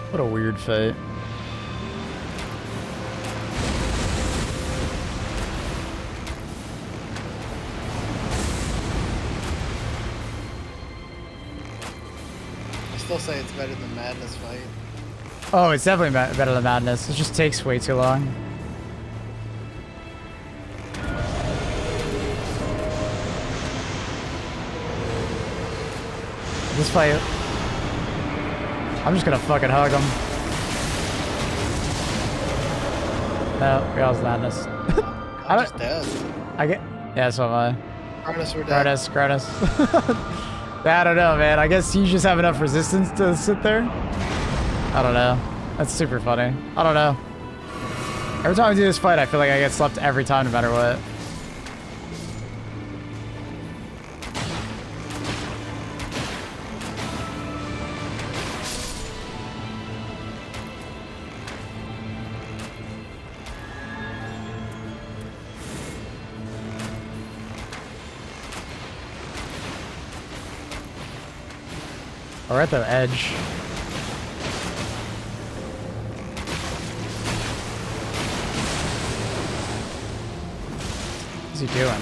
Speaker 1: What a weird fate.
Speaker 17: I still say it's better than Madness fight.
Speaker 1: Oh, it's definitely better than Madness. It just takes way too long. This fight... I'm just gonna fucking hug him. No, Real's Madness.
Speaker 17: I'm just dead.
Speaker 1: I get... Yeah, so am I.
Speaker 17: Cronus, we're dead.
Speaker 1: Cronus. I don't know, man. I guess you just have enough resistance to sit there. I don't know. That's super funny. I don't know. Every time I do this fight, I feel like I get slept every time, no matter what. We're at the edge. What's he doing?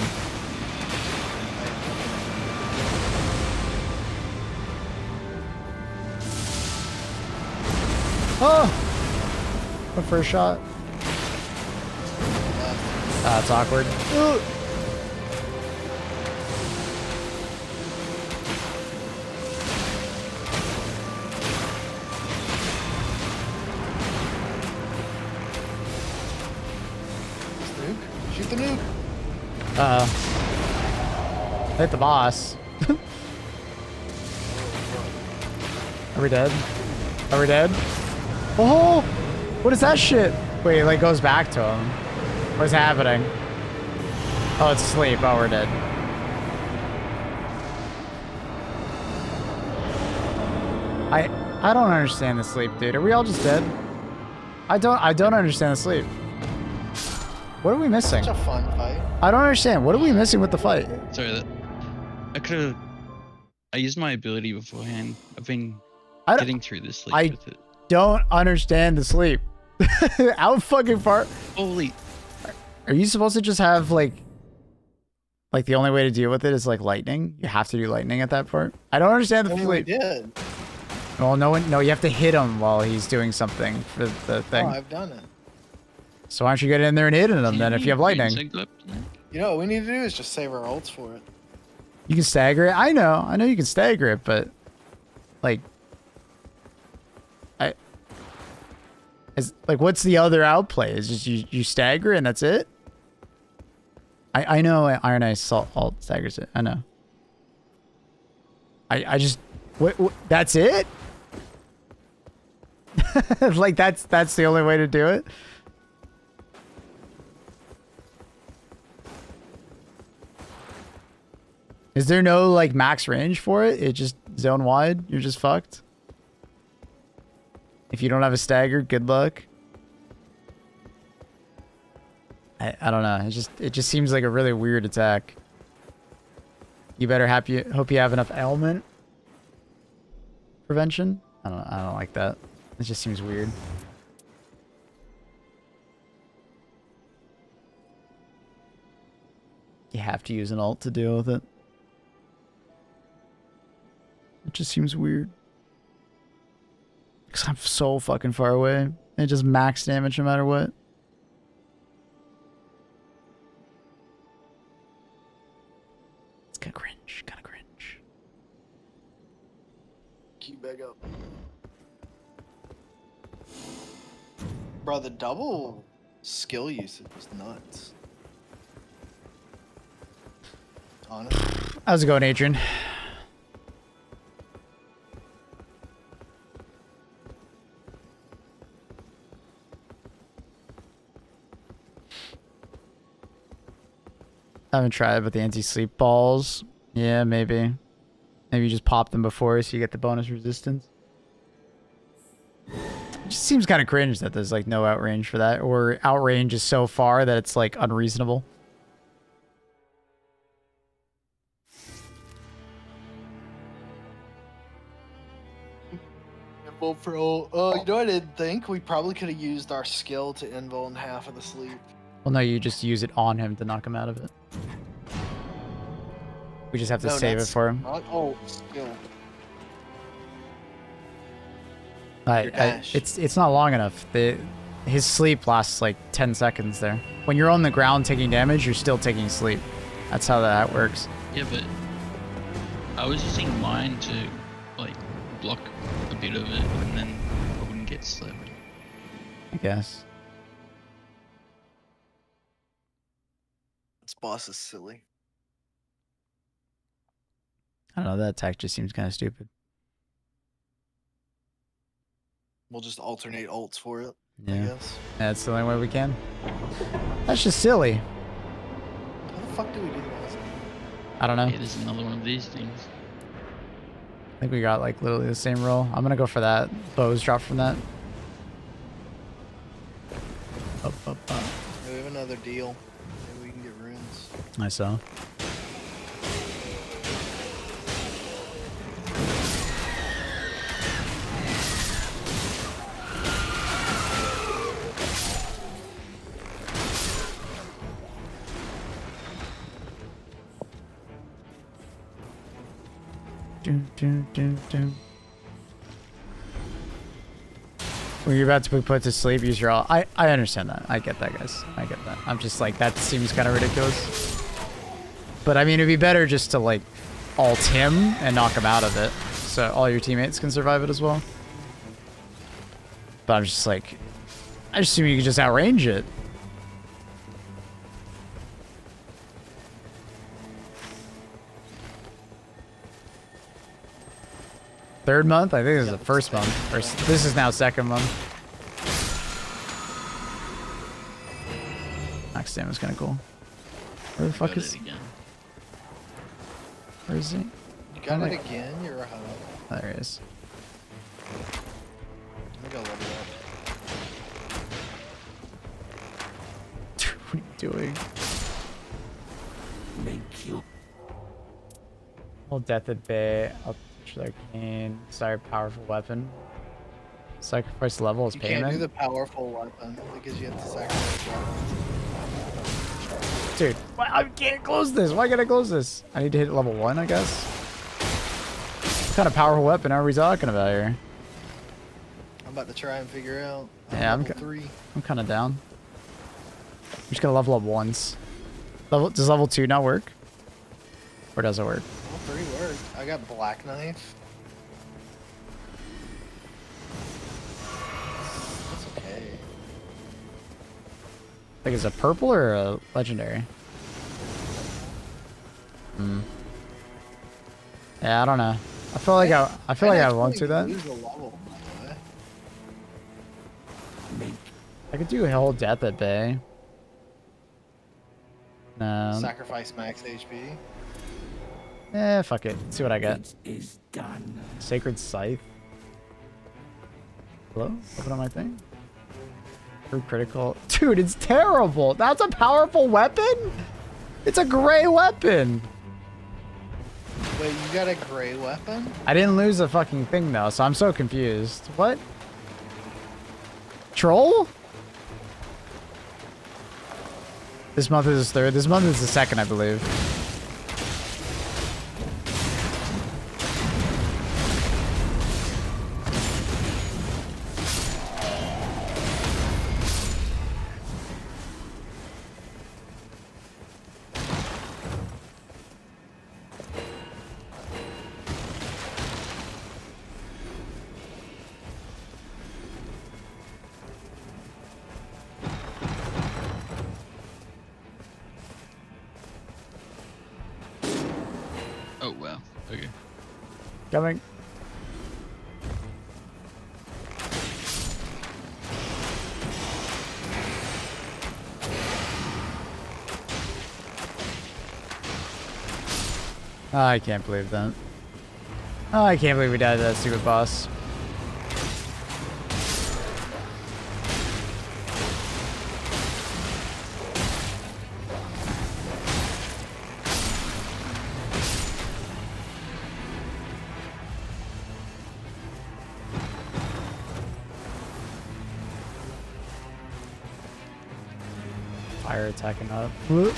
Speaker 1: Oh! Went for a shot. That's awkward.
Speaker 17: Shoot the nuke.
Speaker 1: Hit the boss. Are we dead? Are we dead? Oh! What is that shit? Wait, it like goes back to him. What's happening? Oh, it's sleep. Oh, we're dead. I don't understand the sleep, dude. Are we all just dead? I don't understand the sleep. What are we missing?
Speaker 17: Such a fun fight.
Speaker 1: I don't understand. What are we missing with the fight?
Speaker 16: Sorry, I used my ability beforehand. I've been getting through this sleep with it.
Speaker 1: Don't understand the sleep. How fucking far?
Speaker 16: Holy.
Speaker 1: Are you supposed to just have like the only way to deal with it is like lightning? You have to do lightning at that part? I don't understand the sleep.
Speaker 17: We did.
Speaker 1: Well, no, you have to hit him while he's doing something for the thing.
Speaker 17: Oh, I've done it.
Speaker 1: So why don't you get in there and hit him then if you have lightning?
Speaker 17: You know what we need to do is just save our ults for it.
Speaker 1: You can stagger it. I know you can stagger it, but like what's the other outplay? Is just you stagger and that's it? I know Iron Ice alt staggers it. I know. I just what that's it? Like that's the only way to do it? Is there no like max range for it? It just zone wide? You're just fucked? If you don't have a stagger, good luck. I don't know. It just seems like a really weird attack. You better hope you have enough ailment prevention. I don't like that. It just seems weird. You have to use an ult to deal with it. It just seems weird. Because I'm so fucking far away. It just max damage no matter what. Kinda cringe. Kinda cringe.
Speaker 17: Keep back up. Bro, the double skill usage is nuts. Honestly.
Speaker 1: How's it going, Adrian? I haven't tried it, but the anti-sleep balls. Yeah, maybe. Maybe you just pop them before so you get the bonus resistance. It just seems kind of cringe that there's like no outrange for that, or outrange is so far that it's like unreasonable.
Speaker 17: Invul for all. You know what I didn't think? We probably could have used our skill to invul in half of the sleep.
Speaker 1: Well, no, you just use it on him to knock him out of it. We just have to save it for him.
Speaker 17: Oh, skill.
Speaker 1: It's not long enough. His sleep lasts like 10 seconds there. When you're on the ground taking damage, you're still taking sleep. That's how that works.
Speaker 16: Yeah, but I was using mine to like block a bit of it, and then I wouldn't get slept.
Speaker 1: I guess.
Speaker 17: This boss is silly.
Speaker 1: I don't know. That attack just seems kind of stupid.
Speaker 17: We'll just alternate ults for it,
Speaker 1: Yeah.
Speaker 17: I guess.
Speaker 1: That's the only way we can. That's just silly.
Speaker 17: How the fuck do we do that?
Speaker 1: I don't know.
Speaker 16: Yeah, there's another one of these things.
Speaker 1: I think we got like literally the same roll. I'm gonna go for that. Bows drop from that. Up, up, up.
Speaker 17: We have another deal. Maybe we can get runes.
Speaker 1: I saw. When you're about to be put to sleep, use your all. I understand that. I get that, guys. I get that. I'm just like, that seems kind of ridiculous. But I mean, it'd be better just to like ult him and knock him out of it, so all your teammates can survive it as well. But I'm just like, I assume you can just outrange it. Third month? I think this is the first month. Or this is now second month. Max damage is kind of cool. Where the fuck is... Where is he?
Speaker 17: You got it again? You're a hoe.
Speaker 1: There he is.
Speaker 17: I'm gonna go level up.
Speaker 1: What are you doing?
Speaker 8: Make you.
Speaker 1: Hold death at bay. Arcane. Desire powerful weapon. Sacrifice level is
Speaker 17: You
Speaker 1: payment.
Speaker 17: can't do the powerful weapon because you have to sacrifice weapon.
Speaker 1: Dude, why, I can't close this. Why can't I close this? I need to hit level 1, I guess. What kind of powerful weapon are we talking about here?
Speaker 17: I'm about to try and figure out.
Speaker 1: Yeah, I'm kind of down. I'm just gonna level up once. Does level 2 not work? Or does it work?
Speaker 17: Level 3 worked. I got Black Knife. That's okay.
Speaker 1: Like, is it purple or a legendary? Yeah, I don't know. I feel like I want to that.
Speaker 17: Lose a level, by the way.
Speaker 1: I could do a whole death at bay. No.
Speaker 17: Sacrifice max HP.
Speaker 1: Eh, fuck it. Let's see what I get.
Speaker 8: It is done.
Speaker 1: Sacred Scythe. Hello? Open on my thing. True critical. Dude, it's terrible. That's a powerful weapon? It's a gray weapon.
Speaker 17: Wait, you got a gray weapon?
Speaker 1: I didn't lose a fucking thing though, so I'm so confused. What? Troll? This month is his third. This month is the second, I believe. Coming. I can't believe that. Oh, I can't believe we died to that stupid boss. Fire attacking up. Dude,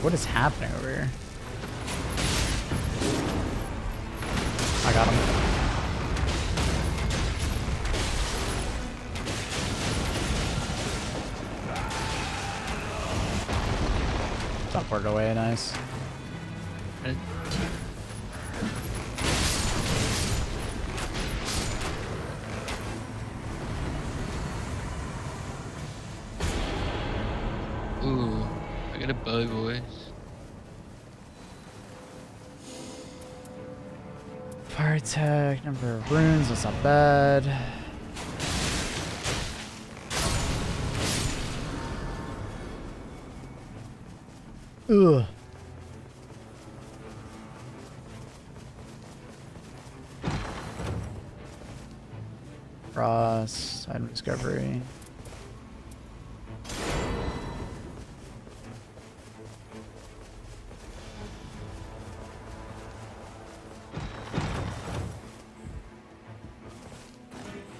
Speaker 1: what is happening over here? I got him. Teleported away, nice.
Speaker 16: Ooh, I got a bug, boys.
Speaker 1: Fire attack, number of runes, that's not bad. Ugh. Frost, item discovery.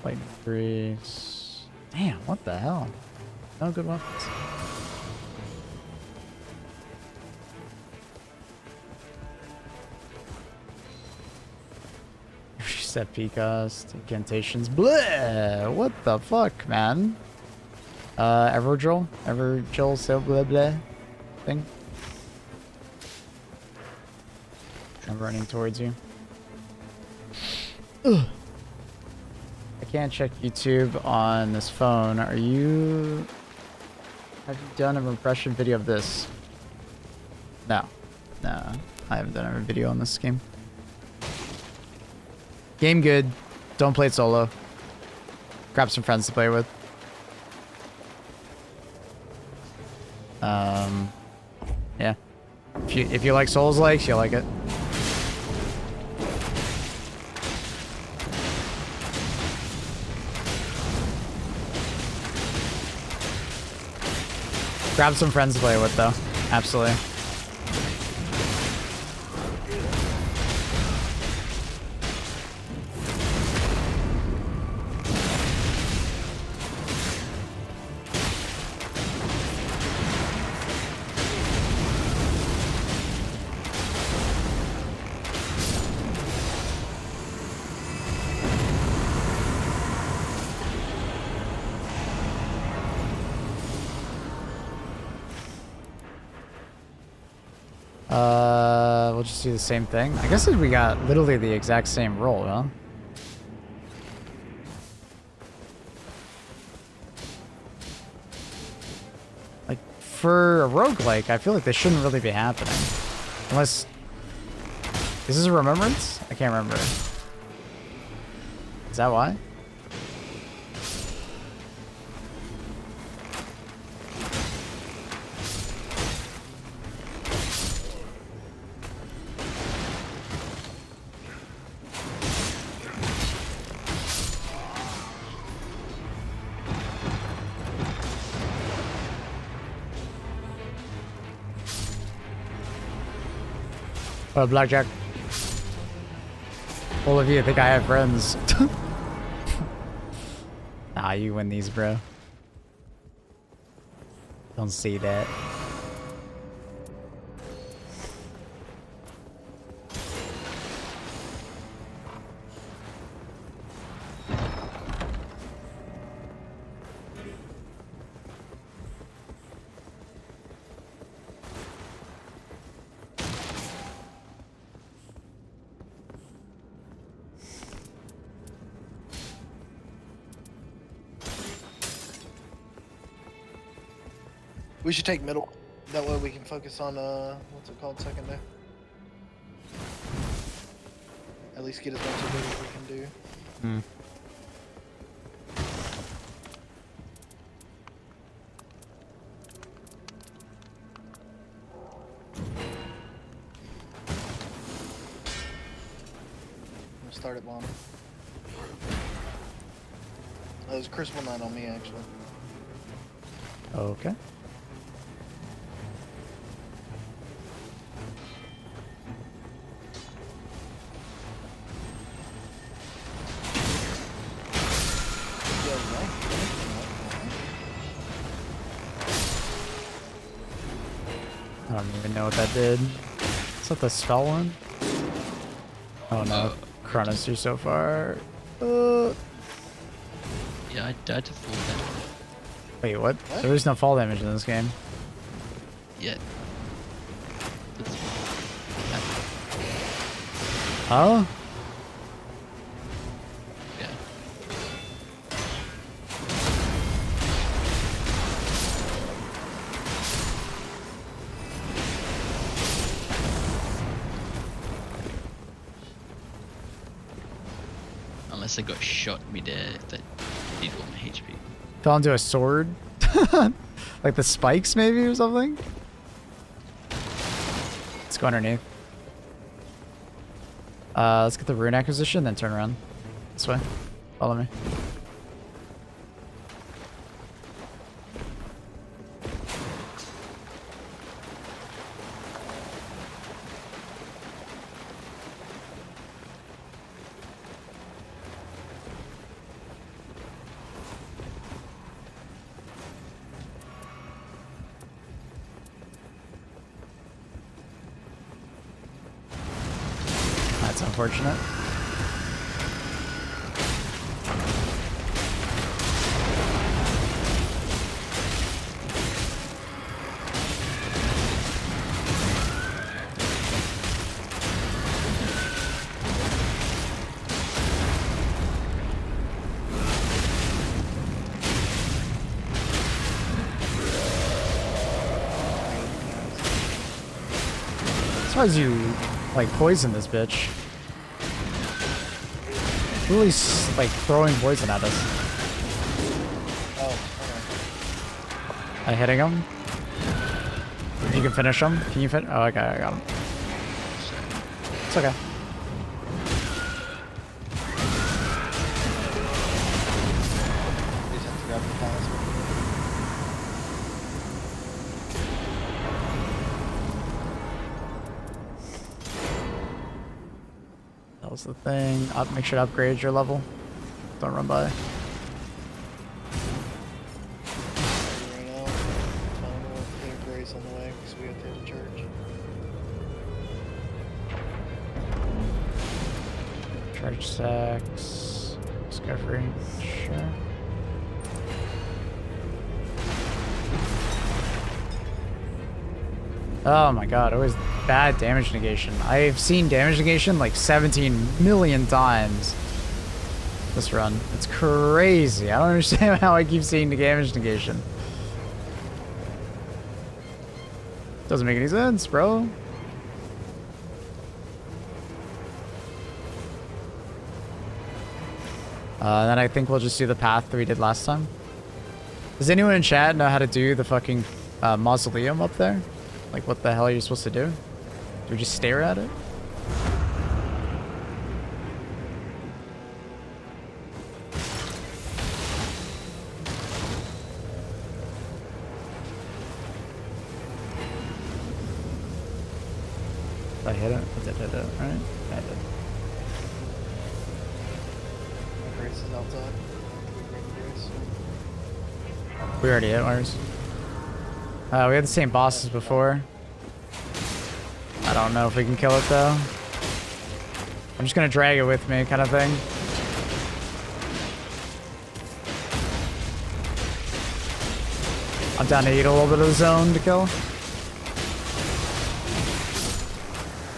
Speaker 1: Lightning freeze. Damn, what the hell? No good weapons. Reset Picast, incantations. Bleh! What the fuck, man? Everjoel, so blah blah thing. I'm running towards you. Ugh. I can't check YouTube on this phone. Have you done an impression video of this? No. No, I haven't done a video on this game. Game good. Don't play it solo. Grab some friends to play with. Yeah. If you like Souls-likes, you'll like it. Grab some friends to play with, though. Absolutely. We'll just do the same thing. I guess we got literally the exact same roll, huh? Like, for a roguelike, I feel like this shouldn't really be happening. Unless... Is this a remembrance? I can't remember. Is that why? Blackjack. All of you think I have friends. Nah, you win these, bro. Don't see that.
Speaker 17: We should take middle. That way we can focus on what's it called, second day. least get as much of it as we can do.
Speaker 1: Hmm.
Speaker 17: I'm gonna start at bottom. Oh, there's a Crucible Knight on me, actually.
Speaker 1: Okay. I don't even know what that did. Is that the spell one? Oh no, Cronus, you're so far.
Speaker 16: Yeah, I died to fall damage.
Speaker 1: Wait, what? There is no fall damage in this game.
Speaker 16: Yet.
Speaker 1: Oh?
Speaker 16: Yeah. Unless I got shot midair, if that did 1 HP.
Speaker 1: Fell into a sword? Like the spikes maybe or something? Let's go underneath. Let's get the rune acquisition, then turn around. This way. Follow me. That's unfortunate. Surprised you like poison this bitch. Really like throwing poison at us.
Speaker 17: Oh, okay.
Speaker 1: I hitting him? You can finish him? Can you fin? Oh, okay, I got him. It's okay.
Speaker 17: We just have to grab the palace.
Speaker 1: That was the thing. Make sure to upgrade your level. Don't run by.
Speaker 17: Right now, time to get a grace on the way because we have to hit the church.
Speaker 1: Charge stacks. Discovery. Sure. Oh my god, always bad damage negation. I've seen damage negation like 17 million times this run. It's crazy. I don't understand how I keep seeing the damage negation. Doesn't make any sense, bro. Then I think we'll just do the path that we did last time. Does anyone in chat know how to do the fucking mausoleum up there? Like, what the hell are you supposed to do? Do we just stare at it? Did I hit it? I did hit it, right? I did.
Speaker 17: Grace is outside.
Speaker 1: We already hit ours. We had the same bosses before. I don't know if we can kill it though. I'm just gonna drag it with me, kind of thing. I'm down to eat a little bit of the zone to kill.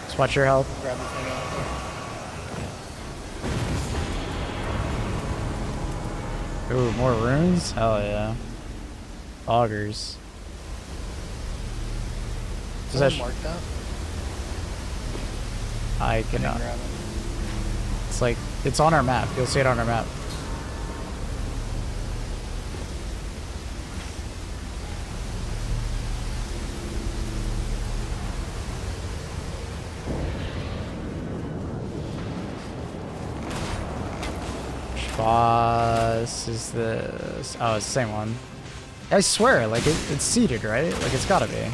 Speaker 1: Just watch your health.
Speaker 17: Grab the thing out.
Speaker 1: Ooh, more runes? Hell yeah. Augers. Does that
Speaker 17: mark that?
Speaker 1: I cannot.
Speaker 17: Grab it.
Speaker 1: It's like, it's on our map. You'll see it on our map. Which boss is this? Oh, it's the same one. I swear, like, it's seated, right? Like, it's gotta be.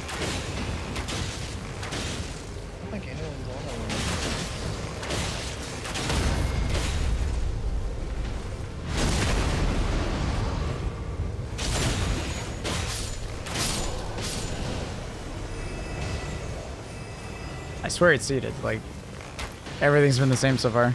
Speaker 1: I swear it's seated. Like, everything's been the same so far.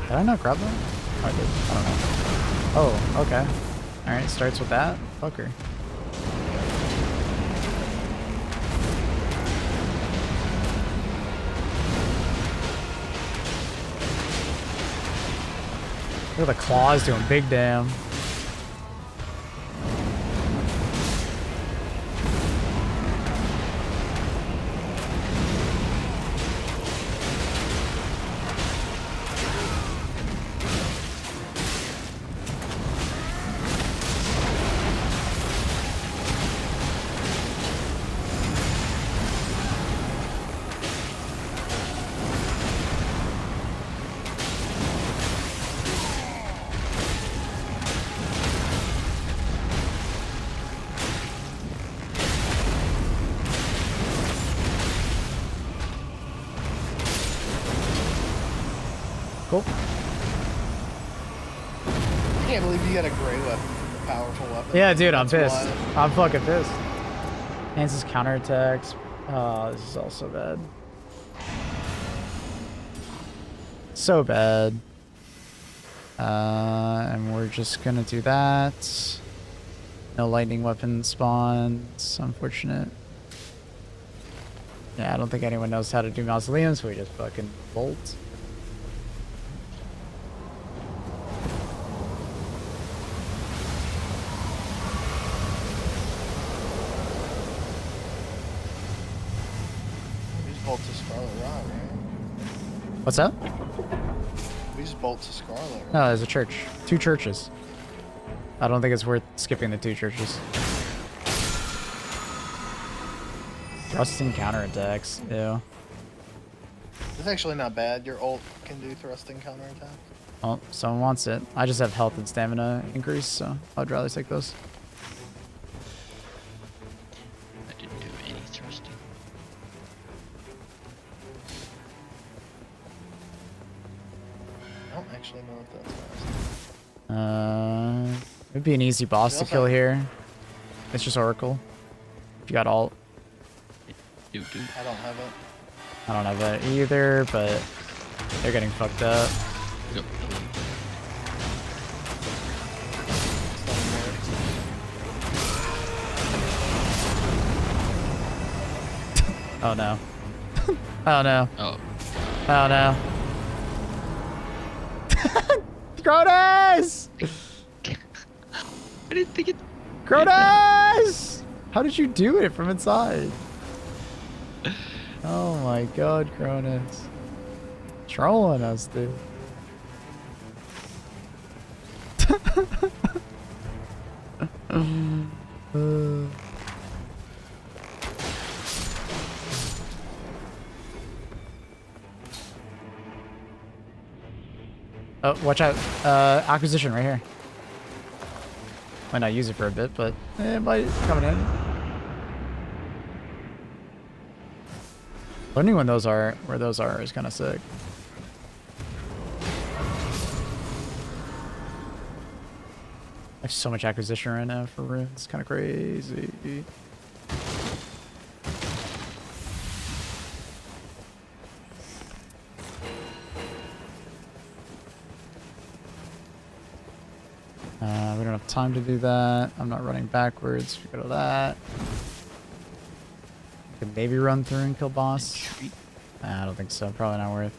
Speaker 1: Did I not grab that? Oh, I did. I don't know. Oh, okay. Alright, starts with that. Fucker. Look at the claws doing big damn. Cool.
Speaker 17: I can't believe you got a gray weapon from a powerful weapon.
Speaker 1: Yeah, dude, I'm
Speaker 17: That's
Speaker 1: pissed.
Speaker 17: wild.
Speaker 1: I'm fucking pissed. Enhances counterattacks. Oh, this is also bad. So bad. And we're just gonna do that. No lightning weapon spawns. Unfortunate. Yeah, I don't think anyone knows how to do mausoleum, so we just fucking bolt.
Speaker 17: We just bolt to Scarlet Rot, right?
Speaker 1: What's up?
Speaker 17: We just bolt to Scarlet Rot.
Speaker 1: No, there's a church. 2 churches. I don't think it's worth skipping the 2 churches. Thrusting counterattacks. Ew.
Speaker 17: It's actually not bad. Your ult can do thrusting counterattack.
Speaker 1: Well, someone wants it. I just have health and stamina increase, so I'd rather take those.
Speaker 16: I didn't do any thrusting.
Speaker 17: I don't actually know if that's fast.
Speaker 1: It'd be an easy boss to kill here. It's just Oracle. If you got alt.
Speaker 17: I don't have it.
Speaker 1: I don't have that either, but they're getting fucked up.
Speaker 16: Yep.
Speaker 1: Oh no. Oh no.
Speaker 16: Oh.
Speaker 1: Oh no. Cronus!
Speaker 16: I didn't think it.
Speaker 1: Cronus! How did you do it from inside? Oh my god, Cronus. Trolling us, dude. Oh, watch out. Acquisition right here. Might not use it for a bit, but it might come in handy. Learning when those are, where those are, is kind of sick. I have so much acquisition right now for runes. It's kind of crazy. We don't have time to do that. I'm not running backwards. We go to that. Could maybe run through and kill boss. Nah, I don't think so. Probably not worth.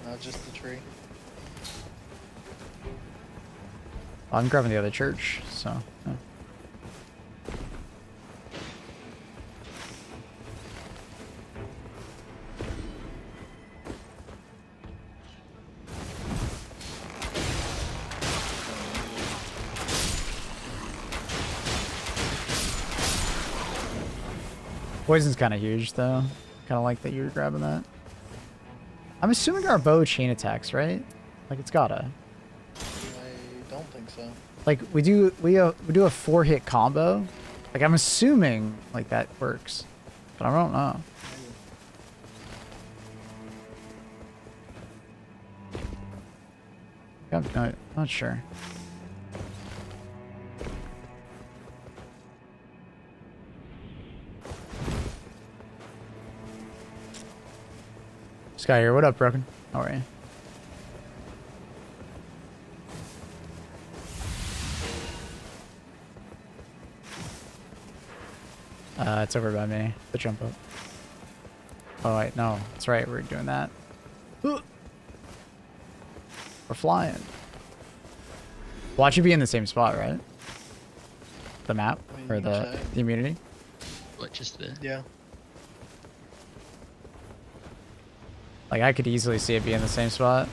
Speaker 17: That's just the tree.
Speaker 1: I'm grabbing the other church, so. Yeah. Poison's kind of huge, though. Kind of like that you were grabbing that. I'm assuming our bow chain attacks, right? Like it's gotta.
Speaker 17: I don't think so.
Speaker 1: Like we do a 4-hit combo. Like I'm assuming like that works, but I don't know. I'm not sure. Sky here, what up, Broken? How are you? It's over by me. The jump up. Oh wait, no, that's right. We're doing that. We're flying. Watch you be in the same spot, right? The map or the immunity.
Speaker 16: What, just the?
Speaker 17: Yeah.
Speaker 1: Like I could easily see it be in the same spot.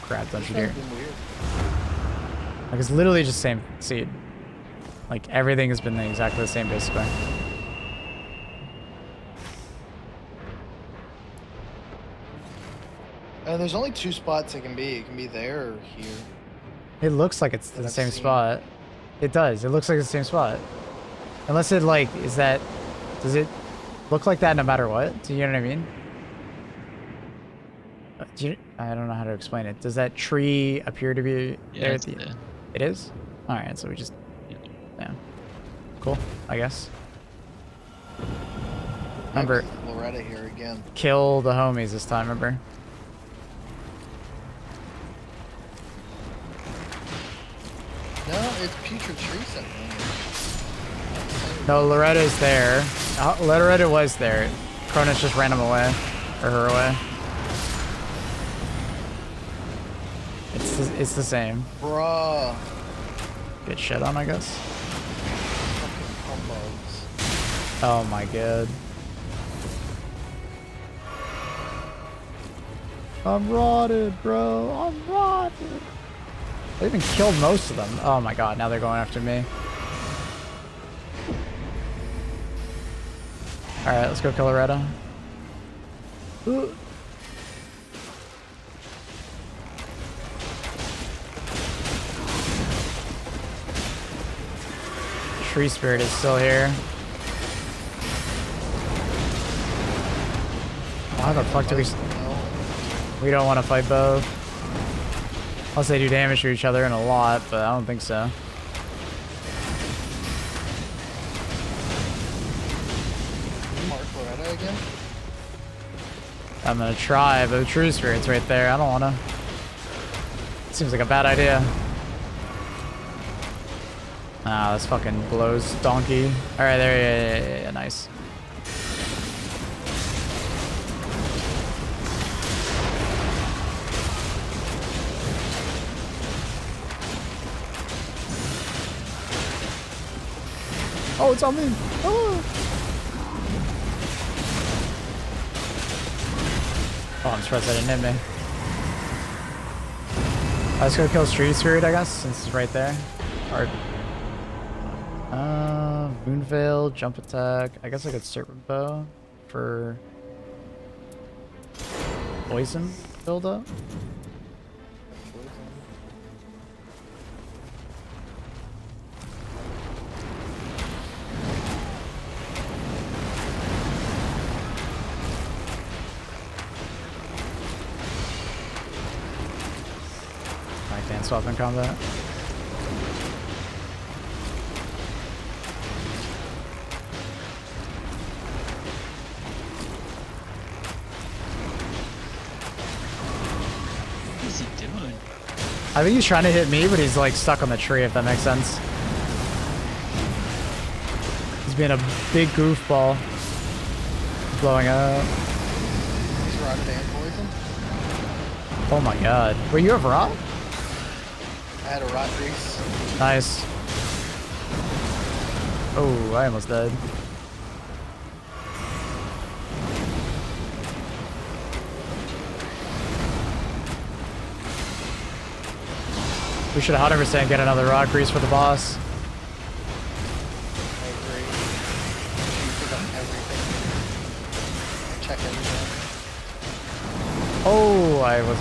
Speaker 1: Crap, don't you dare. Like it's literally just same seed. Like everything has been exactly the same basically.
Speaker 17: There's only 2 spots it can be. It can be there or here.
Speaker 1: It looks like it's the same spot. It does. It looks like it's the same spot. Unless it like is that. Does it look like that no matter what? Do you know what I mean? I don't know how to explain it. Does that tree appear to be there?
Speaker 16: It's there.
Speaker 1: It is? Alright, so we just... Yeah. Cool, I guess. Remember...
Speaker 17: Loretta here again.
Speaker 1: Kill the homies this time, remember?
Speaker 17: No, it's Putrid Teresa.
Speaker 1: No, Loretta's there. Loretta was there. Cronus just ran him away. Or her away. It's the same.
Speaker 17: Bruh.
Speaker 1: Get shit on, I guess. Oh my god. I'm rotted, bro. I'm rotted. They even killed most of them. Oh my god, now they're going after me. Alright, let's go kill Loretta. Ooh. Tree Spirit is still here. How the fuck do we... We don't want to fight both. Unless they do damage to each other and a lot, but I don't think so.
Speaker 17: Mark Loretta again?
Speaker 1: I'm gonna try, but the True Spirit's right there. I don't wanna. Seems like a bad idea. Ah, this fucking blows donkey. Alright, there, yeah, nice. Oh, it's on me. Oh, I'm surprised that didn't hit me. Let's go kill Street Spirit, I guess, since it's right there. Or, Moonveil, jump attack. I guess I could Serpent Bow for poison build up. I can't swap in combat.
Speaker 16: What is he doing?
Speaker 1: I think he's trying to hit me, but he's like stuck on the tree, if that makes sense. He's being a big goofball. Blowing up.
Speaker 17: He's running. left and poison.
Speaker 1: Oh my god. Wait, you have rot?
Speaker 17: I had a rot grease.
Speaker 1: Nice. Oh, I almost died. We should 100% get another rock grease for the boss.
Speaker 17: I agree. You pick up everything. Check everything.
Speaker 1: Oh, I was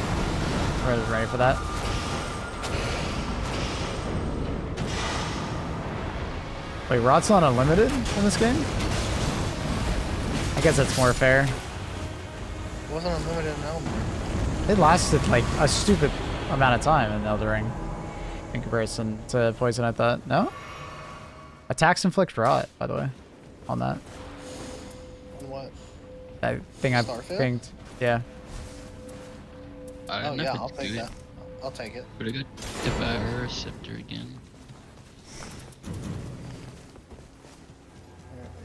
Speaker 1: ready for that. Wait, rot's not unlimited in this game? I guess that's more fair.
Speaker 17: It wasn't unlimited in Elden Ring.
Speaker 1: It lasted like a stupid amount of time in Elden Ring. In comparison to poison, I thought. No? Attacks inflict rot, by the way. On that.
Speaker 17: On what?
Speaker 1: That thing I
Speaker 17: Starfield?
Speaker 1: pinged. Yeah.
Speaker 17: Oh yeah, I'll take that. I'll take it.
Speaker 16: Pretty good. Devour Scepter again.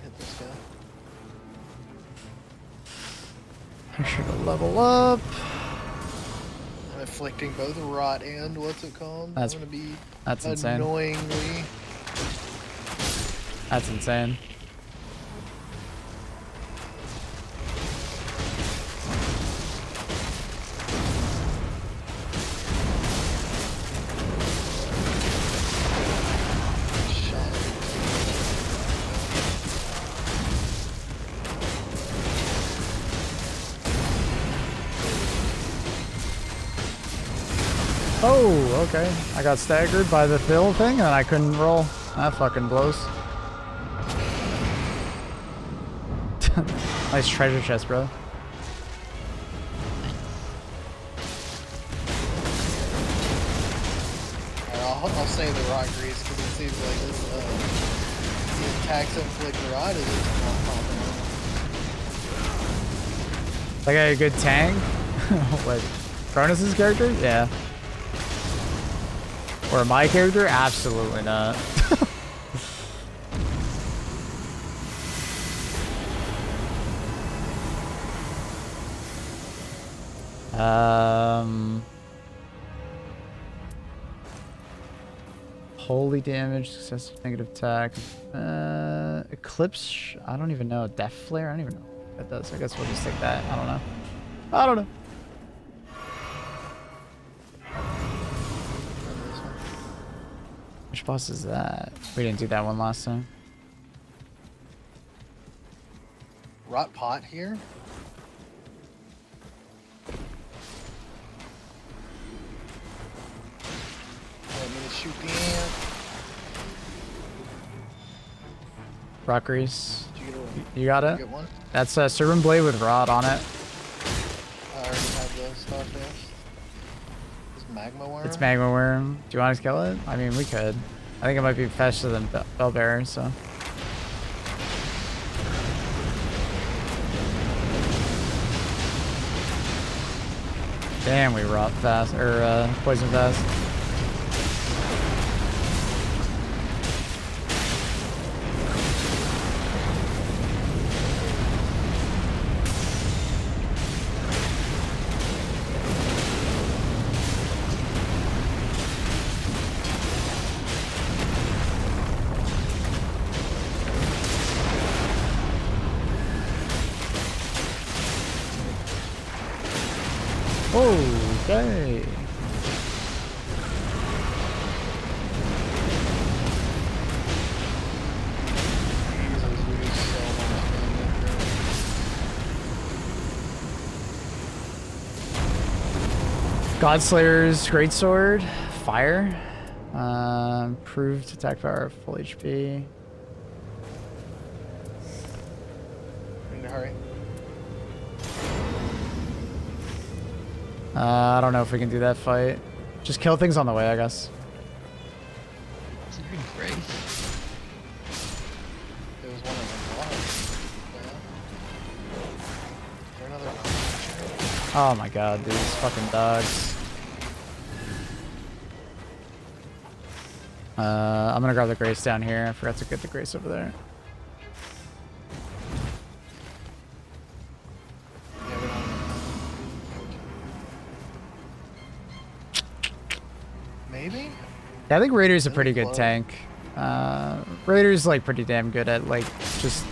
Speaker 17: Hit this guy.
Speaker 1: I should level up.
Speaker 17: I'm inflicting both rot and what's it called?
Speaker 1: That's-
Speaker 17: I'm gonna be
Speaker 1: that's insane.
Speaker 17: annoyingly.
Speaker 1: That's insane. Oh, okay. I got staggered by the fill thing and I couldn't roll. That fucking blows. Nice treasure chest, bro.
Speaker 17: I'll save the rock grease because it seems like this, the attacks that inflict rot is just not popping
Speaker 1: Like a good tank? Like Cronus's character? Yeah. Or my character? Absolutely not. Holy damage, successive negative attack. Eclipse, I don't even know. Death Flare, I don't even know what that does. I guess we'll just take that. I don't know. I don't know. Which boss is that? We didn't do that one last time.
Speaker 17: Rot pot here? Let me shoot the ant.
Speaker 1: Rock grease.
Speaker 17: Did you get one?
Speaker 1: You got it?
Speaker 17: Get one?
Speaker 1: That's a serpent blade with rod on it.
Speaker 17: I already have the starfish. Is magma worm?
Speaker 1: It's magma worm. Do you want to kill it? I mean, we could. I think it might be faster than Bellbearer, so. Damn, we rot fast, or poison fast. Okay. Godslayer's Greatsword, fire. Improved attack power, full HP.
Speaker 17: In a hurry.
Speaker 1: I don't know if we can do that fight. Just kill things on the way, I guess.
Speaker 16: Is it really great?
Speaker 17: There was one of them. Is there another one?
Speaker 1: Oh my god, these fucking dogs. I'm gonna grab the Grace down here. I forgot to get the Grace over there.
Speaker 17: Yeah, we don't.
Speaker 1: Yeah, I think Raider's a pretty good tank. Raider's like pretty damn good at like just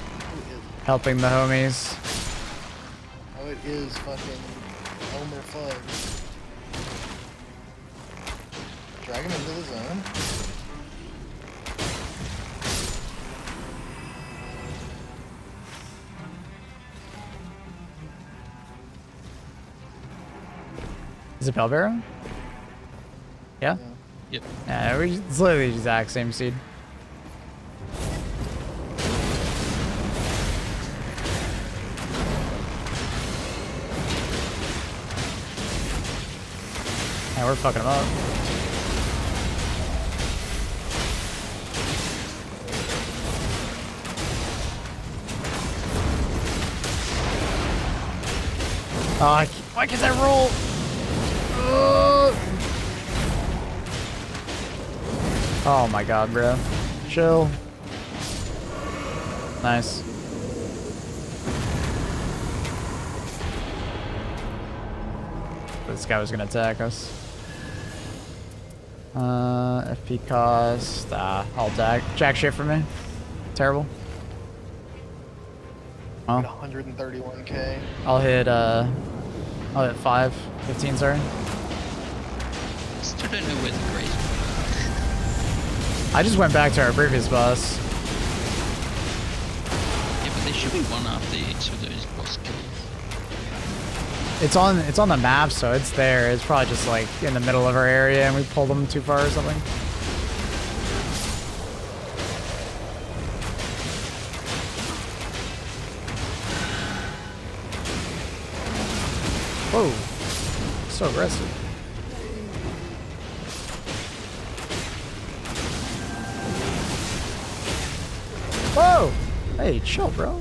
Speaker 1: helping the homies.
Speaker 17: Oh, it is fucking Homer Fudge. Drag him into the zone.
Speaker 1: Is it Bellbarrow? Yeah?
Speaker 16: Yep.
Speaker 1: Yeah, it's literally the exact same seed. Yeah, we're fucking them up. Oh, why can't I roll? Oh my god, bro. Chill. Nice. This guy was gonna attack us. FP cost. I'll jack shit for me. Terrible. Oh.
Speaker 17: 131k.
Speaker 1: I'll hit 15, sorry.
Speaker 16: Still don't know where the grays
Speaker 1: I just went back to our previous boss.
Speaker 16: Yeah, but they should be one after each of those boss kills.
Speaker 1: It's on the map, so it's there. It's probably just like in the middle of our area and we pulled them too far or something. Whoa. So aggressive. Whoa! Hey, chill, bro.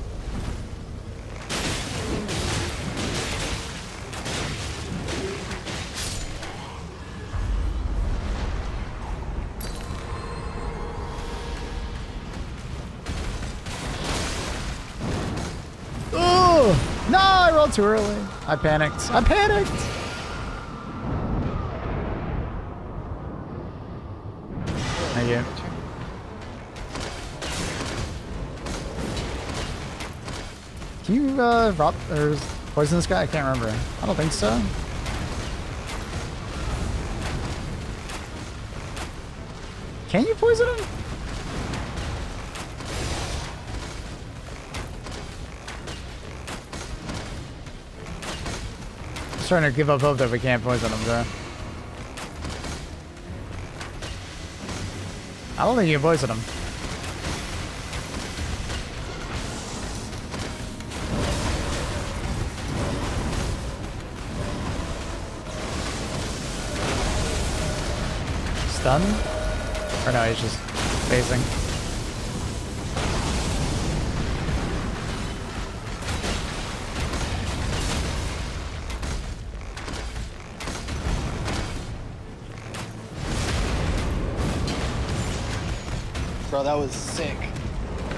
Speaker 1: Oh! No, I rolled too early. I panicked. I panicked! Thank you. Can you, rob or poison this guy? I can't remember. I don't think so. Can you poison him? I'm starting to give up hope that we can't poison him, bro. I don't think you can poison him. Stun? Or no, he's just phasing.
Speaker 17: Bro, that was sick.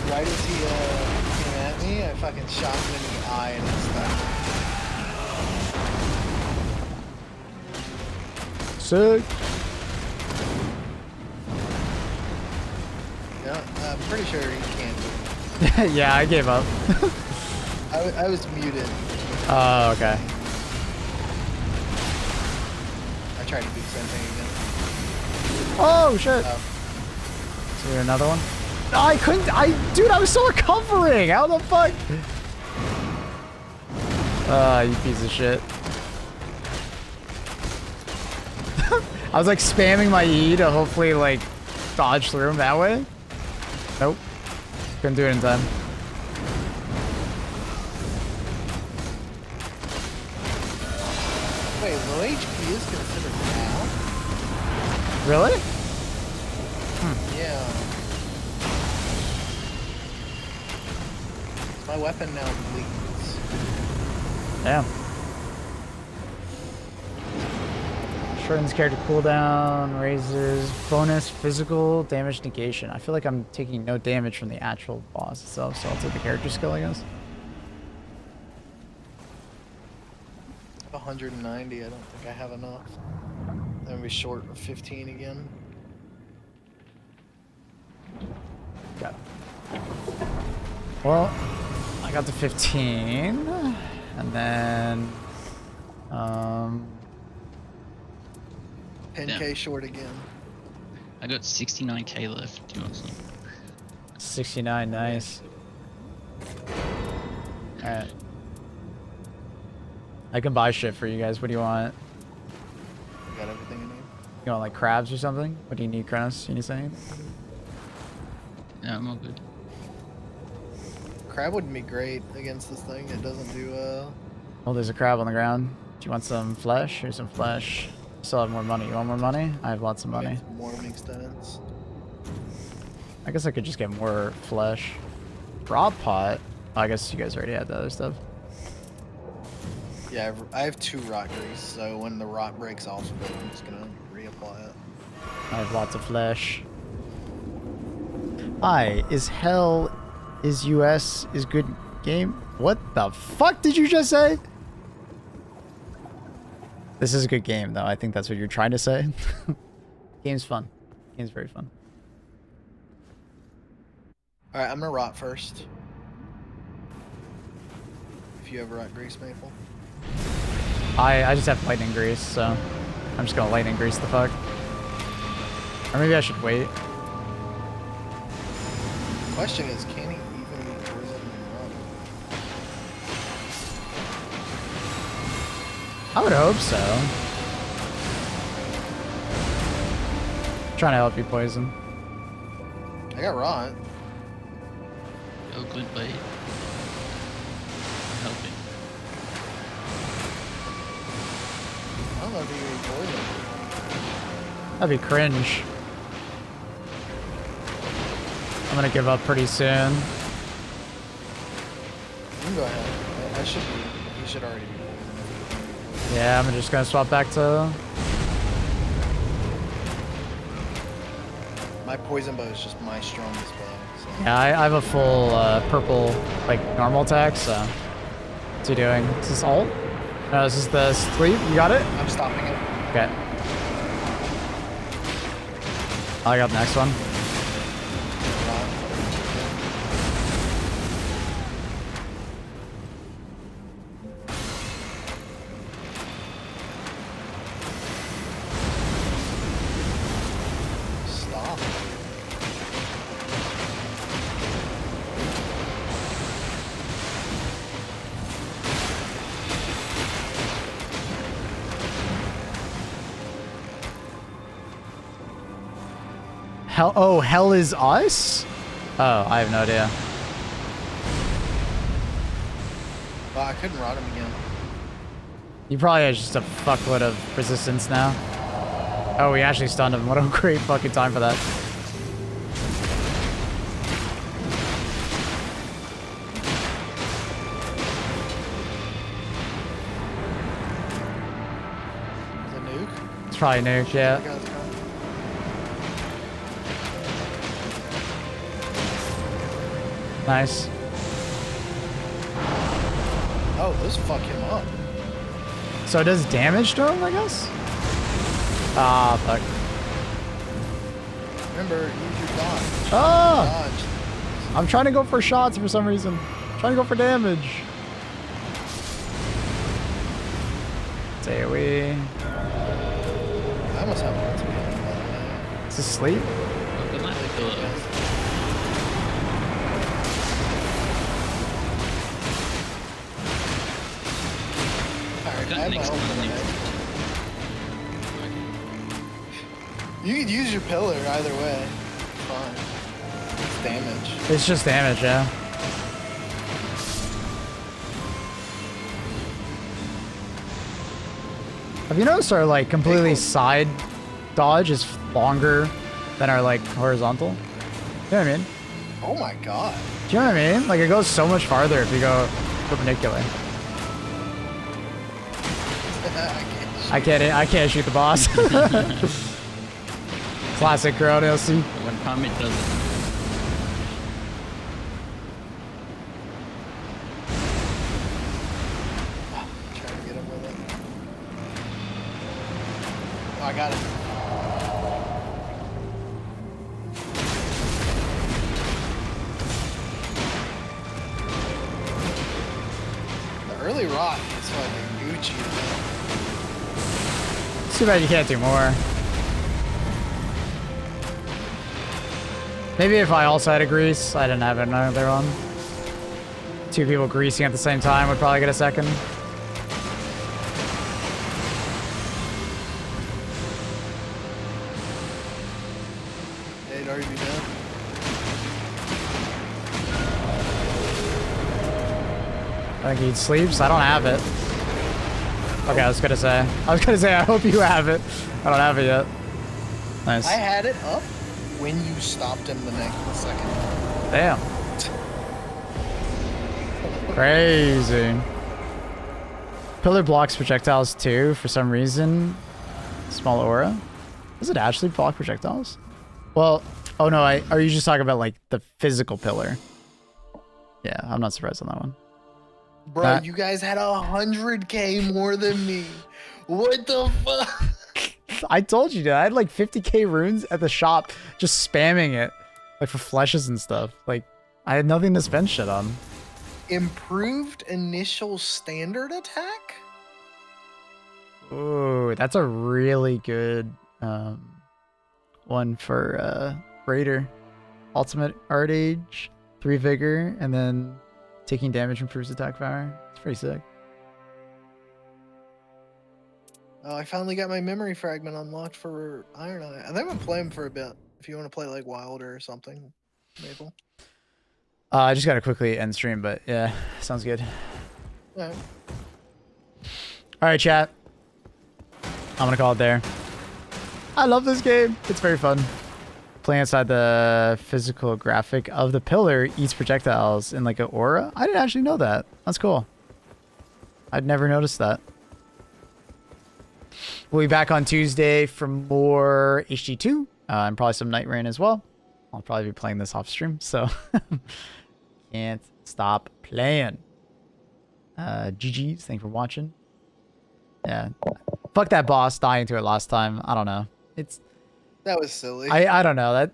Speaker 17: Right as he came at me, I fucking shot him in the eye and it's
Speaker 1: Sick.
Speaker 17: Yeah, I'm pretty sure he can't do it.
Speaker 1: Yeah, I gave up.
Speaker 17: I was muted.
Speaker 1: Oh, okay.
Speaker 17: I tried to do the same thing again.
Speaker 1: Oh, shit.
Speaker 17: Oh.
Speaker 1: Is there another one? No, I couldn't. Dude, I was still recovering. How the fuck? You piece of shit. I was like spamming my E to hopefully like dodge through him that way. Nope. Couldn't do it in time.
Speaker 17: Wait, low HP is considered down?
Speaker 1: Really?
Speaker 17: Yeah. My weapon now bleeds.
Speaker 1: Damn. Shortens character cooldown, raises bonus physical damage negation. I feel like I'm taking no damage from the actual boss itself, so I'll take the character skill, I guess.
Speaker 17: 190, I don't think I have enough. I'm gonna be short of 15 again.
Speaker 1: Okay. Well, I got to 15, and then
Speaker 17: 10k short again.
Speaker 16: I got 69k left. Do you want some?
Speaker 1: 69, nice. Alright. I can buy shit for you guys. What do you want?
Speaker 17: Got everything you need.
Speaker 1: You want like crabs or something? What do you need, Kronos? You need something?
Speaker 16: No, I'm all good.
Speaker 17: Crab would be great against this thing. It doesn't do
Speaker 1: Oh, there's a crab on the ground. Do you want some flesh? Here's some flesh. Still have more money. You want more money? I have lots of money.
Speaker 17: more extents.
Speaker 1: I guess I could just get more flesh. Raw pot. Oh, I guess you guys already had the other stuff.
Speaker 17: Yeah, I have 2 rot grease, so when the rot breaks off of it, I'm just gonna reapply it.
Speaker 1: I have lots of flesh. Hi, is hell is US is good game? What the fuck did you just say? This is a good game though. I think that's what you're trying to say. Game's fun. Game's very fun.
Speaker 17: Alright, I'm gonna rot first. If you have rot grease, Maple.
Speaker 1: I just have lightning grease, so I'm just gonna lightning grease the fuck. Or maybe I should wait.
Speaker 17: Question is, can he even eat poison and rot?
Speaker 1: I would hope so. Trying to help you, Poison.
Speaker 17: I got rot.
Speaker 16: Yo, good bait. Helping.
Speaker 17: I don't know if you can eat poison.
Speaker 1: That'd be cringe. I'm gonna give up pretty soon.
Speaker 17: You can go ahead. I should be. He should already be poisoned.
Speaker 1: Yeah, I'm just gonna swap back to...
Speaker 17: My poison bow is just my strongest bow. So.
Speaker 1: Yeah, I have a full purple, like, normal attack, so... What's he doing? Is this ult? No, this is the sleep. You got it?
Speaker 17: I'm stopping it.
Speaker 1: Okay. I got the next one.
Speaker 17: Stop.
Speaker 1: Hell, oh, hell is us? Oh, I have no idea.
Speaker 17: Oh, I couldn't rot him again.
Speaker 1: You probably have just a fuckload of resistance now. Oh, we actually stunned him. What a great fucking time for that.
Speaker 17: Is it nuke?
Speaker 1: It's probably nuke, yeah. Nice.
Speaker 17: Oh, this fuck him up.
Speaker 1: So it does damage to him, I guess? Ah, fuck.
Speaker 17: Remember, use your dodge.
Speaker 1: Ah!
Speaker 17: Dodge.
Speaker 1: I'm trying to go for shots for some reason. Trying to go for damage. AoE.
Speaker 17: I almost have one to be on, by the way.
Speaker 1: Is this sleep?
Speaker 17: Alright, I have my own You could use your pillar either way. Fine. It's damage.
Speaker 1: It's just damage, yeah. Have you noticed our like completely side dodge is longer than our like horizontal? You know what I mean?
Speaker 17: Oh my god.
Speaker 1: Do you know what I mean? Like it goes so much farther if you go perpendicular. I can't shoot the boss. Classic Kronos.
Speaker 16: One time it does it.
Speaker 17: Trying to get him with it. Oh, I got it. really rotten. It's fucking Gucci.
Speaker 1: It's too bad you can't do more. Maybe if I also had a grease, I didn't have another one. 2 people greasing at the same time would probably get a second.
Speaker 17: They'd already be done.
Speaker 1: I think he sleeps. I don't have it. Okay, I was gonna say. I hope you have it. I don't have it yet. Nice.
Speaker 17: I had it up when you stopped him the next second.
Speaker 1: Damn. Crazy. Pillar blocks projectiles too, for some reason. Small aura. Does it actually block projectiles? Well, oh no, are you just talking about like the physical pillar? Yeah, I'm not surprised on that one.
Speaker 17: Bro, you guys had 100k more than me. What the fuck?
Speaker 1: I told you, dude. I had like 50k runes at the shop, just spamming it, like for fleshes and stuff. Like, I had nothing to spend shit on.
Speaker 17: Improved initial standard attack?
Speaker 1: Ooh, that's a really good one for Raider. Ultimate Art Age, 3 Vigor, and then taking damage improves attack power. It's pretty sick.
Speaker 17: Oh, I finally got my memory fragment unlocked for Iron Eye. I think I'm gonna play him for a bit. If you want to play like Wilder or something, Maple.
Speaker 1: I just gotta quickly end stream, but yeah, sounds good.
Speaker 17: Alright.
Speaker 1: Alright, chat. I'm gonna call it there. I love this game. It's very fun. Playing inside the physical graphic of the pillar eats projectiles in like an aura. I didn't actually know that. That's cool. I'd never noticed that. We'll be back on Tuesday for more HD2 and probably some Night Rain as well. I'll probably be playing this off stream, so can't stop playing. GG's, thanks for watching. Yeah, fuck that boss dying to it last time. I don't know.
Speaker 17: That was silly.
Speaker 1: I don't know that.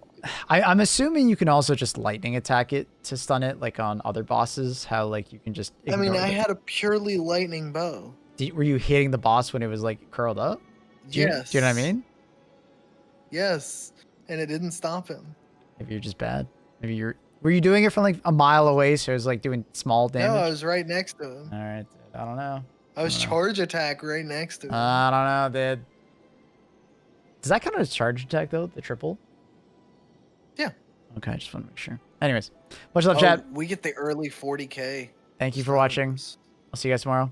Speaker 1: I'm assuming you can also just lightning attack it to stun it, like on other bosses. How like you can just.
Speaker 17: I mean,
Speaker 1: ignore
Speaker 17: I
Speaker 1: it.
Speaker 17: had a purely lightning bow.
Speaker 1: Were you hitting the boss when it was like curled up?
Speaker 17: Yes.
Speaker 1: Do you know what I mean?
Speaker 17: Yes, and it didn't stop him.
Speaker 1: Maybe you're just bad. Maybe you're. Were you doing it from like a mile away, so it was like doing small damage?
Speaker 17: No, I was right next to him.
Speaker 1: All right, I don't know.
Speaker 17: I was charge attack right next to him.
Speaker 1: I don't know, dude. Does that count as charge attack though? The triple?
Speaker 17: Yeah.
Speaker 1: Okay, I just want to make sure. Anyways, much love, chat.
Speaker 17: We get the early 40k.
Speaker 1: Thank you for watching. I'll see you guys tomorrow.